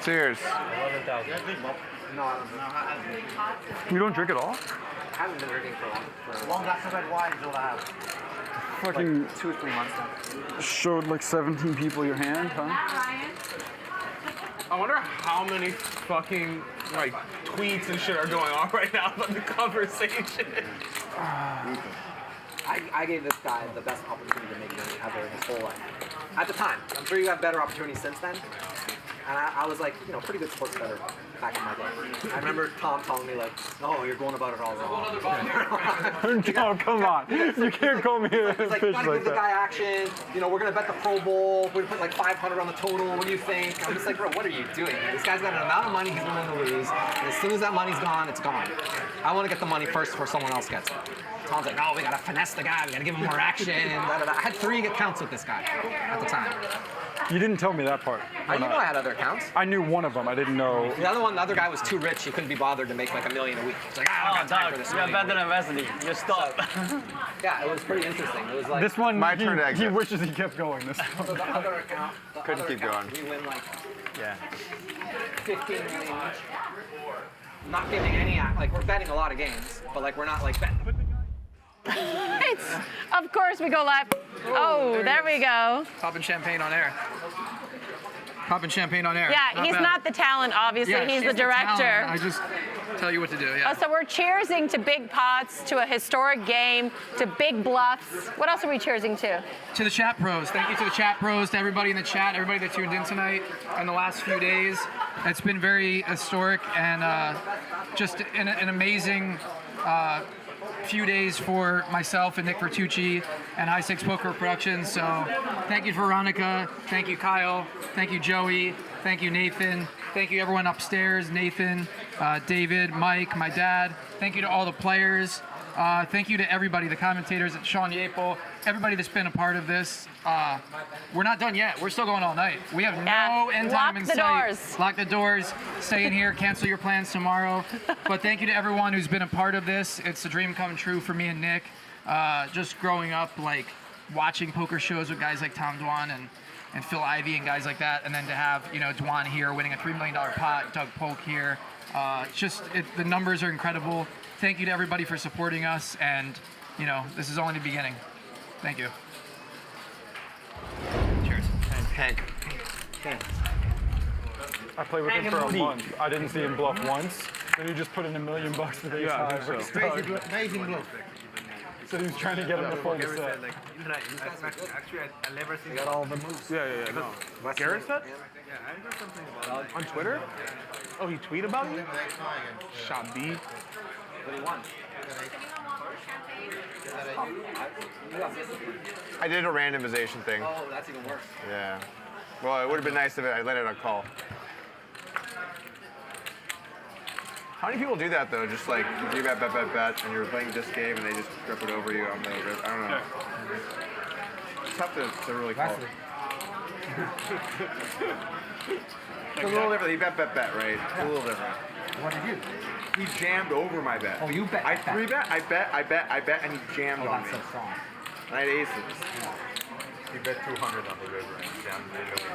Cheers. No, I don't drink. You don't drink at all? I haven't been drinking for long. One glass of red wine is all I have. Fucking like 2 or 3 months now. showed like 17 people your hand, huh? I wonder how many fucking like tweets and shit are going on right now about the conversation. I gave this guy the best opportunity to make money ever in his whole life. At the time, I'm sure you have better opportunities since then. And I was like, you know, pretty good sports bettor back in my day. I remember Tom telling me like, "No, you're going about it all wrong." No, come on. You can't call me a He's like, fish gotta like give the that. guy action. You know, we're gonna bet the Pro Bowl. We're gonna put like 500 on the total. What do you think? I'm just like, bro, what are you doing? This guy's got an amount of money he's willing to lose. And as soon as that money's gone, it's gone. I want to get the money first before someone else gets it. Tom's like, no, we gotta finesse the guy. We gotta give him more action. Da, da, da. I had 3 accounts with this guy at the time. You didn't tell me that part. You know I had other accounts. I knew one of them. I didn't know. The other guy was too rich. He couldn't be bothered to make like $1 million a week. He's like, I don't got time for this. You're better than Wesley. You're stuck. Yeah, it was pretty interesting. It was like This one, My turn to he exit. wishes he kept going. This So the other account, Couldn't keep going. we win like Yeah. 15 million each. Not giving any like we're betting a lot of games, but like we're not like betting. It's, of course we go live. Oh, there we go. Popping champagne on air. Popping champagne on air. Yeah, he's bad. not the talent, obviously. Yeah, he's she's the director. talent. I just tell you what to do, yeah. So we're cheersing to big pots, to a historic game, to big bluffs. What else are we cheersing to? To the chat pros. Thank you to the chat pros, to everybody in the chat, everybody that tuned in tonight and the last few days. It's been very historic and just an amazing few days for myself and Nick Vertucci and High Stakes Poker Productions. So thank you, Veronica. Thank you, Kyle. Thank you, Joey. Thank you, Nathan. Thank you, everyone upstairs. Nathan, David, Mike, my dad. Thank you to all the players. Thank you to everybody, the commentators, Shaun, Yaple, everybody that's been a part of this. We're not done yet. We're still going all night. We have no end time in sight. Lock the doors. Lock the doors. Stay in here. Cancel your plans tomorrow. But thank you to everyone who's been a part of this. It's a dream come true for me and Nick. Just growing up, like watching poker shows with guys like Tom Dwan and Phil Ivey and guys like that, and then to have Dwan here winning a $3 million pot, Doug Polk here. The numbers are incredible. Thank you to everybody for supporting us, and this is only the beginning. Thank you. Cheers. Hank. I played with him for a month. I didn't see him bluff once. Then he just put in $1 million for the ace high versus Doug. Amazing bluff. So he was trying to get him to fold the set. Actually, I never seen. Got all the moves. Yeah, no. Garrett said? Yeah, I heard something about it. On Twitter? Oh, he tweeted about me? Shot B. But he won. I did a randomization thing. Oh, that's even worse. Yeah. Well, it would have been nice if I let it on call. How many people do that though? Just like you bet, and you're playing this game and they just rip it over you on the rip. I don't know. It's tough to really call. It's a little different. You bet, right? It's a little different. What did you do? He jammed over my bet. Oh, you bet. I 3-bet, I bet, and he jammed on me. That's so strong. And I had aces. He bet 200 on the river and jammed $3 million.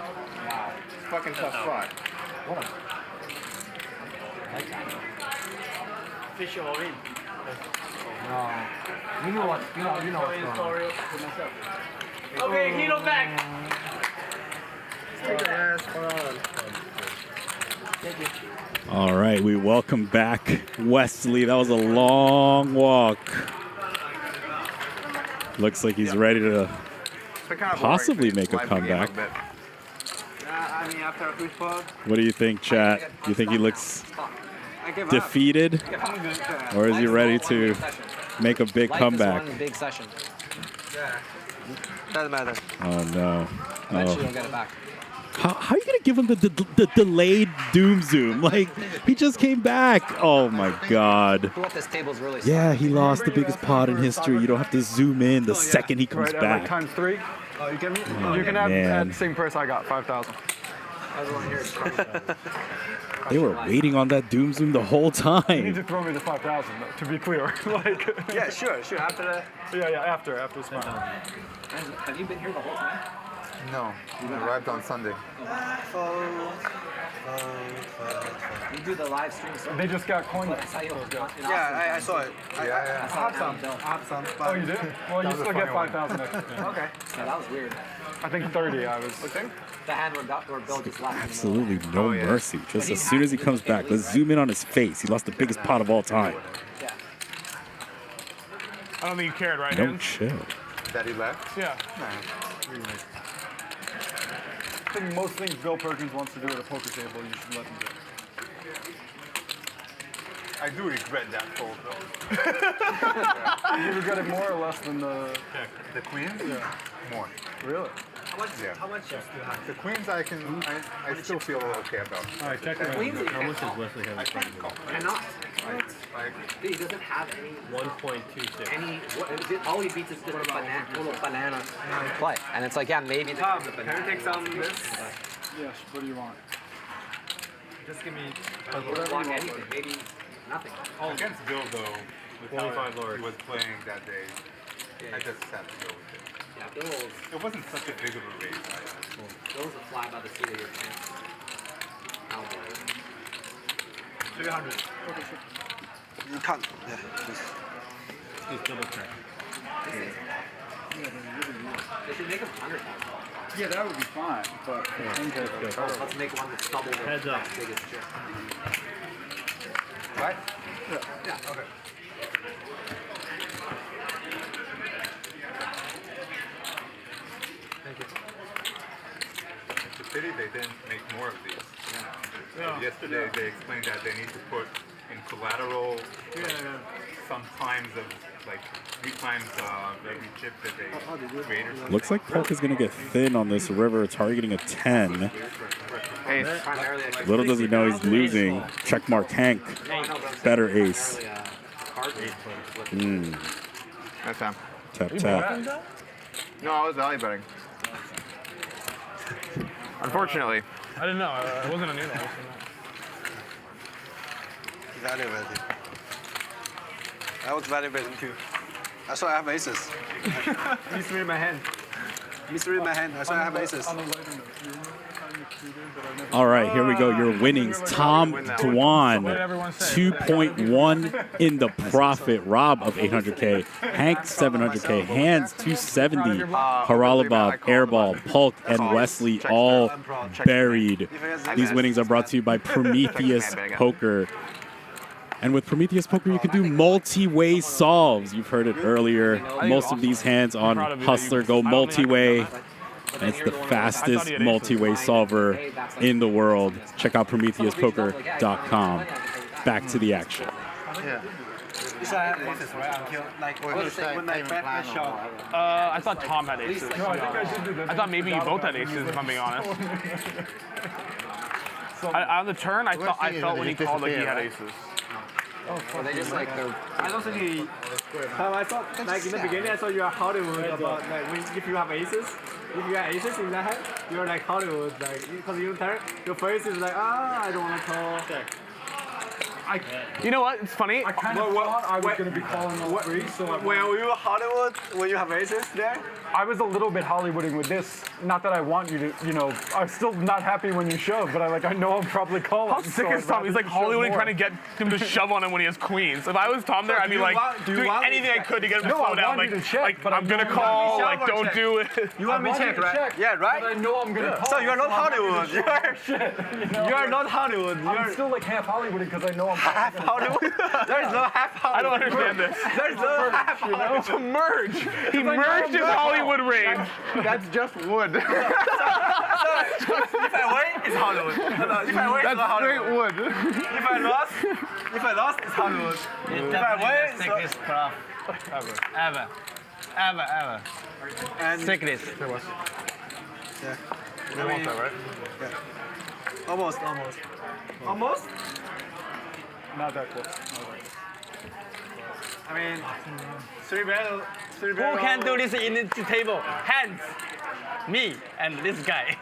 Wow. It's a fucking tough spot. What a... Fish all in. No. You know what's going on. Okay, kilo back. All right, we welcome back Wesley. That was a long walk. Looks like he's ready to possibly make a comeback. I mean, after a good spot. What do you think, chat? Do you think he looks defeated? Or is he ready to make a big comeback? Life is one big session. Doesn't matter. Oh, no. Eventually you'll get it back. How are you going to give him the delayed doom zoom? Like, he just came back. Oh, my God. This table's really Yeah, he lost the biggest pot in history. You don't have to zoom in the second he comes Right, back. like times 3. You can Oh, you can have man. at the same price I got, 5,000. They were waiting on that doom zoom the whole You need time. to throw me the 5,000 though, to be clear. Like. Yeah, sure. After that. Yeah, after Smile. Have you been here the whole time? No, I arrived on Sunday. You do the live stream. So They just got coined. Yeah, I saw it. I have some. Oh, you did? Well, you still get 5,000 extra. Okay. Yeah, that was weird. I think 30. I was. The hand where Bill just left. Absolutely no mercy. Just as soon as he comes back, let's zoom in on his face. He lost the biggest pot of all time. Yeah. I don't think you cared, right? No Hans? chill. That he left? Yeah. I think most things Bill Perkins wants to do at a poker table, you should let him do. I do regret that fold though. You regret it more or less than the queens? Yeah. More. Really? How much chips do you have? The queens I still feel okay about. All right, check it out. How much does Wesley have in front of him? Cannot. Dude, he doesn't have any. 1.26. All he beats is just a little banana play. And it's like, yeah, maybe the Tom, can I take some of this? Yes, what do you want? Just give me block anything, maybe nothing. Against Bill though, with how 25 large. he was playing that day, I just had to go with it. Yeah, Bill's. It wasn't such a big of a raise. Bill's a fly by the seat of your pants. 300. You can't. Yeah. Just double check. They should make him 100,000. Yeah, that would be fine, but let's make one that's double the Heads up. biggest chip. Right? Yeah. Okay. Thank you. It's a pity they didn't make more of these. Yeah. Yesterday they explained that they need to put in collateral sometimes of like 3 times every chip that they create or something. Looks like Polk is going to get thin on this river, targeting a 10. Little does he know he's losing. Checkmark Hank. Better ace. That's time. Tap, tap. No, I was value betting. Unfortunately. I didn't know. I wasn't on either. Value betting. I was value betting too. I saw I have aces. Misread my hand. Misread my hand. I saw I have aces. All right, here we go. Your winnings. Tom Dwan, 2.1 in the profit. Rob of 800K. Hank, 700K. Hands, 270. Haralabab, Airball, Polk, and Wesley all buried. These winnings are brought to you by Prometheus Poker. And with Prometheus Poker, you can do multi-way solves. You've heard it earlier. Most of these hands on Hustler go multi-way. And it's the fastest multi-way solver in the world. Check out PrometheusPoker.com. Back to the action. Yeah. I thought Tom had aces. I thought maybe you both had aces, if I'm being honest. On the turn, I felt when he called like he had aces. Or they just like they're. I don't think he. I thought like in the beginning I thought you were Hollywood about like if you have aces, if you have aces in that hand, you're like Hollywood like because you turn your face is like I don't want to call. You know what? It's funny. I kind of thought I was going to be calling all three, so when you were Hollywood, when you have aces there? I was a little bit Hollywooding with this. Not that I want you to, I'm still not happy when you shove, but I know I'm probably calling. How sick is Tom? He's like Hollywooding trying to get him to shove on him when he has queens. If I was Tom there, I'd be like doing anything I could to get him to slow down. Like, I'm going to call, like, don't do it. You want me to check, right? Yeah, right? But I know I'm going to call. So you're not Hollywood. You are not Hollywood. I'm still like half Hollywooding because I know I'm half Hollywood. There's no half Hollywood. I don't understand this. There's no half Hollywood. It's a merge. He merged his Hollywood range. That's just wood. If I win, it's Hollywood. If I win, it's not Hollywood. Straight wood. If I lost, it's Hollywood. If I win, sickest craft ever. And sickest. Yeah. You want that, right? Yeah. Almost. Almost? Not that close. I mean, three barrel. Who can do this in the table? Hands. Me and this guy.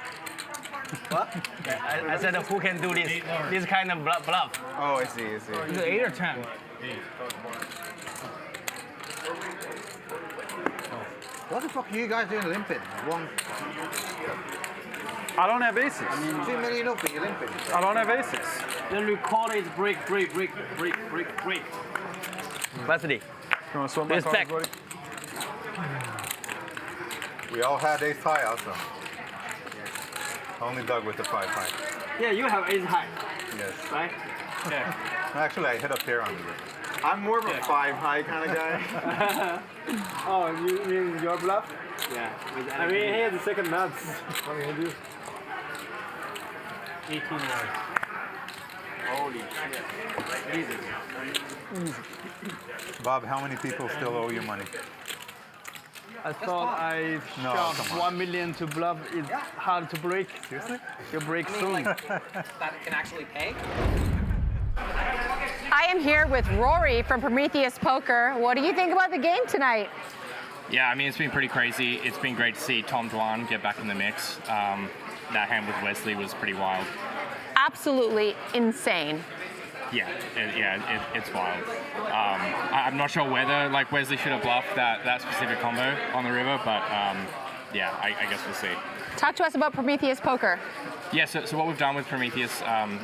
What? I said who can do this? This kind of bluff. Oh, I see. Is it 8 or 10? What the fuck are you guys doing limping? Wrong. I don't have aces. I don't have aces. Then we call it break. You Wesley. want to swim my cards, buddy? We all had ace high also. Only Doug with the 5 high. Yeah, you have ace high. Yes. Right? Yeah. Actually, I hit up here on the river. I'm more of a 5 high kind of guy. Oh, you mean your bluff? Yeah. I mean, he has the second nuts. What are you gonna do? 18 more. Holy shit. Easy. Bob, how many people still owe you money? I thought I shoved 1 million to bluff. It's hard to break. Seriously? You break soon. That can actually pay? I am here with Rory from Prometheus Poker. What do you think about the game tonight? Yeah, I mean, it's been pretty crazy. It's been great to see Tom Dwan get back in the mix. That hand with Wesley was pretty wild. Absolutely insane. Yeah, it's wild. I'm not sure whether like Wesley should have bluffed that specific combo on the river, but yeah, I guess we'll see. Talk to us about Prometheus Poker. Yeah, so what we've done with Prometheus,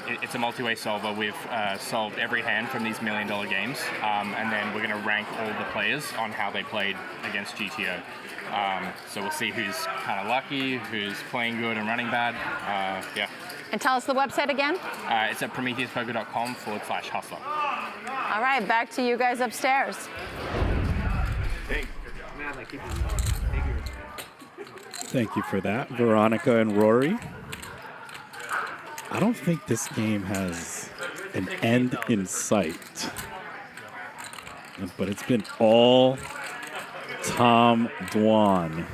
it's a multi-way solver. We've solved every hand from these $1 million games, and then we're going to rank all the players on how they played against GTO. So we'll see who's kind of lucky, who's playing good and running bad. Yeah. And tell us the website again. It's at prometheuspoker.com/hustler. All right, back to you guys upstairs. Thank you for that, Veronica and Rory. I don't think this game has an end in sight, but it's been all Tom Dwan.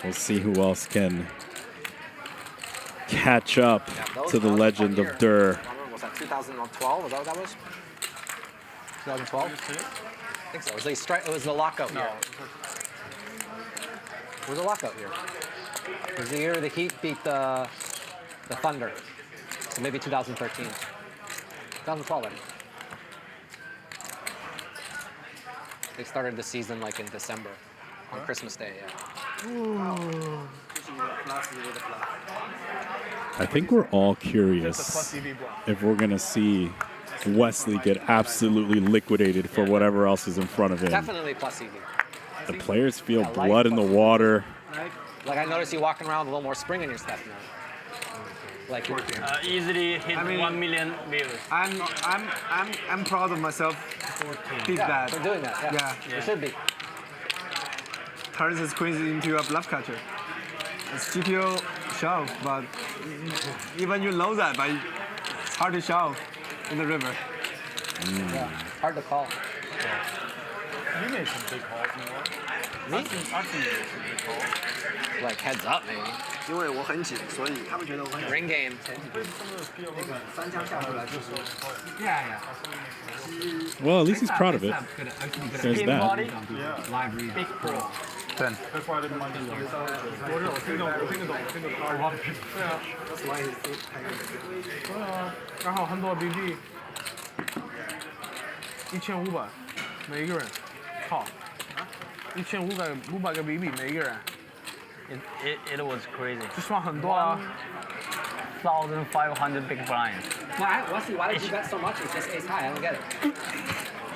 We'll see who else can catch up to the legend of Durr. Was that 2012? Was that what that was? 2012? I think so. It was the lockout year. It was a lockout year. It was the year the Heat beat the Thunder. So maybe 2013. 2012, I think. They started the season like in December, on Christmas Day, yeah. I think we're all curious if we're going to see Wesley get absolutely liquidated for whatever else is in front of him. Definitely plus EV. The players feel blood in the water. Like I noticed you walking around with a little more spring in your step now. Like easily hit 1 million views. I'm proud of myself. Did that. For doing that. Yeah. You should be. Turns his queens into a bluff catcher. It's GTO shove, but even you know that, but it's hard to shove in the river. Yeah, hard to call. You made some big calls in there. Me? I've seen you make some big calls. Like heads up, maybe. 因为我很紧，所以他们觉得我很 Ring game. 三枪下出来就是 Yeah. Well, at least he's proud of it. There's that. Big pro. 10. That's why I didn't mind this one. 我听懂。A lot of people. 对啊 That's why he's so tired. 对啊，然后很多 BB 1500，每一个人，靠，1500个 BB 每一个人。It was crazy. 就算很多啊。 1,500 big blinds. Why did you bet so much? It's just ace high. I don't get it.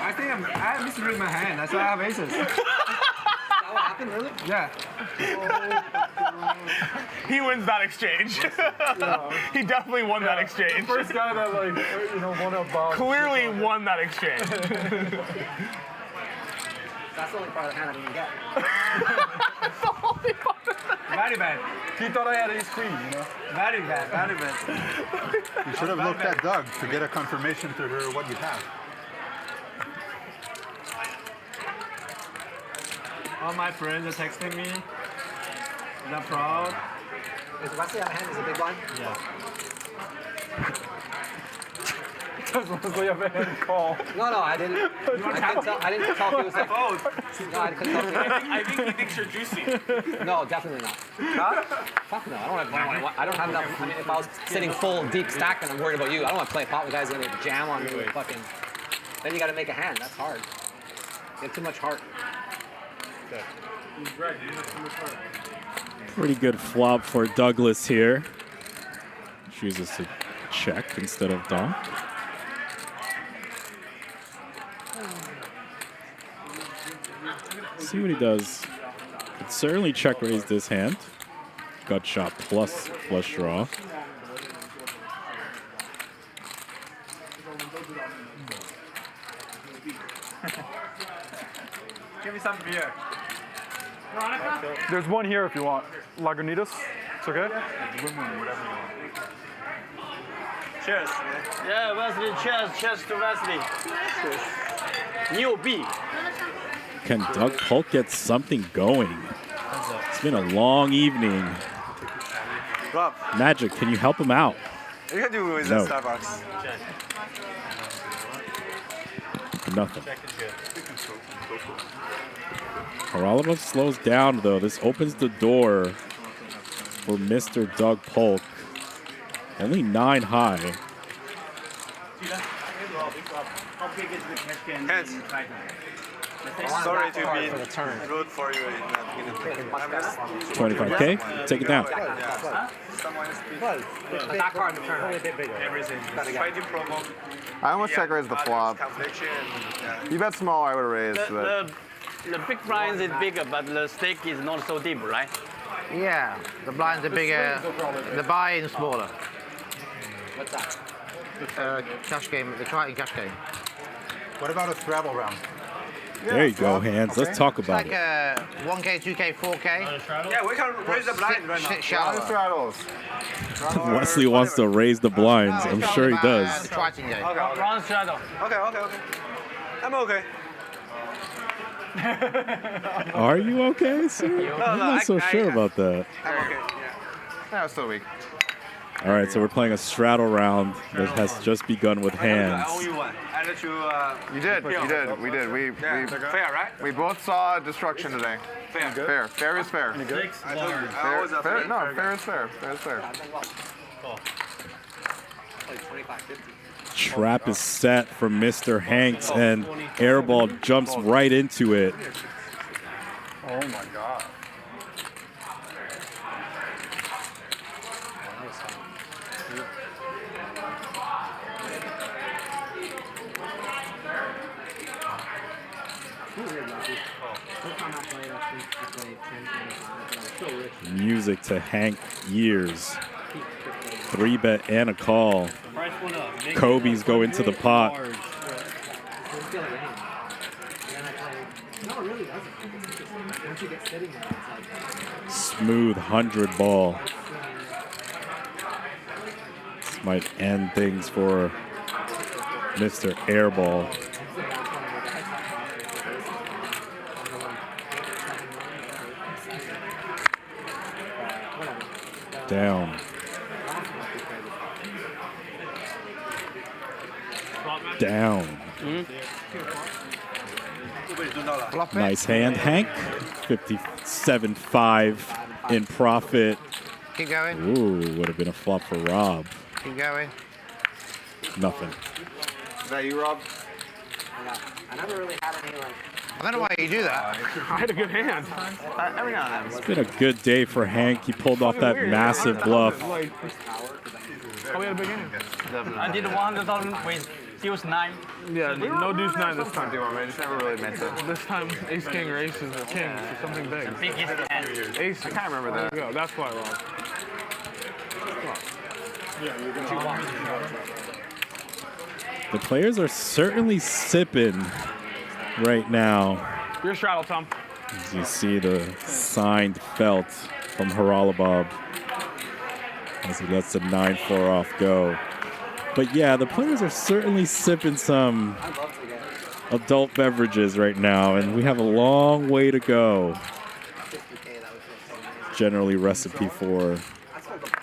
I think I misread my hand. That's why I have aces. Is that what happened, really? Yeah. He wins that exchange. He definitely won that exchange. The first guy that won a ball. Clearly won that exchange. That's the only part of the hand I didn't get. Very bad. He thought I had ace queen, Very bad, very bad. You should have looked at Doug to get a confirmation to her what you have. All my friends are texting me. They're proud. Is Wesley on the hand? Is it a big blind? Yeah. Does Wesley have a hand call? No, I didn't. I didn't tell if he was like. No, I couldn't tell. I think he thinks you're juicy. No, definitely not. Huh? Fuck no. I don't have enough. I mean, if I was sitting full deep stack and I'm worried about you, I don't want to play pot with guys that are gonna jam on me with fucking. Then you got to make a hand. That's hard. You have too much heart. Pretty good flop for Douglas here. Chooses to check instead of Dahl. See what he does. Could certainly check raise this hand. Gut shot plus flush draw. Give me some beer. There's one here if you want. Lagunitas. It's okay? Cheers. Yeah, Wesley, cheers. Cheers to Wesley. New B. Can Doug Polk get something going? It's been a long evening. Rob. Magic, can you help him out? You can do with No. Starbucks. Nothing. Haralabov slows down, though. This opens the door for Mr. Doug Polk. Only 9 high. Hands. Sorry to be rude for you in the beginning. 25K, take it down. That card in the turn. Everything. Try to promote. I almost check raised the flop. You bet small, I would have raised. But The big blinds is bigger, but the stake is not so deep, right? Yeah, the blinds are bigger, the buy-in smaller. What's that? Cash game, the try cash game. What about a Scrabble round? There you go, Hands. Let's talk about Like it. 1K, 2K, 4K. Yeah, we can raise the blind right now. Sit shallow. straddles. Wesley wants to raise the blinds. I'm sure he does. Triton game. Round straddle. Okay. I'm okay. Are you okay, sir? I'm not so sure about that. I'm okay. Yeah, still weak. All right, so we're playing a straddle round that has just begun with hands. I owe you one. I let you. You did. We did. We fair, right? We both saw destruction today. Fair. Fair is fair. Fair is fair is fair. Fair is fair. Trap is set for Mr. Hanks, and Airball jumps right into it. Oh my God. Music to Hank Years. 3-bet and a call. Kobe's go into the pot. Smooth 100 ball. This might end things for Mr. Airball. Down. Down. Nice hand, Hank. 57.5 in profit. Keep going. Ooh, would have been a flop for Rob. Keep going. Nothing. Is that you, Rob? I never really had any like. I don't know why you do that. I had a good hand. Every now and then. It's been a good day for Hank. He pulled off that massive bluff. Oh, we had a big hand. I did 100,000 with deuce 9. Yeah, no deuce 9 this time. I just never really meant it. This time, ace king or ace is king for something big. Biggest hand. Ace. I can't remember that. There you go. That's why, Rob. The players are certainly sipping right now. Your straddle, Tom. As you see the signed felt from Haralabov as he lets the 9-4 off go. But yeah, the players are certainly sipping some adult beverages right now, and we have a long way to go. Generally recipe for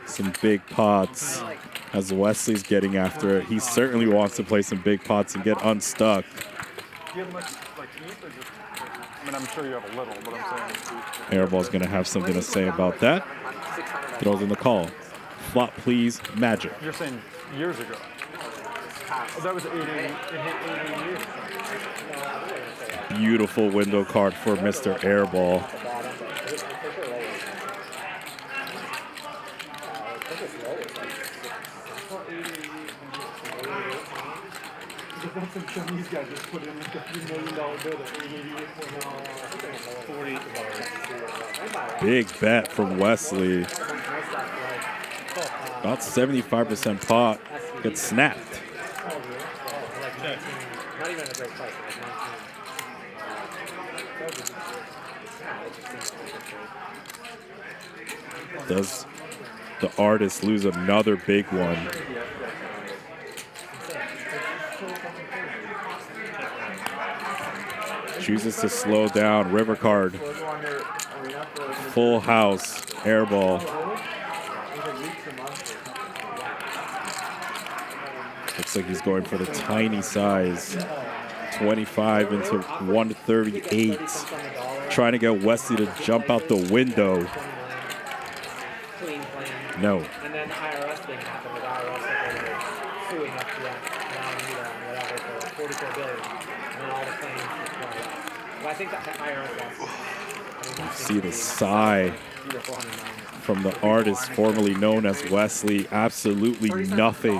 some big pots as Wesley's getting after it. He certainly wants to play some big pots and get unstuck. Do you have much, like, to eat or just, I mean, I'm sure you have a little, but I'm saying. Airball's going to have something to say about that. Throws in the call. Flop, please, Magic. You're saying years ago. Oh, that was 80 years. beautiful window card for Mr. Airball. Some Chinese guy just put in like a $3 million bid at 88.40. Big bet from Wesley. About 75% pot. Gets snapped. Not even a great price. Does the artist lose another big one? Chooses to slow down. River card. Full house. Airball. Looks like he's going for the tiny size. 25 into 138. Trying to get Wesley to jump out the window. No. And then IRS thing happened with IRS suing up to whatever for 44 billion. And then all the claims. Well, I think that IRS lost. You see the sigh from the artist formerly known as Wesley. Absolutely nothing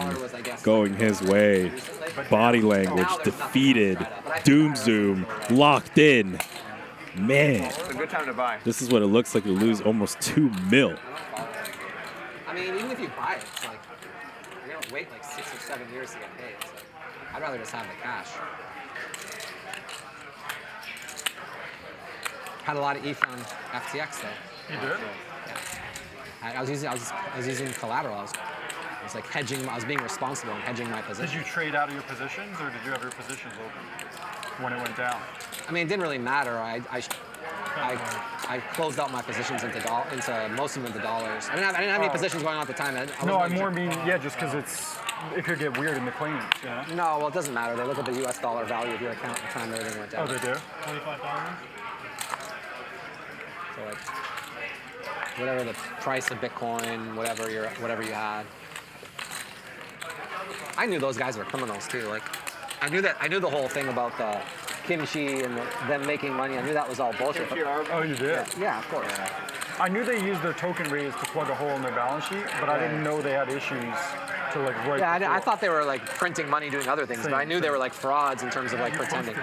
going his way. Body language defeated. Doom zoom locked in. Man, It's a good time to buy. this is what it looks like to lose almost $2 million. I mean, even if you buy it, it's like you're gonna wait like 6 or 7 years to get paid. So I'd rather just have the cash. Had a lot of ETH on FTX though. You did? Yeah. I was using collateral. I was like hedging. I was being responsible and hedging my position. Did you trade out of your positions, or did you have your positions open when it went down? I mean, it didn't really matter. I closed out my positions into most of them into dollars. I didn't have any positions going on at the time. I mean, yeah, just because it could get weird in the claims, you know? No, well, it doesn't matter. They look at the U.S. dollar value of your account at the time everything went down. Oh, they do? $25. So like, whatever the price of Bitcoin, whatever you had. I knew those guys were criminals too. Like, I knew the whole thing about the kimchi and them making money. I knew that was all bullshit. Oh, you did? Yeah, of course. I knew they used their token raise to plug a hole in their balance sheet, but I didn't know they had issues to like right. Yeah, I thought they were like printing money doing other things, but I knew they were like frauds in terms of like pretending.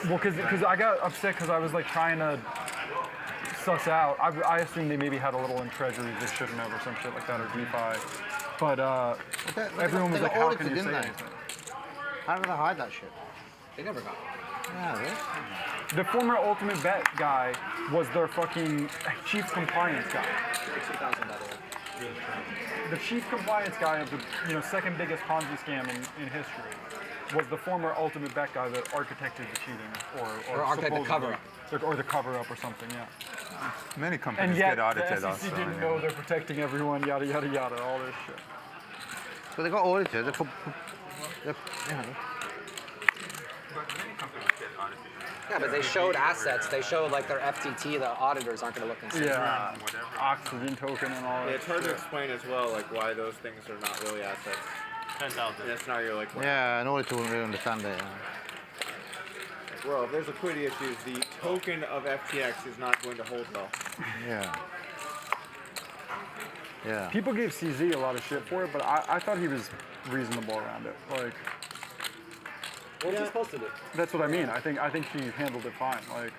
Well, because I got upset because I was like trying to suss out. I assumed they maybe had a little in treasuries they shouldn't have or some shit like that, or DeFi. But everyone was like, how can you say anything? How did they hide that shit? They never got it. Yeah, really? The former Ultimate Bet guy was their fucking chief compliance guy. The chief compliance guy of the second biggest Ponzi scam in history was the former Ultimate Bet guy that architected the cheating or architected the cover-up. Or the cover-up or something, yeah. Many companies And yet get audited the SEC also. didn't know they're protecting everyone, yada, yada, yada, all this shit. So they got audited. Yeah, but they showed assets. They showed like their FTT. The auditors aren't going to look and see. Yeah, oxygen token and all that. Yeah, it's hard to explain as well, like why those things are not really assets. 10,000. That's not you're like. Yeah, in order to really understand it. Well, if there's liquidity issues, the token of FTX is not going to hold well. Yeah. Yeah. People gave CZ a lot of shit for it, but I thought he was reasonable around it. Like, what was he supposed to do? That's what I mean. I think he handled it fine. Like,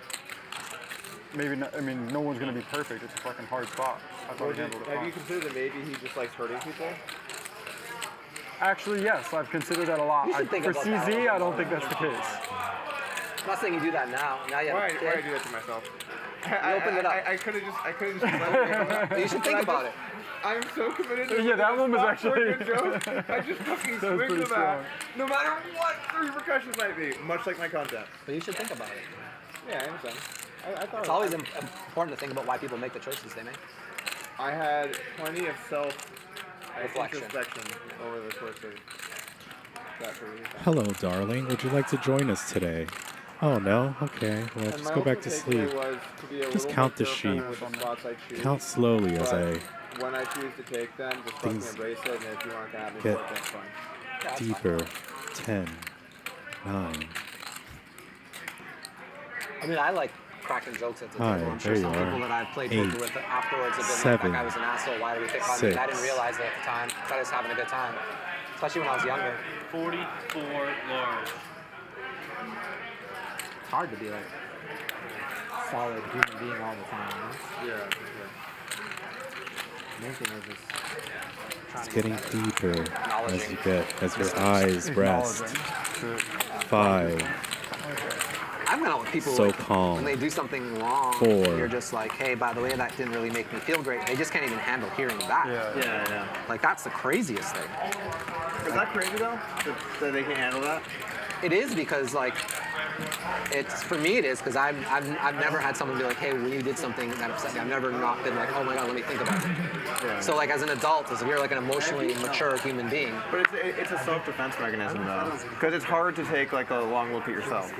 maybe not, I mean, no one's gonna be perfect. It's a fucking hard spot. I thought he handled it fine. Have you considered that maybe he just likes hurting people? Actually, yes, I've considered that a lot. You should think For about CZ, that. I don't think that's the case. I'm not saying you do that now. Now you have Why a do kid. I do that to myself? You opened it up. I could have just. You should think about it. I'm so committed to Yeah, that one was actually. a joke. I just fucking That was swing pretty the bat, no matter what the repercussions might be, much like my content. But you should think about it. Yeah, I understand. I thought It's always important to think about why people make the choices they make. I had plenty of introspection over the course of that period. Hello, darling. Would you like to join us today? Oh, no? Okay. Well, And just my go back to ultimate sleep. takeaway was to be a Just little count more the careful sheep. with the spots I choose. Count slowly as But I when I choose to take them, just fucking Things embrace it, and if you aren't happy get for it, that's fine. deeper. 10, 9, I mean, I like cracking jokes at the Hi, table. I'm there sure you some are. people that I've played poker with afterwards have been like, Seven, that guy was an asshole. Why did we pick on me? And I didn't realize it at the time. I thought I was having a good time, especially when I was younger. 44 large. It's hard to be like solid human being all the time. Yeah. Main thing is just trying It's to getting get better. deeper as you get, as your Acknowledging. eyes rest. 5. I've been out with people So like, calm. when they do something wrong, 4. you're just like, hey, by the way, that didn't really make me feel great. They just can't even handle hearing that. Yeah. Like, that's the craziest thing. Is that crazy though? That they can handle that? It is because, like, it's, for me it is, because I've never had someone be like, hey, when you did something that upset me, I've never not been like, oh my God, let me think about it. Yeah. So, like, as an adult, as if you're like an emotionally mature human being. But it's a self-defense mechanism though, because it's hard to take like a long look at yourself.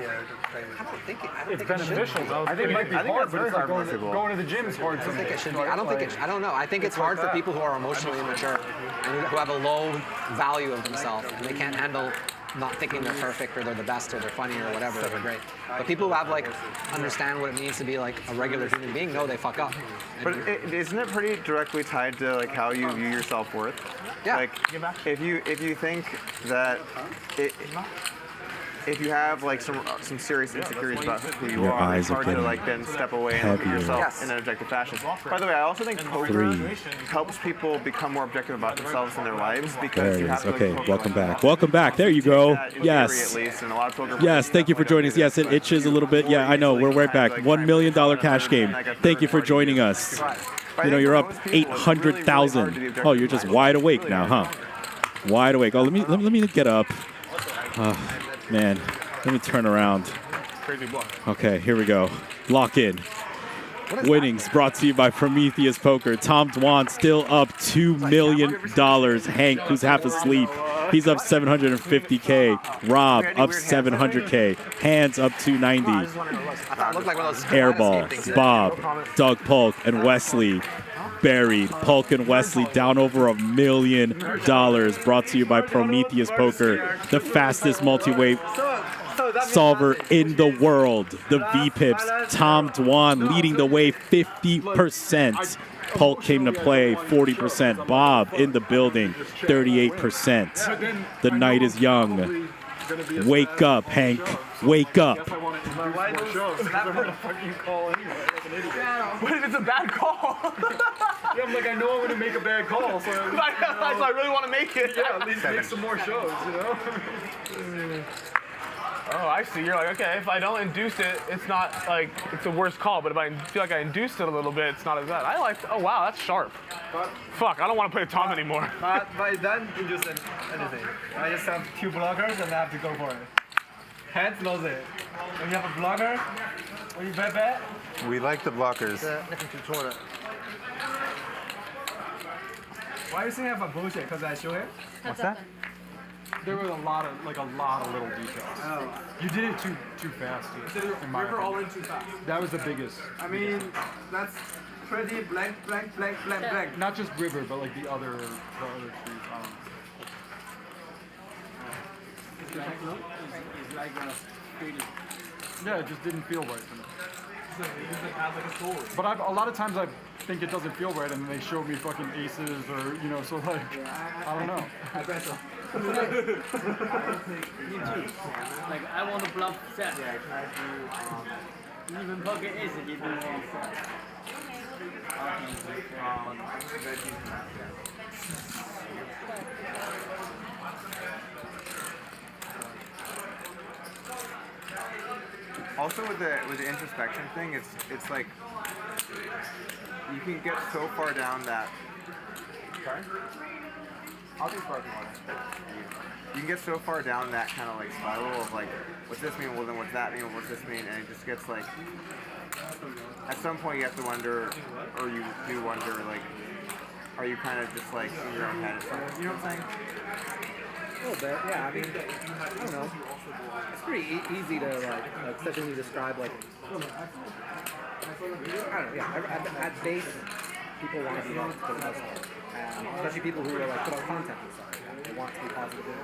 It's beneficial though. I think it might be hard, but it's hard for people. Going to the gym is hard. I don't think it should be. I don't think it. I don't know. I think it's hard for people who are emotionally immature and who have a low value of themselves and they can't handle not thinking they're perfect or they're the best or they're funny or whatever. They're great. But people who have like understand what it means to be like a regular human being know they fuck up. But isn't it pretty directly tied to like how you view your self-worth? Yeah. Like if you think that if you have like some serious insecurities about who you Your are, eyes it's are hard to getting like then step away and look at heavier. yourself Yes. in an objective fashion. By the way, I also think poker 3. helps people become more objective about themselves and their lives There because it you have is. to Okay, like, welcome back. Welcome back. There you go. in theory Yes. at least, and a lot of poker Yes, thank you for joining us. Yes, it itches a little bit. Yeah, I know. We're right back. $1 million cash game. Thank you for joining us. You know, you're up 800,000. Oh, you're just wide awake now, huh? Wide awake. Oh, let me get up. Oh, man, let me turn around. Crazy block. Okay, here we go. Lock in. Winnings brought to you by Prometheus Poker. Tom Dwan still up $2 million. Hank, who's half asleep, he's up 750K. Rob up 700K. Hands up 290. Airball, Bob, Doug Polk, and Wesley buried. Polk and Wesley down over $1 million. Brought to you by Prometheus Poker, the fastest multi-way solver in the world. The V-Pips, Tom Dwan leading the way 50%. Polk came to play 40%. Bob in the building 38%. The night is young. Wake up, Hank. Wake up. What if it's a bad call? Yeah, I'm like, I know I'm gonna make a bad call, so I really want to make it. Yeah, at least make some more shows, you know? Oh, I see. You're like, okay, if I don't induce it, it's not like it's a worse call. But if I feel like I induced it a little bit, it's not as bad. I like. Oh wow, that's sharp. Fuck, I don't want to play Tom anymore. But by then, induce anything. I just have 2 blockers and I have to go for it. Hands knows it. When you have a blocker, when you bet. We like the blockers. Why do you think I have a bullshit? Because I show it? What's that? There were a lot of little details. Oh. You did it too fast, dude. In my River opinion. all in too fast. That was the biggest. I mean, that's pretty blank. Not just River, but like the other trees. Yeah, it just didn't feel right to me. But a lot of times I think it doesn't feel right, and then they show me fucking aces or so like I don't know. I bet so. Me too. Like I want to bluff set. Even pocket ace if you want set. Also with the introspection thing, it's like you can get so far down that. Sorry? I'll do sparking water. You can get so far down that kind of like spiral of like, what's this mean? Well then what's that mean? What's this mean? And it just gets like, at some point you have to wonder, or you do wonder like, are you kind of just like in your own head? You know what I'm saying? A little bit, yeah. I mean, I don't know. It's pretty easy to like essentially describe like. I don't know. Yeah, at base, people want to be honest for the most part, especially people who are like put out content and stuff. They want to be positive and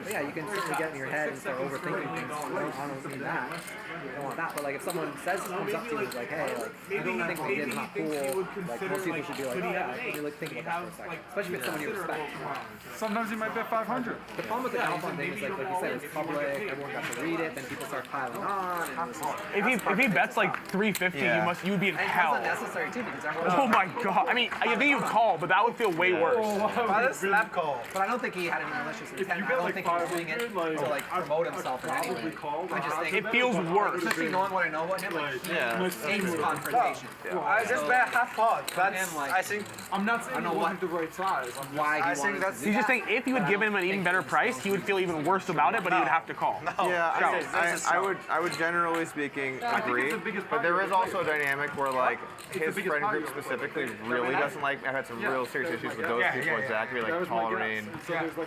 see. But yeah, you can certainly get in your head and start overthinking things. I don't need that. I don't want that. But like if someone comes up to you and is like, hey, like I don't think what you did is not cool. Like most people should be like, oh yeah, let me like think about that for a second. Especially if it's someone you respect. Sometimes you might bet 500. The problem with the Alpha thing is like you said, it's public. Everyone got to read it. Then people start piling on. And If he bets like 350, you would be in hell. And that's unnecessary too because everyone. Oh my god! I mean, I think you call, but that would feel way worse. That's slap call. But I don't think he had any malicious intent. I don't think he was doing it to like promote himself in any way. I just think it feels worse. Especially knowing what I know about him, like aims confrontation. I just bet half pot. That's I think I'm not saying it wasn't the right size. Why I think that's He's just saying if you had given him an even better price, he would feel even worse about it, but he would have to call. Yeah, I would generally speaking agree, but there is also a dynamic where like his friend group specifically really doesn't like. I've had some real serious issues with those people exactly, like Tolerine,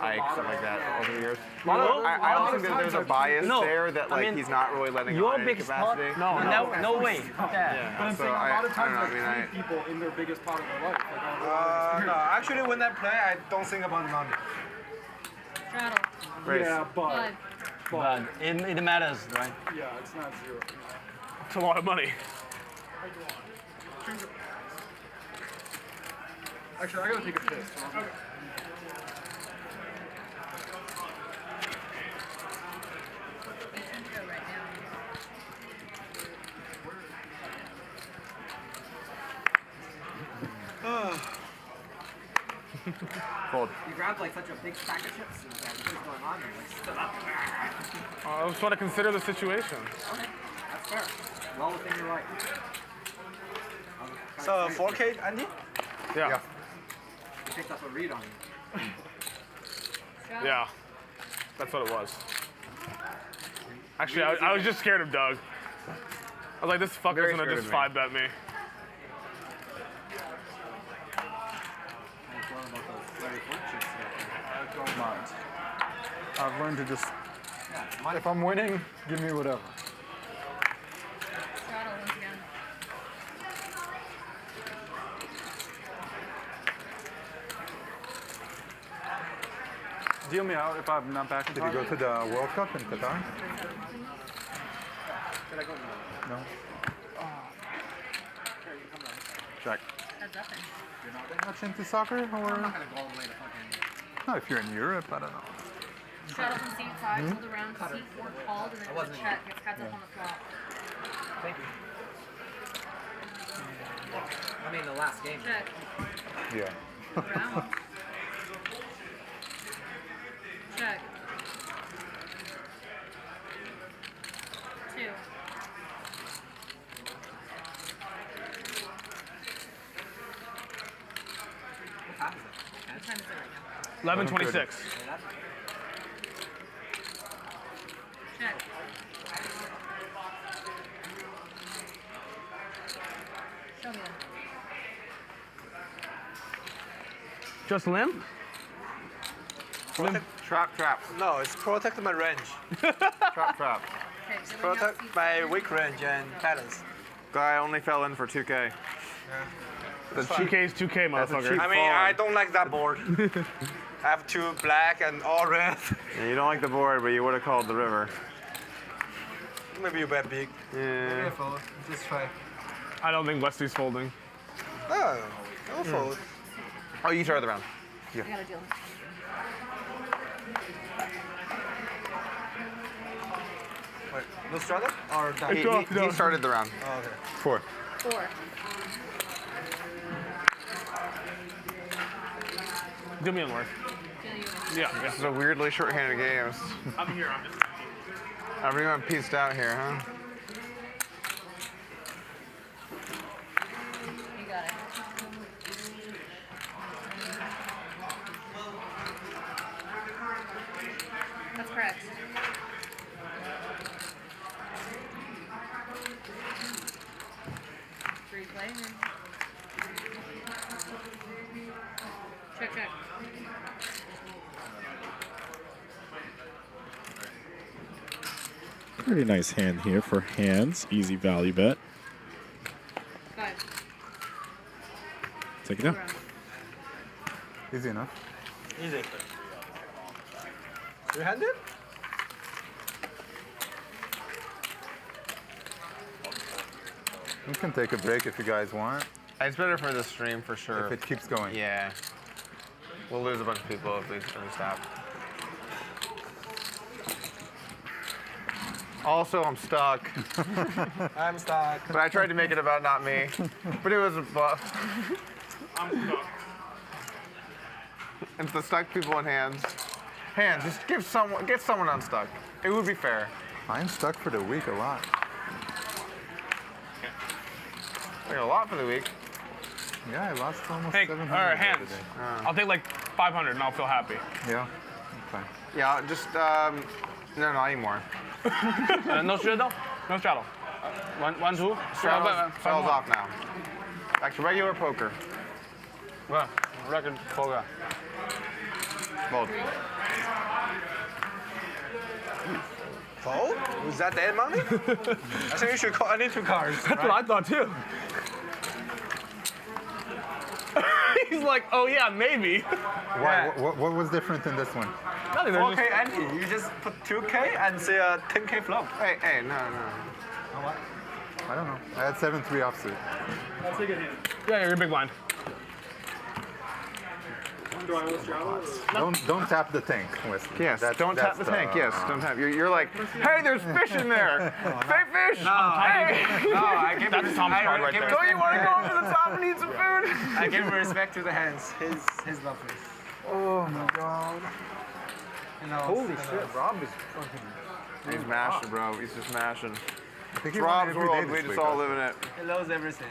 Ike, stuff like that over the years. I also think that there's a bias there that like he's not really letting your on in biggest capacity. part? No way. But I'm saying a lot of times like people in their biggest part of their life. Like, no, actually when I play, I don't think about money. Straddle. yeah, but it matters, right? yeah, it's not zero. It's a lot of money. Actually, I gotta take a piss. Okay. Fold. You grabbed like such a big stack of chips. And what's going on here? Like stood up. I just want to consider the situation. Okay, that's fair. Well within your right. So 4K, Andy? Yeah. You picked up a read on you. Yeah. That's what it was. Actually, I was just scared of Doug. I was like, this fucker's gonna just 5-bet me. I don't mind. I've learned to just, if I'm winning, give me whatever. Straddle once again. Deal me out if I'm not back in Did time. you go to the World Cup in Qatar? Did I go? No. Check. That's nothing. You're not that much into soccer, or? I'm not gonna go all the way to fucking. No, if you're in Europe, I don't know. Straddle from seat 5, hold around, seat 4 called, and then with a check, gets cut up on the flop. Thank you. I mean the last game. Check. Yeah. Round. Check. 2. What time is it right now? 11:26. Check. Show me that. Just limp? Trap. No, it's protect my range. Trap. Okay, so Protect my weak range and balance. Guy only fell in for 2K. The 2K is 2K, motherfucker. I mean, I don't like that board. I have 2 black and all red. Yeah, you don't like the board, but you would have called the river. Maybe you bet big. Yeah. Fold. Just try. I don't think Wesley's folding. Oh, I'll fold. Oh, you started the round. I got a deal. Wait, no struggle? Or done? He started the round. Oh, okay. 4. 4. Do me one more. Yeah. This is a weirdly short-handed game. I'm here. I'm just. Everyone pieced out here, huh? You got it. That's correct. Free play. Check. Pretty nice hand here for hands. Easy value bet. 5. Take it down. Easy enough. Easy. Three-handed? We can take a break if you guys want. It's better for the stream for sure. If it keeps going. Yeah. We'll lose a bunch of people if we stop. Also, I'm stuck. I'm stuck. But I tried to make it about not me. But it was a bluff. I'm stuck. It's the stuck people in hands. Hands, just get someone unstuck. It would be fair. I'm stuck for the week a lot. Like a lot for the week. Yeah, I lost almost Hey, 700 all right, the other hands. day. I'll take like 500 and I'll feel happy. Yeah. Okay. Yeah, just no, not anymore. No shadow? No shadow. One, two. Spells off now. Back to regular poker. Well, record poker. Both. Fold? Was that dead money? I think you should call. I need 2 cards. That's what I thought too. He's like, oh yeah, maybe. Why? What was different in this one? Nothing. 4K ante. You just put 2K and say a 10K flop. Hey, no. I don't know. I had 7-3 offsuit. I'll take a hand. Yeah, you're a big blind. Don't tap the tank, Wesley. Yes, don't tap the tank. Yes, don't tap. You're like, hey, there's fish in there. Fake fish. No, I give That's Tom's card right there. Don't you want to go up to the top and eat some food? I give respect to the hands. His buffers. Oh my god. You know, Holy shit, Rob is fucking. He's mashing, bro. He's just mashing. I think It's he won Rob's every day world. this We just week, all huh? live in it. He loves everything.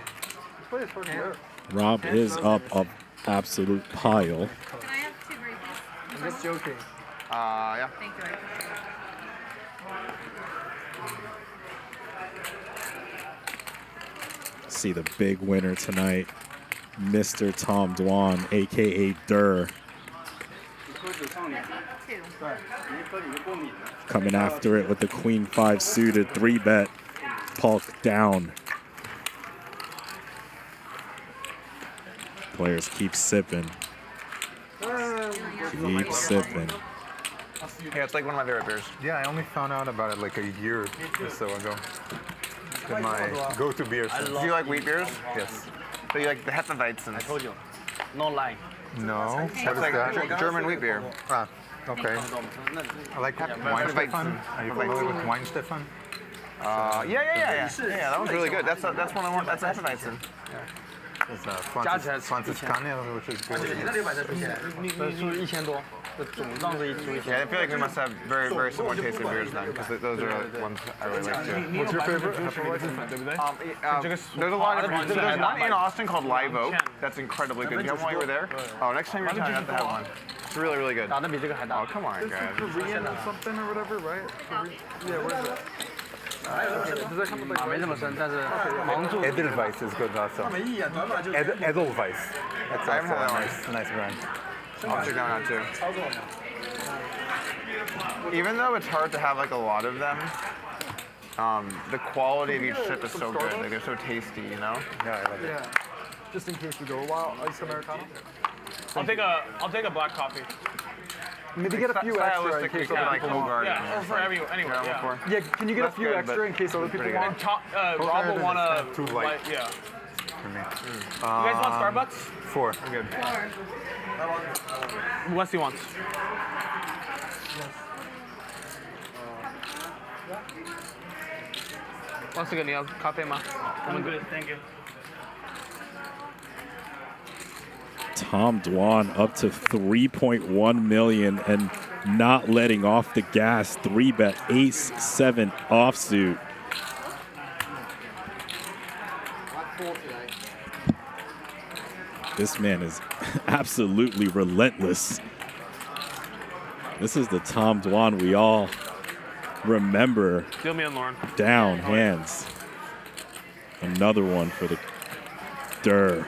Play it fucking good. Rob is up an absolute pile. Can I have 2 breakies? I'm just joking. Yeah. Thank you. See the big winner tonight, Mr. Tom Dwan, aka Durr, coming after it with the Queen 5 suited 3-bet. Polk down. Players keep sipping. Keep sipping. Yeah, it's like one of my favorite beers. Yeah, I only found out about it like a year or so ago. It's been my go-to beer. Do you like wheat beers? Yes. So you like the Hefeweizen? I told you. No line. No. What It's is like that? German wheat beer. Ah, okay. I like Weinstefan. Are you familiar with Weinstefan? Yeah, that one's really good. That's one I want. That's a Hefeweizen. It's Franciscania, which is good. Yeah, I feel like we must have very, very similar tasting beers then, because those are the ones I really like too. What's your favorite? There's a lot of different. There's one in Austin called Live Oak. That's incredibly good. Did you have one while you were there? Oh, next time you're in town, you have to have one. It's really, really good. Oh, come on, This guys. is Korean or something or whatever, right? Yeah, what is it? Does that come with like Edelweiss is good also. Edelweiss. That's I haven't also had a that nice brand. I'll check that one out too. Even though it's hard to have like a lot of them, the quality of each sip is so good. Like they're so tasty, you know? Yeah, I like it. Yeah. Just in case we go a while, iced Americano. I'll take a black coffee. Maybe get a few extra in case other like people want. Yeah, or for everyone. Anyway, yeah. Yeah, can you get a few extra in case other people want? Rob will want a too light. Yeah. For me. You guys want Starbucks? 4. I'm good. Wesley wants. Once again, Neil, coffee, ma. I'm good, thank you. Tom Dwan up to 3.1 million and not letting off the gas. 3-bet ace-7 offsuit. This man is absolutely relentless. This is the Tom Dwan we all remember. Deal me and Lauren. Down hands. Another one for the Durr.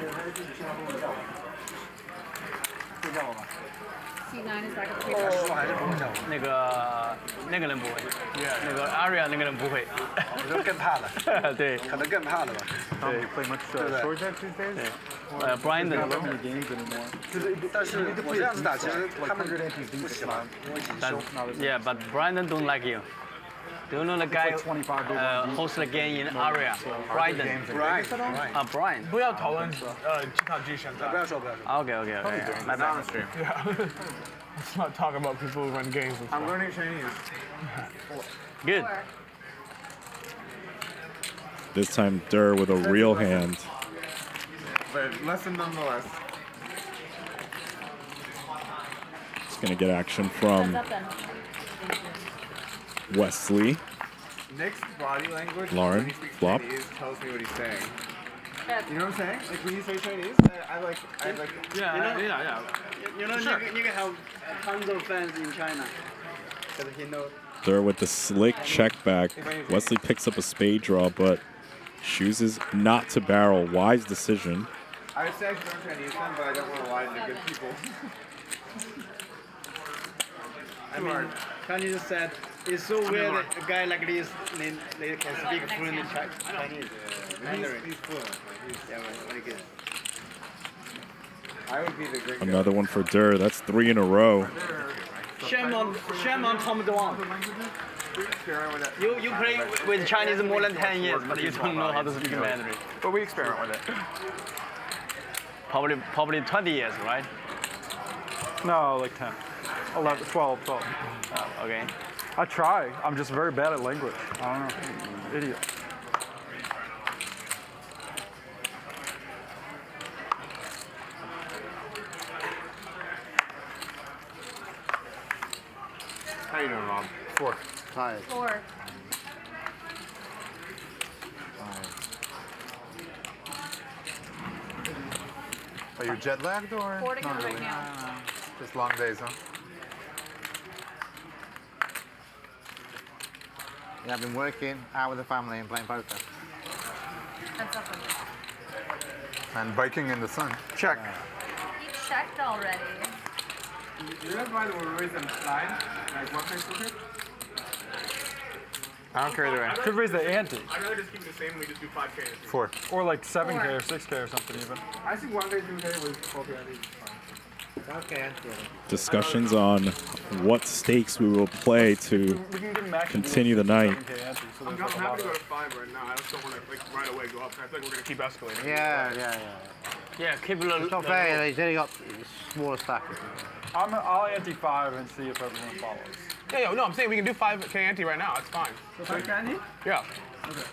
89 is back at the 说还是不会，那个人不会，那个 Aria 那个人不会，你说更怕了，对，可能更怕了吧。Tom, you play much short deck these days? Brian 的，但是我这样子打，其实他们不喜欢，因为很凶。Yeah, but Brian don't like you. Do you know the guy host the game in Aria? Brian. Brian. 不要讨论其他剧现在。不要说。Okay. My bad. Yeah. Let's not talk about people who run games. I'm learning Chinese. Good. This time, Durr with a real hand. But lesson nonetheless. It's going to get action from Wesley. Nick's body language Lauren, when he speaks flop. Chinese tells me what he's saying. You know what I'm saying? Like when you say Chinese, I like. Yeah. You know, Sure. Nick have tons of fans in China. Because he knows. Durr with the slick check back. Wesley picks up a spade draw, but chooses not to barrel. Wise decision. I would say I should learn Chinese then, but I don't want to lie to the good people. I mean, Chinese said it's so weird that a guy like this they can speak fluent in Chinese. He's fluent. Yeah, very good. I would be the great guy. Another one for Durr. That's 3 in a row. Shame on Tom Dwan. You play with Chinese more than 10 years, but you don't know how to speak Mandarin. But we experiment with it. Probably 20 years, right? No, like 10. 11, 12. Okay. I try. I'm just very bad at language. I don't know. Idiot. How you doing, Rob? 4. Tired. 4. Are you jet lagged or? 4 to not count really? right now. Just long days, huh? Yeah, I've been working out with the family and playing poker. That's up. And biking in the sun. Check. He checked already. You guys mind when we raise them line? Like one place poker? I don't care either way. Could raise the ante. I'd rather just keep it the same and we just do 5K. 4. Or like 7K or 6K or something even. I think 1K, 2K was okay. Discussions on what stakes we will play to continue the night. I'm happy to go to 5 right now. I just don't want to like right away go up. I feel like we're gonna keep escalating. Yeah, keep it It's not fair. He's only got smaller stack. I'll ante 5 and see if everyone follows. Yeah, no, I'm saying we can do 5K ante right now. It's fine. So 5K ante? Yeah. Okay.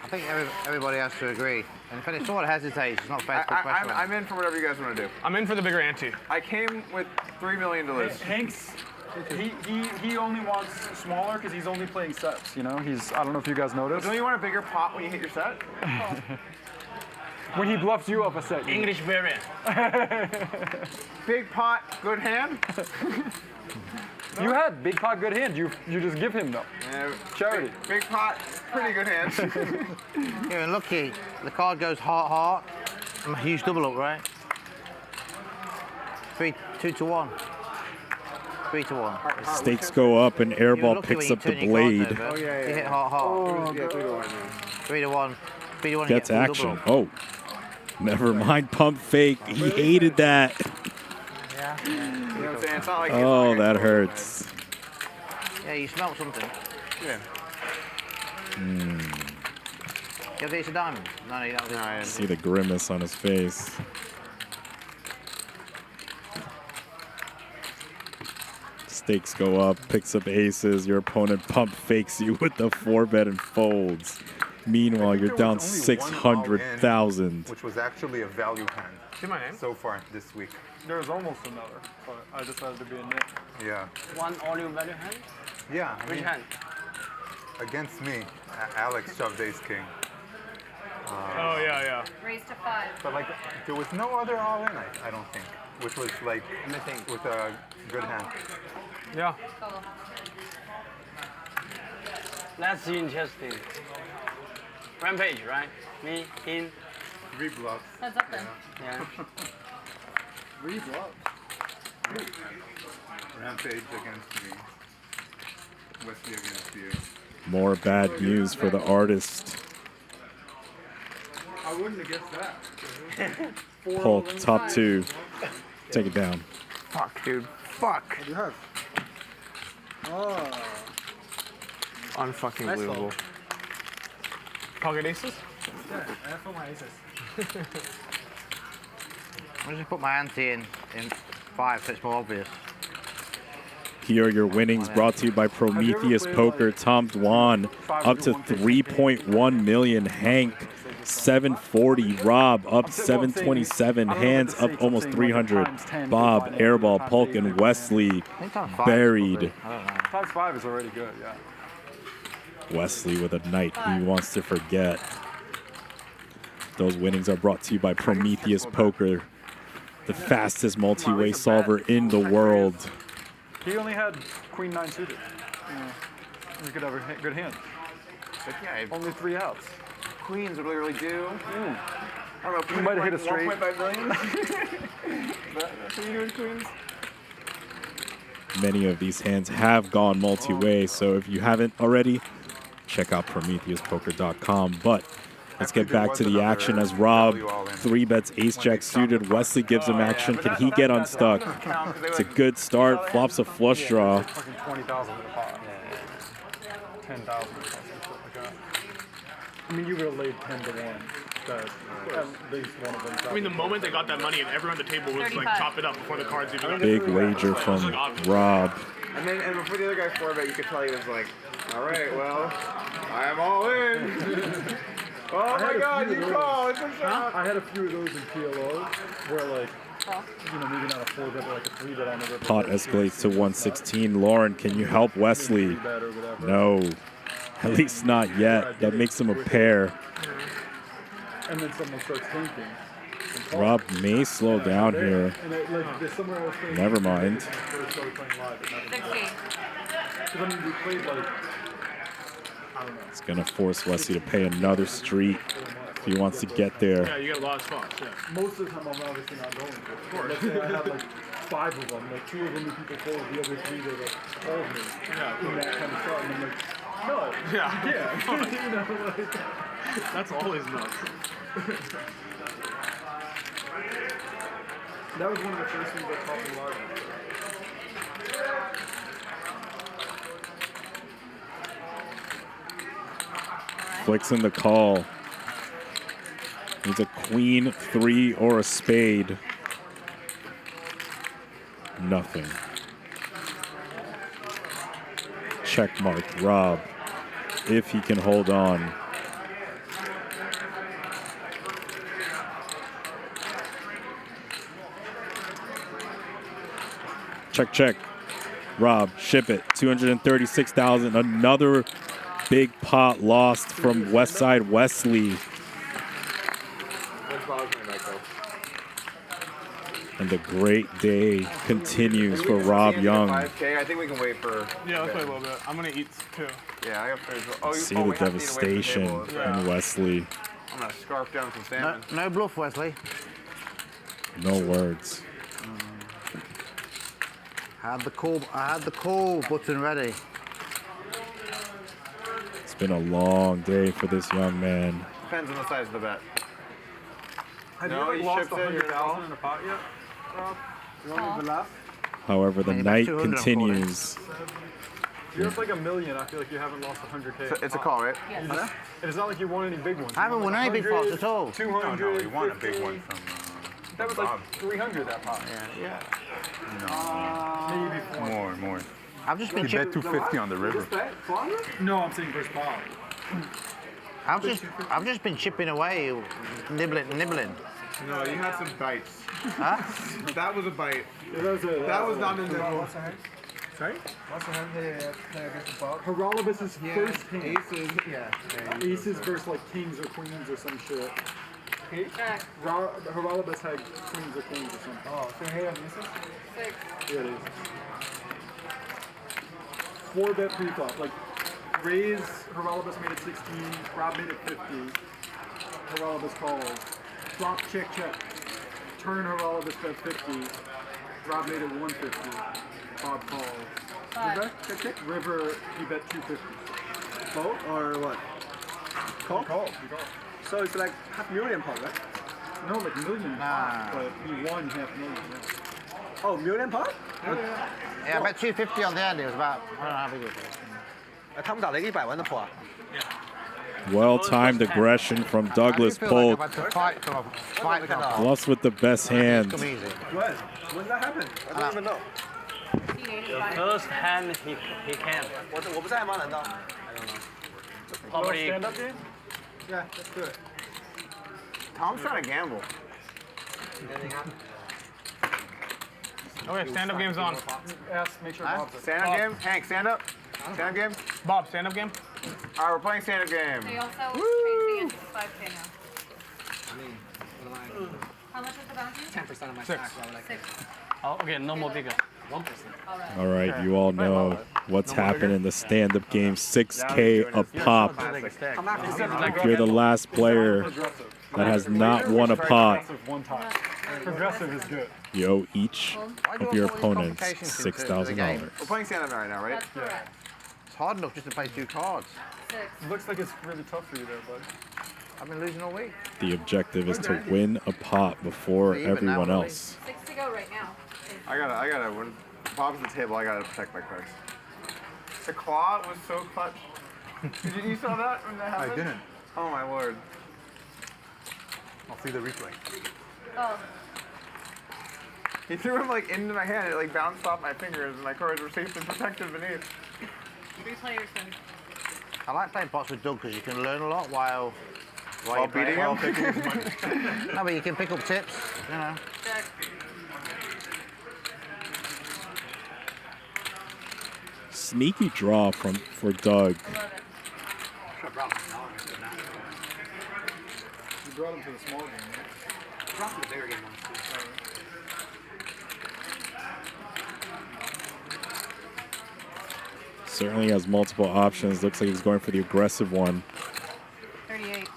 I think everybody has to agree. And if any sort of hesitates, it's not fair to put pressure on. I'm in for whatever you guys want to do. I'm in for the bigger ante. I came with $3 million to lose. Hank's, he only wants smaller because he's only playing sets, you know? I don't know if you guys noticed. Don't you want a bigger pot when you hit your set? When he bluffs you up a set. English variant. Big pot, good hand? You had big pot, good hand. You just give him though. Charity. Big pot, pretty good hand. You're lucky. The card goes heart. I'm a huge double up, right? 2 to 1. 3 to 1. Stakes go up and Airball picks up the blade. You hit heart. 3 to 1. 3 to 1. Gets action. Oh, never mind. Pump fake. He hated that. Yeah. You know what I'm saying? It's not like Oh, that hurts. Yeah, you smelt something. Yeah. You have the ace of diamonds? No, you don't. No, See the grimace on his face. Stakes go up, picks up aces. Your opponent pump fakes you with the 4-bet and folds. Meanwhile, you're down 600,000. Which was actually a value hand. Say my name. So far this week. There was almost another, but I decided to be a nit. Yeah. One all-in value hand? Yeah. Which hand? Against me, Alex shoved ace king. Oh, yeah. Raise to 5. But like, there was no other all-in, I don't think, which was like with a good hand. Yeah. That's interesting. Rampage, right? Me, in. 3 bluffs. Heads up then. Yeah. 3 bluffs. Rampage against me. Wesley against you. More bad news for the artist. I wouldn't have guessed that. Polk, top 2. Take it down. Fuck, dude. Fuck. What do you have? Oh. Unfucking Nice believable. Pocket aces? Yeah, I have all my aces. I'm just put my ante in 5 so it's more obvious. Here are your winnings brought to you by Prometheus Poker. Tom Dwan up to 3.1 million. Hank 740. Rob up 727. Hands up almost 300. Bob, Airball, Polk, and Wesley buried. Times 5 is already good, yeah. Wesley with a night he wants to forget. Those winnings are brought to you by Prometheus Poker, the fastest multi-way solver in the world. He only had Queen 9 suited. Yeah. You could have a good hand. But yeah, only 3 outs. Queens would really do. I don't know. You might have hit a straight. 1.5 million. That's what you do with queens. Many of these hands have gone multi-way, so if you haven't already, check out PrometheusPoker.com. But let's get back to the action as Rob 3-bets ace-jack suited. Wesley gives him action. Can he get unstuck? It's a good start. Flops a flush draw. Fucking 20,000 in a pot. 10,000 or something like that. I mean, you would have laid 10 to 1. That at least one of them. I mean, the moment they got that money and everyone at the table was like, chop it up before the cards even got Big wager from Rob. And before the other guy 4-bet, you could tell he was like, all right, well, I am all in. Oh my God, you call! It's a shot. I had a few of those in PLO where, like, you know, maybe not a 4-bet, but like a 3-bet on the river. Pot escalates to 116. Lauren, can you help Wesley? No, at least not yet. That makes him a pair. And then someone starts thinking. Rob may slow down here. And it, like, there's somewhere I was playing. Never mind. Because I mean, we played like. It's going to force Wesley to pay another street if he wants to get there. Yeah, you got a lot of spots. Yeah. Most of the time, I'm obviously not going to. Of course. Let's say I had like 5 of them. Like 2 of them the people fold, the other 3 they like called me. Yeah, in that kind of stuff. And I'm like, no. Yeah. You know, like, that's always nuts. That was one of the first things that taught me live. Flicks in the call. Needs a queen, 3, or a spade. Nothing. Check mark, Rob, if he can hold on. Check, check. Rob, ship it. 236,000. Another big pot lost from Westside Wesley. And the great day continues for Rob Young. 5K. I think we can wait for. Yeah, let's wait a little bit. I'm gonna eat too. Yeah, I got food. See the devastation in Wesley. I'm gonna scarf down some salmon. No bluff, Wesley. No words. I had the call button ready. It's been a long day for this young man. Depends on the size of the bet. Have No, you you like, shipped lost it, you're 100,000 in a pot yet, Rob? You want me to laugh? However, the night continues. You have like $1 million. I feel like you haven't lost 100K. It's a call, right? Yes. And it's not like you won any big ones. I haven't won any big pots at all. 200. No, you won a big one from. That was like 300 that pot. Yeah. Maybe 400. More. I've just been You bet 250 on the river. No, I'm saying versus Bob. I've just been chipping away, nibbling. No, you had some bites. Huh? That was a bite. That was not in the. Sorry? What's the hand here against the Bob? Haralibus' first hand. Aces, yeah. Aces versus like kings or queens or some shit. Haralibus had queens or queens or something. Oh, so here and misses? 6. Yeah, it is. 4-bet pre-flop. Like, raise, Haralibus made it 16, Rob made it 50. Haralibus calls. Flop, check, check. turn her all of this bet 50. Rob made it 150. Bob calls. Check. River, he bet 250. Call or what? Call? Call. So it's like $500,000 pot, right? No, like million pot, but he won $500,000. Yeah. Oh, million pot? Yeah, about 250 on the end. It was about, I don't know how big it was. 他們打你100萬的破啊 Well-timed aggression from Douglas Polk. Bluffs with the best hands. When did that happen? I don't even know. The first hand he can. 我不在吗？难道？ Probably. Stand up game? Yeah, let's do it. Tom's trying to gamble. Okay, stand-up game's on. Make sure Bob's Stand-up game? Hank, stand up. Stand-up game? Bob, stand-up game? All right, we're playing stand-up game. They also changed the ante to 5K now. How much was the bounty? 10% of my 6. stack, probably. 6. Oh, okay, no more bigger. 1%. All right, you all know what's happened in the stand-up game. 6K a pop. If you're the last player that has not won a pot, Progressive is good. you owe each of your opponents $6,000. We're playing stand-up right now, right? That's correct. It's hard enough just to play 2 cards. 6. Looks like it's really tough for you there, bud. I've been losing all week. The objective is to win a pot before everyone else. 6 to go right now. I gotta, when Bob's at the table, I gotta protect my cards. The claw was so clutch. You saw that when that happened? I didn't. Oh my lord. I'll see the replay. Oh. He threw him like into my hand, it like bounced off my fingers and my cards were safe and protected beneath. Replay your swing. I like playing pots with Doug because you can learn a lot while beating him? No, but you can pick up tips, you know. Check. Sneaky draw for Doug. You brought him to the small game, right? Brought him to the bigger game once, too. Certainly has multiple options. Looks like he's going for the aggressive one. 38.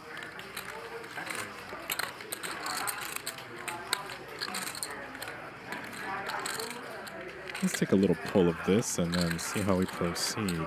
Let's take a little pull of this and then see how we proceed.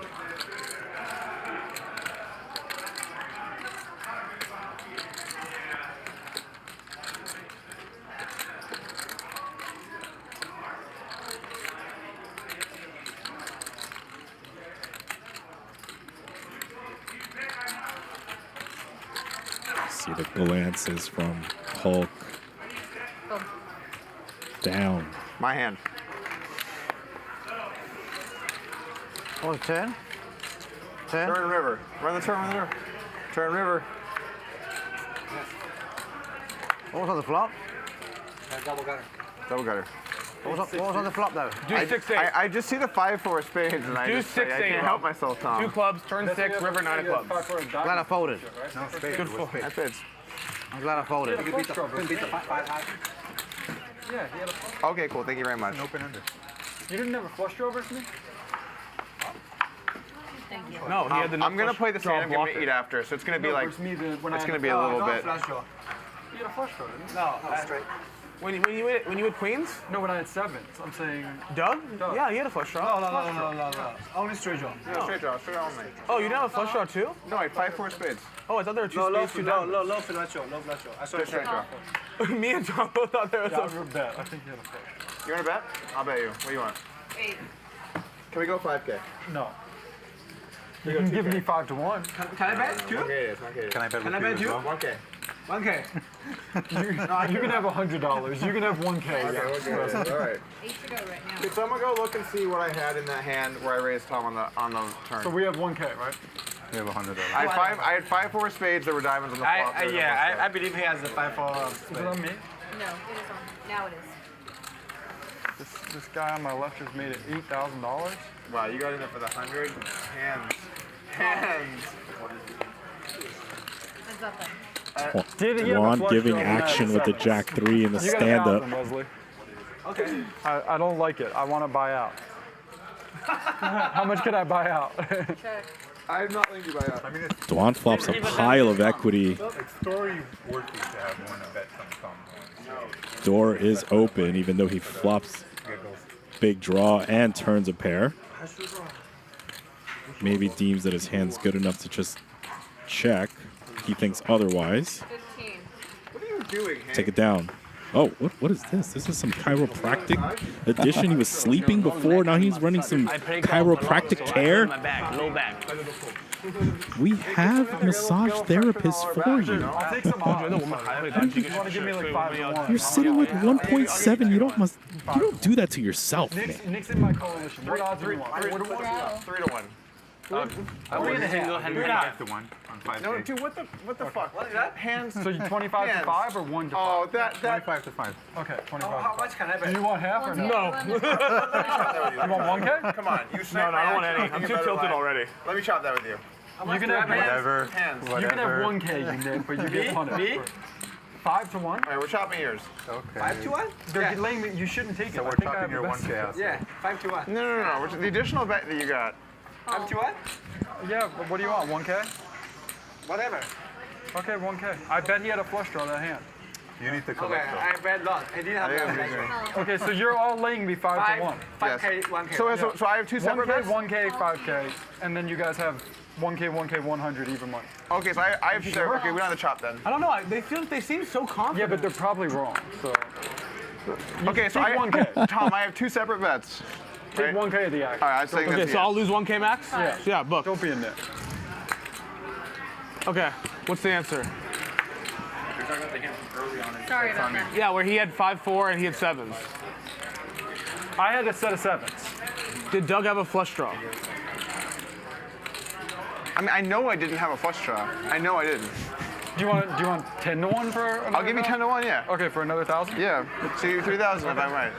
See the glances from Polk. Down. My hand. Oh, turn. Turn river. Run the turn, run the river. Turn river. What was on the flop? Double gutter. Double gutter. What was on the flop though? Do 6-8. I just see the 5-4 spades and I Do just I 6-8. can't help myself, Tom. 2 clubs, turn 6, river 9 of clubs. Glad I folded. No, spade. Good fold. That's spades. I'm glad I folded. You beat the 5 high. Yeah, he had a flush. Okay, cool. Thank you very much. An open under. You didn't have a flush draw versus me? Thank you. No, he had the I'm gonna play the draw stand I'm gonna blocker. eat after, so it's gonna be like versus me, when it's gonna be a little bit. You had a flush draw, didn't you? No, straight. When you hit queens? No, when I had 7s. I'm saying. Doug? Yeah, he had a flush draw. No. Only straight draw. Yeah, straight draw, straight only. Oh, you didn't have a flush draw too? No, I had 5-4 spades. Oh, I thought there were 2 Low spades, 2 diamonds. low flush draw. I saw Straight straight draw. Me and John both thought there was Yeah, a... I bet. I think he had a flush. You wanna bet? I'll bet you. What do you want? 8. Can we go 5K? No. You can give me 5 to 1. Can I bet too? 1K it is, 1K it is. Can I bet Can with I you bet as you? well? 1K. 1K. You can have $100. You can have 1K. Okay, all right. 8 to go right now. Okay, so I'm gonna go look and see what I had in that hand where I raised Tom on the turn. So we have 1K, right? We have $100. I had 5-4 spades. There were diamonds on the flop. There was no I believe he has the 5-4. Is it on me? No, it is on. Now it is. This guy on my left just made it $8,000. Wow, you got in there for the 100 hands. Hands. Heads up then. Dwan giving action with the Jack-3 in the stand-up. Wesley. Okay. I don't like it. I want to buy out. How much could I buy out? I have not letting you buy out. I mean, it's Dwan flops a pile of equity. it's story worthy to have won a bet from Tom. Door is open, even though he flops big draw and turns a pair. Maybe deems that his hand's good enough to just check. He thinks otherwise. 15. What are you doing, Hank? Take it down. Oh, what is this? This is some chiropractic edition. He was sleeping before. Now he's running some chiropractic care. My back, low back. We have massage therapists for you. I'll take some odds. You want to give me like 5 to 1? You're sitting with 1.7. You don't do that to yourself, man. Nick's in my coalition. What odds do you want? 3 to 1. I'm going to hand. 5 to 1 on 5K. No, dude, what the fuck? What is that? Hands. So you 25 to 5 or 1 to 5? Oh, that 25 to 5. Okay, 25. How much can I bet? Do you want half or no? No. You want 1K? Come on, you No, snap I don't want any. I'm too tilted already. Let me chop that with you. You can have Whatever. Hands. You can have 1K, you Nick, but you get 1. Me? 5 to 1? All right, we're chopping yours. Okay. 5 to 1? They're laying me. You shouldn't take it. So I we're think I chopping have your the best. 1K out. Yeah, 5 to 1. No. The additional bet that you got. 5 to 1? Yeah, but what do you want? 1K? Whatever. Okay, 1K. I bet he had a flush draw that hand. You need to Okay, collect them. I bet long. I didn't have Okay, so you're all laying me 5 to 1. 5K, 1K. So I have 2 separate 1K, bets? 1K, 5K, and then you guys have 1K, 1K, 100 even money. Okay, so I have 2 separate. Okay, we don't have to chop then. I don't know. They seem so confident. Yeah, but they're probably wrong. So. Okay, so take 1K. Tom, I have 2 separate bets. Take 1K of the action. All right, I was taking Okay, this. so I'll lose 1K max? Yeah. Yeah, book. Don't be a Nick. Okay, what's the answer? Sorry about that. Yeah, where he had 5-4 and he had 7s. I had a set of 7s. Did Doug have a flush draw? I mean, I know I didn't have a flush draw. I know I didn't. Do you want 10 to 1 for another? I'll give you 10 to 1, yeah. Okay, for another 1,000? Yeah. So you 3,000 if I'm right.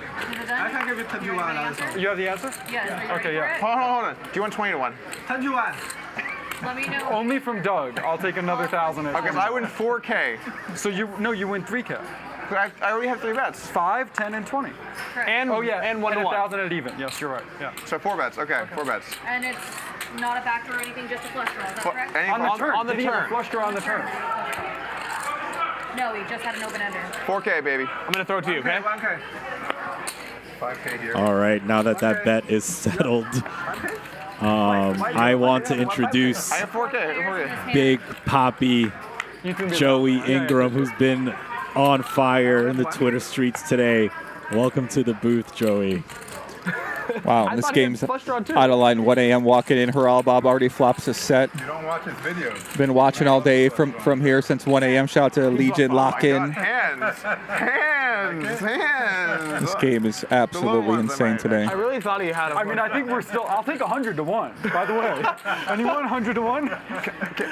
I can give you 10 to 1. You have the answer? Yeah. Okay, yeah. Hold on. Do you want 20 to 1? 10 to 1. Let me know. Only from Doug. I'll take another 1,000. Okay, so I win 4K. So you win 3K. I already have 3 bets. 5, 10, and 20. Correct. And 1 to 1. 1,000 at even. Yes, you're right. Yeah. So 4 bets. Okay, 4 bets. And it's not a factor or anything, just a flush draw. Is that correct? Any On the turn. on the Did he have a turn. flush draw on the turn? No, he just had an open ender. 4K, baby. I'm gonna throw it to you, okay? 1K. 5K here. All right, now that that bet is settled, I want to introduce I have 4K. Big Poppy Joey Ingram, who's been on fire in the Twitter streets today. Welcome to the booth, Joey. Wow, this game's out of line. 1 a.m. walking in. Haral Bob already flops a set. You don't watch his videos. Been watching all day from here since 1 a.m. Shout out to Legion Lock-In. Hands. This game is absolutely insane today. I really thought he had a I mean, I think we're still. I'll take 100 to 1. By the way, anyone 100 to 1?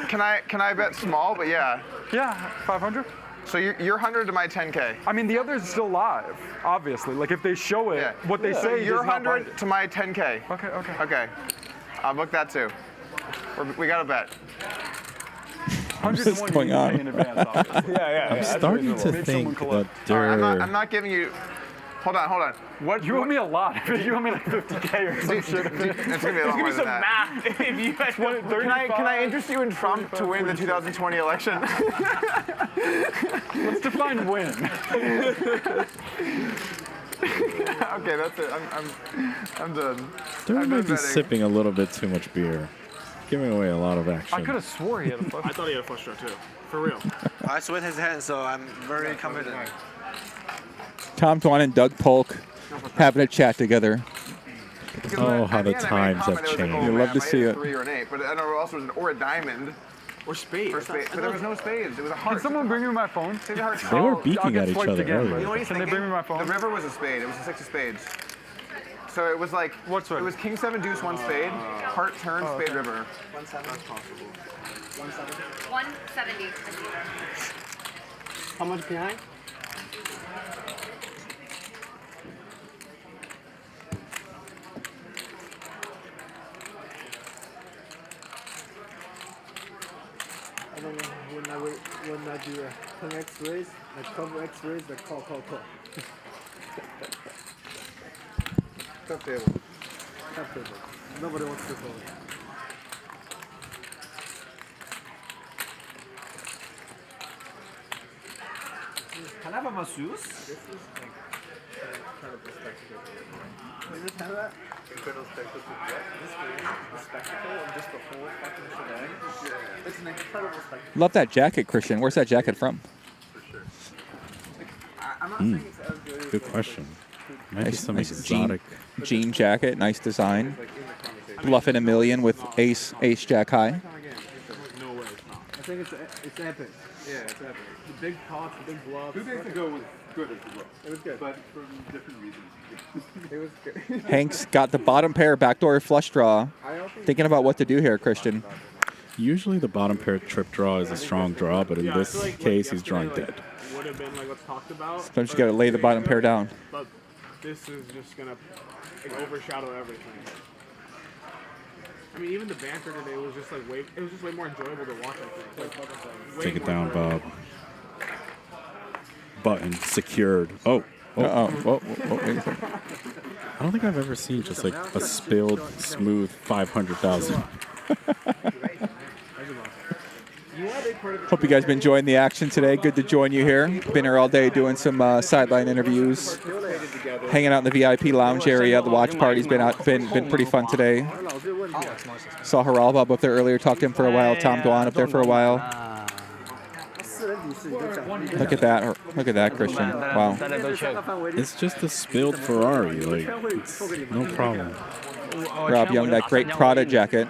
Can I bet small? But yeah. Yeah, 500. So you're 100 to my 10K. I mean, the other's still live, obviously. Like if they show it, what they So say. you're does not 100 bind to my 10K. Okay. Okay. I'll book that too. We got a bet. What is going on? I'm starting to think that I'm not giving you. Hold on. What? You owe me a lot. You owe me like 50K or some shit. It's gonna be a lot more than that. Math. If you guys Can I interest you in Trump to win the 2020 election? Let's define win. Okay, that's it. I'm done. Derek might be sipping a little bit too much beer, giving away a lot of action. I could have swore he had a flush. I thought he had a flush draw too. For real. I sweat his hand, so I'm very confident. Tom Dwan and Doug Polk having a chat together. Oh, how the times have changed. You love to see it. 3 or an 8, but I know also was or a diamond. Or spades. But there was no spades. It was a heart. Can someone bring me my phone? They were beaking at each other earlier. You know what he's Can they thinking? bring me my phone? The river was a spade. It was a 6 of spades. So it was like, what's it was king 7 deuce 1 spade, heart turn, spade river. 170. That's possible. 170. 170. How much behind? I don't know when I do a 10 X raise, I cover X raise, I call. Tough table. Acceptable. Nobody wants to fold. Can I have a masseuse? This is like incredible spectacle. Is this kind of that? Incredible spectacle. The spectacle of just the whole fucking shebang. Yeah. It's an incredible spectacle. Love that jacket, Christian. Where's that jacket from? For sure. I'm not saying it's as good as Good question. Might be some jean, exotic. jean jacket, nice design. Bluffing a million with ace jack high. No way. I think it's epic. Yeah, it's epic. The big pots, the big bluffs. 2 days ago was good as well. It was good. But for different reasons. It was good. Hank's got the bottom pair backdoor flush draw. Thinking about what to do here, Christian. Usually the bottom pair trip draw is a strong draw, but in this case, he's drawing dead. Would have been like what's talked about. Sometimes you got to lay the bottom pair down. But this is just gonna like, overshadow everything. I mean, even the banter today was just like way. It was just way more enjoyable to watch. I think. Like, way Take it more down, enjoyable. Bob. Button secured. Oh. Wait. I don't think I've ever seen just like a spilled, smooth 500,000. Hope you guys been enjoying the action today. Good to join you here. Been here all day doing some sideline interviews, hanging out in the VIP lounge area. The watch party's been pretty fun today. Saw Haralbab up there earlier. Talked to him for a while. Tom Dwan up there for a while. Look at that! Look at that, Christian. Wow. It's just a spilled Ferrari. Like, it's no problem. Rob Young, that great Prada jacket.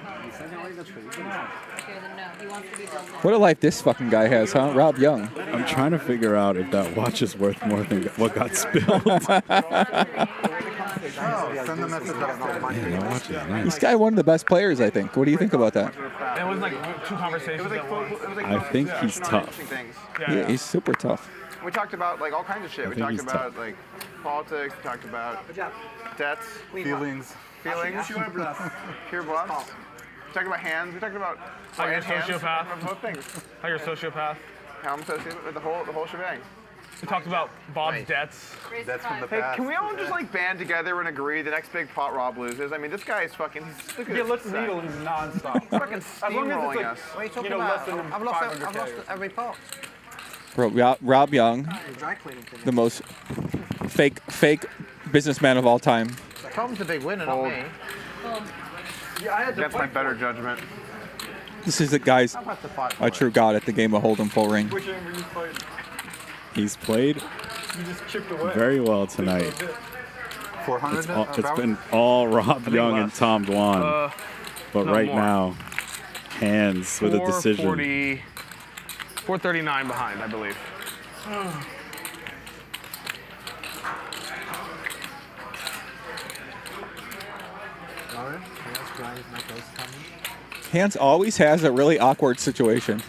What a life this fucking guy has, huh? Rob Young. I'm trying to figure out if that watch is worth more than what got spilled. Send the message up. Yeah, that watch is nice. This guy one of the best players, I think. What do you think about that? It was like 2 conversations at once. I think he's tough. Yeah, he's super tough. We talked about like all kinds of shit. I We think talked he's about tough. like politics. We talked about debts, Feelings. pure bluffs. We talked about hands. We talked about How you're a hands. sociopath. Both things. How you're a sociopath. How I'm associated with the whole shebang. We talked about Bob's debts. That's from the Hey, past. can we all just like band together and agree the next big pot Rob loses? I mean, this guy is fucking. Look at Yeah, this let's set. needle him nonstop. Fucking As long as steamrolling it's us. What are you talking less about? than I've lost 500K. every pot. Bro, Rob Young, Dry cleaning thing. the most fake businessman of all time. Tom's the big winner, not me. Yeah, I had to That's my better judgment. This is the guy's I've had to fight. a true god at the game of Hold'em full ring. Which end were you fighting? He's played You just chipped away. very well tonight. 400. It's been all Rob Young and Tom Dwan. But no right more. now, hands with a decision. 439 behind, I believe. Hands always has a really awkward situation.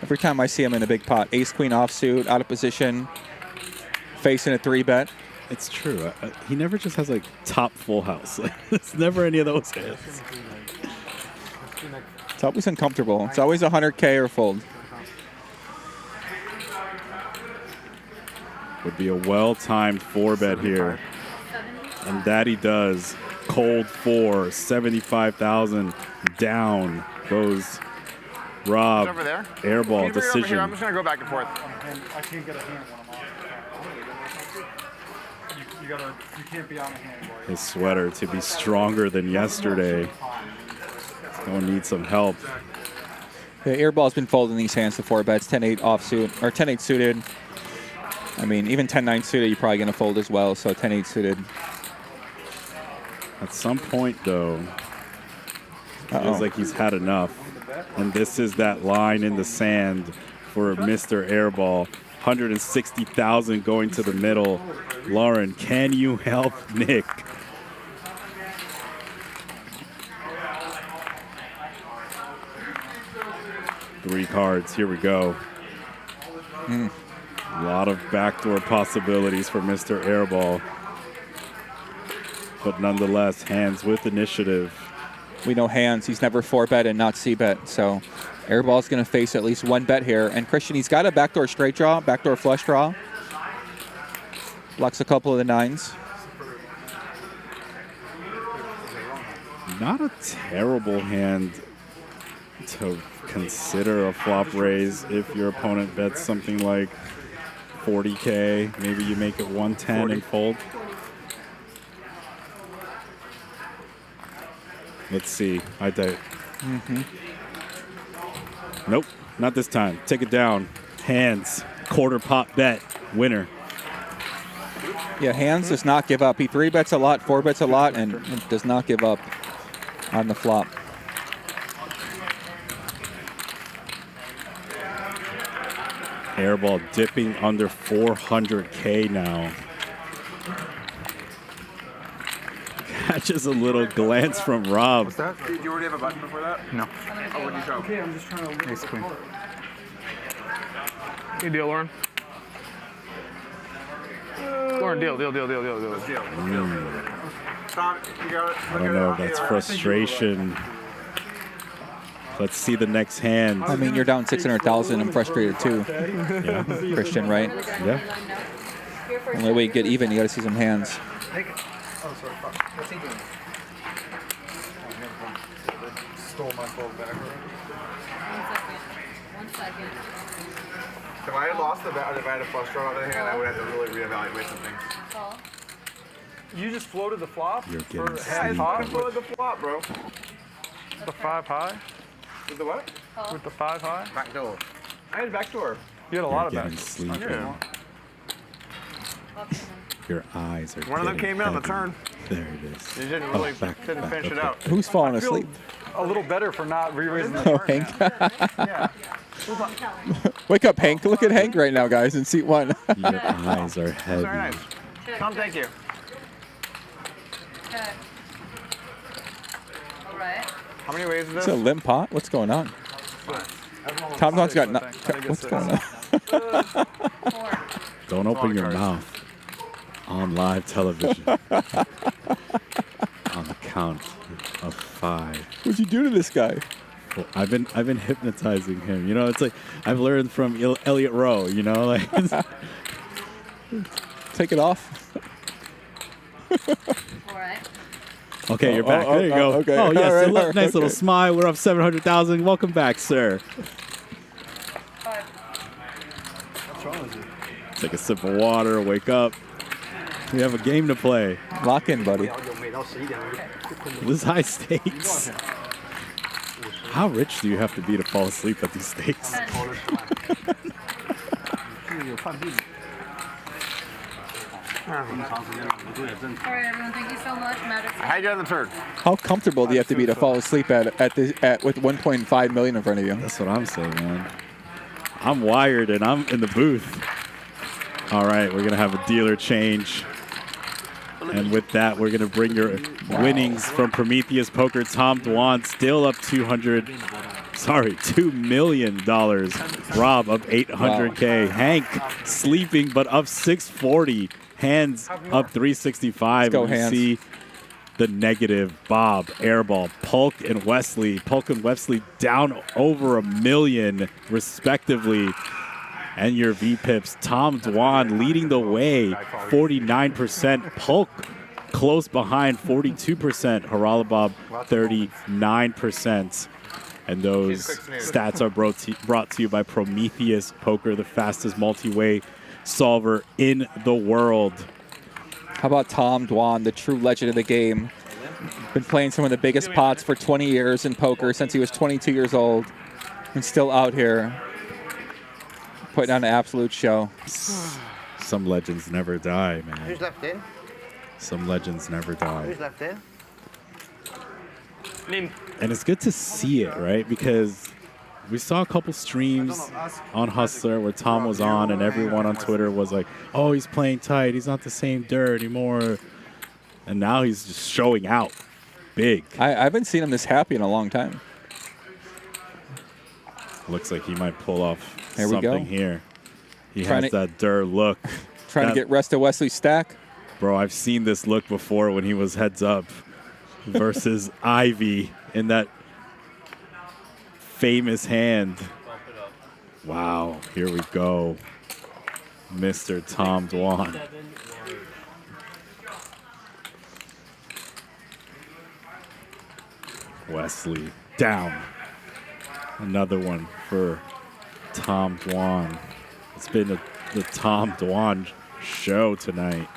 Every time I see him in a big pot, ace queen offsuit, out of position, facing a 3-bet. It's true. He never just has like top full house. Like, it's never any of those hands. It's always uncomfortable. It's always 100K or fold. Would be a well-timed 4-bet here. And that he does. Cold 4, 75,000 down goes Rob. Over there. Airball Can you bring it over here? I'm decision. just gonna go back and forth. I can't get a hand when I'm on. You can't be on a hand. His sweater to be stronger than yesterday. Gonna need some help. The Airball's been folding these hands to 4-bets, 10-8 offsuit, or 10-8 suited. I mean, even 10-9 suited, you're probably gonna fold as well, so 10-8 suited. At some point, though, feels like he's had enough. And this is that line in the sand for Mr. Airball. 160,000 going to the middle. Lauren, can you help Nick? Three cards. Here we go. A lot of backdoor possibilities for Mr. Airball. But nonetheless, hands with initiative. We know hands. He's never 4-bet and not C-bet. So Airball's going to face at least 1 bet here. And Christian, he's got a backdoor straight draw, backdoor flush draw. Blocks a couple of the 9s. Not a terrible hand to consider a flop raise if your opponent bets something like 40K. Maybe you make it 110 and fold. Let's see. I doubt. Nope, not this time. Take it down. Hands. Quarter pot bet. Winner. Yeah, hands does not give up. He 3-bets a lot, 4-bets a lot, and does not give up on the flop. Airball dipping under 400K now. Catches a little glance from Rob. What's that? Did you already have a button before that? No. Oh, what did you show? Okay, I'm just trying to. Ace queen. Good deal, Lauren. Lauren, deal. Tom, you got it. I don't know if that's frustration. Let's see the next hand. I mean, you're down 600,000. I'm frustrated too. Yeah. Christian, right? Yeah. Only way you get even, you got to see some hands. Oh, sorry. What's he doing? Stole my fold back. 1 second. If I had lost the bet, if I had a flush draw on the other hand, I would have to really reevaluate some things. You just floated the flop? You're getting I floated the flop, bro. The 5 high? With the what? With the 5 high? Back door. I had a back door. You had a lot of Getting backs. sleepy. Yeah. Your eyes are One of them getting came in on the heavy. turn. There it is. You didn't Oh, really back, finish it okay. out. Who's falling I feel asleep? a little better for not re-raising the Oh, turn. Hank. Wake up, Hank. Look at Hank right now, guys, in seat 1. Your eyes are heavy. Very nice. Tom, thank you. Okay. All right. How many ways is It's this? a limp pot. What's going on? Tom Don's got. What's going on? Don't open your mouth on live television. On the count of 5. What'd you do to this guy? Well, I've been hypnotizing him. You know, it's like I've learned from Elliot Rowe. You know, like take it off. All right. Okay, you're back. There you go. Okay. Oh yes, All right, a all right, nice little okay. smile. We're up 700,000. Welcome back, sir. What's wrong with you? Take a sip of water. Wake up. We have a game to play. Lock in, buddy. This is high stakes. How rich do you have to be to fall asleep at these stakes? All right, everyone. Thank you so much, Madison. How you doing on the turn? How comfortable do you have to be to fall asleep at with 1.5 million in front of you? That's what I'm saying, man. I'm wired and I'm in the booth. All right, we're gonna have a dealer change. And with that, we're gonna bring your winnings from Prometheus Poker. Tom Dwan still up $2 million. Rob up 800K. Wow. Hank sleeping but up 640. Hands up 365. Let's go, And we Hands. see the negative. Bob, Airball, Polk and Wesley. Polk and Wesley down over $1 million respectively. And your VPips, Tom Dwan leading the way, 49%. Polk close behind, 42%. Haralabob, 39%. And those stats are brought to you by Prometheus Poker, the fastest multi-way solver in the world. How about Tom Dwan, the true legend of the game? Been playing some of the biggest pots for 20 years in poker since he was 22 years old, and still out here putting on an absolute show. Some legends never die, man. Who's left in? Some legends never die. Who's left in? And it's good to see it, right? Because we saw a couple streams on Hustler where Tom was on and everyone on Twitter was like, oh, he's playing tight. He's not the same dirt anymore. And now he's just showing out big. I haven't seen him this happy in a long time. Looks like he might pull off There we go. something here. He Trying has to- that dirt look. Trying to get rest of Wesley's stack. Bro, I've seen this look before when he was heads up versus Ivy in that famous hand. Wow, here we go. Mr. Tom Dwan. Wesley down. Another one for Tom Dwan. It's been the Tom Dwan show tonight.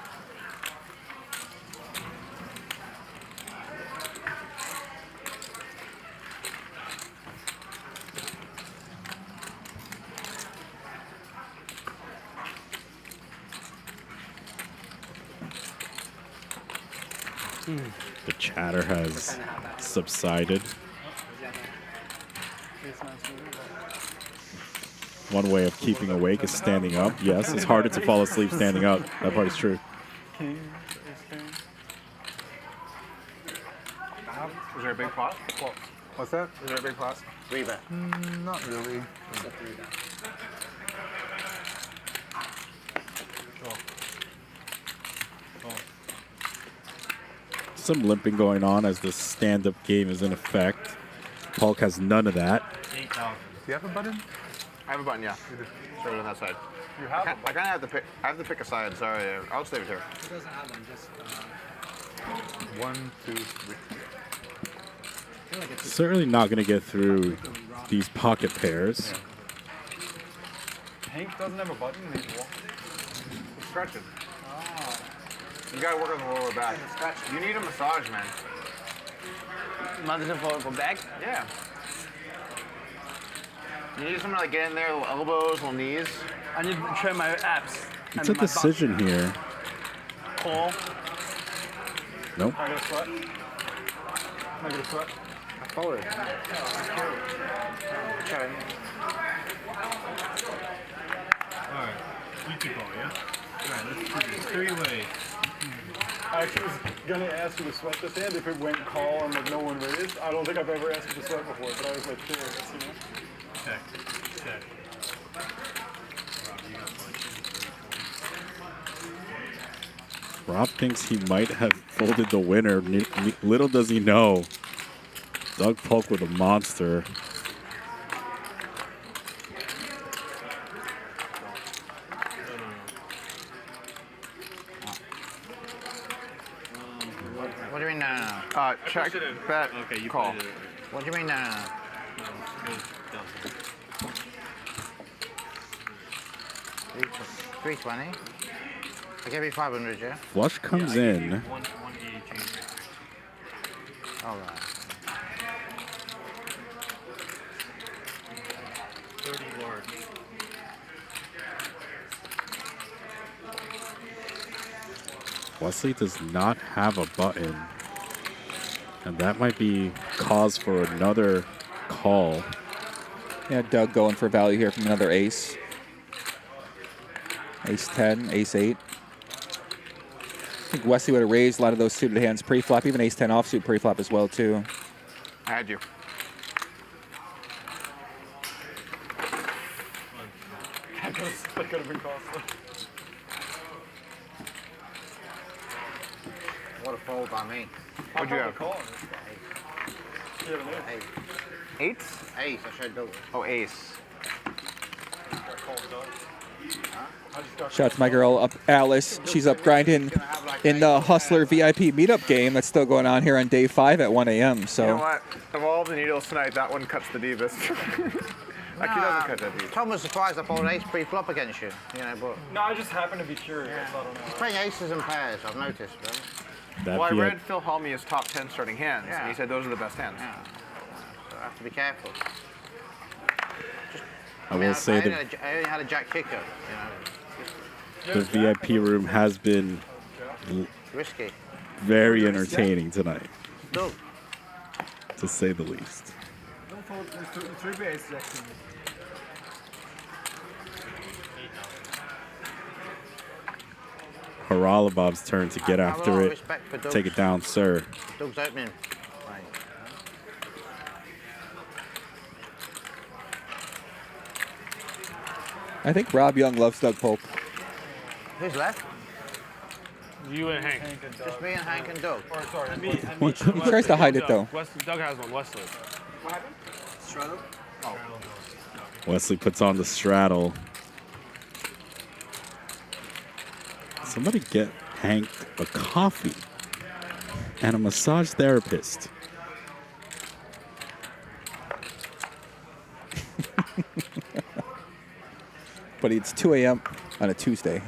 The chatter has subsided. One way of keeping awake is standing up. Yes, it's harder to fall asleep standing up. That part is true. Is there a big pot? What's that? Is there a big pot? 3-bet. Not really. Some limping going on as the stand-up game is in effect. Polk has none of that. 8,000. Do you have a button? I have a button, yeah. Show it on that side. You have I kind of have to pick. I have to pick a side. Sorry, I'll stay with her. He doesn't have them, just... 1, 2, 3. Certainly not going to get through these pocket pairs. Hank doesn't have a button. He's Stretching. You gotta work on the lower back. You need a massage, man. Massage for back? Yeah. You need someone to like get in there, little elbows, little knees. I need to train my abs. It's a decision here. Core. Nope. I gotta sweat. I gotta sweat. Forward. Alright, you keep going, yeah? Alright, let's do this. 3-way. I actually was gonna ask you to sweat this hand if it went call and like no one raised. I don't think I've ever asked you to sweat before, but I was like curious, you know? Check. Check. Rob thinks he might have folded the winner. Little does he know. Doug Polk with a monster. What do you mean no? Check, bet, okay, you call. What do you mean no? 320. I gave you 500, yeah? Flush comes in. 180 change. All right. 30 large. Wesley does not have a button. And that might be cause for another call. Yeah, Doug going for value here from another ace. Ace 10, ace 8. I think Wesley would have raised a lot of those suited hands pre-flop, even ace 10 offsuit pre-flop as well, too. I had you. That could have been costly. What a fold by me. What'd you have? Eight. Eights? Ace, I showed double. Oh, ace. Shout out to my girl up, Alice. She's up grinding in the Hustler VIP meetup game that's still going on here on day 5 at 1 a.m. So. You know what? Of all the needles tonight, that one cuts the deepest. Like he doesn't cut that deep. Tom was surprised I folded ace pre-flop against you, but... No, I just happened to be curious. I don't know. He's playing aces and pairs, I've noticed, right? Well, I read Phil Hellmuth's top 10 starting hands, and he said those are the best hands. Yeah. So I have to be careful. I will say that I only had a jack kicker, the VIP room has been risky. very entertaining tonight, Doug. to say the least. Don't fold 3-bet ace jack. Haralabob's turn to get after it. Respect for Doug's. Take it down, sir. Doug's opening. Right. I think Rob Young loves Doug Polk. Who's left? You and Hank. Just me and Hank and Doug. Or sorry, me. He tries to hide it, though. Doug has one. Wesley. What happened? Straddle? Oh. Wesley puts on the straddle. Somebody get Hank a coffee and a massage therapist. but it's 2 a.m. on a Tuesday.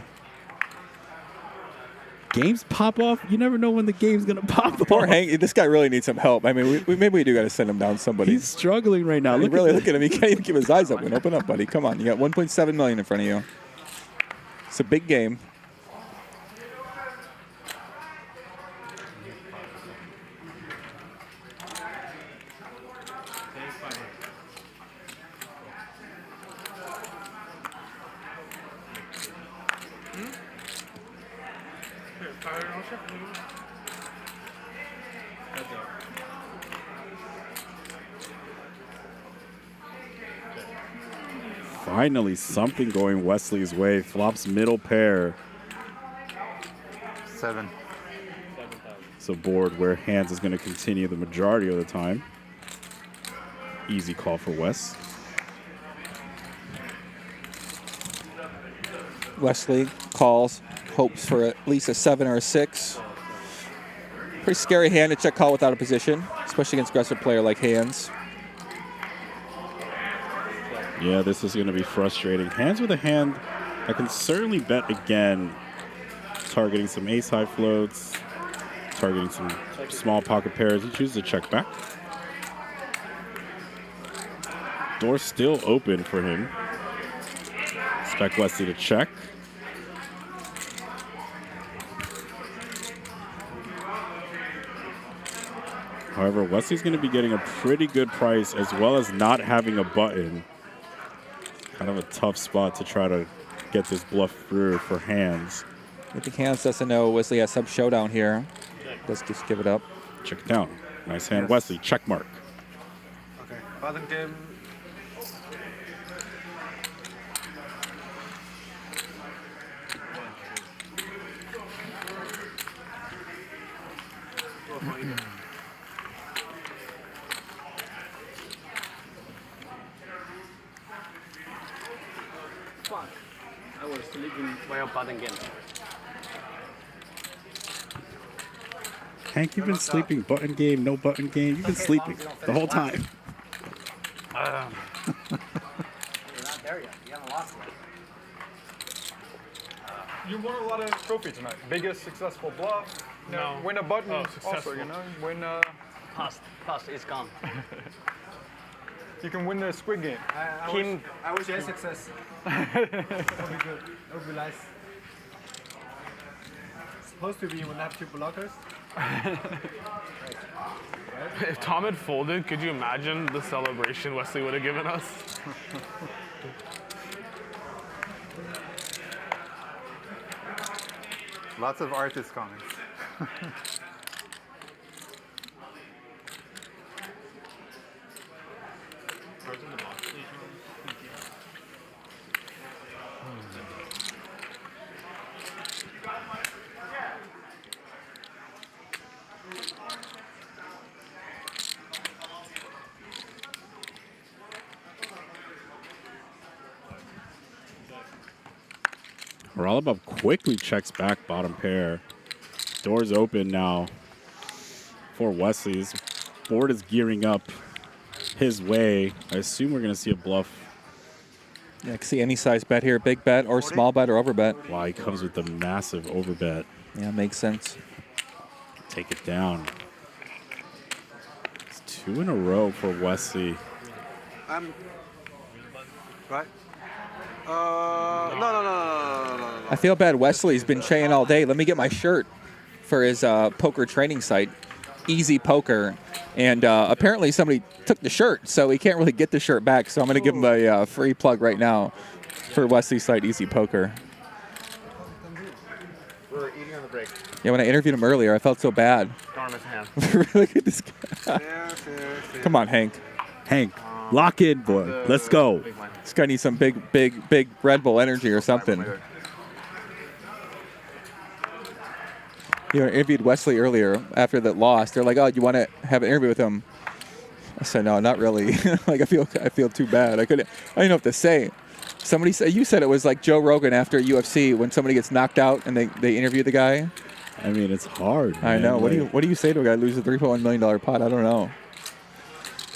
Games pop off. You never know when the game's gonna pop off. Poor Hank. This guy really needs some help. I mean, maybe we do got to send him down somebody. He's struggling right now. Look at him. He can't even keep his eyes open. Open up, buddy. Come on. You got 1.7 million in front of you. It's a big game. Finally, something going Wesley's way. Flops middle pair. 7. It's a board where hands is going to continue the majority of the time. Easy call for Wes. Wesley calls, hopes for at least a 7 or a 6. Pretty scary hand to check call without a position, especially against aggressive player like Hands. Yeah, this is going to be frustrating. Hands with a hand, I can certainly bet again, targeting some ace-high floats, targeting some small pocket pairs. He chooses to check back. Door still open for him. Expect Wesley to check. However, Wesley's going to be getting a pretty good price as well as not having a button. Kind of a tough spot to try to get this bluff through for Hands. I think Hands doesn't know Wesley has some showdown here. Let's just give it up. Check it down. Nice hand, Wesley. Check mark. Okay. Bottom game. Fuck. I was sleeping while button game. Hank, you've been sleeping button game, no button game. You've been sleeping the whole time. You're not there yet. You haven't lost yet. You won a lot of trophies tonight. Biggest successful bluff. No. Win a button also, successful. you know. Win Past it's gone. You can win the Squid Game. I wish I had success. That would be good. That would be nice. Supposed to be when I have 2 blockers. If Tom had folded, could you imagine the celebration Wesley would have given us? Lots of artist comments. Ravreby quickly checks back bottom pair. Doors open now for Wesley's. Board is gearing up his way. I assume we're going to see a bluff. Yeah, I can see any size bet here, big bet or small bet or overbet. Wow, he comes with the massive overbet. Yeah, makes sense. Take it down. It's 2 in a row for Wesley. Right? No. I feel bad. Wesley's been chaying all day. Let me get my shirt for his poker training site, Easy Poker. And apparently somebody took the shirt, so he can't really get the shirt back. So I'm going to give him a free plug right now for Wesley's site, Easy Poker. We're eating on the break. Yeah, when I interviewed him earlier, I felt so bad. Darn his hand. Look at this guy. Come on, Hank. Hank, lock in, boy. Let's go. This guy needs some big Red Bull energy or something. You know, I interviewed Wesley earlier after that loss. They're like, "Oh, you want to have an interview with him?" I said, "No, not really. Like, I feel too bad. I didn't know what to say." Somebody said, you said it was like Joe Rogan after UFC when somebody gets knocked out and they interview the guy. I mean, it's hard. I know. What do you say to a guy who loses a $3.1 million pot? I don't know.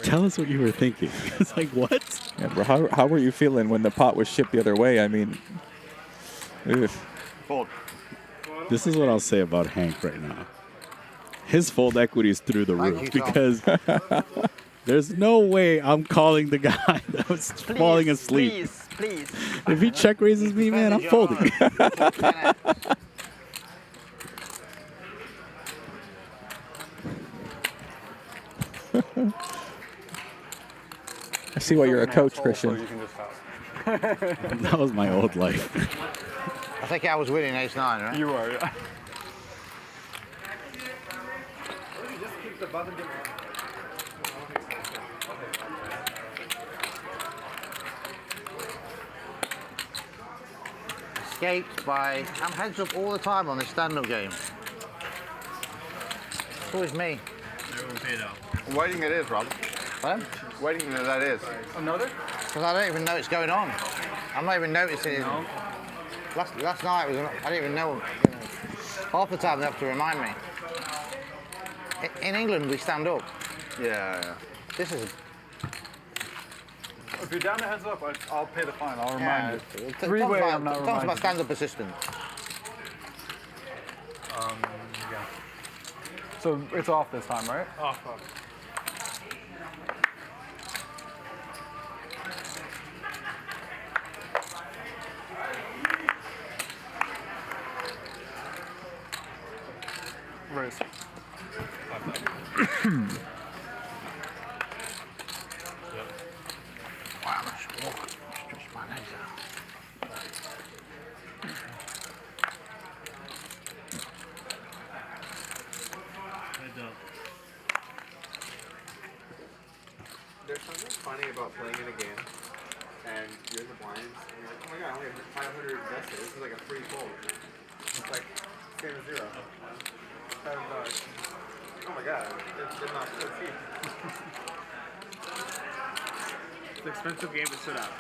Tell us what you were thinking. It's like, what? Yeah, bro, how were you feeling when the pot was shipped the other way? I mean, Fold. This is what I'll say about Hank right now. His fold equity is through the roof because there's no way I'm calling the guy that was falling asleep. Please. If he check raises me, man, I'm folding. I see why you're a coach, Christian. That was my old life. I think I was winning ace 9, right? You are, yeah. Escaped by... I'm heads up all the time on this stand-up game. It's always me. Why do you think it is, Rob? What? Why do you think that is? Another? Because I don't even know it's going on. I'm not even noticing it. Last night, I didn't even know. Half the time they have to remind me. In England, we stand up. Yeah. This is... If you're down to heads up, I'll pay the fine. I'll remind you. Three-way, I'm not talks about reminding. stand-up assistant. Yeah. So it's off this time, right? Off. Raise. Wow, I should walk. Stretch my legs out. There's something funny about playing in a game, and you're in the blinds, and you're like, oh my god, I only have 500 invested. This is like a free fold. It's like, same as zero. $7. Oh my god, it's not so cheap. It's an expensive game to sit out.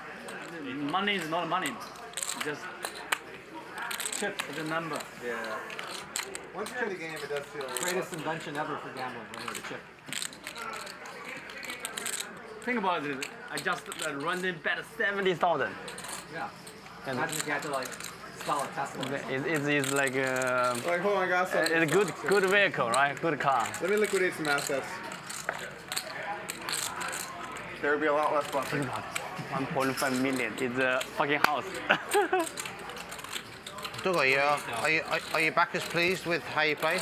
Money is not money. It's just chips is a number. Yeah. Once you're in the game, it does feel... Greatest invention ever for gambling, right here, the chip. Think about it. I just run in bet 70,000. Yeah. And imagine if you had to like sell a Tesla. It's like Like, hold on, I got something. it's a good vehicle, right? Good car. Let me liquidate some assets. There would be a lot less bluffing. 1.5 million. It's a fucking house. Doug, are your backers pleased with how you play?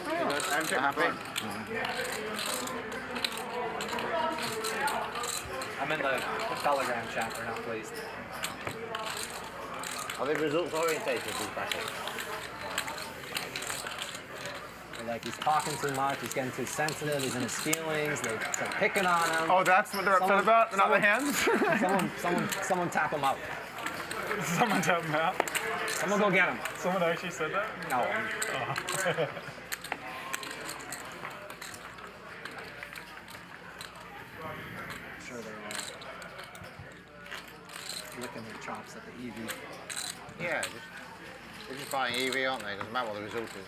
I'm happy. I'm in the Telegram chat. They're not pleased. Are they results orientated, these backers? They're like, he's talking too much. He's getting too sensitive. He's in his feelings. They're picking on him. Oh, that's what they're upset about? Not the hands? someone tap him out. Someone tap him out? Someone go get him. Someone actually said that? No. Oh. Sure they're licking their chops at the EV. Yeah, they're just buying EV, aren't they? Doesn't matter what the result is.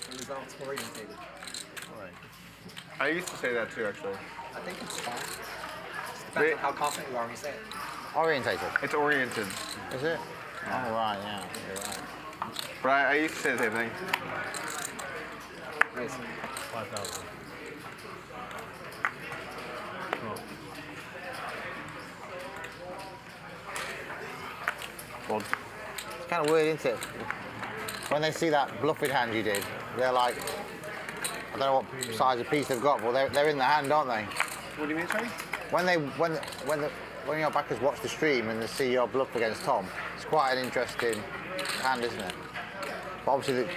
The results orientated. Right. I used to say that too, actually. I think it's fine. Just depends on how confident you are when you say it. Orientated? It's oriented. Is it? Yeah. Oh, right, yeah. You're right. But I used to say the same thing. Raise. 5,000. Well, it's kind of weird, isn't it? When they see that bluffing hand you did, they're like, I don't know what size of piece they've got, but they're in the hand, aren't they? What do you mean, sorry? When your backers watch the stream and they see your bluff against Tom, it's quite an interesting hand, isn't it? But obviously,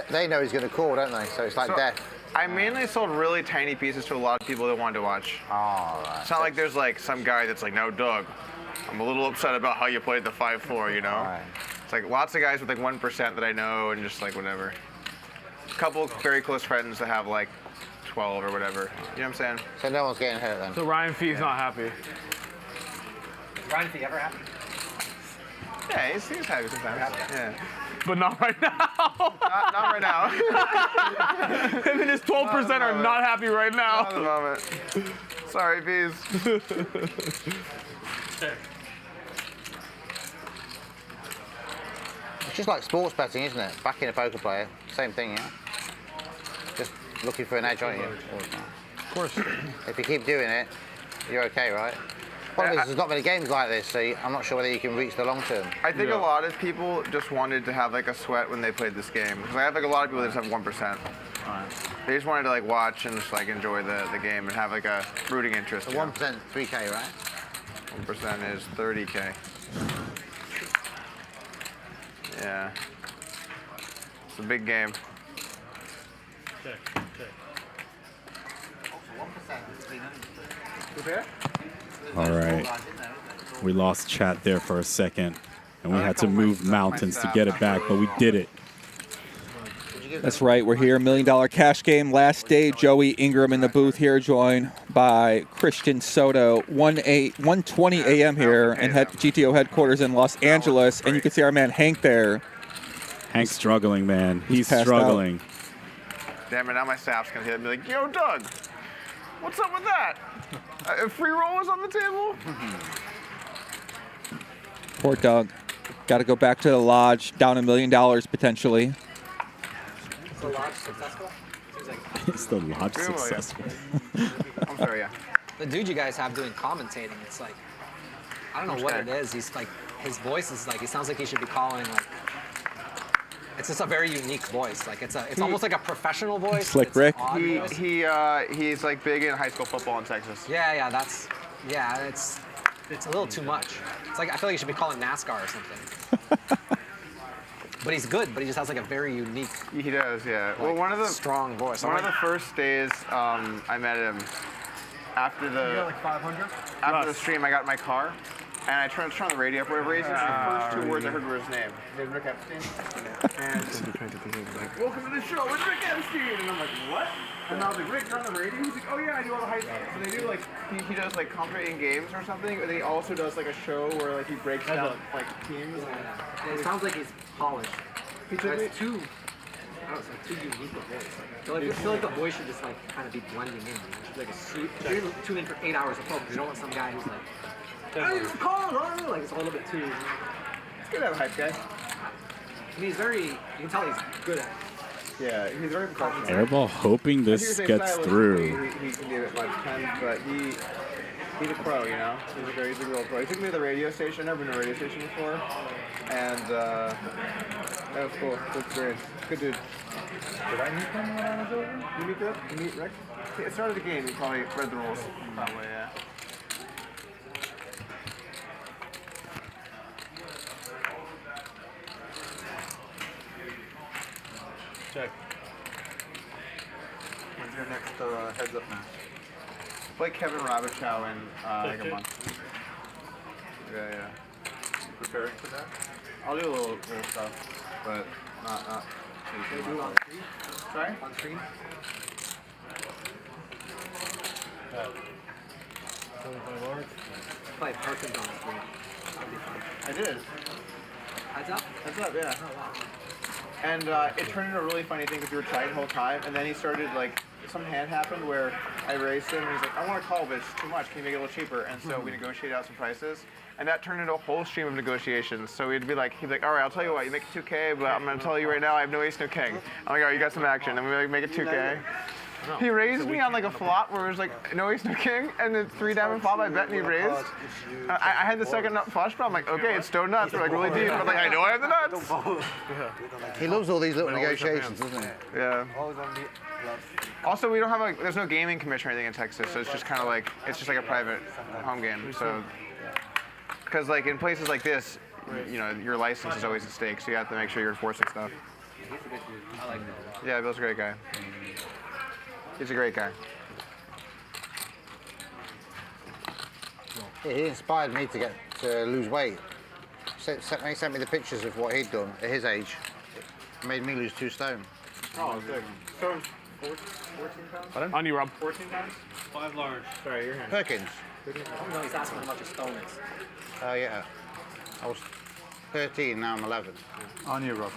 they know he's going to call, don't they? So it's like death. I mainly sold really tiny pieces to a lot of people that wanted to watch. Oh, right. It's not like there's like some guy that's like, no, Doug, I'm a little upset about how you played the 5-4, you know? Right. It's like lots of guys with like 1% that I know and just like whatever. A couple very close friends that have like 12 or whatever. You know what I'm saying? So no one's getting hurt then? So Ryan Fee's not happy. Ryan Fee ever happy? Yeah, he's happy sometimes. Yeah. But not right now. Not right now. Him and his 12% are not happy right now. Not at the moment. Sorry, bees. It's just like sports betting, isn't it? Backing a poker player, same thing, yeah. Just looking for an edge, aren't you? Of course. If you keep doing it, you're okay, right? Problem is, there's not many games like this, so I'm not sure whether you can reach the long term. I think a lot of people just wanted to have like a sweat when they played this game. Because I have like a lot of people that just have 1%. They just wanted to like watch and just like enjoy the game and have like a rooting interest. So 1%, 3K, right? 1% is 30K. Yeah. It's a big game. Check. All right. We lost chat there for a second, and we had to move mountains to get it back, but we did it. That's right. We're here. $1 Million Cash Game. Last day. Joey Ingram in the booth here, joined by Christian Soto. 1:20 a.m. here in GTO headquarters in Los Angeles, and you can see our man Hank there. Hank's struggling, man. He's passed struggling. Damn it, now my staff's gonna hit me like, yo, Doug, what's up with that? A free roll was on the table? Poor Doug. Got to go back to the lodge. Down $1 million potentially. Is the lodge successful? Is the lodge successful? I'm sorry, yeah. The dude you guys have doing commentating, it's like, I don't know what it is. He's like, his voice is like, he sounds like he should be calling like, it's just a very unique voice. Like it's almost like a professional voice. Slick Rick. He's like big in high school football in Texas. Yeah, it's a little too much. It's like I feel like he should be calling NASCAR or something. But he's good. But he just has like a very unique. He does, yeah. Like, well, one of the strong voice. One of the first days I met him after the. You got like 500. After the stream, I got in my car. And I turned on the radio for whatever reason. The first 2 words I heard were his name. Rick Epstein. And like, welcome to the show, it's Rick Epstein. And I'm like, what? And I was like, Rick, you're on the radio? He's like, oh yeah, I do all the high school. So they do like, he does like commentating games or something. And then he also does like a show where like he breaks down like teams. Yeah, it sounds like he's polished. It's too, I don't know, it's too unique a voice. I feel like the voice should just like kind of be blending in. It should be like a suit. You're gonna tune in for 8 hours of poker. You don't want some guy who's like, I just call it, like it's a little bit too. It's good to have a hype guy. I mean, he's very, you can tell he's good at it. Yeah, he's very professional. Airball hoping this gets through. He can do it much times, but he's a pro, you know? He's a real pro. He took me to the radio station. I've never been to a radio station before. And that was cool. Good experience. Good dude. Did I meet him when I was over? You meet Rick? You meet Rick? It started the game. You probably read the rules. Probably, yeah. Check. When's your next heads up match? Play Kevin Ravreby in like a month. Yeah. You preparing for that? I'll do a little stuff, but not too Do it much. on stream? Sorry? On stream? Play Perkins on stream. That'd be fun. I did. Heads up? Heads up, yeah. Oh, wow. And it turned into a really funny thing because we were tight the whole time, and then he started like some hand happened where I raised him, and he's like, I want to call, but it's too much. Can you make it a little cheaper? And so we negotiated out some prices, and that turned into a whole stream of negotiations. So he'd be like, all right, I'll tell you what, you make it 2K, but I'm gonna tell you right now, I have no ace, no king. I'm like, all right, you got some action, and we like make it 2K. He raised me on like a flop where it was like no ace, no king, and then 3 diamond flop I bet and he raised. I had the second nut flush, but I'm like, okay, it's stone nuts. We're like really deep, but like I know I have the nuts. He loves all these little negotiations, doesn't he? Yeah. Also, we don't have like, there's no gaming commission or anything in Texas, so it's just kind of like, it's just like a private home game. So, because like in places like this, you know, your license is always at stake, so you have to make sure you're enforcing stuff. I like that. Yeah, Bill's a great guy. He's a great guy. Yeah, he inspired me to lose weight. He sent me the pictures of what he'd done at his age. It made me lose 2 stone. Oh, good. So 14 pounds? Pardon? On you, Rob. 14 pounds? 5 large. Sorry, your hand. Perkins. No, he's asking how much a stone is. Oh, yeah. I was 13, now I'm 11. On you, Rob.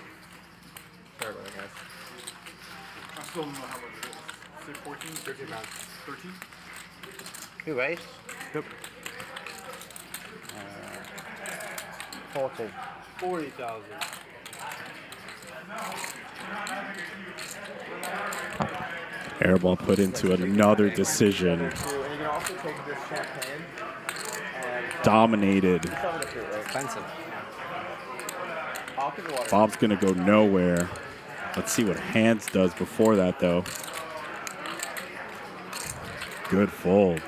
Sorry about that, guys. I still don't know how much it is. Say 14, 13 pounds. 13? You raise? Yep. 40. 40,000. Airball put into another decision. And you can also take this champagne and Dominated. Expensive. I'll give the water. Bob's gonna go nowhere. Let's see what hands does before that though. Good fold.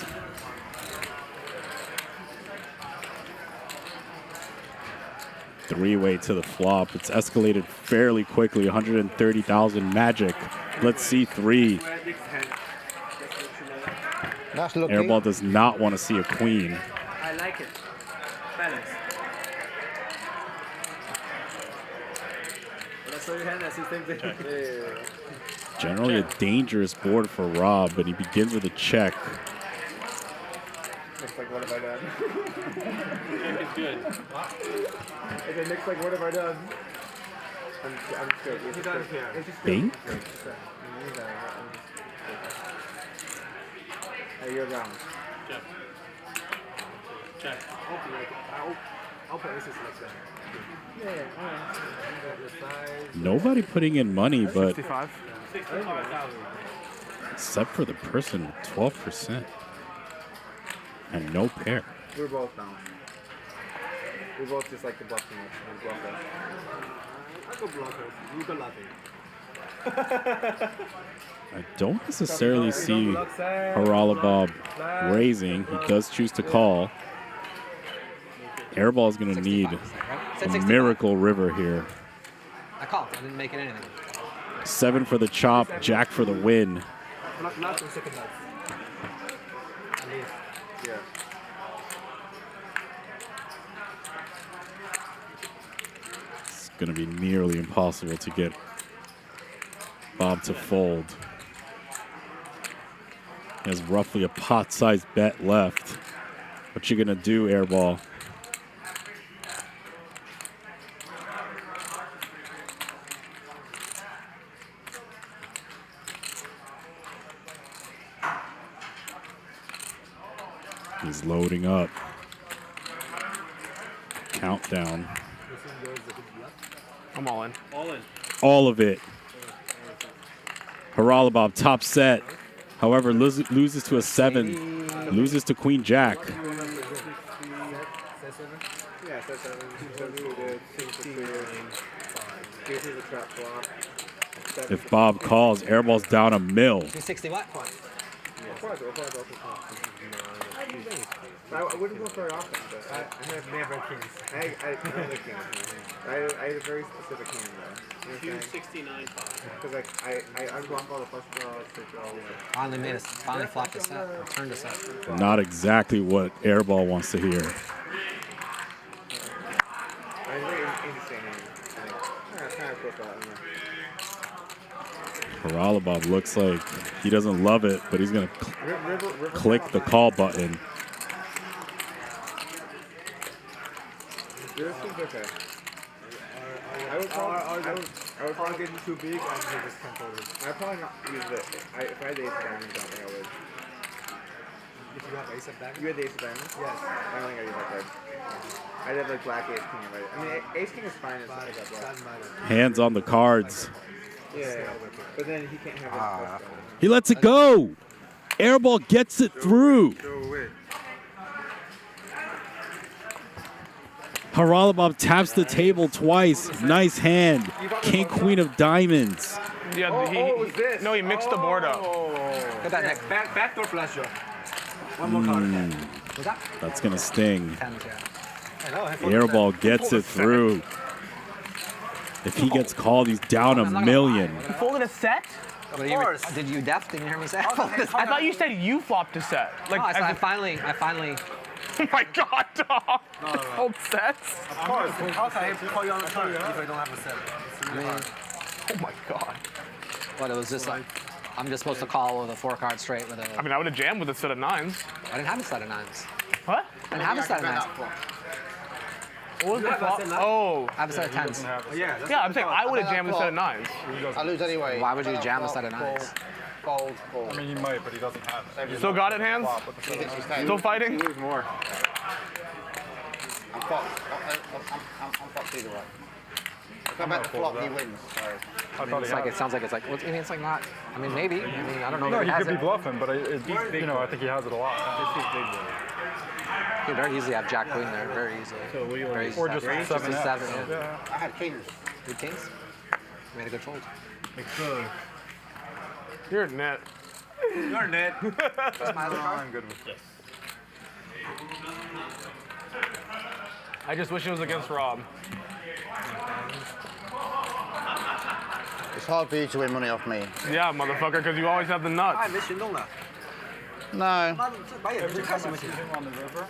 Three-way to the flop. It's escalated fairly quickly. 130,000 magic. Let's see three. That's lucky. Airball does not want to see a queen. I like it. Balance. Let's show your hand. I see same thing. Generally a dangerous board for Rob, but he begins with a check. Looks like, what have I done? It's good. If it looks like, what have I done? I'm just good. It's just good. It's just good. Bink? Hey, you're down. Check. Check. I'll put aces like that. Yeah, alright. Nobody putting in money, but 65. 65,000. except for the person with 12%. And no pair. We're both down. We both just like to bluff too much. We bluff us. I go blockers. You go nothing. I don't necessarily see Haralabob raising. He does choose to call. Airball is going to need a miracle river here. I called. I didn't make it anything. 7 for the chop, jack for the win. Not on second night. Yeah. It's going to be nearly impossible to get Bob to fold. He has roughly a pot-sized bet left. What you going to do, Airball? He's loading up. Countdown. I'm all in. All in. All of it. Haralabob top set. However, loses to a 7. Loses to Queen Jack. Yeah, set 7. 16. This is a trap flop. If Bob calls, Airball's down a mil. 260 what? I wouldn't go for an offense, but I have never kings. I have kings. I had a very specific hand, though. You know what I'm saying? 269.5. Because like I unblock all the flush draws, straight draw. Finally flopped a set, or turned a set. Not exactly what Airball wants to hear. I very interesting hand. Kind of flip that. Haralabob looks like he doesn't love it, but he's going to click the call button. This seems okay. I would probably get too big and just control it. I'd probably not use it. If I had the ace of diamonds, I don't think I would. If you have ace of diamonds? You had the ace of diamonds? Yes. I don't think I'd use that card. I'd have like black ace king. I mean, ace king is fine. It's not like that black. Hands on the cards. Yeah, but then he can't have it. He lets it go. Airball gets it through. Haralabob taps the table twice. Nice hand. King, queen of diamonds. Yeah, he mixed the board up. Get that next. Backdoor flush draw. One more card. That's going to sting. 10, Airball gets it through. If he gets called, he's down a million. You folded a set? Of course. Did you hear me say? I thought you said you flopped a set. Like, no, I finally. Oh my God, dog. Hold sets? Of course. How can I call you on the turn if I don't have a set? Oh my God. What, it was just like, I'm just supposed to call with a 4-card straight with a... I mean, I would have jammed with a set of 9s. I didn't have a set of 9s. What? I didn't have a set of 9s. What was the flop? Oh. I have a set of 10s. Yeah, I'm saying I would have jammed with a set of 9s. I lose anyway. Why would you jam a set of 9s? Fold. I mean, he might, but he doesn't have it. Still got it, hands? Still fighting? Lose more. I'm fucked. I'm fucked either way. If I bet the flop, he wins. So. I mean, it sounds like it's like. Well, I mean, it's like not. I mean, maybe. I mean, I don't know. No, if he has could be it. bluffing, but you know, I think he has it a lot. He could very easily have Jack Queen there, very easily. So what do you want? Very easy. Or just Just a 7X. 7. Yeah. I had kings. Three kings. Made a good fold. You're a net. You're a net. I'm good with this. I just wish it was against Rob. It's hard for you to win money off me. Yeah, motherfucker, because you always have the nuts. No. Every time I see him on the river,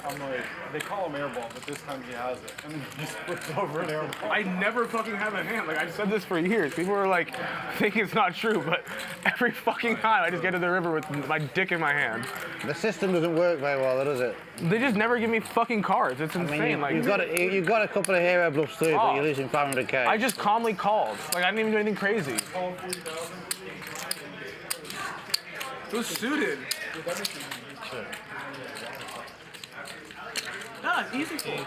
I'm like, they call him Airball, but this time he has it. And then he just flips over an Airball. I never fucking have a hand. Like, I've said this for years. People are like, thinking it's not true, but every fucking time I just get to the river with my dick in my hand. The system doesn't work very well, does it? They just never give me fucking cards. It's insane. I mean, you've got a couple of hero bluffs too, but you're losing 500k. I just calmly called. Like, I didn't even do anything crazy. It was suited. Yeah, easy fold.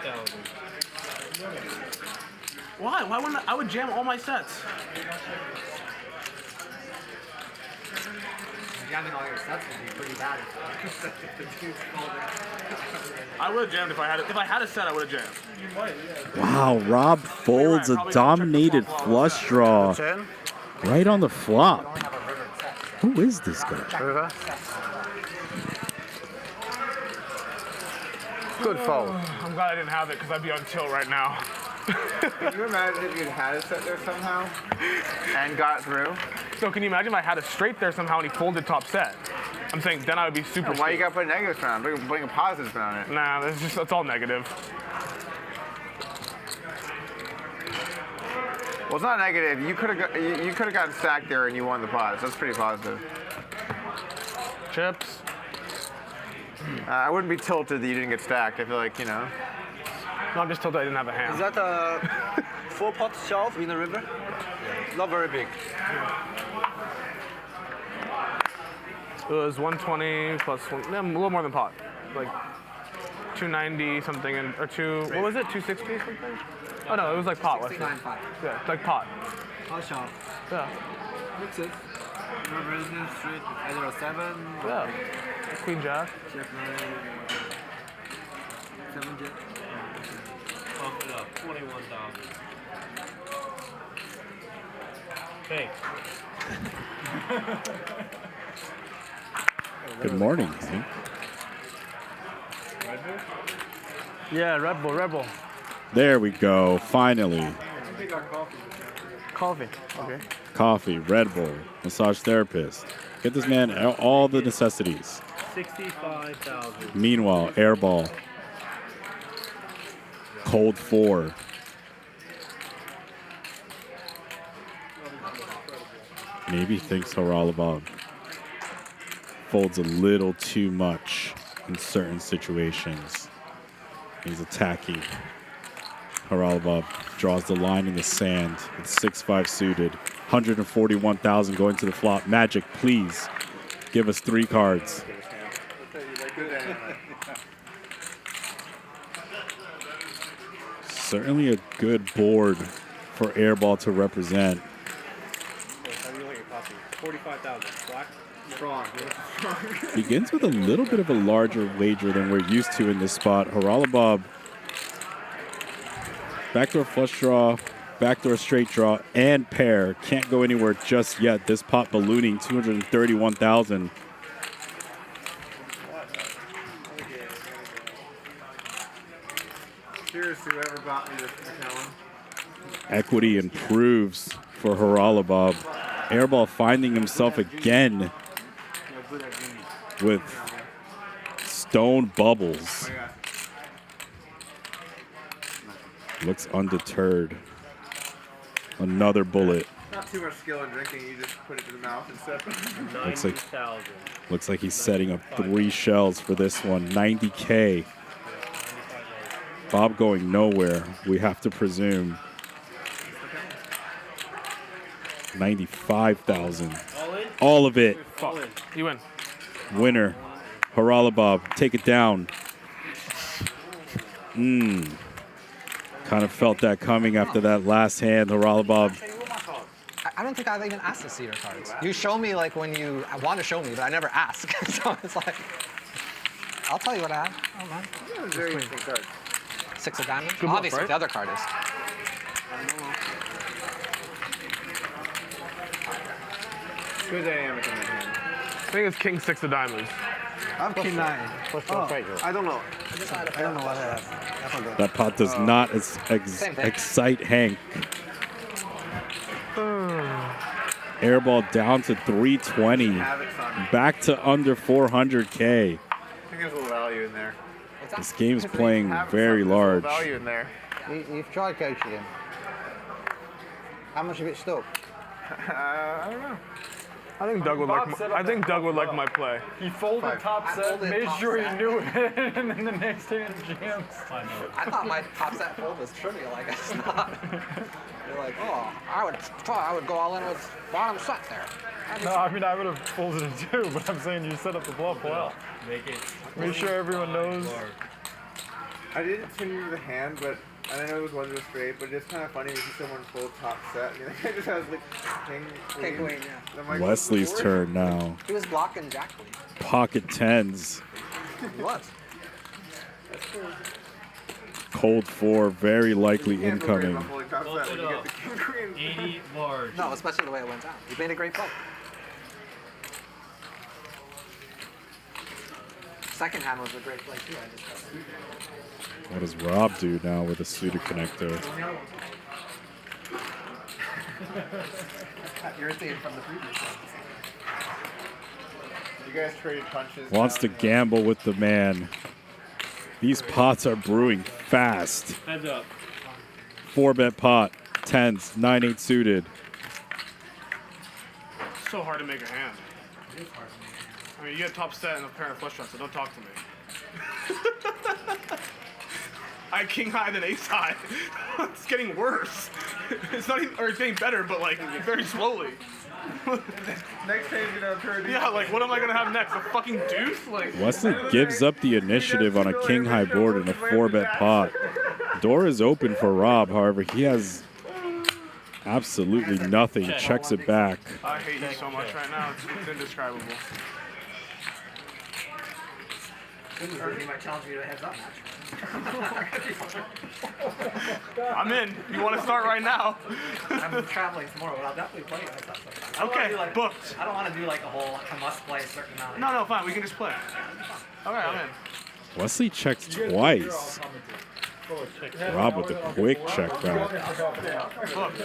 Why? Why wouldn't I would jam all my sets? Jamming all your sets would be pretty bad. I would have jammed if I had a set. I would have jammed. Wow, Rob folds a dominated flush draw right on the flop. Who is this guy? Good fold. I'm glad I didn't have it because I'd be on tilt right now. Can you imagine if you'd had a set there somehow and got through? So can you imagine if I had a straight there somehow and he folded top set? I'm saying then I would be super. Why you got to put a negative spin on it? Putting a positive spin on it. Nah, it's all negative. Well, it's not negative. You could have gotten stacked there and you won the pot. So that's pretty positive. Chips. I wouldn't be tilted that you didn't get stacked. I feel like, you know. No, I'm just tilted I didn't have a hand. Is that a 4-pot shelf in the river? Not very big. It was 120 plus one, a little more than pot. Like 290 something, or what was it, 260 something? Oh no, it was like pot. 69.5. Yeah, like pot. Pot shelf. Yeah. Makes sense. River residence street, either a 7 or Yeah. Queen Jack. Jack 9. 7 Jack. Pump it up, 21,000. Okay. Good morning, Hank. Red Bull? Yeah, Red Bull. There we go, finally. Coffee. Okay. Coffee, Red Bull, massage therapist. Get this man all the necessities. 65,000. Meanwhile, Airball. Cold 4. Maybe thinks Haralabab folds a little too much in certain situations. He's attacking. Haralabab draws the line in the sand with 6-5 suited. 141,000 going to the flop. Magic, please give us 3 cards. Certainly a good board for Airball to represent. How do you like your coffee? 45,000. Black? Strong. Begins with a little bit of a larger wager than we're used to in this spot. Haralabab, backdoor flush draw, backdoor straight draw, and pair. Can't go anywhere just yet. This pot ballooning 231,000. Cheers to whoever bought me this account. Equity improves for Haralabab. Airball finding himself again with stone bubbles. Looks undeterred. Another bullet. Not too much skill in drinking. You just put it in the mouth and sip. Looks like he's setting up 3 shells for this one. 90K. Bob going nowhere, we have to presume. 95,000. All in? all of it. You win. Winner. Haralabob, take it down. Kind of felt that coming after that last hand. Haralabob. I don't think I've even asked to see your cards. You show me like when you want to show me, but I never ask. So it's like, I'll tell you what I have. Oh man. Yeah, very interesting card. 6 of diamonds. Good luck, Obviously, right? the other card is. Good dynamic in that hand. I think it's king 6 of diamonds. I have king 9. I don't know. I don't know what I have. I forgot. That pot does not excite Hank. Airball down to 320. Back to under 400K. I think there's a little value in there. This game's playing very large. Value in there. You've tried coaching him. How much of it stuck? I don't know. I think Doug would like my play. He folded top set, made sure he knew it, and then the next hand jams. I thought my top set fold was trivial. I guess not. You're like, oh, I would go all in with bottom set there. No, I mean I would have folded it too, but I'm saying you set up the bluff well. Make sure everyone knows. I didn't continue the hand, but I know it wasn't straight, but it's kind of funny to see someone full top set. You know, it just has like king, queen. Yeah. I'm like, Wesley's turn now. He was blocking Jack Queen. Pocket tens. He was. That's cool. Cold 4, very likely incoming. No, No, especially the way it went down. He made a great play. Second hand was a great play too. I just thought. What does Rob do now with a suited connector? Irritated from the previous one. You guys traded punches. Wants to gamble with the man. These pots are brewing fast. Heads up. 4-bet pot, 10s, 9-8 suited. It's so hard to make a hand. I mean, you get top set and a pair of flush shots, so don't talk to me. I had king high then ace high. It's getting worse. It's not even, or it's getting better, but like very slowly. Next time you're gonna turn. Yeah, like what am I gonna have next? A fucking deuce? Like Wesley gives up the initiative on a king high board and a 4-bet pot. Door is open for Rob, however, he has absolutely nothing. He checks it back. I hate you so much right now. It's indescribable. He might challenge me to a heads up match. I'm in. You want to start right now? I'm traveling tomorrow, but I'll definitely play it. Okay, booked. I don't want to do like a whole, I must play a certain amount of No, fine. We can just play. All right, I'm in. Wesley checks twice. Rob with a quick check back. Booked.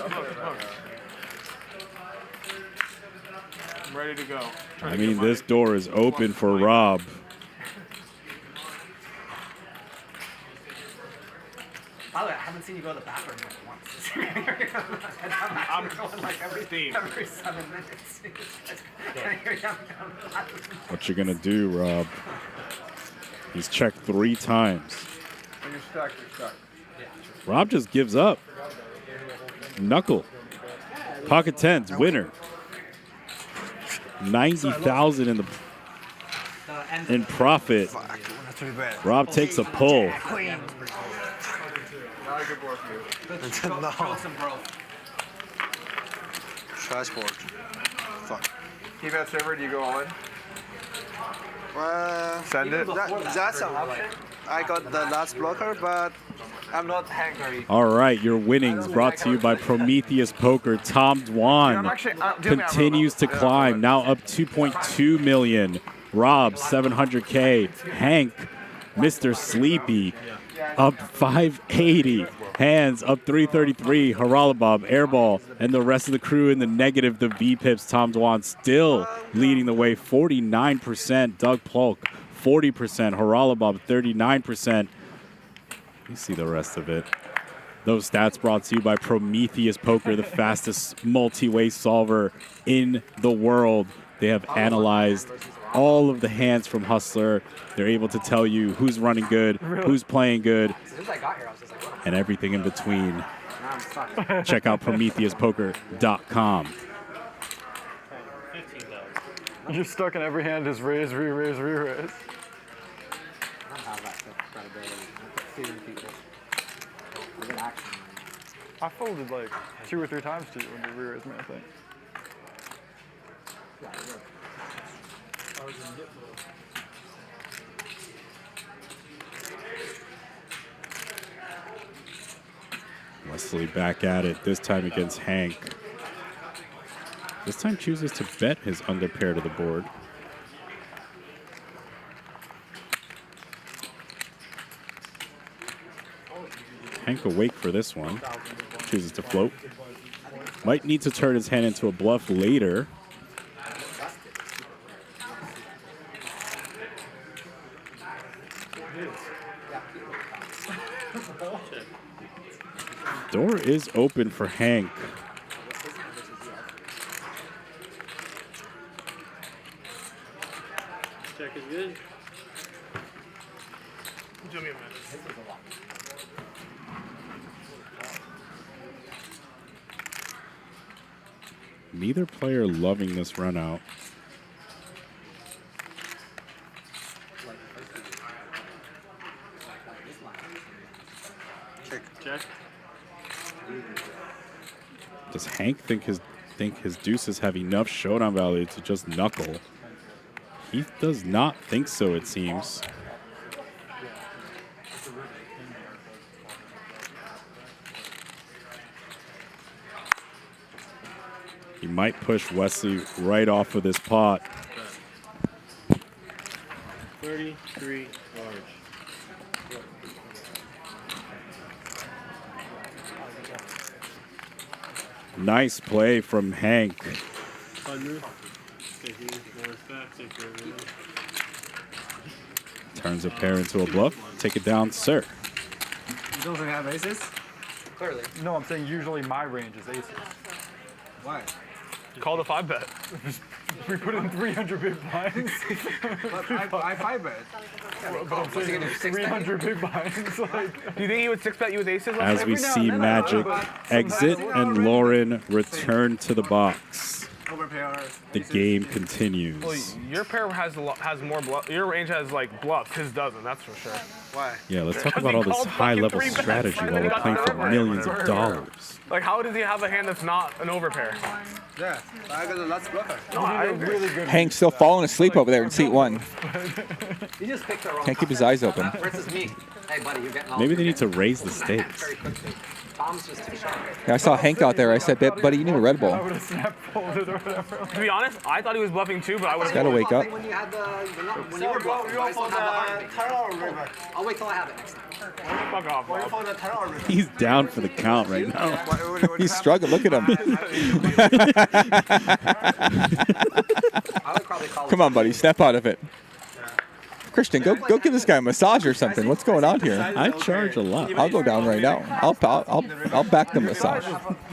I'm ready to go. I mean, this door is open for Rob. By the way, I haven't seen you go to the bathroom like once. I'm going like every 7 minutes. What you gonna do, Rob? He's checked 3 times. When you're stuck, you're stuck. Rob just gives up. Knuckle. Pocket tens, winner. 90,000 in profit. Rob takes a pull. Not a good board for you. No. Show some growth. Trash board. Fuck. He bets over, do you go all in? Send it. That's an option. I got the last blocker, but I'm not hungry. All right, your winnings brought to you by Prometheus Poker. Tom Dwan continues to climb, now up 2.2 million. Rob, 700K. Hank, Mr. Sleepy, up 580. Hands up 333. Haralabob, Airball, and the rest of the crew in the negative. The V-Pips. Tom Dwan still leading the way. 49%. Doug Polk, 40%. Haralabob, 39%. You see the rest of it. Those stats brought to you by Prometheus Poker, the fastest multi-way solver in the world. They have analyzed all of the hands from Hustler. They're able to tell you who's running good, who's playing good, and everything in between. Check out PrometheusPoker.com. You're stuck in every hand. Just raise, re-raise, re-raise. I don't have that credibility. I'm feeling people. I get action. I folded like 2 or 3 times to you when you re-raised me, I think. Wesley back at it, this time against Hank. This time chooses to bet his underpair to the board. Hank awake for this one. Chooses to float. Might need to turn his hand into a bluff later. Door is open for Hank. Check is good. Do me a minute. Neither player loving this run out. Check. Does Hank think his deuces have enough showdown value to just knuckle? He does not think so, it seems. He might push Wesley right off of this pot. 33 large. Nice play from Hank. 100. Taking more back. Take care of it. Turns a pair into a bluff. Take it down, sir. You don't have aces? Clearly. No, I'm saying usually my range is aces. Why? Call the 5-bet. We put in 300 big blinds. But I 5-bet. But I'm saying 300 big blinds. Like, do you think he would 6-bet you with aces? As we see Magic exit and Lauren return to the box. The game continues. Well, your pair has more bluff. Your range has like bluffs. His doesn't. That's for sure. Why? Yeah, let's talk about all this high-level strategy while we're playing for millions of dollars. Like, how does he have a hand that's not an overpair? Yeah, I got the last blocker. No, I agree. Hank's still falling asleep over there in seat 1. He just picked the wrong Can't keep his eyes open. versus me. Hey, buddy, you're getting all Maybe they need to raise the stakes. very quickly. Tom's just too sharp. Yeah, I saw Hank out there. I said, buddy, you need a Red Bull. To be honest, I thought he was bluffing too, but I would He's gotta wake up. When you had when you were bluffing, I still have the heart. I'll wait till I have it next time. Fuck off, Bob. He's down for the count right now. He's struggling. Look at him. Come on, buddy. Step out of it. Christian, go give this guy a massage or something. What's going on here? I charge a lot. I'll go down right now. I'll back the massage.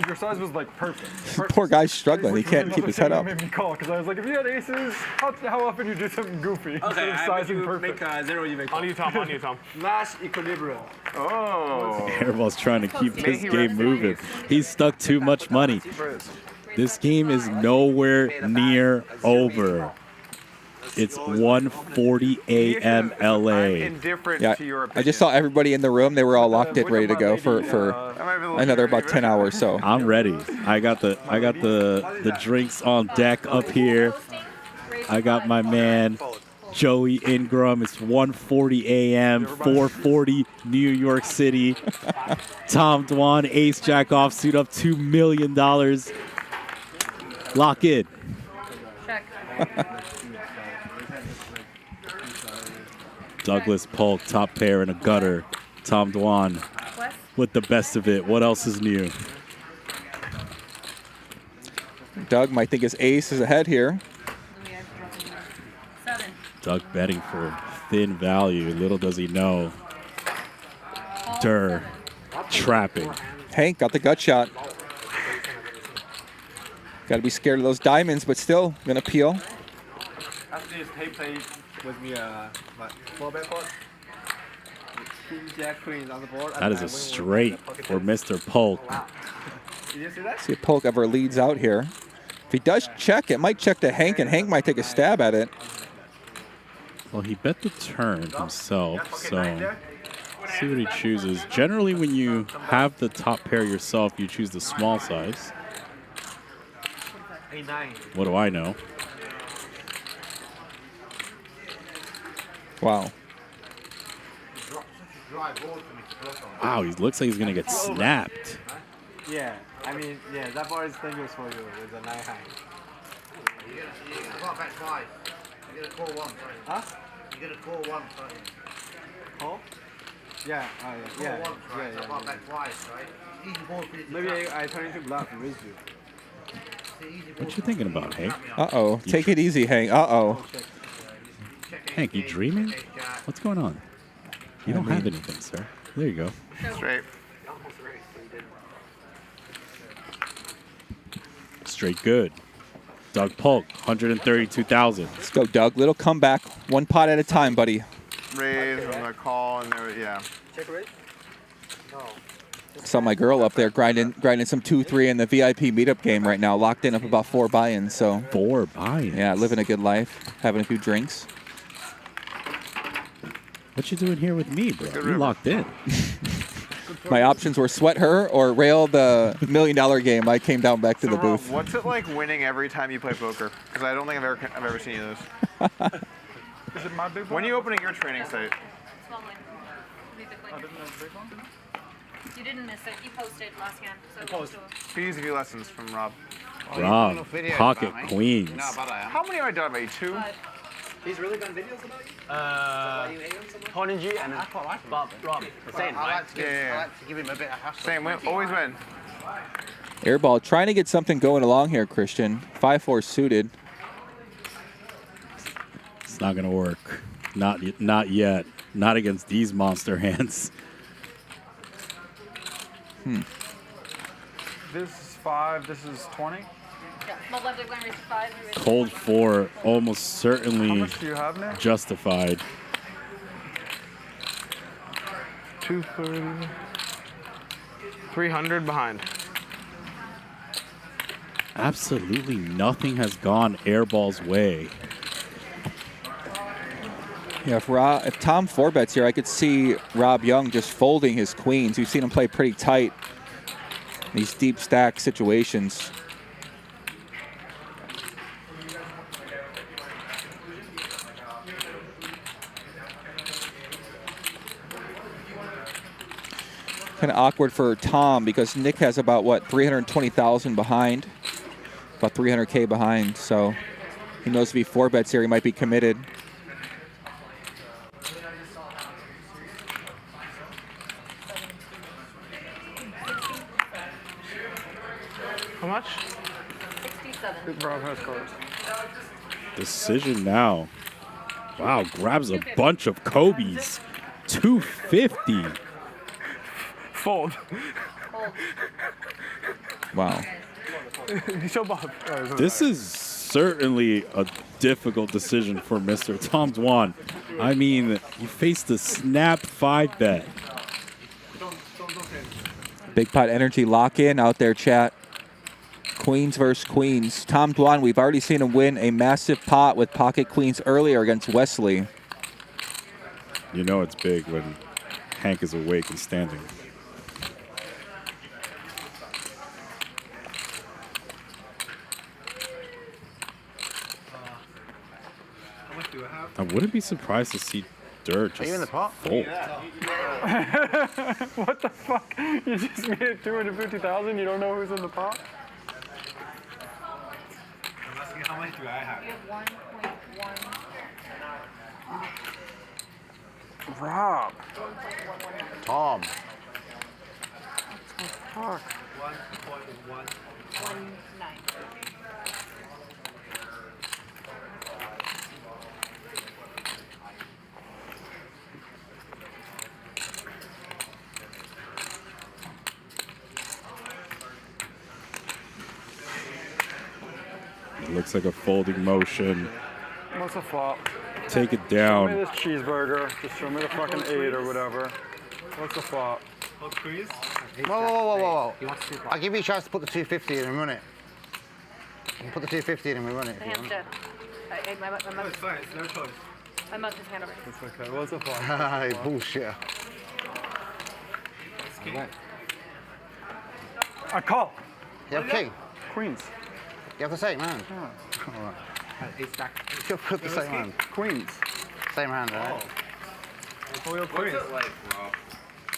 Your size was like perfect. Poor guy's struggling. He can't keep his head up. Made me call because I was like, if you had aces, how often you do something goofy? Okay, I size make you perfect. make 0, you make On you, Tom. On you, Tom. Last equilibrium. Oh. Airball's trying to keep this game moving. He's stuck too much money. This game is nowhere near over. It's 1:40 a.m. LA. Indifferent to your opinion. I just saw everybody in the room. They were all locked in, ready to go for another about 10 hours. So I'm ready. I got the drinks on deck up here. I got my man Joey Ingram. It's 1:40 a.m. 4:40 New York City. Tom Dwan, ace jack offsuit up $2 million. Lock in. Check. Douglas Polk, top pair and a gutter. Tom Dwan with the best of it. What else is new? Doug might think his ace is ahead here. 7. Doug betting for thin value. Little does he know. Durr trapping. Hank got the gut shot. Got to be scared of those diamonds, but still gonna peel. After this, he played with me 4-bet pot. King, Jack, Queen on the board. That is a straight for Mr. Polk. Did you see that? See if Polk ever leads out here. If he does check, it might check to Hank, and Hank might take a stab at it. Well, he bet the turn himself, so see what he chooses. Generally, when you have the top pair yourself, you choose the small size. What do I know? Wow. Wow, he looks like he's going to get snapped. Yeah, I mean, yeah, that bar is dangerous for you with a 9 high. You got back 5. You get a call 1. Huh? You get a call 1. Call? Yeah, oh yeah, yeah, Call 1, yeah, right? yeah, So I got yeah. back twice, right? Easy ball for you to Maybe trap. I turn into bluff and raise you. What you thinking about, Hank? Uh-oh. Take it easy, Hank. Uh-oh. Hank, you dreaming? What's going on? You don't have anything, sir. There you go. Straight. Straight good. Doug Polk, 132,000. Let's go, Doug. Little comeback. One pot at a time, buddy. Raise, I'm gonna call, and there, yeah. Check raise? No. Saw my girl up there grinding some 2-3 in the VIP meetup game right now. Locked in up about 4 buy-ins. So 4 buy-ins? Yeah, living a good life. Having a few drinks. What you doing here with me, bro? You locked in. My options were sweat her or rail the $1 million game. I came down back to the Rob, booth. what's it like winning every time you play poker? Because I don't think I've ever seen you lose. Is it my big When are you opening your training site? You didn't miss it. You posted last hand. So Could use a few lessons from Rob. Rob, pocket queens. How many have I done about you? 2? He's really done videos about you? Tony G and Bob, Rob, the same, I right? like to give him a bit of hassle. Same, always win. Airball trying to get something going along here, Christian. 5-4 suited. It's not going to work. Not yet. Not against these monster hands. This is 5. This is 20. yeah, my left leg raised 5. You raised Cold 4, almost How certainly much do you have, Nick? justified. 230. 300 behind. Absolutely nothing has gone Airball's way. Yeah, if Tom 4-bets here, I could see Rob Young just folding his queens. We've seen him play pretty tight in these deep stack situations. Kind of awkward for Tom because Nick has about, what, 320,000 behind? About 300K behind, so he knows if he 4-bets here, he might be committed. How much? 67. Rob has cards. Decision now. Wow, grabs a bunch of Kobe's. 250. Fold. Wow. Show Bob. This is certainly a difficult decision for Mr. Tom Dwan. I mean, he faced a snap 5-bet. Big pot energy lock-in out there, chat. Queens versus queens. Tom Dwan, we've already seen him win a massive pot with pocket queens earlier against Wesley. You know it's big when Hank is awake and standing. I wouldn't be surprised to see Dirt just Are you in the pot? fold. What the fuck? You just made it 250,000. You don't know who's in the pot? I'm asking how much do I have? You have 1.1. Rob. Tom. Fuck. 1.19. It looks like a folding motion. What's a flop? Take it Show me down. this cheeseburger. Just show me the fucking 8 or whatever. What's a flop? Whoa. I'll give you a chance to put the 250 in and run it. can put the 250 in and we run it. The hand's dead. My mug. It's fine. It's no choice. My mug is hand over. That's okay. What's up? Hey, bullshit. I call. You have king. Queens. You have the same hand. Oh. All right. You put the same hand. Queens. Same hand, right? Foil queens.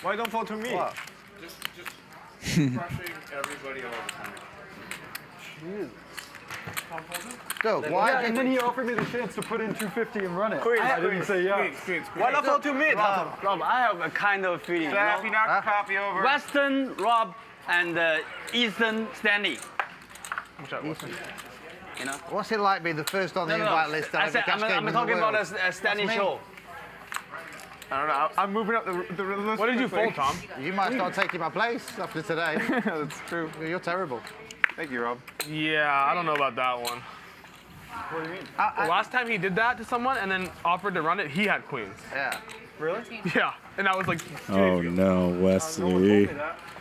Why don't fall to me? What? Just crushing everybody all the time. Jesus. Go. Why? Yeah, and then he offered me the chance to put in 250 and run it. Queens. I didn't say yeah. Why not fall to me? Rob, I have a kind of feeling. Zach, you knocked the copy over. Western Rob and Eastern Stanley. You know? What's it like being the first on the invite list? I'm talking about a Stanley show. I don't know. I'm moving up the list. What did you fold, Tom? You might start taking my place after today. That's true. You're terrible. Thank you, Rob. Yeah, I don't know about that one. What do you mean? The last time he did that to someone and then offered to run it, he had queens. Yeah. Really? Yeah, and that was like. Oh no, Wesley.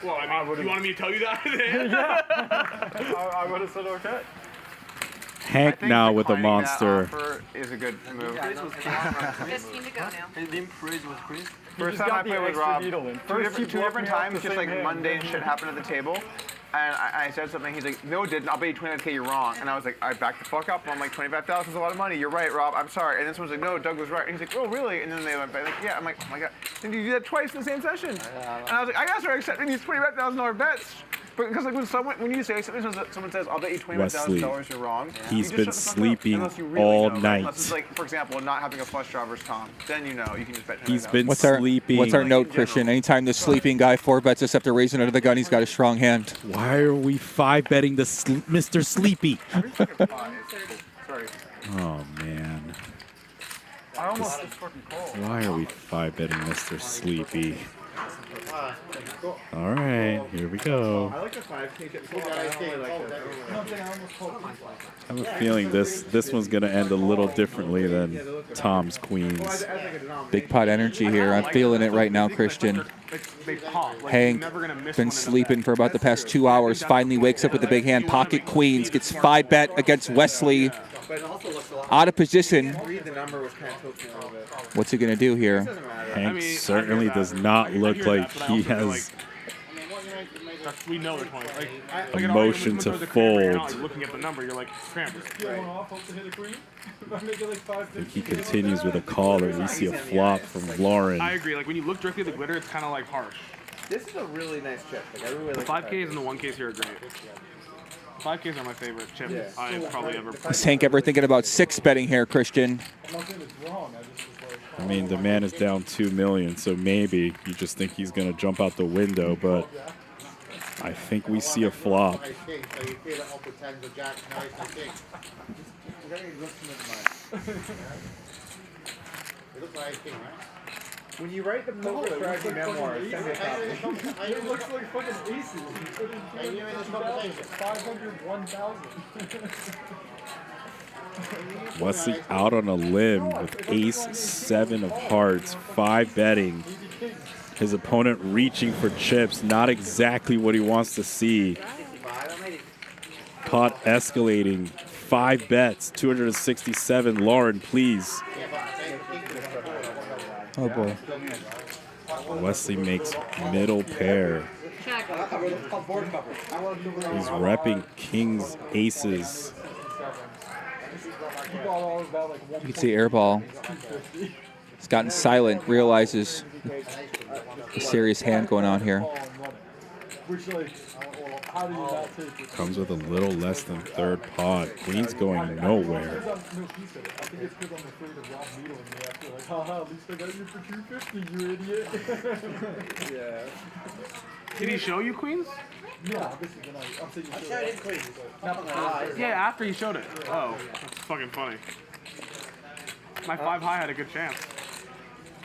Well, I mean, you wanted me to tell you that? Yeah. I would have said okay. Hank now with the monster. Is a good move. 15 to go now. First time I played with Rob, two different times, just like mundane shit happened at the table. And I said something, he's like, no, it didn't, I'll bet you 25K you're wrong. And I was like, I backed the fuck up. I'm like, 25,000 is a lot of money. You're right, Rob, I'm sorry. And this one's like, no, Doug was right. And he's like, oh, really? And then they went back, like, yeah. I'm like, oh my God. Did you do that twice in the same session? And I was like, I gotta start accepting these $25,000 bets. But because like when you say something, someone says, I'll bet you $25,000 you're wrong. He's you been just shut the fuck up, sleeping unless you really all know, right? night. Unless it's like, for example, not having a flush draw versus Tom. Then you know, you can just bet $25,000. He's been What's sleeping. What's our note, Christian? Anytime the sleeping guy 4-bets us after raising under the gun, he's got a strong hand. Why are we 5-betting the Mr. Sleepy? Sorry. Oh man. I almost just fucking called. Why are we 5-betting Mr. Sleepy? All right, here we go. I like the 5K. I have a feeling this one's gonna end a little differently than Tom's queens. Big pot energy here. I'm feeling it right now, Christian. Hank, been sleeping for about the past 2 hours, finally wakes up with the big hand, pocket queens, gets 5-bet against Wesley. Out of position. What's he going to do here? Hank certainly does not look like he has We know the 20. a motion to fold. Looking at the number, you're like, scram. I think he continues with a call, and we see a flop from Lauren. I agree. Like when you look directly at the glitter, it's kind of like harsh. This is a really nice chip. Like, I really The like 5Ks and the 1Ks here are great. 5Ks are my favorite chip I've probably ever played. Is Hank ever thinking about 6-betting here, Christian? I mean, the man is down $2 million, so maybe you just think he's going to jump out the window, but I think we see a flop. When you write the poker strategy memoirs, send me a copy. It looks like fucking aces. And you're in this conversation. 501,000. Wesley out on a limb with ace-7 of hearts, 5-betting. His opponent reaching for chips, not exactly what he wants to see. Pot escalating, 5 bets, 267. Lauren, please. Oh boy. Wesley makes middle pair. He's repping kings, aces. You can see Airball. He's gotten silent, realizes a serious hand going on here. Comes with a little less than third pot. Queen's going nowhere. Yeah. Did he show you queens? Yeah, this is the night. I'm saying I showed him queens. Yeah, after he showed it. Oh, that's fucking funny. My 5 high had a good chance.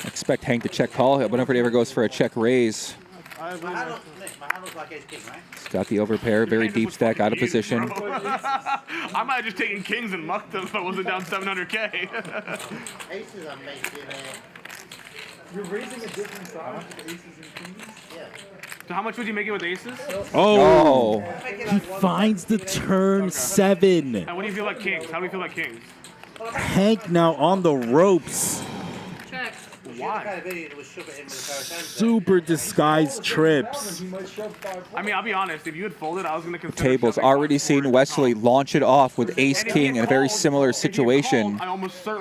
Expect Hank to check call whenever he ever goes for a check raise. My hand looks like ace king, right? He's got the overpair, very deep stack, out of position. I might have just taken kings and mucked them if I wasn't down 700K. Aces are making You're raising a different size with aces and queens? Yeah. So how much would you make it with aces? Oh, he finds the turn 7. And what do you feel like kings? How do you feel like kings? Hank now on the ropes. Check. Why? Super disguised trips. I mean, I'll be honest. If you had folded, I was going to consider. Table's already seen Wesley launch it off with ace king in a very similar situation.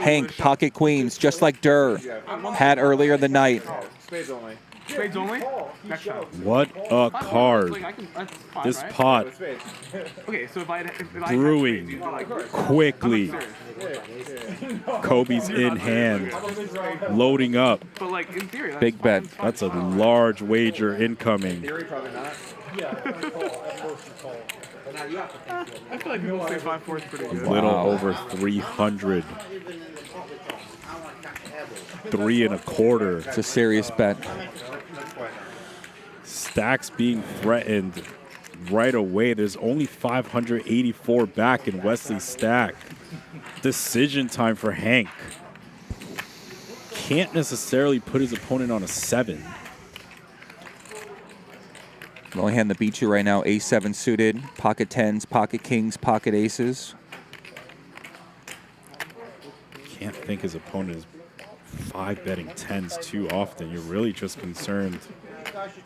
Hank pocket queens, just like Durr had earlier in the night. Spades only. Spades only? Next time. What a card. This pot Okay, so if I brewing quickly. Kobe's in hand, loading up. But like in theory, that's big bet. That's a large wager incoming. Theory, probably not. I feel like people say 5-4 is pretty good. A little over 300. 3 1/4. It's a serious bet. Stacks being threatened right away. There's only 584 back in Wesley's stack. Decision time for Hank. Can't necessarily put his opponent on a 7. The only hand that beats you right now, A7 suited, pocket 10s, pocket kings, pocket aces. Can't think his opponent is 5-betting 10s too often. You're really just concerned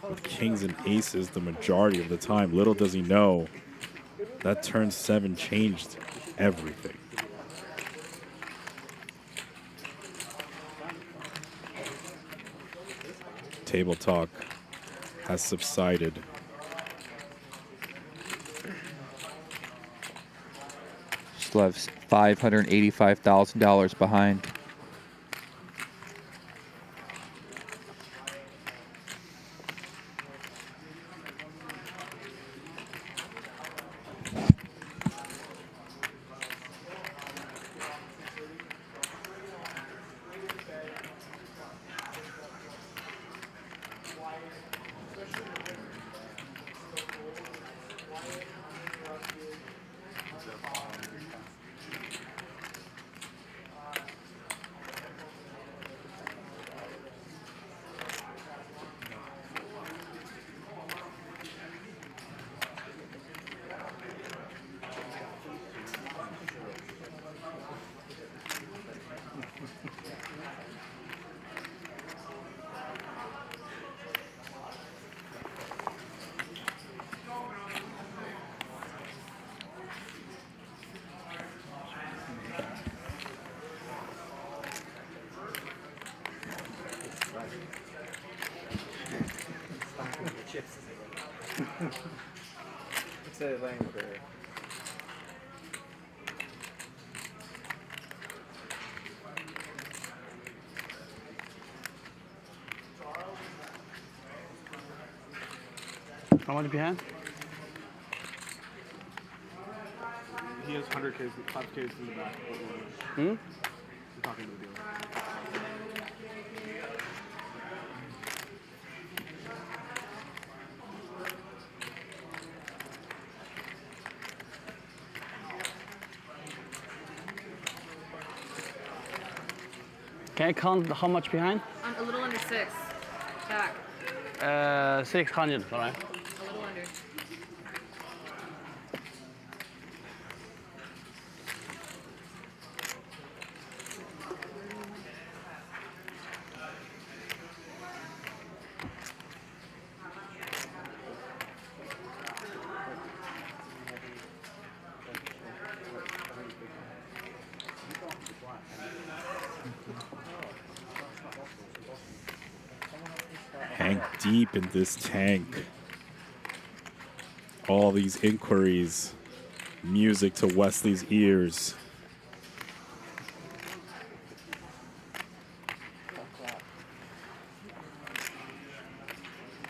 with kings and aces the majority of the time. Little does he know that turn 7 changed everything. Table talk has subsided. Still have $585,000 behind. It's a language barrier. How much behind? He has 100K, 5K in the back. Hmm? I'm talking to the dealer. Can I count how much behind? A little under 6. Back. 600, all right. A little under. Hank deep in this tank. All these inquiries, music to Wesley's ears.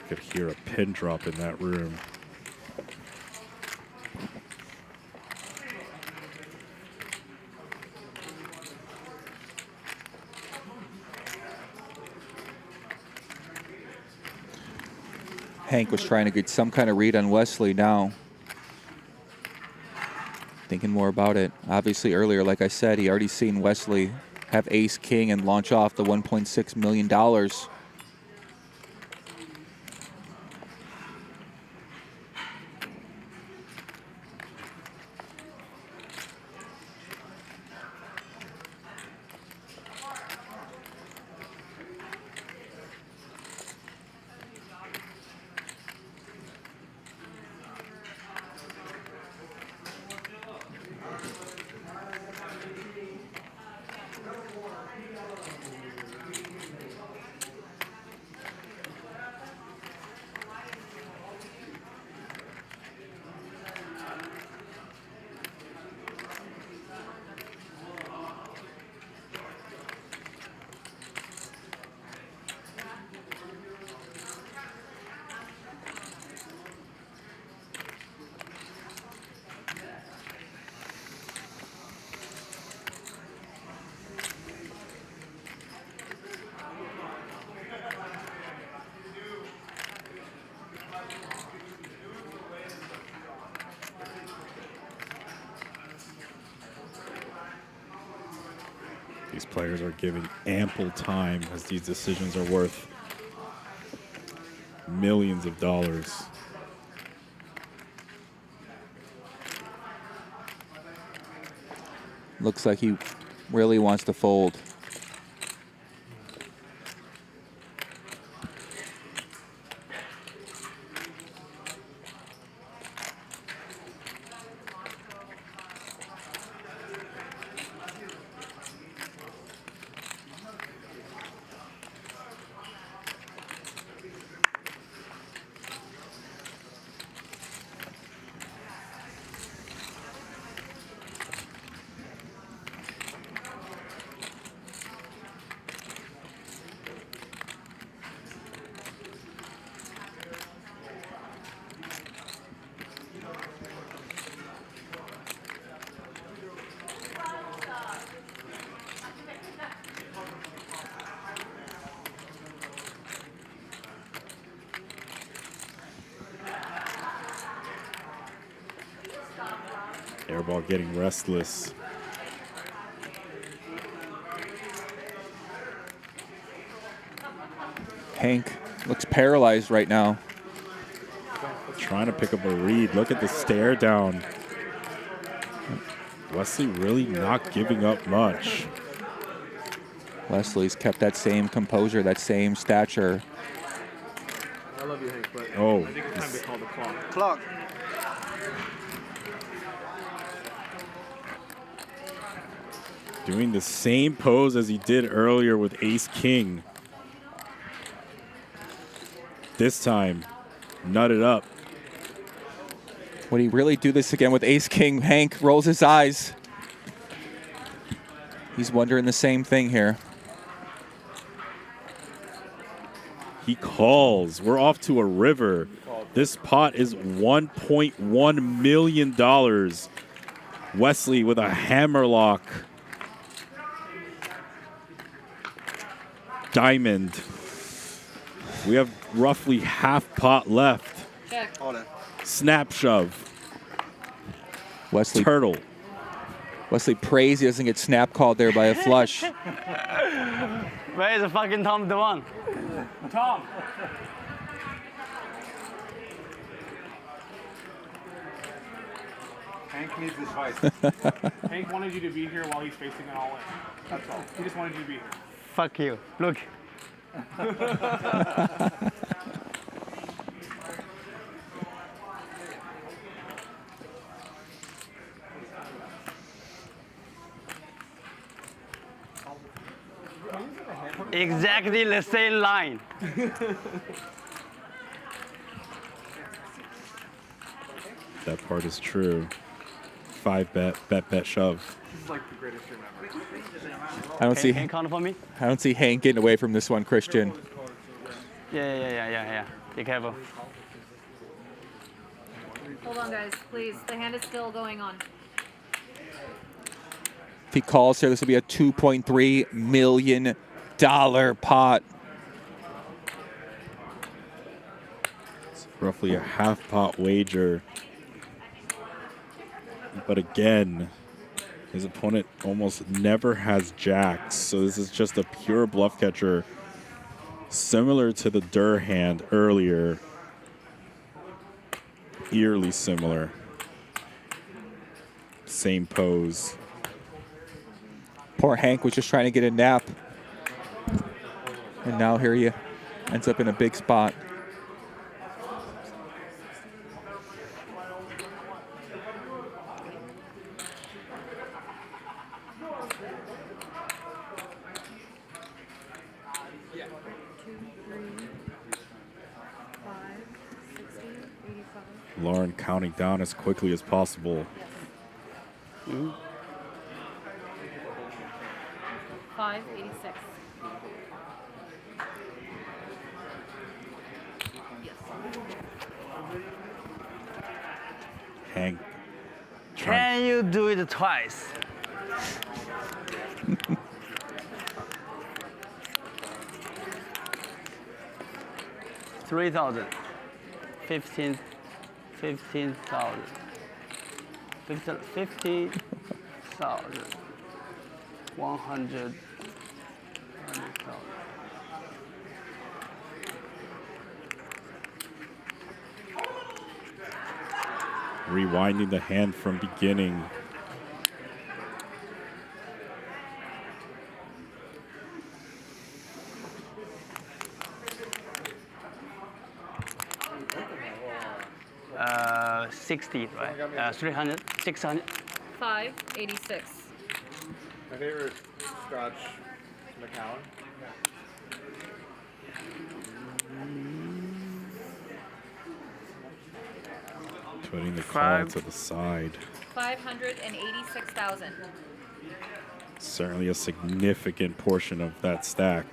Could hear a pin drop in that room. Hank was trying to get some kind of read on Wesley now. Thinking more about it. Obviously earlier, like I said, he already seen Wesley have ace king and launch off the $1.6 million. These players are given ample time as these decisions are worth millions of dollars. Looks like he really wants to fold. Airball getting restless. Hank looks paralyzed right now. Trying to pick up a read. Look at the stare down. Wesley really not giving up much. Wesley's kept that same composure, that same stature. I love you, Hank, but Oh. I think it's time to call the clock. Clock. Doing the same pose as he did earlier with Ace King. This time, nut it up. Would he really do this again with Ace King? Hank rolls his eyes. He's wondering the same thing here. He calls. We're off to a river. This pot is $1.1 million. Wesley with a hammerlock. Diamond. We have roughly half pot left. Check. Hold on. Snap shove. Wesley turtle. Wesley prays he doesn't get snap called there by a flush. Where is the fucking Tom Dwan? Tom. Hank needs advice. Hank wanted you to be here while he's facing it all in. That's all. He just wanted you to be here. Fuck you. Look. Exactly the same line. That part is true. 5 bet, shove. This is like the greatest stream ever. I don't see. Can you count for me? I don't see Hank getting away from this one, Christian. Yeah. Be careful. Hold on, guys, please. The hand is still going on. If he calls here, this will be a $2.3 million pot. It's roughly a half pot wager. But again, His opponent almost never has jacks, so this is just a pure bluff catcher, similar to the Dur hand earlier. Eerily similar. Same pose. Poor Hank was just trying to get a nap. And now here he ends up in a big spot. Lauren counting down as quickly as possible. 586. Hank. Can you do it twice? $3,000, 15,000, 50,000, 100,000. Rewinding the hand from beginning. Uh, 60, right? 300, 600. 586. My favorite scotch, McCowan. Putting the call to the side. 586,000. Certainly a significant portion of that stack.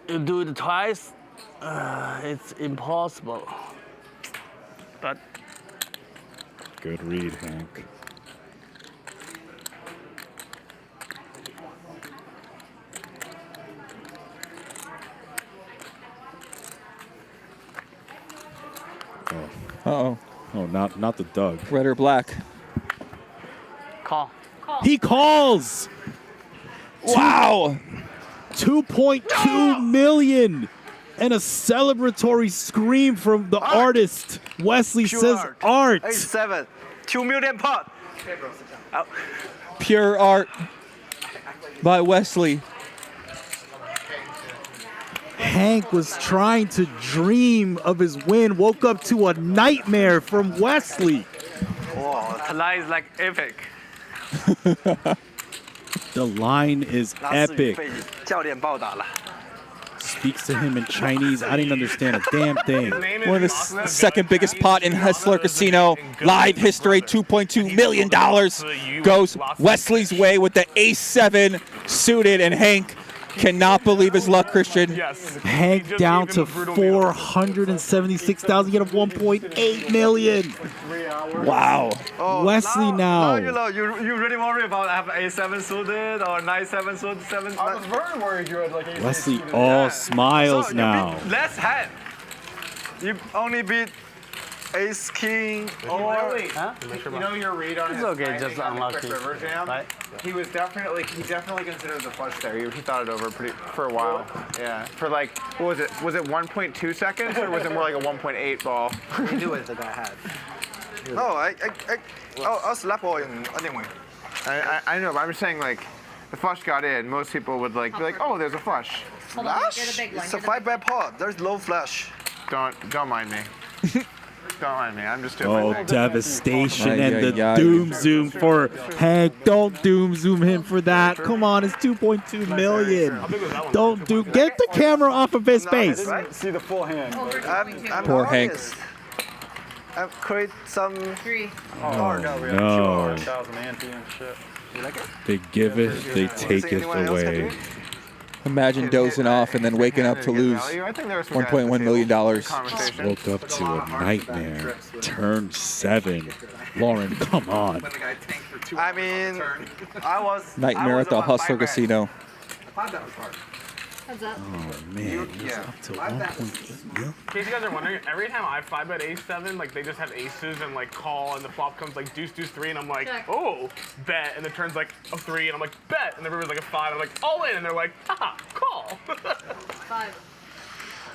You do it twice, it's impossible. But good read, Hank. Uh-oh. Oh, not the Doug. Red or black? Call. He calls! Wow! 2.2 million! And a celebratory scream from the artist. Wesley says art. 87, 2 million pot. Pure art by Wesley. Hank was trying to dream of his win, woke up to a nightmare from Wesley. Wow, tonight is like epic. The line is epic. Speaks to him in Chinese. I didn't understand a damn thing. One of the second biggest pot in Hessler Casino. Live history, $2.2 million goes Wesley's way with the ace-7 suited, and Hank cannot believe his luck, Christian. Yes. Hank down to 476,000, get a 1.8 million. Wow. Oh, Wesley now. Now you really worry about have A7 suited or 9-7 suited 7. I was very worried you had like A7 Wesley suited. all smiles so now. Less hand. You only beat ace king or You know your read on It's his okay, timing just on the unlucky. quick river jam? Right. He definitely considered the flush there. He thought it over for a while. Yeah. For like, what was it? Was it 1.2 seconds or was it more like a 1.8 ball? He knew what the guy had. No, I slap all in anyway. I know, but I'm just saying like, the flush got in. Most people would like be like, oh, there's a flush. Hold on, you're the big one. It's a 5-bet pot. There's low flush. Don't mind me. Don't mind me. I'm just doing my thing. Devastation and the doom zoom for Hank. Don't doom zoom him for that. Come on, it's 2.2 million. Don't do. Get the camera off of his face. See the full hand. Poor Hank. I've created some 3. Oh, no. They give it, they take it away. Imagine dozing off and then waking up to lose $1.1 million. Woke up to a nightmare. Turn 7. Lauren, come on. I mean, I was Nightmare at the Hustler Casino. Heads up. Oh man, he's up to 1.8 mil. In case you guys are wondering, every time I 5-bet ace-7, like they just have aces and like call, and the flop comes like deuce, deuce, 3, and I'm like, oh, bet, and the turn's like a 3, and I'm like, bet, and the river's like a 5, I'm like, all in, and they're like, haha, call. 5.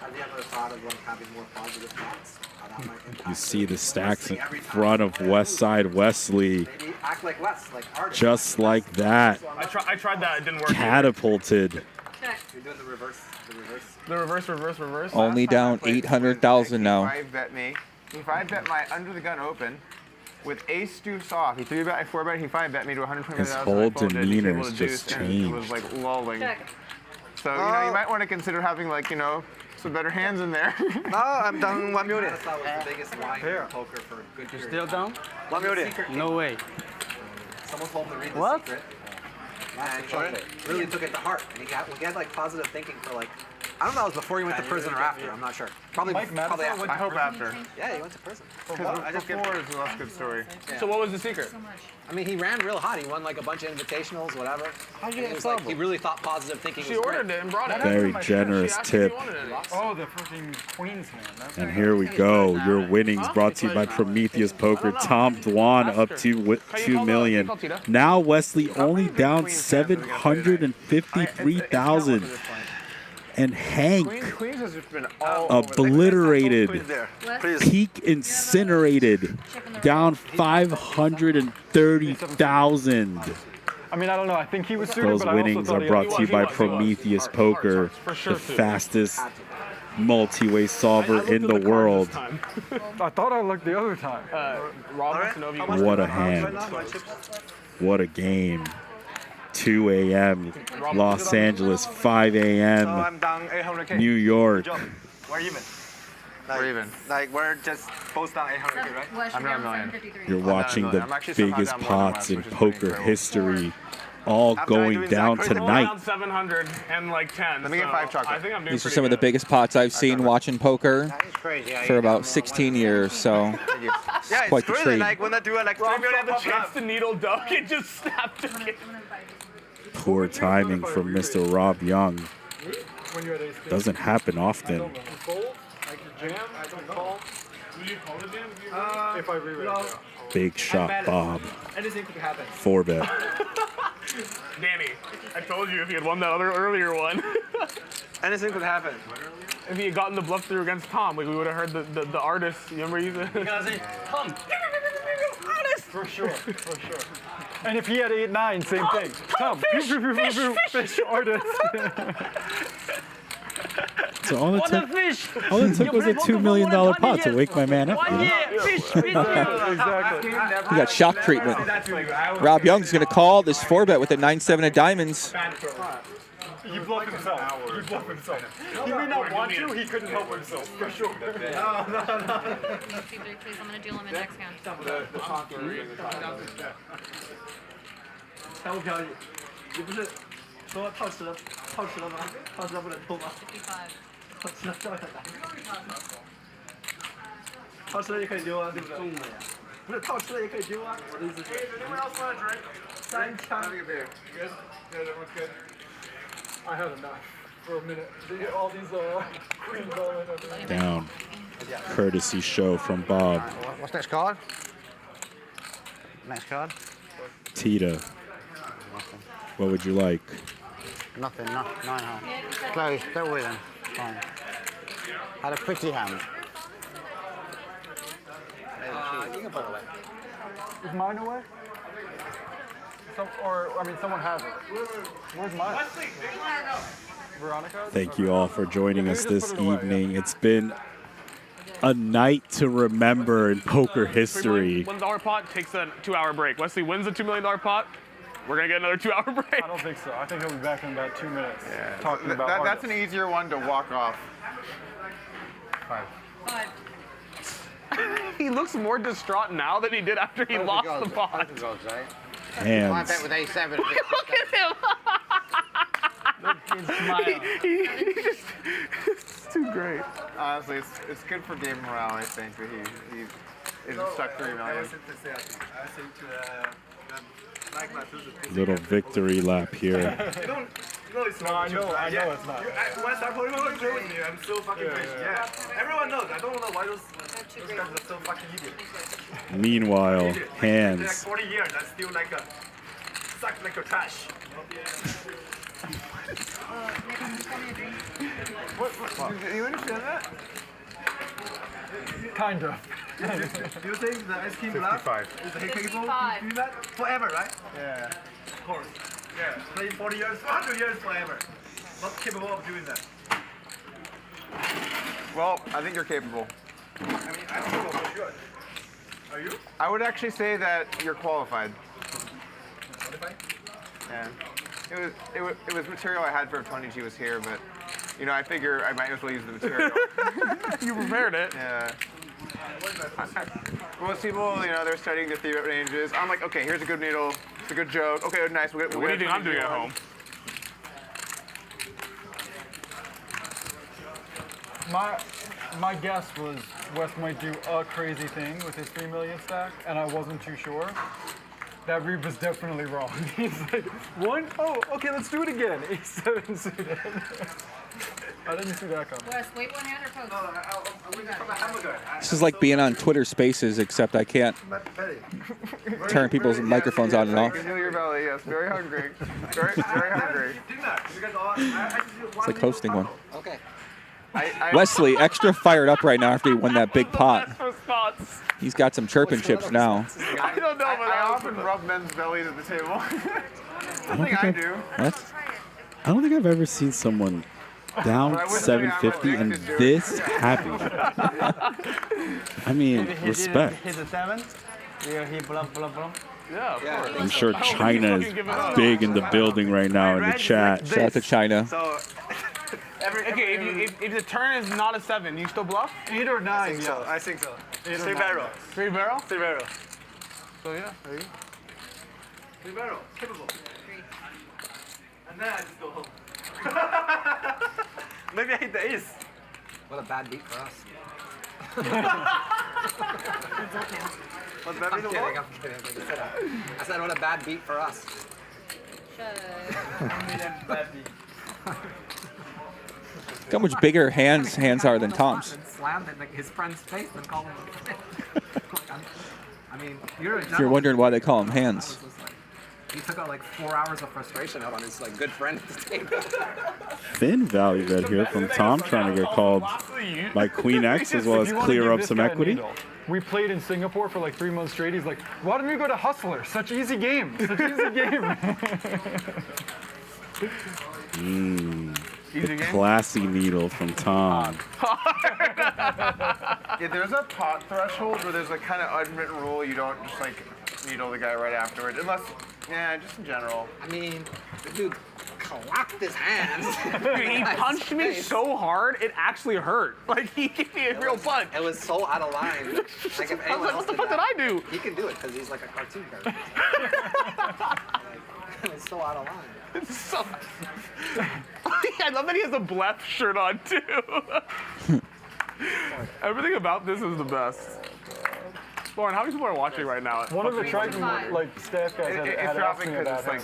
Have you ever thought of like having more positive thoughts? How that might impact You see the stacks in front of Westside Wesley. maybe act like less, like artists. Just like that. I tried that, it didn't work. Catapulted. You're doing the reverse. The reverse. Only down 800,000 now. He 5-bet me. He 5-bet my under the gun open with ace deuce off. He 3-bet, I 4-bet, he 5-bet me to 120,000. His whole demeanor has just It was changed. like lulling. So, you know, you might want to consider having like, you know, some better hands in there. No, I'm down 1 million. That was the biggest line in poker for a good period. Still down? 1 million. No way. Someone told him to read the What? secret. And he really took it to heart. And he had like positive thinking for like, I don't know, it was before he went to prison or after. I'm not sure. Probably after. I hope after. Yeah, he went to prison. Because before is a less good story. Yeah. So what was the secret? I mean, he ran real hot. He won like a bunch of invitationals, whatever. How'd you And get like, he really thought positive thinking She was ordered great. it and brought it. Very generous tip. Oh, the freaking Queen's hand. And here we go. Your winnings brought to you by Prometheus Poker. Tom Dwan up to 2 million. Now Wesley only down 753,000. And Hank Queens has just been all obliterated, peak incinerated, down 530,000. I mean, I don't know. I think he was suited, Those but winnings I are also brought to you by Prometheus Poker, the fastest multi-way solver in the world. I thought I looked the other time. What a hand. What a game. 2 a.m. Los Angeles, 5 a.m. New York. We're even. We're even. Like, we're just both down 800, right? I'm not a million. You're watching the biggest pots in poker history all going down tonight. Around 700 and like 10. Let me get 5 chocolate. I think I'm doing These are pretty some of the good. biggest pots I've seen watching poker for about 16 years, so Yeah, it's quite the crazy. treat. Like, when I do it, like, 3 Rob million had the chance to needle duck and just snapped it. Poor timing from Mr. Rob Young. Doesn't happen often. If I reread it. Big shot Bob. Anything could happen. 4-bet. Danny, I told you if he had won that other earlier one. Anything could happen. If he had gotten the bluff through against Tom, like we would have heard the artist. You remember he said? Come. Artist. For sure. And if he had 8-9, same thing. Come. Fish artist. So all it took was a $2 million pot to wake my man up. You know? Exactly. He got shock treatment. Rob Young's going to call this 4-bet with a 9-7 of diamonds. He bluffed himself. He may not want to, he couldn't help himself, for sure. Please, I'm gonna deal him in next hand. 但我漂你，你不是说套吃了吗？套吃了不能偷吗？套吃了照样打。套吃了也可以丢啊，对不对？不是套吃了也可以丢啊，我的意思是。3枪。I had enough for a minute. All these queens all in everything. Down. Courtesy show from Bob. What's next card? Next card? Tita. What would you like? Nothing, no, 9.5. Close, don't worry then. Fine. Had a pretty hand. You can put it away. Is mine away? Someone has it. Where's mine? Veronica? Thank you all for joining us this evening. It's been A night to remember in poker history. $1 pot takes a 2-hour break. Wesley wins the $2 million pot. We're gonna get another 2-hour break. I don't think so. I think he'll be back in about 2 minutes. Yeah. Talking about that's an easier one to walk off. 5. He looks more distraught now than he did after he lost the pot. Hands. I bet with A7. Look at him. It's too great. Honestly, it's good for game morale, I think, that he isn't stuck 3 million. Little victory lap here. No, it's not. I know it's not. When I start playing with you, I'm so fucking patient. Yeah. Everyone knows. I don't know why those guys are so fucking idiots. Meanwhile, Like hands. 40 years, I'm still like a suck like a trash. Do you understand that? Kind of. Do you think the ice cream bluff is capable of doing that forever, right? Yeah. Of course. Yeah. Playing 40 years, 100 years forever. Not capable of doing that. Well, I think you're capable. I mean, I don't know for sure. Are you? I would actually say that you're qualified. Qualified? Yeah. It was material I had for if Tony G was here, but I figure I might as well use the material. You prepared it. Yeah. Most people, they're studying the theory ranges. I'm like, okay, here's a good needle. It's a good joke. Okay, nice. What do you think I'm doing at home? My guess was Wes might do a crazy thing with his 3 million stack, and I wasn't too sure. That read was definitely wrong. He's like, 1? Oh, okay, let's do it again. A7 suited. I didn't see that coming. Wes, wait 1 hand or post? This is like being on Twitter Spaces, except I can't turn people's microphones on and off. I can feel your belly, yes. Very hungry. Very, very hungry. It's like hosting one. Okay. Wesley, extra fired up right now after he won that big pot. Response. He's got some chirping chips now. I don't know, but I often rub men's bellies at the table. Something I do. I don't think I've ever seen someone down 750 and this happy. I mean, respect. Hit the 7. He bluff. Yeah, of course. I'm sure China is big in the building right now in the chat. Shout out to China. So, okay, if the turn is not a 7, you still bluff? 8 or 9? I think so. 3 barrel. 3 barrel? 3 barrel. So yeah, there you go. 3 barrel. Capable. 3. And then I just go home. Maybe I hit the ace. What a bad beat for us. What's that I'm kidding. I said, what a bad beat for us. Bad beat. Look how much bigger hands are than Tom's. And slammed it in his friend's face and called him I mean, you're a If you're wondering why they call them hands. He took out like 4 hours of frustration out on his good friend at the table. Thin value bet here from Tom, trying to get called by Queen X as well as clear up some equity. We played in Singapore for like 3 months straight. He's like, why don't we go to Hustler? Such easy game. Such easy game. The classy needle from Tom. Yeah, there's a pot threshold where there's a kind of unwritten rule you don't just needle the guy right afterwards, unless, just in general. I mean, the dude clocked his hands. Dude, he punched me so hard, it actually hurt. Like, he gave me a real punch. It was so out of line. Like, if anyone else what the fuck did I do? He can do it because he's like a cartoon character. It was so out of line. It's so... I love that he has a Blef shirt on, too. Everything about this is the best. Lauren, how many people are watching right now? One of the Triton staff guys had asked me about him.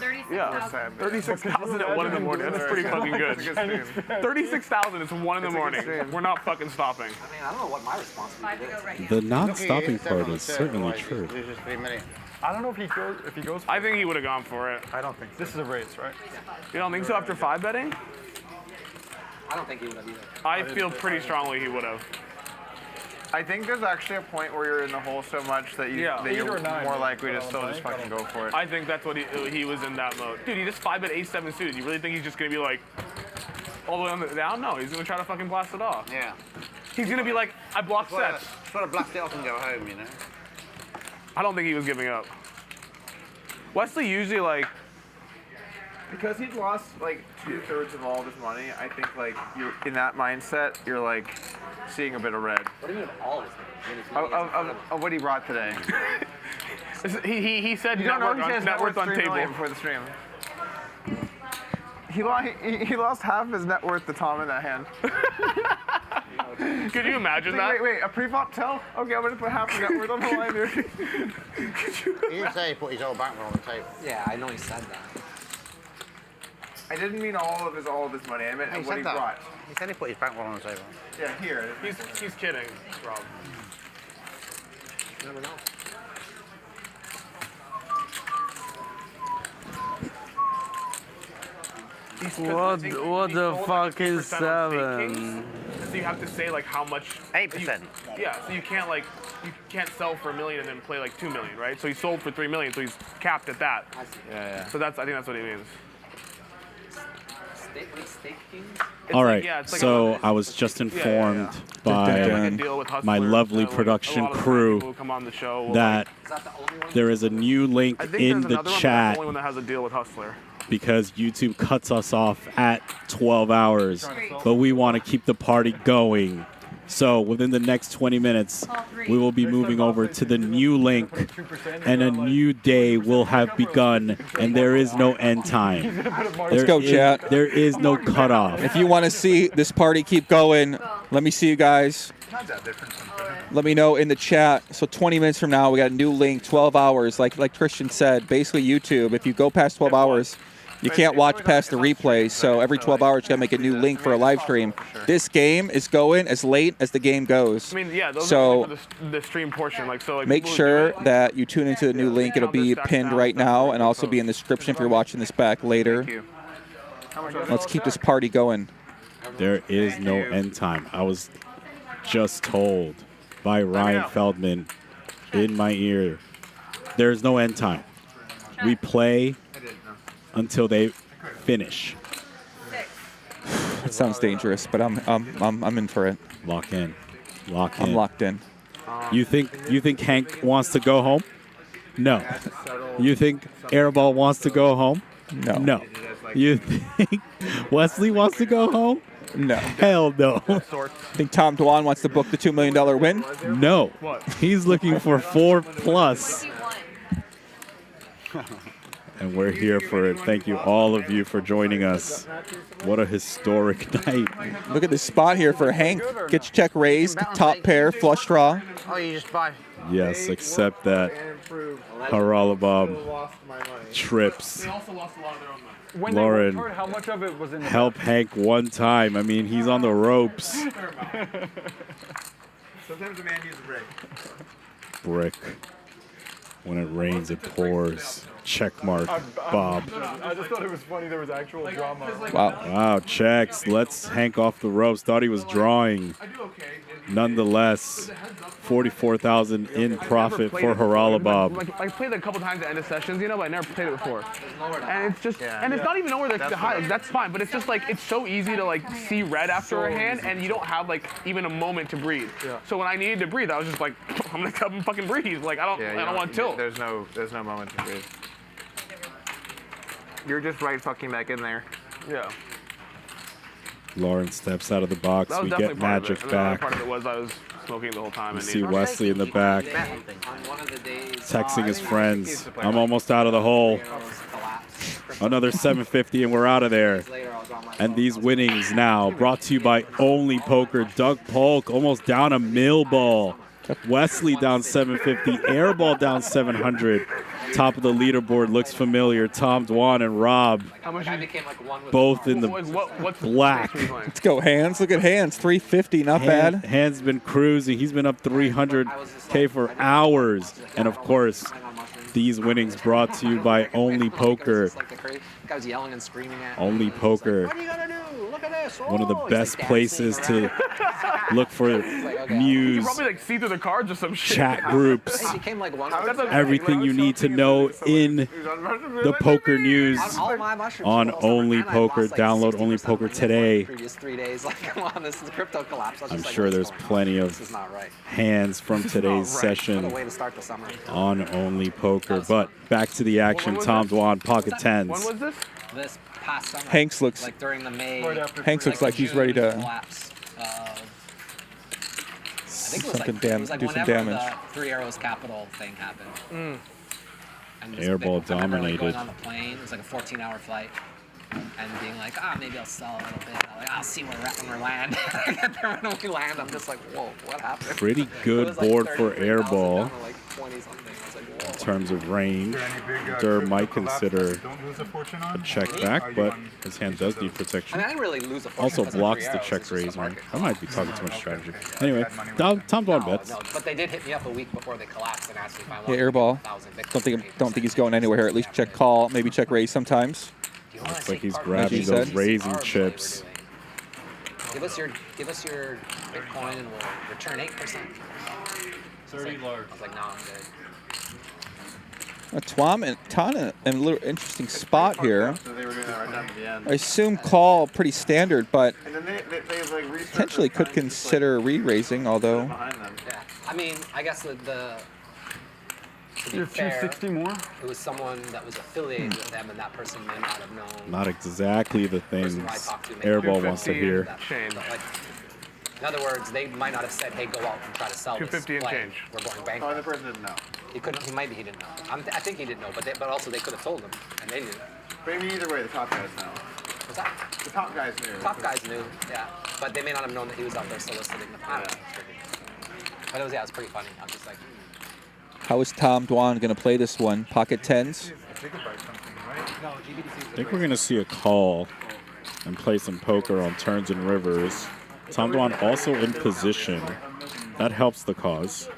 36,000 at 1 in the morning. That's pretty fucking good. 36,000 is 1 in the morning. We're not fucking stopping. I mean, I don't know what my response would be. The non-stopping part is certainly true. I don't know if he goes. I think he would have gone for it. I don't think so. This is a race, right? You don't think so after 5 betting? I don't think he would have either. I feel pretty strongly he would have. I think there's actually a point where you're in the hole so much that you're more likely to still just fucking go for it. I think that's what he was in that mode. Dude, he just 5-bet ace-7 suited. You really think he's just gonna be like all the way on the down? No, he's gonna try to fucking blast it off. Yeah. He's gonna be like, I blocked sets. Try to blast it off and go home, you know. I don't think he was giving up. Wesley usually like. Because he'd lost like 2/3 of all of his money, I think like you're in that mindset, you're like seeing a bit of red. What do you mean all of his Of what he brought today. he said You don't know he has net worth on 3 table. million before the stream. He lost half his net worth to Tom in that hand. Could you imagine that? Wait, a pre-flop tell? Okay, I'm gonna put half the net worth on the line here. He didn't say he put his whole bankroll on the table. Yeah, I know he said that. I didn't mean all of his money. I meant He what said he that. brought. He said he put his bankroll on the table. Yeah, here. He's kidding, Rob. You never know. What the fuck is 7? So you have to say like how much. 8%. Yeah, so you can't sell for $1 million and then play like $2 million, right? So he sold for $3 million, so he's capped at that. Yeah. So I think that's what he means. Stake kings? All right, like so I was just informed by my lovely production crew that there is a new link in the chat Only one that has a deal with Hustler. because YouTube cuts us off at 12 hours, but we want to keep the party going. So within the next 20 minutes, we will be moving over to the new link, and a new day will have begun, and there is no end time. Let's go, chat. There is no cutoff. If you want to see this party keep going, let me see you guys. Let me know in the chat. So 20 minutes from now, we got a new link, 12 hours. Like Christian said, basically YouTube, if you go past 12 hours, you can't watch past the replays. So every 12 hours, you got to make a new link for a live stream. This game is going as late as the game goes. I mean, yeah, those so are for the stream portion. Like, so like make sure that you tune into the new link. It'll be pinned right now and also be in the description if you're watching this back later. Let's keep this party going. There is no end time. I was just told by Ryan Feldman in my ear, there's no end time. We play until they finish. It sounds dangerous, but I'm in for it. Lock in. Lock in. I'm locked in. You think Hank wants to go home? No. You think Airball wants to go home? No. No. You think Wesley wants to go home? No. Hell no. Think Tom Dwan wants to book the $2 million win? No. He's looking for 4+. And we're here for it. Thank you, all of you, for joining us. What a historic night. Look at this spot here for Hank. Get your check raised, top pair, flush draw. Oh, you just buy. Yes, except that Haralabob trips. When Lauren, they worked hard, how much of it was in the help Hank one time. I mean, he's on the ropes. Sometimes a man needs a break. Brick. When it rains, it pours. Check mark, Bob. I just thought it was funny there was actual drama. Wow, checks. Let's Hank off the ropes. Thought he was drawing. Nonetheless, 44,000 in profit for Haralabob. Like, I played it a couple times at end of sessions, you know, but I never played it before. And it's just, and it's not even nowhere the high. Like, that's fine, but it's just like it's so easy to like see red after a hand, and you don't have like even a moment to breathe. So when I needed to breathe, I was just like, I'm gonna come and fucking breathe. Like I don't want to tilt. There's no moment to breathe. You're just right fucking back in there. Yeah. Lauren steps out of the box. We get Magic back. Part of it was I was smoking the whole time. We see Wesley in the back, texting his friends. I'm almost out of the hole. Another 750 and we're out of there. And these winnings now brought to you by Only Poker. Doug Polk almost down a mill ball. Wesley down 750. Airball down 700. Top of the leaderboard looks familiar. Tom Dwan and Rob both in the black. Let's go, Hands. Look at Hands. 350, not bad. Hands been cruising. He's been up 300K for hours. And of course, these winnings brought to you by Only Poker. Guy was yelling and screaming at Only Poker. What are you gonna do? Look one of the best places to look for You news, can probably like see through the cards or some shit. chat groups, He came like one. everything you need to know in the poker news All my mushrooms on fell over, Only and I Poker. lost, like, Download 60% Only of my Poker net worth today. the previous 3 days. Like, come on, this is a crypto collapse. I was I'm just like, sure what's there's going on? plenty This is of not right. hands from today's What a session way to start the summer. on Only Poker. But back to the action. Tom Dwan, pocket tens. When was this? This past summer. Hanks looks. Like during the May. Hanks looks like he's ready to collapse. I think it was something like, it was like do some whenever damage. the Three Arrows Capital thing happened. And just Airball I remember, like, dominated. going on the plane. It was like a 14-hour flight. And being like, maybe I'll sell a little bit. I'll see where when we land. I get there when we land. I'm just like, whoa, what happened? Pretty It good was like board for 33,000 Airball down to like 20 something. I was like, whoa. in terms of range. Dur might consider a check back, but his hand does need I protection. mean, I didn't really lose a fortune Also because of blocks Three the Arrows. check It's just raise a one. market I might be talking too much strategy. Anyway, Tom Dwan bets. No, but they did hit me up a week before they collapsed and asked me if I Yeah, wanted airball. 1,000 Don't think he's going anywhere here. At least check call, maybe check raise sometimes. Looks like he's As grabbing you those said. raising chips. Give us your Bitcoin and we'll return 8%. 30 large. I was like, no, I'm good. Twam and Tana in a little interesting spot here. So they were doing that right down to the end. I assume call pretty standard, but And then they like researched potentially could consider re-raising, although behind them. Yeah, I mean, I guess to be You have fair, 260 more? it was someone that was affiliated with them, and that person may not have known. Not exactly the things person I talked to may Airball not wants to have hear. that, but, like, in other words, they might not have said, "Hey, go out and try to sell this 250 and play. change. We're going Oh, bankrupt." the person didn't know. He couldn't. He didn't know. I think he didn't know, but also they could have told him, and they knew. But I mean, either way, the top guys know. Was that? The top guys knew. Top guys knew, yeah, but they may not have known that he was out there soliciting the money. But it was pretty funny. I'm just like, how is Tom Dwan going to play this one? Pocket tens? I think we're going to see a call and play some poker on turns and rivers. Tom Dwan also in position. That helps the cause.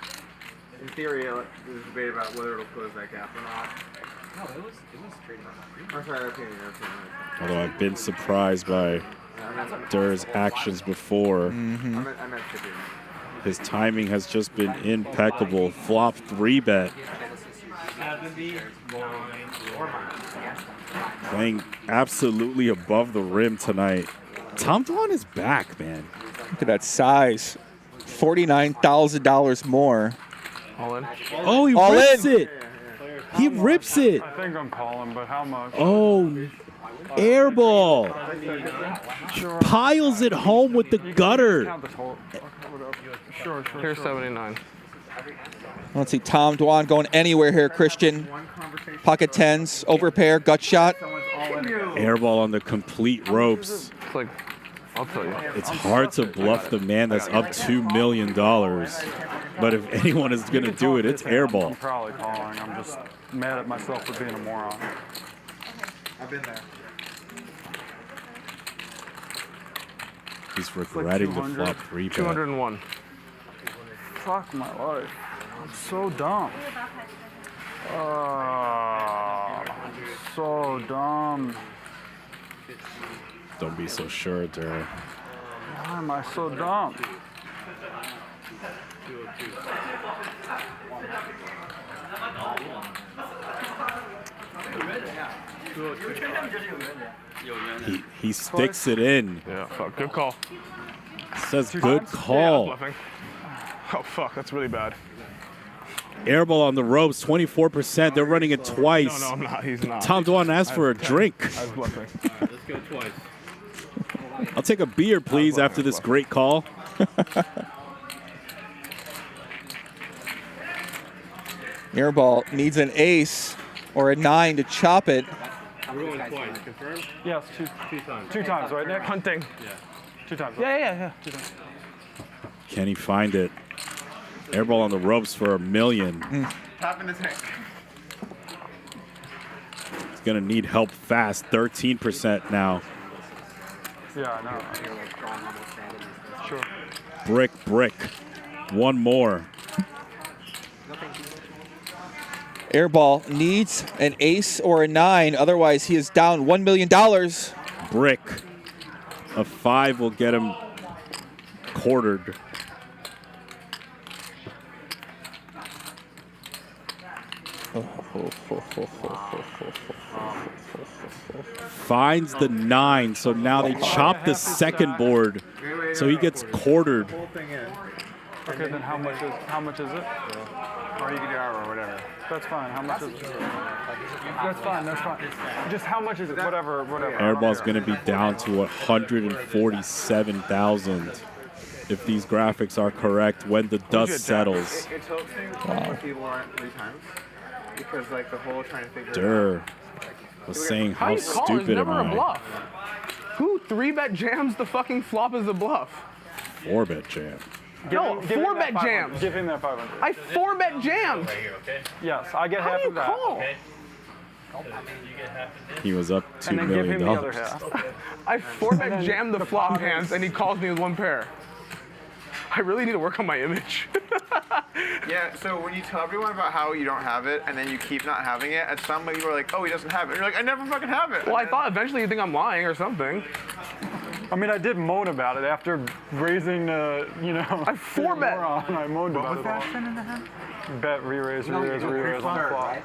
In theory, there's debate about whether it'll close that gap or not. no, it was trading. I'm sorry, okay. Although I've been surprised by Dur's actions before. I meant 50. His timing has just been impeccable. Flop 3-bet. Playing absolutely above the rim tonight. Tom Dwan is back, man. Look at that size. $49,000 more. All in. Oh, he All rips in. it. He rips it. I think I'm calling, but how much? Oh, airball. Piles it home with the gutter. Count the total. Sure. Here's 79. Let's see, Tom Dwan going anywhere here, Christian. Pocket tens, over pair, gut shot. Airball on the complete ropes. It's like, I'll tell you. It's hard to bluff the man that's up $2 million. But if anyone is going to do it, it's I'm airball. probably calling. I'm just mad at myself for being a moron. I've been there. He's regretting the 200. flop 3-bet. 201. Fuck my life. I'm so dumb. So dumb. Don't be so sure, Dur. Why am I so dumb? He sticks it in. Yeah, fuck. Good call. Says good call. Bluffing. Oh, fuck. That's really bad. Airball on the ropes, 24%. They're running it twice. No, I'm not. He's not. Tom Dwan asked for a drink. I was bluffing. Let's go twice. I'll take a beer, please, after this great call. Airball needs an ace or a 9 to chop it. We're going twice. Confirmed? Yes, Two times. 2 times, right, Nick? Hunting. Yeah. 2 times. Yeah. 2 times. Can he find it? Airball on the ropes for $1 million. Top in the tank. He's going to need help fast. 13% now. Yeah, I know. Sure. Brick. One more. Airball needs an ace or a 9, otherwise he is down $1 million. Brick. A 5 will get him quartered. Finds the 9, so now they chop the second board, so he gets quartered. Okay, then how much is it? Or you can do hour or whatever. That's fine. How much is it? That's fine. That's fine. Just how much is it? Whatever. Airball's going to be down to 147,000 if these graphics are correct when the dust settles. It tilts things when people aren't 3 times. Because like the whole trying to figure Durr was saying how stupid am never a I? bluff. Who 3-bet jams the fucking flop as a bluff? 4-bet jam. No, 4-bet jams. Give him that 500. I 4-bet jammed. Yes, I get How half do you of that. call? He was up $2 And then give million. him the other half. I 4-bet jammed the flop hands, and he calls me with 1 pair. I really need to work on my image. Yeah, so when you tell everyone about how you don't have it, and then you keep not having it, and some people are like, oh, he doesn't have it. And you're like, I never fucking have it. Well, I thought eventually you'd think I'm lying or something. I mean, I did moan about it after raising, you know. I 4-bet. I moaned about it all. Bet, re-raise on the flop.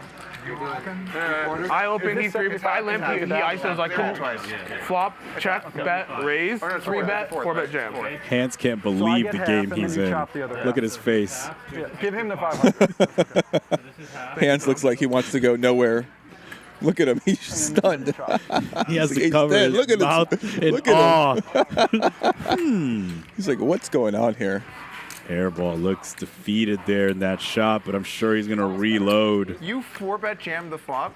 I open, he 3-bet, I limp, he ISOs like flop, check, bet, raise, 3-bet, 4-bet jam. Hands can't believe the game he's in. Look at his face. Yeah, give him the 500. Hands looks like he wants to go nowhere. Look at him. He's stunned. He has to cover his look at mouth in look at awe. him. He's like, what's going on here? Airball looks defeated there in that shot, but I'm sure he's going to reload. You 4-bet jammed the flop?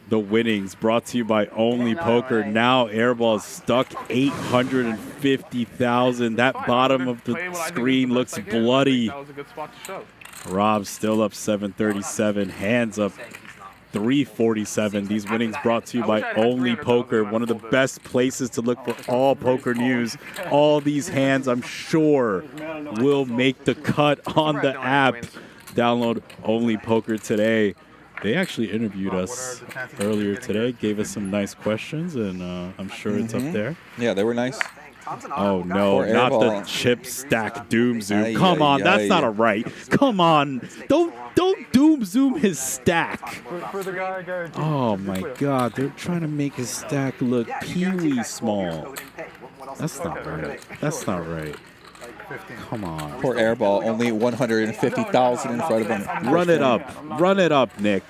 The winnings brought to you by Only Poker. Now Airball is stuck 850,000. That bottom of the screen looks bloody. That was a good spot to show. Rob's still up 737. Hands up 347. These winnings brought to you by Only Poker, one of the best places to look for all poker news. All these hands, I'm sure, will make the cut on the app. Download Only Poker today. They actually interviewed us earlier today, gave us some nice questions, and I'm sure it's up there. Yeah, they were nice. Oh no, not the chip stack doom zoom. Come on, that's not a right. Come on, don't doom zoom his stack. For the guy, Oh my God, they're trying to make his stack look pee-wee small. That's not right. That's not right. Come on. Poor Airball, only 150,000 in front of him. Run it up. Run it up, Nick.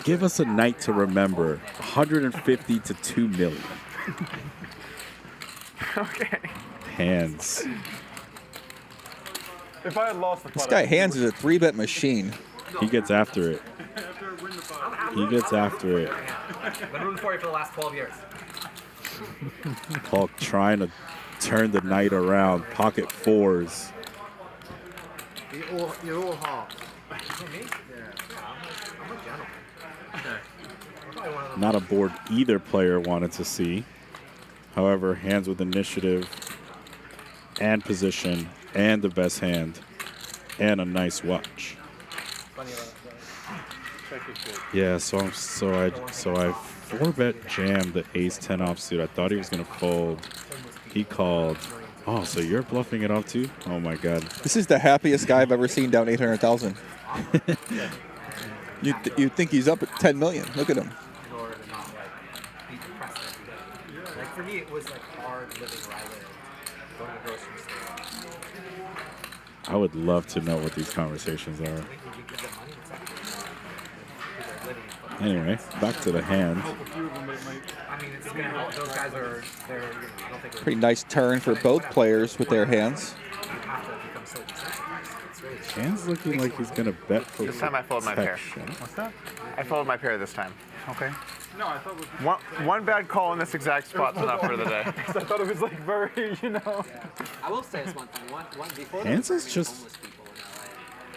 Give us a night to remember. 150 to 2 million. Okay. Hands. If I had lost the This guy Hands is a 3-bet machine. He gets after it. He gets after it. Been rooting for you for the last 12 years. Polk trying to turn the night around. Pocket 4s. You're all hard. Not a board either player wanted to see. However, Hands with initiative and position and the best hand and a nice watch. Yeah, so I 4-bet jammed the ace-10 offsuit. I thought he was gonna fold. He called. Oh, so you're bluffing it off too? Oh my God. This is the happiest guy I've ever seen down 800,000. You think he's up at 10 million? Look at him. Like for me, it was like hard living where I lived, going to the grocery store. I would love to know what these conversations are. Anyway, back to the hand. I mean, it's gonna, those guys are, they're, I don't think Pretty nice turn for both players with their hands. Hands looking like he's gonna bet for This time I folded my pair. What's that? I folded my pair this time. Okay. No, I thought it was... One bad call in this exact spot's enough for the day. I thought it was like very, you know. I will say this one thing. One before Hands is just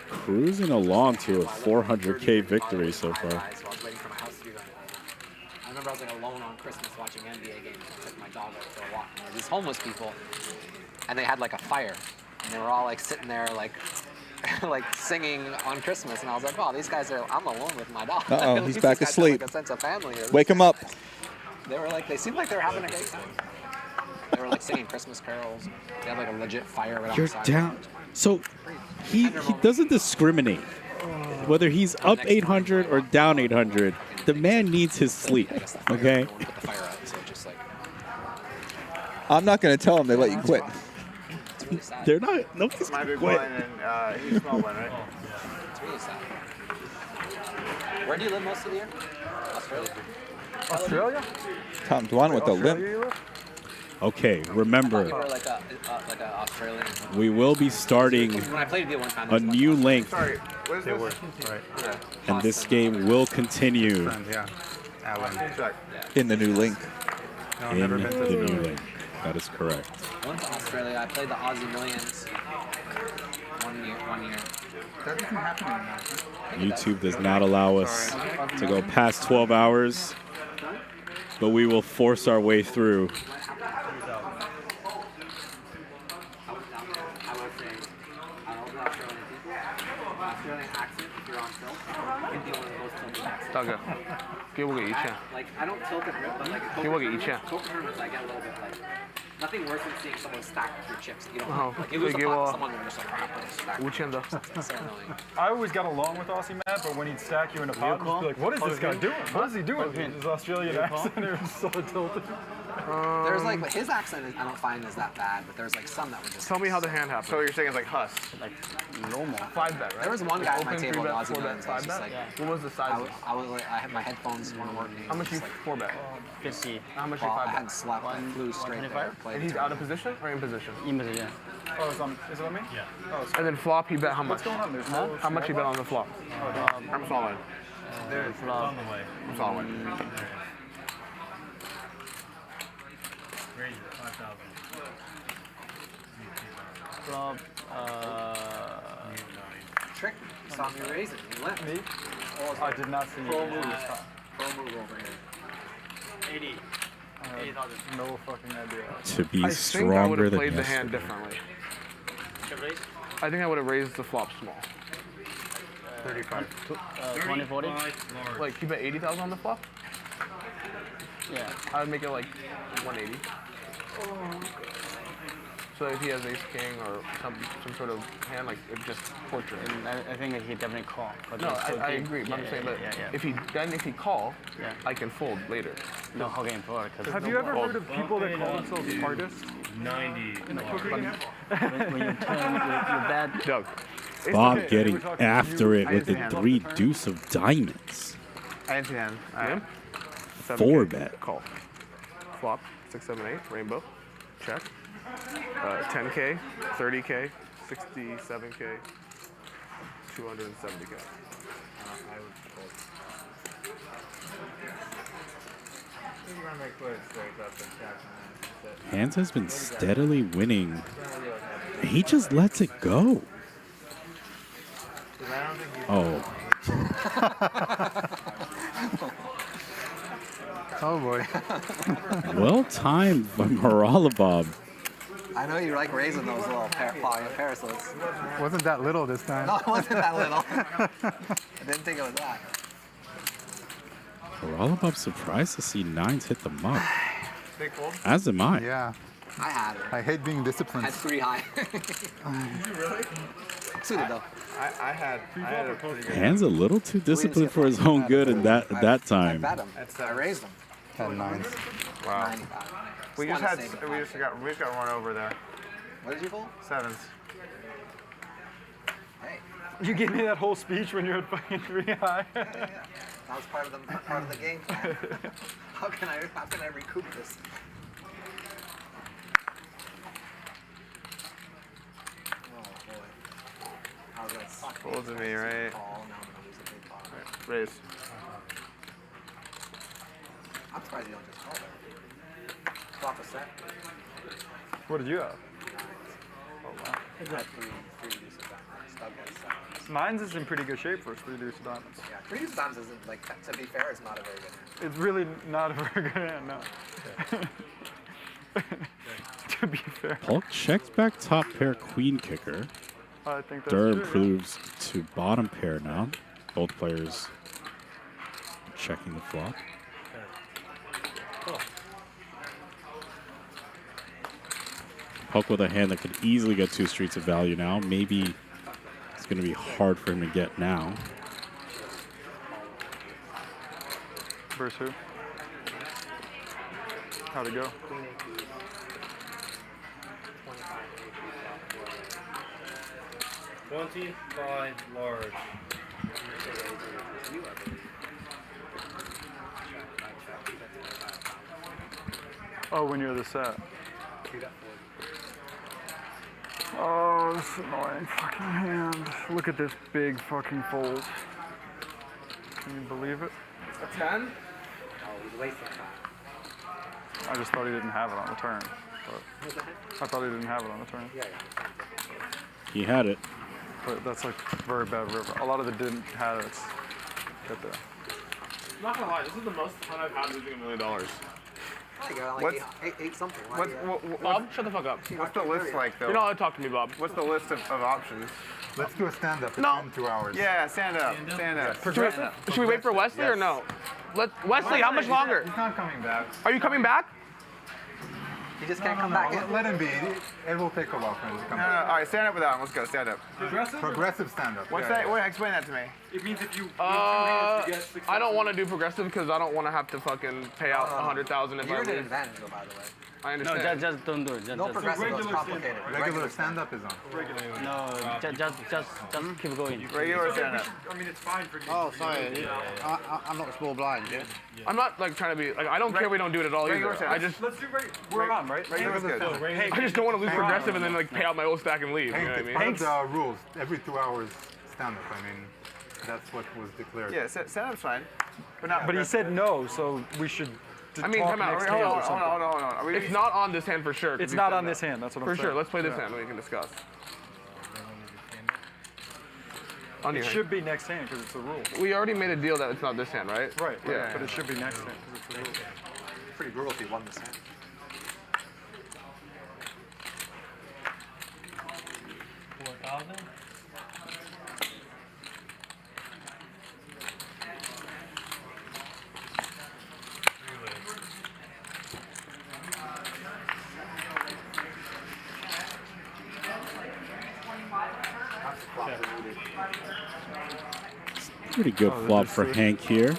cruising along to a 400K victory so far. I was waiting for my house to be ready. I remember I was like alone on Christmas watching NBA games. I took my dog out for a walk. And there were these homeless people, and they had like a fire, and they were all like sitting there like like singing on Christmas, and I was like, oh, these guys are, I'm alone with my dog. Uh-oh, At he's least back these guys have, asleep. like a sense of family. Wake him up. They were like, they seemed like they were having a great time. They were like singing Christmas carols. They had like a legit fire right You're outside. down. So he doesn't discriminate whether he's up 800 or down 800. The man needs his sleep. Okay. I'm not going to tell him they let you quit. They're not. Nobody's My big quit. one and he's small one, right? It's really sad. Where do you live most of the year? Australia. Australia? Tom Dwan with the limp. Okay, remember, You were like a Australian. we will be starting When I played with you one time, a new length, Sorry, what is They this? were, right. and this game will continue Friend, yeah. Alan. In the new link. No, in never been to the new link. That is correct. I went to Australia. I played the Aussie Millions. 1 year. That isn't happening now. YouTube does not allow us to go past 12 hours, but we will force our way through.大哥，给我个1千。 Like I don't tilt and rip, but like 给我个1千。 poker tournaments, I get a little bit like nothing worse than seeing someone stack your chips. You don't Oh, like you lose a give pot, a- someone will just like stack. 5000的。 It's so annoying. I always got along with Aussie Matt, but when he'd stack you in a pot, I'd be like, what is this guy doing? What is he doing? His Australian accent is so tilted. There's like, but his accent is, I don't find is that bad, but there's like some that were just. Tell me how the hand happened. So you're saying it's like Huss? Like normal. 5 bet, right? There was one guy at my Open, table 3 at bet, Aussie 4 Millions. bet, I was 5 just bet. like, What was the size? I was like, I had my headphones weren't working. How much you Just, like, 4 bet? 50. How much well, you I 5 bet? hadn't slept. I flew straight there. Played And the he's out of position or in position? In position. Oh, is it on me? Yeah. Oh, And then flop, he bet how much? what's going on? There's no. How much he bet on the flop? I'm solid. There's flop. I'm solid. Raise it, 5,000. Flop. Trick. Saw me raise it. You went. Me? Oh, I did not see you. Pro move. Pro move over here. 80. I have no fucking idea. To be I think I would stronger have than played the hand yesterday. differently. Chip raise? I think I would have raised the flop small. 35. 20, 40? Like, you bet 80,000 on the flop? Yeah. I would make it like 180. So if he has ace king or some sort of hand, like it just portrait. And I think that he definitely call. But No, it's so I deep. agree. But I'm Yeah, saying yeah, that yeah. if he call, Yeah. I can fold later. No, how can you forward? Have you ever heard of people that call themselves artists? 90. In the poker game? When you turn your bad. Doug. Bob getting after it with the 3 deuce of diamonds. I didn't see hand. Yeah. 4 bet. Call. Flop. 6, 7, 8. Rainbow. Check. 10K. 30K. 67K. 270K. Hands has been steadily winning. He just lets it go. Oh. Oh boy. Well timed by Moralabob. I know you like raising those little parasolids. Wasn't that little this time? No, it wasn't that little. I didn't think it was that. Moralabob's surprised to see 9s hit the mug. Big fold? As am I. Yeah. I had it. I hate being disciplined. Had 3 high. Really? Suited though. I had a pretty good. Hands a little too disciplined for his own good in that time. I bet him. I raised him. Had 9s. Wow. 9. We just got run over there. What did you pull? 7s. Hey. You gave me that whole speech when you're at fucking 3 high. That was part of the game plan. How can I recoup this? Folds to me, right? Raise. I'm surprised you don't just call there. Flop a set. What did you have? Oh wow. I had 3 deuces diamonds. Doug has 7s. 9s is in pretty good shape for 3 deuce of diamonds. Yeah, 3 deuces diamonds isn't like, to be fair, it's not a very good hand. It's really not a very good hand, no. To be fair. Polk checks back top pair queen kicker. I think that's Durham true, yeah. proves to bottom pair now. Both players checking the flop. Polk with a hand that could easily get 2 streets of value now. Maybe it's going to be hard for him to get now. Versus who? How'd it go? $25 large. Oh, when you're the set. Oh, this annoying fucking hand. Look at this big fucking fold. Can you believe it? A 10? I just thought he didn't have it on the turn. But I thought he didn't have it on the turn. He had it. But that's like very bad river. A lot of the didn't have it. Get there. I'm not gonna lie, this is the most fun I've had losing $1 million. There you go, like What's- eight something. Bob, shut the fuck up. What's the list like, though? You're not allowed to talk to me, Bob. What's the list of options? Let's do a stand-up. No. In 2 hours. Yeah, stand up. Stand up. Should we wait for Wesley or no? Wesley, how much longer? He's not coming back. Are you coming back? He just can't come back in. Let him be. It will take a while for him to come No, back. all right, stand up with that one. Let's go, stand up. Progressive stand-up. What's Yeah, that? Wait, explain that to me. It means if you I don't want to do progressive because I don't want to have to fucking pay out $100,000 if I You're at an lose. advantage, though, by the way. I No, understand. just don't do it. No progressive, it's complicated. Regular stand-up is on. No, just keep going. Regular stand up. I mean, it's fine for you. Oh, sorry. I'm not small blind, yeah? I'm not like trying to be like I don't care we don't do it at all Regular either. stand I up. just Let's do we're on, right? Regular is good. I just don't want to lose progressive and then like pay out my old stack and leave. You know what I mean? Part of the rules, every 2 hours stand-up. I mean, that's what was declared. Yeah, stand up's fine. But not. But he said no, so we should I mean, talk come out. next Hold hand or on. something. Are we It's not on this hand for sure. 'cause It's we not said on that. this hand, that's what I'm For saying. sure. Let's play this Yeah. hand and we can discuss. On It your hand. should be next hand because it's a rule. We already made a deal that it's not this hand, right? Right, Yeah. but it should be next hand because it's a rule. Pretty brutal if he won this hand. Pretty good flop for Hank here.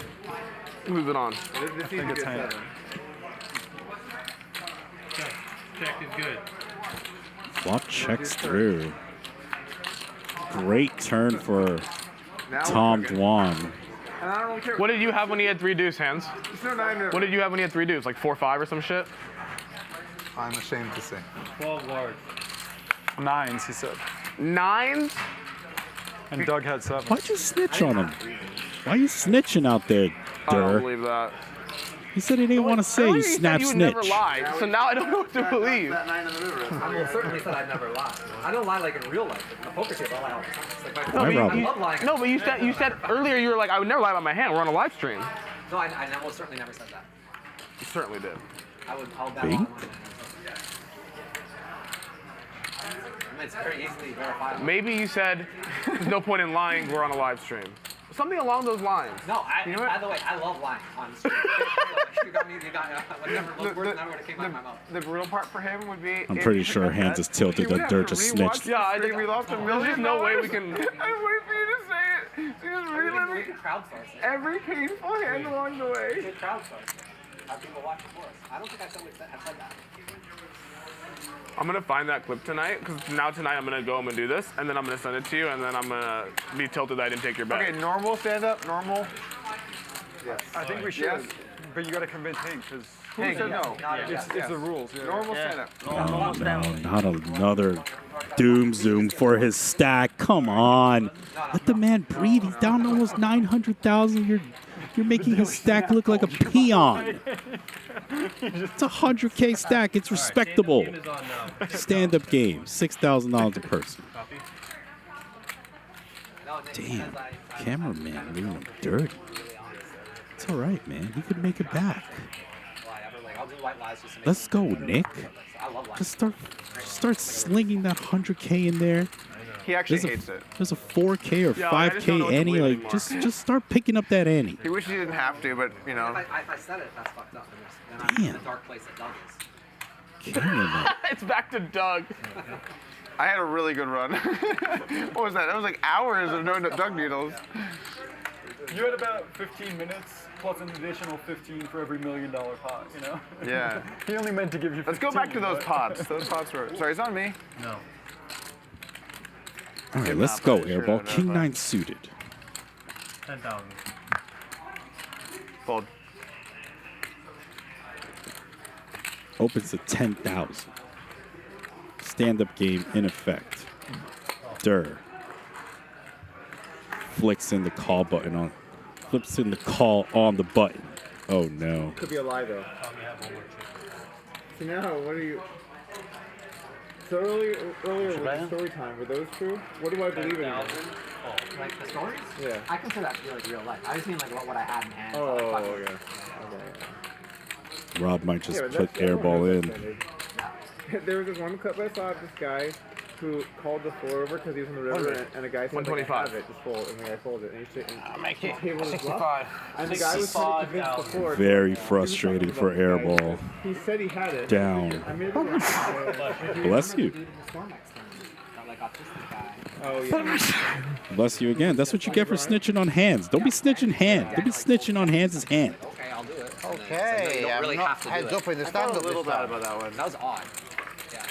Who's it on? I think it's Hank. Check is good. Flop checks through. Great turn for Now Tom we're cooking. Dwan. And I don't really care. What did you have when he had 3 deuce hands? It's no 9 river. What did you have when he had 3 deuce? Like 4-5 or some shit? I'm ashamed to say. 12 large. 9s, he said. 9s? And Doug had 7. Why'd you snitch on him? Why you snitching out there, I don't Dur? believe that. He said he didn't want to say Earlier you said snap you would snitch. never lie, so now I don't know what to believe. That 9 in the river. I will certainly said I'd never lie. I don't lie like in real life. In the poker table, I lie all the time. It's like my No, but Rob. I love lying. no, but you said earlier you were like I would never lie about my hand. We're on a live stream. No, I almost certainly never said that. You certainly did. I'll bet Bing? on it. I mean, it's very easily verifiable. Maybe you said there's no point in lying. We're on a live stream. Something along those lines. No, You know what? by the way, I love lying on stream. You got me, whatever those words never would have came out of my mouth. The brutal part for him would be. I'm if pretty he sure took Hands that, is tilted he would that have Dur to just rewatch snitched. Yeah, I think we lost $1 million. There's no way we can. I wait for you to say it. Just reliving We could crowdsource it. every painful hand along the We way. could crowdsource it. Have people watch it for us. I don't think I have said that. I'm gonna find that clip tonight because tonight I'm gonna go home and do this, and then I'm gonna send it to you, and then I'm gonna be tilted that I didn't take your bet. Okay, normal stand up, normal. Yes. I think we should. Yes. But you got to convince Hank because Hank, no. it's the rules. Yeah. Normal stand up. Oh, no, not another doom zoom for his stack. Come on. Let the man breathe. He's down almost 900,000. You're making his stack look like a peon. It's a 100K stack. It's respectable. Stand-up game. $6,000 a person. Damn. Cameraman doing him dirty. It's all right, man. He could make it back. Let's go, Nick. Just start slinging that 100K in there. He actually hates it. There's a 4K or Yeah, I just don't know 5K what to ante. believe Like, anymore. just start picking up that ante. He wishes he didn't have to, but you know. If I said it, that's fucked up. Then I'm in a dark place that Doug is. It's back to Doug. I had a really good run. What was that? That was like hours of no Doug needles. You had about 15 minutes plus an additional 15 for every $1 million pot, you know? Yeah. He only meant to give you 15. Let's go back to those pots. Those pots were. Sorry, it's on me. No. All right, let's go, Airball. King 9 suited. 10,000. Fold. Opens to 10,000. Stand-up game in effect. Durr. Flicks in the call button on. Flips in the call on the button. Oh no. Could be a lie though. So now, what are you? So earlier with the story time, were those true? What do I believe in? Like the stories? Yeah. I consider that to be like real life. I just mean like what I had in hand. Oh, so like, okay. Rob might just Yeah, but put that's- Airball in. There was this one clip I saw of this guy who called the floor over because he was in the river, and a guy said, like, I have it, just fold, and the guy folded it, and he make it tabled his 65. bluff. And the guy was trying to convince the floor. Very frustrating for Airball. He said he had it. Down. I mean, Bless you. Oh, yeah. Bless you again. That's what you get for snitching on hands. Don't be snitching hand. Don't be snitching on hands as hand. Okay, I'll do it. Okay, So you don't really I'm have to not do heads it. up in the I felt stand-up a little this bad time. about that one. That was odd. Yeah.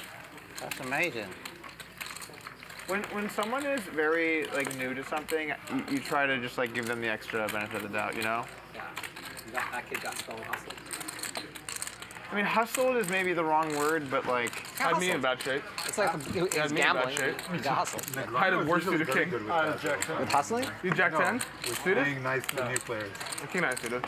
That's amazing. When someone is very like new to something, you try to just like give them the extra benefit of the doubt, you know? Yeah. That kid got so hustled. I mean, hustled is maybe the wrong word, but like. Had me in bad shape. It's like he was Had me in bad gambling. shape. He got hustled. I had a worse suited king. With hustling? You jack 10? We're Suited? playing nice to new players. King 9 suited.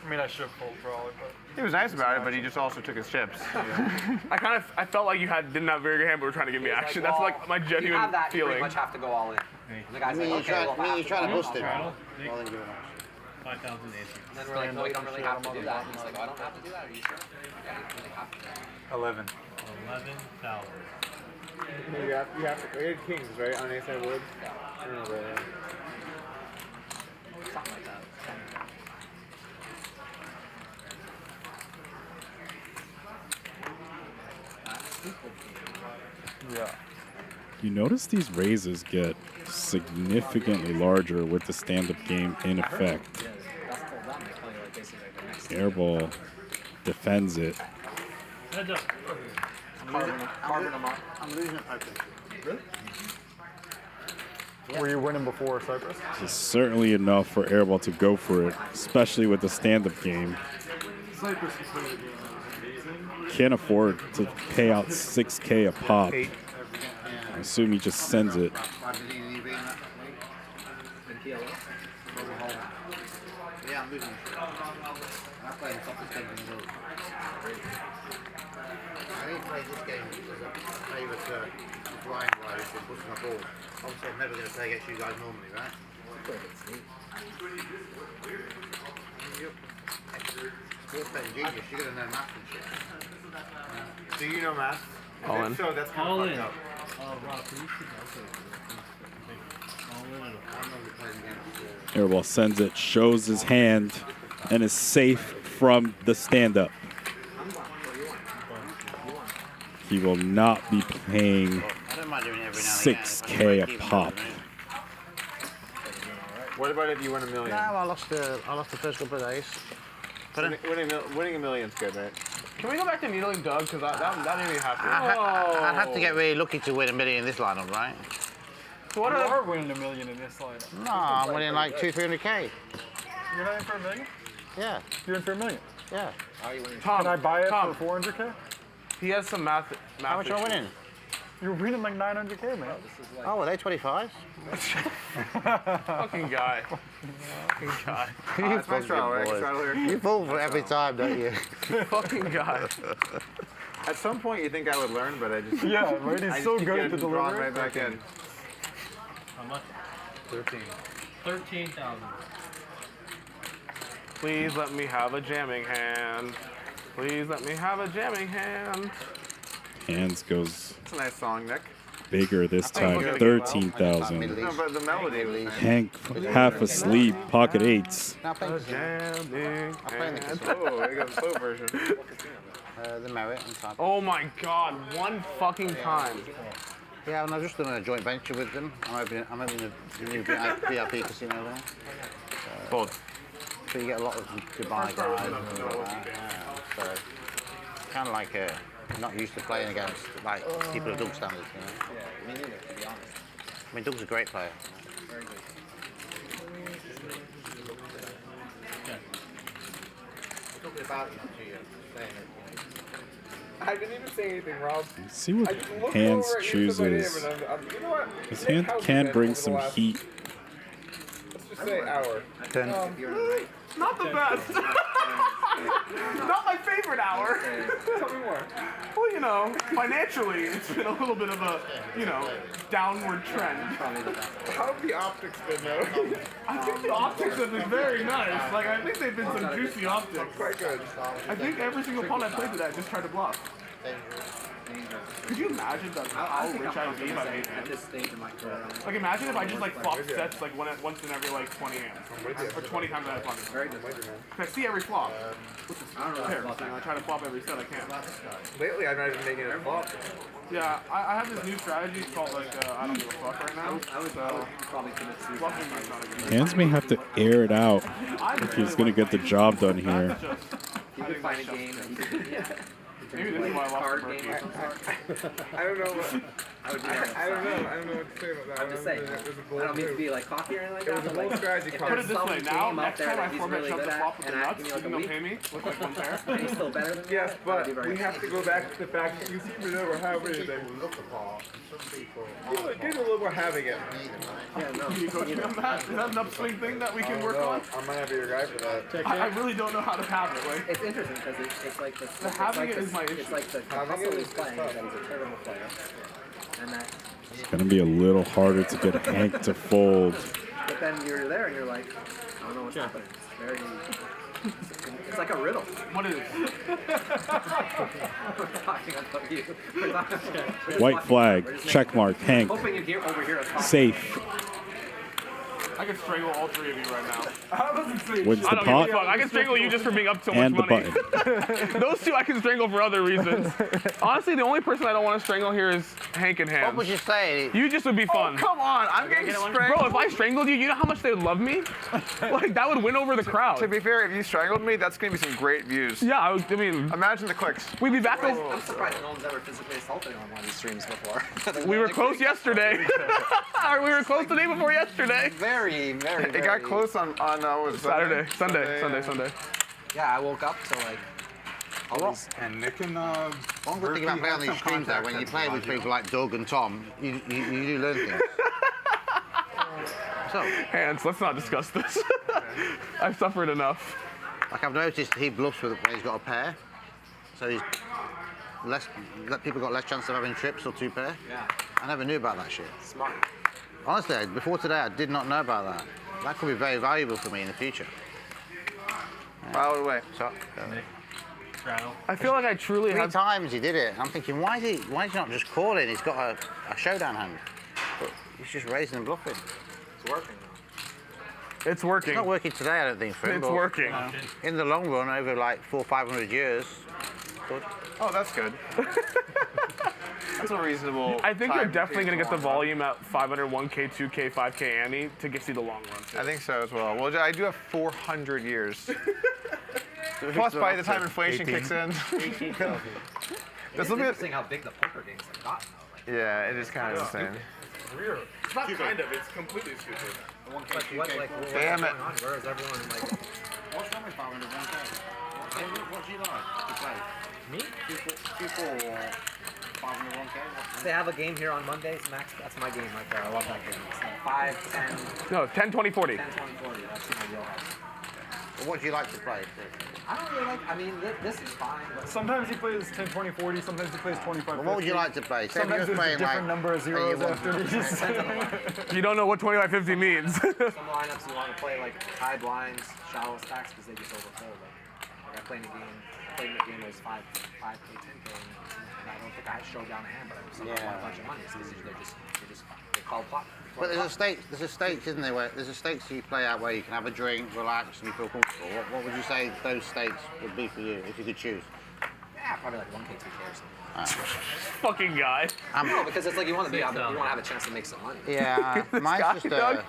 I mean, I should fold probably, but. He was nice about it, but he just also took his chips. I felt like you didn't have very good hand, but were trying to give me action. That's like my You genuine have that, you feeling. pretty much have to go all in. The guy's like, okay, well, you're trying to bust him. Rattle. Well, then give it up. 5,000 And then we're like, no, you don't really have to do that. And he's like, oh, I don't have to do that. Are you sure? Yeah, you really have to. 11. 11,000. You have to. We had kings, right? On ace high wood. I don't know that. Something like that. Yeah. You notice these raises get significantly larger with the stand-up game in effect. Airball defends it. Heads up. Carving them up. I'm losing. Okay. Really? Were you winning before Cyprus? This is certainly enough for Airball to go for it, especially with the stand-up game. Cyprus can play the game. Amazing. Can't afford to pay out $6K a pop. I assume he just sends it. Yeah, I'm losing. I'm playing top of 10 in the world. I didn't play this game because I favour to flying wide and pushing my ball. Obviously, I'm never going to play against you guys normally, right? You're playing genius. You're going to know math and shit. Do you know math? All in. So that's kind All of in. fucked up. Rob, can you shoot All in. Airball sends it, shows his hand, and is safe from the stand-up. He will not be paying I don't mind doing it every now and again. 6K a pop. What about if you win $1 million? No, I lost the first couple of days. Winning $1 million's good, right? Can we go back to needling Doug? Because that made me happy. I'd have to get really lucky to win $1 million in this lineup, right? So what You are winning $1 million in this lineup. No, I'm winning like 200-300K. You're not in for $1 million? Yeah. You're in for $1 million? Yeah. Tom, Can I buy it Tom, for 400K? He has some math How much am I issues. winning? You're winning like 900K, man. Oh, are they 25s? Fucking guy. Fucking guy. It's my straddle, right? Straddle here. You fall for every time, don't you? Fucking guy. At some point, you think I would learn, but I just. Yeah, right? He's I just so keep good at the getting drawn delivery. right back in. How much? 13. 13,000. Please let me have a jamming hand. Please let me have a jamming hand. Hands goes It's a nice song, Nick. bigger this I think time, we're gonna get 13,000. No, but the melody was nice. Hank half asleep, pocket eights. Now playing this game. Jamming I'm playing hand. this Oh, I got the slow version. the merit on top. Oh my God! One fucking time. Yeah, and I've just done a joint venture with them. I'm opening a new VIP casino there. Both. So you get a lot of Dubai guys and things like that. Yeah. So kind of like not used to playing against like people of Doug standards, you know. Yeah, me neither, to be honest. I mean, Doug's a great player. Very good. Talking about it to you, saying it. I didn't even say anything, Rob. See what Hands chooses. You know what? His hand can bring some heat. Let's just say hour. 10. Not the best. Not my favorite hour. Tell me more. Well, you know, financially, it's been a little bit of a, you know, downward trend. How have the optics been, though? I think the optics have been very nice. Like, I think they've been some juicy optics. Quite good. I think every single pawn I played today, I just tried to bluff. Could you imagine how rich I would be if I made hands? Like, imagine if I just like flop sets like once in every like 20 hands, or 20 times out of pocket. Very good. I see every flop, which is fair. I try to flop every set I can. Lately, I've not even making it flop. Yeah, I have this new strategy called like I don't give a fuck right now. So bluffing is not a good idea. Hands may have to air it out if he's going to get the job done here. You could find a game and you could, yeah. Maybe this is why I lost Card the game. Murphy. I don't know. I would do that. I don't know what to say about that. I'm just saying. I don't mean to be like cocky or anything like that. It was a bold strategy. Put it this way, now, next time I format shove the flop with the nuts, you can pay me, look like one pair. And he's still better than Yes, but we have to go back to the fact that you seem to never have anything. Give a little more having it. Yeah, no. Can you coach me on that? Is that an upswing thing that we can work on? I might not be your guy for that. I really don't know how to have it. Like, it's interesting because it's like the having it is my issue. It's like the hustle he's playing that he's a terrible player, and that. It's going to be a little harder to get Hank to fold. But then you're there and you're like, I don't know what's happening. It's very. It's like a riddle. What is it? We're talking about you. We're talking, White flag, check mark, Hank. hoping you overhear us. Safe. I could strangle all three of you right now. Wins the I don't pot give a fuck. I can strangle you just for being up so and the much money. button. Those two I can strangle for other reasons. Honestly, the only person I don't want to strangle here is Hank and Hands. What would you say? You just would be fun. Oh, come on, I'm getting strangled. Bro, if I strangled you, you know how much they would love me? Like, that would win over the crowd. To be fair, if you strangled me, that's going to be some great views. Yeah, I mean... Imagine the clicks. We'd be back I'm surprised no one's ever physically assaulted on one of these streams before. We were close yesterday. We were close the day before yesterday. Very. It got close on what was it, Sunday. Yeah, I woke up to like. Always. And Nick and One good thing about playing on these streams, though, when you play with people like Doug and Tom, you do learn things. So, Hands, let's not discuss this. I've suffered enough. like I've noticed, he bluffs when he's got a pair, so he's people got less chance of having trips or two pair. Yeah. I never knew about that shit. Smart. Honestly, before today, I did not know about that. That could be very valuable for me in the future. File it away. So, I feel like I truly three have... times he did it. I'm thinking, why is he not just calling? He's got a showdown hand. But he's just raising and bluffing. It's working. It's working. It's not working today, I don't think, for him. It's working. In the long run, over like 400 or 500 years. Good. Oh, that's good. That's a reasonable. I think you're time definitely going to get the long run. volume at 500, 1K, 2K, 5K ante to get see the long run. I think so as well. Well, I do have 400 years. Plus, by the time inflation kicks in. It's interesting how big the poker games have gotten. Yeah, it is kind of insane. It's not kind of, it's completely stupid. Damn it. Where is everyone like... What's wrong with 500 1K? What do you like to play? Me? 2-4 or 500 1K? They have a game here on Mondays, Max. That's my game right there. I love that game. It's 5, 10... No, 10, 20, 40. 10, 20, 40. That's my wheelhouse. Well, what do you like to play? I don't really like... I mean, this is fine, but... Sometimes he plays 10, 20, 40. Sometimes he plays 25, 50. Well, what would you like to play? Say Sometimes you're there's playing a different number of zeros after these. You don't know what 25, 50 means. Some lineups you want to play like high blinds, shallow stacks because they just overfold. Like I played in a game that was 5K, 10K, and I don't think I showed down a hand, but I somehow won a bunch of money. So they're called pot. But there's a stakes, isn't there? Where there's a stakes you play out where you can have a drink, relax, and you feel comfortable. What would you say those stakes would be for you if you could choose? Probably like 1K, 2K or something. Fucking guy. No, because it's like you want to have a chance to make some money. Yeah, mine's just Doug,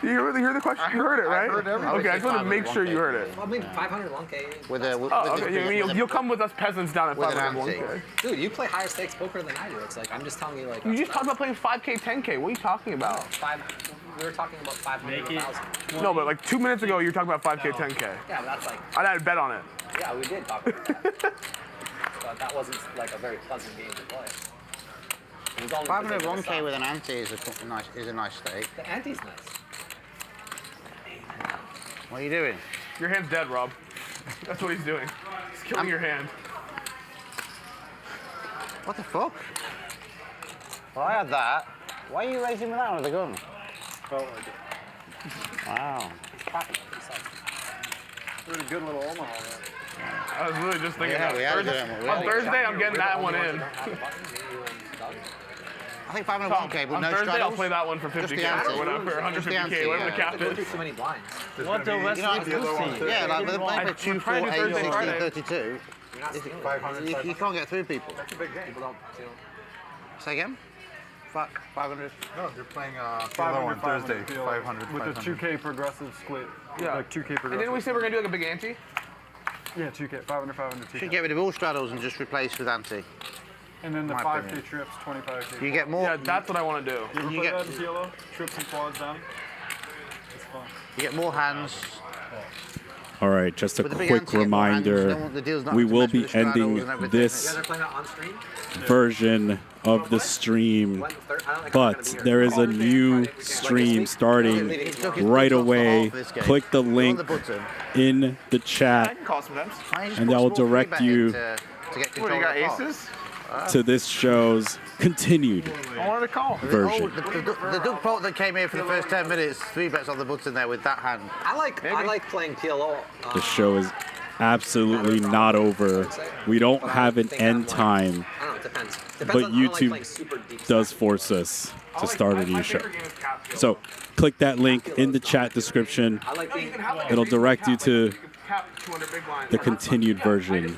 you hear the question? You heard it, right? I heard everybody Okay, I just want to make sure you heard it. Well, I mean, 500, 1K. Okay, you'll come with us peasants down at 500, 1K. Dude, you play higher stakes poker than I do. It's like, I'm just telling you, like. You just talked about playing 5K, 10K. What are you talking about? We were talking about 500,000. No, but like 2 minutes ago, you were talking about 5K, 10K. Yeah, but that's like. I had a bet on it. Yeah, we did talk about that. But that wasn't like a very pleasant game to play. 500 1K with an ante is a nice stake. The ante's nice. What are you doing? Your hand's dead, Rob. That's what he's doing. He's killing your hand. What the fuck? Well, I had that. Why are you raising me that with a gun? Felt like it. Wow. Really good little Omaha. I was really just thinking Yeah, that. On Thursday, I'm getting that one in. I think 500 1K, but on no Thursday, straddles. I'll play that one for 50K or whatever, 150K, whatever the cap is. Too many blinds. What the Wesley Yeah, like with a blind for 2, 4, 8, 16, 32. 500, You can't get through people. That's a big game. People don't, Say again? 500. No, you're playing 500 on Thursday. 500. With a 2K progressive split. Yeah. Like 2K progressive. And didn't we say we're going to do like a big ante? Yeah, 2K. 500, 500, 2K. Should get rid of all straddles and just replace with ante. And then the My 5K opinion. trips, 25K. You get more. Yeah, that's what I want to do. You ever You play get- that in PLO? Trips and quads down? It's fun. You get more hands. All right, just a With the big quick ante, you get more hands, you reminder. don't want the deals not We to will mess be with the straddles ending and everything. this You guys are playing that on stream? version of the stream, but there is a new stream starting right away. Click the link in the chat, and that will direct you What, you got aces? to this show's continued I wanted to call. version. The Doug Polk that came here for the first 10 minutes, 3 bets on the button there with that hand. I like playing PLO. The show is absolutely not over. We don't have an end time, I don't know, it depends. but I don't like playing YouTube super deep does force us to start a new show. So click that link in the chat description. It'll direct you to the continued version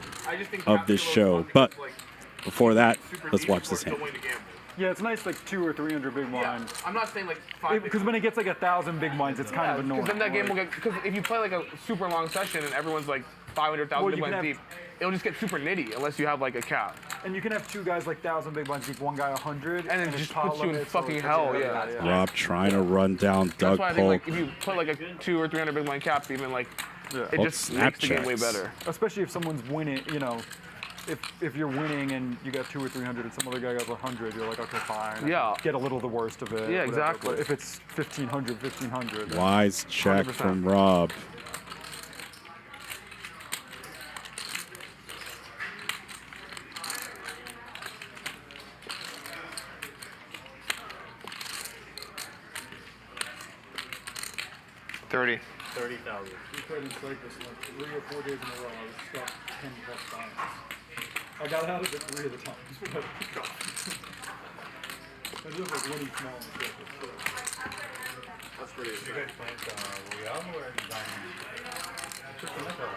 of this show. But before that, let's watch this hand. Yeah, it's nice, like 200 or 300 big blinds. I'm not saying like 5. Because when it gets like 1,000 big blinds, it's kind of annoying. Because then that game will get, because if you play like a super long session and everyone's like 500,000 big blinds deep, it'll just get super nitty unless you have like a cap. And you can have 2 guys like 1,000 big blinds deep, 1 guy 100, And it just puts you in fucking hell, yeah. Rob trying to run down That's Doug why I think like Polk. if you put like a 200 or 300 big blind cap, even like it Well, just makes the game way Snapchats. better. Especially if someone's winning, you know, if you're winning and you got 200 or 300 and some other guy got 100, you're like, okay, fine. Yeah. Get a little the worst of it. Yeah, whatever. exactly. But if it's 1,500, Wise check 100%. from Rob. $30,000. 30,000. We played in Cyprus like 3 or 4 days in a row. I was stuck 10 plus times. I got out of it 3 of the times. But I just like winning small in Cyprus. So. That's pretty You guys playing Royale or Diamond? Just the next out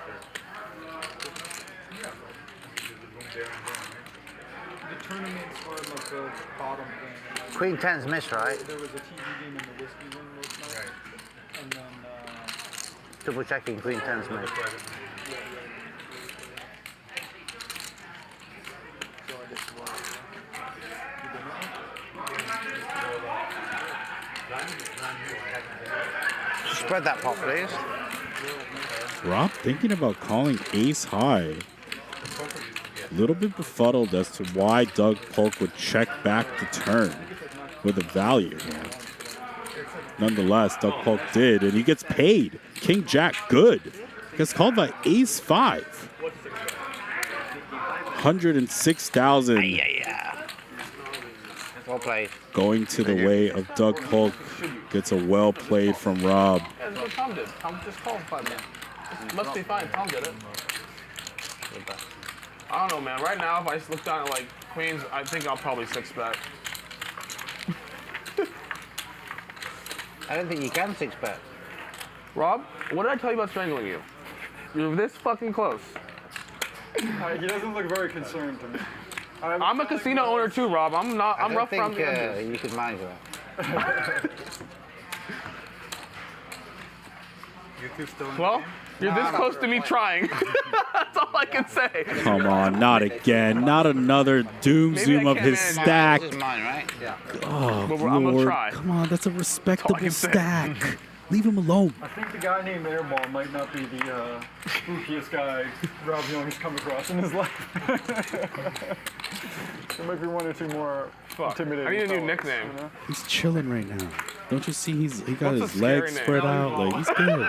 The tournaments were like the bottom thing. Queen 10's miss, right? There was a TV game in the whiskey room last night. And then Double checking Queen 10's miss. Spread that pot, please. Rob thinking about calling ace high. A little bit befuddled as to why Doug Polk would check back the turn with a value. Nonetheless, Doug Polk did, and he gets paid. King Jack, good. Gets called by ace 5. 106,000 Well played. going to the way of Doug Polk. Gets a well played from Rob. Yeah, that's what Tom did. Tom just called 5 minutes. Must be fine. Tom did it. I don't know, man. Right now, if I just look down at like queens, I think I'll probably 6-bet. I don't think you can 6-bet. Rob, what did I tell you about strangling you? You're this fucking close. He doesn't look very concerned to me. I'm a casino owner too, Rob. I'm not. I'm rough around the edges. You could manage that. You two still in Well, you're this close to me trying. That's all I can say. Come on, not again. Not another doom zoom of his stack. This is mine, right? Yeah. Oh, But I'm gonna Lord. try. Come on, that's a respectable can say. stack. Leave him alone. I think the guy named Airball might not be the spookiest guy Rob Young has come across in his life. There might be one or two more intimidating. I need a new fellas, nickname. you know? He's chilling right now. Don't you see he got What's his a legs scary spread name? out? Like, he's good.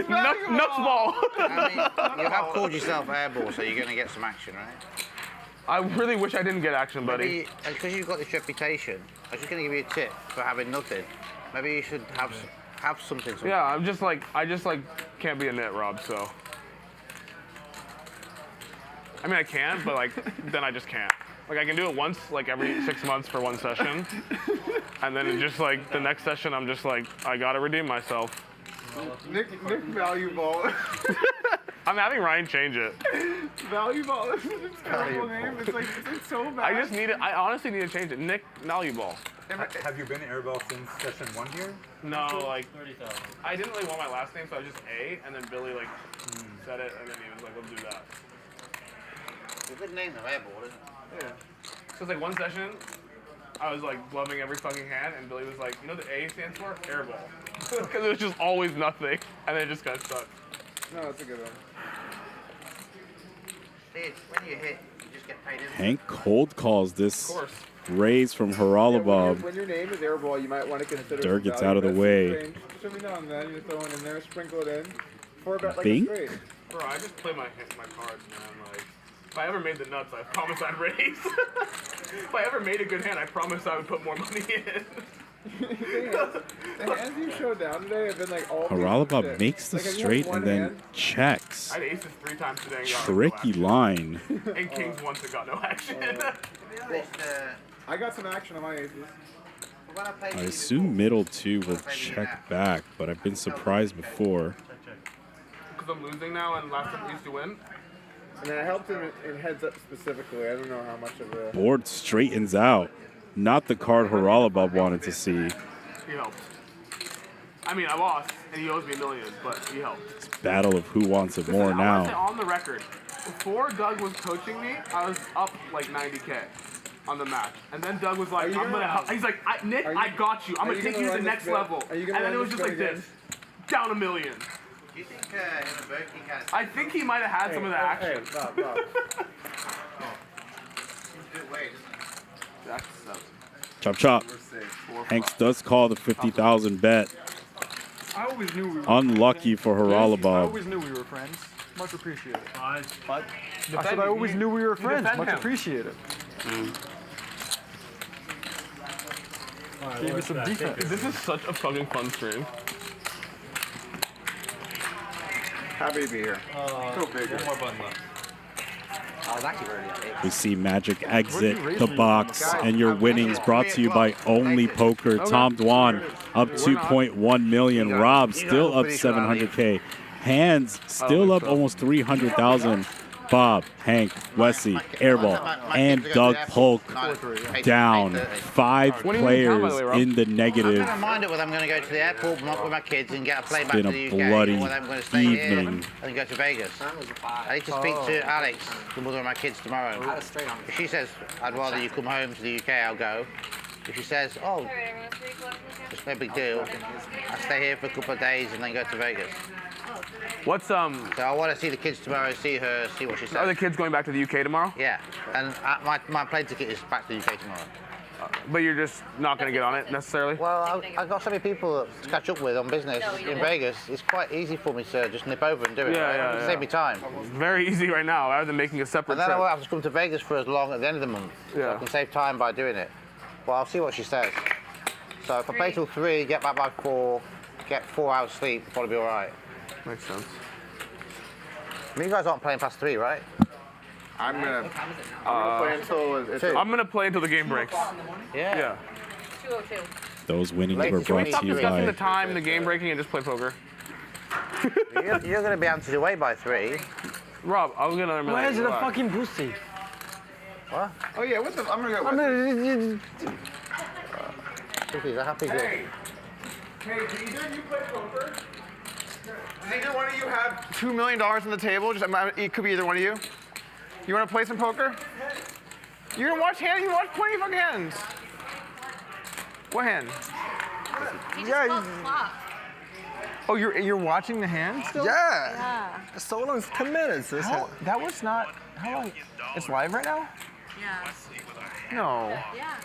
Nuts ball. I mean, you have called yourself Airball, so you're going to get some action, right? I really wish I didn't get action, buddy. Because you've got this reputation, I was just going to give you a tip for having nothing. Maybe you should have something. Yeah, I just can't be a nit, Rob. So. I mean, I can, but like then I just can't. Like I can do it once, like every 6 months for one session, and then it just like the next session, I'm just like I gotta redeem myself. Nick Value Ball. I'm having Ryan change it. Value Ball is a terrible name. It's like so bad. I just need it. I honestly need to change it. Nick Value Ball. Have you been Airball since session 1 here? No, like 30,000. I didn't really want my last name, so I was just A, and then Billy like said it, and then he was like, "Let's do that." It's a good name, though, Airball, isn't it? Yeah. So it's like one session, I was like bluffing every fucking hand, and Billy was like, "You know what the A stands for? Airball," because it was just always nothing, and then it just got stuck. No, that's a good one. See, when you hit, you just get paid. Hank cold calls this raise from Haralabob. When your name is Airball, you might want to consider. Dirk gets out of the way. Just every now and then you throw it in there, sprinkle it in. For about like Bink? a straight. Bro, I just play my cards, man. Like, if I ever made the nuts, I promise I'd raise. If I ever made a good hand, I promise I would put more money in. The hands you showed down today have been like all. Haralabob makes the straight and then checks. I had aces 3 times today. And got Tricky line. and kings once and got no action. I got some action on my aces. I assume middle 2 will check back, but I've been surprised before. Because I'm losing now, and last time we used to win. And then I helped him in heads up specifically. I don't know how much of a. Board straightens out. Not the card Haralabob wanted to see. He helped. I mean, I lost, and he owes me $1 million, but he helped. It's battle of who wants it more I want to say now. on the record, before Doug was coaching me, I was up like 90K on the match. And then Doug was like, I'm going to help. He's like, Nick, I got you. I'm going to take you to the next level. And then it was just like this. Down $1 million. Do you think I think he might have had some of the action. Chop chop. Hanks does call the 50,000 bet. I always knew we were Unlucky for I Haralabob. always knew we were friends. Much appreciated. But I said I always knew we were friends. defend Much him. appreciated. Gave me some defense. This is such a fucking fun stream. Happy to be here. Go bigger. One more button left. I was actually ready at 8. We see Magic exit the box, and your winnings brought to you by Only Poker. Tom Dwan up 2.1 million. Rob still up 700K. Hands still up almost 300,000. Bob, Hank, Wesley, Airball, and Doug Polk down. 5 players in the negative. I'm going to mind it whether I'm going to go to the airport with my kids and get a plane It's back been to the a UK, bloody or whether I'm going to stay here evening. and go to Vegas. I need to speak to Alex, the mother of my kids, tomorrow. If she says, I'd rather you come home to the UK, I'll go. If she says, oh, it's no big deal, I'll stay here for a couple of days and then go to Vegas. What's So I want to see the kids tomorrow, see her, see what she says. Are the kids going back to the UK tomorrow? Yeah, and my plane ticket is back to the UK tomorrow. But you're just not going to get on it necessarily? Well, I've got so many people to catch up with on business in Vegas. It's quite easy for me to just nip over and do it. Yeah. Save me time. Very easy right now, rather than making a separate And then I trip. won't have to come to Vegas for as long at the end of the month. So Yeah. I can save time by doing it. Well, I'll see what she says. So if I play till 3, get back by 4, get 4 hours sleep, it'll probably be all right. Makes sense. I mean, you guys aren't playing past 3, right? I'm gonna play until it's. I'm gonna play until the game breaks. Yeah. 202. Those winnings were brought Stop to you discussing the by time, the game breaking, and just play poker. You're going to be answered away by 3. Rob, I'll get another million. Where's the fucking pussy? What? Oh yeah, what the? I'm gonna go. Cookies, a happy girl. Hey, did either of you play poker? Does either one of you have $2 million on the table? Just it could be either one of you. You want to play some poker? You're gonna watch hands. You watch plenty of fucking hands. What hand? He just called flop. Oh, you're watching the hand still? Yeah. So long, 10 minutes. That was not. How long? It's live right now? Yeah. No. Yeah.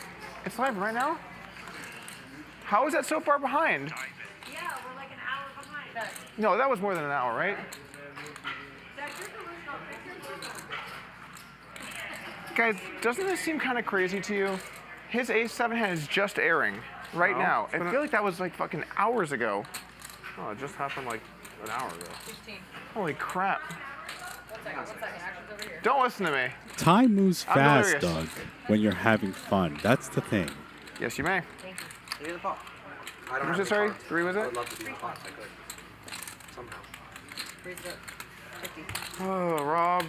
It's live right now? How is that so far behind? Yeah, we're like an hour behind. No, that was more than an hour, right? Guys, doesn't this seem kind of crazy to you? His ace-7 hand is just airing right now. I feel like that was like fucking hours ago. Oh, it just happened like an hour ago. 15. Holy crap. 1 second. Action's over here. Don't listen to me. Time moves I'm fast, delirious. Doug, when you're having fun. That's the thing. Yes, you may. Thank you. Give me the pot. I don't Was have it, sorry? any cards. 3 was I it? would love to do the pot if I could. Somehow. Raise it up. 50. Oh, Rob.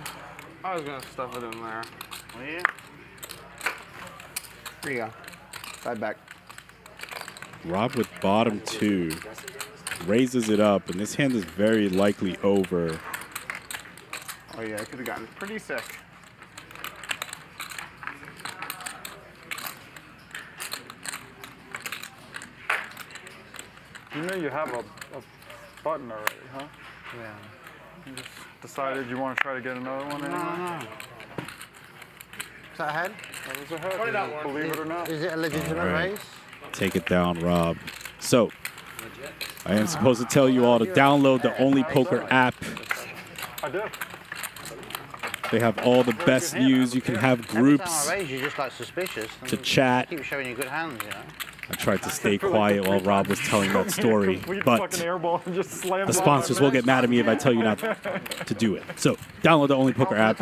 I was gonna stuff it in there. Oh, yeah? Here you go. Side back. Rob with bottom 2 raises it up, and this hand is very likely over. Oh yeah, I could have gotten pretty sick. You know you have a button already, huh? Yeah. You just decided you want to try to get another one anyway? Is that ahead? That was ahead, believe it or not. Is it a legitimate All right. race? Take it down, Rob. So, I am supposed to tell you all to download the Only Poker app. I did. They have all the best news. You can have groups Every time I raise, you're just like suspicious. to chat. Keep showing you good hands, you know. I tried to stay quiet while Rob was telling that story, but fucking airball and just slammed the it sponsors will get mad at me if I tell you not to do it. So download the Only Poker app.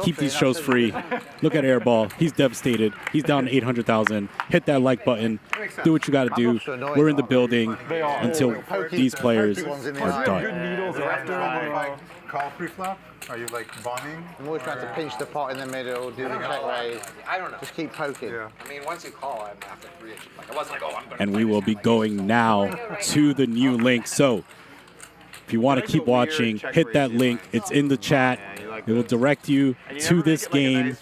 Keep these shows free. Look at Airball. He's devastated. He's down to 800,000. Hit that like button. Do what you got to do. We're in the building until these players are done. Call pre-flop? Are you like bombing? I'm always trying to pinch the pot in the middle, do the check raise. I don't know. Just keep poking. Yeah. I mean, once you call, I'm after 3 inches. Like, I wasn't like, oh, I'm going to. And we will be going now to the new link. So if you want to keep watching, hit that link. It's in the chat. It will direct you to this game,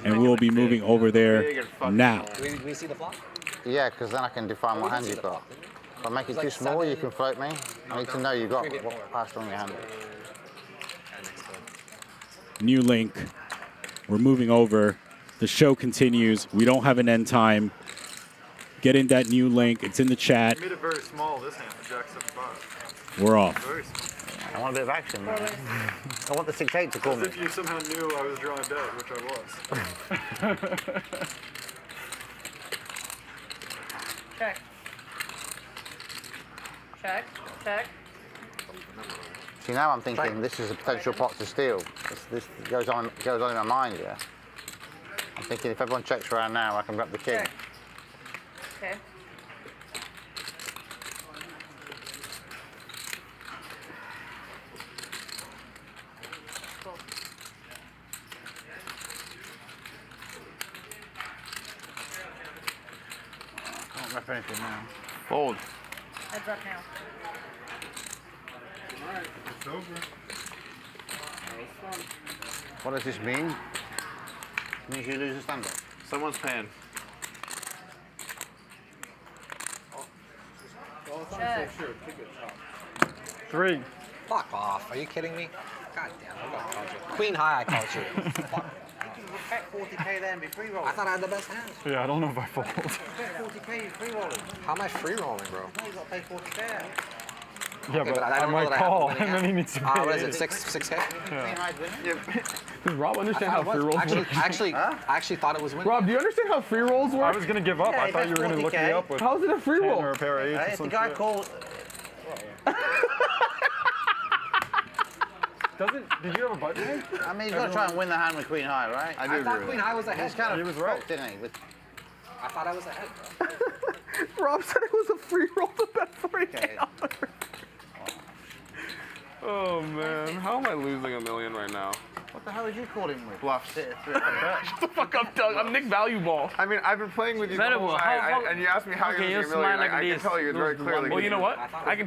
and we will be moving over there now. Do we see the flop? Yeah, because then I can define what hand you've got. If I make it too small, you can float me. I need to know you've got how strong your hand is. New link. We're moving over. The show continues. We don't have an end time. Get in that new link. It's in the chat. You made it very small this hand for Jack 7-5. We're off. Very small. I want a bit of action, man. I want the 6-8 to call As me. if you somehow knew I was drawing dead, which I was. Check. Check. Check. See, now I'm thinking this is a potential pot to steal. This goes on in my mind, yeah. I'm thinking if everyone checks around now, I can grab the king. Check. Okay. I can't rep anything now. Fold. Heads up now. Alright, it's over. What does this mean? It means you lose a stand-up. Someone's paying. Check. 3. Fuck off. Are you kidding me? God damn, I'm gonna call you. Queen high, I called you. Fuck. Bet 40k then be free rolling. I thought I had the best hands. Yeah, I don't know if I fold. Bet 40k, you're free rolling. How am I free rolling, bro? No, you got to pay 40k. Yeah, Okay, but I I don't know might that I have call, many and then he hands. needs to pay. What is it, 6K? Yeah. Does Rob understand how free rolls work? I actually thought it was winning. Rob, do you understand how free rolls work? I was gonna give up. Yeah, I thought you were gonna look me up with. How's it a free 10 roll? or a pair of 8s or If the some guy shit. called... Did you have a button here? I mean, he's got to try and win the hand with queen high, right? I thought queen high was ahead. He's kind of He was right. fucked, didn't he? With... I thought I was ahead, bro. Rob said it was a free roll to bet 3 Okay. Oh man, how am I losing $1 million right now? What the hell did you call him with? Bluffs. Shut Shut the fuck up, Doug. I'm Nick Value Ball. I mean, I've been playing with you the Very whole well. night, and you asked me how okay, you're you losing $1 million. smile like I can this. tell you very clearly. Well, you know what? I can